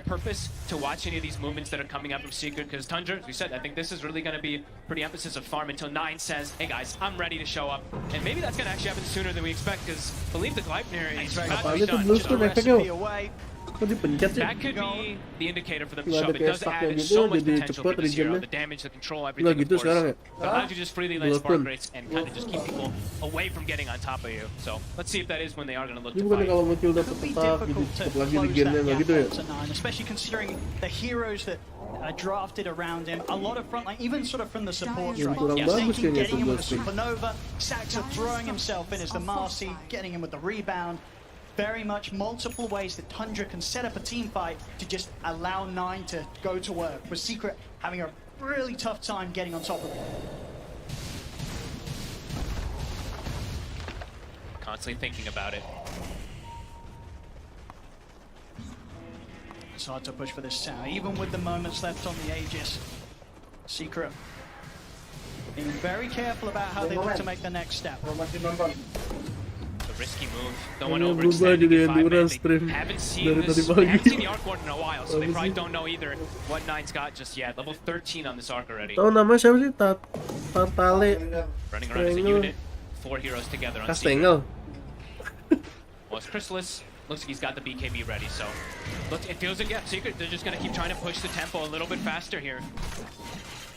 S11: purpose to watch any of these movements that are coming out from Secret, because Tundra, as we said, I think this is really going to be pretty emphasis of farm until 9 says, hey guys, I'm ready to show up. And maybe that's going to actually happen sooner than we expect, because I believe the Gleipnir is about to be done. Just a recipe away. That could be the indicator for them to show up. It does add so much potential for this hero, the damage, the control, everything, of course. But allows you just freely land spark rates and kind of just keep people away from getting on top of you. So let's see if that is when they are going to look to fight.
S18: It could be difficult to close that gap to 9, especially considering the heroes that are drafted around him. A lot of frontline, even sort of from the support right? Thinking, getting him with the Supernova, Saxa throwing himself in as the Marcy, getting him with the rebound. Very much multiple ways that Tundra can set up a team fight to just allow 9 to go to work, with Secret having a really tough time getting on top of it.
S11: Constantly thinking about it.
S18: It's hard to push for this tower, even with the moments left on the Aegis. Secret being very careful about how they look to make the next step.
S11: Risky move. Don't want to overextend in 5 minutes. They haven't seen this. They haven't seen the arc ward in a while, so they probably don't know either what 9's got just yet. Level 13 on this arc already.
S1: Tahu nama siapa sih? Tatale.
S11: Running around as a unit. 4 heroes together on Secret. Well, it's Chrysalis. Looks like he's got the BKB ready, so look, it feels like, yeah, Secret, they're just going to keep trying to push the tempo a little bit faster here.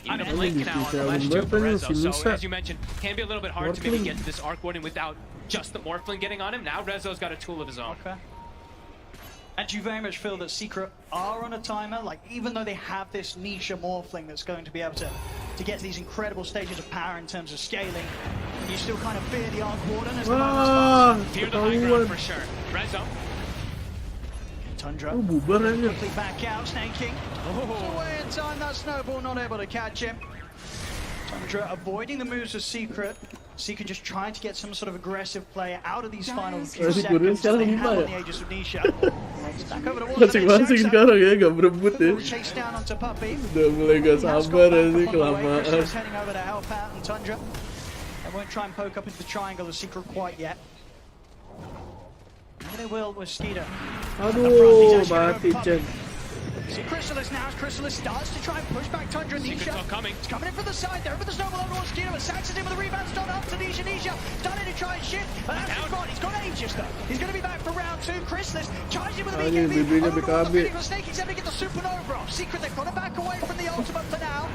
S11: Even a blink now on the last 2 for Rezo, so as you mentioned, can be a little bit hard to maybe get to this arc warden without just the Morphling getting on him. Now Rezo's got a tool of his own.
S18: Okay. And do you very much feel that Secret are on a timer? Like, even though they have this niche Morphling that's going to be able to get to these incredible stages of power in terms of scaling, you still kind of fear the arc warden as the moments pass?
S11: Fear the high ground for sure. Rezo.
S18: Tundra quickly back out, Snake King. Away in time, that snowball not able to catch him. Tundra avoiding the moves of Secret. Secret just trying to get some sort of aggressive play out of these final few seconds that they have on the Aegis of Nisha. Back over towards the
S1: masing sekarang ya, gak berebut ya.
S18: Chase down onto Puppy.
S1: Udah mulai gak sabar sih, kelamaan.
S18: Heading over to help out and Tundra. They won't try and poke up into the triangle of Secret quite yet. Maybe they will with Skeeter.
S1: Aduh, mati Chen.
S18: See Chrysalis now, as Chrysalis starts to try and push back Tundra and Nisha. It's coming in from the side there, but the snowball over towards Skeeter, but Saxon's in with the rebound, start up to Nisha. Starting to try and shift, but that's gone. He's got Aegis though. He's going to be back for round 2. Chrysalis charging with the BKB. Over towards the Phoenix, Snake He's able to get the Supernova off. Secret, they've got to back away from the ultimate for now.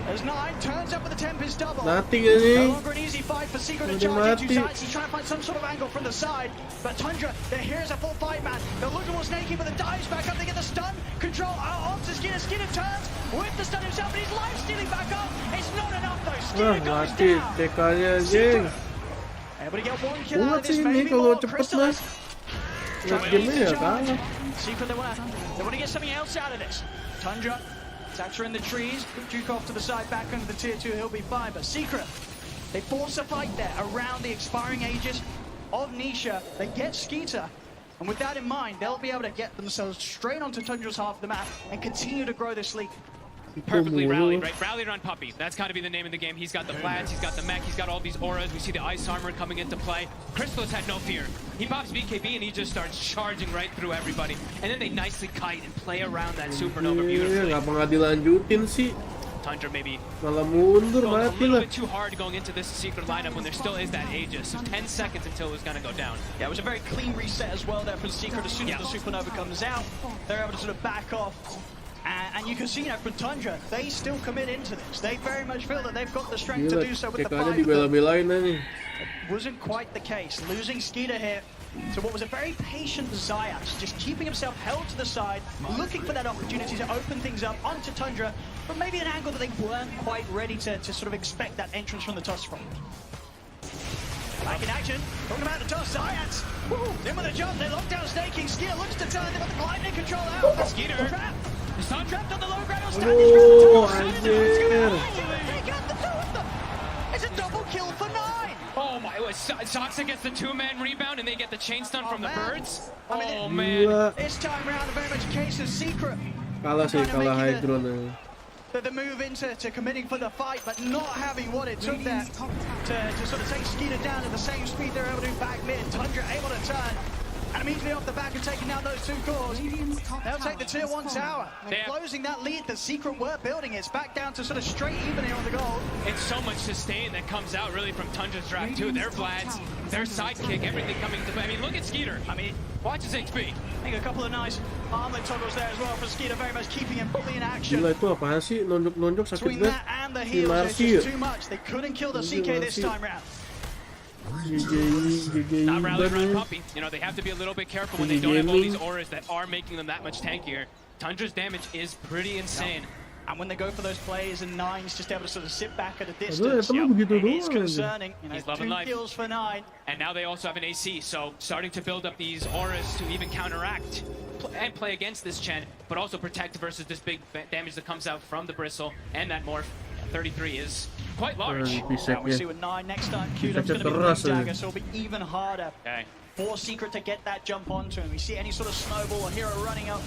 S18: As 9 turns up with the Tempest double.
S1: Nothing ini.
S18: No longer an easy fight for Secret to charge into sides. He's trying to find some sort of angle from the side. But Tundra, here's a full fight, man. They're looking more snaky, but the dives back up. They get the stun. Control onto Skeeter. Skeeter turns with the stun himself, but he's life stealing back up. It's not enough though. Skeeter goes down.
S1: TK-nya anjing.
S18: Able to get 1 kill out of this, maybe more. Chrysalis. Secret, they want to get something else out of this. Tundra. Saxa in the trees, Duke off to the side, back under the tier 2, he'll be fine. But Secret, they force a fight there around the expiring Aegis of Nisha. They get Skeeter, and with that in mind, they'll be able to get themselves straight onto Tundra's half of the map and continue to grow this league.
S11: Perfectly rallied, right? Rallied around Puppy. That's got to be the name of the game. He's got the plats, he's got the mech, he's got all these auras. We see the ice armor coming into play. Chrysalis had no fear. He pops BKB and he just starts charging right through everybody. And then they nicely kite and play around that Supernova beautifully.
S1: Ngapa nggak dilanjutin sih?
S11: Tundra maybe
S1: malah mundur,
S11: a
S1: mati
S11: little
S1: lah.
S11: bit too hard going into this Secret lineup when there still is that Aegis. So 10 seconds until it was going to go down.
S18: Yeah, it was a very clean reset as well there for Secret. As soon as the Supernova comes out, they're able to sort of back off. And you can see, from Tundra, they still commit into this. They very much feel that they've got the strength to do so with the fight. It wasn't quite the case. Losing Skeeter here to what was a very patient Zayas, just keeping himself held to the side, looking for that opportunity to open things up onto Tundra, but maybe an angle that they weren't quite ready to sort of expect that entrance from the toss front. Back in action, talking about the toss, Zayas. In with a jump, they lock down Snaking. Skeeter looks to turn, they've got the Gleipnir control out. Skeeter trapped. He's trapped on the low ground.
S1: Oh, anjir.
S18: It's a double kill for 9.
S11: Oh my, Soxa gets the 2-man rebound and they get the chain stun from the birds.
S18: I mean,
S11: man.
S18: This time round, very much a case of Secret.
S4: Kalah sih, kalah high ground.
S18: The move into committing for the fight, but not having what it took there to sort of take Skeeter down at the same speed they're able to do back mid. Tundra able to turn. And immediately off the back of taking down those two cores, they'll take the tier 1 tower. And closing that lead, the Secret were building. It's back down to sort of straight even here on the goal.
S11: It's so much sustain that comes out really from Tundra's draft too. Their Vlads, their sidekick, everything coming to play. I mean, look at Skeeter. I mean, watch his HP.
S18: I think a couple of nice armlet toggles there as well for Skeeter, very much keeping him fully in action.
S4: Gila itu apaan sih? Nonjok sakit
S18: Between
S4: banget.
S18: that and the heals, it's just too much. They couldn't kill the CK this time round.
S11: Not rallying around Puppy. You know, they have to be a little bit careful when they don't have all these auras that are making them that much tankier. Tundra's damage is pretty insane.
S18: And when they go for those plays and Nine's just able to sort of sit back at a distance, it's concerning. You know,
S11: He's loving
S18: 2
S11: life.
S18: kills for 9.
S11: And now they also have an AC, so starting to build up these auras to even counteract and play against this Chen, but also protect versus this big damage that comes out from the Bristle and that Morph. 33 is quite large.
S18: Now we see with 9 next time. Q-Dub's going to be the dagger, so it'll be even harder for Secret to get that jump onto him. We see any sort of snowball or hero running up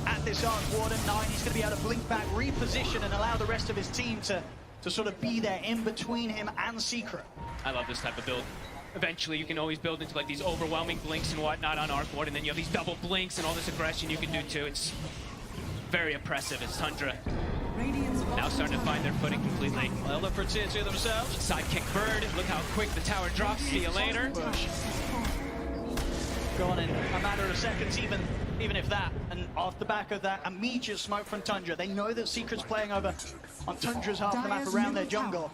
S18: at this Arc Warden. 9, he's going to be able to blink back, reposition, and allow the rest of his team to sort of be there in between him and Secret.
S11: I love this type of build. Eventually, you can always build into like these overwhelming blinks and whatnot on Arc Warden, and then you have these double blinks and all this aggression you can do too. It's very oppressive as Tundra now starting to find their footing completely.
S18: They'll look for tier 2 themselves.
S11: Sidekick Bird, look how quick the tower drops. See you later.
S18: Push. Gone in a matter of seconds, even if that. And off the back of that, immediate smoke from Tundra. They know that Secret's playing over on Tundra's half the map around their jungle.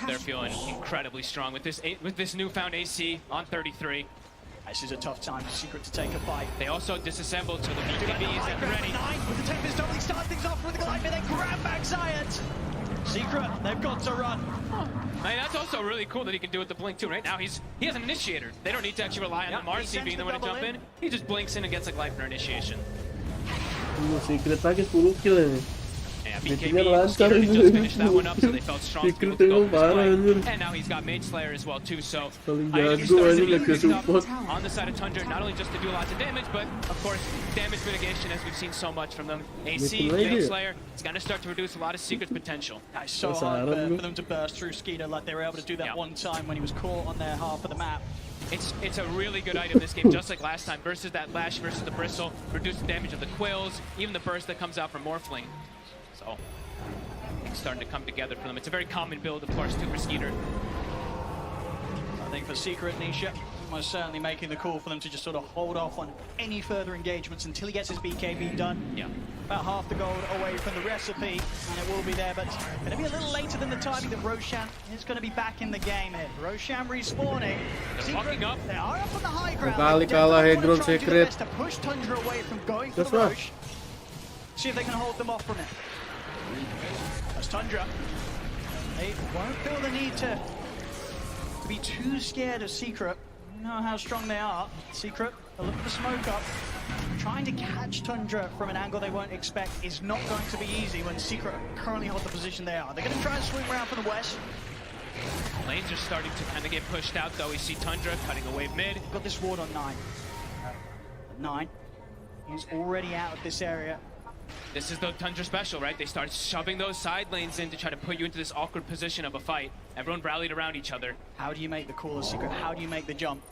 S11: They're feeling incredibly strong with this newfound AC on 33.
S18: This is a tough time for Secret to take a bite.
S11: They also disassembled to the BKBs and ready.
S18: 9 with the Tempest doubling, start things off with the Glide, they grab back Science. Secret, they've got to run.
S11: I mean, that's also really cool that he can do with the blink too. Right now, he has an initiator. They don't need to actually rely on the Marcy being the one to jump in. He just blinks in and gets a Gleipnir initiation.
S4: Secret lagi 10 kill ini.
S11: Yeah, BKB just finished that one up, so they felt strong to be able to go for this play. And now he's got Mage Slayer as well too, so he's starting to be picked up on the side of Tundra, not only just to do lots of damage, but of course damage mitigation, as we've seen so much from them. AC, Mage Slayer, it's going to start to reduce a lot of Secret's potential.
S18: It's so hard for them to burst through Skeeter like they were able to do that one time when he was caught on their half of the map.
S11: It's a really good item this game, just like last time, versus that Lash versus the Bristle, reduce the damage of the Quills, even the burst that comes out from Morphling. So it's starting to come together for them. It's a very common build, of course, too, for Skeeter.
S18: I think for Secret, Nisha, most certainly making the call for them to just sort of hold off on any further engagements until he gets his BKB done.
S11: Yeah.
S18: About half the gold away from the recipe, and it will be there, but going to be a little later than the timing that Roshan is going to be back in the game here. Roshan respawning.
S11: They're walking up.
S18: They are up on the high ground.
S4: Kali kalah Hedron Secret.
S18: To push Tundra away from going for the Rosh. See if they can hold them off from it. That's Tundra. They won't feel the need to be too scared of Secret. You know how strong they are. Secret, they'll look for the smoke up. Trying to catch Tundra from an angle they won't expect is not going to be easy when Secret currently hold the position they are. They're going to try and swing around from the west.
S11: Lanes are starting to kind of get pushed out, though. We see Tundra cutting away mid.
S18: Got this ward on 9. 9 is already out of this area.
S11: This is the Tundra special, right? They start shoving those side lanes in to try to put you into this awkward position of a fight. Everyone rallied around each other.
S18: How do you make the call of Secret? How do you make the jump?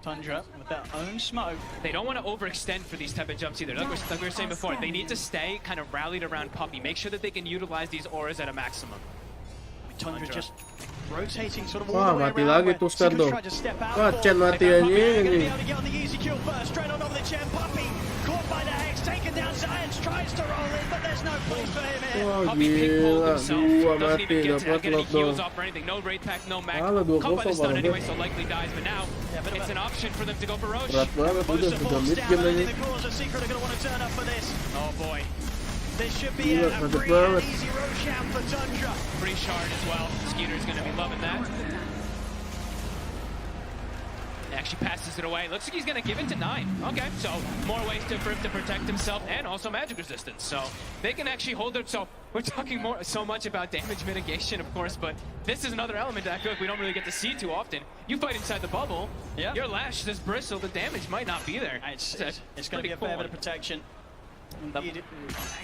S18: Tundra with their own smoke.
S11: They don't want to overextend for these type of jumps either. Like we were saying before, they need to stay kind of rallied around Puppy. Make sure that they can utilize these auras at a maximum.
S18: Tundra just rotating sort of
S4: wah,
S18: all the way
S4: mati
S18: around.
S4: lagi tuh Star dong. Wah, Chen mati
S18: They're
S4: anjing.
S18: going to be able to get on the easy kill first. Straight on over the Chen. Puppy caught by the Hex, taken down. Science tries to roll in, but there's no place for him here.
S4: Wah,
S11: Puppy ping-ponged
S4: gila,
S11: himself.
S4: dua
S11: Doesn't
S4: mati,
S11: even get to
S4: dapat
S11: get any heals
S4: lockdown.
S11: off or anything. No Wraith Pack, no Mac.
S4: Alah, 2-0
S11: Caught by the stun
S4: malah
S11: anyway,
S4: deh.
S11: so likely dies. But now it's an option for them to go for Roche.
S4: Berat banget udah mid game lagi.
S18: The cause of Secret are going to want to turn up for this.
S11: Oh boy.
S18: This should be a free and easy Roshan for Tundra.
S11: Free shard as well. Skeeter's going to be loving that. Actually passes it away. Looks like he's going to give it to 9. Okay, so more ways for him to protect himself and also magic resistance. So they can actually hold it. So we're talking so much about damage mitigation, of course, but this is another element that I feel like we don't really get to see too often. You fight inside the bubble, your lash, this bristle, the damage might not be there.
S18: It's going to be a fair bit of protection. Indeed,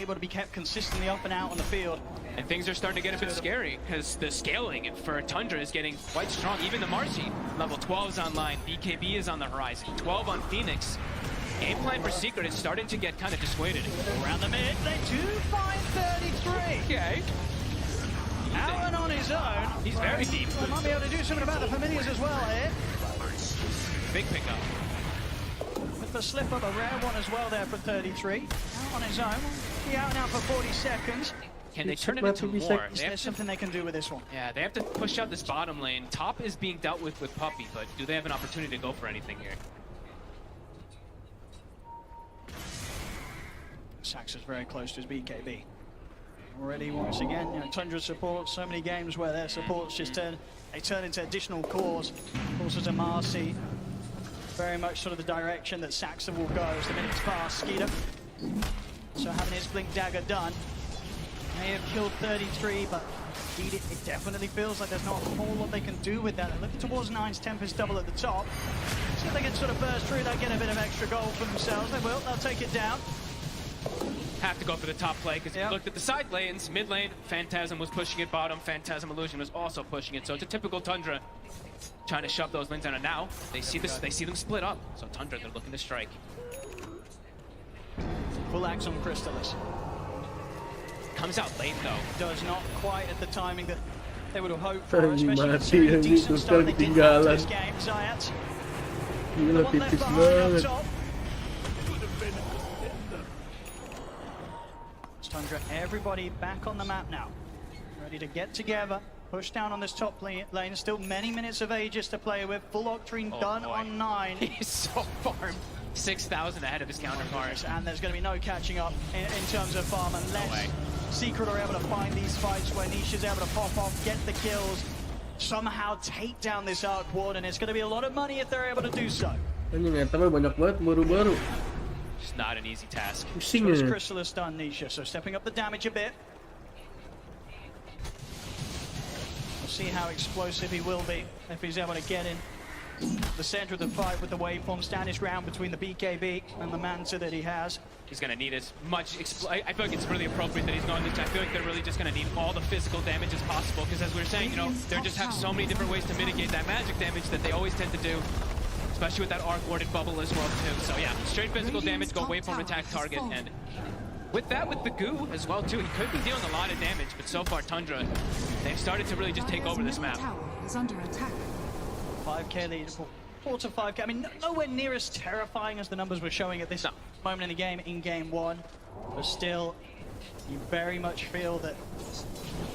S18: able to be kept consistently up and out on the field.
S11: And things are starting to get a bit scary because the scaling for Tundra is getting quite strong. Even the Marcy, level 12 is online. BKB is on the horizon. 12 on Phoenix. Game plan for Secret is starting to get kind of dissuaded.
S18: Around the mid, they do find 33.
S11: Okay.
S18: Allen on his own.
S11: He's very deep.
S18: They might be able to do something about the familiars as well here.
S11: Big pickup.
S18: With the slip up, a rare one as well there for 33. Out on his own. Be out now for 40 seconds.
S11: Can they turn it into more?
S18: There's something they can do with this one.
S11: Yeah, they have to push out this bottom lane. Top is being dealt with Puppy, but do they have an opportunity to go for anything here?
S18: Sax is very close to his BKB. Already, once again, Tundra support, so many games where their supports just turn into additional cores. Courses of Marcy. Very much sort of the direction that Saxon will go as the minutes pass. Skeeter. So having his Blink Dagger done. May have killed 33, but indeed it definitely feels like there's not a whole lot they can do with that. They're looking towards 9's Tempest double at the top. See if they can sort of burst through that, get a bit of extra gold for themselves. They will, they'll take it down.
S11: Have to go for the top play because if you looked at the side lanes, mid lane, Phantasm was pushing it, bottom, Phantasm Illusion was also pushing it. So it's a typical Tundra trying to shove those lanes down, and now they see this, they see them split up. So Tundra, they're looking to strike.
S18: Full axe on Crystalis.
S11: Comes out late though.
S18: Does not quite at the timing that they would have hoped for, especially considering the decent start they did have to this game. Zayat. The one left behind up top. Tundra, everybody back on the map now. Ready to get together. Push down on this top lane. Still many minutes of Aegis to play with. Full Octarine done on 9.
S11: He's so farm. 6,000 ahead of his counterpart.
S18: And there's going to be no catching up in terms of farm unless Secret are able to find these fights where Niche is able to pop off, get the kills, somehow take down this Arc Ward, and it's going to be a lot of money if they're able to do so.
S4: Banyak banget baru-baru.
S11: It's not an easy task.
S18: Crystalis done, Nisha, so stepping up the damage a bit. We'll see how explosive he will be if he's able to get in the center of the fight with the waveform, stand his ground between the BKB and the Manta that he has.
S11: He's going to need as much I feel like it's really appropriate that he's going this. I feel like they're really just going to need all the physical damage as possible because as we were saying, they just have so many different ways to mitigate that magic damage that they always tend to do. Especially with that Arc Warded bubble as well too. So yeah, straight physical damage, go waveform attack target, and with that, with the goo as well too, he could be dealing a lot of damage, but so far Tundra, they've started to really just take over this map.
S18: 5k lead, 4 to 5k. I mean, nowhere near as terrifying as the numbers were showing at this moment in the game, in game 1. But still, you very much feel that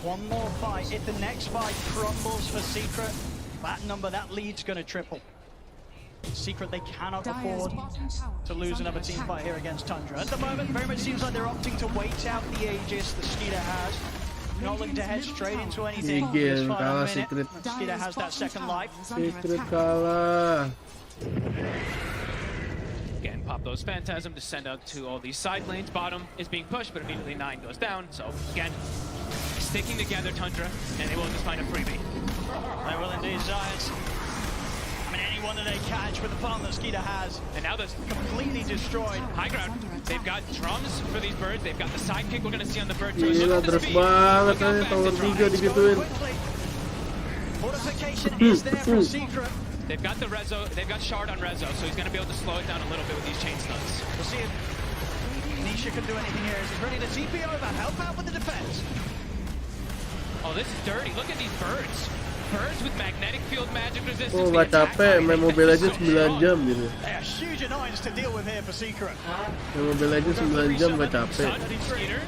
S18: one more fight, if the next fight crumbles for Secret, that number, that lead's going to triple. Secret, they cannot afford to lose another team fight here against Tundra. At the moment, very much seems like they're opting to wait out the Aegis the Skeeter has. Not looking to head straight into anything. Skeeter has that second life.
S4: Secret kalah.
S11: Again, pop those Phantasm to send out to all these side lanes. Bottom is being pushed, but immediately 9 goes down. So again, sticking together Tundra, and they will just find a freebie.
S18: They will indeed, Giants. I mean, anyone that they catch with the farm that Skeeter has.
S11: And now that's
S18: completely destroyed.
S11: High ground. They've got drums for these birds. They've got the sidekick we're going to see on the bird too.
S4: Gila, terus banget kan tower 3 digituin.
S18: Fortification is there for Secret.
S11: They've got the Rezo, they've got Shard on Rezo, so he's going to be able to slow it down a little bit with these chain stuns.
S18: We'll see if Nisha can do anything here. He's ready to TP over, help out with the defense.
S11: Oh, this is dirty. Look at these birds. Birds with magnetic field magic resistance.
S4: Oh, gak capek, main Mobile Legends 9 jam gitu.
S18: They are huge annoyance to deal with here for Secret.
S4: Main Mobile Legends 9 jam gak capek.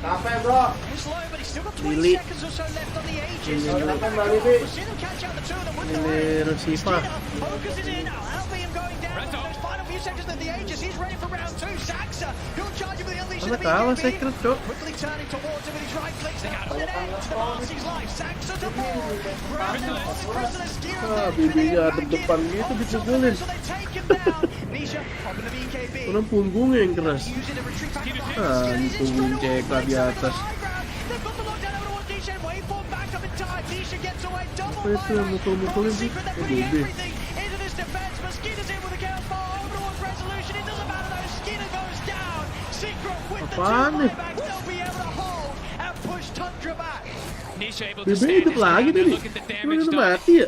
S18: Capek, bro. He's low, but he's still got 20 seconds or so left on the Aegis. We'll see them catch out the two of them with the
S4: Rusifa.
S18: focuses in, helping him going down. those final few seconds of the Aegis. He's ready for round 2. Saxa, he'll charge him with the unleash of the
S1: kalah
S18: BKB.
S1: Secret, Cok.
S18: Quickly turning towards him with his right clicks. They got an end to the Marcy's life. Saxa to ball. Chrysalis,
S4: bibinya ada depan gitu dipukulin.
S18: Nisha popping the BKB.
S4: Orang punggungnya yang keras. Punggung cekla di atas. Apa itu yang mukul-mukulin sih? Bobe. Apaan nih? BB hidup lagi nih. Udah mati ya?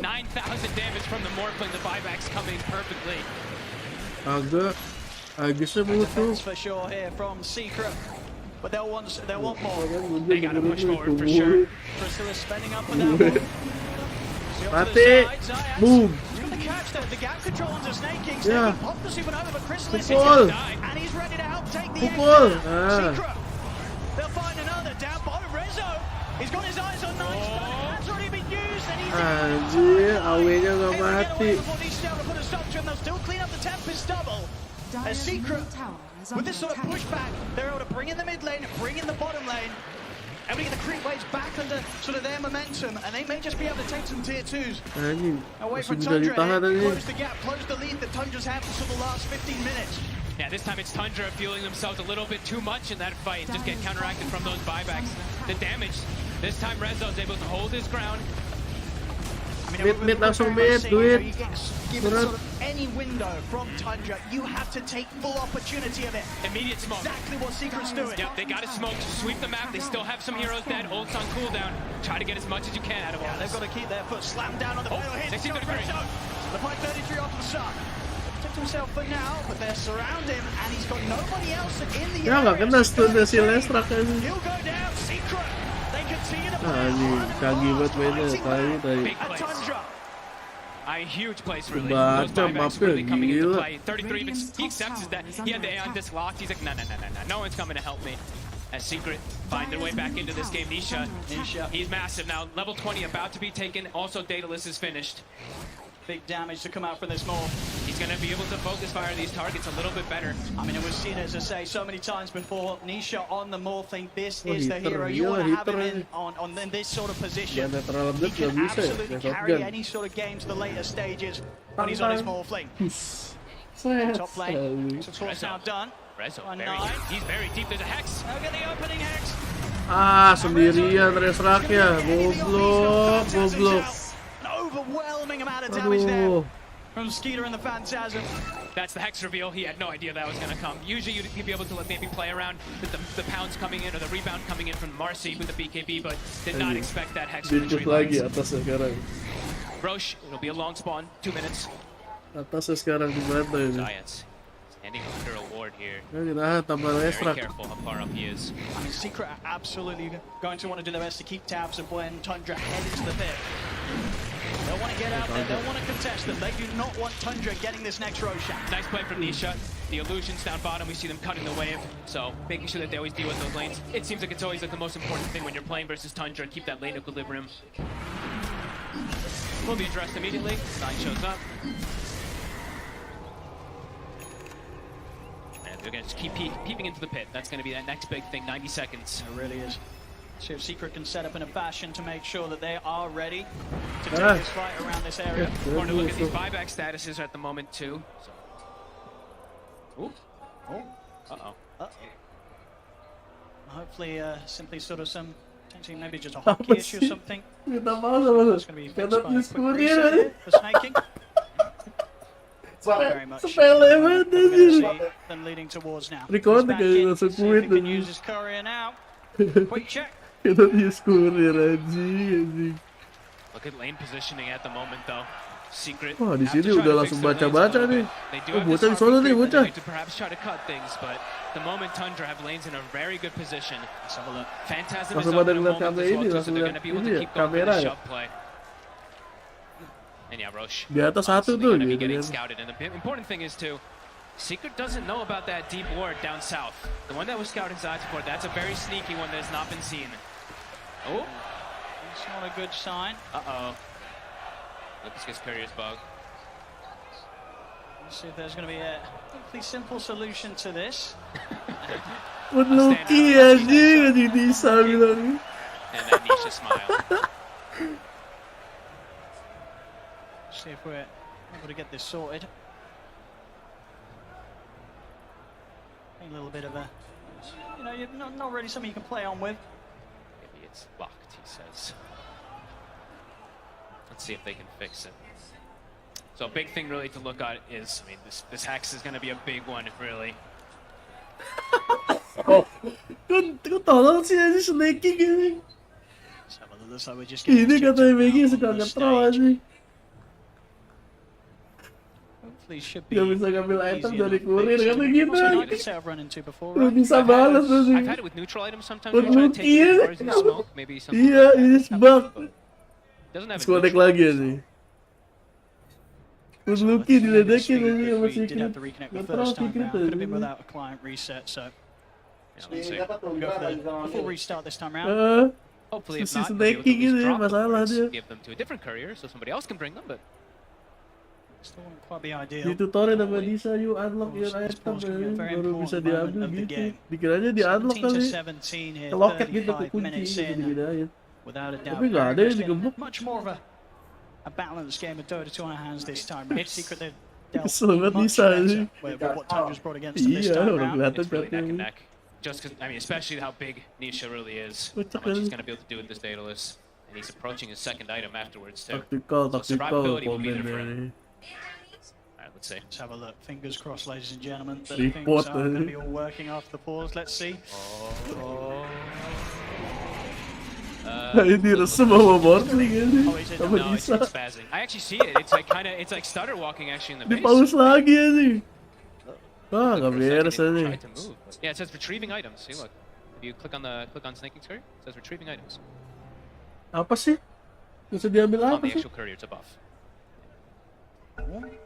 S4: Agak musuh.
S18: But they'll want more. They gotta push forward for sure. Priscilla's spending up for that.
S1: Mati. Boom.
S18: The gap control onto Snaking.
S1: Yeah.
S18: Snaking popped the supernova, but Chrysalis is
S1: Pukul.
S18: gonna die, and he's ready to help take the
S1: Pukul.
S18: Secret. They'll find another down bottom. Rezo. He's got his eyes on Nice. That's already been used, and he's
S1: Anjir, AW-nya gak mati.
S18: They'll still clean up the Tempest double. A Secret, with this sort of pushback, they're able to bring in the mid lane, bring in the bottom lane, and we get the creep waves back under sort of their momentum, and they may just be able to take some tier 2s.
S1: Anjing,
S18: Away
S1: masih
S18: from
S1: bisa
S18: Tundra,
S1: ditahan anjing.
S18: close the gap, close the lead that Tundra's had for the last 15 minutes.
S22: Yeah, this time it's Tundra feeling themselves a little bit too much in that fight. Just get counteracted from those buybacks. The damage, this time Rezo's able to hold his ground.
S1: Mid langsung mid, duit.
S18: Given sort of any window from Tundra, you have to take full opportunity of it.
S22: Immediate smoke.
S18: Exactly what Secret's doing.
S22: Yep, they got to smoke to sweep the map. They still have some heroes dead. Ult's on cooldown. Try to get as much as you can out of all
S18: They've
S22: this.
S18: got to keep their foot slammed down on the pedal. Here's the 533 off the sun. Took himself for now, but they're surrounding him, and he's got nobody else in the
S1: Ya nggak kena stunnya si Lestrak aja.
S18: He'll go down. Secret. They continue to play.
S1: Anjing, kaki banget mainnya tadi.
S22: A huge place really.
S1: Baca
S22: Those buybacks
S1: mapnya
S22: really coming into
S1: gila.
S22: play. 33 even he accepts that he had the Aeon disc locked. He's like, no one's coming to help me. As Secret find their way back into this game. Nisha, he's massive now. Level 20 about to be taken. Also, Daedalus is finished.
S18: Big damage to come out from this morph.
S22: He's going to be able to focus fire these targets a little bit better.
S18: I mean, it was seen, as I say, so many times before. Nisha on the morphing. This is the hero. You want to have him in this sort of position. He can absolutely carry any sort of game to the later stages when he's on his morphling. Top lane. So Tor's now done.
S22: Rezo, he's very deep. There's a Hex.
S18: Look at the opening Hex.
S1: Sendirian Lestraknya. Goblok.
S18: Overwhelming amount of damage there from Skeeter and the Phantasm.
S22: That's the Hex reveal. He had no idea that was going to come. Usually you'd be able to maybe play around with the pounds coming in or the rebound coming in from Marcy with the BKB, but did not expect that Hex from the tree lines. Roche, it'll be a long spawn. 2 minutes.
S1: Atasnya sekarang di mana ini?
S22: Giants standing under a ward here.
S1: Kita tambah Lestrak.
S22: Very careful how far up he is.
S18: I mean, Secret are absolutely going to want to do their best to keep tabs of when Tundra head into the pit. They'll want to get out there, they'll want to contest them. They do not want Tundra getting this next Roshan.
S22: Nice play from Nisha. The illusions down bottom, we see them cutting the wave. So making sure that they always deal with those lanes. It seems like it's always like the most important thing when you're playing versus Tundra, keep that lane equilibrium. Will be addressed immediately. Sign shows up. And they're going to just keep peeping into the pit. That's going to be that next big thing, 90 seconds.
S18: It really is. See if Secret can set up in a fashion to make sure that they are ready to take this fight around this area.
S22: Important to look at these buyback statuses at the moment too. So. Ooh.
S18: Oh.
S22: Uh-oh.
S18: Uh-oh. Hopefully, simply sort of some, potentially maybe just a hockey issue or something. That's going to be fixed by a quick reset here for snaking. Very much. Them leading towards now.
S1: Record the game,
S18: see if he can use his courier now. Quick check.
S1: Kita diskurir anjing.
S22: Look at lane positioning at the moment though. Secret.
S1: Wah, di sini udah langsung baca-baca nih. Oh, bocah di sono nih, bocah.
S22: To perhaps try to cut things, but the moment Tundra have lanes in a very good position. Let's have a look. Phantasm is up in a moment as well, too, so they're going to be able to keep going with the shove play. And yeah, Roche.
S1: Di atas satu tuh.
S22: Going to be getting scouted, and the important thing is too, Secret doesn't know about that deep ward down south. The one that was scouted inside support, that's a very sneaky one that has not been seen. Oh,
S18: it's not a good sign.
S22: Uh-oh. Lucas gets Courier's bug.
S18: See if there's going to be a hopefully simple solution to this.
S1: Lucky aja di Nisa bilang.
S11: And that Nisha smile.
S18: See if we're able to get this sorted. A little bit of a, you know, you're not really something you can play on with.
S11: Maybe it's locked, he says. Let's see if they can fix it. So a big thing really to look at is, I mean, this hex is going to be a big one, really.
S1: Oh, kau tolong sih aja snaking ini. Ini katanya Maggie suka nge-troll aja. Gak bisa ngambil item dari kurir kata gitu. Gak bisa balas sih. Iya, ini bug. Terus connect lagi sih. Terus Lucky diledekin aja sama Secret. Nge-troll Secret aja.
S18: Full restart this time round.
S11: Hopefully, if not, we'll be able to just drop the boards, give them to a different courier so somebody else can bring them, but
S18: still won't quite be ideal.
S1: Di tutorial sama Nisa, you unlock your item baru bisa diambil gitu. Dikiranya di unlock kali. Keloket gitu ke kunci gitu digedain. Tapi nggak ada yang digembok.
S18: Much more of a balanced game of Dota 2 on our hands this time round. Secret they've dealt
S1: Kesel banget Nisa sih.
S18: what Tundra's brought against them this time round.
S11: it's really neck and neck. Just because, I mean, especially how big Nisha really is, how much he's going to be able to do with this Daedalus. And he's approaching his second item afterwards, too.
S1: Tactical
S11: survivability will be there for him. Alright, let's see.
S18: Let's have a look. Fingers crossed, ladies and gentlemen, that things are going to be all working after the pause. Let's see.
S1: Ini resem sama Bortling ini. Sama Nisa.
S11: I actually see it. It's like stutter walking actually in the base.
S1: Di pause lagi aja. Wah, nggak beres aja.
S11: Yeah, it says retrieving items. See, look. If you click on snaking scurry, it says retrieving items.
S1: Apa sih? Bisa diambil apa sih?
S11: On the actual courier, it's above.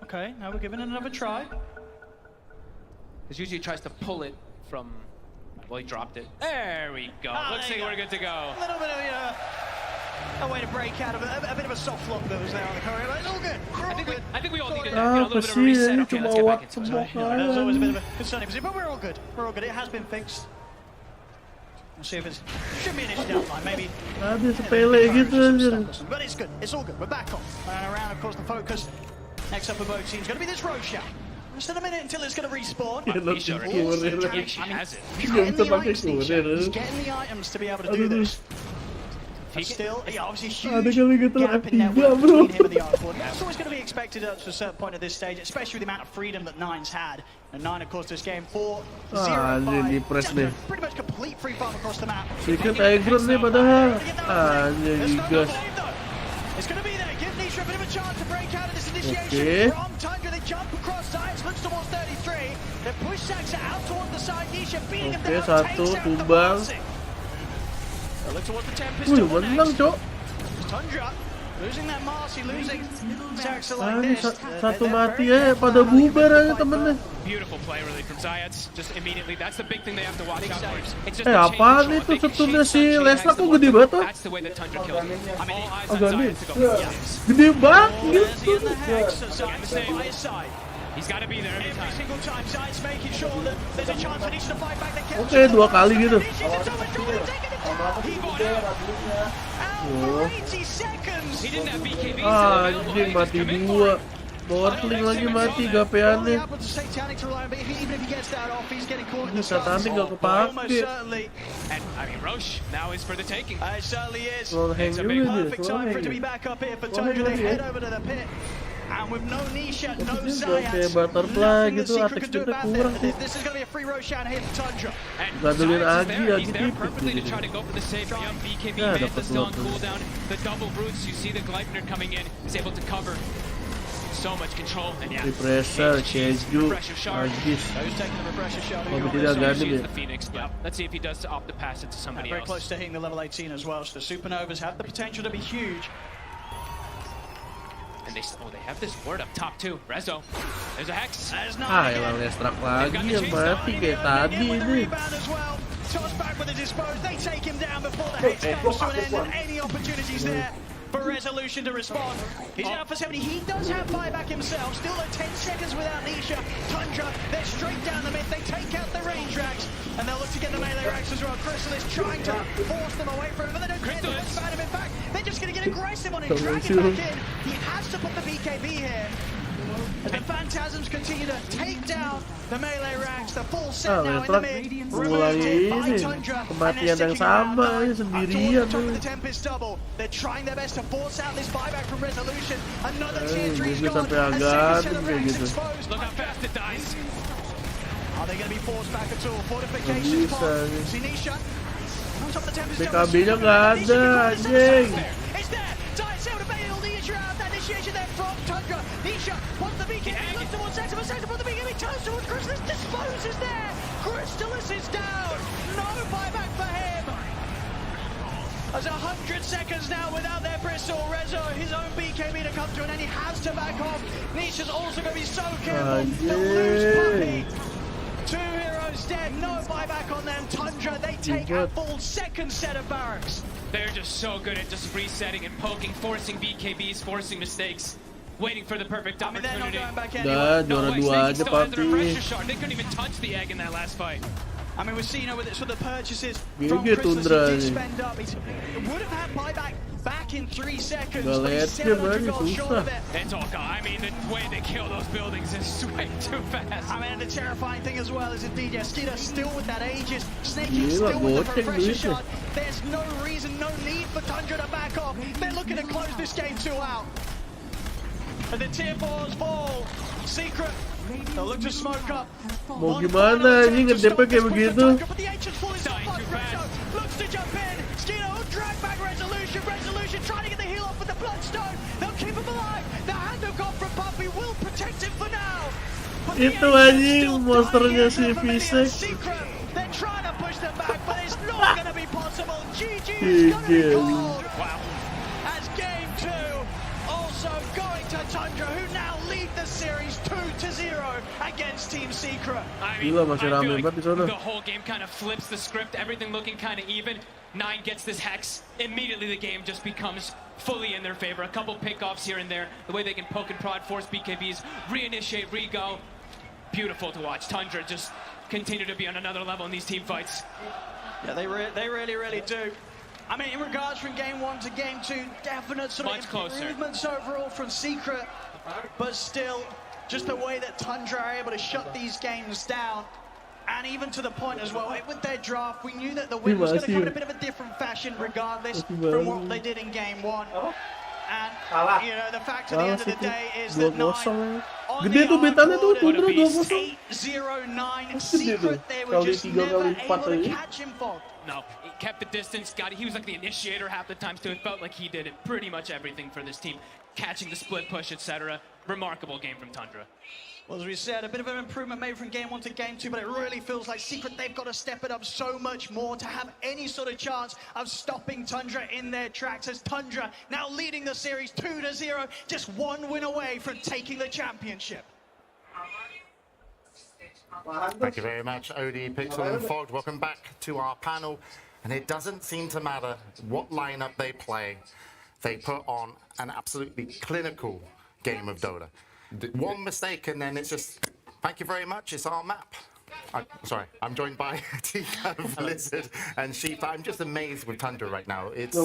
S18: Okay, now we're giving it another try.
S11: Because usually he tries to pull it from. Well, he dropped it. There we go. Looks like we're good to go.
S18: A little bit of a way to break out of a bit of a soft lock that was there on the courier. It's all good.
S11: I think we all need a little bit of a reset. Okay, let's get back into it.
S18: There's always a bit of a concerning position, but we're all good. We're all good. It has been fixed. We'll see if it should be an issue down the line. Maybe.
S1: Ada sepele gitu aja.
S18: But it's good. It's all good. We're back on. And around, of course, the focus. Next up for both teams going to be this Roshan. Just in a minute until it's going to respawn.
S11: He's
S18: getting the items to be able to do this. Still, obviously huge gap in network between him and the Arcboard. That's always going to be expected up to a certain point at this stage, especially with the amount of freedom that Nine's had. And Nine, of course, this game 4-0-5. Pretty much complete free farm across the map.
S1: Secret aggro nih padahal. Gas.
S18: It's going to be there. Give Nisha a bit of a chance to break out of this initiation. From Tundra, they jump across sides, looks towards 33. They push Saxa out towards the side. Nisha beating him down.
S1: Satu tumbang.
S18: Look towards the Tempest.
S1: Menang, Cok.
S18: Tundra losing that Marcy, losing Saxa like this.
S1: Satu mati ya, pada bubar aja temennya.
S11: Beautiful play really from Zayats. Just immediately, that's the big thing they have to watch out for. It's just
S1: apaan itu setunnya si Lesnar kok gede banget tuh?
S11: That's the way that Tundra kills him. I mean, all eyes on Zayats to go.
S1: Gede banget gitu.
S11: He's got to be there every time.
S1: Oke, 2 kali gitu. Anjing mati 2. Bortling lagi mati gapeannya. Ini Satanic gak kepake. Long hang juga dia.
S18: And with no Nisha, no Zayats,
S1: kayak butterfly gitu, attack speednya kurang sih.
S18: This is going to be a free Roshan here for Tundra.
S1: Gadulin Agi tipis.
S11: Nah, dapat 2 the double roots, you see the Gleipnir coming in, is able to cover so much control, and yeah.
S1: Repressor, Cheju, Agis. Oh, tidak ganti ya.
S11: Let's see if he does to opt to pass it to somebody else.
S18: Very close to hitting the level 18 as well, so the Supernovas have the potential to be huge.
S11: And they have this ward up top too. Rezo, there's a hex.
S1: Emang Lestrak lagi yang mati kayak tadi ini.
S18: for Resolution to respond. He's out for 70. He does have buyback himself. Still at 10 seconds without Nisha. Tundra, they're straight down the mid. They take out the range racks, and they'll look to get the melee racks as well. Crystal is trying to force them away from him, but they don't care to expand him. In fact, they're just going to get aggressive on him, drag him back in. He has to put the BKB here. As the Phantasms continue to take down the melee racks, the full set now in the mid.
S1: Mulai ini kematian yang sama sendirian.
S18: The Tempest double. They're trying their best to force out this buyback from Resolution. Another tier 3's gone. And second set of racks exposed.
S11: Look how fast it dies.
S18: Are they going to be forced back at all? Fortifications pop. Sinisha on top of the Tempest double.
S1: BKB-nya nggak ada, anjing.
S18: It's there. Dice out of all the issue out. That initiation there from Tundra. Nisha wants the BKB. Looks towards Saxon. Saxon for the BKB. Turns towards Chrysalis. Disposes there. Chrysalis is down. No buyback for him. There's 100 seconds now without their Bristol. Rezo, his own BKB to come to an end. He has to back off. Nisha's also going to be so careful. They'll lose Puppy. 2 heroes dead, no buyback on them. Tundra, they take a full second set of barracks.
S11: They're just so good at just resetting and poking, forcing BKBs, forcing mistakes, waiting for the perfect opportunity.
S18: They're not going back anywhere.
S1: Juara
S11: Snake
S1: dua aja,
S11: still has the
S1: papi.
S11: refresher shard. They couldn't even touch the egg in that last fight.
S18: I mean, we're seeing with it, so the purchases
S1: Gini
S18: from Chrysalis,
S1: Tundra
S18: he did
S1: nih.
S18: spend up. He would have had buyback back in 3 seconds.
S1: Gak
S18: But he's
S1: liat dia
S18: 700 gold short of it.
S11: It's all gone. I mean, the way they kill those buildings is way too fast.
S18: I mean, the terrifying thing as well is indeed, yeah, Skidder still with that Aegis, Snake
S1: Gila,
S18: still with the
S1: goceng
S18: refresher
S1: duitnya.
S18: shot. There's no reason, no need for Tundra to back off. They're looking to close this game 2 out. And the tier 4s fall. Secret, they'll look to smoke up.
S1: Mau gimana anjing nge-DP kayak begitu?
S18: But the Ancient's falling so far. Looks to jump in. Skidder will drag back Resolution. Resolution trying to get the heal off with the Bloodstone. They'll keep him alive. The hand of God from Puppy will protect him for now. But the
S1: Itu
S18: Ancient's
S1: anjing
S18: still
S1: monsternya si
S18: fighting from the
S1: Visek.
S18: Secret. They're trying to push them back, but it's not going to be possible. GG is going to be called. Wow. As game 2 also going to Tundra, who now lead the series 2-0 against Team Secret.
S11: I mean,
S1: Gila, masih
S11: I feel
S1: rame
S11: like
S1: banget di sana.
S11: the whole game kind of flips the script, everything looking kind of even. 9 gets this hex, immediately the game just becomes fully in their favor. A couple pickoffs here and there, the way they can poke and prod, force BKBs, reinitiate, re-go. Beautiful to watch. Tundra just continue to be on another level in these team fights.
S18: Yeah, they really do. I mean, in regards from game 1 to game 2, definite sort of improvements overall from Secret, but still, just the way that Tundra are able to shut these games down, and even to the point as well, with their draft, we knew that the win was going to come in a bit of a different fashion regardless from what they did in game 1. And, you know, the fact at the end of the day is that 9 on
S1: Gede
S18: the
S1: tuh betanya tuh,
S18: Iron
S1: Tundra
S18: Border,
S1: 2-0.
S18: 8-0-9,
S1: Gede tuh.
S18: Secret, they were
S1: Kali
S18: just
S1: 3
S18: never
S1: kali 4
S18: able to
S1: aja.
S18: catch him for.
S11: No, he kept the distance, he was like the initiator half the time too. It felt like he did it pretty much everything for this team, catching the split push, etc. Remarkable game from Tundra.
S18: Well, as we said, a bit of an improvement made from game 1 to game 2, but it really feels like Secret, they've got to step it up so much more to have any sort of chance of stopping Tundra in their tracks, as Tundra now leading the series 2-0, just 1 win away from taking the championship.
S17: Thank you very much, Odie, Pixel and Fogged. Welcome back to our panel. And it doesn't seem to matter what lineup they play. They put on an absolutely clinical game of Dota. One mistake and then it's just, thank you very much, it's our map. Sorry, I'm joined by Tika, Blizzard, and Sheep. I'm just amazed with Tundra right now. It's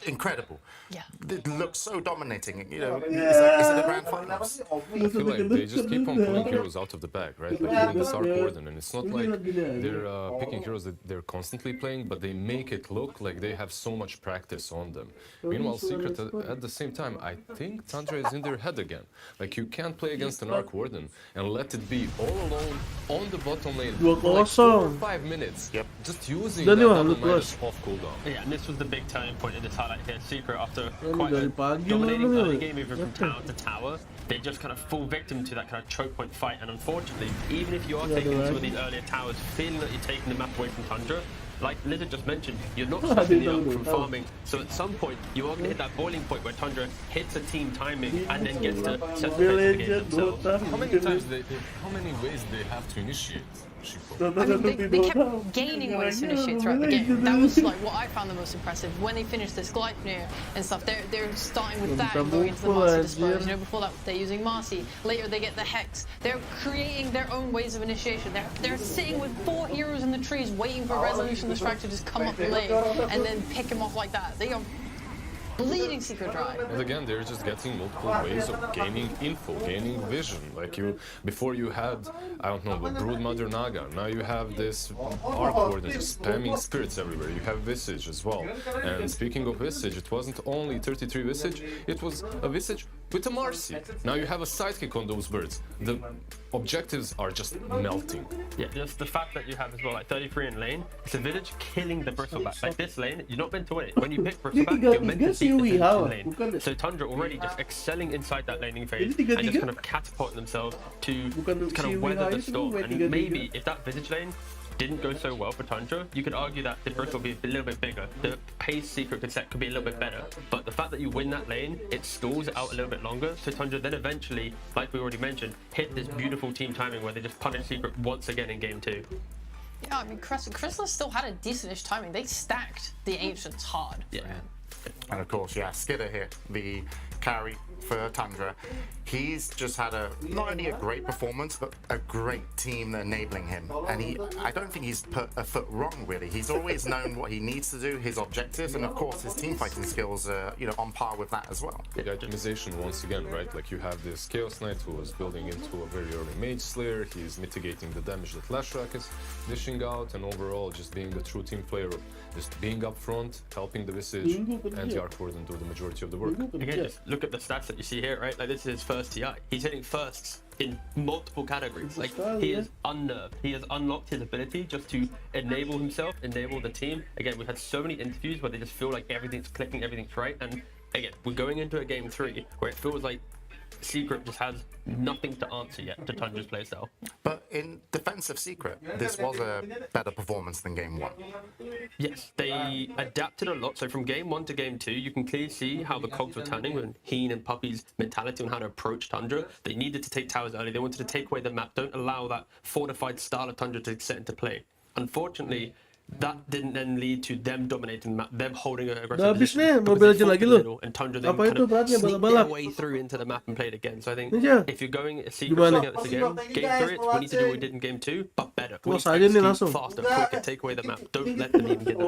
S17: incredible.
S21: Yeah.
S17: It looks so dominating. You know, it's the grand finals.
S12: I feel like they just keep on pulling heroes out of the bag, right? Like doing this Arc Warden, and it's not like they're picking heroes that they're constantly playing, but they make it look like they have so much practice on them. Meanwhile, Secret, at the same time, I think Tundra is in their head again. Like, you can't play against an Arc Warden and let it be all alone on the bottom lane for like 4 or 5 minutes.
S17: Yep.
S12: Just using that minus off cooldown.
S3: Yeah, and this was the big turning point in this highlight here. Secret, after quite a dominating early game, even from tower to tower, they just kind of fall victim to that kind of choke point fight. And unfortunately, even if you are taking some of these earlier towers, feeling that you're taking the map away from Tundra, like Lizard just mentioned, you're not stopping the Arc from farming. So at some point, you are going to hit that boiling point where Tundra hits a team timing and then gets to set the pace of the game themselves.
S12: How many ways they have to initiate?
S21: I mean, they kept gaining ways to initiate throughout the game. That was like what I found the most impressive. When they finished this Gleipnir and stuff, they're starting with that and going into the Marcy displays. You know, before that they're using Marcy. Later they get the Hex. They're creating their own ways of initiation. They're sitting with 4 heroes in the trees waiting for Resolution the Strike to just come up the lane and then pick him off like that. They are bleeding Secret Drive.
S12: And again, they're just getting multiple ways of gaining info, gaining vision. Like before you had, I don't know, Brood Mother Naga. Now you have this Arc Warden just spamming spirits everywhere. You have Visage as well. And speaking of Visage, it wasn't only 33 Visage, it was a Visage with a Marcy. Now you have a sidekick on those birds. The objectives are just melting.
S3: Yeah, just the fact that you have as well, like 33 in lane, it's a village killing the bristleback. Like this lane, you're not meant to win it. When you pick bristleback, you're meant to beat the lane. So Tundra already just excelling inside that laning phase and just kind of catapulting themselves to kind of weather the storm. And maybe if that village lane didn't go so well for Tundra, you could argue that the burst will be a little bit bigger. The pace Secret could set could be a little bit better. But the fact that you win that lane, it stalls it out a little bit longer. So Tundra then eventually, like we already mentioned, hit this beautiful team timing where they just punish Secret once again in game 2.
S21: Yeah, I mean, Chrysalis still had a decentish timing. They stacked the Ancients hard.
S3: Yeah.
S17: And of course, yeah, Skidder here, the carry for Tundra. He's just had not only a great performance, but a great team enabling him. And I don't think he's put a foot wrong, really. He's always known what he needs to do, his objectives, and of course his team fighting skills are, on par with that as well.
S12: The optimization once again, right? Like you have this Chaos Knight who was building into a very early Mage Slayer. He's mitigating the damage that Lashrak is dishing out, and overall just being the true team player, just being up front, helping the Visage and the Arc Warden do the majority of the work.
S3: Again, just look at the stats that you see here, right? Like this is his first TI. He's hitting firsts in multiple categories. Like he is unnerved. He has unlocked his ability just to enable himself, enable the team. Again, we've had so many interviews where they just feel like everything's clicking, everything's right. And again, we're going into a game 3 where it feels like Secret just has nothing to answer yet to Tundra's playstyle.
S17: But in defense of Secret, this was a better performance than game 1.
S3: Yes, they adapted a lot. So from game 1 to game 2, you can clearly see how the cogs were turning with Heen and Puppy's mentality on how to approach Tundra. They needed to take towers early. They wanted to take away the map. Don't allow that fortified style of Tundra to set into play. Unfortunately, that didn't then lead to them dominating the map, them holding an aggressive position.
S4: Mobile Legends lagi lu.
S3: And Tundra
S4: then
S3: kind of sneaked their way through into the map and played again. So I think if you're going a Secret looking at this again, game 3, we need to do what we did in game 2, but better. We need to execute faster, quicker, take away the map. Don't let them even get the